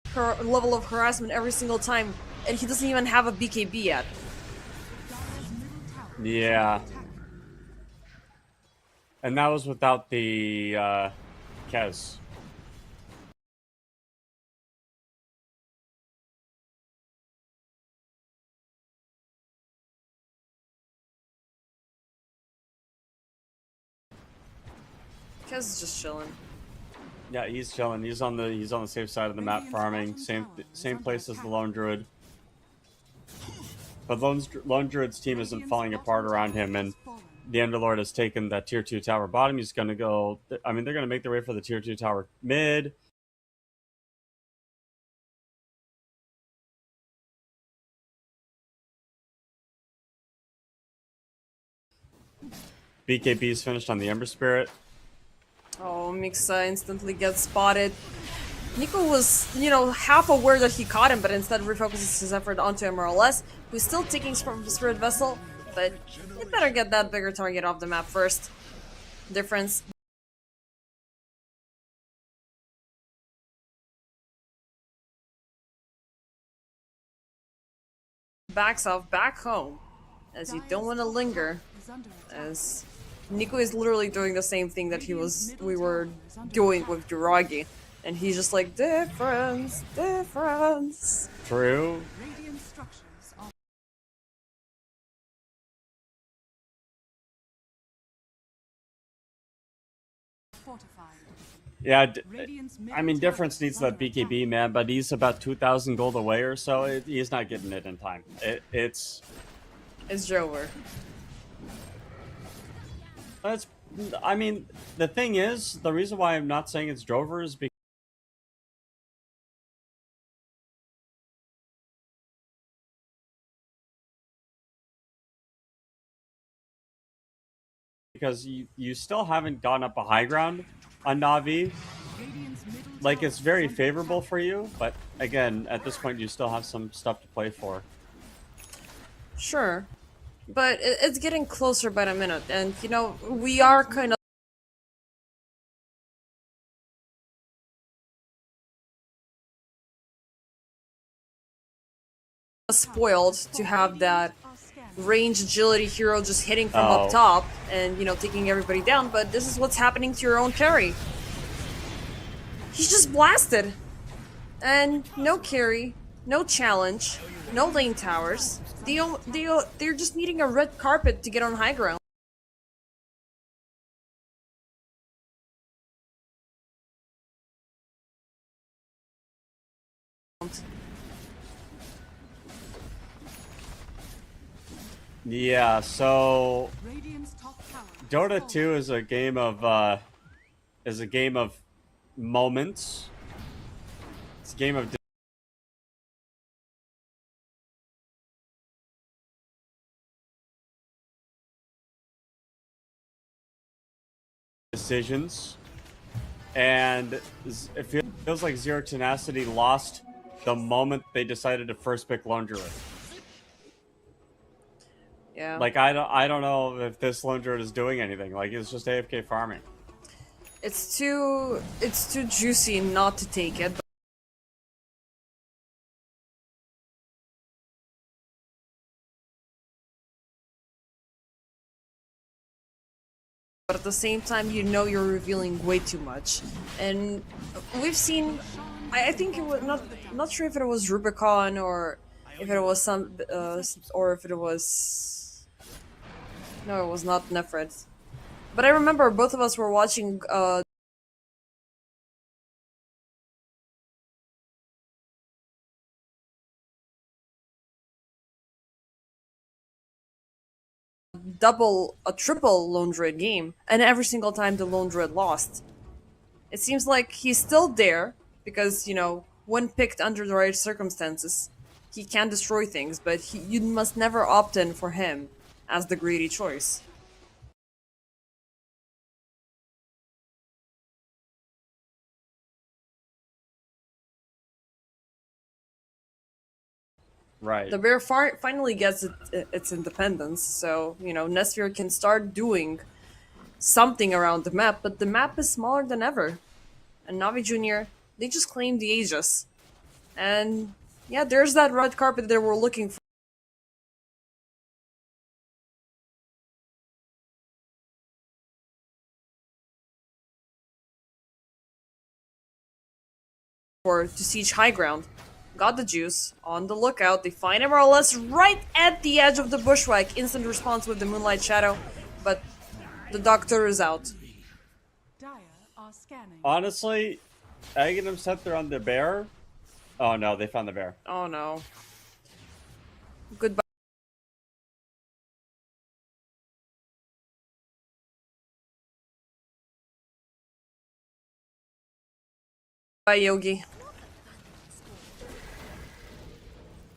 Her level of harassment every single time, and he doesn't even have a BKB yet. yeah, and that was without the Kez. Kez is just chilling. Yeah, he's chilling. He's on the safe side of the map, farming. Same place as the Lone Druid. But Lone Druid's team isn't falling apart around him, and the Underlord has taken that tier 2 tower bottom. He's going to go... I mean, they're going to make their way for the tier 2 tower mid. BKB's finished on the Ember Spirit. Oh, Mixa instantly gets spotted. Nico was, you know, half aware that he caught him, but instead refocuses his effort onto MLS, who's still taking from Spirit Vessel, but he better get that bigger target off the map first. Difference. Backs off back home, as you don't want to linger, as Nico is literally doing the same thing that we were doing with Duragi, and he's just like, difference. True. Radiant structures are fortified. Yeah, Radiant's I mean, middle Difference tower needs is that under attack. BKB, man, but he's about 2,000 gold away or so. He's not getting it in time. It's Drover. I mean, the thing is, the reason why I'm not saying it's Drover is because you still haven't gone up a high ground on Navi. like it's very favorable for you, but again, at this point, you still have some stuff to play for. Sure. But it's getting closer by the minute, and you know, we are kind of spoiled to have that range agility hero just hitting from up Oh. top and, you know, taking everybody down, but this is what's happening to your own carry. He's just blasted. And no carry, no challenge, no lane towers. They're just needing a red carpet to get on high ground. Yeah, so Radiant's top tower Dota 2 is a game of moments. It's a game of decisions, and it feels like Zero Tenacity lost the moment they decided to first pick Lone Druid. Yeah. Like I don't know if this Lone Druid is doing anything. Like it's just AFK farming. It's too juicy not to take it. But at the same time, you know you're revealing way too much. And we've seen, I think it was not sure if it was Rubicon or if it was some, or if it was, no, it was not Nefret. But I remember both of us were watching a triple Lone Druid game, and every single time the Lone Druid lost. It seems like he's still there, because, you know, when picked under the right circumstances, he can destroy things, but you must never opt in for him as the greedy choice. Right. The bear finally gets its independence, so, you know, Nesfir can start doing something around the map, but the map is smaller than ever. And Navi Jr., they just claimed the Aegis. And yeah, there's that red carpet that we're looking for to siege high ground. Got the juice, on the lookout, they find him more or less right at the edge of the bushwhack. Instant response with the Moonlight Shadow, but the doctor is out. Dire are scanning. Honestly, Aghanim Scepter on the bear. Oh no, they found the bear. Oh no. Goodbye. Bye, Yogi.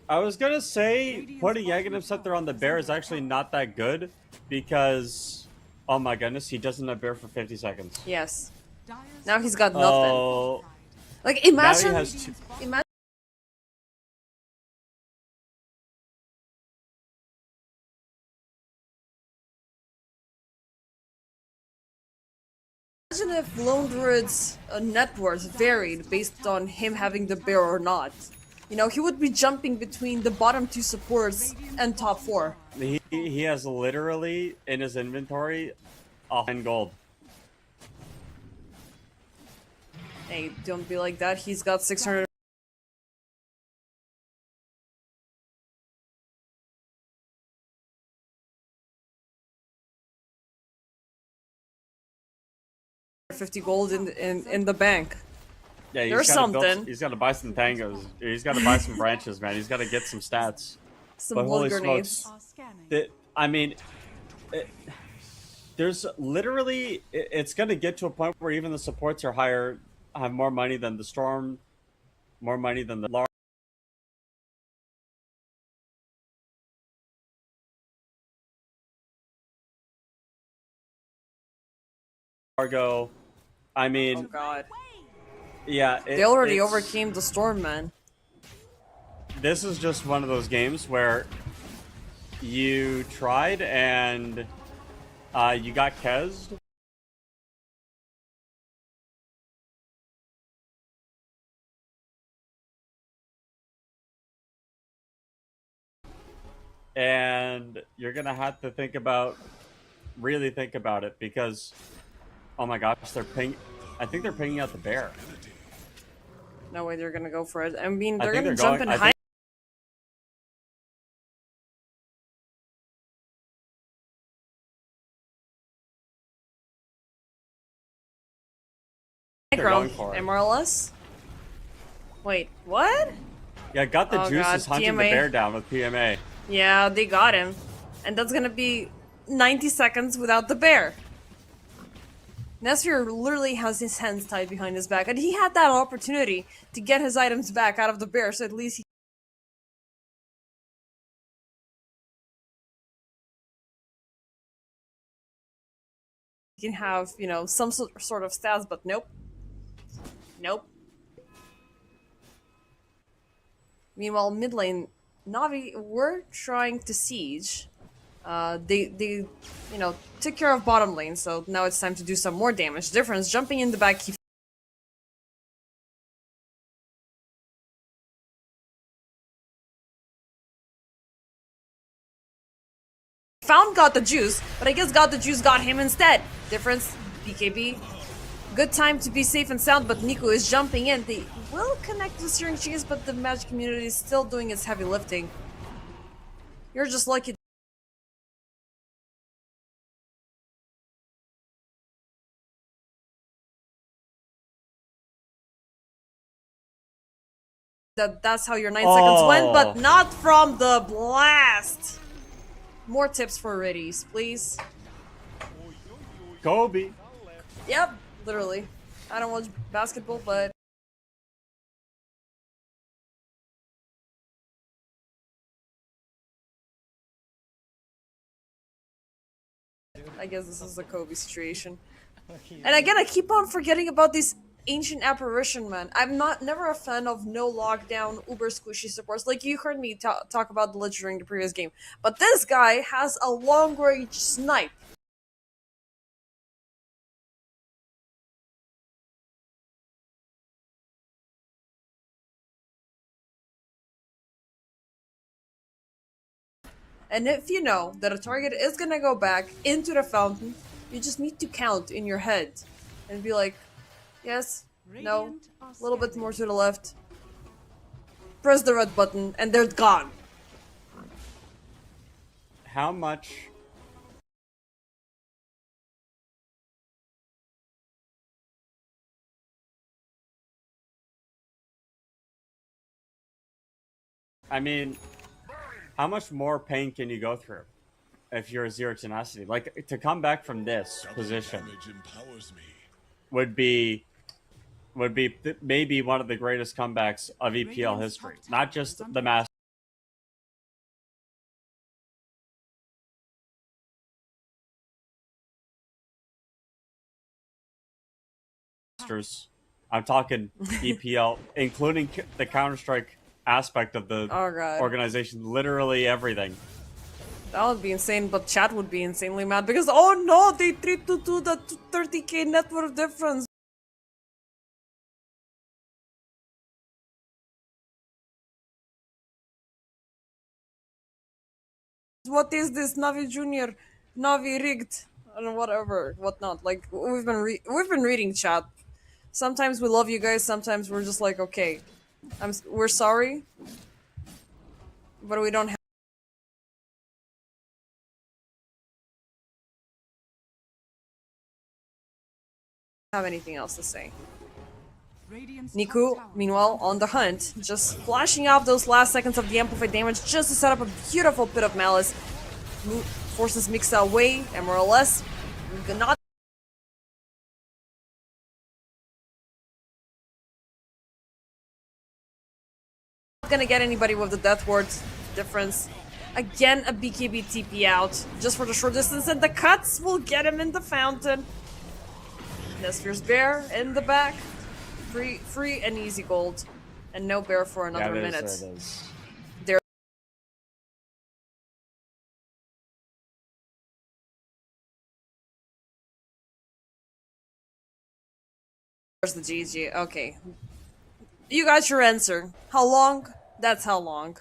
I was gonna say putting Aghanim Scepter on the bear is actually not that good because, oh my goodness, he doesn't have bear for 50 seconds. Yes. Now he's got nothing. Oh, Like, now he imagine, has two. imagine if Lone Druid's net worth varied based on him having the bear or not. You know, he would be jumping between the bottom two supports and top four. He has literally in his inventory 100 gold. Hey, don't be like that. He's got 600. $50 gold in the bank. Yeah, There's something. He's got to buy some tangos. He's got to buy some branches, man. He's got to get some stats. Some But blood holy grenades. smokes. I mean, there's literally, it's going to get to a point where even the supports are higher, have more money than the Storm, more money than the Largo. I Oh mean, god. Yeah, They already it's- overcame the storm, man. This is just one of those games where you tried and you got Kez'd. And you're gonna have to really think about it, because, oh my gosh, I think they're pinging out the bear. No way they're gonna go for it. I mean, I they're think gonna they're jump going- in I high think- They're ground, going for it. MRLS. Wait, what? Yeah, got the Oh juices God, hunting the TMA. bear down with PMA. Yeah, they got him. And that's gonna be 90 seconds without the bear. Nestor literally has his hands tied behind his back, and he had that opportunity to get his items back out of the bear, so at least he can have, you know, some sort of stats, but nope. Nope. Meanwhile, mid lane, Navi were trying to siege. They you know, took care of bottom lane, so now it's time to do some more damage. Difference, jumping in the back, he found got the juice, but I guess got the juice got him instead. Difference, BKB. Good time to be safe and sound, but Nico is jumping in. They will connect the steering cheese, but the magic community is still doing its heavy lifting. You're just lucky that's how your 9 seconds went, but not from the blast. More tips for readies, please. Kobe. Yep, literally. I don't watch basketball, but I guess this is a Kobe situation. And again, I keep on forgetting about this ancient apparition, man. I'm never a fan of no lockdown, uber squishy supports. Like you heard me talk about the Lich during the previous game, but this guy has a long range snipe. And if you know that a target is gonna go back into the fountain, you just need to count in your head and be like, yes, no, a little bit more to the left. Press the red button and they're gone. How much? I mean, how much more pain can you go through if you're a zero tenacity? Like, to come back from this position would be maybe one of the greatest comebacks of EPL history. Not just the Masters. I'm talking EPL, including the Counter-Strike aspect of the Oh god. organization, literally everything. That would be insane, but chat would be insanely mad because, oh no, they 3-2-2 the 30k net worth difference. What is this, Navi Junior, Navi rigged, and whatever, whatnot. Like we've been reading chat. Sometimes we love you guys. Sometimes we're just like, okay, we're sorry, but we don't have anything else to say. Niku, meanwhile, on the hunt, just flashing off those last seconds of the amplified damage just to set up a beautiful Pit of Malice. Forces Mixa away, and more or less, not gonna get anybody with the Death Ward. Difference. Again, a BKB TP out, just for the short distance, and the cuts will get him in the fountain. Nesfier's Bear in the back. free and easy gold, and no bear for another There it minute. is, there it is. There's the GG. Okay, you got your answer. How long? That's how long.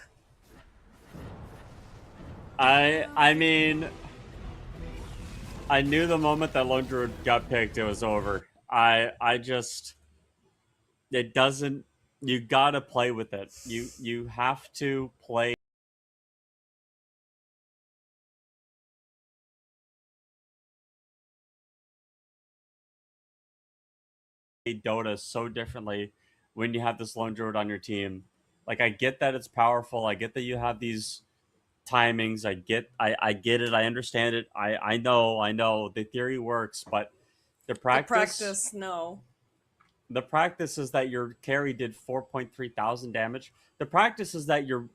I mean, I knew the moment that Lone Druid got picked, it was over. I just, it doesn't. You gotta play with it. You have to play Dota so differently when you have this Lone Druid on your team. Like, I get that it's powerful. I get that you have these timings. I get it. I understand it. I know the theory works, but the The practice practice, no. the practice is that your carry did 4.3 thousand damage. The practice is that your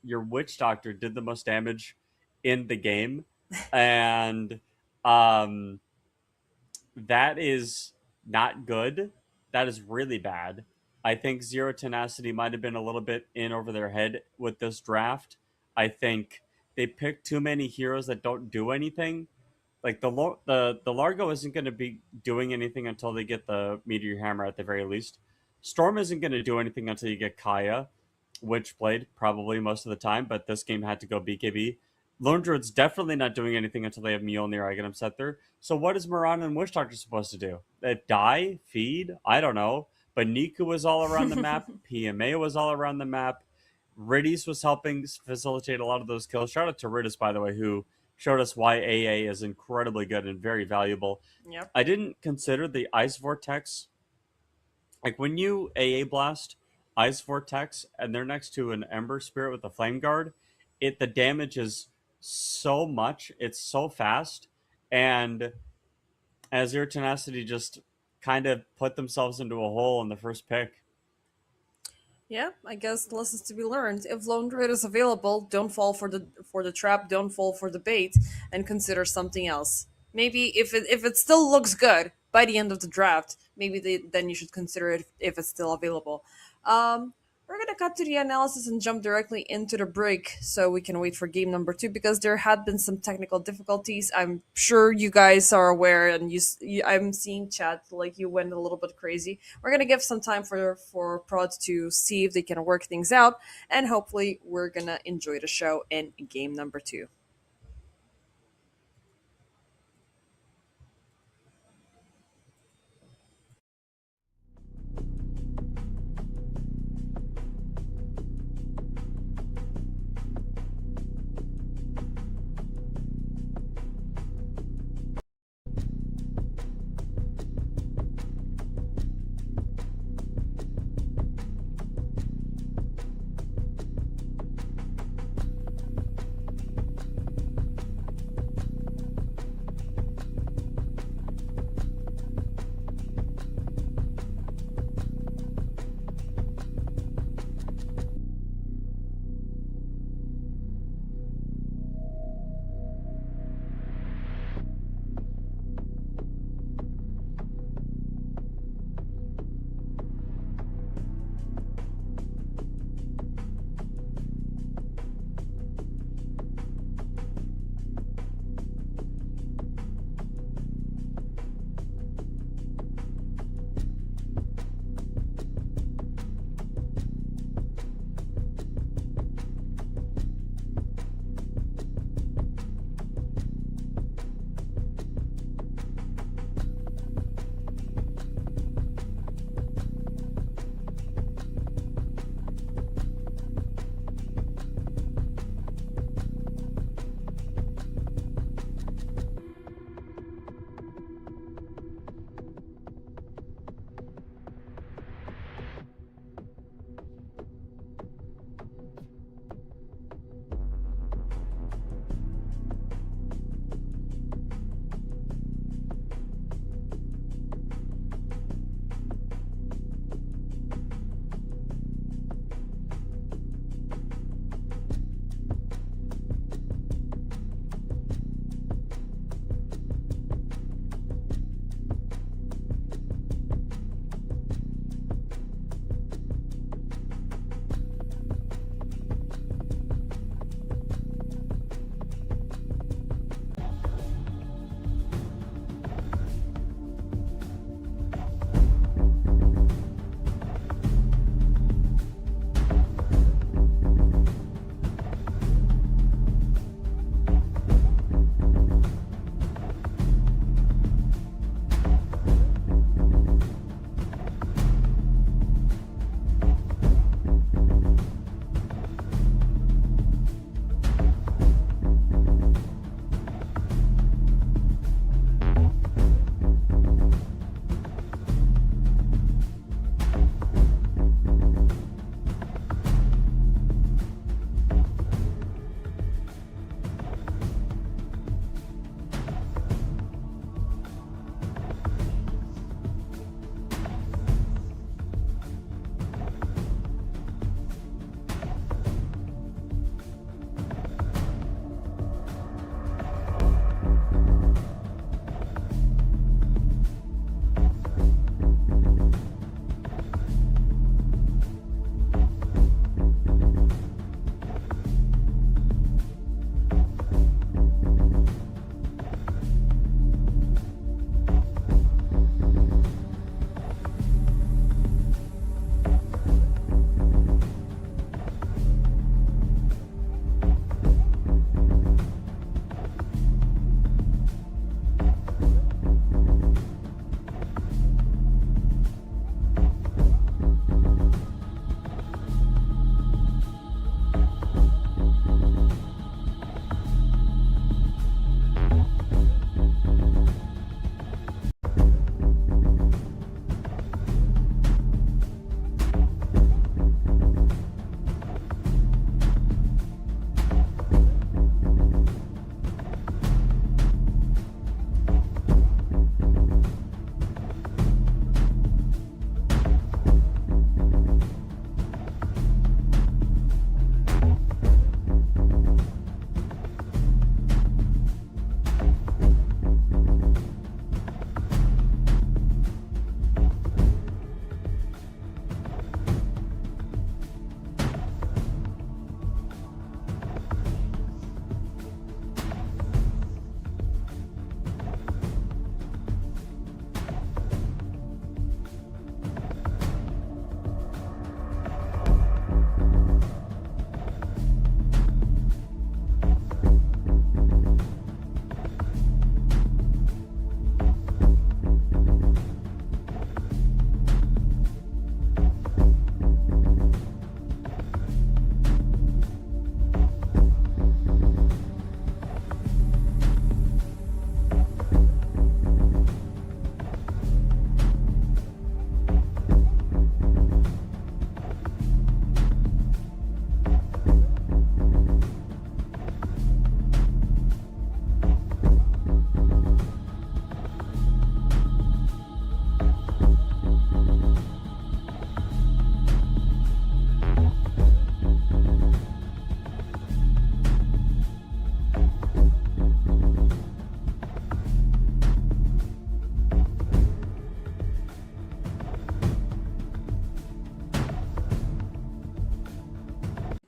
witch doctor did the most damage in the game, and um, that is not good. That is really bad. I think Zero Tenacity might have been a little bit in over their head with this draft. I think they picked too many heroes that don't do anything. Like the Largo isn't going to be doing anything until they get the Meteor Hammer at the very least. Storm isn't going to do anything until you get Kaya, which played probably most of the time, but this game had to go BKB. Lone Druid's definitely not doing anything until they have Mjolnir, Aghanim Scepter. So what is Mirana and Witch Doctor supposed to do? Die? Feed? I don't know. But Niku was all around the map. PMA was all around the map. Riddies was helping facilitate a lot of those kills. Shout out to Riddies, by the way, who showed us why AA is incredibly good and very valuable. Yep. I didn't consider the Ice Vortex. Like, when you AA blast Ice Vortex and they're next to an Ember Spirit with a Flame Guard, the damage is so much. It's so fast. And Azure Tenacity just kind of put themselves into a hole in the first pick. Yeah, I guess lessons to be learned. If Lone Druid is available, don't fall for the trap, don't fall for the bait, and consider something else. Maybe if it still looks good by the end of the draft, maybe then you should consider it if it's still available. We're gonna cut to the analysis and jump directly into the break, so we can wait for game number 2 because there had been some technical difficulties. I'm sure you guys are aware, and I'm seeing chat like you went a little bit crazy. We're gonna give some time for Prod to see if they can work things out, and hopefully we're gonna enjoy the show in game number 2.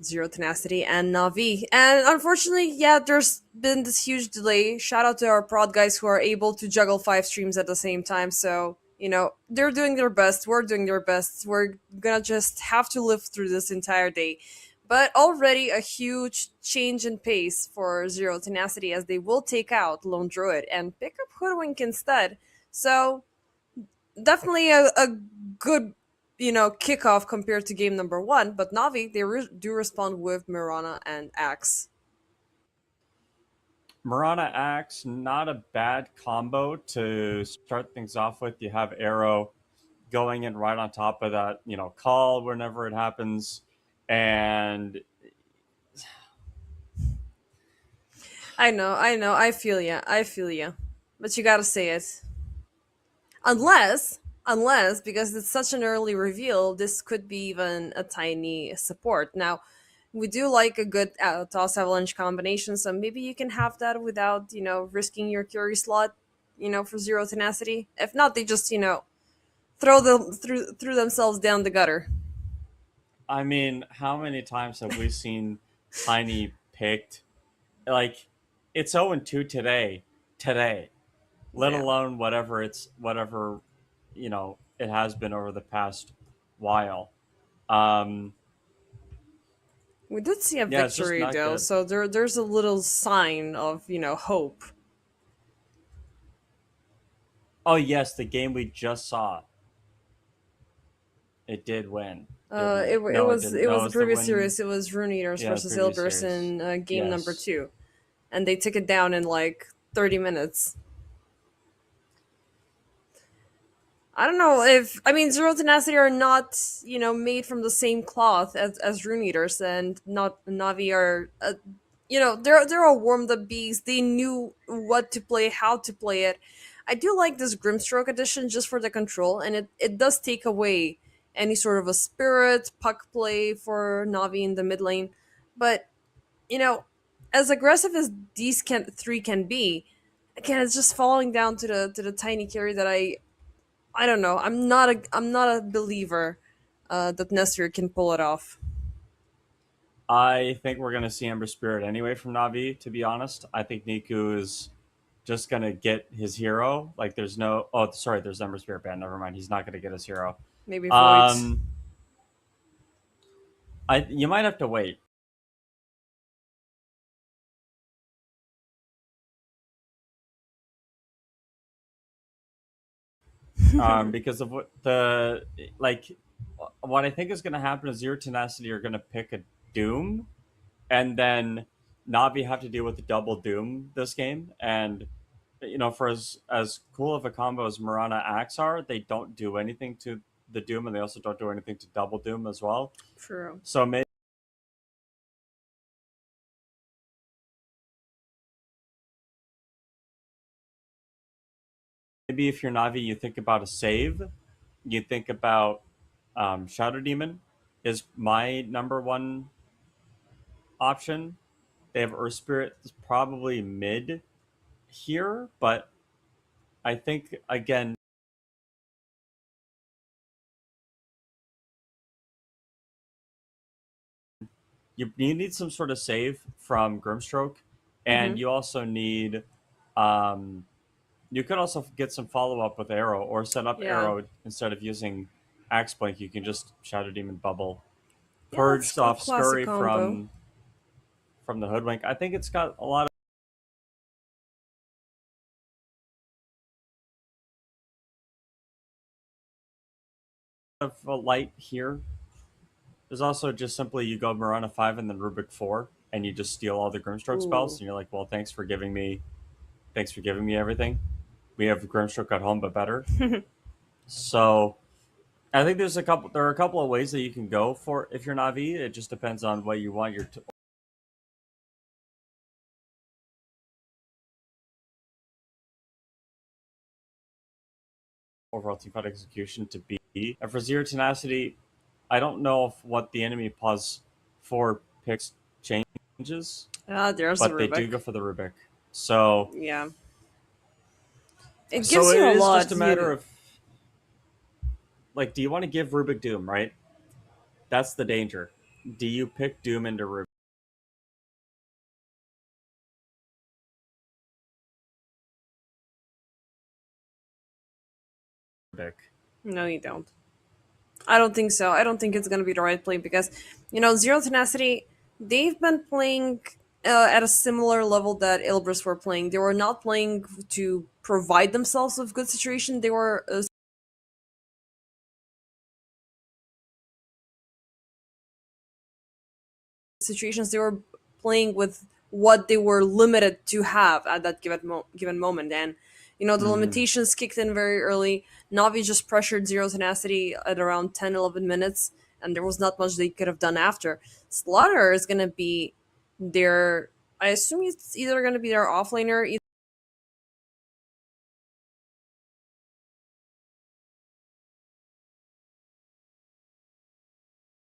Zero Tenacity and Navi. And unfortunately, yeah, there's been this huge delay. Shout out to our prod guys who are able to juggle 5 streams at the same time. So, they're doing their best. We're doing their best. We're gonna just have to live through this entire day. But already a huge change in pace for Zero Tenacity as they will take out Lone Druid and pick up Hoodwink instead. So, definitely a good kickoff compared to game number one, but Navi they do respond with Mirana and Axe. Marana Axe, not a bad combo to start things off with. You have Arrow going in right on top of that, call whenever it happens. And I feel ya, but you gotta say it. Unless because it's such an early reveal, this could be even a tiny support. Now, we do like a good toss avalanche combination, so maybe you can have that without risking your Curie slot, for Zero Tenacity. If not, they just throw them through themselves down the gutter. I mean, how many times have we seen Tiny picked? Like, it's 0-2 today, let Yeah. alone whatever it has been over the past while. Um, We did see a yeah, it's just victory not though, good. so there's a little sign of hope. Oh yes, the game we just saw, it did win, didn't It, it? it No, it was didn't. it No, it was the was the previous win. series. It was Rune Eaters Yeah, the versus previous Ilbers series. in game number Yes. 2, and they took it down in like 30 minutes. I don't know if Zero Tenacity are not made from the same cloth as Rune Eaters, and not Navi are they're a warmed up beast. They knew what to play, how to play it. I do like this Grimstroke edition just for the control, and it does take away any sort of a spirit puck play for Navi in the mid lane. But you know, as aggressive as these three can be, again, it's just falling down to the tiny carry that I don't know. I'm not a believer that Nestor can pull it off. I think we're gonna see Ember Spirit anyway from Navi. To be honest, I think Niku is just gonna get his hero. Like, there's no. Oh, sorry, there's Ember Spirit ban. Never mind. He's not gonna get his hero. Maybe Void. Um, you might have to wait. Because of what I think is going to happen is Zero Tenacity are going to pick a Doom, and then Navi have to deal with the double Doom this game. And for as cool of a combo as Marana Axe are, they don't do anything to the Doom, and they also don't do anything to double Doom as well. True. So maybe if you're Navi, you think about a save. You think about Shadow Demon is my number one option. They have Earth Spirit probably mid here, but I think again you need some sort of save from Grimstroke, and you also need you could also get some follow up with Arrow or set up Yeah. Arrow instead of using Axe Blink. You can just Shadow Demon bubble, Yeah, that's purge a off classic Scurry combo. from the Hoodwink. I think it's got a lot of light here. There's also just simply you go Marana 5 and then Rubik 4, and you just steal all the Grimstroke spells, Ooh. and you're like, well, thanks for giving me everything. We have Grimstroke at home, but better. So I think there are a couple of ways that you can go for if you're Navi. It just depends on what you want your overall team fight execution to be. And for Zero Tenacity, I don't know if what the enemy pause for picks changes, Ah, there's a but they do Rubik. go for the Rubik. So Yeah. It so gives it you a is lot. just a matter of like, do you want to give Rubik Doom, right? That's the danger. do you pick Doom into Rubik? No, you don't. I don't think so. I don't think it's going to be the right play because, Zero Tenacity, they've been playing at a similar level that Ilbris were playing. They were not playing to provide themselves with good situation. They were situations they were playing with what they were limited to have at that given moment. And the limitations kicked in very early. Navi just pressured Zero Tenacity at around 10-11 minutes, and there was not much they could have done after. Slaughter is going to be their, I assume it's either going to be their offlaner,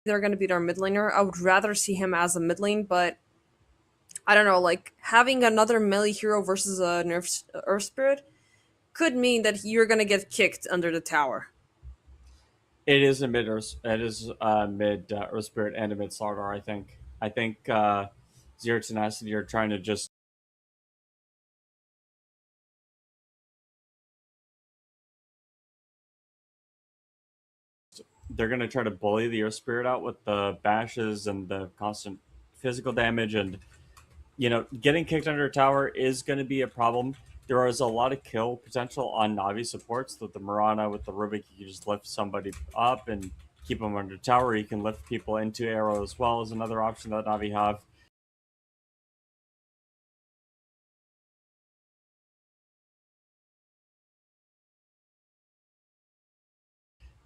either going to be their mid laner. I would rather see him as a mid lane, but I don't know, like having another melee hero versus a nerf Earth Spirit could mean that you're gonna get kicked under the tower. It is a mid Earth. It is mid Earth Spirit and a mid Slardar. I think. I think Zero Tenacity are trying to just. They're going to try to bully the Earth Spirit out with the bashes and the constant physical damage, and getting kicked under a tower is going to be a problem. There is a lot of kill potential on Navi supports with the Mirana, with the Rubik. You can just lift somebody up and keep them under tower. You can lift people into arrow as well as another option that Navi have.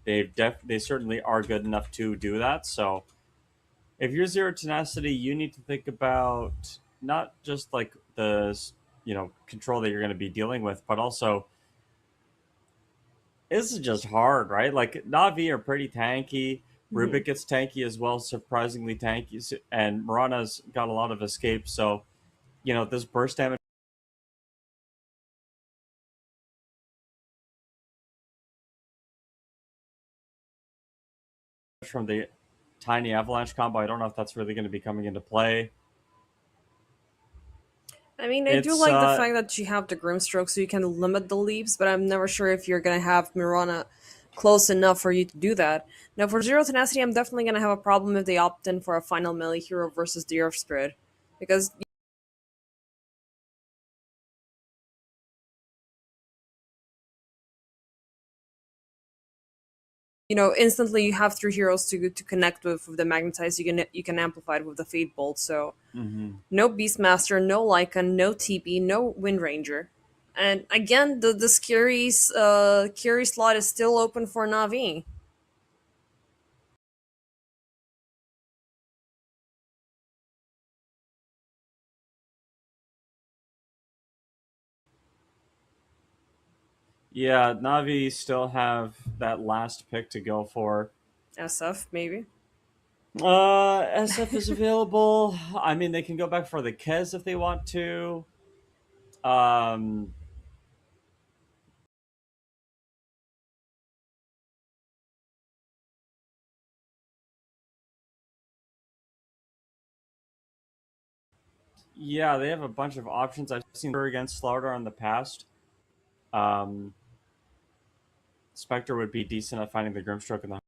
They certainly are good enough to do that. So if you're Zero Tenacity, you need to think about not just like the control that you're going to be dealing with, but also this is just hard, right? Like Navi are pretty tanky. Rubik gets tanky as well, surprisingly tanky, and Mirana's got a lot of escape. So this burst damage from the tiny avalanche combo, I don't know if that's really going to be coming into play. I mean, I do like the fact that you have the Grimstroke so you can limit the leaps, but I'm never sure if you're gonna have Mirana close enough for you to do that. Now, for Zero Tenacity, I'm definitely gonna have a problem if they opt in for a final melee hero versus the Earth Spirit. Because instantly you have three heroes to connect with the Magnetize. You can amplify it with the Fate Bolt. So no Beastmaster, no Lycan, no TP, no Wind Ranger, and again the carry slot is still open for Navi. Yeah, Navi still have that last pick to go for. SF maybe. SF is available. I mean, they can go back for the Kez if they want to. Um, yeah, they have a bunch of options. I've seen her against Slardar in the past. Um, Spectre would be decent at finding the Grimstroke in the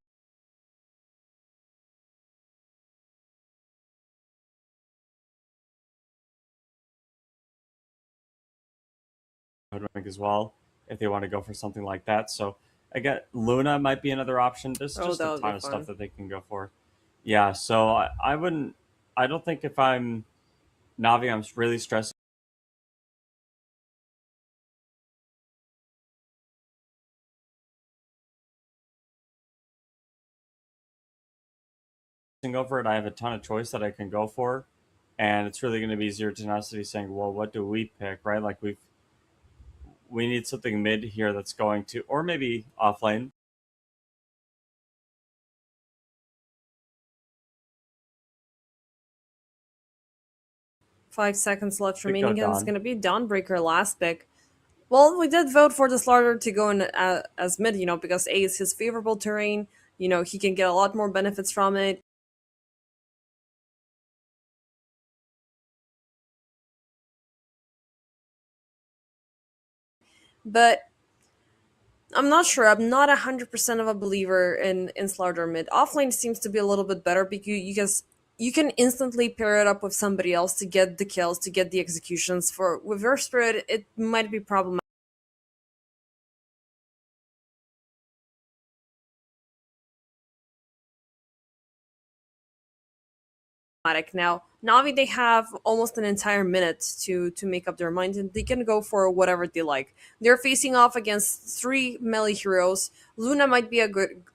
Hoodwink as well if they want to go for something like that. So again, Luna might be another option. There's just That a would ton be of fun. stuff that they can go for. Yeah, so I wouldn't. I don't think if I'm Navi, I'm really stressing over it. I have a ton of choice that I can go for, and it's really going to be Zero Tenacity saying, "Well, what do we pick?" Right? Like we need something mid here that's going to, or maybe offlane. 5 seconds left Could go remaining, and it's Dawn. gonna be Dawnbreaker last pick. Well, we did vote for the Slaughter to go in as mid, because A is his favorable terrain. He can get a lot more benefits from it. but I'm not sure. I'm not 100% of a believer in Slardar mid. Offlane seems to be a little bit better because you can instantly pair it up with somebody else to get the kills, to get the executions. For with Earth Spirit, it might be problematic. Now, Navi, they have almost an entire minute to make up their mind, and they can go for whatever they like. They're facing off against three melee heroes. Luna might be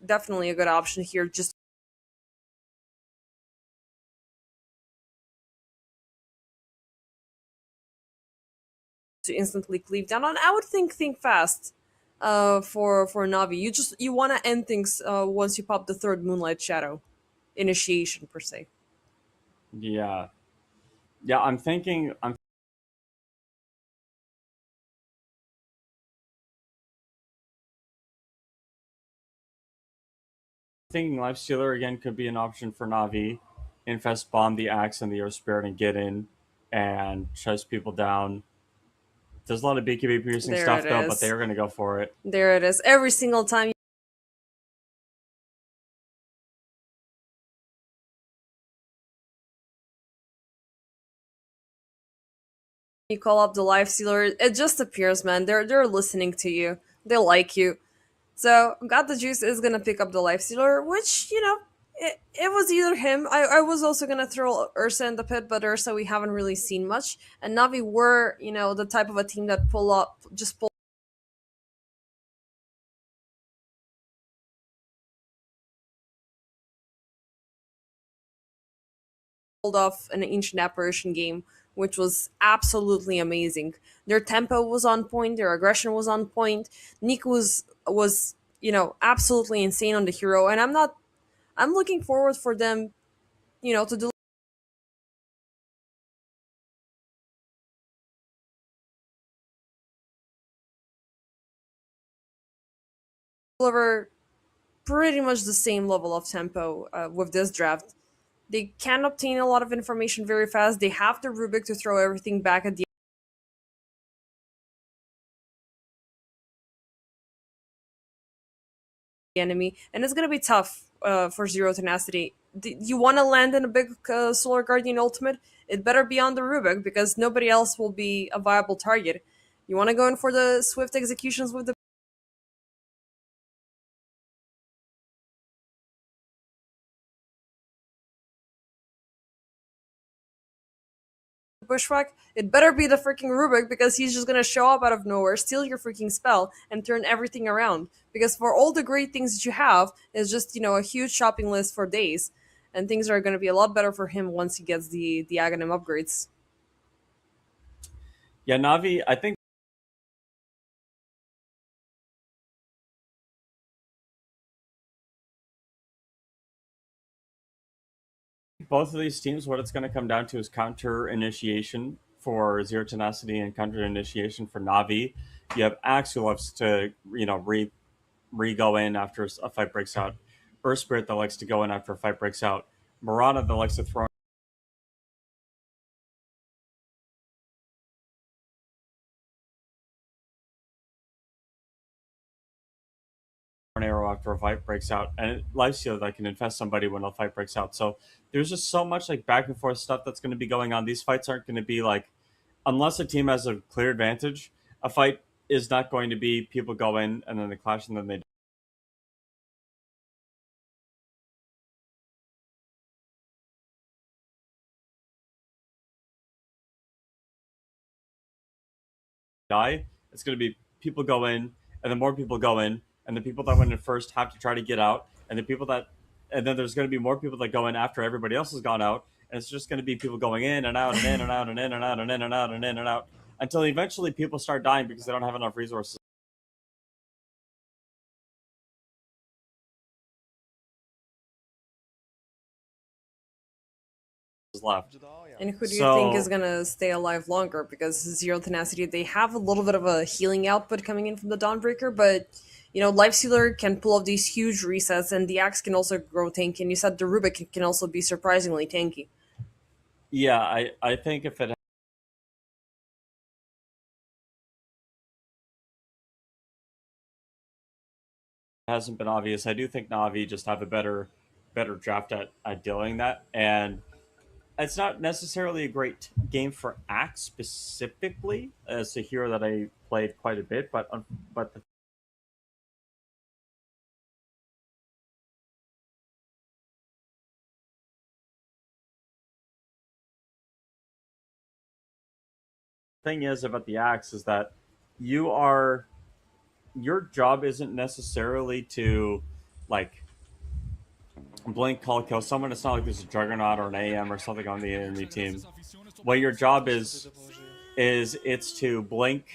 definitely a good option here, just to instantly cleave down on. I would think fast. For Navi, you want to end things once you pop the third Moonlight Shadow initiation per se. Yeah, yeah. I'm thinking Lifestealer again could be an option for Navi. Infest bomb the axe and the Earth Spirit and get in and chase people down. There's a lot of BKB piercing There it stuff though, but is. they're gonna go for it. There it is. Every single time you call up the life stealer, it just appears, man. They're listening to you. They like you. So God the Juice is gonna pick up the life stealer, which it was either him. I was also gonna throw Ursa in the pit, but Ursa we haven't really seen much. And Navi were the type of a team that pulled off an ancient apparition game, which was absolutely amazing. Their tempo was on point, their aggression was on point. Nick was absolutely insane on the hero, and I'm looking forward for them, to deliver pretty much the same level of tempo with this draft. They can obtain a lot of information very fast. They have the Rubik to throw everything back at the enemy, and it's going to be tough for Zero Tenacity. You want to land in a big Solar Guardian ultimate? It better be on the Rubik because nobody else will be a viable target. You want to go in for the swift executions with the Bushwhack? It better be the freaking Rubik because he's just gonna show up out of nowhere, steal your freaking spell, and turn everything around. Because for all the great things that you have, it's just a huge shopping list for days, and things are gonna be a lot better for him once he gets the Aghanim upgrades. Yeah, Navi. I think both of these teams, what it's going to come down to is counter initiation for Zero Tenacity and counter initiation for Navi. You have Axe who loves to, re go in after a fight breaks out. Earth Spirit that likes to go in after a fight breaks out. Marana that likes to throw an arrow after a fight breaks out, and Lifesteal that can infest somebody when a fight breaks out. So there's just so much like back and forth stuff that's going to be going on. These fights aren't going to be like, unless a team has a clear advantage, a fight is not going to be people go in and then they clash and then they die. It's going to be people go in, and the more people go in, and the people that went in first have to try to get out, and and then there's going to be more people that go in after everybody else has gone out, and it's just going to be people going in and out and in and out and in and out and in and out and in and out until eventually people start dying because they don't have enough resources left. And who do you think is So gonna stay alive longer? Because Zero Tenacity, they have a little bit of a healing output coming in from the Dawnbreaker, but Lifestealer can pull off these huge resets, and the Axe can also grow tanky. And you said the Rubik can also be surprisingly tanky. yeah, I think if it hasn't been obvious. I do think Navi just have a better draft at doing that, and it's not necessarily a great game for Axe specifically. As a hero that I played quite a bit, but the thing is about the Axe is that your job isn't necessarily to like blink, call, kill someone. It's not like there's a Juggernaut or an AM or something on the enemy team. What your job is it's to blink,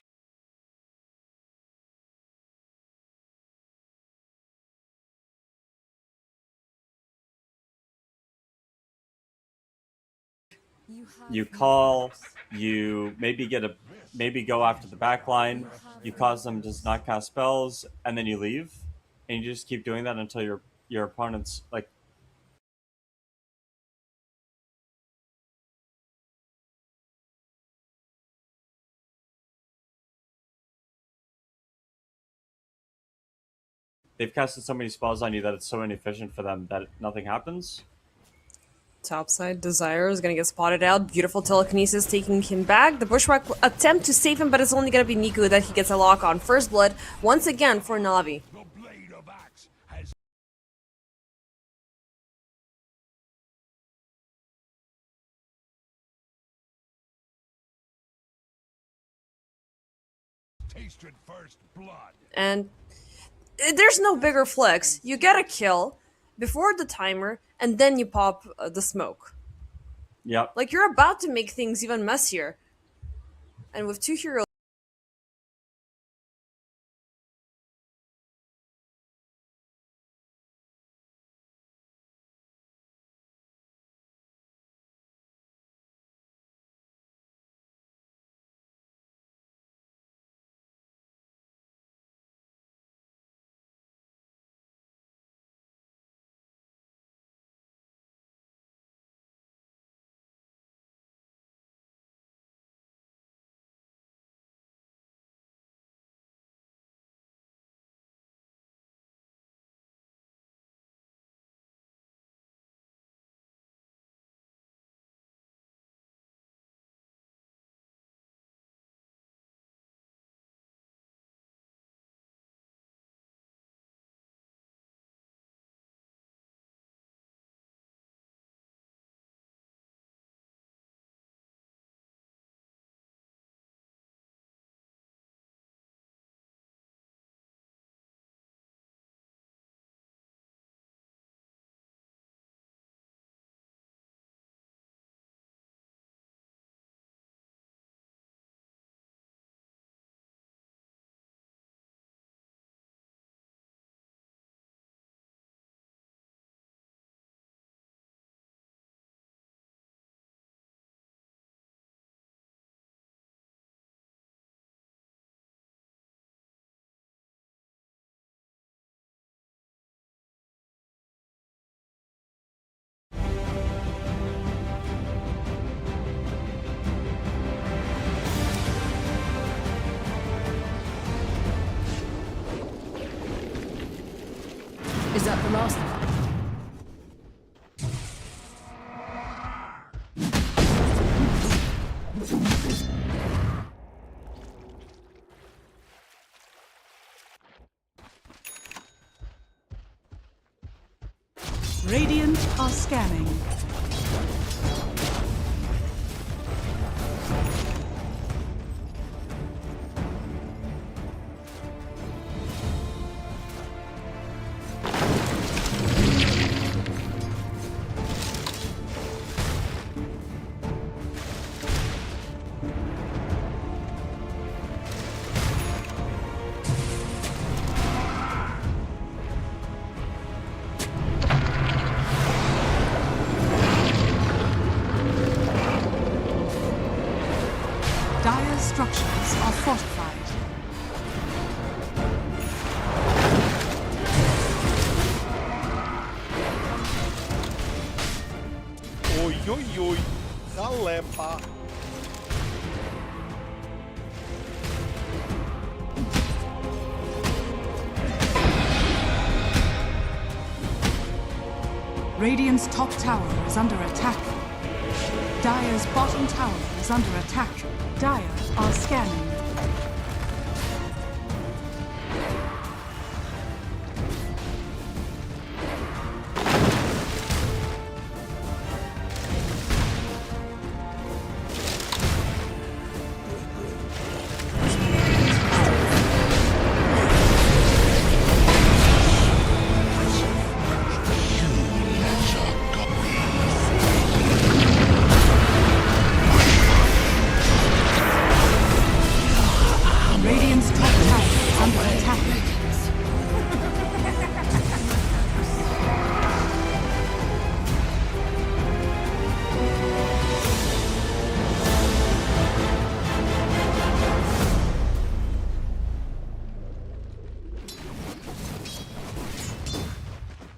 you call, you maybe go after the back line, you cause them to not cast spells, and then you leave, and you just keep doing that until your opponent's like they've casted so many spells on you that it's so inefficient for them that nothing happens. Topside Desire is gonna get spotted out. Beautiful telekinesis taking him back. The Bushwhack will attempt to save him, but it's only gonna be Niku that he gets a lock on. First blood once again for Navi. And there's no bigger flex. You get a kill before the timer, and then you pop the smoke. Yep. Like, you're about to make things even messier. And with 2 heroes... Is that the last of it? Radiant are scanning. Dire structures are fortified. Oi, oi, oi. Galepa. Radiant's top tower is under attack. Dire's bottom tower is under attack. Dire are scanning.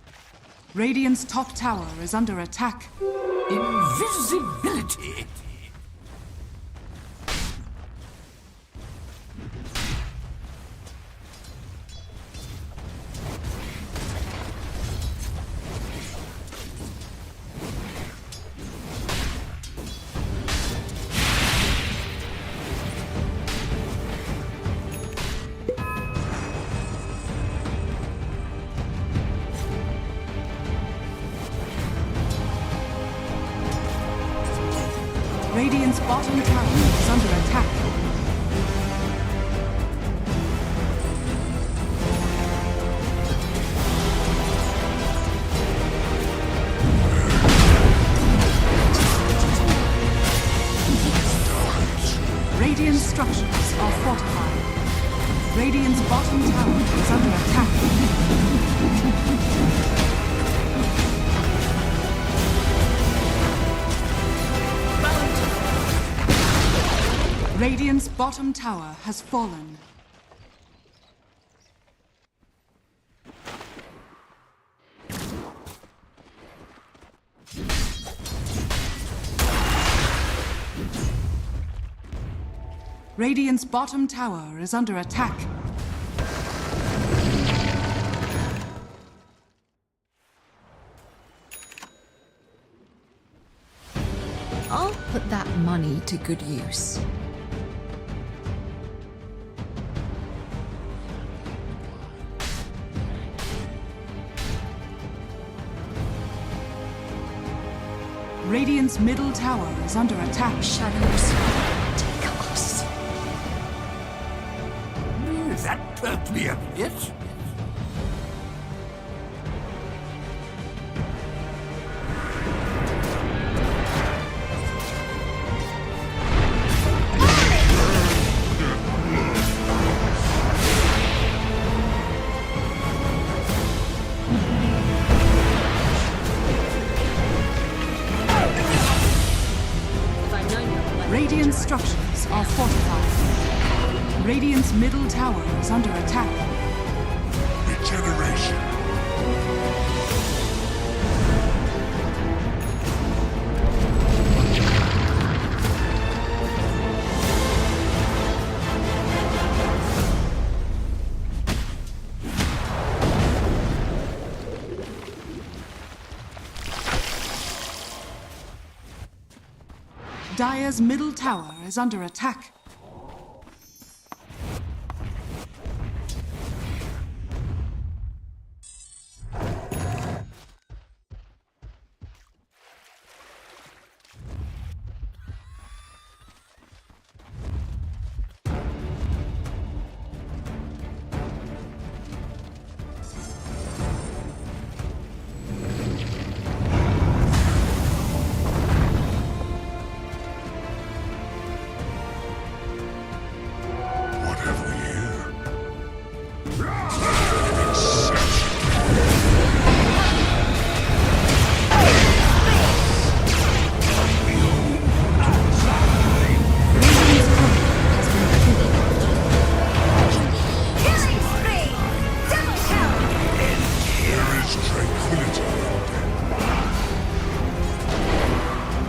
Radiant's top tower is under attack. Radiant's top tower is under attack. Invisibility! Radiant's bottom tower is under attack. Radiant structures are fortified. Radiant's bottom tower is under attack. Radiant's bottom tower has fallen. Radiant's bottom tower is under attack. I'll put that money to good use. Radiant's middle tower is under attack. Shadows, take us. That perked me a bit. Radiant structures are fortified. Radiant's middle tower is under attack. Regeneration. Dire's middle tower is under attack.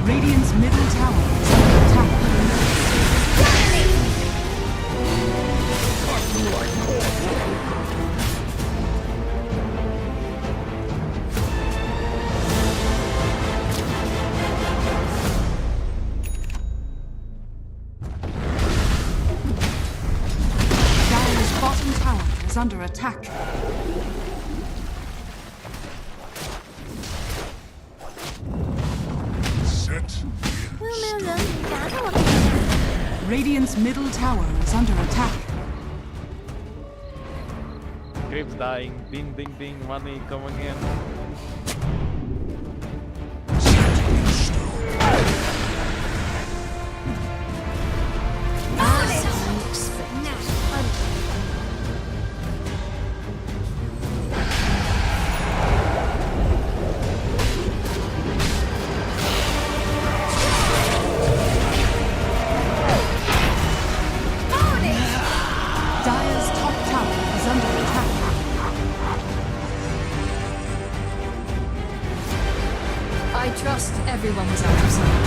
Radiant's middle tower is under attack. under attack. Radiant's middle tower is under attack. Creeps dying. Ding, ding, ding. Money coming in. Dire's top tower is under attack. I trust everyone's out of sight.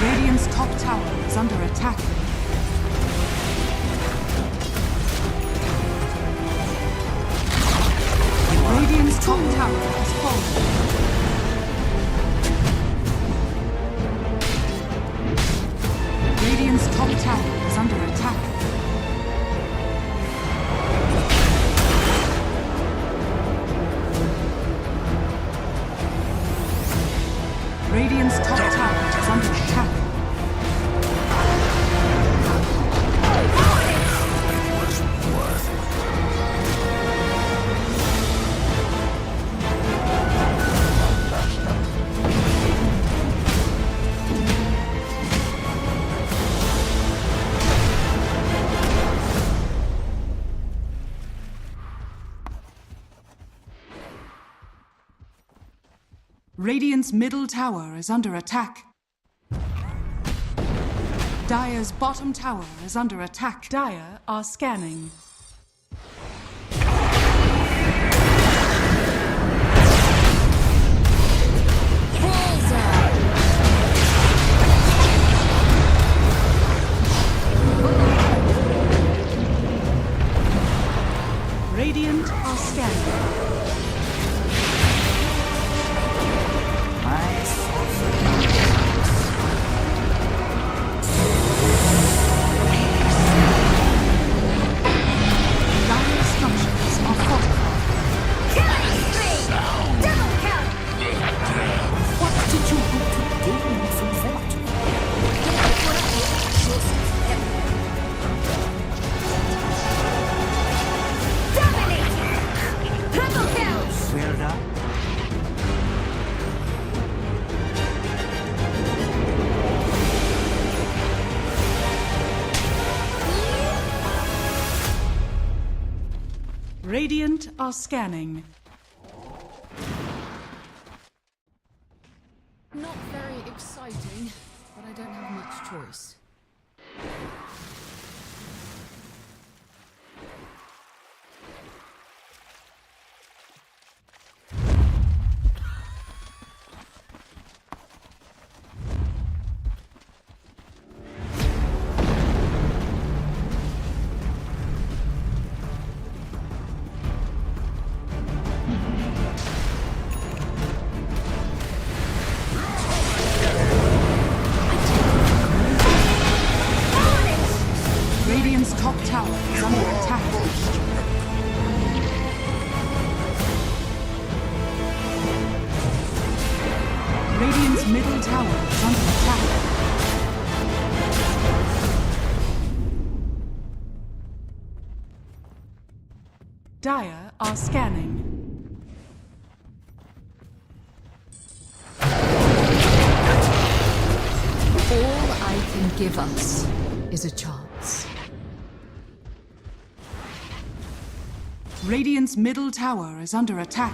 Radiant's top tower is under attack. Radiant's top tower has fallen. Radiant's top tower is under attack. Radiant's top tower is under attack. Radiant's middle tower is under attack. Dire's bottom tower is under attack. Dire are scanning. Radiant are scanning. Dire structures are fortified. What did you hope to gain from that? Dominate! Triple kills! Well done. Radiant are scanning. Not very exciting, but I don't have much choice. Radiant's top tower is under attack. Radiant's middle tower is under attack. Dire are scanning. All I can give us is a chance. Radiant's middle tower is under attack.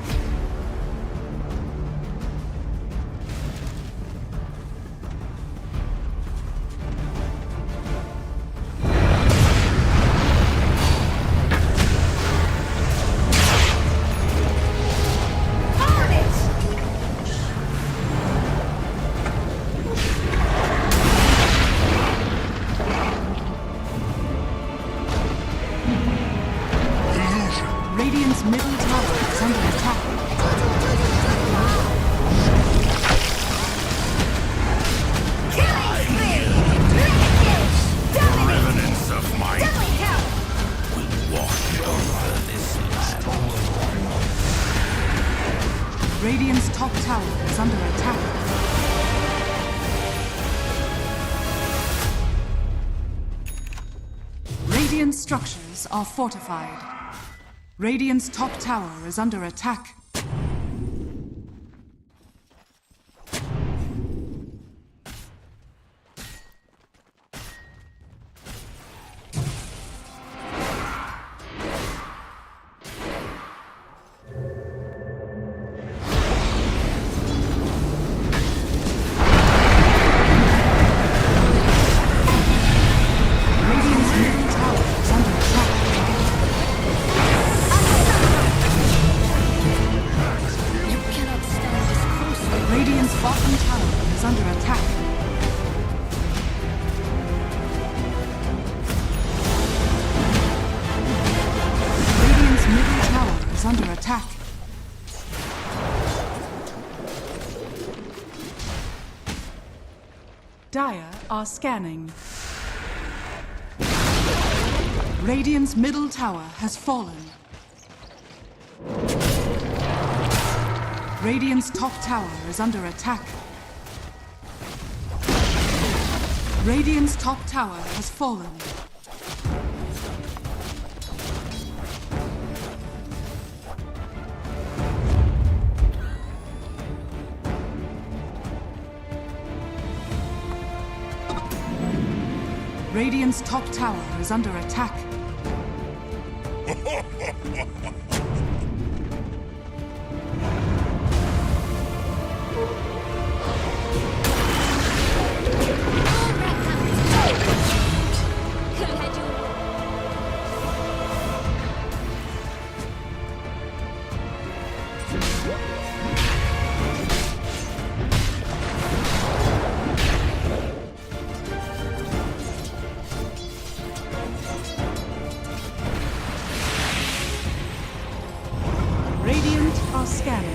Radiant's middle tower is under attack. Revenants of might will walk over this land. Radiant's top tower is under attack. Radiant structures are fortified. Radiant's top tower is under attack. Radiant's middle tower is under attack. You cannot stand this close. Radiant's bottom tower is under attack. Radiant's middle tower is under attack. Dire are scanning. Radiant's middle tower has fallen. Radiant's top tower is under attack. Radiant's top tower has fallen. Radiant's top tower is under attack. Radiant are scanning.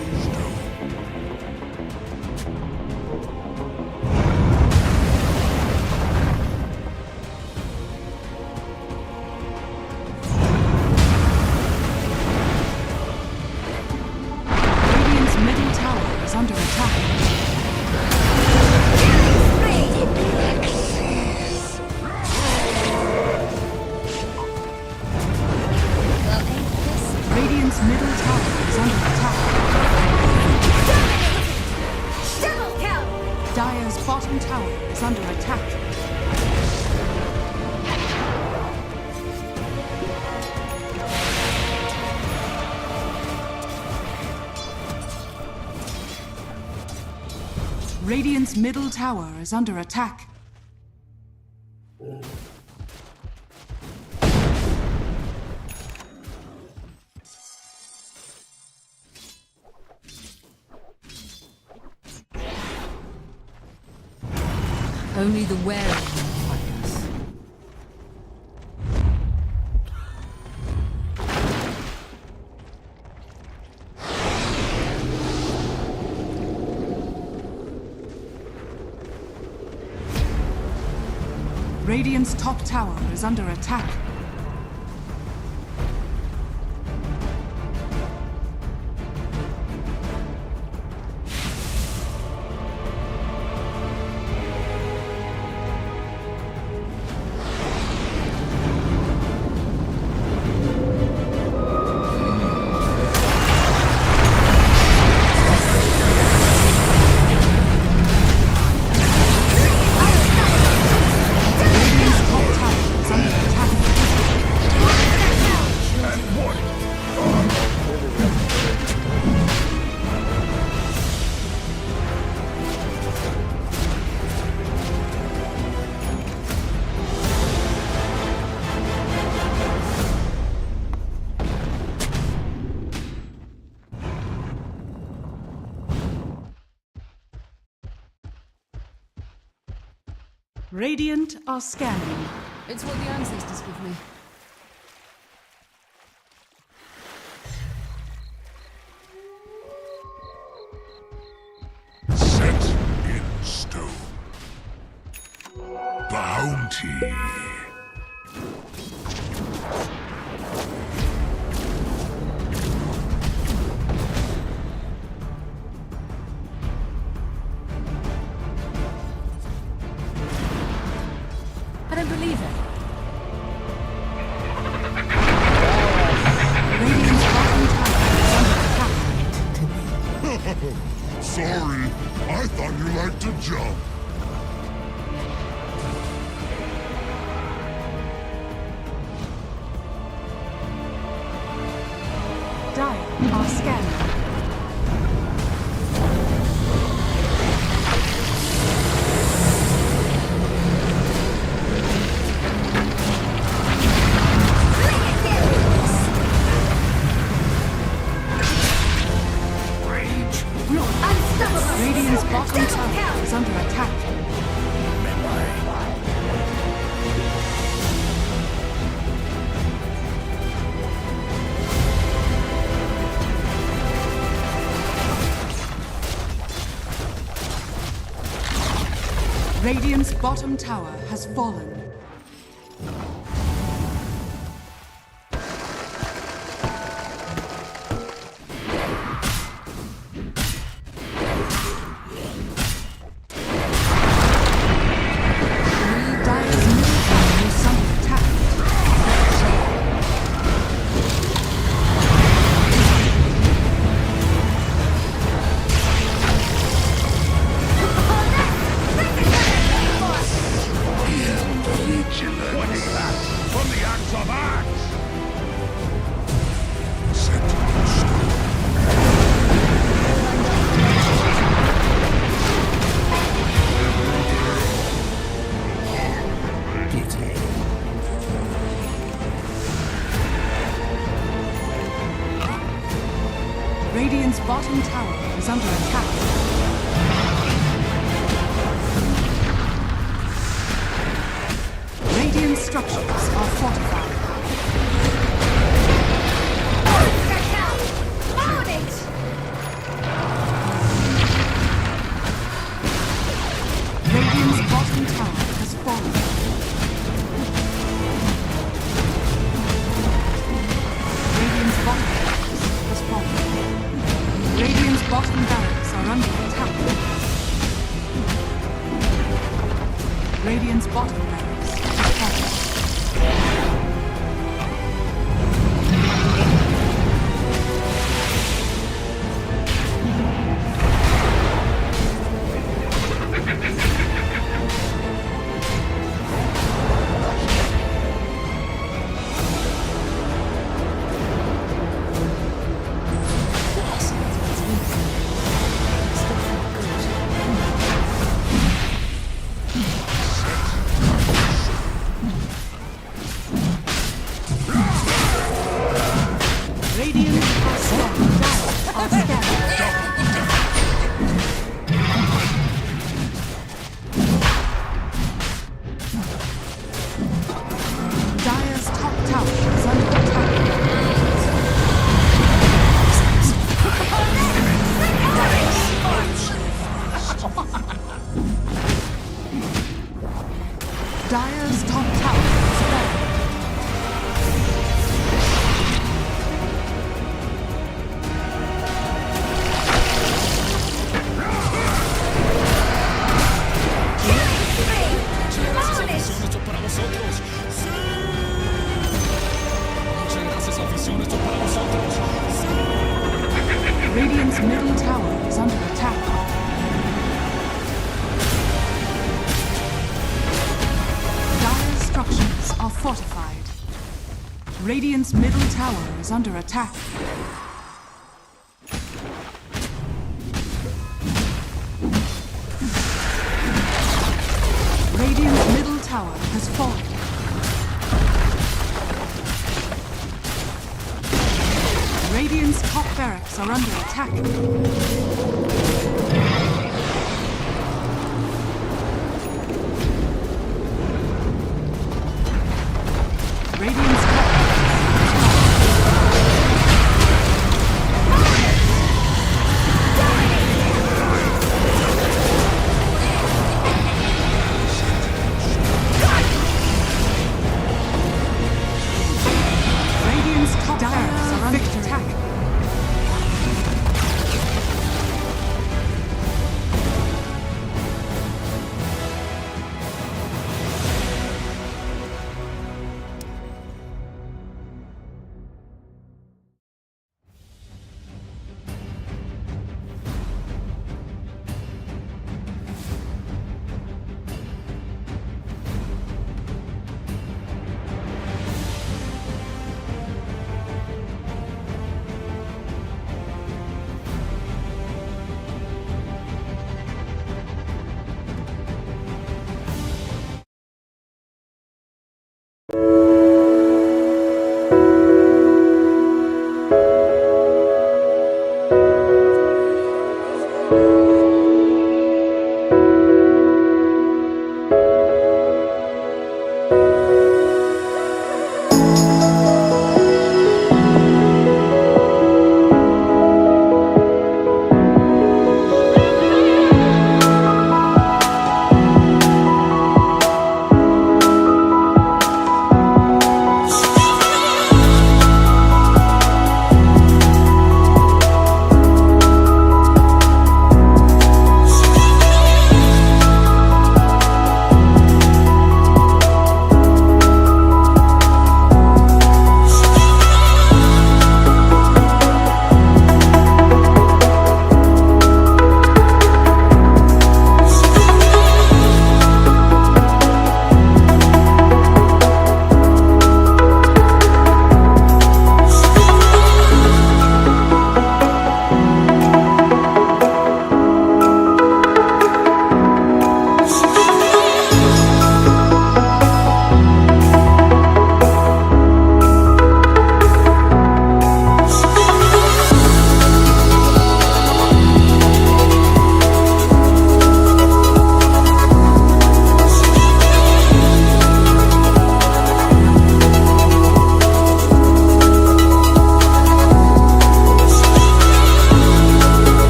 Radiant's middle tower is under attack. Radiant's middle tower is under attack. Double kill! Dire's bottom tower is under attack. Radiant's middle tower is under attack. Only the wary can fight us. Radiant's top tower is under attack. Radiant's top tower is under attack. Radiant are scanning. It's what the ancestors give me. bounty. I don't believe it. Radiant's bottom tower is under attack. Sorry, I thought you liked to jump. Dire are scanning. Radiant's bottom tower is under attack. Radiant's bottom tower has fallen. Dire's middle tower is under attack. What is that? From the axe of axe! Set Radiant's bottom tower is under attack. Radiant structures are fortified. Radiant's bottom tower has fallen. Radiant's bottom barracks has fallen. Radiant's bottom barracks are under attack. Radiant's bottom barracks has fallen. Radiant are scattered. Dire are scattered. Dire's top tower is under attack. Dire's top tower is fallen. Radiant's middle tower is under attack. Dire's structures are fortified. Radiant's middle tower is under attack. Radiant's middle tower has fallen. Radiant's top barracks are under attack.